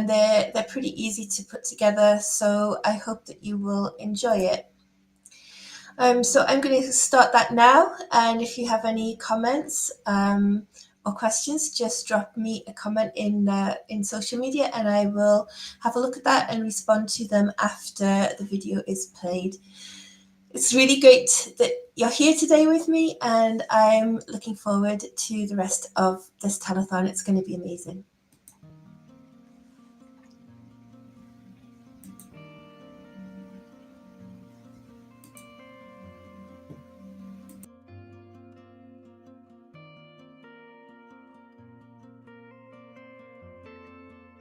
they're pretty easy to put together. So I hope that you will enjoy it. So I'm going to start that now, and if you have any comments or questions, just drop me a comment in social media, and I will have a look at that and respond to them after the video is played. It's really great that you're here today with me, and I'm looking forward to the rest of this telethon. It's going to be amazing.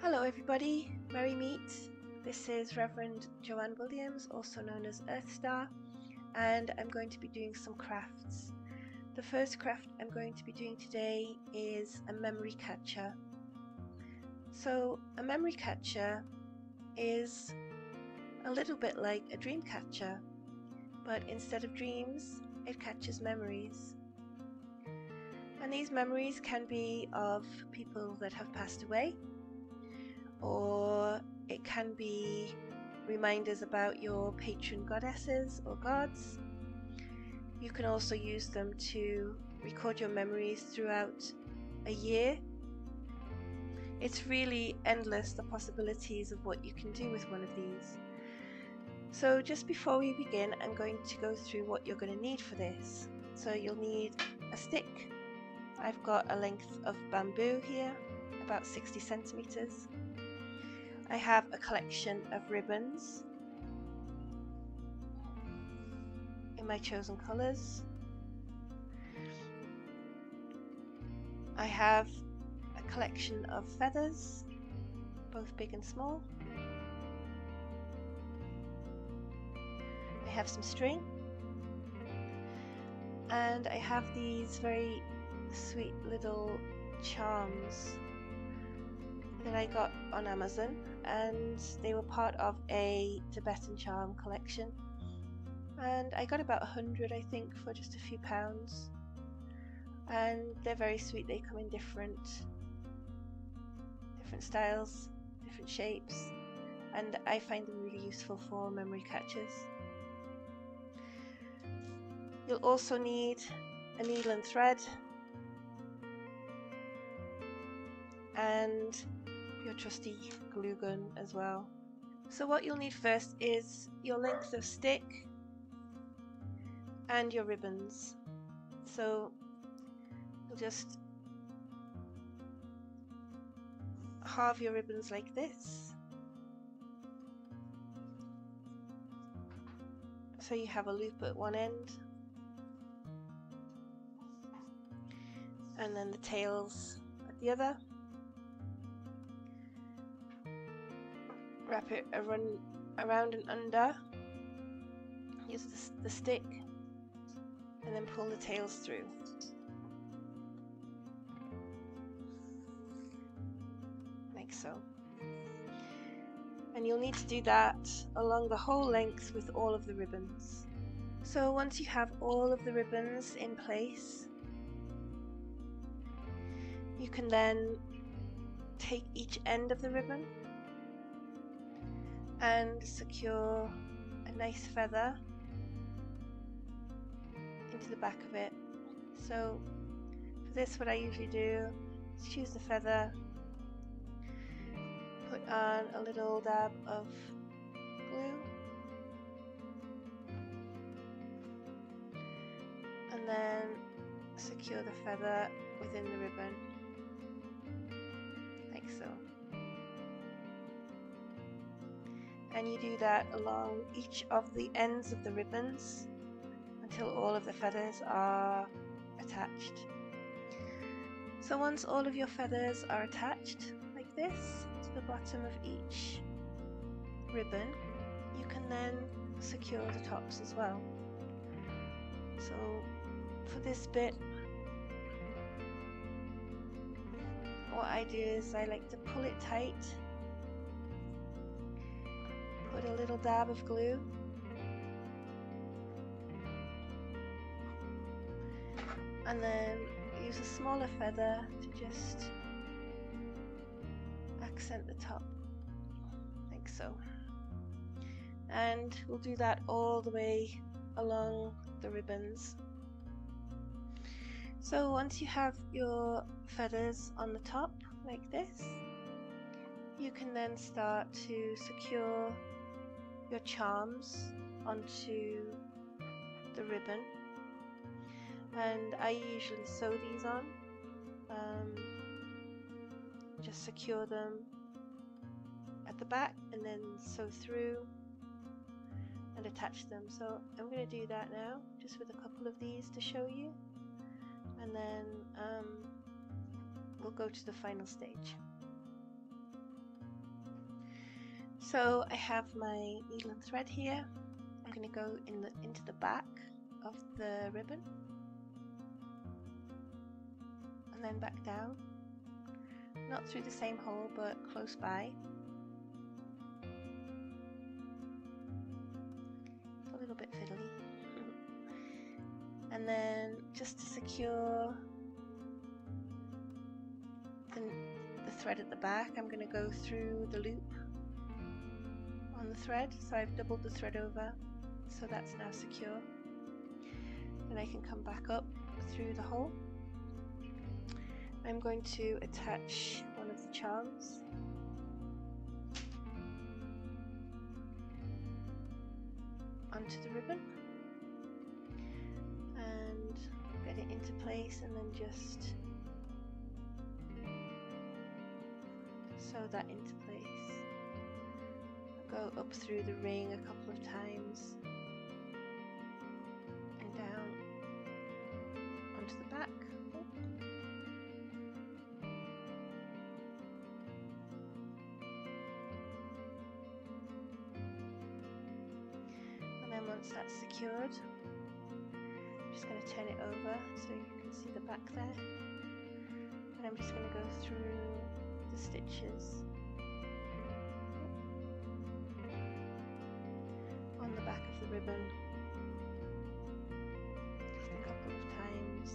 Hello everybody, Merry Meet. This is Reverend Joanne Williams, also known as Earth Star, and I'm going to be doing some crafts. The first craft I'm going to be doing today is a memory catcher. So a memory catcher is a little bit like a dream catcher, but instead of dreams, it catches memories. And these memories can be of people that have passed away, or it can be reminders about your patron goddesses or gods. You can also use them to record your memories throughout a year. It's really endless, the possibilities of what you can do with one of these. So just before we begin, I'm going to go through what you're going to need for this. So you'll need a stick. I've got a length of bamboo here, about 60 centimeters. I have a collection of ribbons in my chosen colors. I have a collection of feathers, both big and small. I have some string, and I have these very sweet little charms that I got on Amazon, and they were part of a Tibetan charm collection, and I got about 100, I think, for just a few pounds, and they're very sweet. They come in different styles, different shapes, and I find them really useful for memory catchers. You'll also need a needle and thread, and your trusty glue gun as well. So what you'll need first is your length of stick and your ribbons. So you'll just halve your ribbons like this, so you have a loop at one end, and then the tails at the other. Wrap it around and under, use the stick, and then pull the tails through. Like so. And you'll need to do that along the whole length with all of the ribbons. So once you have all of the ribbons in place, you can then take each end of the ribbon and secure a nice feather into the back of it. So For this, what I usually do is choose the feather, put on a little dab of glue, and then secure the feather within the ribbon, like so. And you do that along each of the ends of the ribbons until all of the feathers are attached. So once all of your feathers are attached like this to the bottom of each ribbon, you can then secure the tops as well. So for this bit, what I do is I like to pull it tight, put a little dab of glue, and then use a smaller feather to just accent the top, like so. And we'll do that all the way along the ribbons. So once you have your feathers on the top like this, you can then start to secure your charms onto the ribbon. And I usually sew these on, just secure them at the back and then sew through and attach them. So I'm going to do that now, just with a couple of these to show you, and then we'll go to the final stage. So I have my needle and thread here. I'm going to go into the back of the ribbon and then back down, not through the same hole but close by. It's a little bit fiddly. And then just to secure the thread at the back, I'm going to go through the loop on the thread. So I've doubled the thread over, so that's now secure. And I can come back up through the hole. I'm going to attach one of the charms. Onto the ribbon and get it into place, and then just sew that into place. Go up through the ring a couple of times and down onto the back. And then once that's secured, I'm just going to turn it over so you can see the back there. And I'm just going to go through the stitches on the back of the ribbon just a couple of times,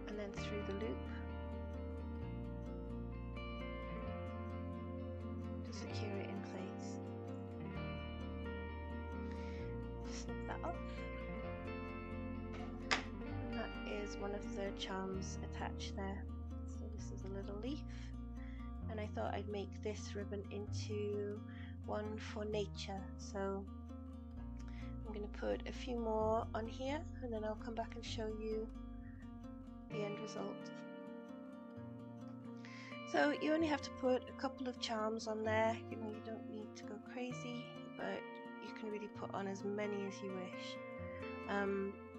and then through the loop to secure it in place. Just snip that off. And that is one of the charms attached there. So this is a little leaf, and I thought I'd make this ribbon into one for nature. So I'm going to put a few more on here, and then I'll come back and show you the end result. So you only have to put a couple of charms on there. You know, you don't need to go crazy, but you can really put on as many as you wish.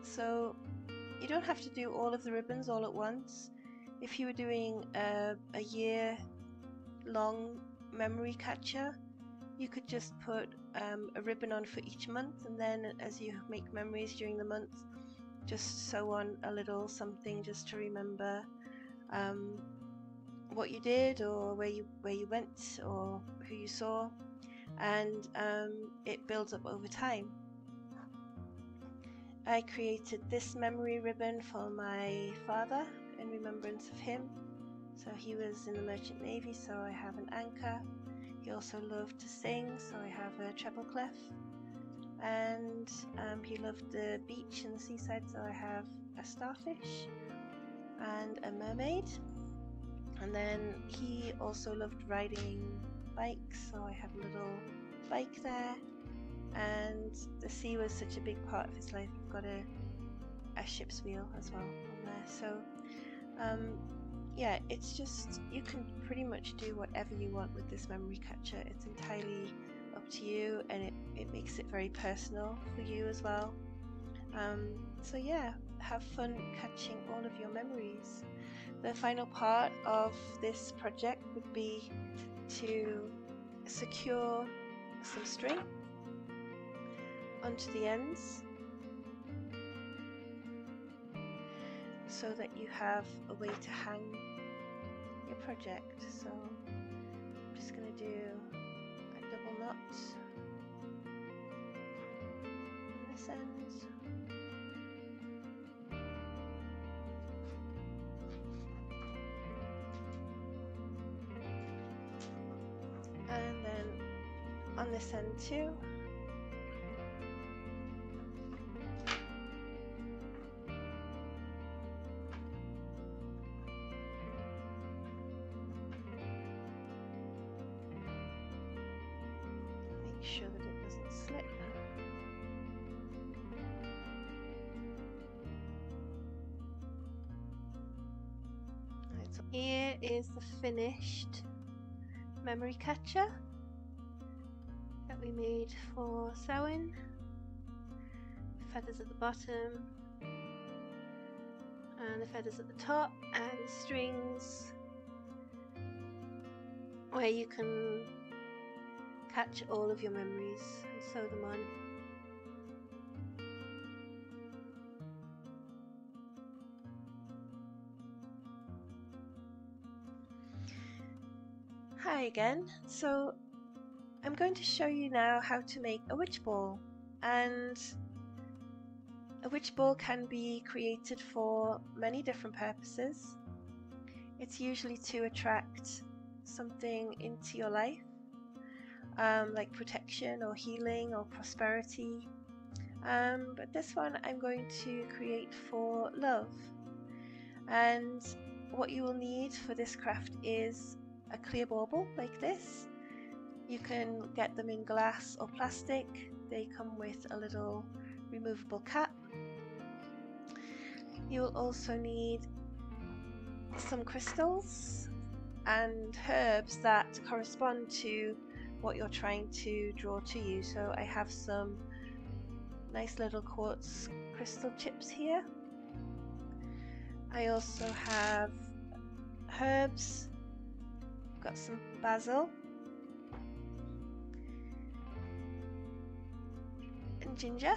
So you don't have to do all of the ribbons all at once. If you were doing a year-long memory catcher, you could just put a ribbon on for each month, and then as you make memories during the month, just sew on a little something just to remember what you did, or where you went, or who you saw, and it builds up over time. I created this memory ribbon for my father in remembrance of him. So he was in the Merchant Navy, so I have an anchor. He also loved to sing, so I have a treble clef. And he loved the beach and the seaside, so I have a starfish and a mermaid. And then he also loved riding bikes, so I have a little bike there. And the sea was such a big part of his life. I've got a ship's wheel as well on there. So yeah, it's just, you can pretty much do whatever you want with this memory catcher. It's entirely up to you, and it makes it very personal for you as well. So yeah, have fun catching all of your memories. The final part of this project would be to secure some string onto the ends so that you have a way to hang your project. So I'm just going to do a double knot on this end. And then on this end too. Make sure that it doesn't slip. Right, so here is the finished memory catcher that we made for sewing. Feathers at the bottom and the feathers at the top, and the strings where you can catch all of your memories and sew them on. Hi again. So I'm going to show you now how to make a witch ball, and a witch ball can be created for many different purposes. It's usually to attract something into your life, like protection or healing or prosperity. But this one I'm going to create for love. And what you will need for this craft is a clear bauble like this. You can get them in glass or plastic. They come with a little removable cap. You will also need some crystals and herbs that correspond to what you're trying to draw to you. So I have some nice little quartz crystal chips here. I also have herbs. I've got some basil and ginger,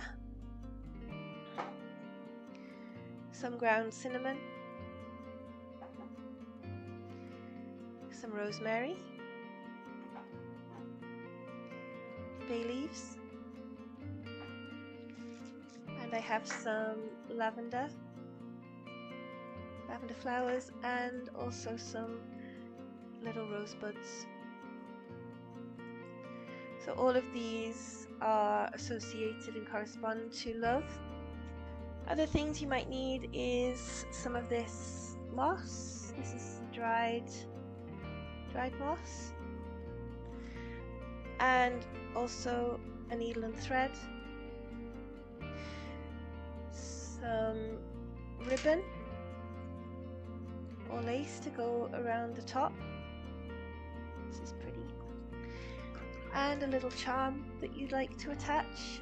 some ground cinnamon, some rosemary, bay leaves, and I have some lavender flowers, and also some little rosebuds. So all of these are associated and correspond to love. Other things you might need is some of this moss. This is dried moss, and also a needle and thread, some ribbon or lace to go around the top. This is pretty. And a little charm that you'd like to attach.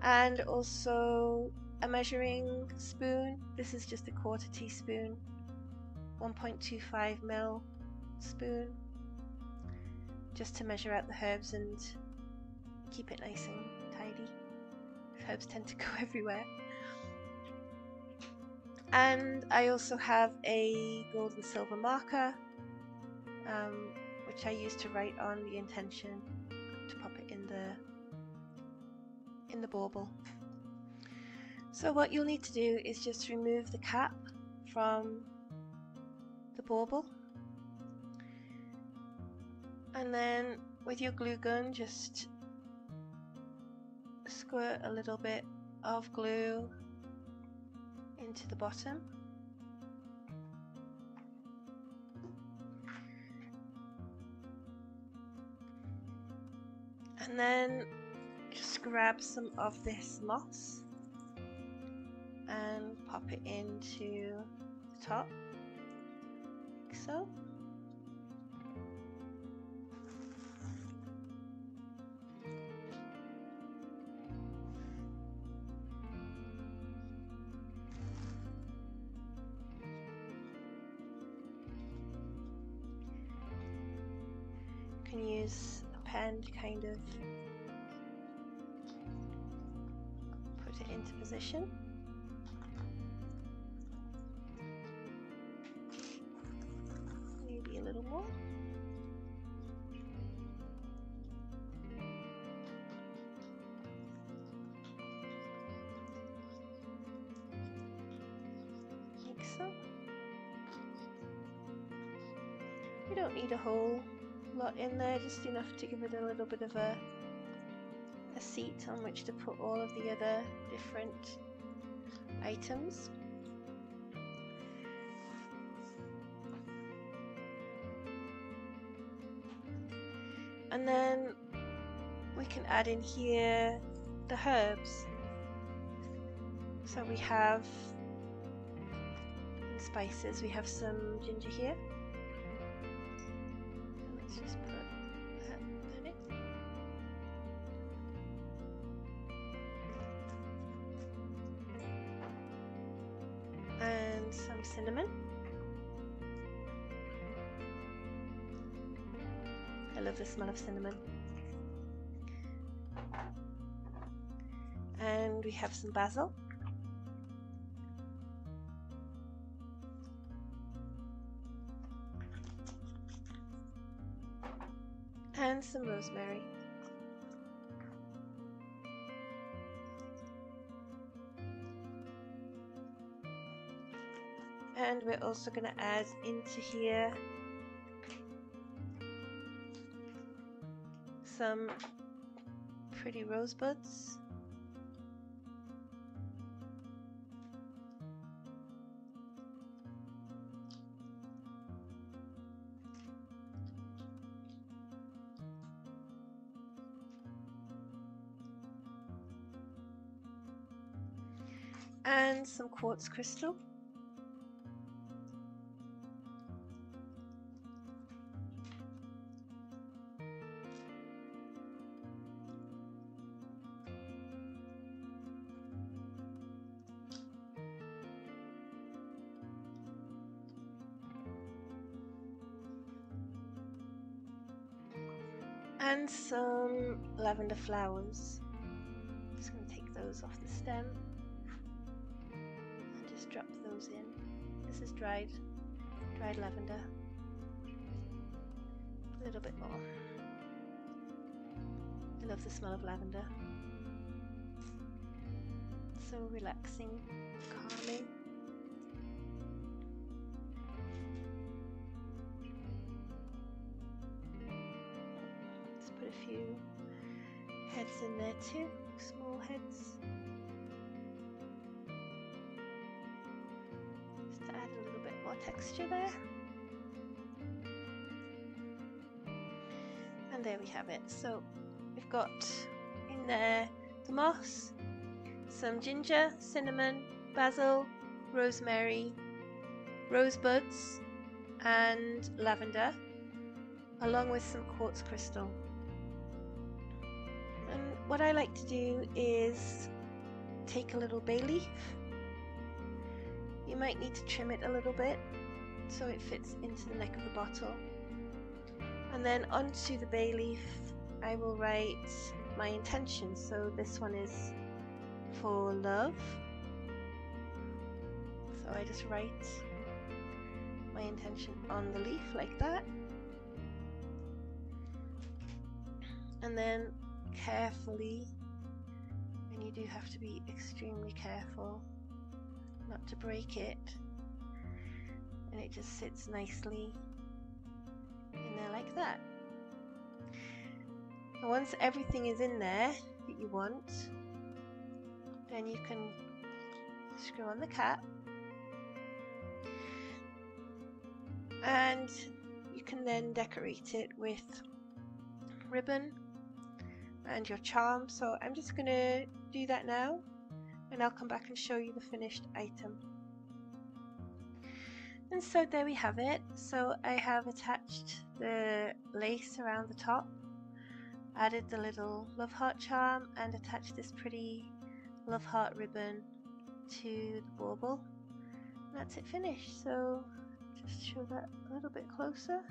And also a measuring spoon. This is just a 1/4 teaspoon, 1.25 ml spoon, just to measure out the herbs and keep it nice and tidy. Herbs tend to go everywhere. And I also have a gold and silver marker, which I use to write on the intention to pop it in the bauble. So what you'll need to do is just remove the cap from the bauble, and then with your glue gun just squirt a little bit of glue into the bottom. And then just grab some of this moss and pop it into the top, like so. You can use a pen to kind of put it into position. Maybe a little more. Like so. You don't need a whole lot in there, just enough to give it a little bit of a seat on which to put all of the other different items. And then we can add in here the herbs. So we have in spices, we have some ginger here. Let's just put that in it. And some cinnamon. I love the smell of cinnamon. And we have some basil. And some rosemary. And we're also going to add into here some pretty rosebuds. And some quartz crystal. And some lavender flowers. I'm just going to take those off the stem and just drop those in. This is dried lavender. A little bit more. I love the smell of lavender. So relaxing, calming. Put a few heads in there too, small heads, just to add a little bit more texture there. And there we have it. So we've got in there the moss, some ginger, cinnamon, basil, rosemary, rosebuds and lavender, along with some quartz crystal. And what I like to do is take a little bay leaf. You might need to trim it a little bit so it fits into the neck of the bottle. And then onto the bay leaf I will write my intention. So this one is for love. So I just write my intention on the leaf like that. And then carefully, and you do have to be extremely careful not to break it, and it just sits nicely in there like that. And once everything is in there that you want, and you can screw on the cap, and you can then decorate it with ribbon and your charm. So I'm just going to do that now, and I'll come back and show you the finished item. And so there we have it. So I have attached the lace around the top, added the little love heart charm, and attached this pretty love heart ribbon to the bauble. And that's it finished. So just show that a little bit closer.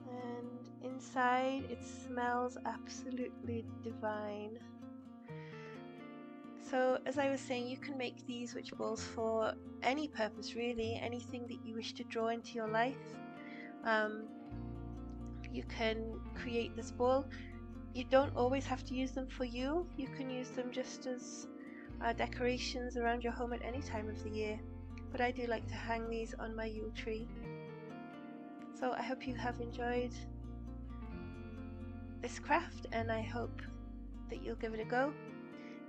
And inside it smells absolutely divine. So as I was saying, you can make these witch balls for any purpose really, anything that you wish to draw into your life. You can create this ball. You don't always have to use them for you. You can use them just as decorations around your home at any time of the year. But I do like to hang these on my Yule tree. So I hope you have enjoyed this craft, and I hope that you'll give it a go.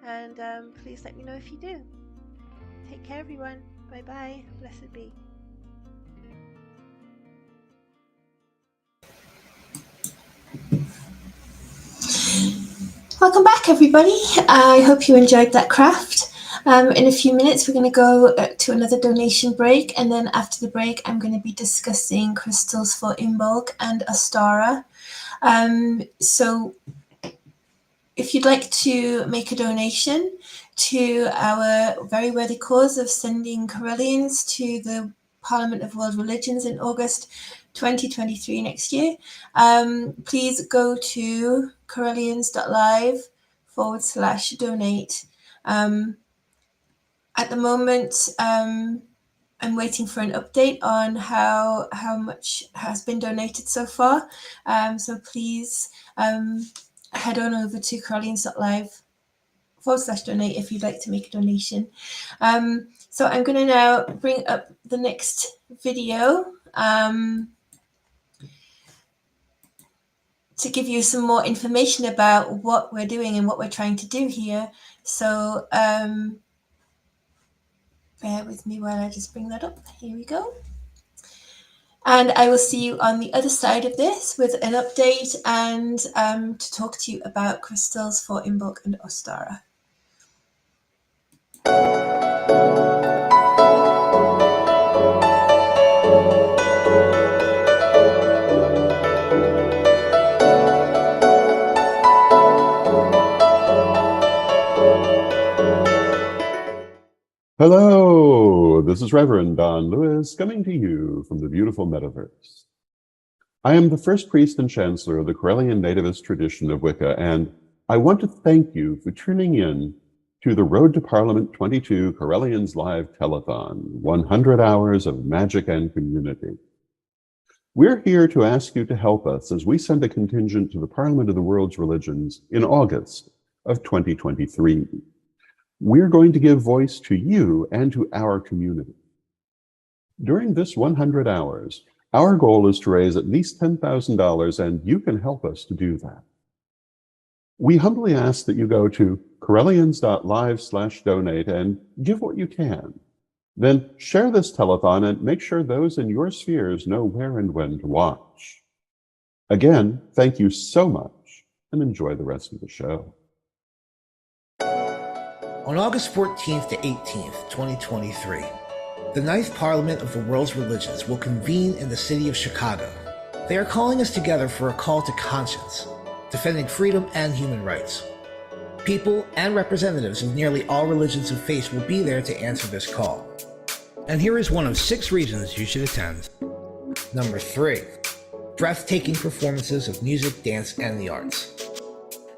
And please let me know if you do. Take care everyone. Bye bye. Blessed be. Welcome back everybody. I hope you enjoyed that craft. In a few minutes we're going to go to another donation break, and then after the break I'm going to be discussing crystals for Imbolc and Ostara. So if you'd like to make a donation to our very worthy cause of sending Correllians to the Parliament of World Religions in August 2023 next year, please go to correllians.live/donate. At the moment, I'm waiting for an update on how much has been donated so far. So please head on over to correllians.live/donate if you'd like to make a donation. So I'm going to now bring up the next video to give you some more information about what we're doing and what we're trying to do here. So bear with me while I just bring that up. Here we go. And I will see you on the other side of this with an update and to talk to you about crystals for Imbolc and Ostara. Hello, this is Reverend Don Lewis coming to you from the beautiful metaverse. I am the first priest and chancellor of the Correllian Nativist tradition of Wicca, and I want to thank you for tuning in to the Road to Parliament 22 Correllians Live Telethon, 100 hours of magic and community. We're here to ask you to help us as we send a contingent to the Parliament of the World's Religions in August of 2023. We're going to give voice to you and to our community. During this 100 hours, our goal is to raise at least $10,000, and you can help us to do that. We humbly ask that you go to correllians.live/donate and give what you can. Then share this telethon and make sure those in your spheres know where and when to watch. Again, thank you so much, and enjoy the rest of the show. On August 14th to 18th, 2023, the 9th Parliament of the World's Religions will convene in the city of Chicago. They are calling us together for a call to conscience, defending freedom and human rights. People and representatives of nearly all religions and faiths will be there to answer this call. And here is one of 6 reasons you should attend. Number 3, breathtaking performances of music, dance, and the arts.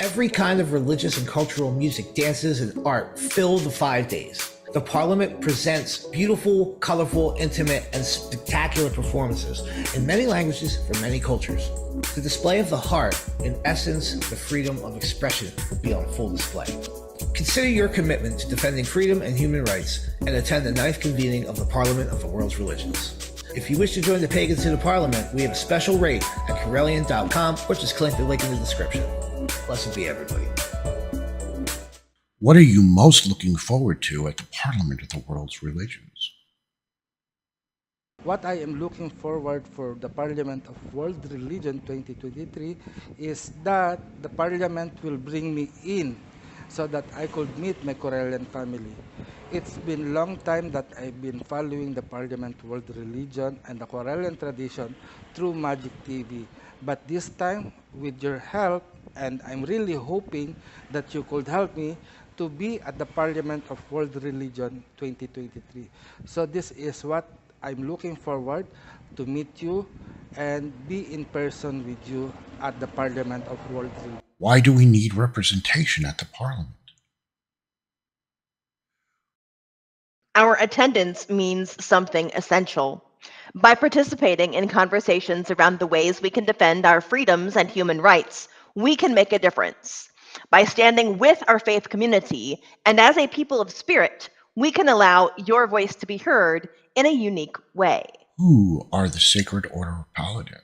Every kind of religious and cultural music, dances, and art fill the 5 days. The Parliament presents beautiful, colorful, intimate, and spectacular performances in many languages from many cultures. The display of the heart, in essence, the freedom of expression, will be on full display. Consider your commitment to defending freedom and human rights and attend the 9th convening of the Parliament of the World's Religions. If you wish to join the pagans to the Parliament, we have a special rate at Correllian.com, or just click the link in the description. Blessed be everybody. What are you most looking forward to at the Parliament of the World's Religions? What I am looking forward for the Parliament of World Religion 2023 is that the Parliament will bring me in so that I could meet my Correllian family. It's been a long time that I've been following the Parliament World Religion and the Correllian tradition through Magic TV. But this time, with your help, and I'm really hoping that you could help me to be at the Parliament of World Religion 2023. So this is what I'm looking forward to meet you and be in person with you at the Parliament of World Religion. Why do we need representation at the Parliament? Our attendance means something essential. By participating in conversations around the ways we can defend our freedoms and human rights, we can make a difference. By standing with our faith community and as a people of spirit, we can allow your voice to be heard in a unique way. Who are the Sacred Order of Paladins?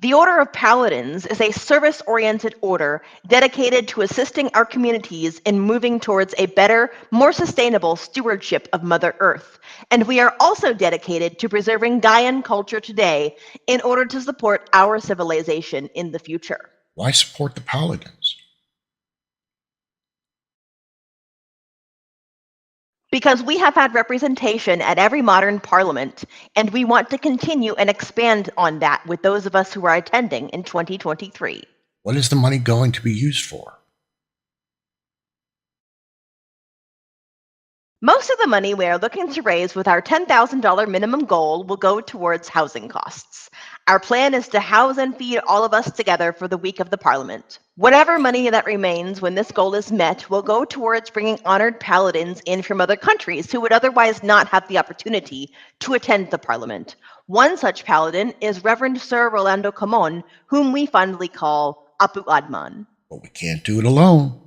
The Order of Paladins is a service-oriented order dedicated to assisting our communities in moving towards a better, more sustainable stewardship of Mother Earth. And we are also dedicated to preserving Gaian culture today in order to support our civilization in the future. Why support the Paladins? Because we have had representation at every modern parliament, and we want to continue and expand on that with those of us who are attending in 2023. What is the money going to be used for? Most of the money we are looking to raise with our $10,000 minimum goal will go towards housing costs. Our plan is to house and feed all of us together for the week of the Parliament. Whatever money that remains when this goal is met will go towards bringing honored paladins in from other countries who would otherwise not have the opportunity to attend the Parliament. One such paladin is Reverend Sir Rolando Camon, whom we fondly call Apu Adman. But we can't do it alone.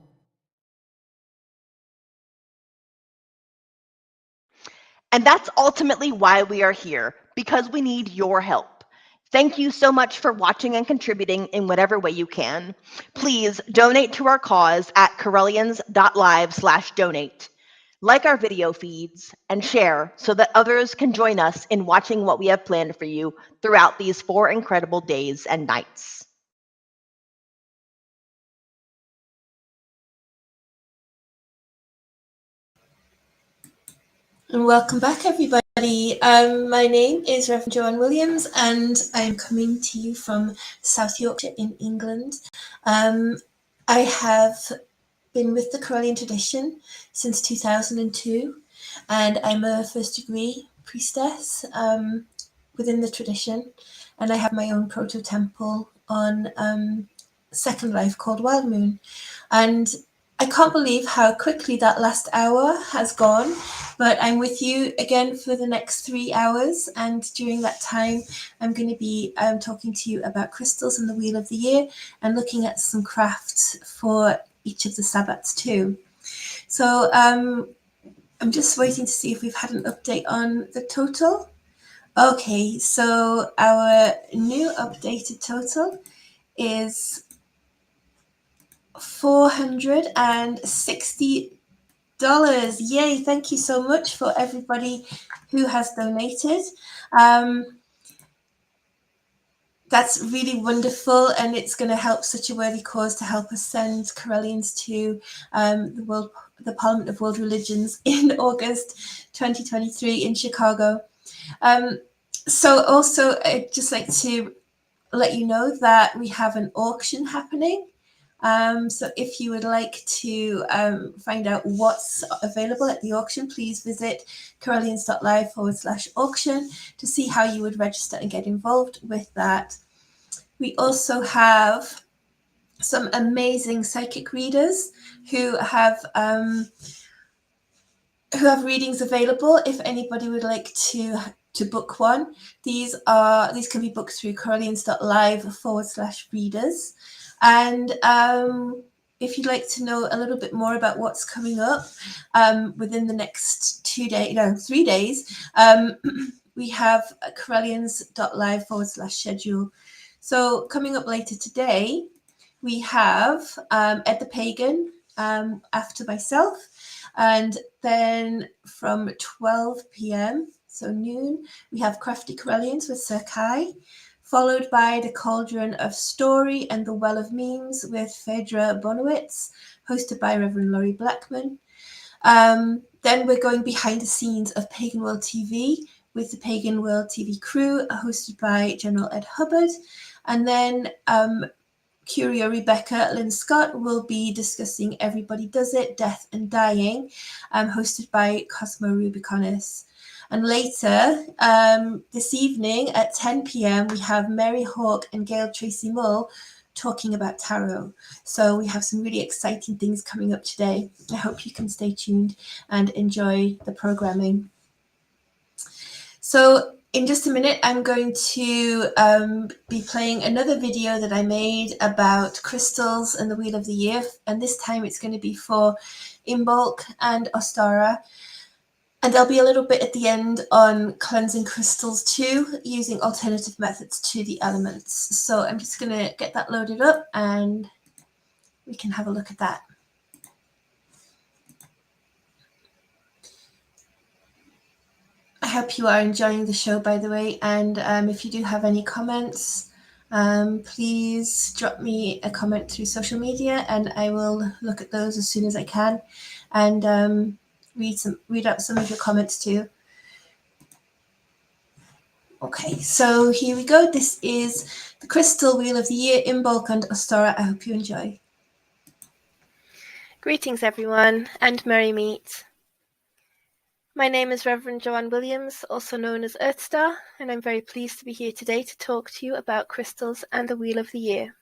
And that's ultimately why we are here, because we need your help. Thank you so much for watching and contributing in whatever way you can. Please donate to our cause at correllians.live/donate. Like our video feeds and share so that others can join us in watching what we have planned for you throughout these 4 incredible days and nights. And welcome back, everybody. My name is Reverend Joanne Williams, and I'm coming to you from South Yorkshire in England. I have been with the Correllian tradition since 2002, and I'm a first-degree priestess within the tradition, and I have my own proto-temple on Second Life called Wild Moon. And I can't believe how quickly that last hour has gone, but I'm with you again for the next 3 hours. And during that time, I'm going to be talking to you about crystals and the Wheel of the Year and looking at some crafts for each of the Sabbats too. So I'm just waiting to see if we've had an update on the total. Okay, so our new updated total is $460. Yay, thank you so much for everybody who has donated. That's really wonderful, and it's going to help such a worthy cause to help us send Correllians to the Parliament of World Religions in August 2023 in Chicago. So also, I'd just like to let you know that we have an auction happening. So if you would like to find out what's available at the auction, please visit correllians.live/auction to see how you would register and get involved with that. We also have some amazing psychic readers who have readings available if anybody would like to book one. These can be booked through correllians.live/readers. And if you'd like to know a little bit more about what's coming up within the next 3 days, we have correllians.live/schedule. So coming up later today, we have Ed the Pagan after myself, and then from 12 p.m, so noon, we have Crafty Correllians with Sir Kai, followed by the Cauldron of Story and the Well of Memes with Phaedra Bonowitz, hosted by Reverend Laurie Blackman. Then we're going behind the scenes of Pagan World TV with the Pagan World TV crew, hosted by General Ed Hubbard. And then Curio Rebecca Lynn Scott will be discussing Everybody Does It, Death and Dying, hosted by Cosmo Rubiconis. And later this evening at 10 p.m, we have Mary Hawke and Gail Tracy Mull talking about tarot. So we have some really exciting things coming up today. I hope you can stay tuned and enjoy the programming. So in just a minute, I'm going to be playing another video that I made about crystals and the Wheel of the Year. And this time it's going to be for Imbolc and Ostara. And there'll be a little bit at the end on cleansing crystals too, using alternative methods to the elements. So I'm just going to get that loaded up and we can have a look at that. I hope you are enjoying the show, by the way. And if you do have any comments, please drop me a comment through social media and I will look at those as soon as I can and read out some of your comments too. Okay, so here we go. This is the Crystal Wheel of the Year, Imbolc and Ostara. I hope you enjoy. Greetings, everyone, and merry meet. My name is Reverend Joanne Williams, also known as Earthstar, and I'm very pleased to be here today to talk to you about crystals and the Wheel of the Year.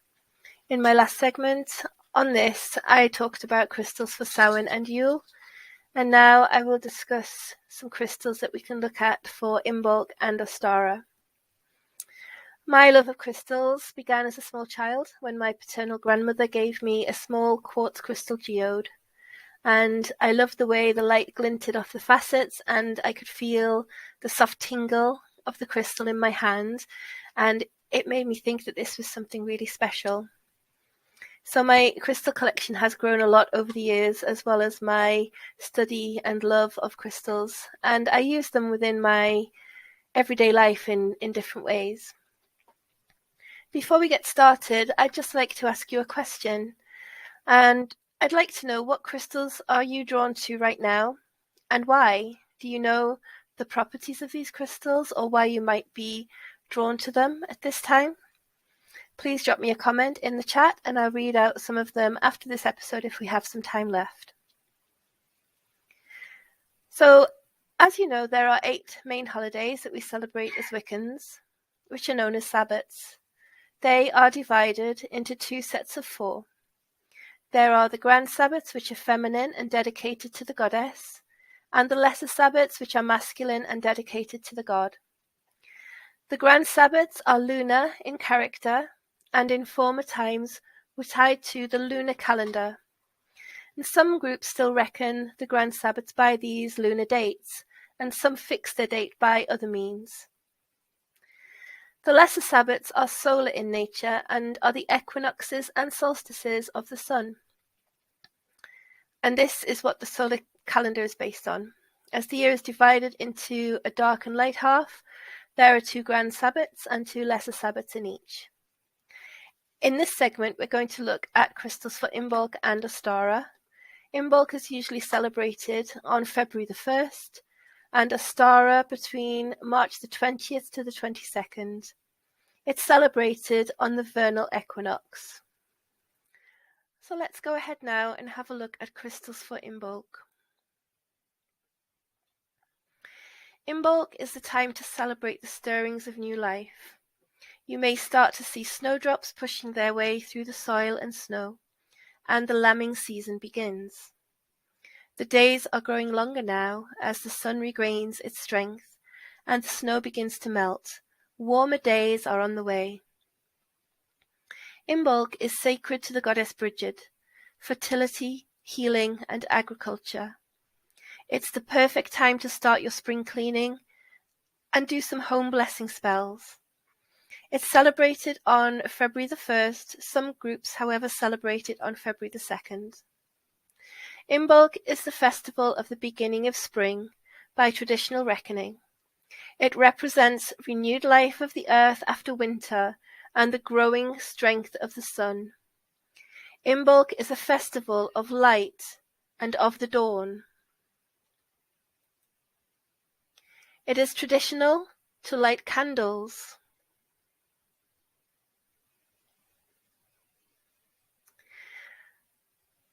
In my last segment on this, I talked about crystals for Samhain and Yule, and now I will discuss some crystals that we can look at for Imbolc and Ostara. My love of crystals began as a small child when my paternal grandmother gave me a small quartz crystal geode. And I loved the way the light glinted off the facets and I could feel the soft tingle of the crystal in my hand. And it made me think that this was something really special. So my crystal collection has grown a lot over the years, as well as my study and love of crystals. And I use them within my everyday life in different ways. Before we get started, I'd just like to ask you a question. And I'd like to know, what crystals are you drawn to right now and why? Do you know the properties of these crystals or why you might be drawn to them at this time? Please drop me a comment in the chat and I'll read out some of them after this episode if we have some time left. So, as you know, there are 8 main holidays that we celebrate as Wiccans, which are known as Sabbats. They are divided into 2 sets of 4. There are the grand Sabbats, which are feminine and dedicated to the goddess, and the lesser Sabbats, which are masculine and dedicated to the god. The grand Sabbats are lunar in character, and in former times were tied to the lunar calendar. And some groups still reckon the grand Sabbats by these lunar dates, and some fix their date by other means. The lesser Sabbats are solar in nature and are the equinoxes and solstices of the sun. And this is what the solar calendar is based on. As the year is divided into a dark and light half, there are 2 grand Sabbats and 2 lesser Sabbats in each. In this segment, we're going to look at crystals for Imbolc and Ostara. Imbolc is usually celebrated on February the 1st, and Ostara between March the 20th to the 22nd. It's celebrated on the vernal equinox. So let's go ahead now and have a look at crystals for Imbolc. Imbolc is the time to celebrate the stirrings of new life. You may start to see snowdrops pushing their way through the soil and snow, and the lambing season begins. The days are growing longer now as the sun regains its strength and the snow begins to melt. Warmer days are on the way. Imbolc is sacred to the goddess Brigid, fertility, healing, and agriculture. It's the perfect time to start your spring cleaning and do some home blessing spells. It's celebrated on February the 1st. Some groups, however, celebrate it on February the 2nd. Imbolc is the festival of the beginning of spring by traditional reckoning. It represents renewed life of the earth after winter and the growing strength of the sun. Imbolc is a festival of light and of the dawn. It is traditional to light candles.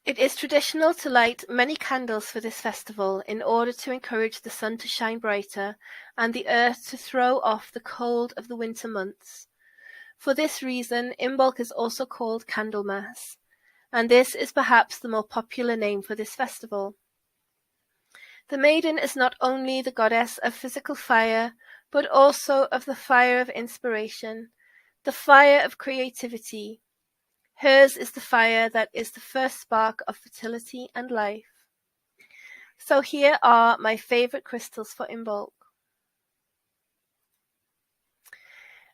It is traditional to light many candles for this festival in order to encourage the sun to shine brighter and the earth to throw off the cold of the winter months. For this reason, Imbolc is also called Candlemas, and this is perhaps the more popular name for this festival. The maiden is not only the goddess of physical fire, but also of the fire of inspiration, the fire of creativity. Hers is the fire that is the first spark of fertility and life. So here are my favorite crystals for Imbolc.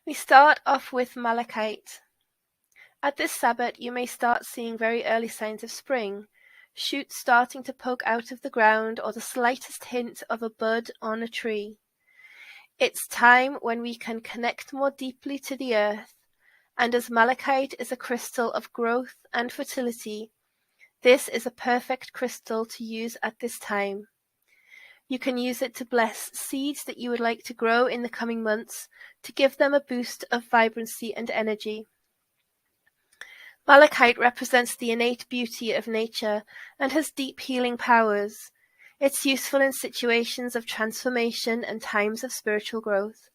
We start off with malachite. At this Sabbath, you may start seeing very early signs of spring, shoots starting to poke out of the ground or the slightest hint of a bud on a tree. It's time when we can connect more deeply to the earth, and as malachite is a crystal of growth and fertility, this is a perfect crystal to use at this time. You can use it to bless seeds that you would like to grow in the coming months to give them a boost of vibrancy and energy. Malachite represents the innate beauty of nature and has deep healing powers. It's useful in situations of transformation and times of spiritual growth.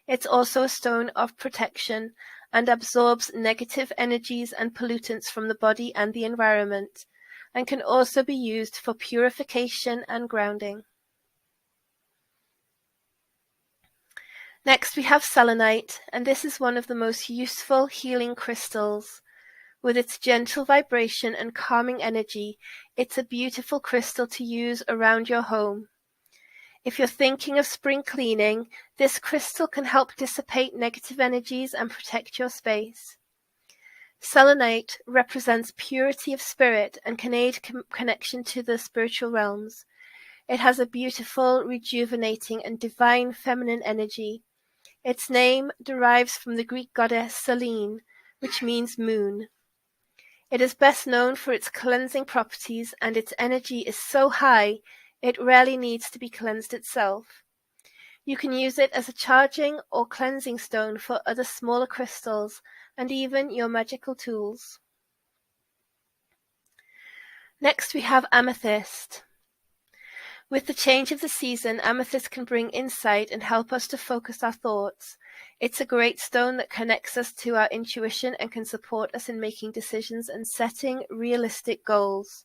It's also a stone of protection and absorbs negative energies and pollutants from the body and the environment, and can also be used for purification and grounding. Next we have selenite, and this is one of the most useful healing crystals. With its gentle vibration and calming energy, it's a beautiful crystal to use around your home. If you're thinking of spring cleaning, this crystal can help dissipate negative energies and protect your space. Selenite represents purity of spirit and can aid connection to the spiritual realms. It has a beautiful, rejuvenating, and divine feminine energy. Its name derives from the Greek goddess Selene, which means moon. It is best known for its cleansing properties, and its energy is so high it rarely needs to be cleansed itself. You can use it as a charging or cleansing stone for other smaller crystals and even your magical tools. Next we have amethyst. With the change of the season, amethyst can bring insight and help us to focus our thoughts. It's a great stone that connects us to our intuition and can support us in making decisions and setting realistic goals.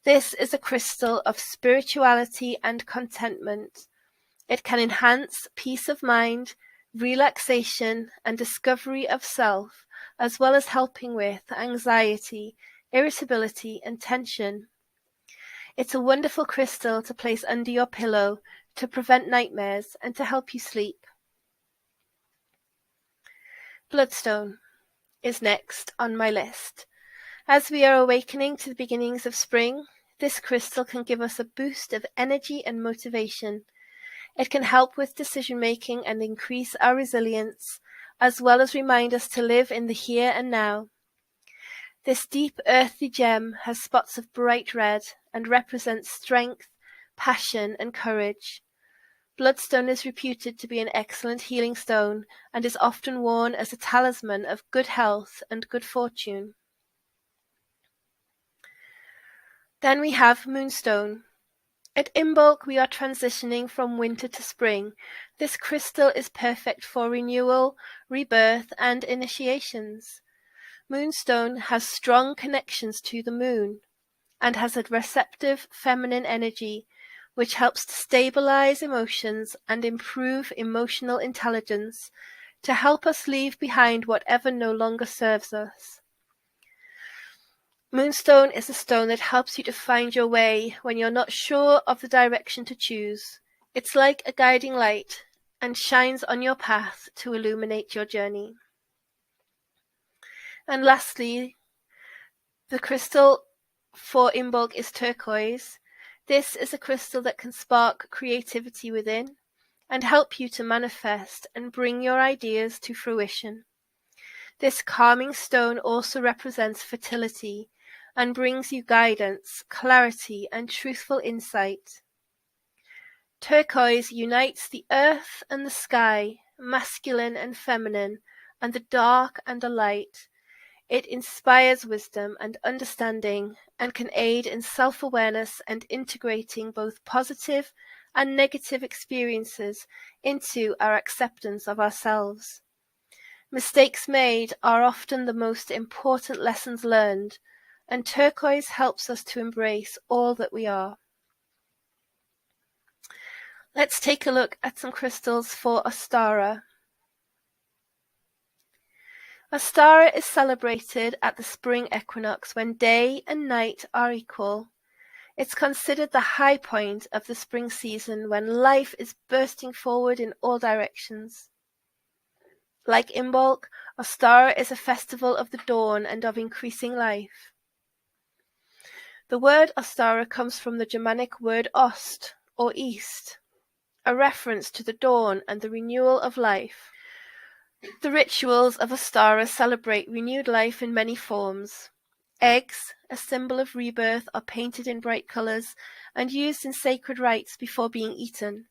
This is a crystal of spirituality and contentment. It can enhance peace of mind, relaxation, and discovery of self, as well as helping with anxiety, irritability, and tension. It's a wonderful crystal to place under your pillow to prevent nightmares and to help you sleep. Bloodstone is next on my list. As we are awakening to the beginnings of spring, this crystal can give us a boost of energy and motivation. It can help with decision making and increase our resilience, as well as remind us to live in the here and now. This deep earthy gem has spots of bright red and represents strength, passion, and courage. Bloodstone is reputed to be an excellent healing stone and is often worn as a talisman of good health and good fortune. Then we have moonstone. At Imbolc, we are transitioning from winter to spring. This crystal is perfect for renewal, rebirth, and initiations. Moonstone has strong connections to the moon and has a receptive feminine energy, which helps to stabilize emotions and improve emotional intelligence to help us leave behind whatever no longer serves us. Moonstone is a stone that helps you to find your way when you're not sure of the direction to choose. It's like a guiding light, and shines on your path to illuminate your journey. And lastly, the crystal for Imbolc is turquoise. This is a crystal that can spark creativity within and help you to manifest and bring your ideas to fruition. This calming stone also represents fertility and brings you guidance, clarity, and truthful insight. Turquoise unites the earth and the sky, masculine and feminine, and the dark and the light. It inspires wisdom and understanding and can aid in self-awareness and integrating both positive and negative experiences into our acceptance of ourselves. Mistakes made are often the most important lessons learned, and turquoise helps us to embrace all that we are. Let's take a look at some crystals for Ostara. Ostara is celebrated at the spring equinox when day and night are equal. It's considered the high point of the spring season when life is bursting forward in all directions. Like Imbolc, Ostara is a festival of the dawn and of increasing life. The word Ostara comes from the Germanic word Ost, or east, a reference to the dawn and the renewal of life. The rituals of Ostara celebrate renewed life in many forms. Eggs, a symbol of rebirth, are painted in bright colors and used in sacred rites before being eaten.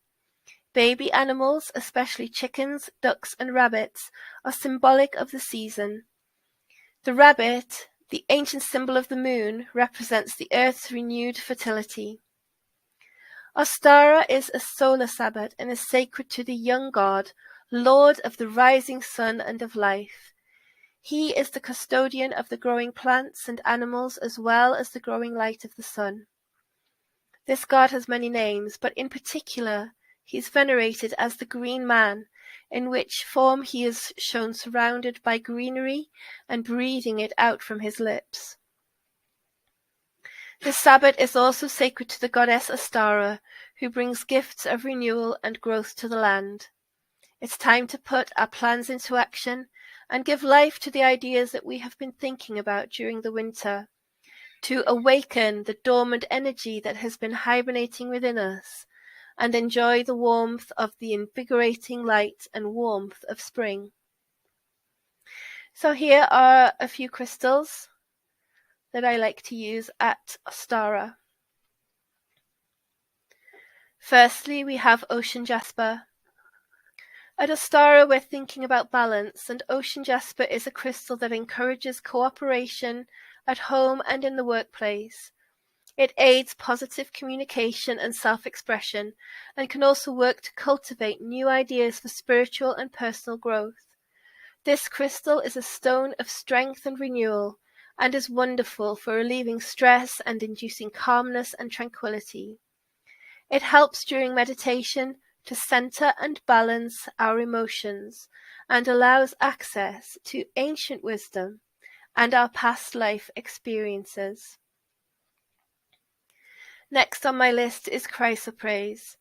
Baby animals, especially chickens, ducks, and rabbits, are symbolic of the season. The rabbit, the ancient symbol of the moon, represents the earth's renewed fertility. Ostara is a solar Sabbath and is sacred to the young god, lord of the rising sun and of life. He is the custodian of the growing plants and animals as well as the growing light of the sun. This god has many names, but in particular, he is venerated as the Green Man, in which form he is shown surrounded by greenery and breathing it out from his lips. This Sabbath is also sacred to the goddess Ostara, who brings gifts of renewal and growth to the land. It's time to put our plans into action and give life to the ideas that we have been thinking about during the winter, to awaken the dormant energy that has been hibernating within us, and enjoy the warmth of the invigorating light and warmth of spring. So here are a few crystals that I like to use at Ostara. Firstly, we have ocean jasper. At Ostara, we're thinking about balance, and ocean jasper is a crystal that encourages cooperation at home and in the workplace. It aids positive communication and self-expression, and can also work to cultivate new ideas for spiritual and personal growth. This crystal is a stone of strength and renewal, and is wonderful for relieving stress and inducing calmness and tranquility. It helps during meditation to center and balance our emotions, and allows access to ancient wisdom and our past life experiences. Next on my list is chrysoprase.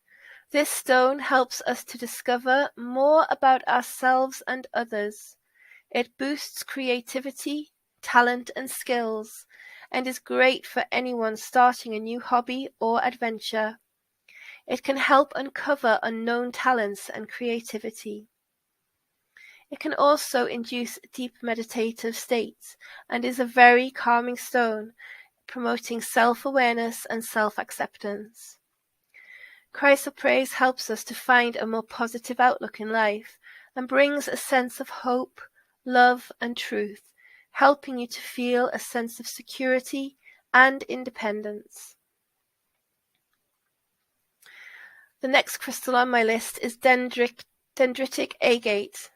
This stone helps us to discover more about ourselves and others. It boosts creativity, talent, and skills, and is great for anyone starting a new hobby or adventure. It can help uncover unknown talents and creativity. It can also induce deep meditative states and is a very calming stone, promoting self-awareness and self-acceptance. Chrysoprase helps us to find a more positive outlook in life and brings a sense of hope, love, and truth, helping you to feel a sense of security and independence. The next crystal on my list is dendritic agate.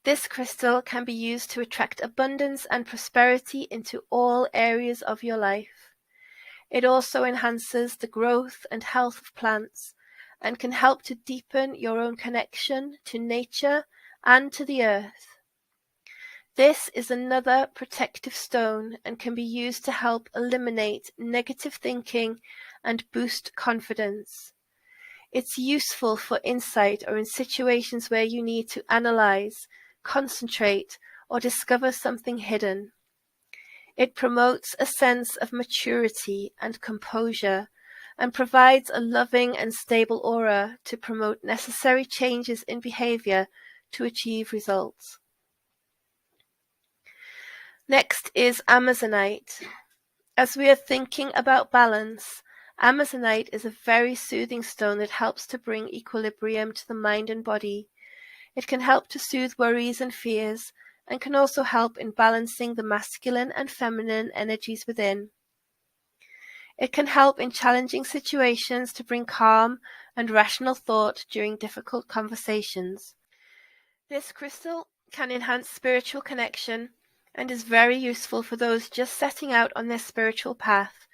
This crystal can be used to attract abundance and prosperity into all areas of your life. It also enhances the growth and health of plants and can help to deepen your own connection to nature and to the earth. This is another protective stone and can be used to help eliminate negative thinking and boost confidence. It's useful for insight or in situations where you need to analyze, concentrate, or discover something hidden. It promotes a sense of maturity and composure and provides a loving and stable aura to promote necessary changes in behavior to achieve results. Next is Amazonite. As we are thinking about balance, Amazonite is a very soothing stone that helps to bring equilibrium to the mind and body. It can help to soothe worries and fears, and can also help in balancing the masculine and feminine energies within. It can help in challenging situations to bring calm and rational thought during difficult conversations. This crystal can enhance spiritual connection and is very useful for those just setting out on their spiritual path,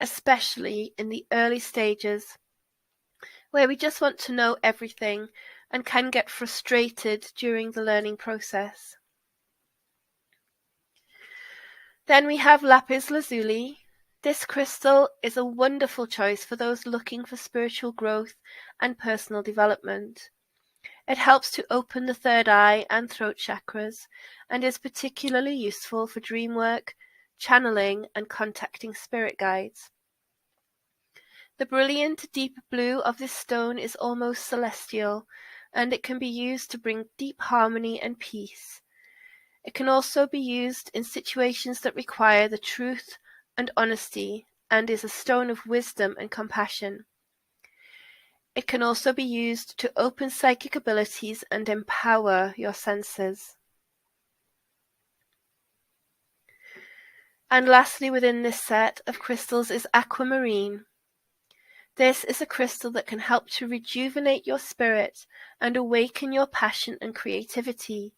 especially in the early stages, where we just want to know everything and can get frustrated during the learning process. Then we have lapis lazuli. This crystal is a wonderful choice for those looking for spiritual growth and personal development. It helps to open the third eye and throat chakras and is particularly useful for dream work, channeling, and contacting spirit guides. The brilliant deep blue of this stone is almost celestial, and it can be used to bring deep harmony and peace. It can also be used in situations that require the truth and honesty, and is a stone of wisdom and compassion. It can also be used to open psychic abilities and empower your senses. And lastly, within this set of crystals is aquamarine. This is a crystal that can help to rejuvenate your spirit and awaken your passion and creativity.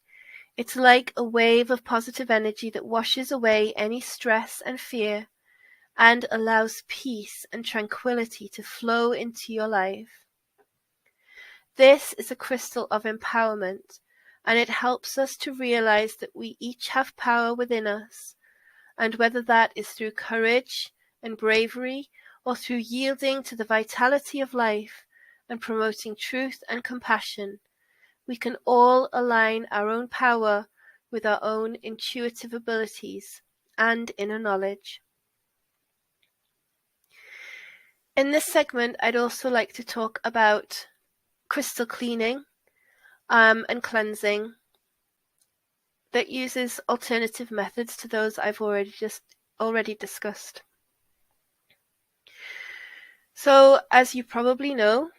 It's like a wave of positive energy that washes away any stress and fear and allows peace and tranquility to flow into your life. This is a crystal of empowerment, and it helps us to realize that we each have power within us, and whether that is through courage and bravery or through yielding to the vitality of life and promoting truth and compassion, we can all align our own power with our own intuitive abilities and inner knowledge. In this segment, I'd also like to talk about crystal cleaning and cleansing that uses alternative methods to those I've already discussed. So, as you probably know,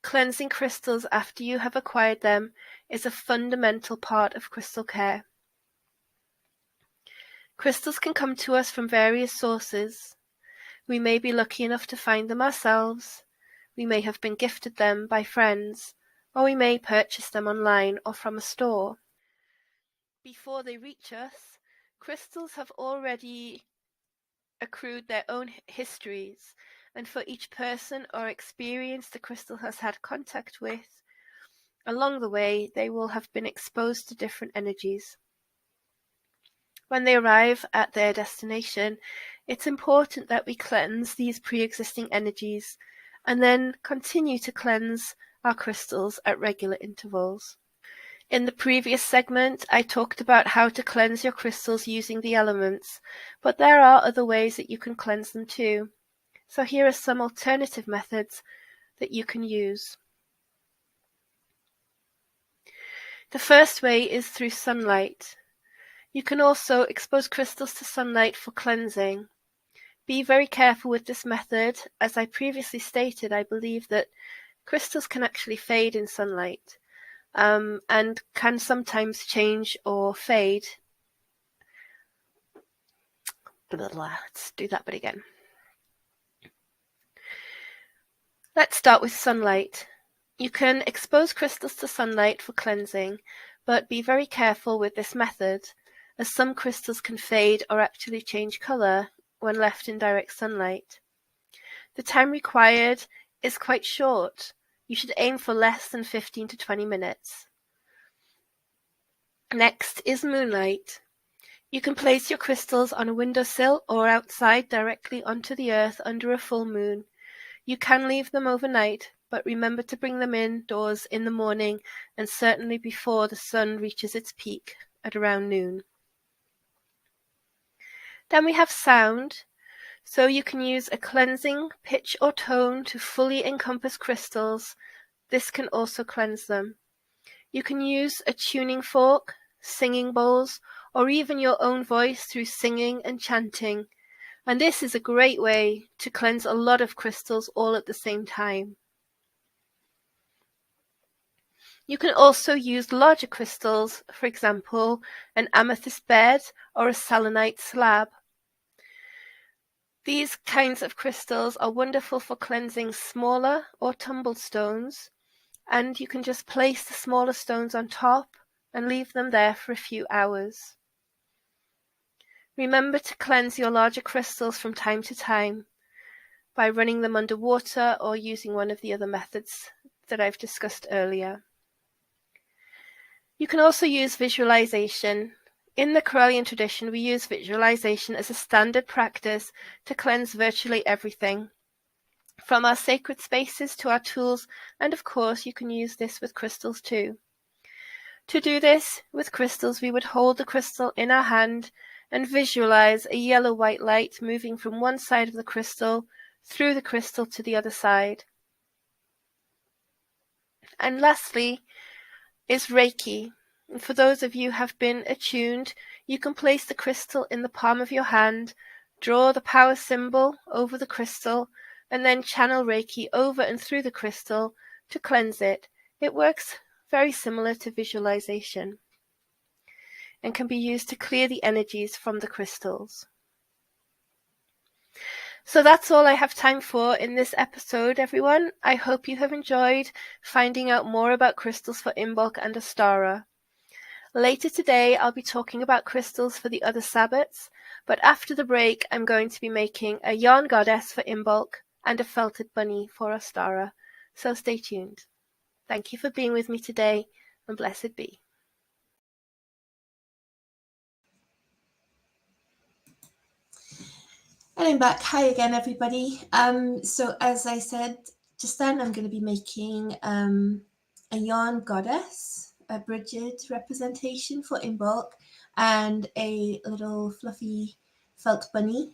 cleansing crystals after you have acquired them is a fundamental part of crystal care. Crystals can come to us from various sources. We may be lucky enough to find them ourselves. We may have been gifted them by friends, or we may purchase them online or from a store. Before they reach us, crystals have already accrued their own histories, and for each person or experience the crystal has had contact with, along the way they will have been exposed to different energies. When they arrive at their destination, it's important that we cleanse these pre-existing energies and then continue to cleanse our crystals at regular intervals. In the previous segment, I talked about how to cleanse your crystals using the elements, but there are other ways that you can cleanse them too. So here are some alternative methods that you can use. The first way is through sunlight. You can also expose crystals to sunlight for cleansing. Be very careful with this method. As I previously stated, I believe that crystals can actually fade in sunlight and can sometimes change or fade. Let's do that bit again. Let's start with sunlight. You can expose crystals to sunlight for cleansing, but be very careful with this method, as some crystals can fade or actually change color when left in direct sunlight. The time required is quite short. You should aim for less than 15 to 20 minutes. Next is moonlight. You can place your crystals on a windowsill or outside directly onto the earth under a full moon. You can leave them overnight, but remember to bring them indoors in the morning and certainly before the sun reaches its peak at around noon. Then we have sound, so you can use a cleansing pitch or tone to fully encompass crystals. This can also cleanse them. You can use a tuning fork, singing bowls, or even your own voice through singing and chanting. And this is a great way to cleanse a lot of crystals all at the same time. You can also use larger crystals, for example, an amethyst bed or a selenite slab. These kinds of crystals are wonderful for cleansing smaller or tumbled stones, and you can just place the smaller stones on top and leave them there for a few hours. Remember to cleanse your larger crystals from time to time by running them under water or using one of the other methods that I've discussed earlier. You can also use visualization. In the Correllian tradition, we use visualization as a standard practice to cleanse virtually everything, from our sacred spaces to our tools, and of course you can use this with crystals too. To do this with crystals, we would hold the crystal in our hand and visualize a yellow-white light moving from one side of the crystal through the crystal to the other side. And lastly is Reiki. And for those of you who have been attuned, you can place the crystal in the palm of your hand, draw the power symbol over the crystal, and then channel Reiki over and through the crystal to cleanse it. It works very similar to visualization and can be used to clear the energies from the crystals. So that's all I have time for in this episode, everyone. I hope you have enjoyed finding out more about crystals for Imbolc and Astara. Later today, I'll be talking about crystals for the other Sabbats, but after the break, I'm going to be making a yarn goddess for Imbolc and a felted bunny for Astara, so stay tuned. Thank you for being with me today, and blessed be. And I'm back. Hi again, everybody. So as I said just then, I'm going to be making a yarn goddess, a Bridget representation for Imbolc, and a little fluffy felt bunny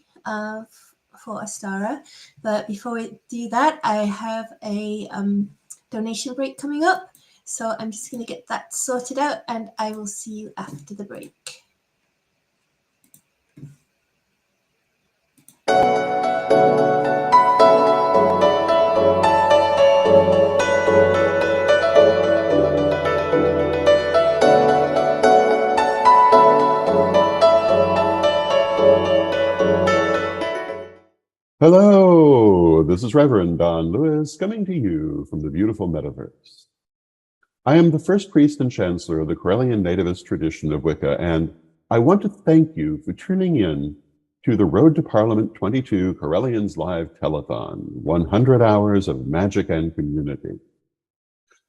for Astara. But before we do that, I have a donation break coming up. So I'm just going to get that sorted out, and I will see you after the break. Hello, this is Reverend Don Lewis coming to you from the beautiful metaverse. I am the first priest and chancellor of the Correllian Nativist tradition of Wicca, and I want to thank you for tuning in to the Road to Parliament 22 Correllians Live Telethon, 100 hours of magic and community.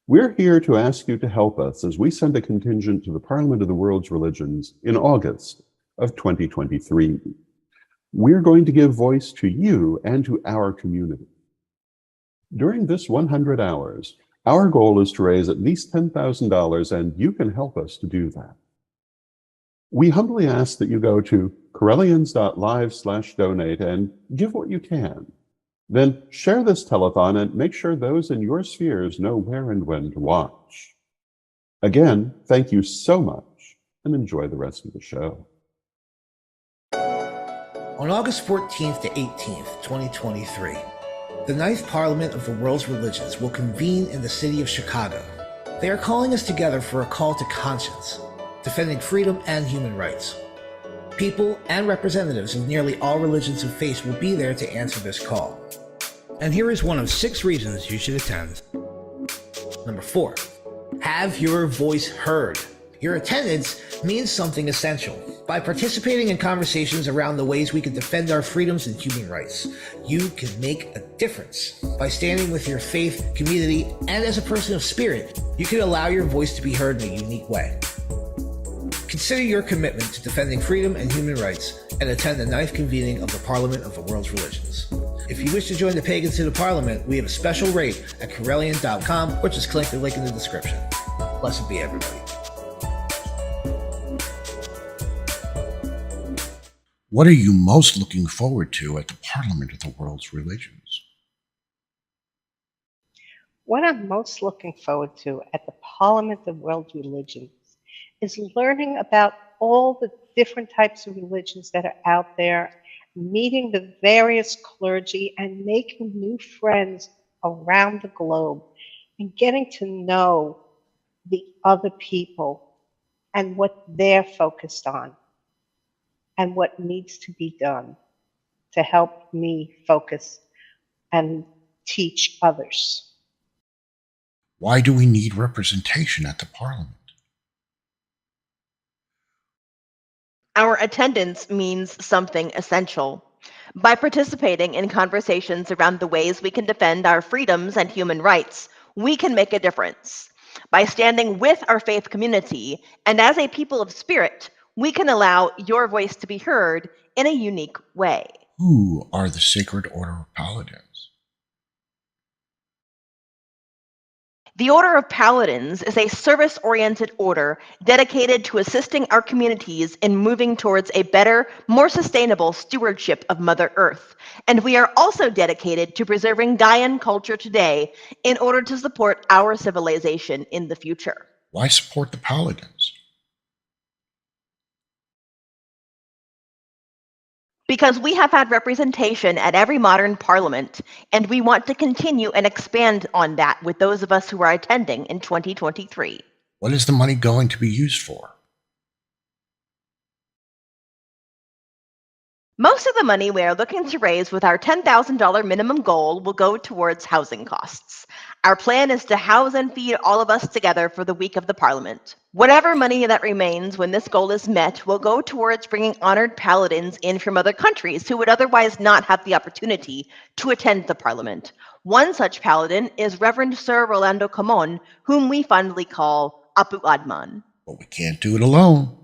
We're here to ask you to help us as we send a contingent to the Parliament of the World's Religions in August of 2023. We're going to give voice to you and to our community. During this 100 hours, our goal is to raise at least $10,000, and you can help us to do that. We humbly ask that you go to correllians.live/donate and give what you can. Then share this telethon and make sure those in your spheres know where and when to watch. Again, thank you so much, and enjoy the rest of the show. On August 14th to 18th, 2023, the 9th Parliament of the World's Religions will convene in the city of Chicago. They are calling us together for a call to conscience, defending freedom and human rights. People and representatives of nearly all religions and faiths will be there to answer this call. And here is one of 6 reasons you should attend. Number 4, have your voice heard. Your attendance means something essential. By participating in conversations around the ways we can defend our freedoms and human rights, you can make a difference. By standing with your faith, community, and as a person of spirit, you can allow your voice to be heard in a unique way. Consider your commitment to defending freedom and human rights and attend the 9th convening of the Parliament of the World's Religions. If you wish to join the pagans to the parliament, we have a special rate at Correllian.com, or just click the link in the description. Blessed be everybody. What are you most looking forward to at the Parliament of the World's Religions? What I'm most looking forward to at the Parliament of World Religions is learning about all the different types of religions that are out there, meeting the various clergy and making new friends around the globe, and getting to know the other people and what they're focused on and what needs to be done to help me focus and teach others. Why do we need representation at the Parliament? Our attendance means something essential. By participating in conversations around the ways we can defend our freedoms and human rights, we can make a difference. By standing with our faith community and as a people of spirit, we can allow your voice to be heard in a unique way. Who are the Sacred Order of Paladins? The Order of Paladins is a service-oriented order dedicated to assisting our communities in moving towards a better, more sustainable stewardship of Mother Earth. And we are also dedicated to preserving Gaian culture today in order to support our civilization in the future. Why support the Paladins? Because we have had representation at every modern parliament, and we want to continue and expand on that with those of us who are attending in 2023. What is the money going to be used for? Most of the money we are looking to raise with our $10,000 minimum goal will go towards housing costs. Our plan is to house and feed all of us together for the week of the Parliament. Whatever money that remains when this goal is met will go towards bringing honored paladins in from other countries who would otherwise not have the opportunity to attend the Parliament. One such paladin is Reverend Sir Rolando Camon, whom we fondly call Apu Adman. But we can't do it alone.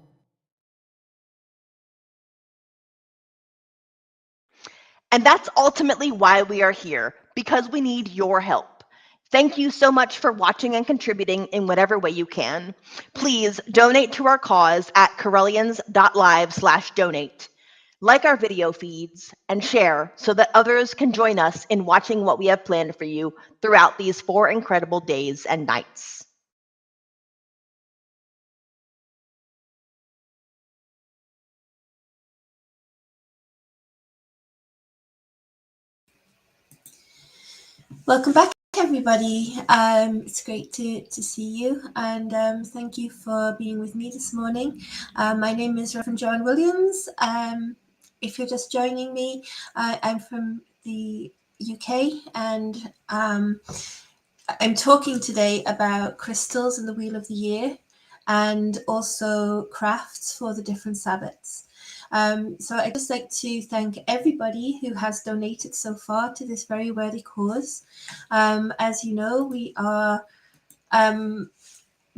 And that's ultimately why we are here, because we need your help. Thank you so much for watching and contributing in whatever way you can. Please donate to our cause at Correllians.live/donate. Like our video feeds and share so that others can join us in watching what we have planned for you throughout these 4 incredible days and nights. Welcome back, everybody. It's great to see you, and thank you for being with me this morning. My name is Reverend Joanne Williams. If you're just joining me, I'm from the UK, and I'm talking today about crystals in the Wheel of the Year, and also crafts for the different Sabbats. So I'd just like to thank everybody who has donated so far to this very worthy cause. As you know, we are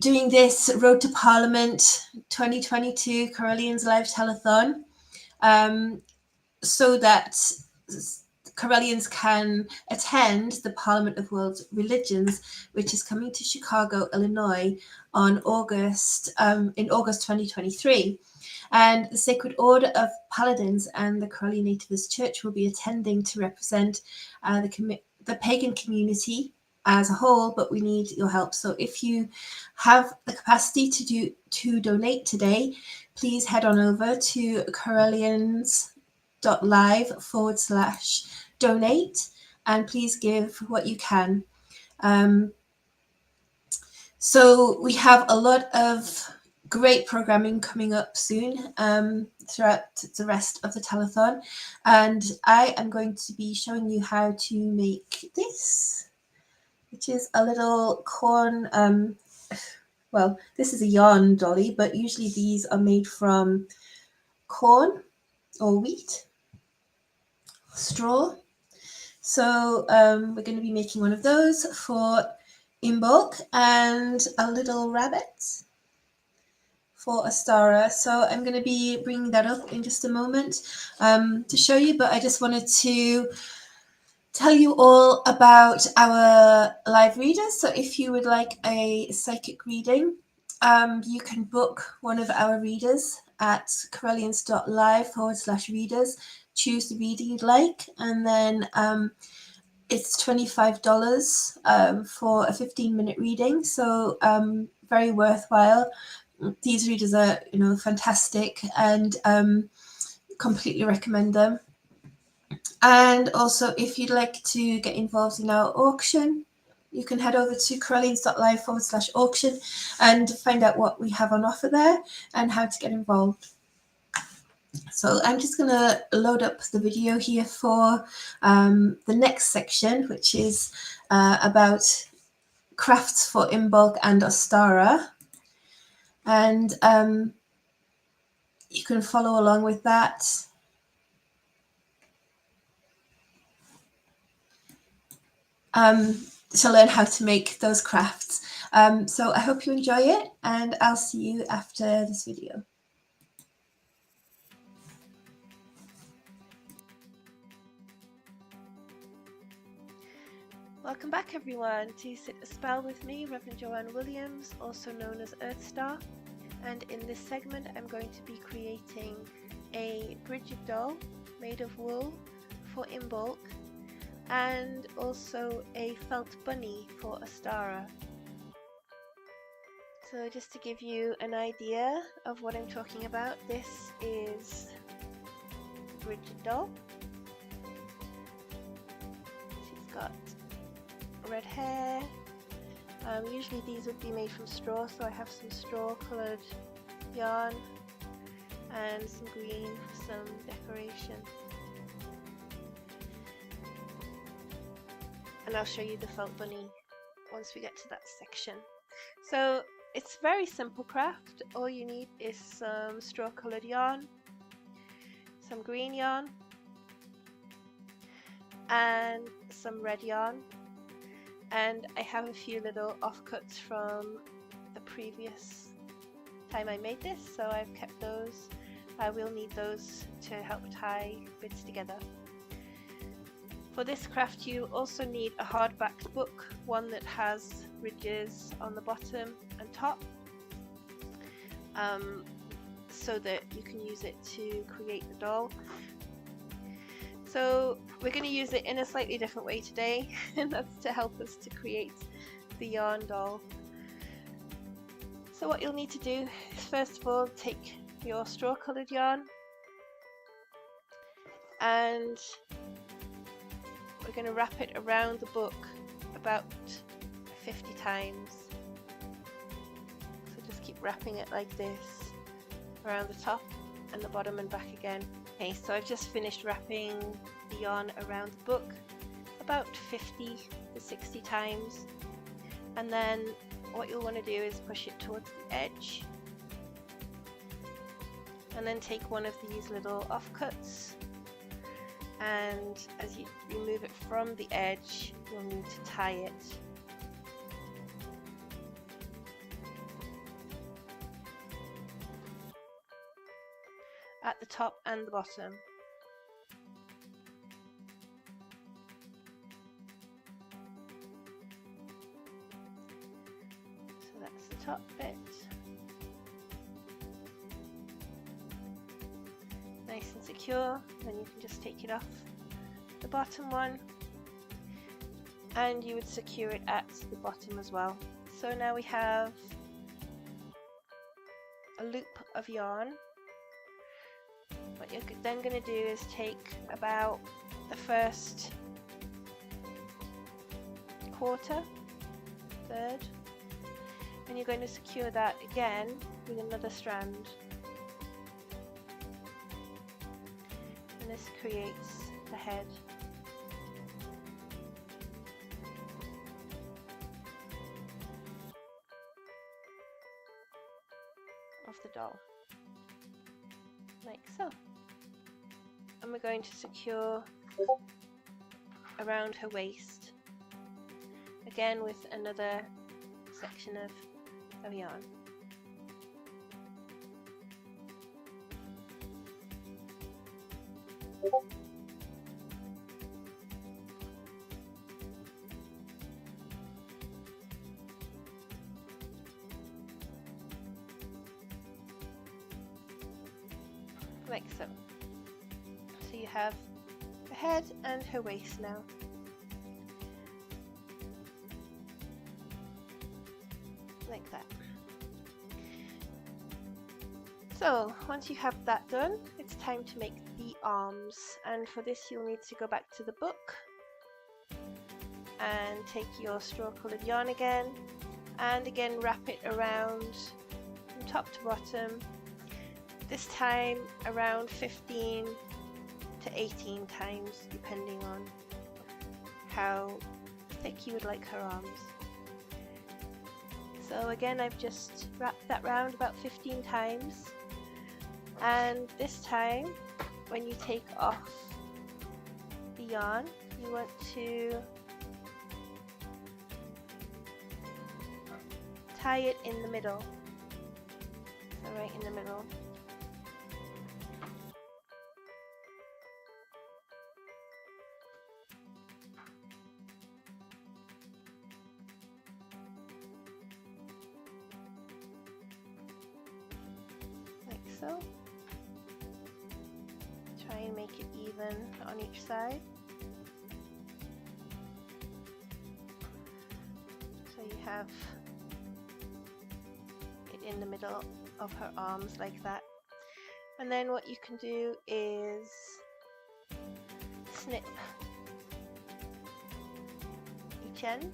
doing this Road to Parliament 2022 Correllians Live Telethon so that Correllians can attend the Parliament of World Religions, which is coming to Chicago, Illinois on in August 2023. And the Sacred Order of Paladins and the Correllian Nativist Church will be attending to represent the pagan community as a whole, but we need your help. So if you have the capacity to donate today, please head on over to Correllians.live/donate, and please give what you can. So we have a lot of great programming coming up soon throughout the rest of the telethon, and I am going to be showing you how to make this, which is a little corn. Well, this is a yarn dolly, but usually these are made from corn or wheat, straw. So we're going to be making one of those for Imbolc, and a little rabbit for Astara. So I'm going to be bringing that up in just a moment to show you, but I just wanted to tell you all about our live readers. So if you would like a psychic reading, you can book one of our readers at correllians.live/readers. Choose the reader you'd like, and then it's $25 for a 15-minute reading. So very worthwhile. These readers are, fantastic, and completely recommend them. And also, if you'd like to get involved in our auction, you can head over to correllians.live/auction and find out what we have on offer there and how to get involved. So I'm just going to load up the video here for the next section, which is about crafts for Imbolc and Ostara. And you can follow along with that. To learn how to make those crafts. So I hope you enjoy it, and I'll see you after this video. Welcome back, everyone, to Sit a Spell with me, Reverend Joanne Williams, also known as Earthstar. And in this segment, I'm going to be creating a Bridget doll made of wool for Imbolc, and also a felt bunny for Ostara. So just to give you an idea of what I'm talking about, this is the Bridget doll. She's got red hair. Usually these would be made from straw, so I have some straw coloured yarn and some green for some decoration. And I'll show you the felt bunny once we get to that section. So it's a very simple craft. All you need is some straw coloured yarn, some green yarn, and some red yarn. And I have a few little offcuts from the previous time I made this, so I've kept those. I will need those to help tie bits together. For this craft, you also need a hardbacked book, one that has ridges on the bottom and top, so that you can use it to create the doll. So we're going to use it in a slightly different way today, and that's to help us to create the yarn doll. So what you'll need to do is, first of all, take your straw coloured yarn, and we're going to wrap it around the book about 50 times. So just keep wrapping it like this around the top and the bottom and back again. Okay, so I've just finished wrapping the yarn around the book about 50 to 60 times, and then what you'll want to do is push it towards the edge, and then take one of these little offcuts, and as you remove it from the edge, you'll need to tie it. At the top and the bottom. So that's the top bit. Nice and secure, then you can just take it off the bottom one, and you would secure it at the bottom as well. So now we have a loop of yarn. What you're then going to do is take about the first quarter, third, and you're going to secure that again with another strand. And this creates the head. Of the doll. Like so. And we're going to secure around her waist, again with another section of yarn. like so. So you have her head and her waist now. Like that. So once you have that done, it's time to make the arms, and for this you'll need to go back to the book and take your straw coloured yarn again, and again wrap it around from top to bottom, this time around 15 to 18 times depending on how thick you would like her arms. So again, I've just wrapped that round about 15 times, and this time when you take off the yarn, you want to tie it in the middle, so right in the middle. So try and make it even on each side. So you have it in the middle of her arms like that. And then what you can do is snip each end.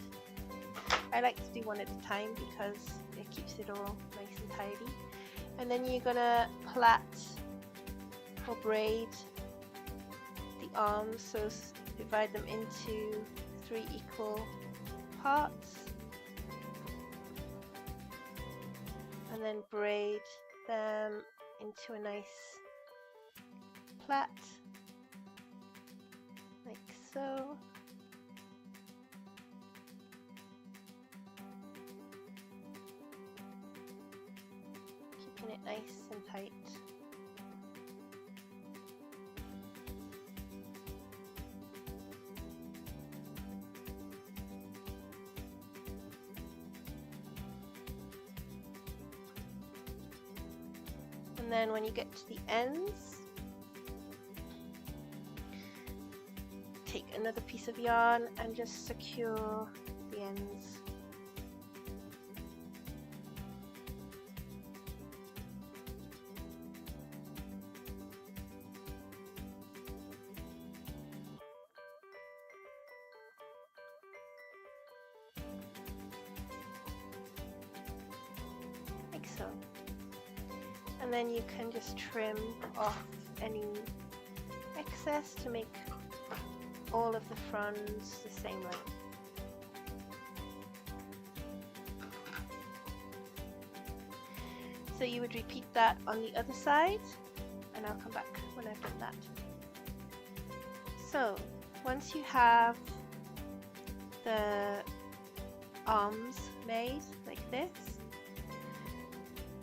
I like to do one at a time because it keeps it all nice and tidy. And then you're gonna plait or braid the arms, so divide them into 3 equal parts, and then braid them into a nice plait, like so. It nice and tight. And then when you get to the ends, take another piece of yarn and just secure the ends. So, and then you can just trim off any excess to make all of the fronds the same length. So you would repeat that on the other side, and I'll come back when I've done that. So once you have the arms made like this,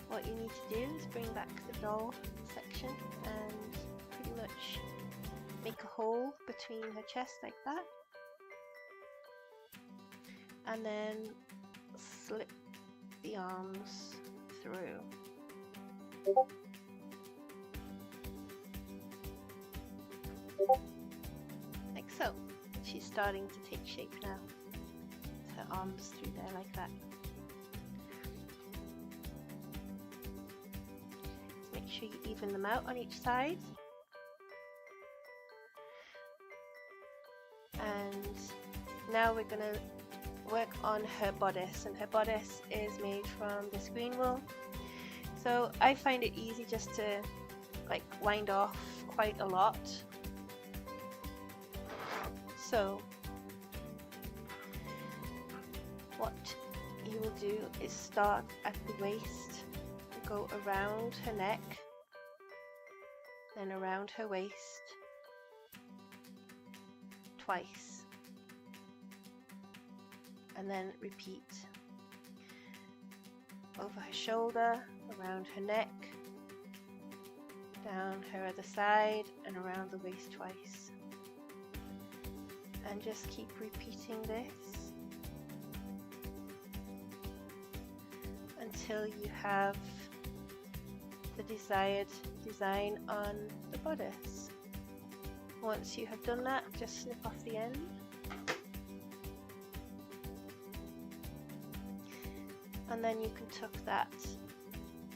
what you need to do is bring back the doll section and pretty much make a hole between her chest like that, and then slip the arms through. Like so. She's starting to take shape now. Her arms through there like that. Make sure you even them out on each side. And now we're going to work on her bodice, and her bodice is made from this green wool. So I find it easy just to like wind off quite a lot. So what you will do is start at the waist, go around her neck, then around her waist twice, and then repeat over her shoulder, around her neck, down her other side, and around the waist twice. And just keep repeating this until you have the desired design on the bodice. Once you have done that, just snip off the end. And then you can tuck that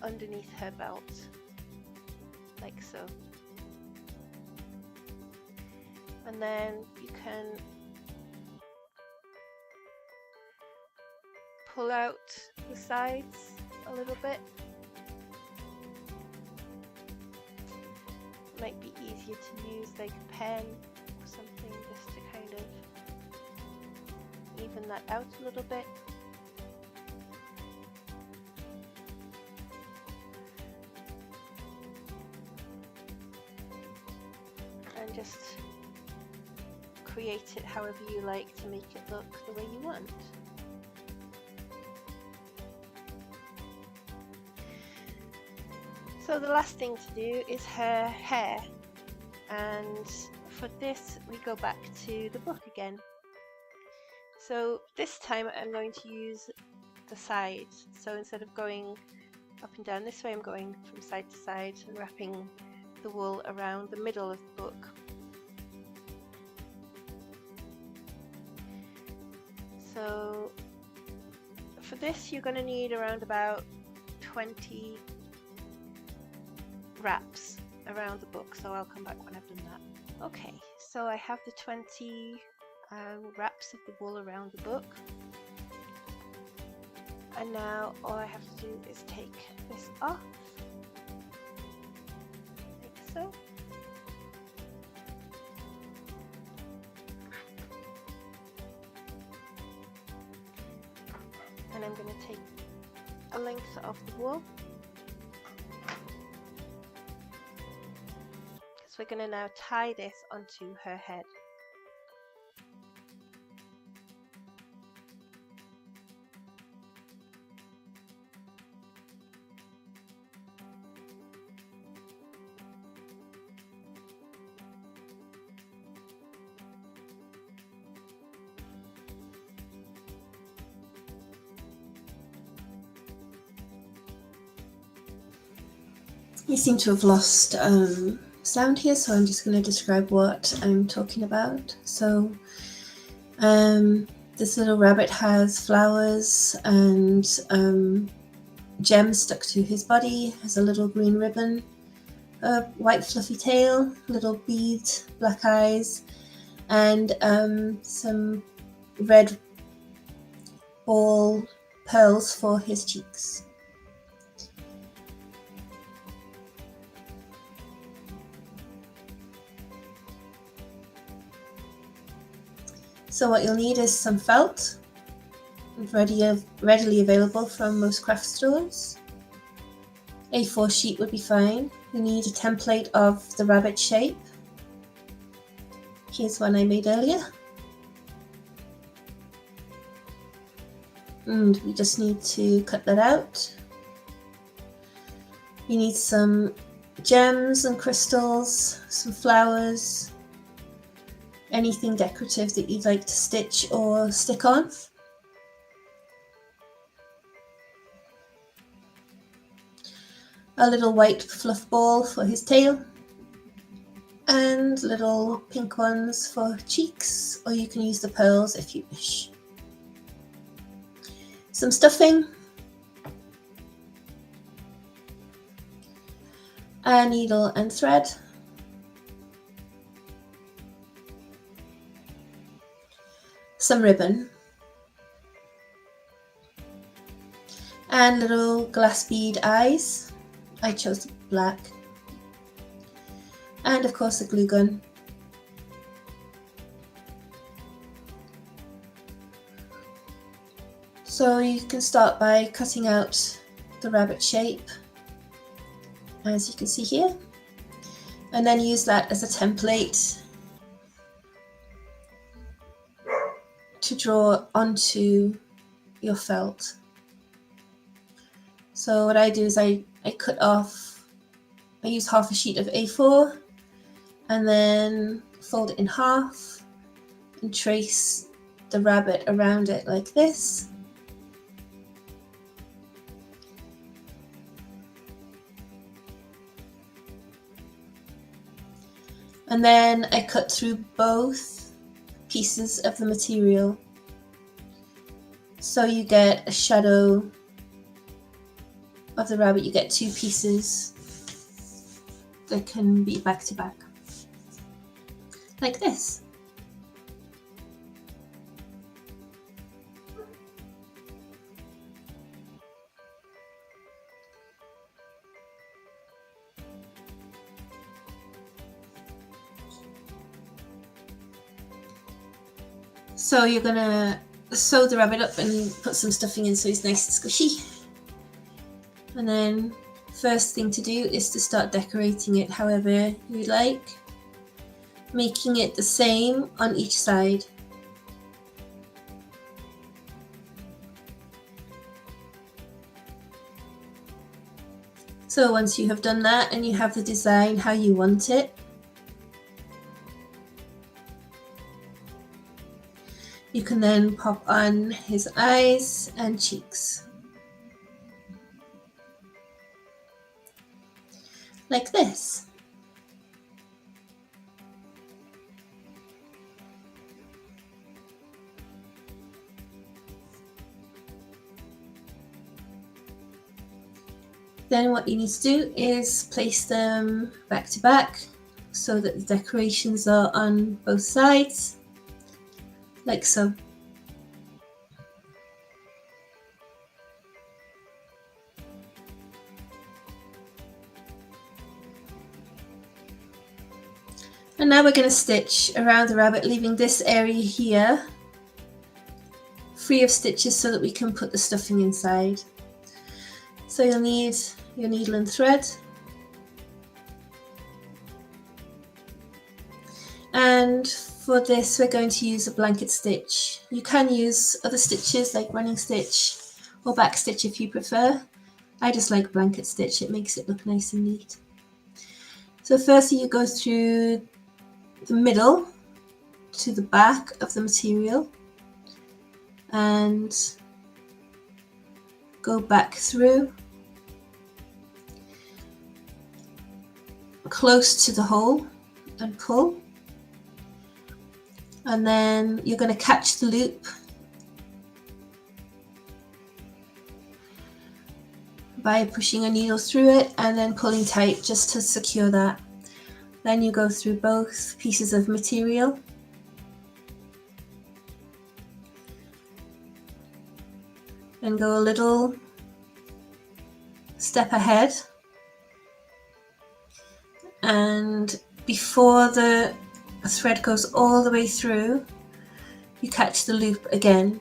underneath her belt, like so. And then you can pull out the sides a little bit. It might be easier to use like a pen or something just to kind of even that out a little bit. And just create it however you like to make it look the way you want. So the last thing to do is her hair, and for this we go back to the book again. So this time I'm going to use the sides. So instead of going up and down this way, I'm going from side to side and wrapping the wool around the middle of the book. So for this you're going to need around about 20 wraps around the book, so I'll come back when I've done that. Okay, so I have the 20 wraps of the wool around the book, and now all I have to do is take this off, like so. And I'm going to take a length of the wool. We're going to now tie this onto her head. We seem to have lost sound here, so I'm just going to describe what I'm talking about. So this little rabbit has flowers and gems stuck to his body, has a little green ribbon, a white fluffy tail, little bead, black eyes, and some red ball pearls for his cheeks. So what you'll need is some felt, readily available from most craft stores. A4 sheet would be fine. You need a template of the rabbit shape. Here's one I made earlier. And we just need to cut that out. You need some gems and crystals, some flowers, anything decorative that you'd like to stitch or stick on. A little white fluff ball for his tail, and little pink ones for cheeks, or you can use the pearls if you wish. Some stuffing, a needle and thread, some ribbon, and little glass bead eyes. I chose black, and of course a glue gun. So you can start by cutting out the rabbit shape, as you can see here, and then use that as a template to draw onto your felt. So what I do is I cut off, I use half a sheet of A4 and then fold it in half and trace the rabbit around it like this. And then I cut through both pieces of the material. So you get a shadow of the rabbit. You get two pieces that can be back to back, like this. So you're gonna sew the rabbit up and put some stuffing in so it's nice and squishy. And then first thing to do is to start decorating it however you like, making it the same on each side. So once you have done that and you have the design how you want it, you can then pop on his eyes and cheeks, like this. Then what you need to do is place them back to back so that the decorations are on both sides, like so. And now we're going to stitch around the rabbit, leaving this area here free of stitches so that we can put the stuffing inside. So you'll need your needle and thread. And for this we're going to use a blanket stitch. You can use other stitches like running stitch or back stitch if you prefer. I just like blanket stitch, it makes it look nice and neat. So firstly you go through the middle to the back of the material and go back through close to the hole and pull, and then you're going to catch the loop by pushing a needle through it and then pulling tight just to secure that. Then you go through both pieces of material and go a little step ahead, and before the thread goes all the way through you catch the loop again.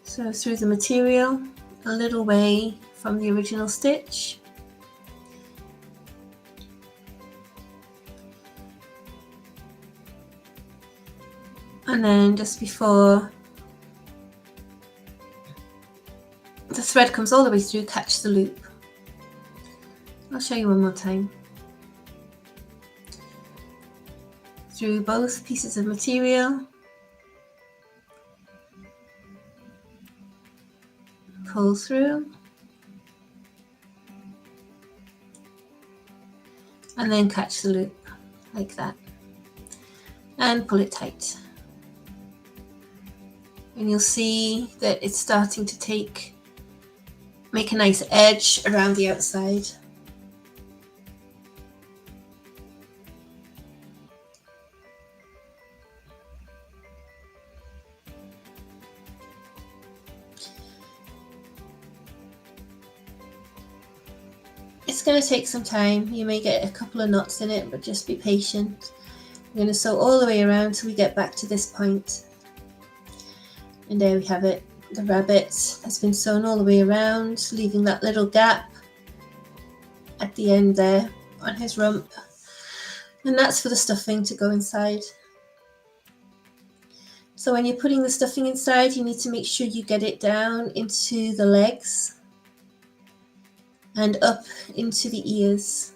So through the material a little way from the original stitch, and then just before the thread comes all the way through, catch the loop. I'll show you one more time. Through both pieces of material, pull through, and then catch the loop like that and pull it tight. And you'll see that it's starting to make a nice edge around the outside. It's going to take some time. You may get a couple of knots in it, but just be patient. I'm going to sew all the way around till we get back to this point. And there we have it. The rabbit has been sewn all the way around, leaving that little gap at the end there on his rump. And that's for the stuffing to go inside. So when you're putting the stuffing inside, you need to make sure you get it down into the legs and up into the ears.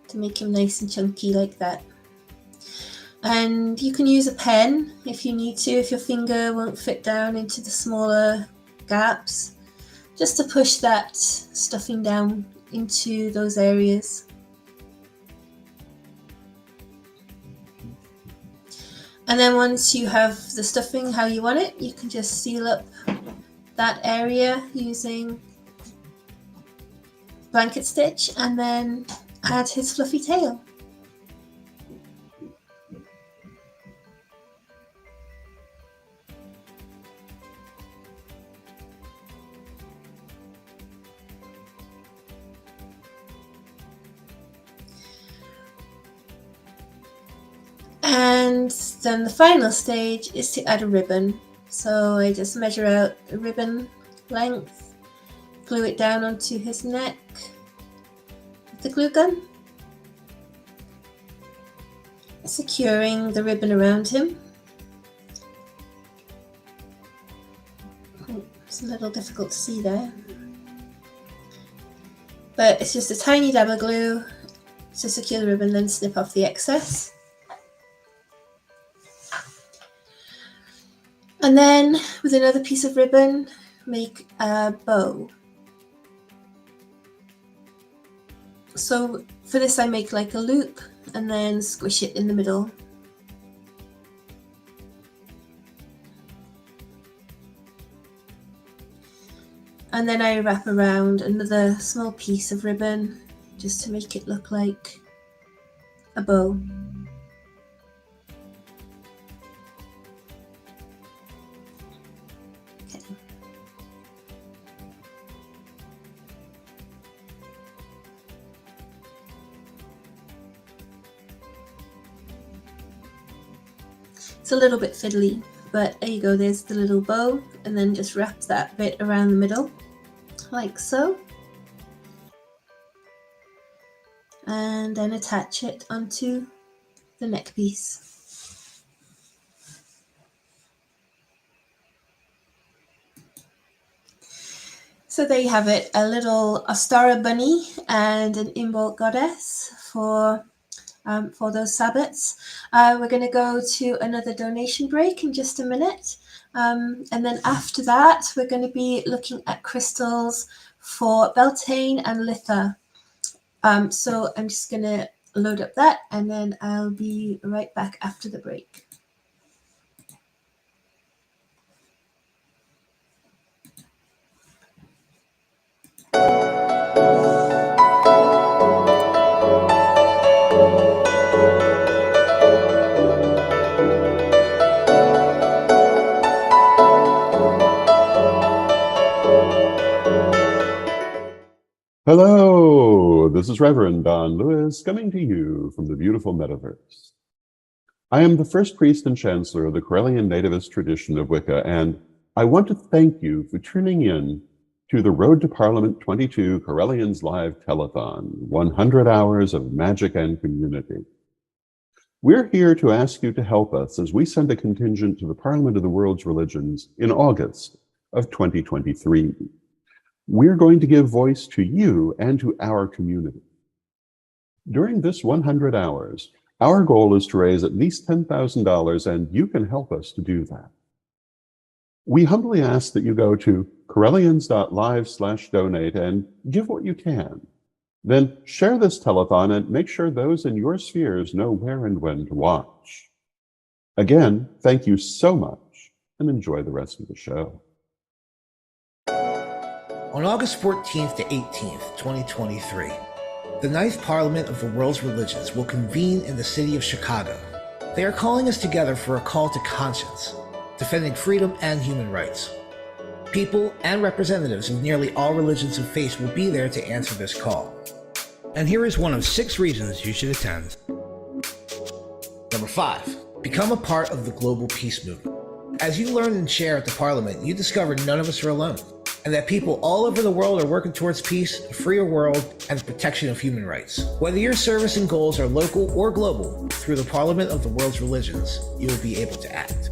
To make him nice and chunky like that. And you can use a pen if you need to, if your finger won't fit down into the smaller gaps, just to push that stuffing down into those areas. And then once you have the stuffing how you want it, you can just seal up that area using blanket stitch and then add his fluffy tail. And then the final stage is to add a ribbon. So I just measure out a ribbon length, glue it down onto his neck with the glue gun, securing the ribbon around him. It's a little difficult to see there, but it's just a tiny dab of glue to secure the ribbon, then snip off the excess. And then with another piece of ribbon, make a bow. So for this I make like a loop and then squish it in the middle. And then I wrap around another small piece of ribbon just to make it look like a bow. It's a little bit fiddly, but there you go, there's the little bow, and then just wrap that bit around the middle, like so. And then attach it onto the neck piece. So there you have it, a little Ostara bunny and an Imbolc goddess for those sabbats. We're going to go to another donation break in just a minute. And then after that, we're going to be looking at crystals for Beltane and Litha. So I'm just going to load up that and then I'll be right back after the break. Hello, this is Reverend Don Lewis coming to you from the beautiful metaverse. I am the first priest and chancellor of the Correllian Nativist tradition of Wicca, and I want to thank you for tuning in to the Road to Parliament 22 Correllians Live Telethon, 100 hours of magic and community. We're here to ask you to help us as we send a contingent to the Parliament of the World's Religions in August of 2023. We're going to give voice to you and to our community. During this 100 hours, our goal is to raise at least $10,000, and you can help us to do that. We humbly ask that you go to Correllians.live/donate and give what you can. Then share this telethon and make sure those in your spheres know where and when to watch. Again, thank you so much and enjoy the rest of the show. On August 14th to 18th, 2023, the Ninth Parliament of the World's Religions will convene in the city of Chicago. They are calling us together for a call to conscience, defending freedom and human rights. People and representatives of nearly all religions and faiths will be there to answer this call. And here is one of 6 reasons you should attend. Number 5, become a part of the global peace movement. As you learn and share at the Parliament, you discover none of us are alone, and that people all over the world are working towards peace, a freer world, and the protection of human rights. Whether your service and goals are local or global, through the Parliament of the World's Religions, you will be able to act.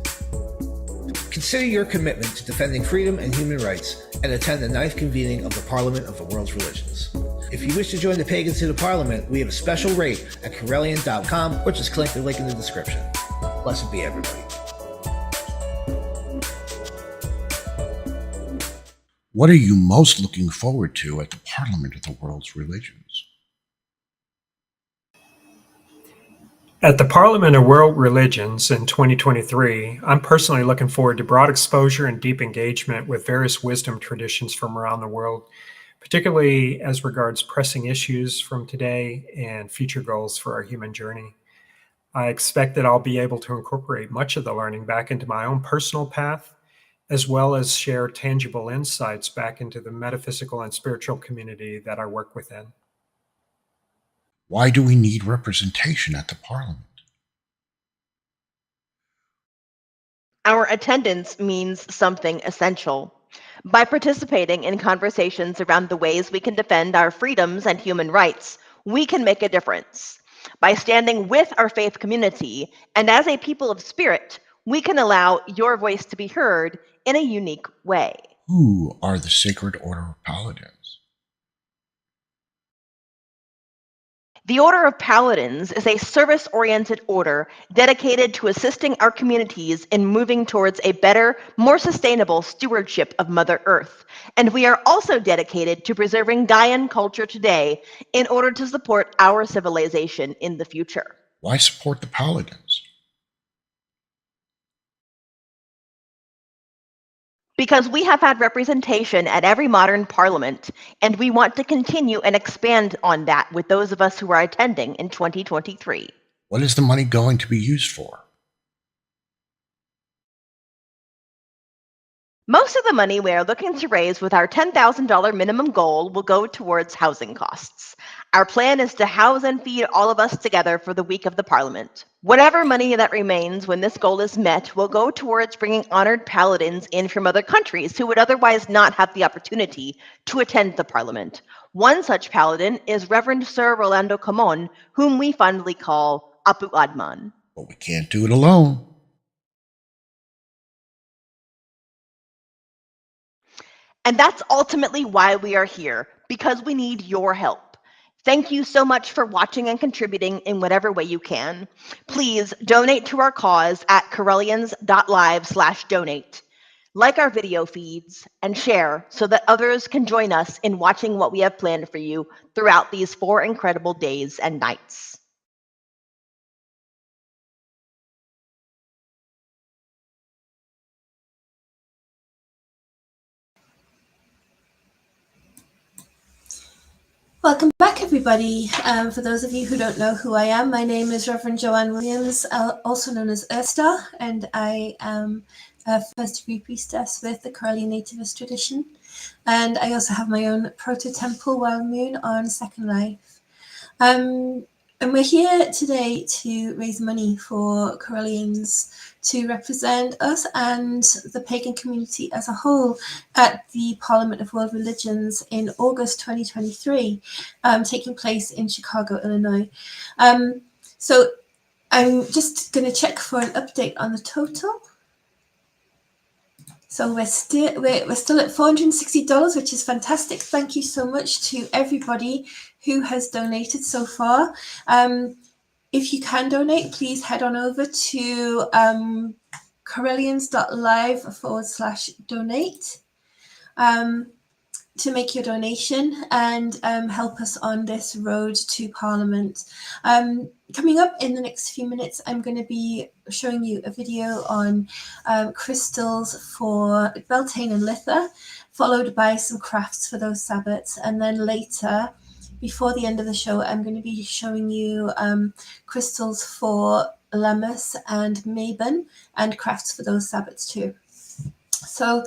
Consider your commitment to defending freedom and human rights and attend the 9th convening of the Parliament of the World's Religions. If you wish to join the pagans to the Parliament, we have a special rate at Correllian.com, or just click the link in the description. Blessed be everybody. What are you most looking forward to at the Parliament of the World's Religions? At the Parliament of World Religions in 2023, I'm personally looking forward to broad exposure and deep engagement with various wisdom traditions from around the world, particularly as regards pressing issues from today and future goals for our human journey. I expect that I'll be able to incorporate much of the learning back into my own personal path, as well as share tangible insights back into the metaphysical and spiritual community that I work within. Why do we need representation at the Parliament? Our attendance means something essential. By participating in conversations around the ways we can defend our freedoms and human rights, we can make a difference. By standing with our faith community and as a people of spirit, we can allow your voice to be heard in a unique way. Who are the Sacred Order of Paladins? The Order of Paladins is a service-oriented order dedicated to assisting our communities in moving towards a better, more sustainable stewardship of Mother Earth. And we are also dedicated to preserving Gaian culture today in order to support our civilization in the future. Why support the Paladins? Because we have had representation at every modern parliament, and we want to continue and expand on that with those of us who are attending in 2023. What is the money going to be used for? Most of the money we are looking to raise with our $10,000 minimum goal will go towards housing costs. Our plan is to house and feed all of us together for the week of the Parliament. Whatever money that remains when this goal is met will go towards bringing honored paladins in from other countries who would otherwise not have the opportunity to attend the Parliament. One such paladin is Reverend Sir Rolando Camon, whom we fondly call Apu Adman. But we can't do it alone. And that's ultimately why we are here, because we need your help. Thank you so much for watching and contributing in whatever way you can. Please donate to our cause at Correllians.live/donate. Like our video feeds and share so that others can join us in watching what we have planned for you throughout these 4 incredible days and nights. Welcome back, everybody. For those of you who don't know who I am, my name is Reverend Joanne Williams, also known as Earthstar, and I am a first-degree priestess with the Correllian Nativist tradition. And I also have my own proto-temple, Wild Moon, on Second Life. And we're here today to raise money for Correllians to represent us and the pagan community as a whole at the Parliament of World Religions in August 2023, taking place in Chicago, Illinois. So I'm just going to check for an update on the total. So we're still at $460, which is fantastic. Thank you so much to everybody who has donated so far. If you can donate, please head on over to Correllians.live/donate to make your donation and help us on this road to Parliament. Coming up in the next few minutes, I'm going to be showing you a video on crystals for Beltane and Litha, followed by some crafts for those Sabbats. And then later, before the end of the show, I'm going to be showing you crystals for Lemmus and Mabon and crafts for those Sabbats too. So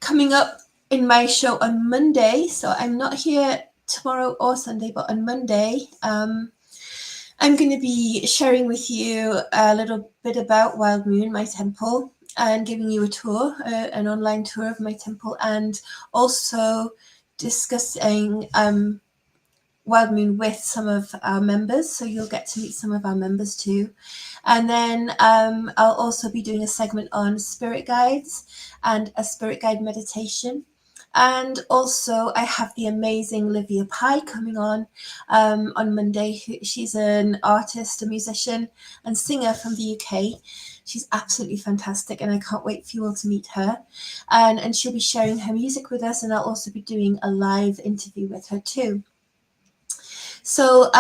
coming up in my show on Monday, so I'm not here tomorrow or Sunday, but on Monday, I'm going to be sharing with you a little bit about Wild Moon, my temple, and giving you a tour, an online tour of my temple, and also discussing Wild Moon with some of our members, so you'll get to meet some of our members too. And then I'll also be doing a segment on spirit guides and a spirit guide meditation. And also I have the amazing Livia Pye coming on Monday. She's an artist, a musician and singer from the UK. She's absolutely fantastic and I can't wait for you all to meet her. And she'll be sharing her music with us, and I'll also be doing a live interview with her too. So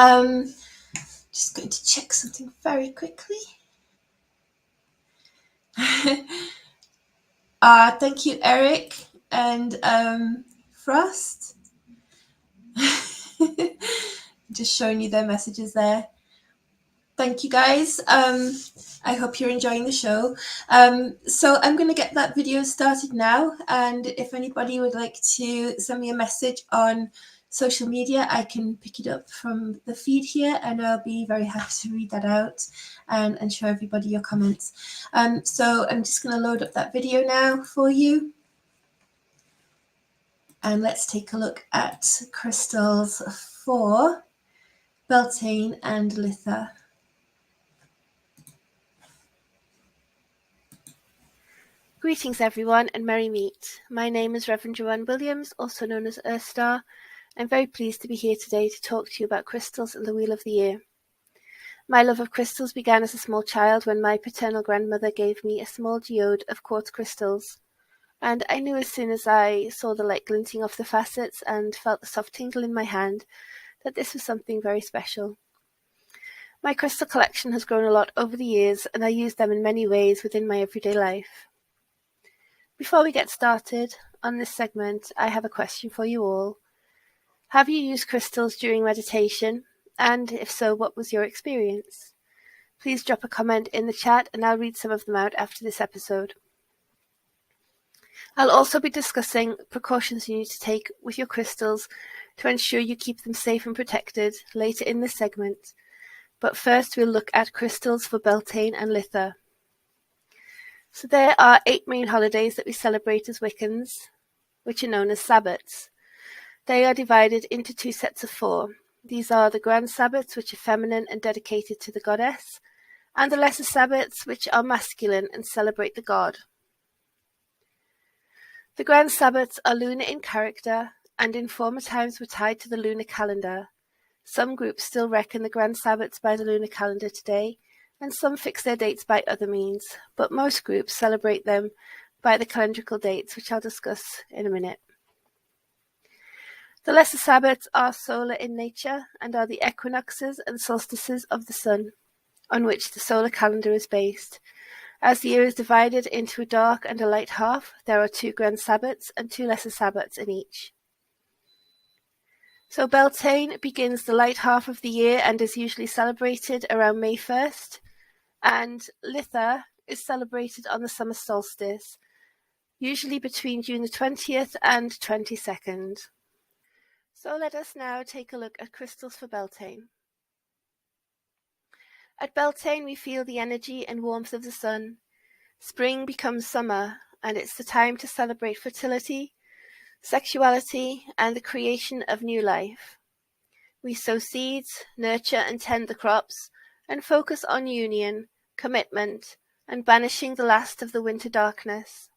just going to check something very quickly. Thank you, Eric and Frost. Just showing you their messages there. Thank you guys. I hope you're enjoying the show. So I'm going to get that video started now. And if anybody would like to send me a message on social media, I can pick it up from the feed here, and I'll be very happy to read that out and show everybody your comments. So I'm just going to load up that video now for you. And let's take a look at crystals for Beltane and Litha. Greetings everyone and merry meet. My name is Reverend Joanne Williams, also known as Earthstar. I'm very pleased to be here today to talk to you about crystals and the Wheel of the Year. My love of crystals began as a small child when my paternal grandmother gave me a small geode of quartz crystals. And I knew as soon as I saw the light glinting off the facets and felt the soft tingle in my hand that this was something very special. My crystal collection has grown a lot over the years, and I use them in many ways within my everyday life. Before we get started on this segment, I have a question for you all. Have you used crystals during meditation? And if so, what was your experience? Please drop a comment in the chat and I'll read some of them out after this episode. I'll also be discussing precautions you need to take with your crystals to ensure you keep them safe and protected later in this segment. But first we'll look at crystals for Beltane and Litha. So there are 8 main holidays that we celebrate as Wiccans, which are known as Sabbats. They are divided into 2 sets of 4. These are the Grand Sabbats, which are feminine and dedicated to the goddess, and the Lesser Sabbats, which are masculine and celebrate the god. The Grand Sabbats are lunar in character, and in former times were tied to the lunar calendar. Some groups still reckon the Grand Sabbats by the lunar calendar today, and some fix their dates by other means, but most groups celebrate them by the calendrical dates, which I'll discuss in a minute. The Lesser Sabbats are solar in nature and are the equinoxes and solstices of the sun, on which the solar calendar is based. As the year is divided into a dark and a light half, there are 2 Grand Sabbats and 2 Lesser Sabbats in each. So Beltane begins the light half of the year and is usually celebrated around May 1st, and Litha is celebrated on the summer solstice, usually between June the 20th and 22nd. So let us now take a look at crystals for Beltane. At Beltane we feel the energy and warmth of the sun. Spring becomes summer, and it's the time to celebrate fertility, sexuality, and the creation of new life. We sow seeds, nurture and tend the crops, and focus on union, commitment, and banishing the last of the winter darkness.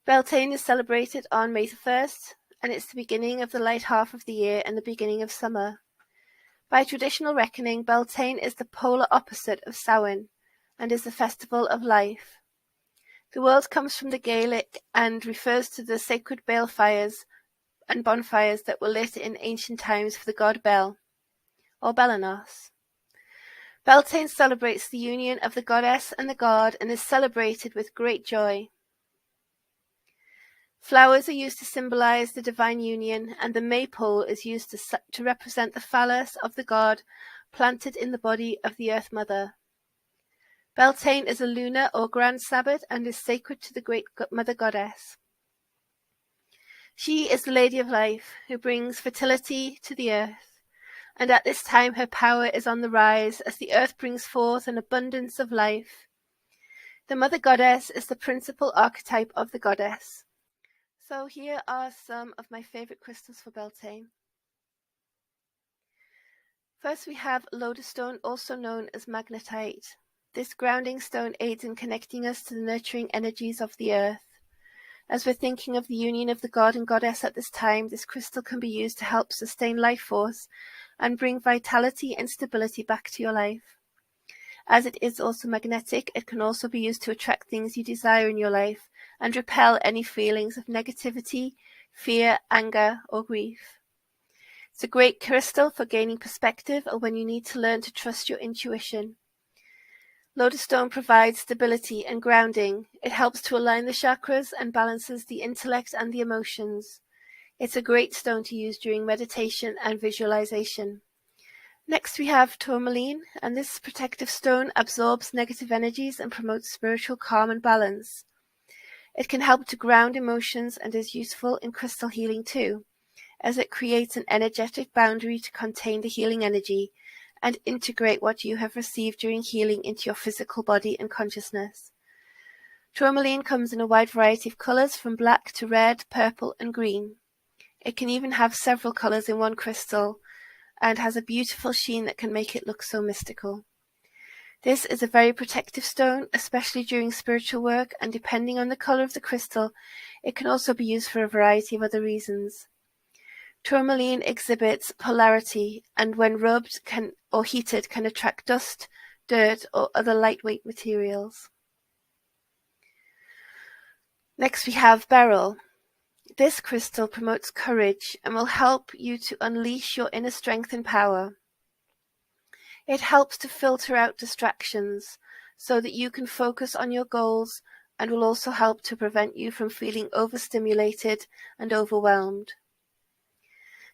Beltane is celebrated on May the 1st, and it's the beginning of the light half of the year and the beginning of summer. By traditional reckoning, Beltane is the polar opposite of Samhain, and is the festival of life. The word comes from the Gaelic and refers to the sacred balefires and bonfires that were lit in ancient times for the god Bel, or Belanos. Beltane celebrates the union of the goddess and the god and is celebrated with great joy. Flowers are used to symbolize the divine union, and the maypole is used to represent the phallus of the god planted in the body of the Earth Mother. Beltane is a lunar or grand Sabbath and is sacred to the great Mother Goddess. She is the Lady of Life, who brings fertility to the earth, and at this time her power is on the rise as the earth brings forth an abundance of life. The Mother Goddess is the principal archetype of the goddess. So here are some of my favorite crystals for Beltane. First we have Lotus Stone, also known as Magnetite. This grounding stone aids in connecting us to the nurturing energies of the earth. As we're thinking of the union of the god and goddess at this time, this crystal can be used to help sustain life force and bring vitality and stability back to your life. As it is also magnetic, it can also be used to attract things you desire in your life and repel any feelings of negativity, fear, anger, or grief. It's a great crystal for gaining perspective or when you need to learn to trust your intuition. Lotus stone provides stability and grounding. It helps to align the chakras and balances the intellect and the emotions. It's a great stone to use during meditation and visualization. Next we have tourmaline, and this protective stone absorbs negative energies and promotes spiritual calm and balance. It can help to ground emotions and is useful in crystal healing too, as it creates an energetic boundary to contain the healing energy and integrate what you have received during healing into your physical body and consciousness. Tourmaline comes in a wide variety of colors from black to red, purple, and green. It can even have several colors in one crystal and has a beautiful sheen that can make it look so mystical. This is a very protective stone, especially during spiritual work, and depending on the color of the crystal, it can also be used for a variety of other reasons. Tourmaline exhibits polarity and when rubbed or heated can attract dust, dirt, or other lightweight materials. Next we have beryl. This crystal promotes courage and will help you to unleash your inner strength and power. It helps to filter out distractions so that you can focus on your goals and will also help to prevent you from feeling overstimulated and overwhelmed.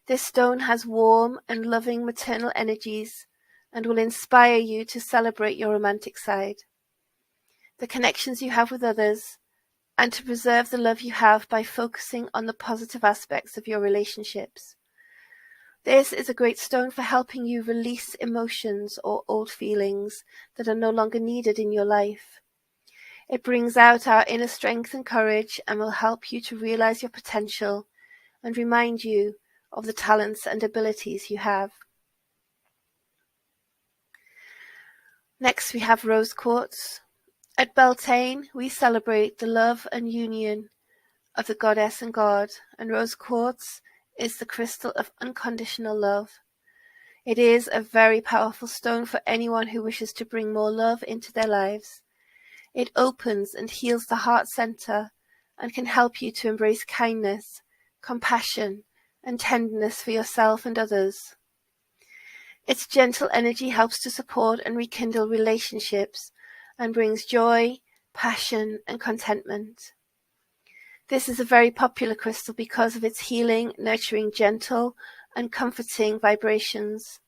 This stone has warm and loving maternal energies and will inspire you to celebrate your romantic side, the connections you have with others, and to preserve the love you have by focusing on the positive aspects of your relationships. This is a great stone for helping you release emotions or old feelings that are no longer needed in your life. It brings out our inner strength and courage and will help you to realize your potential and remind you of the talents and abilities you have. Next we have rose quartz. At Beltane, we celebrate the love and union of the goddess and god, and rose quartz is the crystal of unconditional love. It is a very powerful stone for anyone who wishes to bring more love into their lives. It opens and heals the heart center and can help you to embrace kindness, compassion, and tenderness for yourself and others. Its gentle energy helps to support and rekindle relationships and brings joy, passion, and contentment. This is a very popular crystal because of its healing, nurturing, gentle, and comforting vibrations.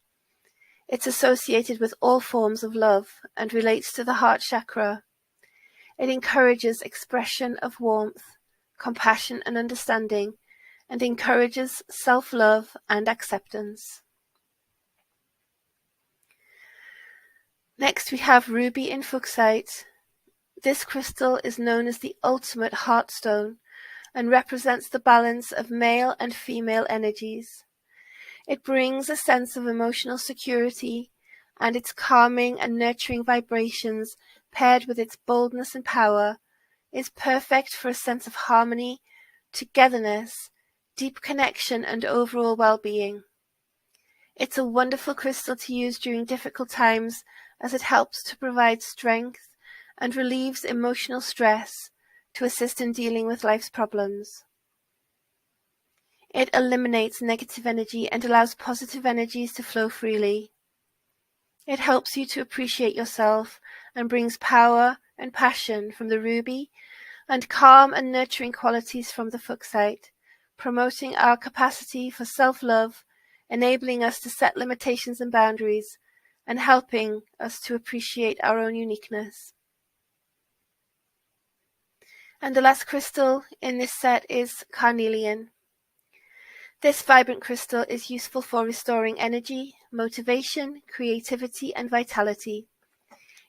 It's associated with all forms of love and relates to the heart chakra. It encourages expression of warmth, compassion, and understanding, and encourages self-love and acceptance. Next we have ruby and fuchsite. This crystal is known as the ultimate heart stone and represents the balance of male and female energies. It brings a sense of emotional security, and its calming and nurturing vibrations, paired with its boldness and power, is perfect for a sense of harmony, togetherness, deep connection, and overall well-being. It's a wonderful crystal to use during difficult times as it helps to provide strength and relieves emotional stress to assist in dealing with life's problems. It eliminates negative energy and allows positive energies to flow freely. It helps you to appreciate yourself and brings power and passion from the ruby and calm and nurturing qualities from the fuchsite, promoting our capacity for self-love, enabling us to set limitations and boundaries, and helping us to appreciate our own uniqueness. And the last crystal in this set is carnelian. This vibrant crystal is useful for restoring energy, motivation, creativity, and vitality.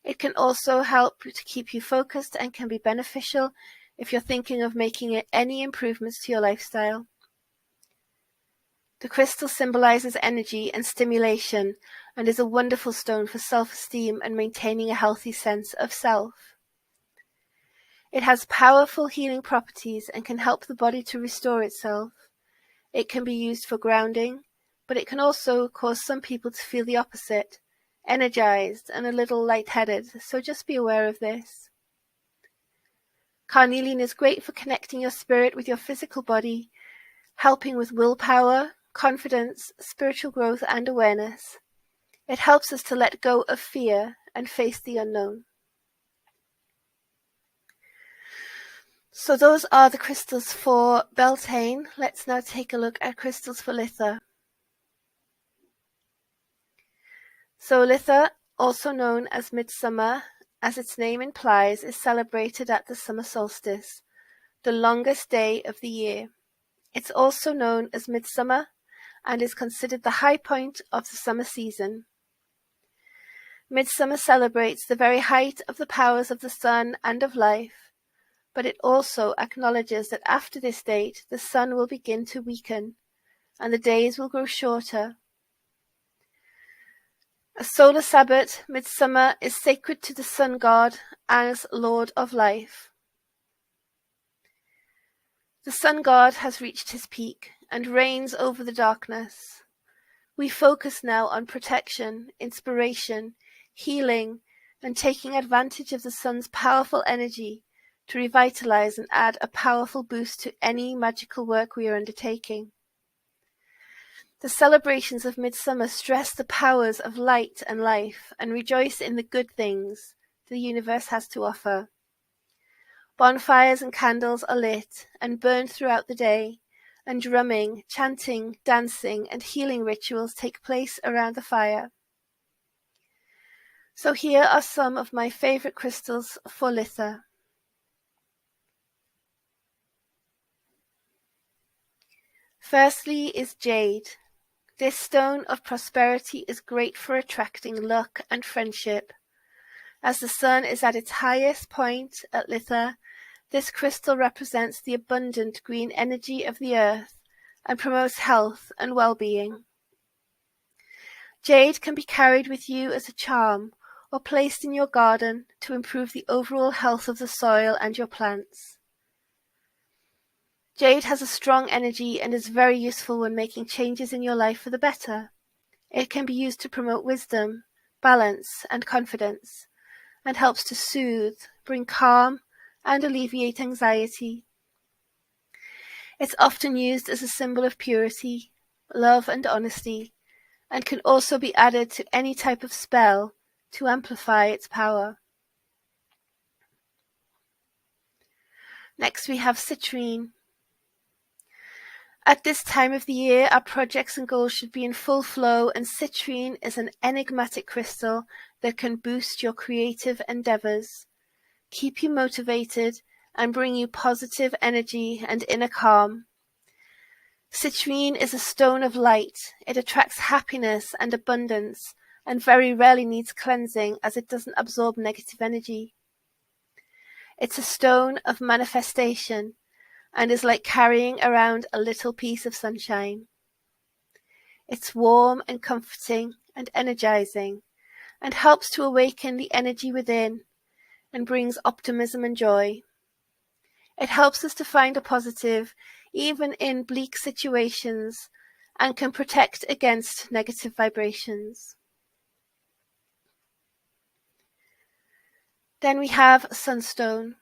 It can also help to keep you focused and can be beneficial if you're thinking of making any improvements to your lifestyle. The crystal symbolizes energy and stimulation and is a wonderful stone for self-esteem and maintaining a healthy sense of self. It has powerful healing properties and can help the body to restore itself. It can be used for grounding, but it can also cause some people to feel the opposite, energized and a little lightheaded, so just be aware of this. Carnelian is great for connecting your spirit with your physical body, helping with willpower, confidence, spiritual growth, and awareness. It helps us to let go of fear and face the unknown. So those are the crystals for Beltane. Let's now take a look at crystals for Litha. So Litha, also known as Midsummer, as its name implies, is celebrated at the summer solstice, the longest day of the year. It's also known as Midsummer and is considered the high point of the summer season. Midsummer celebrates the very height of the powers of the sun and of life, but it also acknowledges that after this date the sun will begin to weaken and the days will grow shorter. A solar Sabbath, Midsummer, is sacred to the sun god as Lord of Life. The sun god has reached his peak and reigns over the darkness. We focus now on protection, inspiration, healing, and taking advantage of the sun's powerful energy to revitalize and add a powerful boost to any magical work we are undertaking. The celebrations of Midsummer stress the powers of light and life and rejoice in the good things the universe has to offer. Bonfires and candles are lit and burned throughout the day, and drumming, chanting, dancing, and healing rituals take place around the fire. So here are some of my favorite crystals for Litha. Firstly is jade. This stone of prosperity is great for attracting luck and friendship. As the sun is at its highest point at Litha, this crystal represents the abundant green energy of the earth and promotes health and well-being. Jade can be carried with you as a charm or placed in your garden to improve the overall health of the soil and your plants. Jade has a strong energy and is very useful when making changes in your life for the better. It can be used to promote wisdom, balance, and confidence, and helps to soothe, bring calm, and alleviate anxiety. It's often used as a symbol of purity, love, and honesty, and can also be added to any type of spell to amplify its power. Next we have citrine. At this time of the year, our projects and goals should be in full flow, and citrine is an enigmatic crystal that can boost your creative endeavors, keep you motivated, and bring you positive energy and inner calm. Citrine is a stone of light. It attracts happiness and abundance, and very rarely needs cleansing as it doesn't absorb negative energy. It's a stone of manifestation, and is like carrying around a little piece of sunshine. It's warm and comforting and energizing, and helps to awaken the energy within, and brings optimism and joy. It helps us to find a positive, even in bleak situations, and can protect against negative vibrations. Then we have sunstone.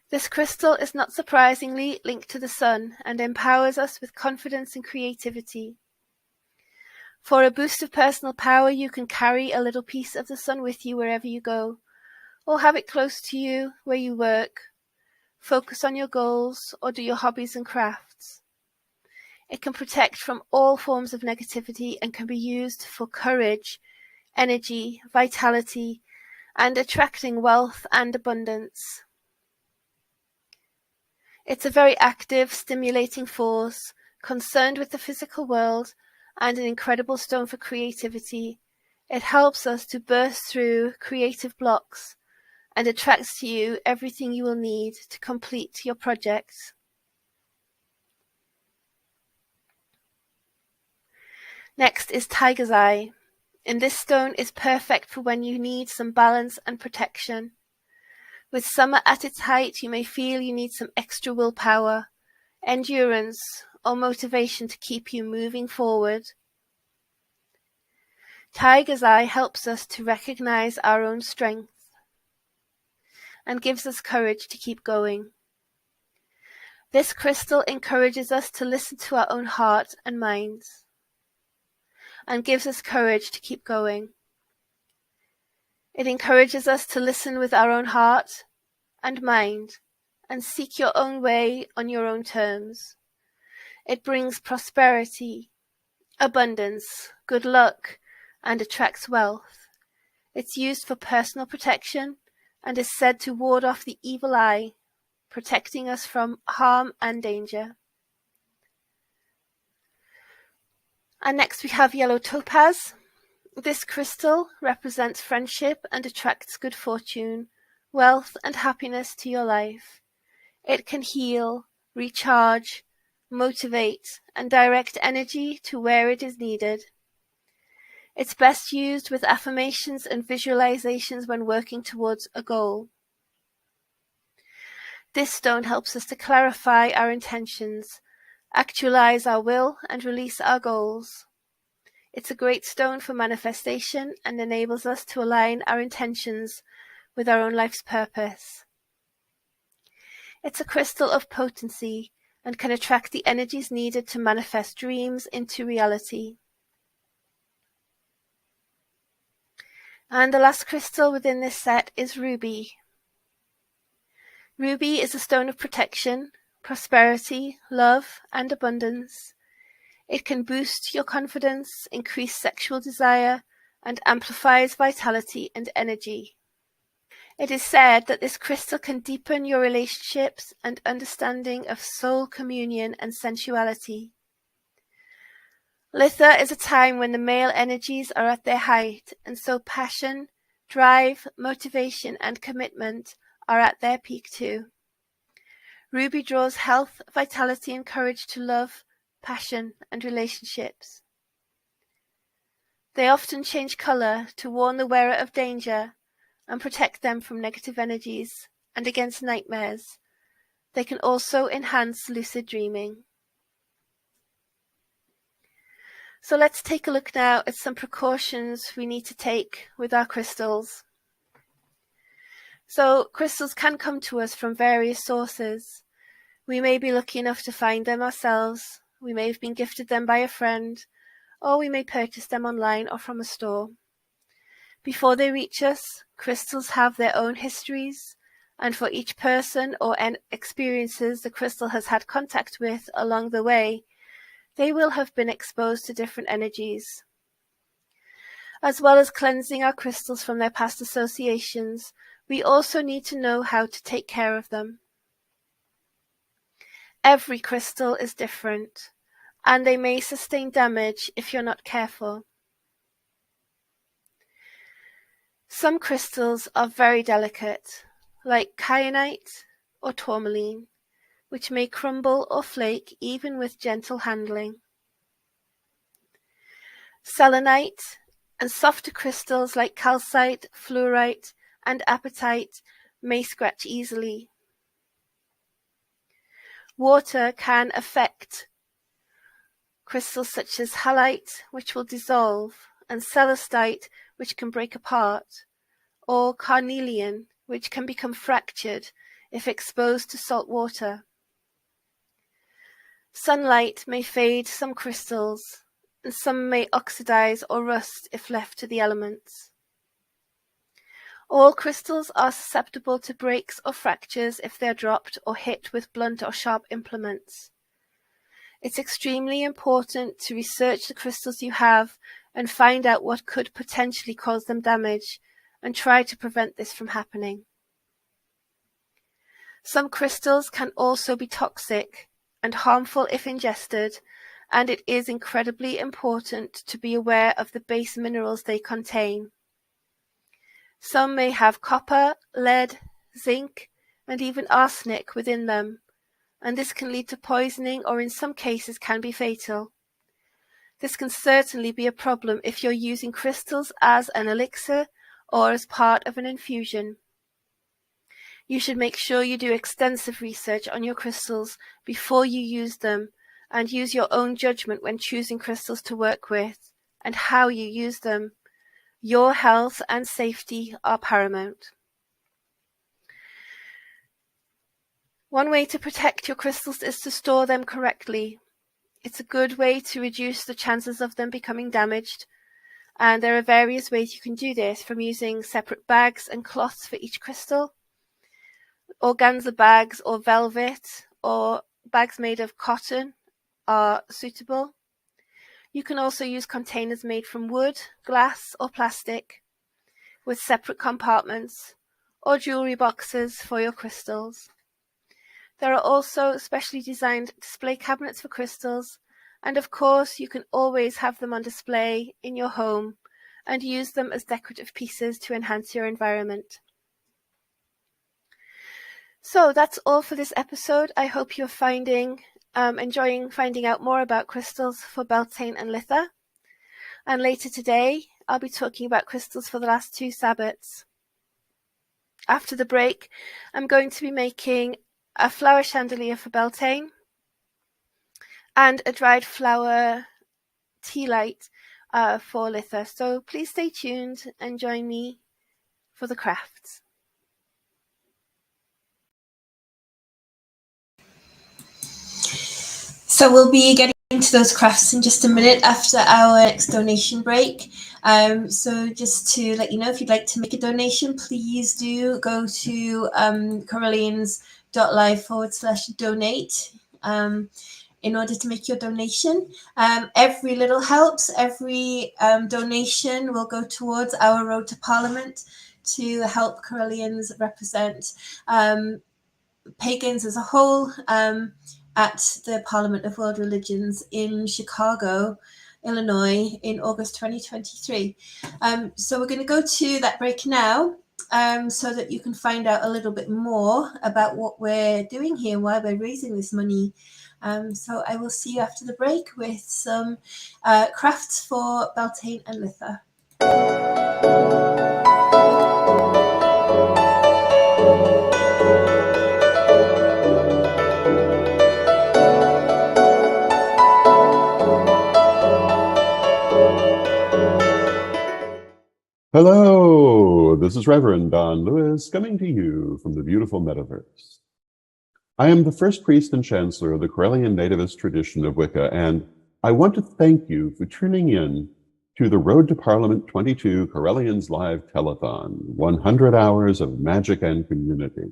This crystal is not surprisingly linked to the sun and empowers us with confidence and creativity. For a boost of personal power, you can carry a little piece of the sun with you wherever you go, or have it close to you where you work, focus on your goals, or do your hobbies and crafts. It can protect from all forms of negativity and can be used for courage, energy, vitality, and attracting wealth and abundance. It's a very active, stimulating force, concerned with the physical world, and an incredible stone for creativity. It helps us to burst through creative blocks and attracts to you everything you will need to complete your projects. Next is tiger's eye, and this stone is perfect for when you need some balance and protection. With summer at its height, you may feel you need some extra willpower, endurance, or motivation to keep you moving forward. Tiger's Eye helps us to recognize our own strength and gives us courage to keep going. This crystal encourages us to listen to our own heart and minds and gives us courage to keep going. It encourages us to listen with our own heart and mind and seek your own way on your own terms. It brings prosperity, abundance, good luck, and attracts wealth. It's used for personal protection and is said to ward off the evil eye, protecting us from harm and danger. And next we have yellow topaz. This crystal represents friendship and attracts good fortune, wealth, and happiness to your life. It can heal, recharge, motivate, and direct energy to where it is needed. It's best used with affirmations and visualizations when working towards a goal. This stone helps us to clarify our intentions, actualize our will, and release our goals. It's a great stone for manifestation and enables us to align our intentions with our own life's purpose. It's a crystal of potency and can attract the energies needed to manifest dreams into reality. And the last crystal within this set is ruby. Ruby is a stone of protection, prosperity, love, and abundance. It can boost your confidence, increase sexual desire, and amplifies vitality and energy. It is said that this crystal can deepen your relationships and understanding of soul communion and sensuality. Litha is a time when the male energies are at their height, and so passion, drive, motivation, and commitment are at their peak too. Ruby draws health, vitality, and courage to love, passion, and relationships. They often change color to warn the wearer of danger and protect them from negative energies and against nightmares. They can also enhance lucid dreaming. So let's take a look now at some precautions we need to take with our crystals. So crystals can come to us from various sources. We may be lucky enough to find them ourselves, we may have been gifted them by a friend, or we may purchase them online or from a store. Before they reach us, crystals have their own histories, and for each person or experiences the crystal has had contact with along the way, they will have been exposed to different energies. As well as cleansing our crystals from their past associations, we also need to know how to take care of them. Every crystal is different, and they may sustain damage if you're not careful. Some crystals are very delicate, like kyanite or tourmaline, which may crumble or flake even with gentle handling. Selenite and softer crystals like calcite, fluorite, and apatite may scratch easily. Water can affect crystals such as halite, which will dissolve, and celestite, which can break apart, or carnelian, which can become fractured if exposed to salt water. Sunlight may fade some crystals, and some may oxidize or rust if left to the elements. All crystals are susceptible to breaks or fractures if they are dropped or hit with blunt or sharp implements. It's extremely important to research the crystals you have and find out what could potentially cause them damage, and try to prevent this from happening. Some crystals can also be toxic and harmful if ingested, and it is incredibly important to be aware of the base minerals they contain. Some may have copper, lead, zinc, and even arsenic within them, and this can lead to poisoning or in some cases can be fatal. This can certainly be a problem if you're using crystals as an elixir or as part of an infusion. You should make sure you do extensive research on your crystals before you use them, and use your own judgment when choosing crystals to work with and how you use them. Your health and safety are paramount. One way to protect your crystals is to store them correctly. It's a good way to reduce the chances of them becoming damaged, and there are various ways you can do this, from using separate bags and cloths for each crystal, organza bags or velvet, or bags made of cotton are suitable. You can also use containers made from wood, glass, or plastic with separate compartments, or jewelry boxes for your crystals. There are also specially designed display cabinets for crystals, and of course you can always have them on display in your home and use them as decorative pieces to enhance your environment. So that's all for this episode. I hope you're enjoying finding out more about crystals for Beltane and Litha. And later today, I'll be talking about crystals for the last 2 Sabbats. After the break, I'm going to be making a flower chandelier for Beltane and a dried flower tea light for Litha. So please stay tuned and join me for the crafts. So we'll be getting into those crafts in just a minute after our next donation break. So just to let you know, if you'd like to make a donation, please do go to correllians.live/donate in order to make your donation. Every little helps. Every donation will go towards our road to Parliament to help Correllians represent pagans as a whole at the Parliament of World Religions in Chicago, Illinois in August 2023. So we're going to go to that break now so that you can find out a little bit more about what we're doing here, why we're raising this money. So I will see you after the break with some crafts for Beltane and Litha. Hello, this is Reverend Don Lewis coming to you from the beautiful metaverse. I am the first priest and chancellor of the Correllian Nativist tradition of Wicca, and I want to thank you for tuning in to the Road to Parliament 22 Correllians Live Telethon, 100 hours of magic and community.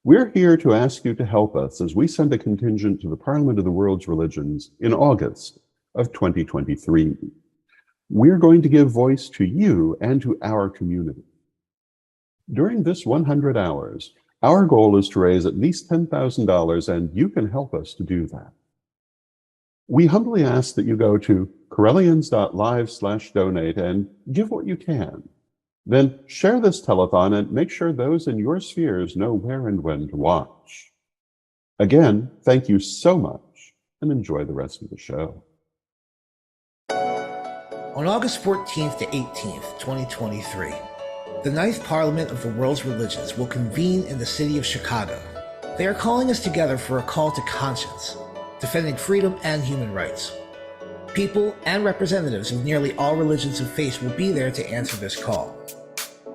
We're here to ask you to help us as we send a contingent to the Parliament of the World's Religions in August of 2023. We're going to give voice to you and to our community. During this 100 hours, our goal is to raise at least $10,000, and you can help us to do that. We humbly ask that you go to correllians.live/donate and give what you can. Then share this telethon and make sure those in your spheres know where and when to watch. Again, thank you so much, and enjoy the rest of the show. On August 14th to 18th, 2023, the 9th Parliament of the World's Religions will convene in the city of Chicago. They are calling us together for a call to conscience, defending freedom and human rights. People and representatives of nearly all religions and faiths will be there to answer this call.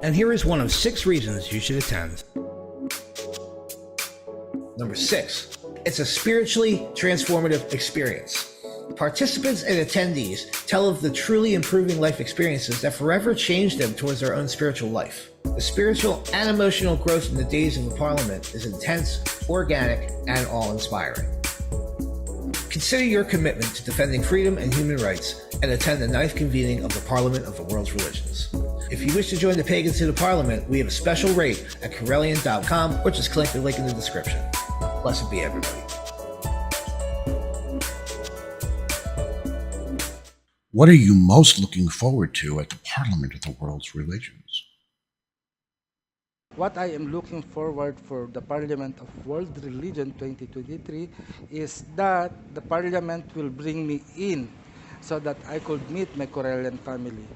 And here is one of 6 reasons you should attend. Number 6, it's a spiritually transformative experience. Participants and attendees tell of the truly improving life experiences that forever changed them towards their own spiritual life. The spiritual and emotional growth in the days of the Parliament is intense, organic, and awe-inspiring. Consider your commitment to defending freedom and human rights and attend the 9th convening of the Parliament of the World's Religions. If you wish to join the pagans to the Parliament, we have a special rate at Correllian.com, or just click the link in the description. Blessed be everybody. What are you most looking forward to at the Parliament of the World's Religions? What I am looking forward for the Parliament of World Religion 2023 is that the Parliament will bring me in so that I could meet my Correllian family.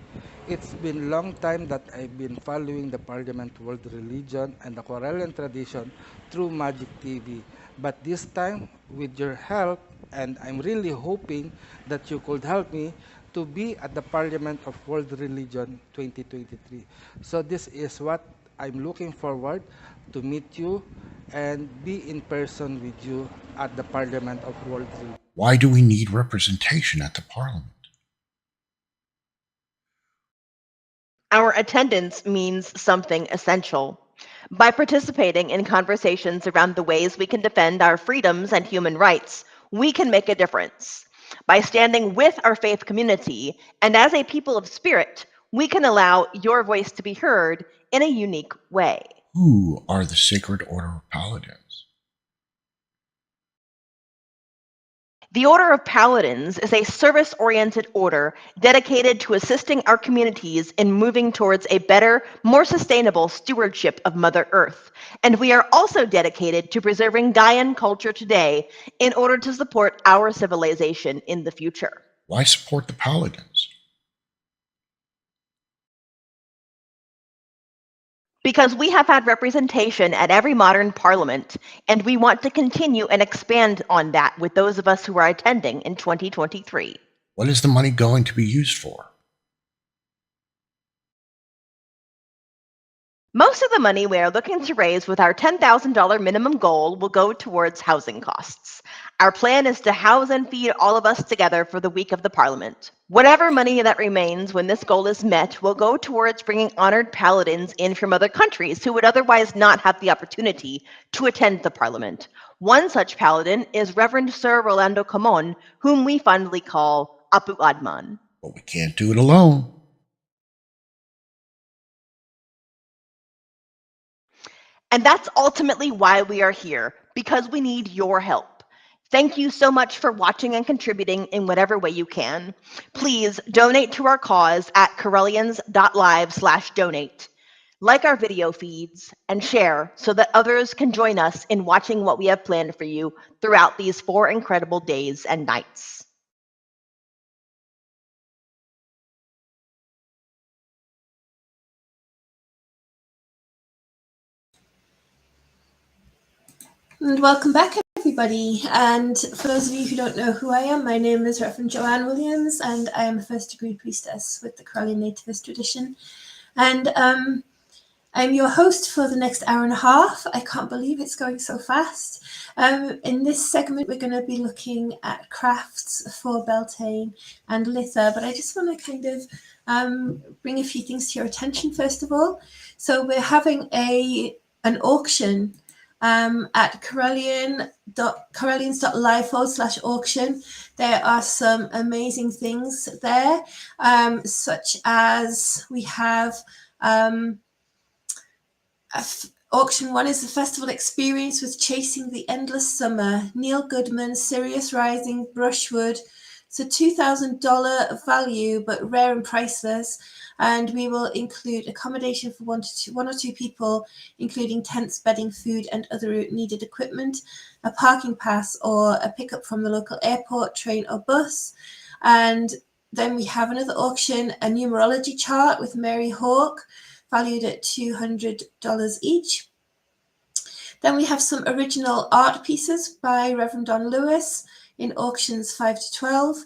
It's been a long time that I've been following the Parliament World Religion and the Correllian tradition through Magic TV. But this time, with your help, and I'm really hoping that you could help me to be at the Parliament of World Religion 2023. So this is what I'm looking forward to meet you and be in person with you at the Parliament of World Religion. Why do we need representation at the Parliament? Our attendance means something essential. By participating in conversations around the ways we can defend our freedoms and human rights, we can make a difference. By standing with our faith community and as a people of spirit, we can allow your voice to be heard in a unique way. Who are the Sacred Order of Paladins? The Order of Paladins is a service-oriented order dedicated to assisting our communities in moving towards a better, more sustainable stewardship of Mother Earth. And we are also dedicated to preserving Gaian culture today in order to support our civilization in the future. Why support the Paladins? Because we have had representation at every modern parliament, and we want to continue and expand on that with those of us who are attending in 2023. What is the money going to be used for? Most of the money we are looking to raise with our $10,000 minimum goal will go towards housing costs. Our plan is to house and feed all of us together for the week of the Parliament. Whatever money that remains when this goal is met will go towards bringing honored paladins in from other countries who would otherwise not have the opportunity to attend the Parliament. One such paladin is Reverend Sir Rolando Camon, whom we fondly call Apu Adman. But we can't do it alone. And that's ultimately why we are here, because we need your help. Thank you so much for watching and contributing in whatever way you can. Please donate to our cause at correllians.live/donate. Like our video feeds and share so that others can join us in watching what we have planned for you throughout these 4 incredible days and nights. And welcome back, everybody. And for those of you who don't know who I am, my name is Reverend Joanne Williams, and I am a first-degree priestess with the Correllian Nativist tradition. And I'm your host for the next hour and a half. I can't believe it's going so fast. In this segment, we're going to be looking at crafts for Beltane and Litha, but I just want to kind of bring a few things to your attention, first of all. So we're having an auction at correllians.live/auction. There are some amazing things there, such as we have auction 1 is the festival experience with Chasing the Endless Summer, Neil Goodman, Sirius Rising, Brushwood. It's a $2,000 value, but rare and priceless. And we will include accommodation for one or two people, including tents, bedding, food, and other needed equipment, a parking pass or a pickup from the local airport, train, or bus. And then we have another auction, a numerology chart with Mary Hawk, valued at $200 each. Then we have some original art pieces by Reverend Don Lewis in auctions 5 to 12.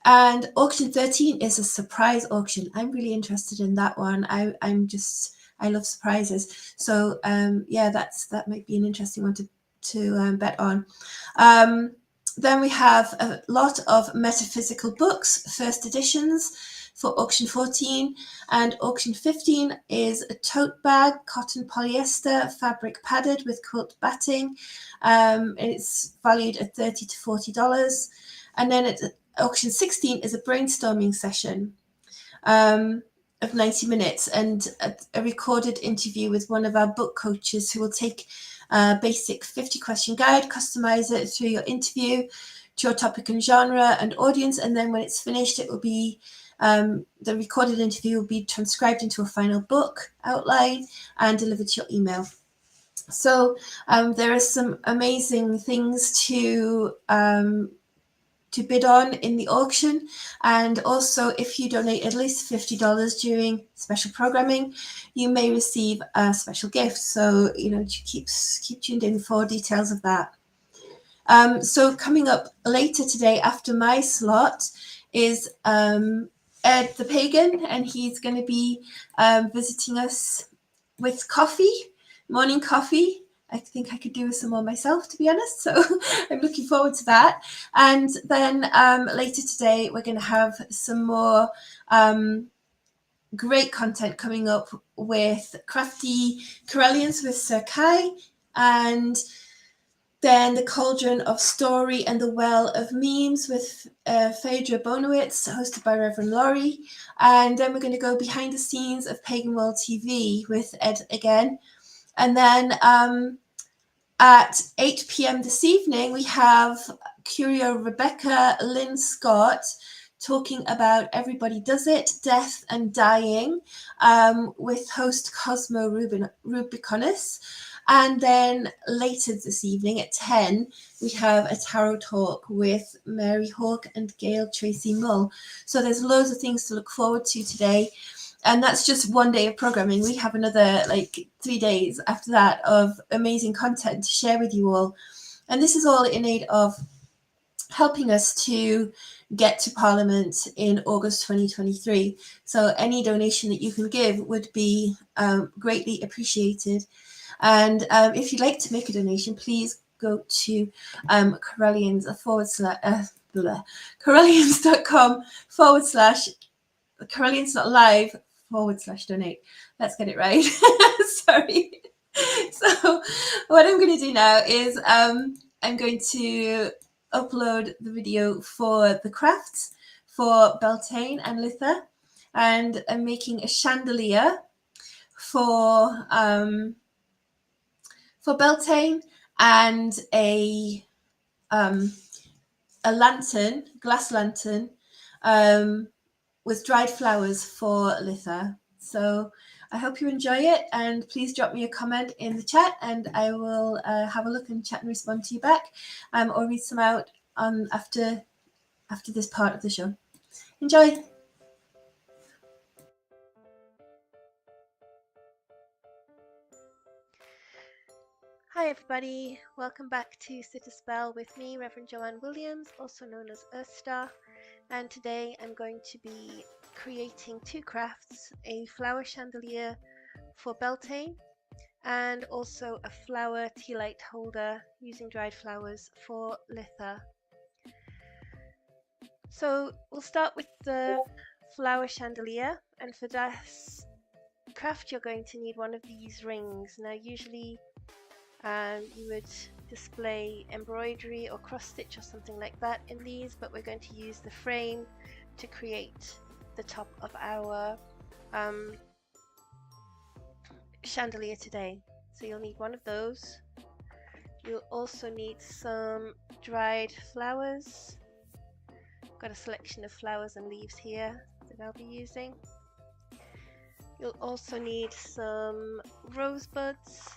And auction 13 is a surprise auction. I'm really interested in that one. I love surprises. So yeah, that might be an interesting one to bet on. Then we have a lot of metaphysical books, first editions, for auction 14, and auction 15 is a tote bag, cotton polyester, fabric padded with quilt batting. It's valued at $30 to $40. And then auction 16 is a brainstorming session of 90 minutes and a recorded interview with one of our book coaches who will take a basic 50-question guide, customize it through your interview to your topic and genre and audience. And then when it's finished, it will be the recorded interview will be transcribed into a final book outline and delivered to your email. So there are some amazing things to bid on in the auction. And also, if you donate at least $50 during special programming, you may receive a special gift. So, you know, keep tuned in for details of that. So coming up later today after my slot is Ed the Pagan, and he's going to be visiting us with coffee, morning coffee. I think I could do with some more myself, to be honest. So I'm looking forward to that. And then later today, we're going to have some more great content coming up with Crafty Correllians with Sir Kai, and then the Cauldron of Story and the Well of Memes with Phaedra Bonowitz, hosted by Reverend Laurie. And then we're going to go behind the scenes of Pagan World TV with Ed again. And then at 8 p.m. this evening, we have Curio Rebecca Lynn Scott talking about Everybody Does It, Death and Dying, with host Cosmo Rubiconis. And then later this evening at 10, we have a tarot talk with Mary Hawke and Gail Tracy Mull. So there's loads of things to look forward to today. And that's just one day of programming. We have another 3 days after that of amazing content to share with you all. And this is all in aid of helping us to get to Parliament in August 2023. So any donation that you can give would be greatly appreciated. And if you'd like to make a donation, please go to Correllians Correllians.com Correllians.live/donate. Let's get it right. Sorry. So what I'm going to do now is I'm going to upload the video for the crafts for Beltane and Litha, and I'm making a chandelier for Beltane, and a lantern, glass lantern, with dried flowers for Litha. So I hope you enjoy it, and please drop me a comment in the chat, and I will have a look and chat and respond to you back, or read some out on after this part of the show. Enjoy. Hi everybody, welcome back to Sit a Spell with me, Reverend Joanne Williams, also known as Earthstar, and today I'm going to be creating two crafts, a flower chandelier for Beltane, and also a flower tea light holder using dried flowers for Litha. So we'll start with the flower chandelier, and for this craft you're going to need one of these rings. Now usually you would display embroidery or cross stitch or something like that in these, but we're going to use the frame to create the top of our chandelier today. So you'll need one of those. You'll also need some dried flowers. I've got a selection of flowers and leaves here that I'll be using. You'll also need some rosebuds,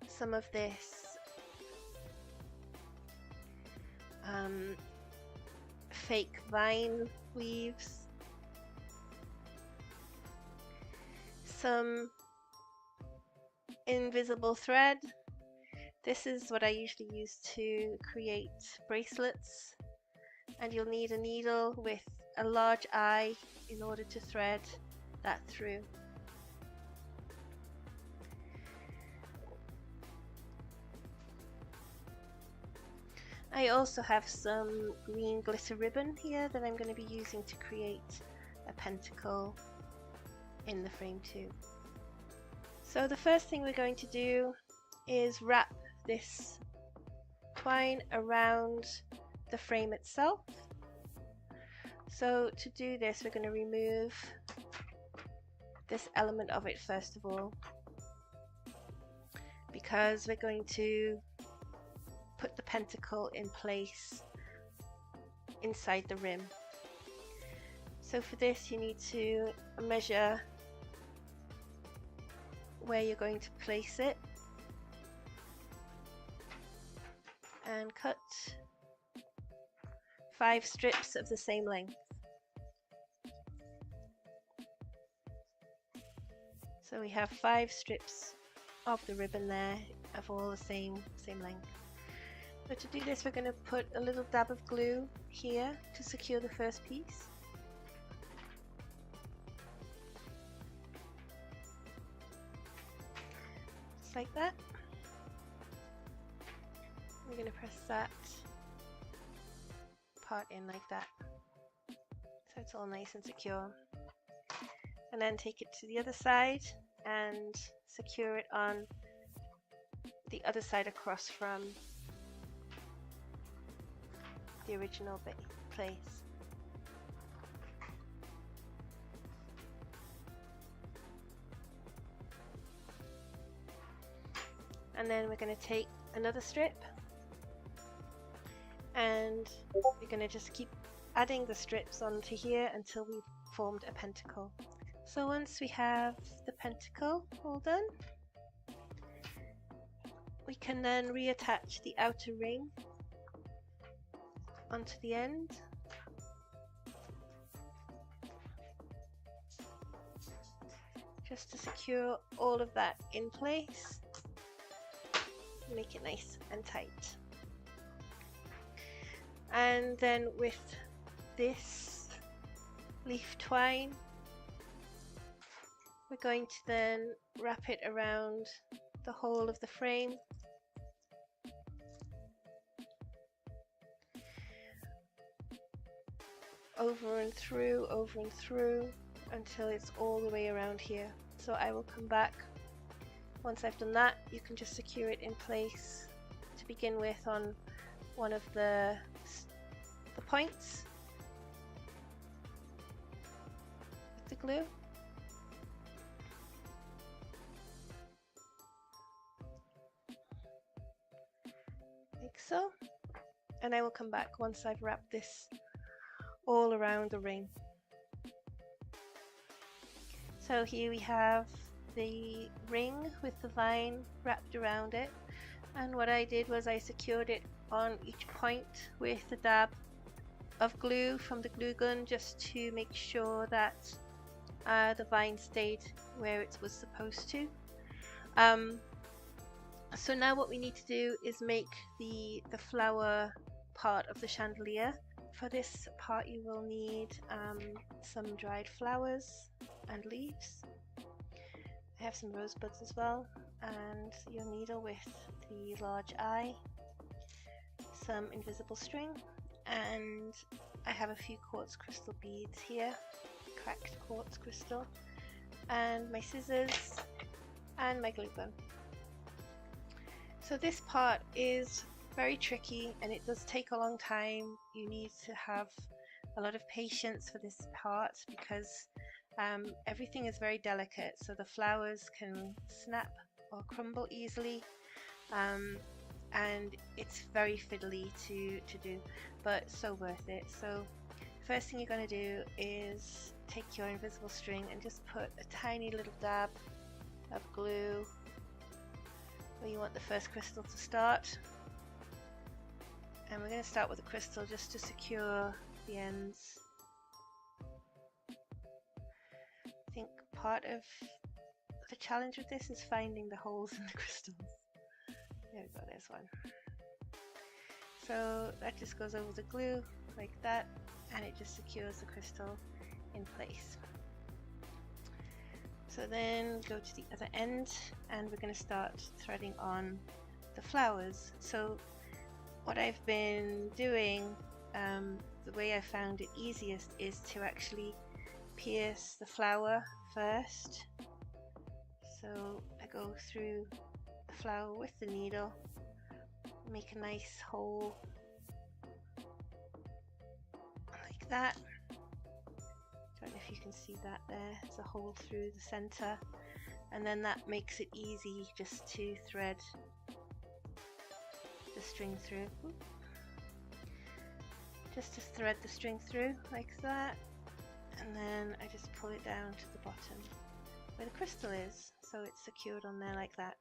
some of this fake vine leaves, some invisible thread. This is what I usually use to create bracelets, and you'll need a needle with a large eye in order to thread that through. I also have some green glitter ribbon here that I'm going to be using to create a pentacle in the frame too. So the first thing we're going to do is wrap this twine around the frame itself. So to do this, we're going to remove this element of it first of all, because we're going to put the pentacle in place inside the rim. So for this you need to measure where you're going to place it, and cut 5 strips of the same length. So we have 5 strips of the ribbon there of all the same length. So to do this, we're going to put a little dab of glue here to secure the first piece. Just like that. We're going to press that part in like that, so it's all nice and secure. And then take it to the other side and secure it on the other side across from the original place. And then we're going to take another strip and we're going to just keep adding the strips onto here until we've formed a pentacle. So once we have the pentacle all done, we can then reattach the outer ring onto the end. Just to secure all of that in place, make it nice and tight. And then with this leaf twine, we're going to then wrap it around the whole of the frame. Over and through until it's all the way around here. So I will come back once I've done that. You can just secure it in place to begin with on one of the points with the glue. Like so. And I will come back once I've wrapped this all around the ring. So here we have the ring with the vine wrapped around it, and what I did was I secured it on each point with a dab of glue from the glue gun, just to make sure that the vine stayed where it was supposed to. So now what we need to do is make the flower part of the chandelier. For this part you will need some dried flowers and leaves. I have some rosebuds as well, and your needle with the large eye, some invisible string, and I have a few quartz crystal beads here, cracked quartz crystal, and my scissors and my glue gun. So this part is very tricky and it does take a long time. You need to have a lot of patience for this part because everything is very delicate, so the flowers can snap or crumble easily, and it's very fiddly to do, but so worth it. So first thing you're going to do is take your invisible string and just put a tiny little dab of glue where you want the first crystal to start, and we're going to start with a crystal just to secure the ends. I think part of the challenge with this is finding the holes in the crystals. There we go, there's one. So that just goes over the glue like that, and it just secures the crystal in place. So then go to the other end and we're going to start threading on the flowers. So what I've been doing, the way I found it easiest is to actually pierce the flower first. So I go through the flower with the needle, make a nice hole like that. Don't know if you can see that there. There's a hole through the center, and then that makes it easy just to thread the string through. Just to thread the string through like that, and then I just pull it down to the bottom where the crystal is, so it's secured on there like that.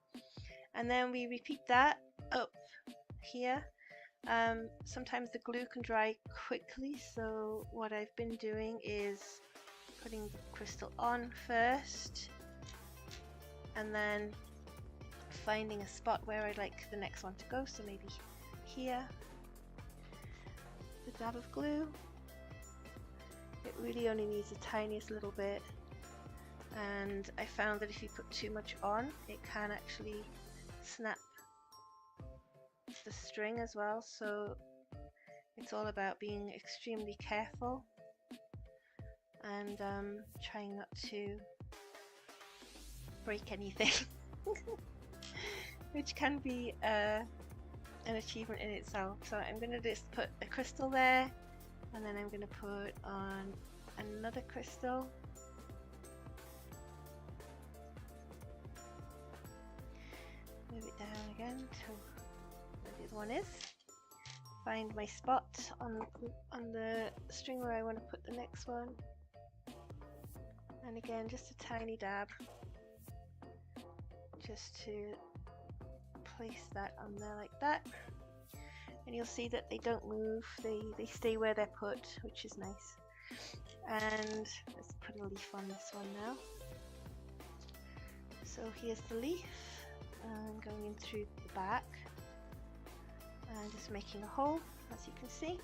And then we repeat that up here Sometimes the glue can dry quickly, so what I've been doing is putting the crystal on first and then finding a spot where I'd like the next one to go, so maybe here. The dab of glue. It really only needs the tiniest little bit, and I found that if you put too much on, it can actually snap the string as well, so it's all about being extremely careful and trying not to break anything, which can be an achievement in itself. So I'm going to just put a crystal there, and then I'm going to put on another crystal. Move it down again to where the other one is. Find my spot on the string where I want to put the next one. And again, just a tiny dab, just to place that on there like that. And you'll see that they don't move, they stay where they're put, which is nice. And let's put a leaf on this one now. So here's the leaf. I'm going in through the back and just making a hole, as you can see,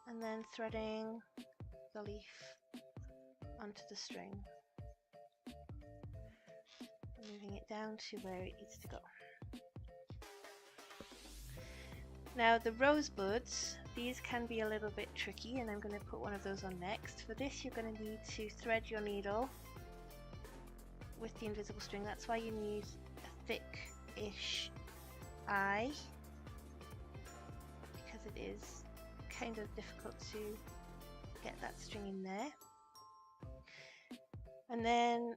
and then threading the leaf onto the string, moving it down to where it needs to go. Now the rosebuds, these can be a little bit tricky, and I'm going to put one of those on next. For this you're going to need to thread your needle with the invisible string. That's why you need a thick-ish eye, because it is kind of difficult to get that string in there. And then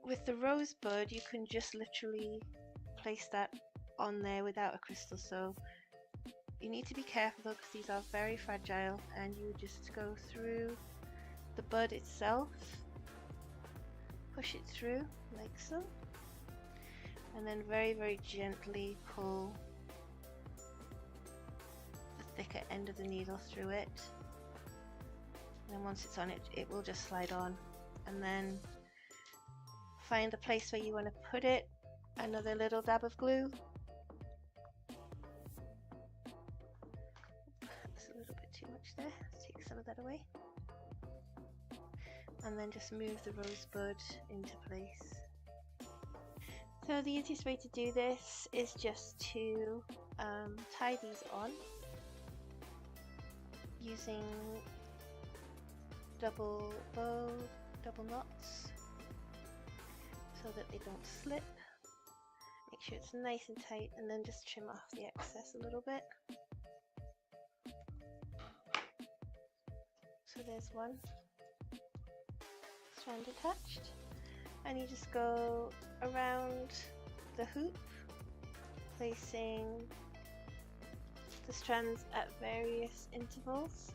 with the rosebud you can just literally place that on there without a crystal, so you need to be careful though, because these are very fragile, and you just go through the bud itself, push it through like so, and then very, very gently pull the thicker end of the needle through it. And then once it's on, it will just slide on. And then find the place where you want to put it, another little dab of glue. That's a little bit too much there, let's take some of that away. And then just move the rosebud into place. So the easiest way to do this is just to tie these on using double bow, double knots, so that they don't slip. Make sure it's nice and tight, and then just trim off the excess a little bit. So there's one strand attached, and you just go around the hoop, placing the strands at various intervals.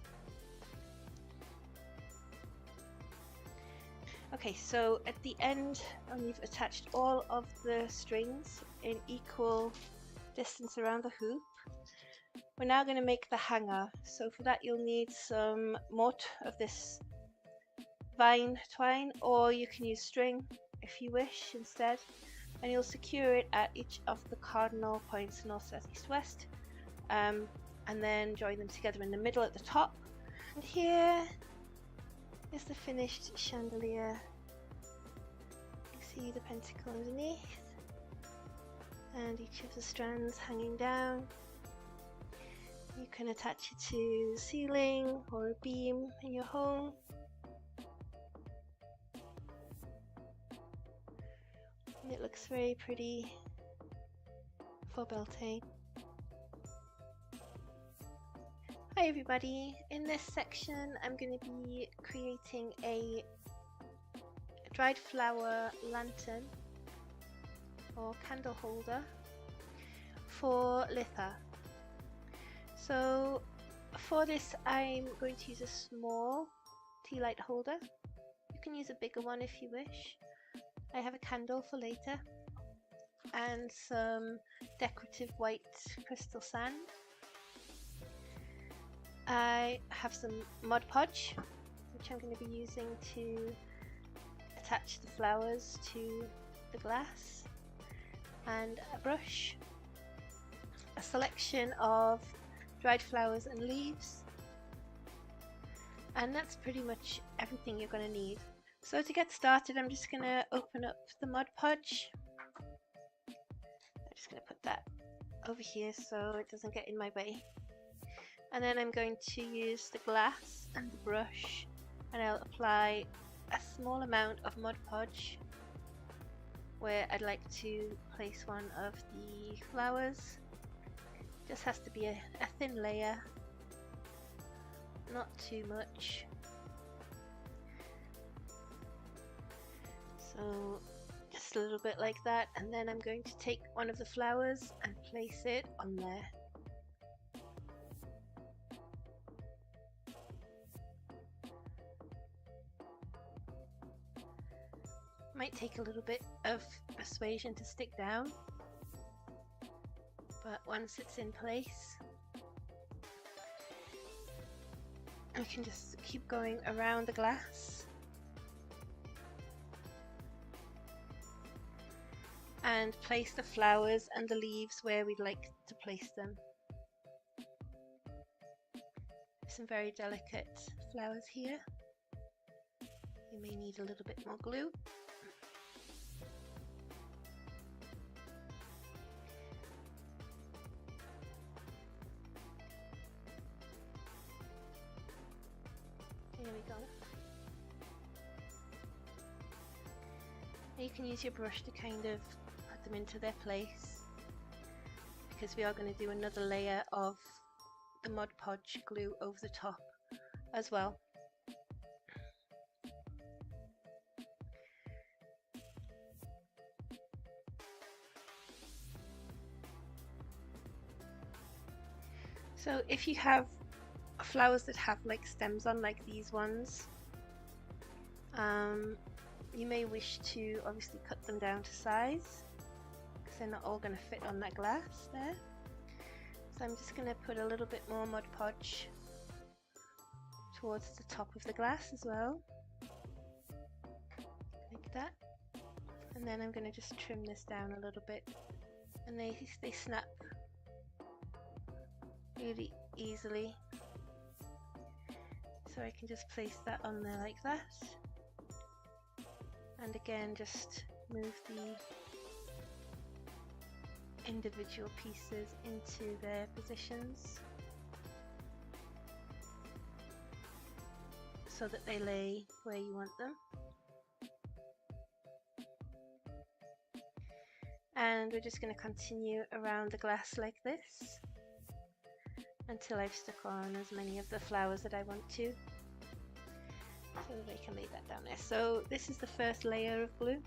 Okay, so at the end, when you've attached all of the strings in equal distance around the hoop, we're now going to make the hanger. So for that you'll need some more of this vine twine, or you can use string if you wish instead, and you'll secure it at each of the cardinal points, north, south, east, west, and then join them together in the middle at the top. And here is the finished chandelier. You can see the pentacle underneath and each of the strands hanging down. You can attach it to the ceiling or a beam in your home. And it looks very pretty for Beltane. Hi everybody, in this section I'm going to be creating a dried flower lantern or candle holder for Litha. So for this I'm going to use a small tea light holder. You can use a bigger one if you wish. I have a candle for later and some decorative white crystal sand. I have some Mod Podge, which I'm going to be using to attach the flowers to the glass, and a brush, a selection of dried flowers and leaves, and that's pretty much everything you're going to need. So to get started, I'm just going to open up the Mod Podge. I'm just going to put that over here so it doesn't get in my way. And then I'm going to use the glass and the brush, and I'll apply a small amount of Mod Podge where I'd like to place one of the flowers. Just has to be a thin layer, not too much. So just a little bit like that, and then I'm going to take one of the flowers and place it on there. Might take a little bit of persuasion to stick down, but once it's in place, I can just keep going around the glass and place the flowers and the leaves where we'd like to place them. Some very delicate flowers here. You may need a little bit more glue. There we go. You can use your brush to kind of put them into their place, because we are going to do another layer of the Mod Podge glue over the top as well. So if you have flowers that have like stems on, like these ones, you may wish to obviously cut them down to size, because they're not all going to fit on that glass there. So I'm just going to put a little bit more Mod Podge towards the top of the glass as well, like that. And then I'm going to just trim this down a little bit, and they snap really easily. So I can just place that on there like that, and again just move the individual pieces into their positions so that they lay where you want them. And we're just going to continue around the glass like this until I've stuck on as many of the flowers that I want to, so that I can lay that down there. So this is the first layer of glue,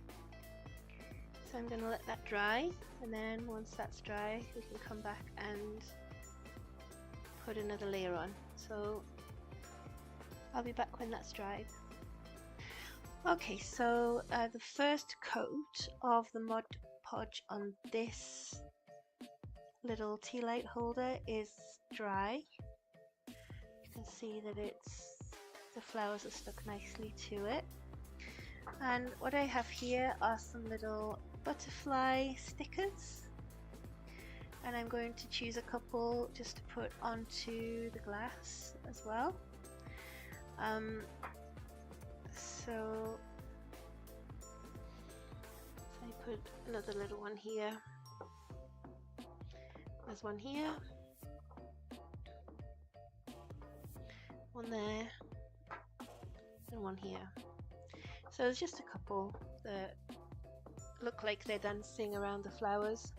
so I'm going to let that dry, and then once that's dry we can come back and put another layer on. So I'll be back when that's dried. Okay, so the first coat of the Mod Podge on this little tea light holder is dry. You can see that the flowers are stuck nicely to it. And what I have here are some little butterfly stickers, and I'm going to choose a couple just to put onto the glass as well. So I put another little one here. There's one here, one there, and one here. So there's just a couple that look like they're dancing around the flowers.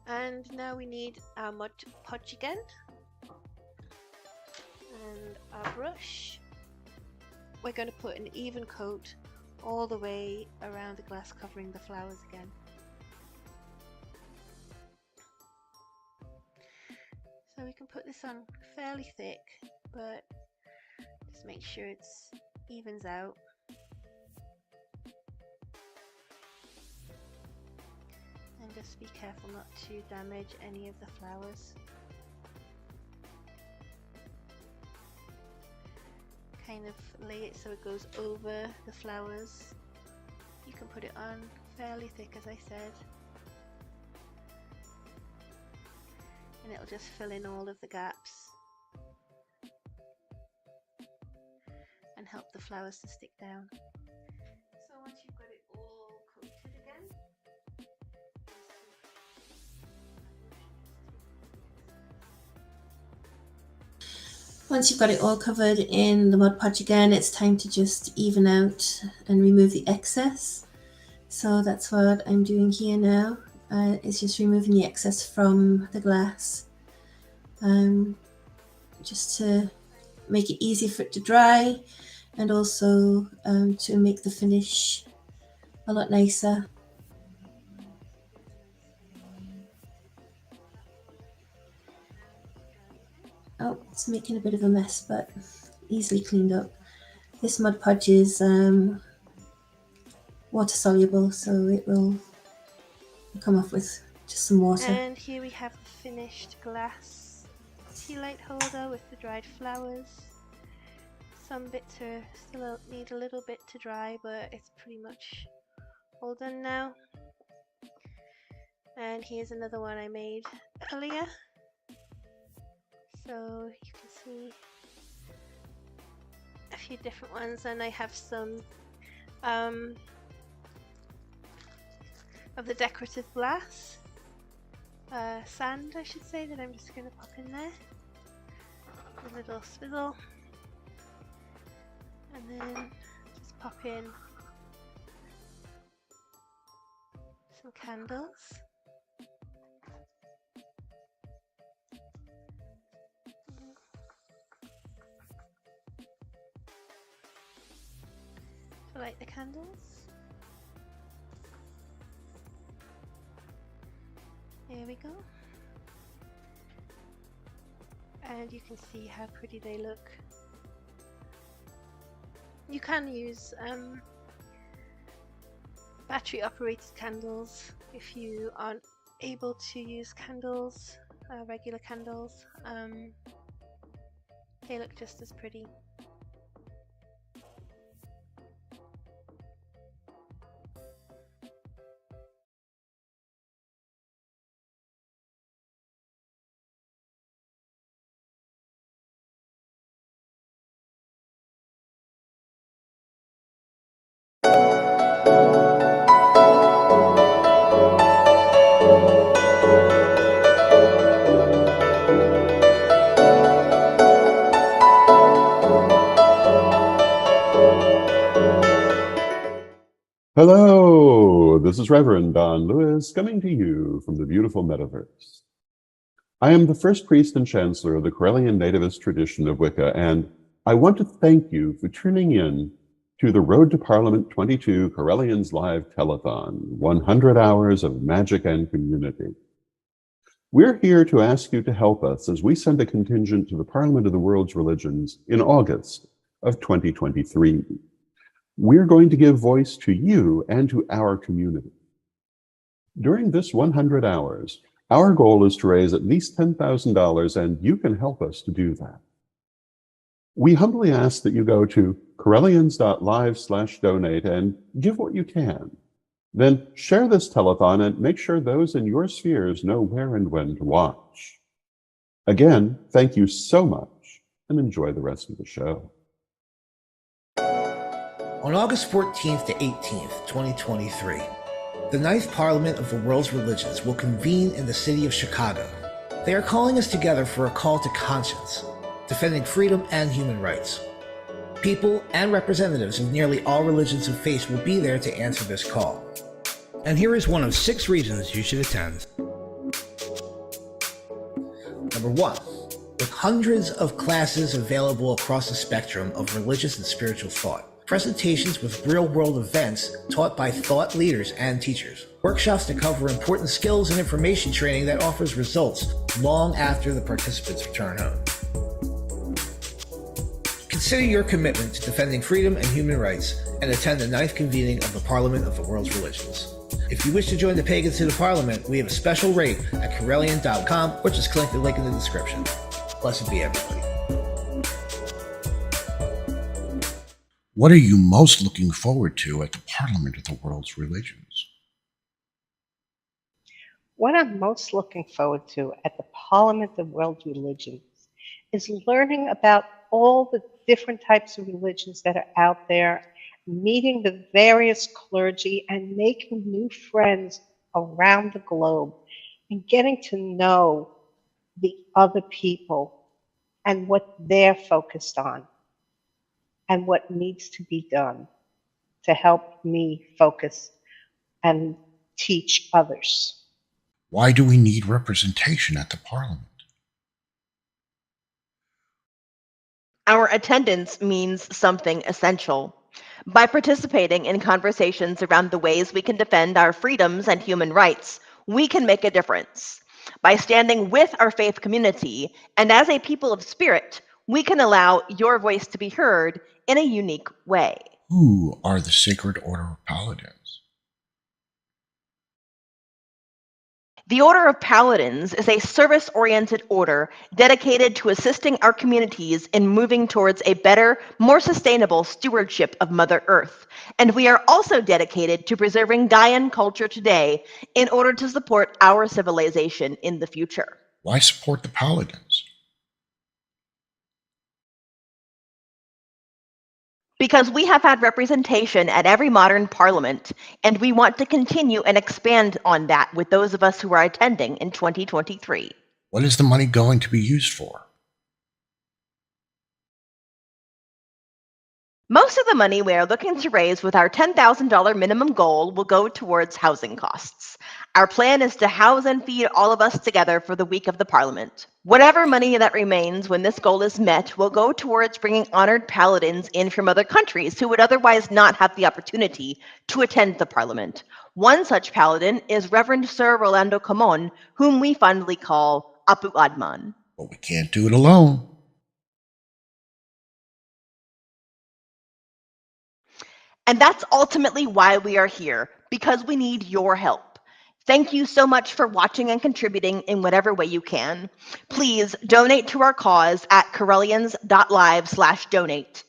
And now we need our Mod Podge again, and our brush. We're going to put an even coat all the way around the glass, covering the flowers again. So we can put this on fairly thick, but just make sure it's evens out. And just be careful not to damage any of the flowers. kind of lay it so it goes over the flowers. You can put it on fairly thick, as I said, and it'll just fill in all of the gaps and help the flowers to stick down. So once you've got it all coated again, once you've got it all covered in the Mod Podge again, it's time to just even out and remove the excess. So that's what I'm doing here now. It's just removing the excess from the glass, just to make it easy for it to dry, and also to make the finish a lot nicer. Oh, it's making a bit of a mess, but easily cleaned up. This Mod Podge is water soluble, so it will come off with just some water. And here we have the finished glass tea light holder with the dried flowers. Some bits are still need a little bit to dry, but it's pretty much all done now. And here's another one I made earlier. So you can see a few different ones, and I have some of the decorative glass, sand I should say, that I'm just going to pop in there. A little swizzle, and then just pop in some candles. Light the candles. Here we go. And you can see how pretty they look. You can use battery operated candles if you aren't able to use candles, regular candles. They look just as pretty. Hello, this is Reverend Don Lewis coming to you from the beautiful metaverse. I am the first priest and chancellor of the Correllian Nativist tradition of Wicca, and I want to thank you for tuning in to the Road to Parliament 22 Correllians Live Telethon, 100 hours of magic and community. We're here to ask you to help us as we send a contingent to the Parliament of the World's Religions in August of 2023. We're going to give voice to you and to our community. During this 100 hours, our goal is to raise at least $10,000, and you can help us to do that. We humbly ask that you go to correllians.live/donate and give what you can. Then share this telethon and make sure those in your spheres know where and when to watch. Again, thank you so much, and enjoy the rest of the show. On August 14th to 18th, 2023, the Ninth Parliament of the World's Religions will convene in the city of Chicago. They are calling us together for a call to conscience, defending freedom and human rights. People and representatives of nearly all religions and faiths will be there to answer this call. And here is one of 6 reasons you should attend. Number 1, with hundreds of classes available across the spectrum of religious and spiritual thought. Presentations with real-world events taught by thought leaders and teachers. Workshops to cover important skills and information training that offers results long after the participants return home. Consider your commitment to defending freedom and human rights and attend the 9th convening of the Parliament of the World's Religions. If you wish to join the pagans to the Parliament, we have a special rate at Correllian.com, or just click the link in the description. Blessed be everybody. What are you most looking forward to at the Parliament of the World's Religions? What I'm most looking forward to at the Parliament of World Religions is learning about all the different types of religions that are out there, meeting the various clergy and making new friends around the globe and getting to know the other people and what they're focused on and what needs to be done to help me focus and teach others. Why do we need representation at the Parliament? Our attendance means something essential. By participating in conversations around the ways we can defend our freedoms and human rights, we can make a difference. By standing with our faith community and as a people of spirit, we can allow your voice to be heard in a unique way. Who are the Sacred Order of Paladins? The Order of Paladins is a service-oriented order dedicated to assisting our communities in moving towards a better, more sustainable stewardship of Mother Earth. And we are also dedicated to preserving Gaian culture today in order to support our civilization in the future. Why support the Paladins? Because we have had representation at every modern parliament, and we want to continue and expand on that with those of us who are attending in 2023. What is the money going to be used for? Most of the money we are looking to raise with our $10,000 minimum goal will go towards housing costs. Our plan is to house and feed all of us together for the week of the Parliament. Whatever money that remains when this goal is met will go towards bringing honored paladins in from other countries who would otherwise not have the opportunity to attend the Parliament. One such paladin is Reverend Sir Rolando Camon, whom we fondly call Apu Adman. But we can't do it alone. And that's ultimately why we are here, because we need your help. Thank you so much for watching and contributing in whatever way you can. Please donate to our cause at correllians.live/donate.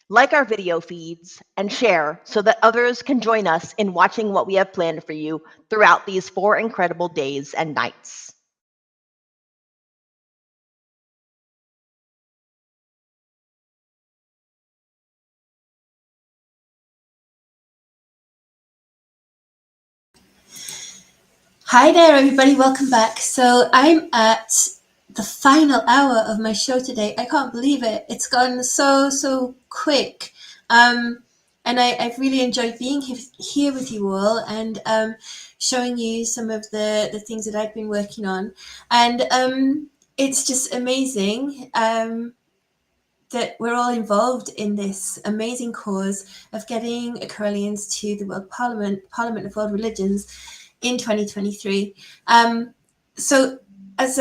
Like our video feeds and share so that others can join us in watching what we have planned for you throughout these 4 incredible days and nights. Hi there, everybody. Welcome back. So I'm at the final hour of my show today. I can't believe it. It's gone so quick. And I've really enjoyed being here with you all and showing you some of the things that I've been working on. And it's just amazing that we're all involved in this amazing cause of getting Correllians to the World Parliament of World Religions in 2023. So as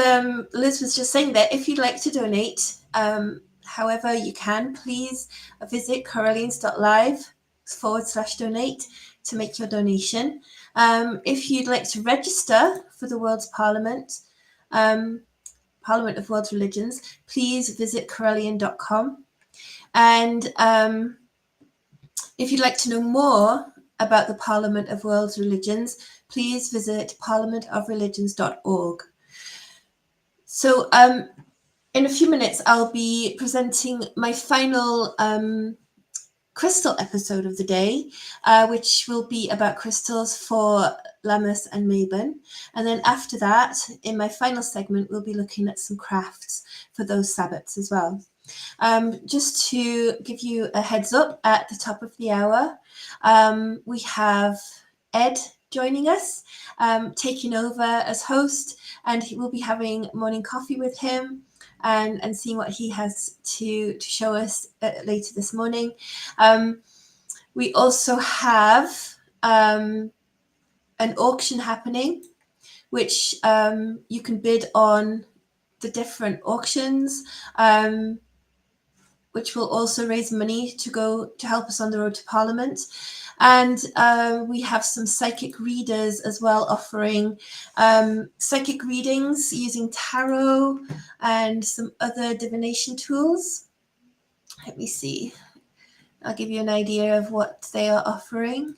Liz was just saying there, if you'd like to donate, however you can, please visit correllians.live/donate to make your donation. If you'd like to register for the World's Parliament of World Religions, please visit correllian.com. And if you'd like to know more about the Parliament of World Religions, please visit parliamentofreligions.org. So in a few minutes, I'll be presenting my final crystal episode of the day, which will be about crystals for Lammas and Mabon. And then after that, in my final segment, we'll be looking at some crafts for those Sabbats as well. Just to give you a heads up, at the top of the hour, we have Ed joining us, taking over as host, and we'll be having morning coffee with him and seeing what he has to show us later this morning. We also have an auction happening, which you can bid on the different auctions, which will also raise money to help us on the road to Parliament. And we have some psychic readers as well, offering psychic readings using tarot and some other divination tools. Let me see. I'll give you an idea of what they are offering.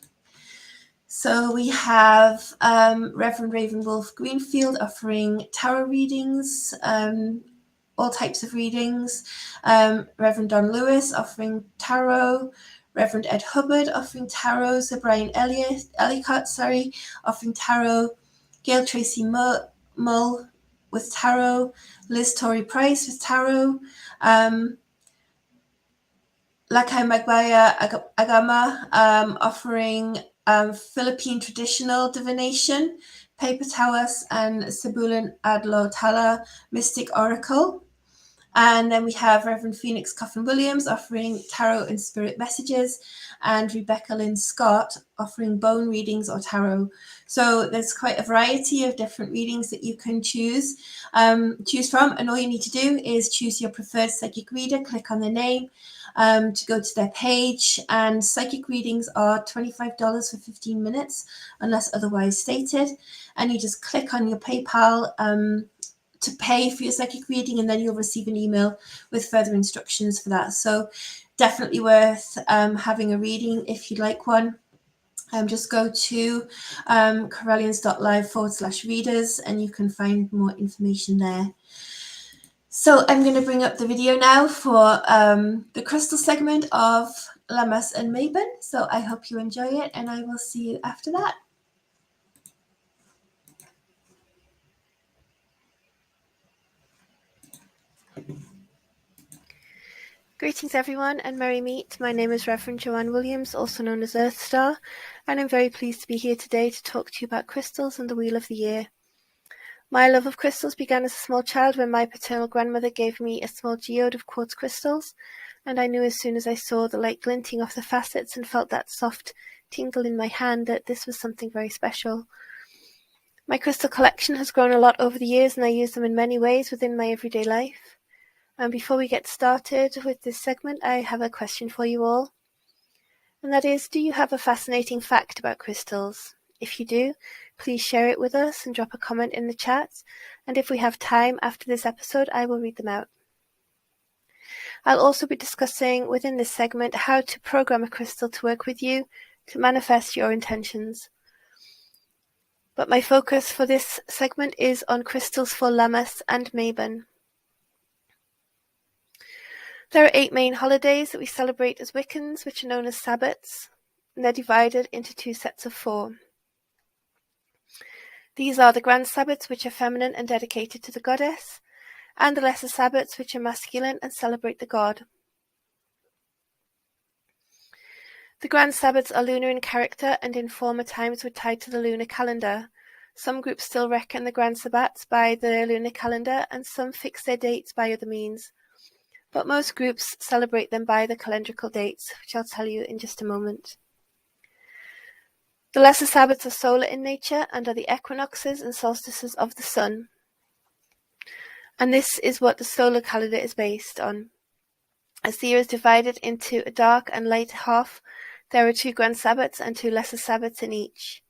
So we have Reverend Ravenwolf Greenfield offering tarot readings, all types of readings. Reverend Don Lewis offering tarot. Reverend Ed Hubbard offering tarot. Sir Brian Ellicott, offering tarot. Gail Tracy Mull with tarot. Liz Torrey Price with tarot. Lakai Magbaya Agama offering Philippine traditional divination, Paper Tawas, and Sibulan Adlo Tala Mystic Oracle. And then we have Reverend Phoenix Coffin Williams offering tarot and spirit messages, and Rebecca Lynn Scott offering bone readings or tarot. So there's quite a variety of different readings that you can choose from, and all you need to do is choose your preferred psychic reader, click on their name to go to their page, and psychic readings are $25 for 15 minutes unless otherwise stated, and you just click on your PayPal to pay for your psychic reading, and then you'll receive an email with further instructions for that. So definitely worth having a reading if you'd like one. Just go to correllians.live/readers and you can find more information there. So I'm going to bring up the video now for the crystal segment of Lammas and Mabon. So I hope you enjoy it, and I will see you after that. Greetings everyone and merry meet. My name is Reverend Joanne Williams, also known as Earth Star, and I'm very pleased to be here today to talk to you about crystals and the Wheel of the Year. My love of crystals began as a small child when my paternal grandmother gave me a small geode of quartz crystals, and I knew as soon as I saw the light glinting off the facets and felt that soft tingle in my hand that this was something very special. My crystal collection has grown a lot over the years, and I use them in many ways within my everyday life. And before we get started with this segment, I have a question for you all. And that is, do you have a fascinating fact about crystals? If you do, please share it with us and drop a comment in the chat. And if we have time after this episode, I will read them out. I'll also be discussing within this segment how to program a crystal to work with you to manifest your intentions. But my focus for this segment is on crystals for Lammas and Mabon. There are 8 main holidays that we celebrate as Wiccans, which are known as Sabbats, and they're divided into 2 sets of 4. These are the Grand Sabbats, which are feminine and dedicated to the goddess, and the Lesser Sabbats, which are masculine and celebrate the god. The Grand Sabbats are lunar in character and in former times were tied to the lunar calendar. Some groups still reckon the Grand Sabbats by the lunar calendar, and some fix their dates by other means. But most groups celebrate them by the calendrical dates, which I'll tell you in just a moment. The Lesser Sabbats are solar in nature and are the equinoxes and solstices of the sun. And this is what the solar calendar is based on. As the year is divided into a dark and light half, there are 2 Grand Sabbats and 2 Lesser Sabbats in each.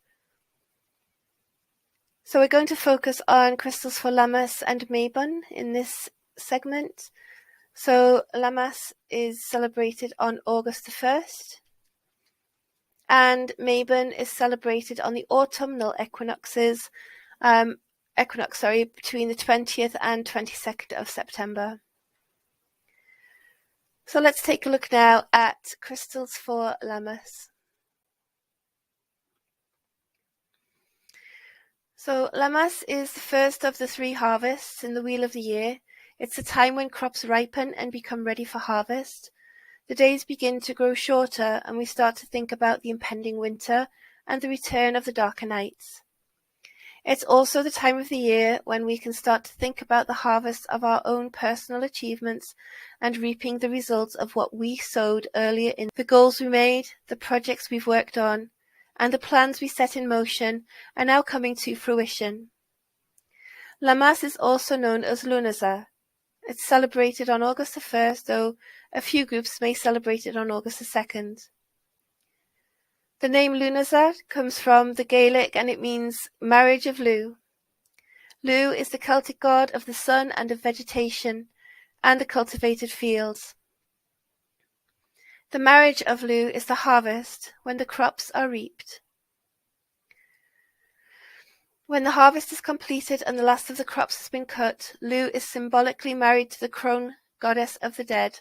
So we're going to focus on crystals for Lammas and Mabon in this segment. So Lammas is celebrated on August the 1st, and Mabon is celebrated on the autumnal equinoxes, between the 20th and 22nd of September. So let's take a look now at crystals for Lammas. So Lammas is the first of the 3 harvests in the Wheel of the Year. It's a time when crops ripen and become ready for harvest. The days begin to grow shorter and we start to think about the impending winter and the return of the darker nights. It's also the time of the year when we can start to think about the harvest of our own personal achievements and reaping the results of what we sowed earlier in the goals we made, the projects we've worked on, and the plans we set in motion are now coming to fruition. Lammas is also known as Lunasa. It's celebrated on August the 1st, though a few groups may celebrate it on August the 2nd. The name Lunasa comes from the Gaelic and it means marriage of Lu. Lu is the Celtic god of the sun and of vegetation and the cultivated fields. The marriage of Lu is the harvest, when the crops are reaped. When the harvest is completed and the last of the crops has been cut, Lu is symbolically married to the crone goddess of the dead.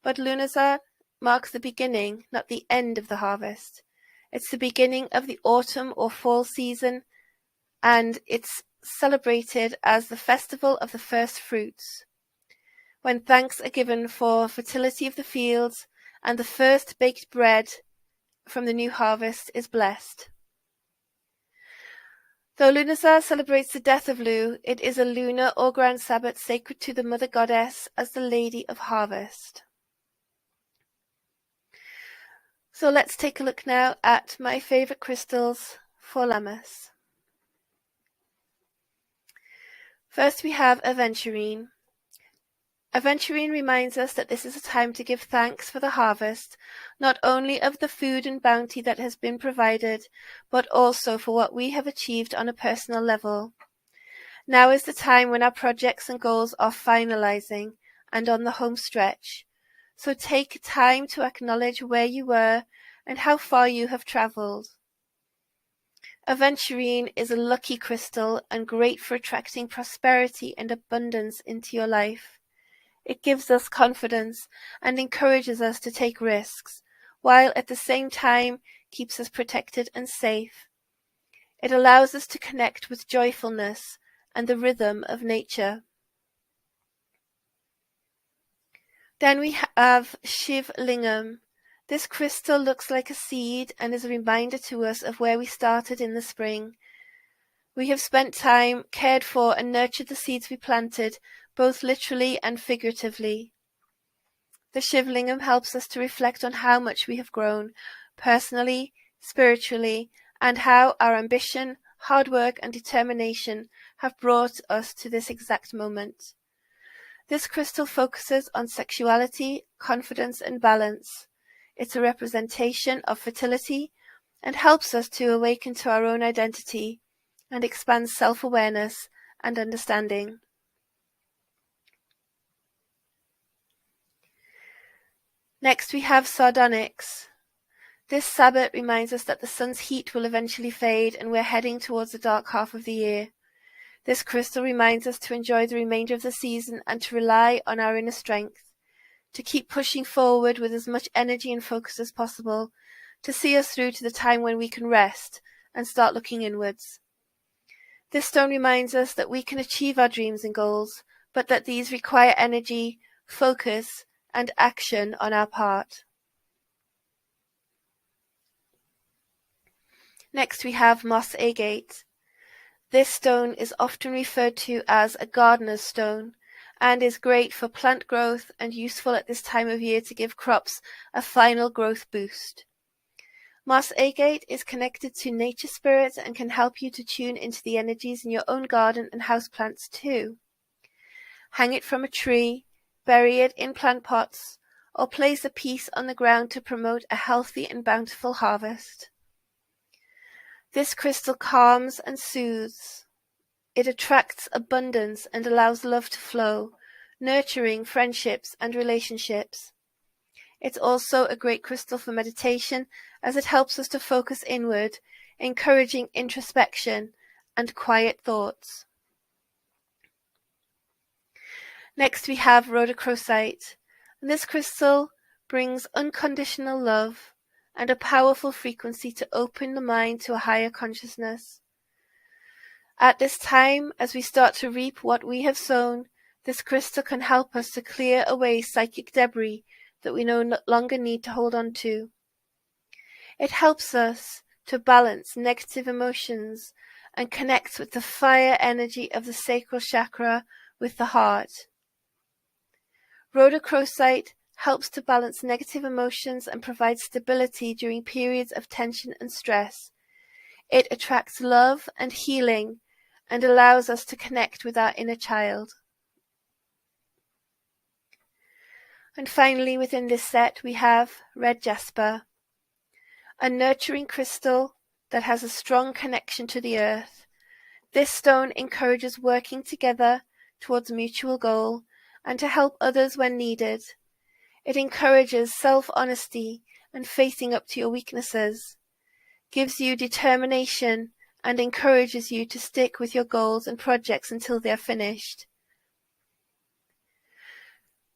But Lunazar marks the beginning, not the end of the harvest. It's the beginning of the autumn or fall season, and it's celebrated as the festival of the first fruits, when thanks are given for fertility of the fields and the first baked bread from the new harvest is blessed. Though Lunazar celebrates the death of Lu, it is a lunar or grand Sabbath sacred to the mother goddess as the Lady of Harvest. So let's take a look now at my favourite crystals for Lammas. First we have aventurine. Aventurine reminds us that this is a time to give thanks for the harvest, not only of the food and bounty that has been provided, but also for what we have achieved on a personal level. Now is the time when our projects and goals are finalizing and on the home stretch. So take time to acknowledge where you were and how far you have traveled. Aventurine is a lucky crystal and great for attracting prosperity and abundance into your life. It gives us confidence and encourages us to take risks, while at the same time keeps us protected and safe. It allows us to connect with joyfulness and the rhythm of nature. Then we have Shiv Lingam. This crystal looks like a seed and is a reminder to us of where we started in the spring. We have spent time, cared for and nurtured the seeds we planted, both literally and figuratively. The Shivlingam helps us to reflect on how much we have grown, personally, spiritually, and how our ambition, hard work and determination have brought us to this exact moment. This crystal focuses on sexuality, confidence and balance. It's a representation of fertility and helps us to awaken to our own identity and expand self-awareness and understanding. Next we have sardonyx. This Sabbath reminds us that the sun's heat will eventually fade and we're heading towards the dark half of the year. This crystal reminds us to enjoy the remainder of the season and to rely on our inner strength, to keep pushing forward with as much energy and focus as possible, to see us through to the time when we can rest and start looking inwards. This stone reminds us that we can achieve our dreams and goals, but that these require energy, focus, and action on our part. Next we have moss agate. This stone is often referred to as a gardener's stone and is great for plant growth and useful at this time of year to give crops a final growth boost. Moss agate is connected to nature spirits and can help you to tune into the energies in your own garden and houseplants too. Hang it from a tree, bury it in plant pots, or place a piece on the ground to promote a healthy and bountiful harvest. This crystal calms and soothes. It attracts abundance and allows love to flow, nurturing friendships and relationships. It's also a great crystal for meditation as it helps us to focus inward, encouraging introspection and quiet thoughts. Next we have rhodochrosite. This crystal brings unconditional love and a powerful frequency to open the mind to a higher consciousness. At this time, as we start to reap what we have sown, this crystal can help us to clear away psychic debris that we no longer need to hold on to. It helps us to balance negative emotions and connects with the fire energy of the sacral chakra with the heart. Rhodochrosite helps to balance negative emotions and provides stability during periods of tension and stress. It attracts love and healing and allows us to connect with our inner child. And finally, within this set, we have red jasper, a nurturing crystal that has a strong connection to the earth. This stone encourages working together towards a mutual goal and to help others when needed. It encourages self-honesty and facing up to your weaknesses, gives you determination, and encourages you to stick with your goals and projects until they are finished.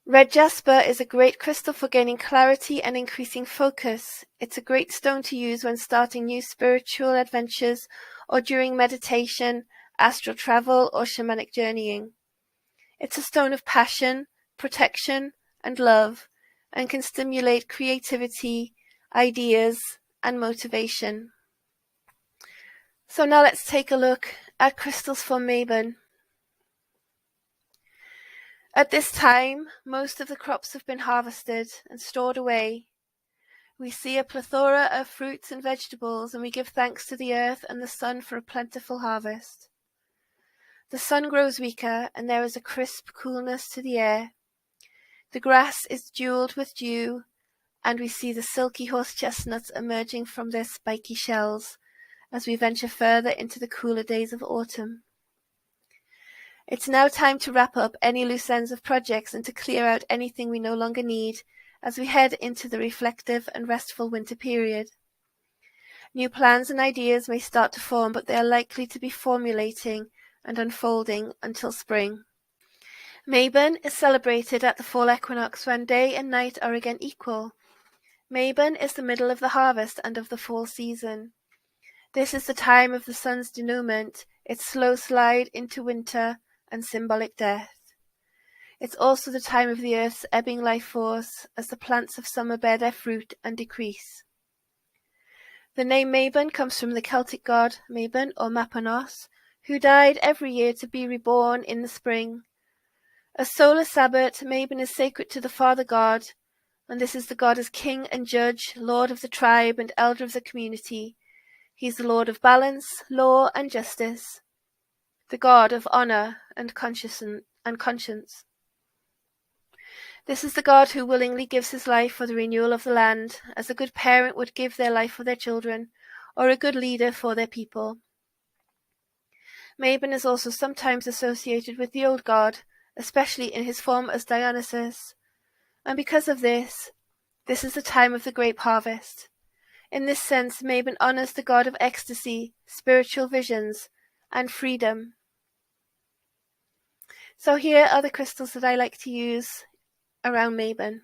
Red jasper is a great crystal for gaining clarity and increasing focus. It's a great stone to use when starting new spiritual adventures or during meditation, astral travel, or shamanic journeying. It's a stone of passion, protection, and love, and can stimulate creativity, ideas, and motivation. So now let's take a look at crystals for Mabon. At this time, most of the crops have been harvested and stored away. We see a plethora of fruits and vegetables, and we give thanks to the earth and the sun for a plentiful harvest. The sun grows weaker, and there is a crisp coolness to the air. The grass is jeweled with dew, and we see the silky horse chestnuts emerging from their spiky shells as we venture further into the cooler days of autumn. It's now time to wrap up any loose ends of projects and to clear out anything we no longer need as we head into the reflective and restful winter period. New plans and ideas may start to form, but they are likely to be formulating and unfolding until spring. Mabon is celebrated at the fall equinox when day and night are again equal. Mabon is the middle of the harvest and of the fall season. This is the time of the sun's denouement, its slow slide into winter and symbolic death. It's also the time of the earth's ebbing life force as the plants of summer bear their fruit and decrease. The name Mabon comes from the Celtic god Mabon or Mapanos, who died every year to be reborn in the spring. As solar Sabbath, Mabon is sacred to the Father God, and this is the god as king and judge, lord of the tribe and elder of the community. He is the lord of balance, law, and justice, the god of honor and conscience. This is the god who willingly gives his life for the renewal of the land, as a good parent would give their life for their children, or a good leader for their people. Mabon is also sometimes associated with the old god, especially in his form as Dionysus, and because of this is the time of the grape harvest. In this sense, Mabon honors the god of ecstasy, spiritual visions, and freedom. So here are the crystals that I like to use around Mabon.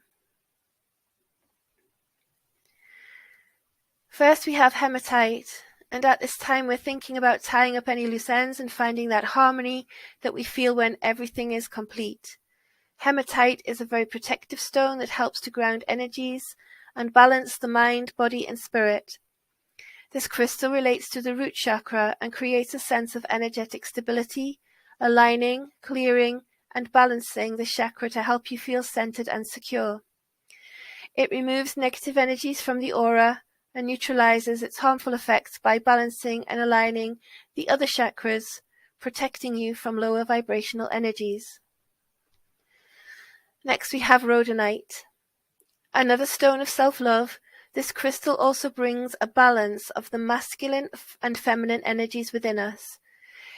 First we have hematite, and at this time we're thinking about tying up any loose ends and finding that harmony that we feel when everything is complete. Hematite is a very protective stone that helps to ground energies and balance the mind, body, and spirit. This crystal relates to the root chakra and creates a sense of energetic stability, aligning, clearing, and balancing the chakra to help you feel centered and secure. It removes negative energies from the aura and neutralizes its harmful effects by balancing and aligning the other chakras, protecting you from lower vibrational energies. Next we have rhodonite. Another stone of self-love, this crystal also brings a balance of the masculine and feminine energies within us.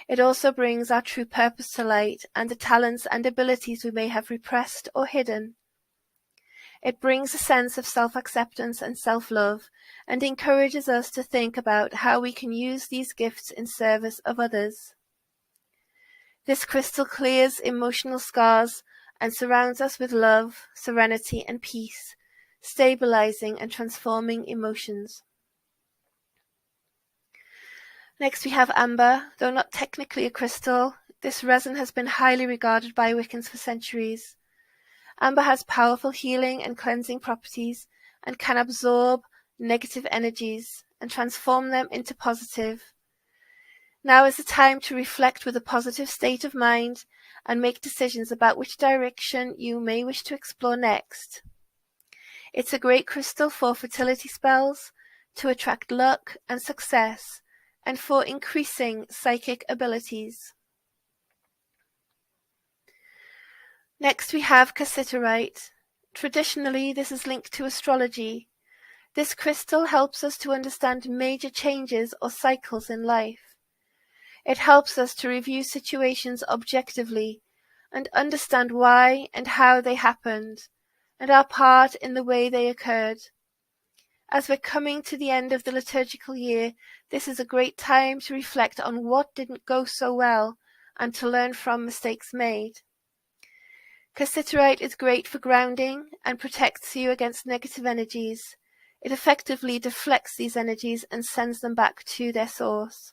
It also brings our true purpose to light and the talents and abilities we may have repressed or hidden. It brings a sense of self-acceptance and self-love and encourages us to think about how we can use these gifts in service of others. This crystal clears emotional scars and surrounds us with love, serenity, and peace, stabilizing and transforming emotions. Next we have amber. Though not technically a crystal, this resin has been highly regarded by Wiccans for centuries. Amber has powerful healing and cleansing properties and can absorb negative energies and transform them into positive. Now is the time to reflect with a positive state of mind and make decisions about which direction you may wish to explore next. It's a great crystal for fertility spells, to attract luck and success, and for increasing psychic abilities. Next we have cassiterite. Traditionally, this is linked to astrology. This crystal helps us to understand major changes or cycles in life. It helps us to review situations objectively and understand why and how they happened, and our part in the way they occurred. As we're coming to the end of the liturgical year, this is a great time to reflect on what didn't go so well and to learn from mistakes made. Cassiterite is great for grounding and protects you against negative energies. It effectively deflects these energies and sends them back to their source.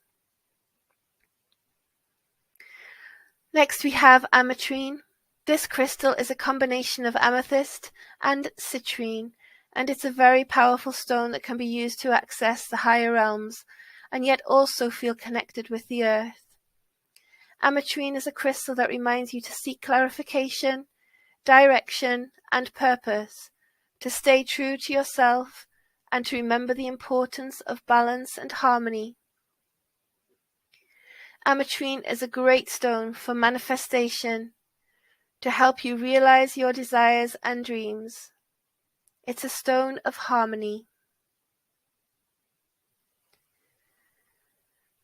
Next we have ametrine. This crystal is a combination of amethyst and citrine, and it's a very powerful stone that can be used to access the higher realms and yet also feel connected with the earth. Ametrine is a crystal that reminds you to seek clarification, direction, and purpose, to stay true to yourself, and to remember the importance of balance and harmony. Ametrine is a great stone for manifestation, to help you realize your desires and dreams. It's a stone of harmony.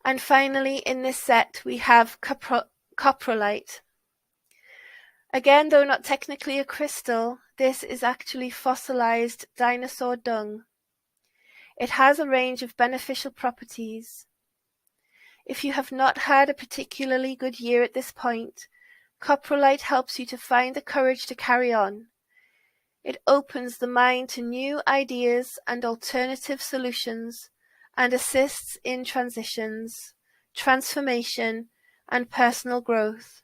And finally, in this set, we have coprolite. Again, though not technically a crystal, this is actually fossilized dinosaur dung. It has a range of beneficial properties. If you have not had a particularly good year at this point, coprolite helps you to find the courage to carry on. It opens the mind to new ideas and alternative solutions, and assists in transitions, transformation, and personal growth.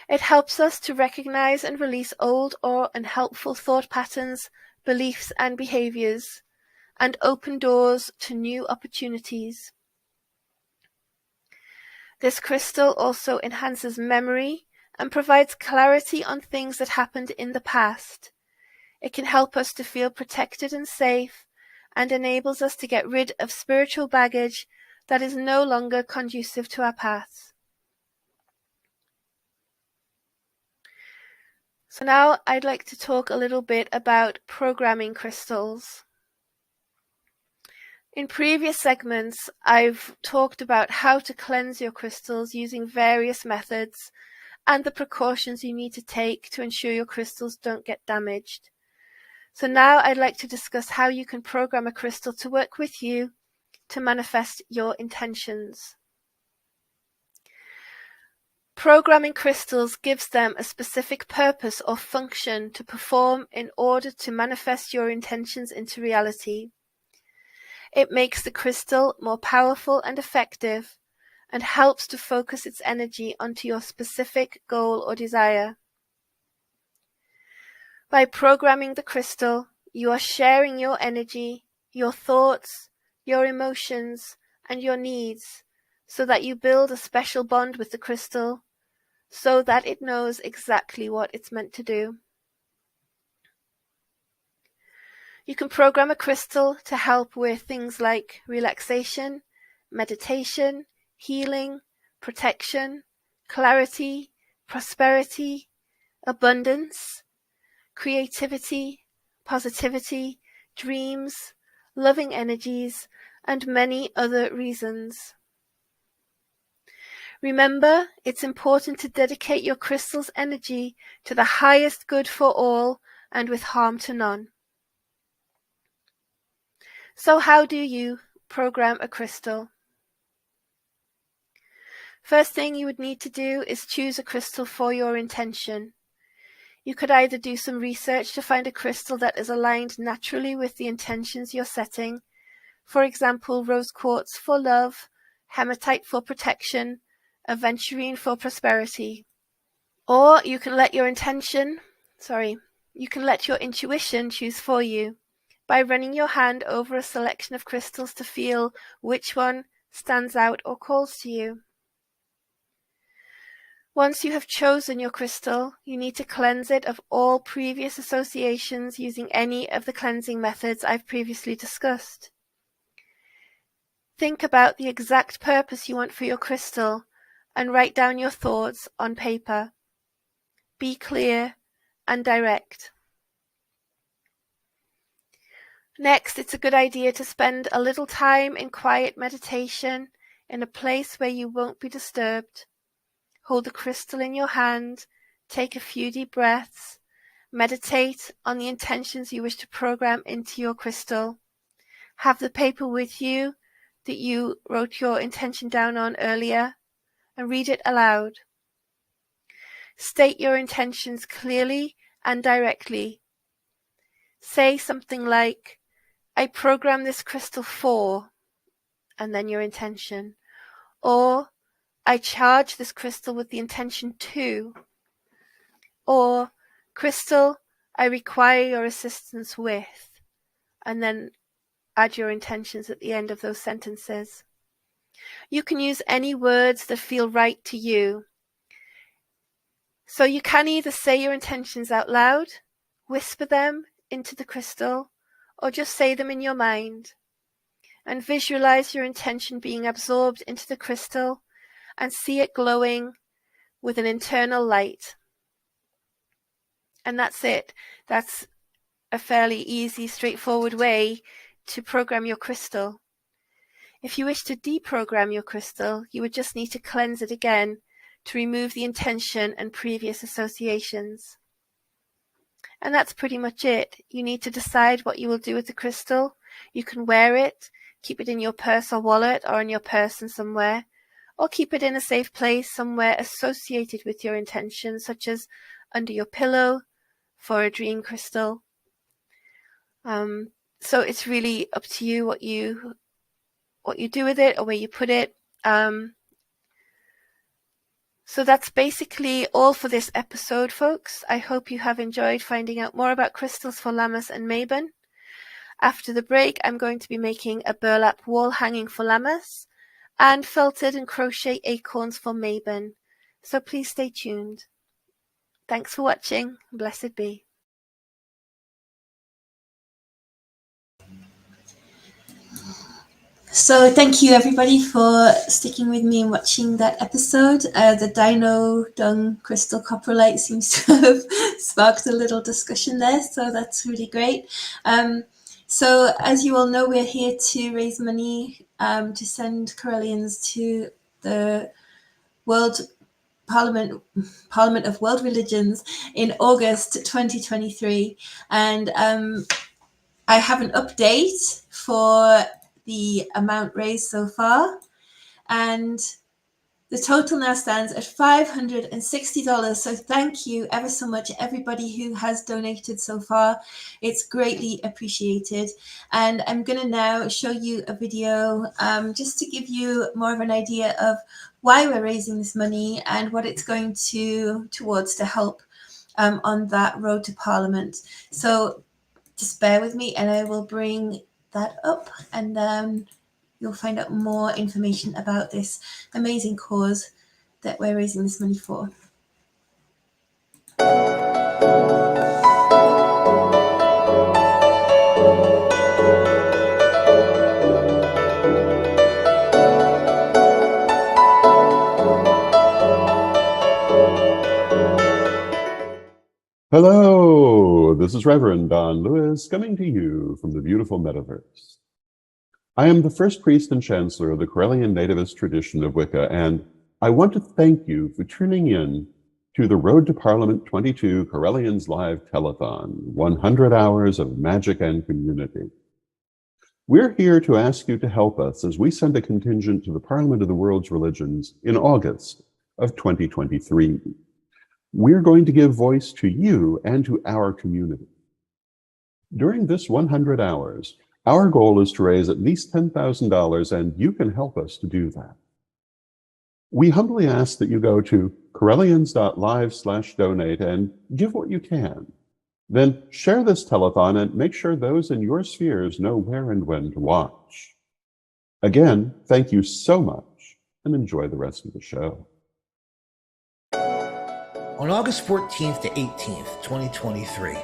It helps us to recognize and release old or unhelpful thought patterns, beliefs, and behaviors, and open doors to new opportunities. This crystal also enhances memory and provides clarity on things that happened in the past. It can help us to feel protected and safe, and enables us to get rid of spiritual baggage that is no longer conducive to our paths. So now I'd like to talk a little bit about programming crystals. In previous segments, I've talked about how to cleanse your crystals using various methods and the precautions you need to take to ensure your crystals don't get damaged. So now I'd like to discuss how you can program a crystal to work with you to manifest your intentions. Programming crystals gives them a specific purpose or function to perform in order to manifest your intentions into reality. It makes the crystal more powerful and effective, and helps to focus its energy onto your specific goal or desire. By programming the crystal, you are sharing your energy, your thoughts, your emotions, and your needs, so that you build a special bond with the crystal, so that it knows exactly what it's meant to do. You can program a crystal to help with things like relaxation, meditation, healing, protection, clarity, prosperity, abundance, creativity, positivity, dreams, loving energies, and many other reasons. Remember, it's important to dedicate your crystal's energy to the highest good for all and with harm to none. So how do you program a crystal? First thing you would need to do is choose a crystal for your intention. You could either do some research to find a crystal that is aligned naturally with the intentions you're setting, for example, rose quartz for love, hematite for protection, aventurine for prosperity. Or you can let your intuition choose for you by running your hand over a selection of crystals to feel which one stands out or calls to you. Once you have chosen your crystal, you need to cleanse it of all previous associations using any of the cleansing methods I've previously discussed. Think about the exact purpose you want for your crystal and write down your thoughts on paper. Be clear and direct. Next, it's a good idea to spend a little time in quiet meditation in a place where you won't be disturbed. Hold the crystal in your hand, take a few deep breaths, Meditate on the intentions you wish to program into your crystal. Have the paper with you that you wrote your intention down on earlier and read it aloud. State your intentions clearly and directly. Say something like, I program this crystal for, and then your intention. Or, I charge this crystal with the intention to. Or, crystal, I require your assistance with, and then add your intentions at the end of those sentences. You can use any words that feel right to you. So you can either say your intentions out loud, whisper them into the crystal, or just say them in your mind. And visualize your intention being absorbed into the crystal and see it glowing with an internal light. And that's it. That's a fairly easy, straightforward way to program your crystal. If you wish to deprogram your crystal, you would just need to cleanse it again to remove the intention and previous associations. And that's pretty much it. You need to decide what you will do with the crystal. You can wear it, keep it in your purse or wallet or in your person somewhere, or keep it in a safe place somewhere associated with your intention, such as under your pillow for a dream crystal. So it's really up to you what you do with it or where you put it. So that's basically all for this episode, folks. I hope you have enjoyed finding out more about crystals for Lammas and Mabon. After the break, I'm going to be making a burlap wall hanging for Lammas and felted and crochet acorns for Mabon. So please stay tuned. Thanks for watching. Blessed be. So thank you everybody for sticking with me and watching that episode. The Dino Dung Crystal Coprolite seems to have sparked a little discussion there, so that's really great. So as you all know, we're here to raise money to send Correllians to the World Parliament of World Religions in August 2023, and I have an update for the amount raised so far, and the total now stands at $560. So thank you ever so much, everybody who has donated so far. It's greatly appreciated. And I'm going to now show you a video just to give you more of an idea of why we're raising this money and what it's going towards to help on that road to Parliament. So just bear with me and I will bring that up, and then you'll find out more information about this amazing cause that we're raising this money for. Hello, this is Reverend Don Lewis coming to you from the beautiful metaverse. I am the first priest and chancellor of the Correllian Nativist tradition of Wicca, and I want to thank you for tuning in to the Road to Parliament 22 Correllians Live Telethon, 100 hours of magic and community. We're here to ask you to help us as we send a contingent to the Parliament of the World's Religions in August of 2023. We're going to give voice to you and to our community. During this 100 hours, our goal is to raise at least $10,000, and you can help us to do that. We humbly ask that you go to correllians.live/donate and give what you can. Then share this telethon and make sure those in your spheres know where and when to watch. Again, thank you so much and enjoy the rest of the show. On August 14th to 18th, 2023,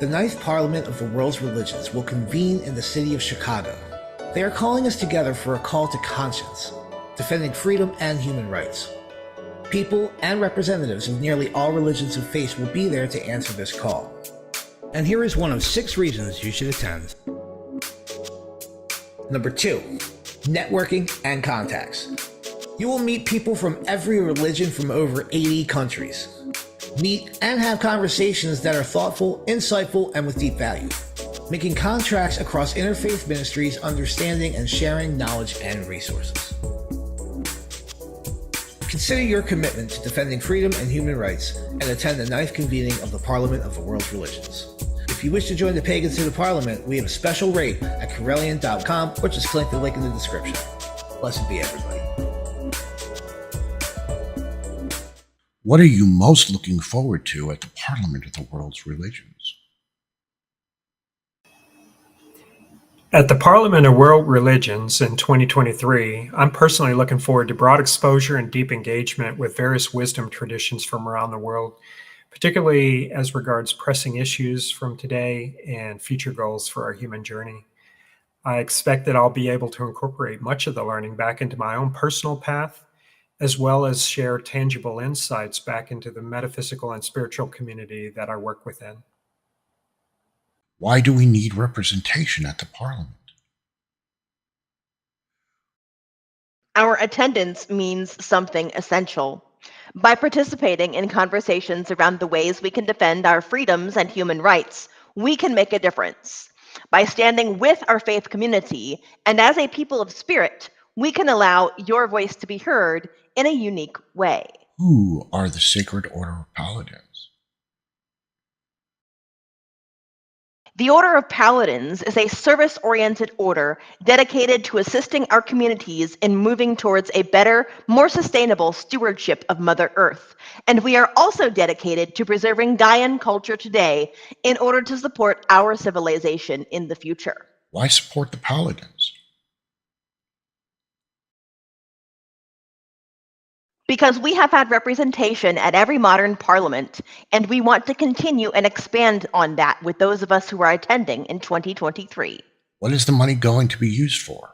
the 9th Parliament of the World's Religions will convene in the city of Chicago. They are calling us together for a call to conscience, defending freedom and human rights. People and representatives of nearly all religions and faiths will be there to answer this call. And here is one of 6 reasons you should attend. Number 2, networking and contacts. You will meet people from every religion from over 80 countries. meet, and have conversations that are thoughtful, insightful, and with deep value. Making contracts across interfaith ministries, understanding and sharing knowledge and resources. Consider your commitment to defending freedom and human rights and attend the 9th convening of the Parliament of the World's Religions. If you wish to join the pagans to the Parliament, we have a special rate at Correllian.com, or just click the link in the description. Blessed be everybody. What are you most looking forward to at the Parliament of the World's Religions? At the Parliament of World Religions in 2023, I'm personally looking forward to broad exposure and deep engagement with various wisdom traditions from around the world, particularly as regards pressing issues from today and future goals for our human journey. I expect that I'll be able to incorporate much of the learning back into my own personal path, as well as share tangible insights back into the metaphysical and spiritual community that I work within. Why do we need representation at the Parliament? Our attendance means something essential. By participating in conversations around the ways we can defend our freedoms and human rights, we can make a difference. By standing with our faith community, and as a people of spirit, we can allow your voice to be heard in a unique way. Who are the Sacred Order of Paladins? The Order of Paladins is a service-oriented order dedicated to assisting our communities in moving towards a better, more sustainable stewardship of Mother Earth. And we are also dedicated to preserving Gaian culture today in order to support our civilization in the future. Why support the Paladins? Because we have had representation at every modern parliament, and we want to continue and expand on that with those of us who are attending in 2023. What is the money going to be used for?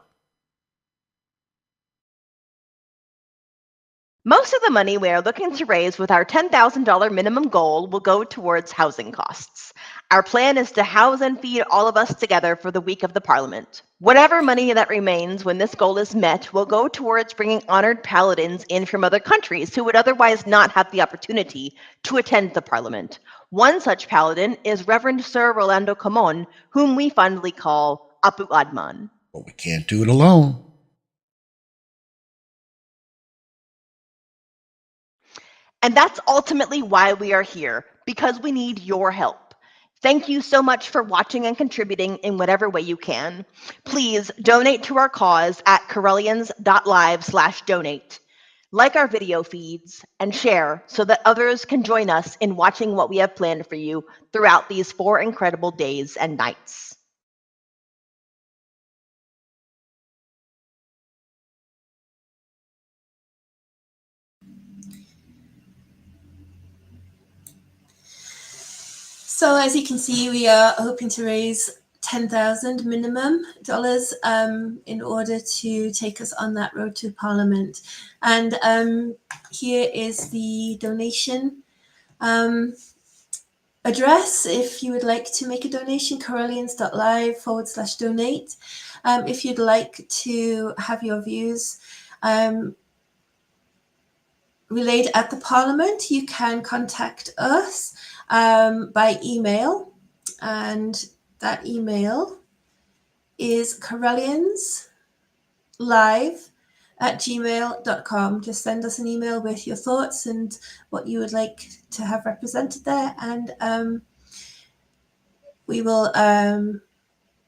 Most of the money we are looking to raise with our $10,000 minimum goal will go towards housing costs. Our plan is to house and feed all of us together for the week of the Parliament. Whatever money that remains when this goal is met will go towards bringing honored paladins in from other countries who would otherwise not have the opportunity to attend the Parliament. One such paladin is Reverend Sir Rolando Camon, whom we fondly call Apu Adman. But we can't do it alone. And that's ultimately why we are here, because we need your help. Thank you so much for watching and contributing in whatever way you can. Please donate to our cause at Correllians.live/donate. Like our video feeds and share so that others can join us in watching what we have planned for you throughout these 4 incredible days and nights. So as you can see, we are hoping to raise $10,000 minimum in order to take us on that road to Parliament. And here is the donation address if you would like to make a donation, Correllians.live/donate. If you'd like to have your views relayed at the Parliament, you can contact us by email, and that email is correllianslive@gmail.com. Just send us an email with your thoughts and what you would like to have represented there, and we will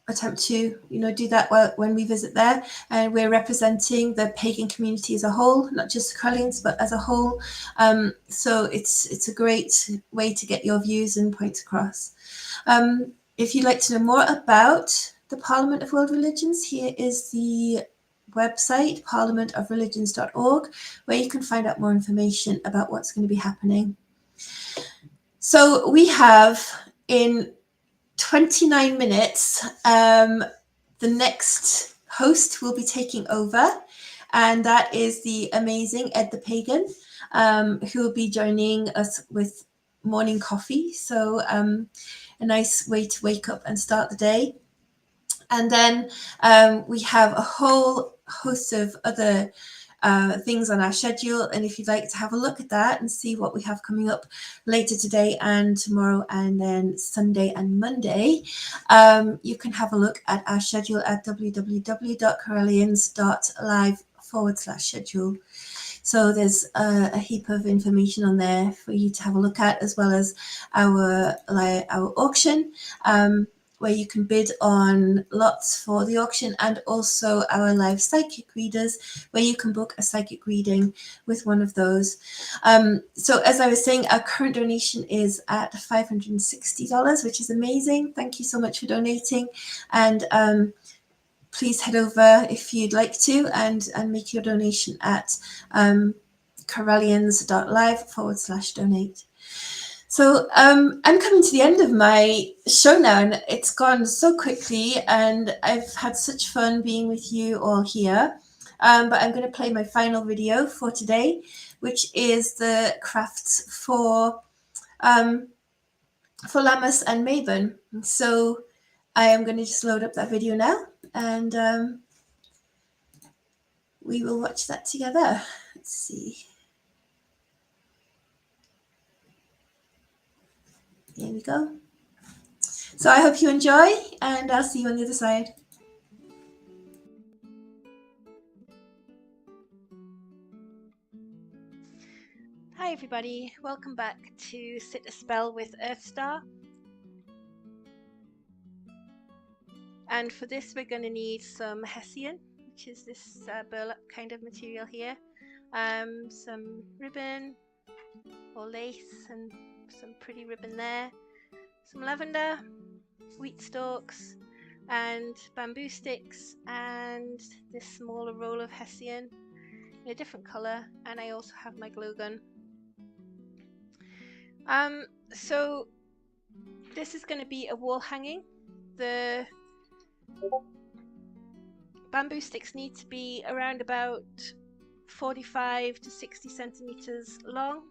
attempt to do that when we visit there. And we're representing the pagan community as a whole, not just Correllians, but as a whole. So it's a great way to get your views and points across. If you'd like to know more about the Parliament of World Religions, here is the website, parliamentofreligions.org, where you can find out more information about what's going to be happening. So we have in 29 minutes, the next host will be taking over, and that is the amazing Ed the Pagan, who will be joining us with morning coffee. So a nice way to wake up and start the day. And then we have a whole host of other things on our schedule. And if you'd like to have a look at that and see what we have coming up later today and tomorrow and then Sunday and Monday, you can have a look at our schedule at www.correllians.live/schedule. So there's a heap of information on there for you to have a look at, as well as our auction, where you can bid on lots for the auction, and also our live psychic readers, where you can book a psychic reading with one of those. So as I was saying, our current donation is at $560, which is amazing. Thank you so much for donating. And please head over if you'd like to and make your donation at correllians.live/donate. So I'm coming to the end of my show now, and it's gone so quickly, and I've had such fun being with you all here. But I'm going to play my final video for today, which is the crafts for Lammas and Maven. So I am going to just load up that video now, and we will watch that together. Let's see. Here we go. So I hope you enjoy, and I'll see you on the other side. Hi everybody, welcome back to Sit a Spell with Earthstar. And for this we're going to need some hessian, which is this burlap kind of material here, some ribbon or lace and some pretty ribbon there, some lavender, wheat stalks and bamboo sticks, and this smaller roll of hessian in a different colour, and I also have my glue gun. So this is going to be a wall hanging. The bamboo sticks need to be around about 45 to 60 centimeters long,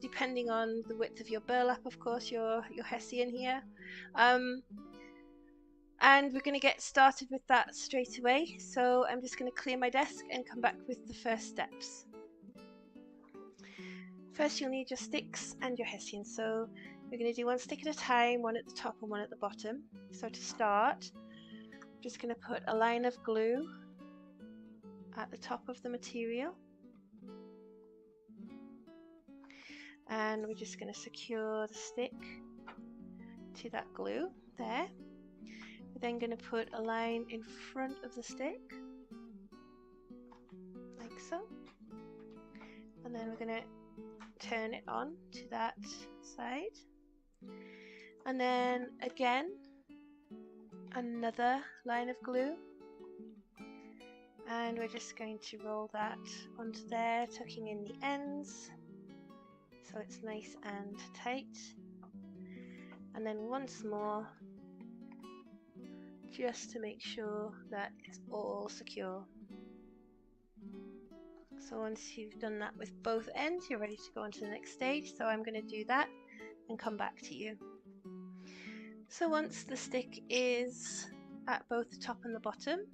depending on the width of your burlap, of course, your hessian here. And we're going to get started with that straight away. So I'm just going to clear my desk and come back with the first steps. First, you'll need your sticks and your hessian. So we're going to do one stick at a time, one at the top and one at the bottom. So to start, I'm just going to put a line of glue at the top of the material. And we're just going to secure the stick to that glue there. We're then going to put a line in front of the stick, like so. And then we're going to turn it on to that side. And then again, another line of glue. And we're just going to roll that onto there, tucking in the ends so it's nice and tight. And then once more, just to make sure that it's all secure. So once you've done that with both ends, you're ready to go on to the next stage. So I'm going to do that and come back to you. So once the stick is at both the top and the bottom,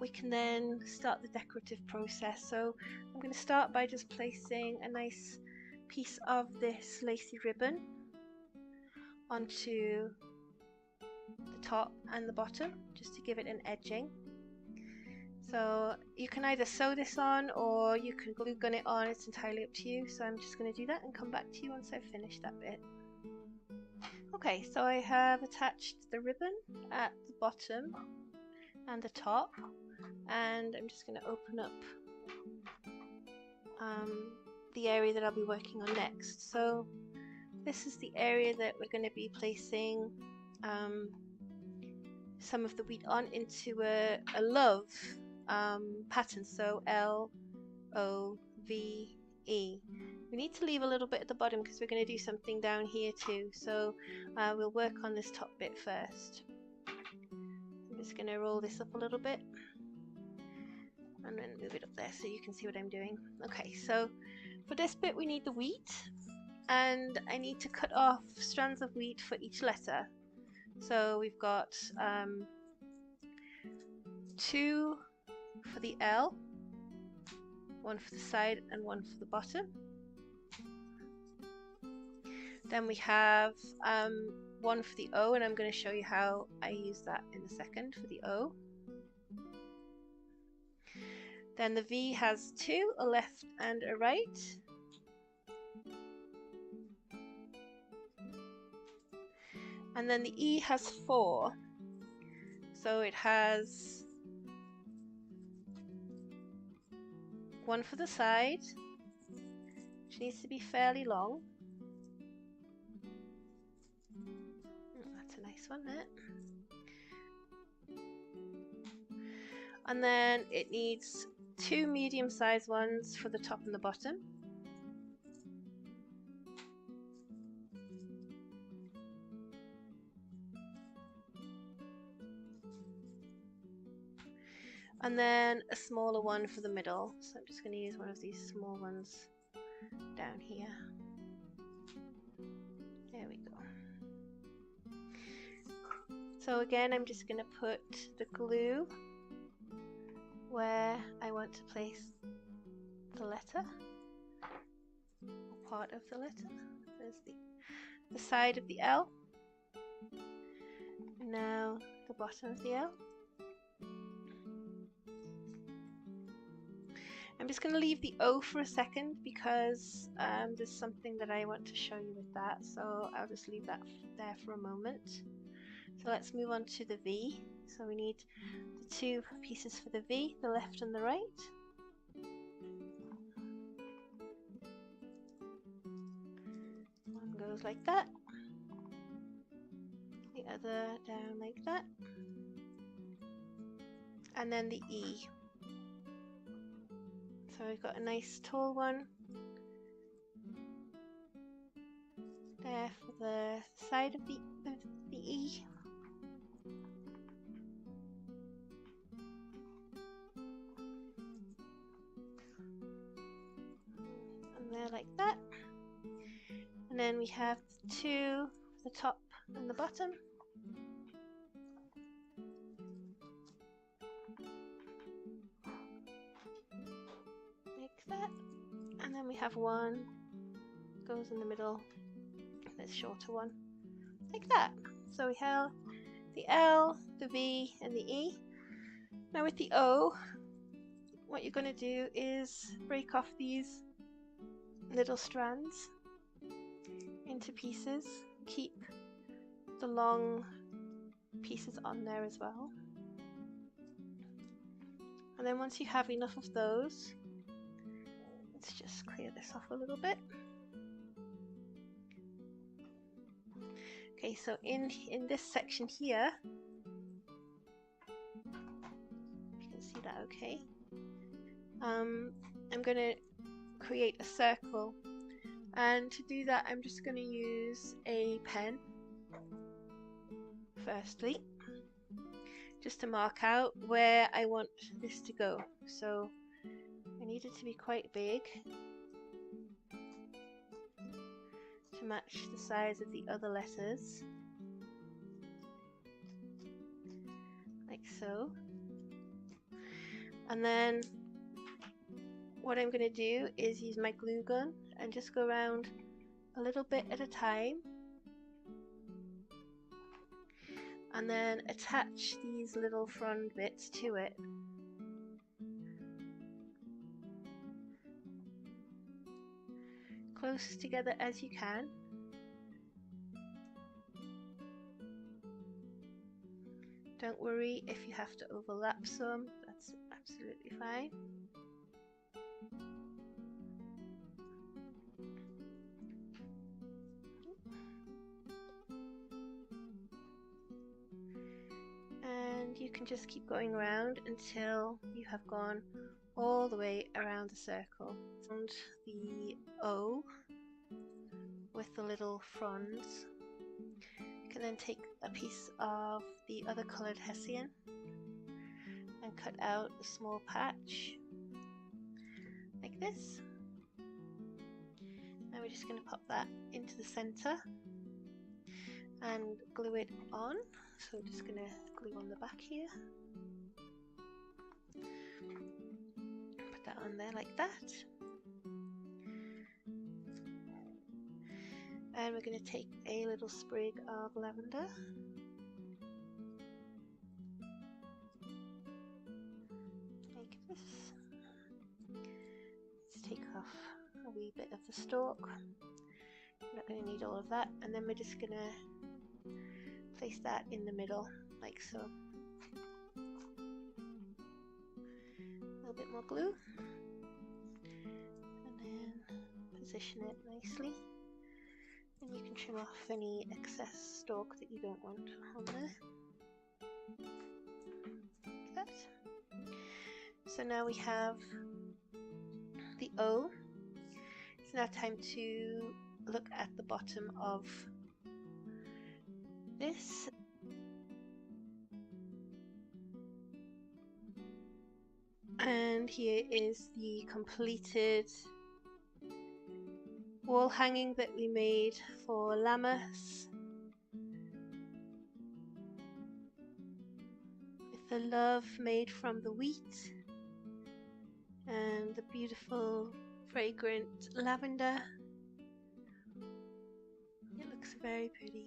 we can then start the decorative process. So I'm going to start by just placing a nice piece of this lacy ribbon onto the top and the bottom, just to give it an edging. So you can either sew this on or you can glue gun it on, it's entirely up to you. So I'm just going to do that and come back to you once I've finished that bit. Okay, so I have attached the ribbon at the bottom and the top, and I'm just going to open up the area that I'll be working on next. So this is the area that we're going to be placing some of the wheat on into a love pattern, so L-O-V-E. We need to leave a little bit at the bottom because we're going to do something down here too, so we'll work on this top bit first. I'm just going to roll this up a little bit and then move it up there so you can see what I'm doing. Okay, so for this bit we need the wheat, and I need to cut off strands of wheat for each letter. So we've got 2 for the L, one for the side and one for the bottom. Then we have one for the O, and I'm going to show you how I use that in a second for the O. Then the V has two, a left and a right. And then the E has four. So it has one for the side, which needs to be fairly long. That's a nice one there. And then it needs two medium-sized ones for the top and the bottom. And then a smaller one for the middle. So I'm just going to use one of these small ones down here. There we go. So again, I'm just going to put the glue where I want to place the letter, or part of the letter. There's the side of the L, and now the bottom of the L. I'm just going to leave the O for a second because there's something that I want to show you with that, so I'll just leave that there for a moment. So let's move on to the V. So we need the two pieces for the V, the left and the right. One goes like that, the other down like that, and then the E. So we've got a nice tall one there for the side of the E. And there like that. And then we have two, the top and the bottom. Like that. And then we have one goes in the middle, this shorter one, like that. So we have the L, the V and the E. Now with the O, what you're going to do is break off these little strands into pieces. Keep the long pieces on there as well. And then once you have enough of those, let's just clear this off a little bit. Okay, so in this section here, you can see that okay. I'm going to create a circle, and to do that I'm just going to use a pen firstly, just to mark out where I want this to go. So I need it to be quite big to match the size of the other letters, like so. And then what I'm going to do is use my glue gun and just go around a little bit at a time, and then attach these little frond bits to it. Close together as you can. Don't worry if you have to overlap some, that's absolutely fine. And you can just keep going around until you have gone all the way around the circle. And the O with the little fronds. You can then take a piece of the other coloured hessian and cut out a small patch like this. Now we're just going to pop that into the centre and glue it on. So we're just going to glue on the back here. on there like that. And we're going to take a little sprig of lavender. Like this. Let's take off a wee bit of the stalk. We're not going to need all of that. And then we're just going to place that in the middle, like so. A little bit more glue. And then position it nicely. And you can trim off any excess stalk that you don't want on there. Like that. So now we have the O. It's now time to look at the bottom of this. And here is the completed wall hanging that we made for Lammas, with the love made from the wheat and the beautiful fragrant lavender. It looks very pretty.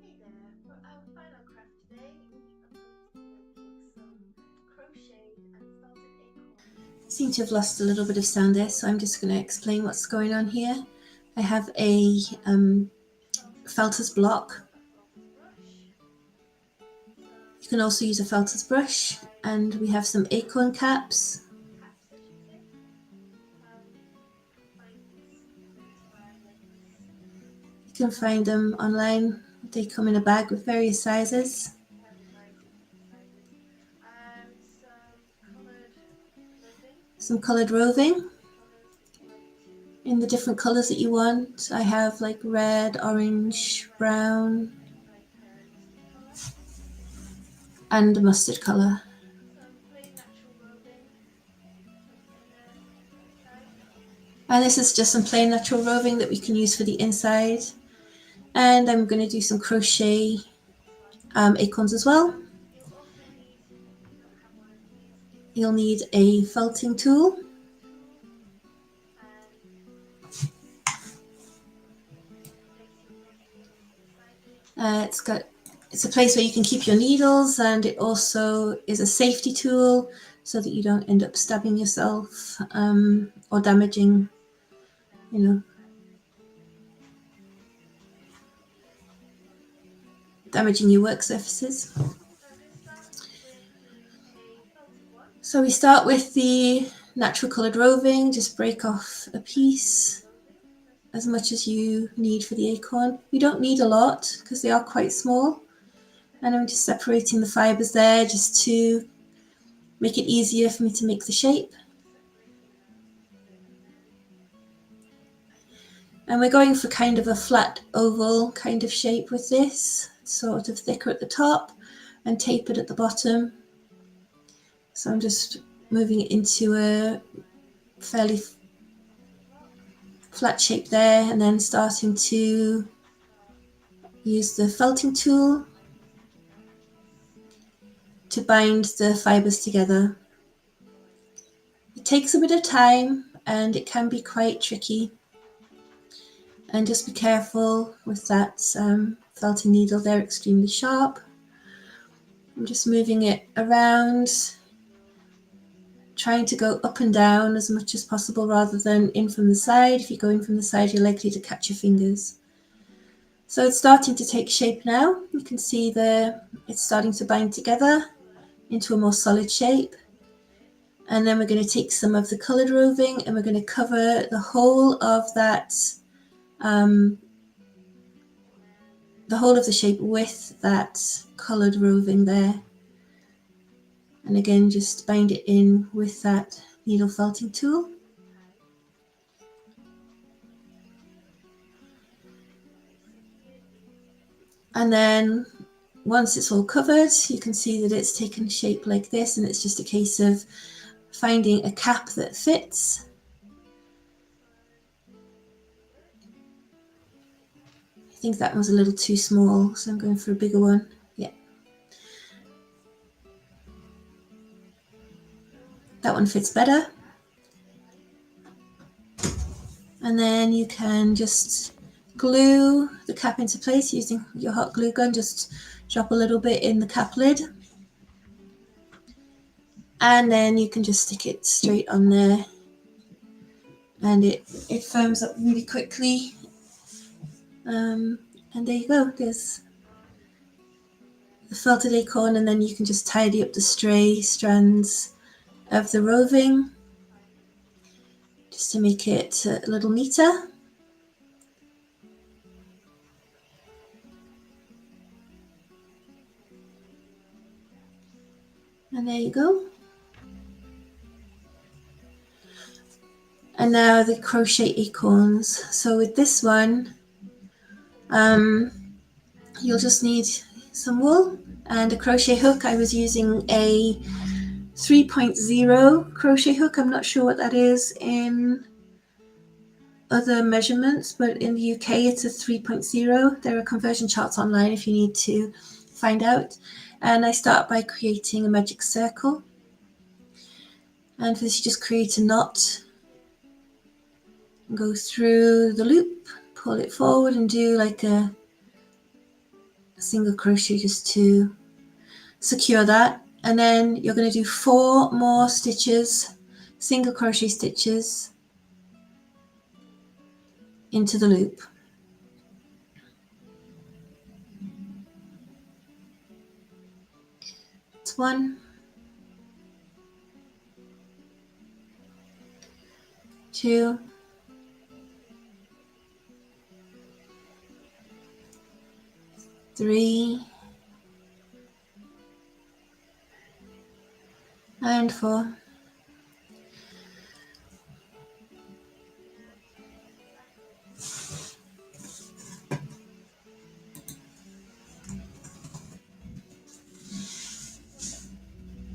Hey there, for our final craft today, we are going to be making some crocheted and felted acorns. Seem to have lost a little bit of sound there, so I'm just going to explain what's going on here. I have a felter's block. You can also use a felter's brush, and we have some acorn caps. You can find them online. They come in a bag with various sizes. Some coloured roving in the different colours that you want. I have like red, orange, brown, and a mustard colour. And this is just some plain natural roving that we can use for the inside. And I'm going to do some crochet acorns as well. You'll need a felting tool. It's a place where you can keep your needles, and it also is a safety tool so that you don't end up stabbing yourself or damaging, damaging your work surfaces. So we start with the natural coloured roving. Just break off a piece, as much as you need for the acorn. We don't need a lot because they are quite small. And I'm just separating the fibres there just to make it easier for me to make the shape. And we're going for kind of a flat oval kind of shape with this, sort of thicker at the top and tapered at the bottom. So I'm just moving it into a fairly flat shape there, and then starting to use the felting tool to bind the fibres together. It takes a bit of time and it can be quite tricky, and just be careful with that felting needle. They're extremely sharp. I'm just moving it around, trying to go up and down as much as possible rather than in from the side. If you go in from the side, you're likely to catch your fingers. So it's starting to take shape now. You can see it's starting to bind together into a more solid shape. And then we're going to take some of the coloured roving and we're going to cover the whole of that, the whole of the shape with that coloured roving there. And again, just bind it in with that needle felting tool. And then once it's all covered, you can see that it's taken shape like this, and it's just a case of finding a cap that fits. I think that was a little too small, so I'm going for a bigger one. Yeah. That one fits better. And then you can just glue the cap into place using your hot glue gun. Just drop a little bit in the cap lid. And then you can just stick it straight on there. And it firms up really quickly. And there you go. There's the felted acorn, and then you can just tidy up the stray strands of the roving just to make it a little neater. And there you go. And now the crochet acorns. So with this one, you'll just need some wool and a crochet hook. I was using a 3.0 crochet hook. I'm not sure what that is in other measurements, but in the UK it's a 3.0. There are conversion charts online if you need to find out. And I start by creating a magic circle. And for this, you just create a knot, go through the loop, pull it forward, and do like a single crochet just to secure that. And then you're going to do 4 more stitches, single crochet stitches into the loop. It's 1, 2, 3, and 4.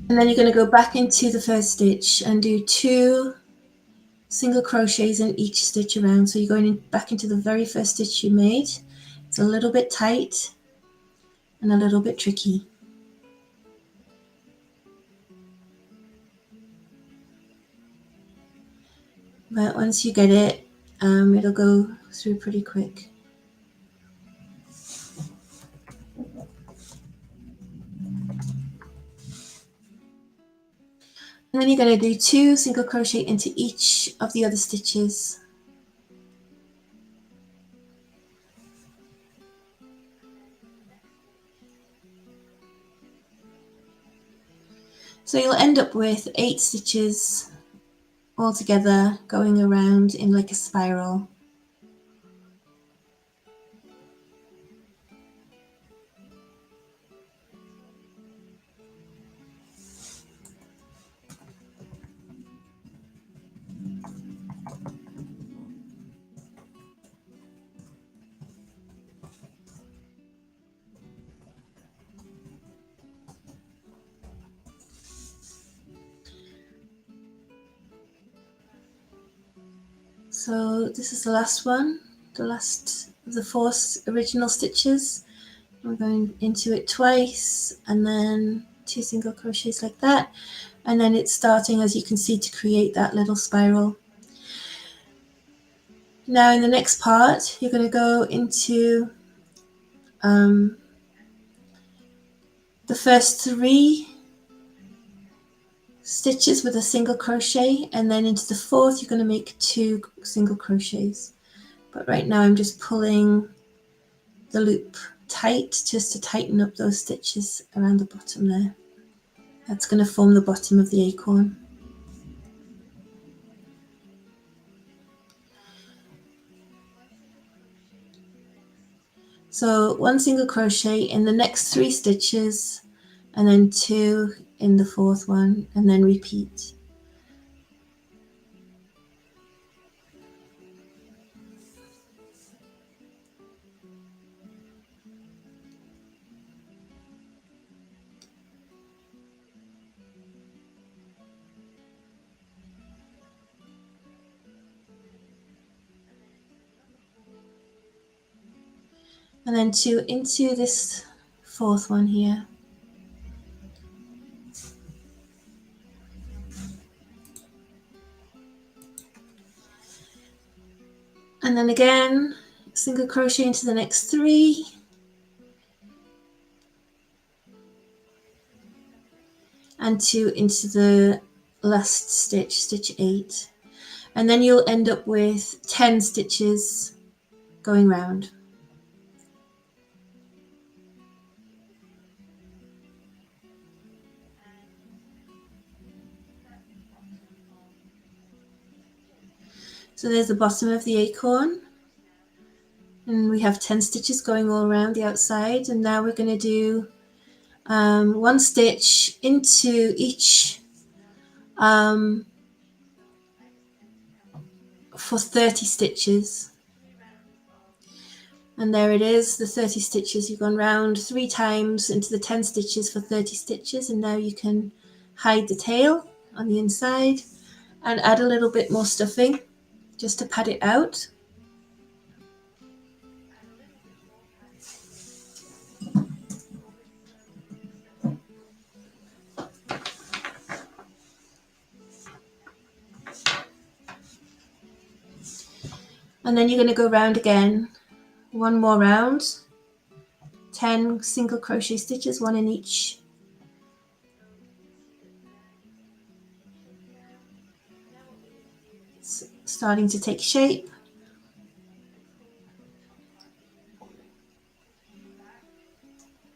And then you're going to go back into the first stitch and do 2 single crochets in each stitch around. So you're going back into the very first stitch you made. It's a little bit tight and a little bit tricky. But once you get it, it'll go through pretty quick. And then you're going to do 2 single crochet into each of the other stitches. So you'll end up with 8 stitches all together going around in like a spiral. So this is the last one, the last of the 4 original stitches. I'm going into it twice and then 2 single crochets like that, and then it's starting, as you can see, to create that little spiral. Now in the next part you're going to go into the first 3 stitches with a single crochet, and then into the 4th you're going to make 2 single crochets. But right now I'm just pulling the loop tight just to tighten up those stitches around the bottom there. That's going to form the bottom of the acorn. So 1 single crochet in the next 3 stitches, and then 2 in the 4th one, and then repeat. And then 2 into this 4th one here. And then again, single crochet into the next 3. And 2 into the last stitch, stitch 8. And then you'll end up with 10 stitches going round. So there's the bottom of the acorn, and we have 10 stitches going all around the outside. And now we're going to do 1 stitch into each for 30 stitches. And there it is, the 30 stitches. You've gone round 3 times into the 10 stitches for 30 stitches, and now you can hide the tail on the inside and add a little bit more stuffing just to pad it out. And then you're going to go round again, 1 more round, 10 single crochet stitches, 1 in each. It's starting to take shape.